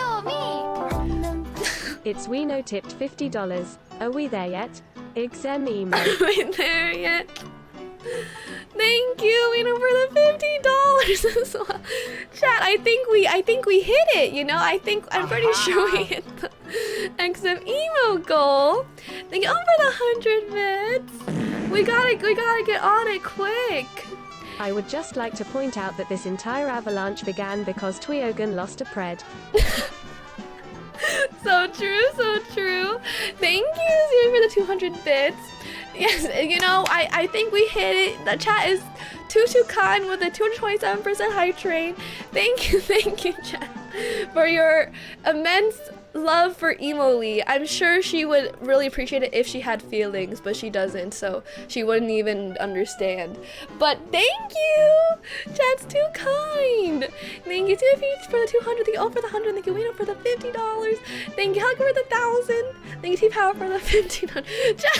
It's Weno tipped $50. Are we there yet? Exem emo. Are we there yet? Thank you, Weno, for the $50 as well. Chat, I think we hit it, you know? I'm pretty sure we hit the XM emo goal. Thank you for the 100 bits. We gotta get on it quick. I would just like to point out that this entire avalanche began because Tweogan lost a pred. So true, so true. Thank you, Zuri, for the 200 bits. Yes, you know, I think we hit it. The chat is too kind with a 227% high train. Thank you, chat, for your immense love for Emily. I'm sure she would really appreciate it if she had feelings, but she doesn't, so she wouldn't even understand. But thank you! Chat's too kind! Thank you, Tiffy, for the 200, thank you all for the 100, thank you, Wayno, for the $50, thank you, Hugger, for the 1,000, thank you, T-Power, for the 1,500, Chat,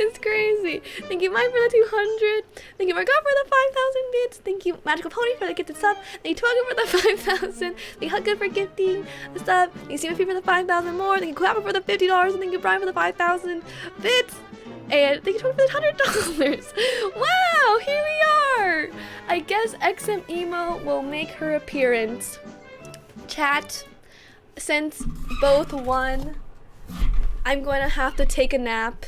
it's crazy, thank you, Mike, for the 200, thank you, Margot, for the 5,000 bits, thank you, Magical Pony, for the gifted sub, thank you, Twaga, for the 5,000, thank you, Hugger, for gifting the sub, thank you, Stephen, for the 5,000 more. Thank you, Clapper, for the $50, and thank you, Brian, for the 5,000 bits. And thank you, Tony, for the $100. Wow, here we are. I guess XM Emo will make her appearance. Chat, since both won, I'm going to have to take a nap,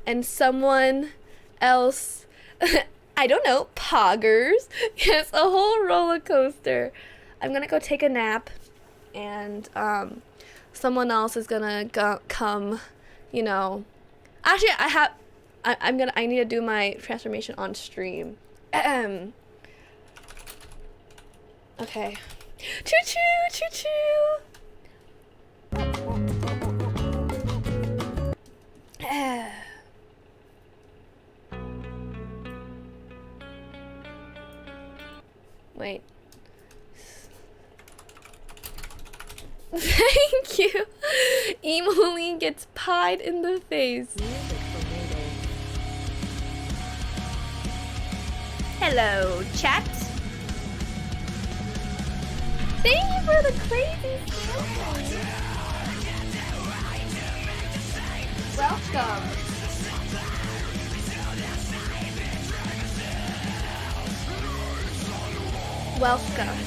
and someone else, I don't know, poggers, gets a whole roller coaster. I'm gonna go take a nap, and someone else is gonna come, you know. Actually, I need to do my transformation on stream. Okay. Choo choo, choo choo. Wait. Thank you. Emily gets pied in the face. Hello, chat. Thank you for the crazy family. Welcome. Welcome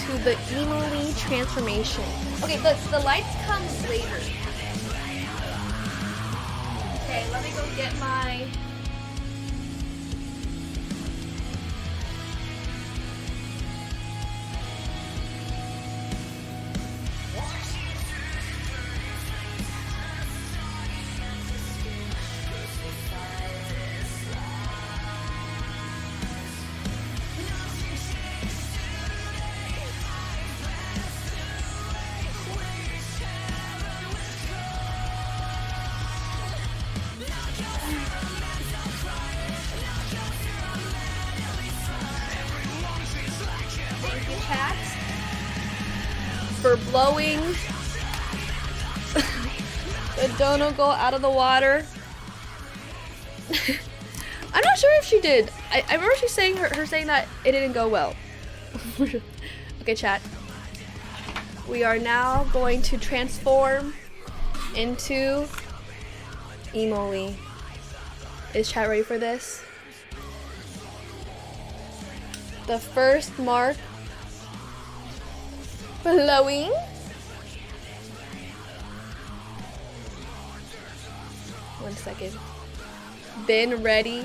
to the Emily transformation. Okay, the lights come later. Okay, let me go get my... chat for blowing the donegal out of the water. I'm not sure if she did. I remember she saying her saying that it didn't go well. Okay, chat. We are now going to transform into Emily. Is chat ready for this? The first mark blowing. One second. Been ready.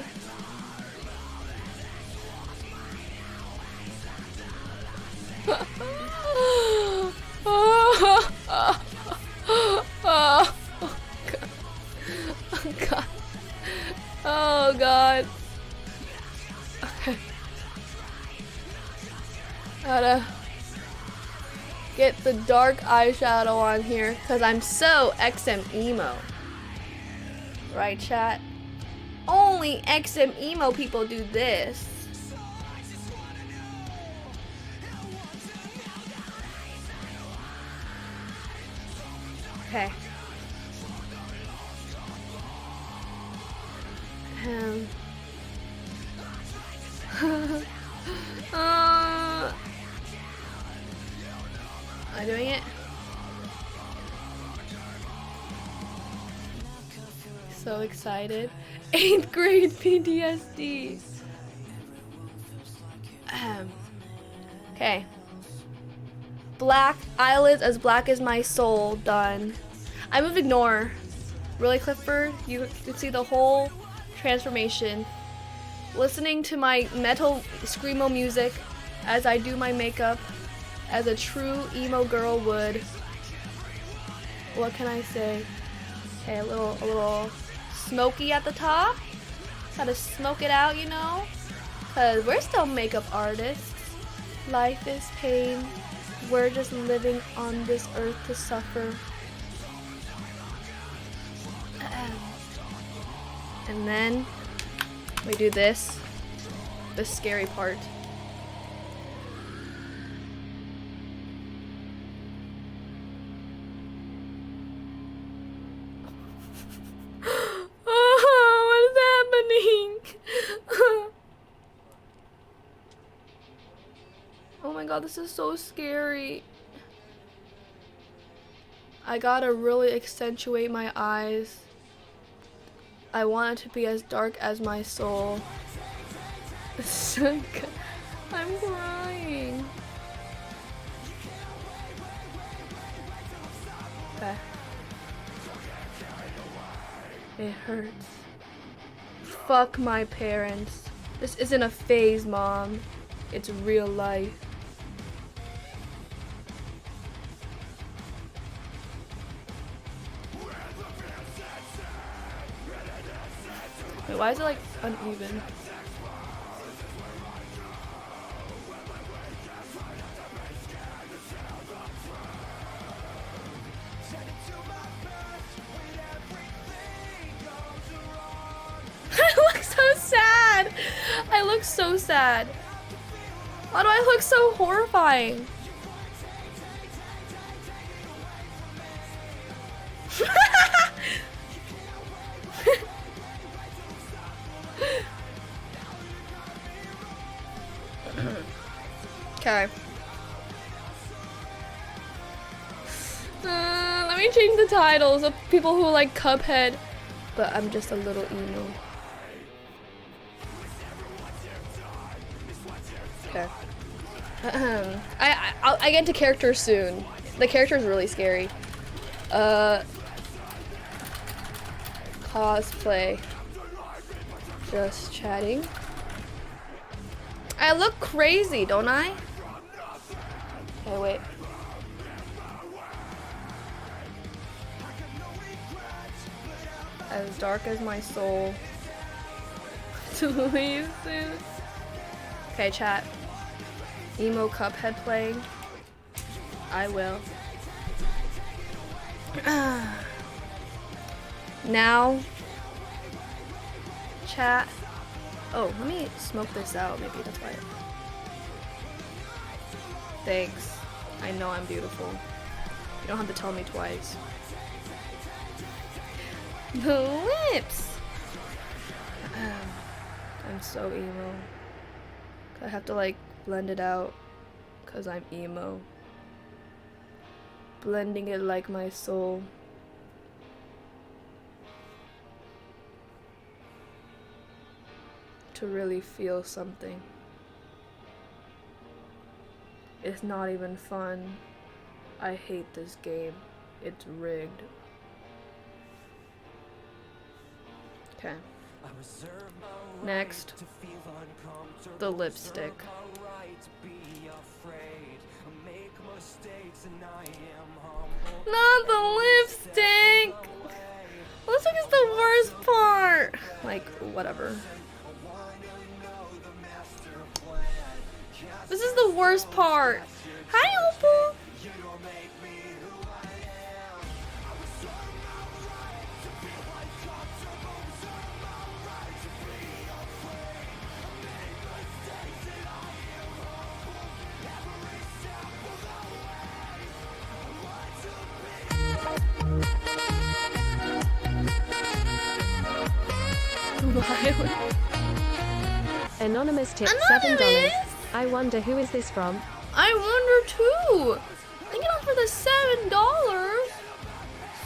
Oh God. Oh God. Okay. Gotta get the dark eyeshadow on here because I'm so XM emo. Right, chat? Only XM emo people do this. Okay. Am I doing it? So excited. 8th grade PTSD. Okay. Black eyelids as black as my soul. Done. I move ignore. Really, Clifford? You can see the whole transformation. Listening to my metal screamo music as I do my makeup as a true emo girl would. What can I say? Okay, a little smoky at the top. Gotta smoke it out, you know? Cause we're still makeup artists. Life is pain. We're just living on this earth to suffer. And then we do this. The scary part. Oh, what is happening? Oh my God, this is so scary. I gotta really accentuate my eyes. I want it to be as dark as my soul. I'm crying. Okay. It hurts. Fuck my parents. This isn't a phase, Mom. It's real life. Wait, why is it like uneven? I look so sad. I look so sad. Why do I look so horrifying? Okay. Let me change the titles of people who like Cuphead, but I'm just a little emo. Okay. I get into characters soon. The character is really scary. Cosplay. Just chatting. I look crazy, don't I? Okay, wait. As dark as my soul. To leave soon. Okay, chat. Emo Cuphead playing. I will. Now, chat. Oh, let me smoke this out. Maybe that's why. Thanks. I know I'm beautiful. You don't have to tell me twice. The lips! I'm so emo. I have to like blend it out because I'm emo. Blending it like my soul. To really feel something. It's not even fun. I hate this game. It's rigged. Okay. Next, the lipstick. Not the lipstick! Lipstick is the worst part! Like, whatever. This is the worst part. Hi, Opal! Anonymous tipped $7. I wonder who is this from? I wonder too. Thank you for the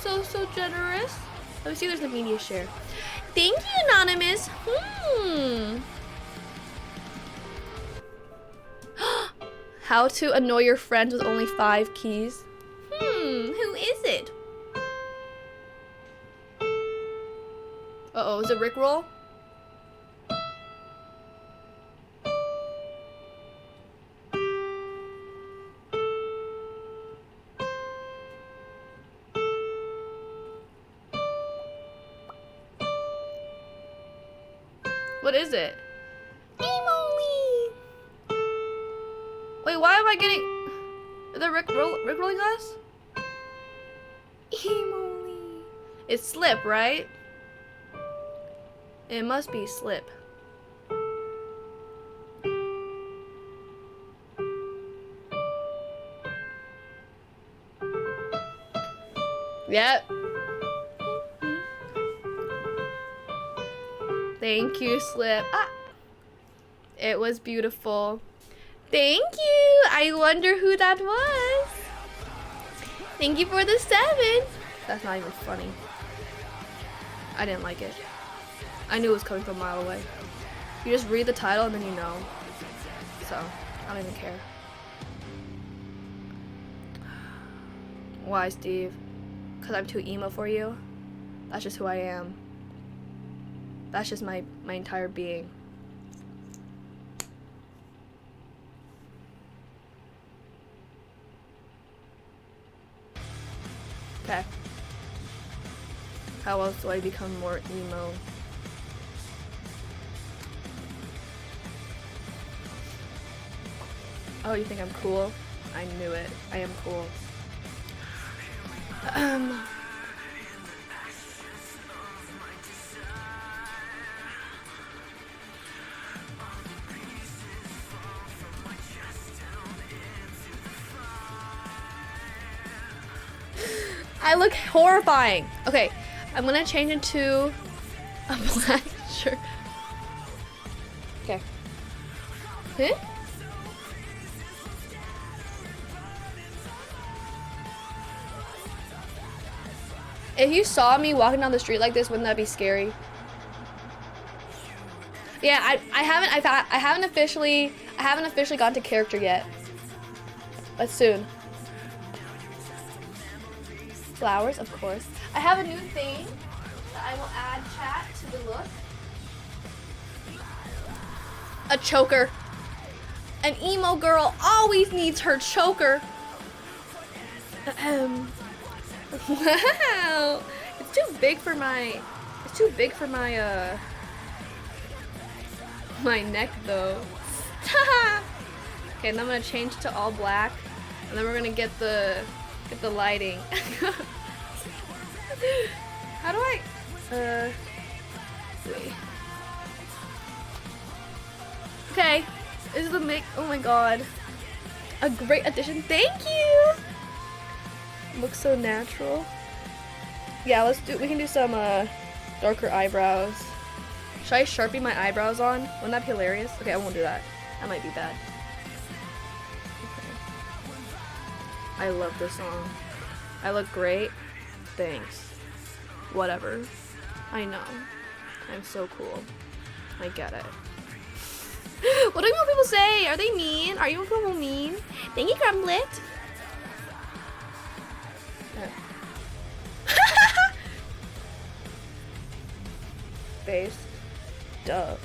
$7. So generous. Let me see. There's the media share. Thank you, Anonymous. How to annoy your friends with only 5 keys. Who is it? Uh-oh, is it Rickroll? What is it? Emily! Wait, why am I getting the Rickrolling glass? Emily. It's Slip, right? It must be Slip. Yep. Thank you, Slip. It was beautiful. Thank you. I wonder who that was. Thank you for the 7. That's not even funny. I didn't like it. I knew it was coming from a mile away. You just read the title and then you know. So, I don't even care. Why, Steve? Because I'm too emo for you? That's just who I am. That's just my entire being. Okay. How else do I become more emo? Oh, you think I'm cool? I knew it. I am cool. I look horrifying. Okay, I'm gonna change into a black shirt. Okay. Huh? If you saw me walking down the street like this, wouldn't that be scary? Yeah, I haven't officially gone to character yet. But soon. Flowers, of course. I have a new thing that I will add chat to the look. A choker. An emo girl always needs her choker. Wow. It's too big for my my neck though. Okay, and then I'm gonna change to all black, and then we're gonna get the lighting. How do I wait. Okay. This is the make. Oh my god. A great addition. Thank you. Looks so natural. Yeah, we can do some darker eyebrows. Should I Sharpie my eyebrows on? Wouldn't that be hilarious? Okay, I won't do that. That might be bad. Okay. I love this song. I look great. Thanks. Whatever. I know. I'm so cool. I get it. What do you people say? Are they mean? Are you people mean? Thank you, Crumblet. Face. Duh.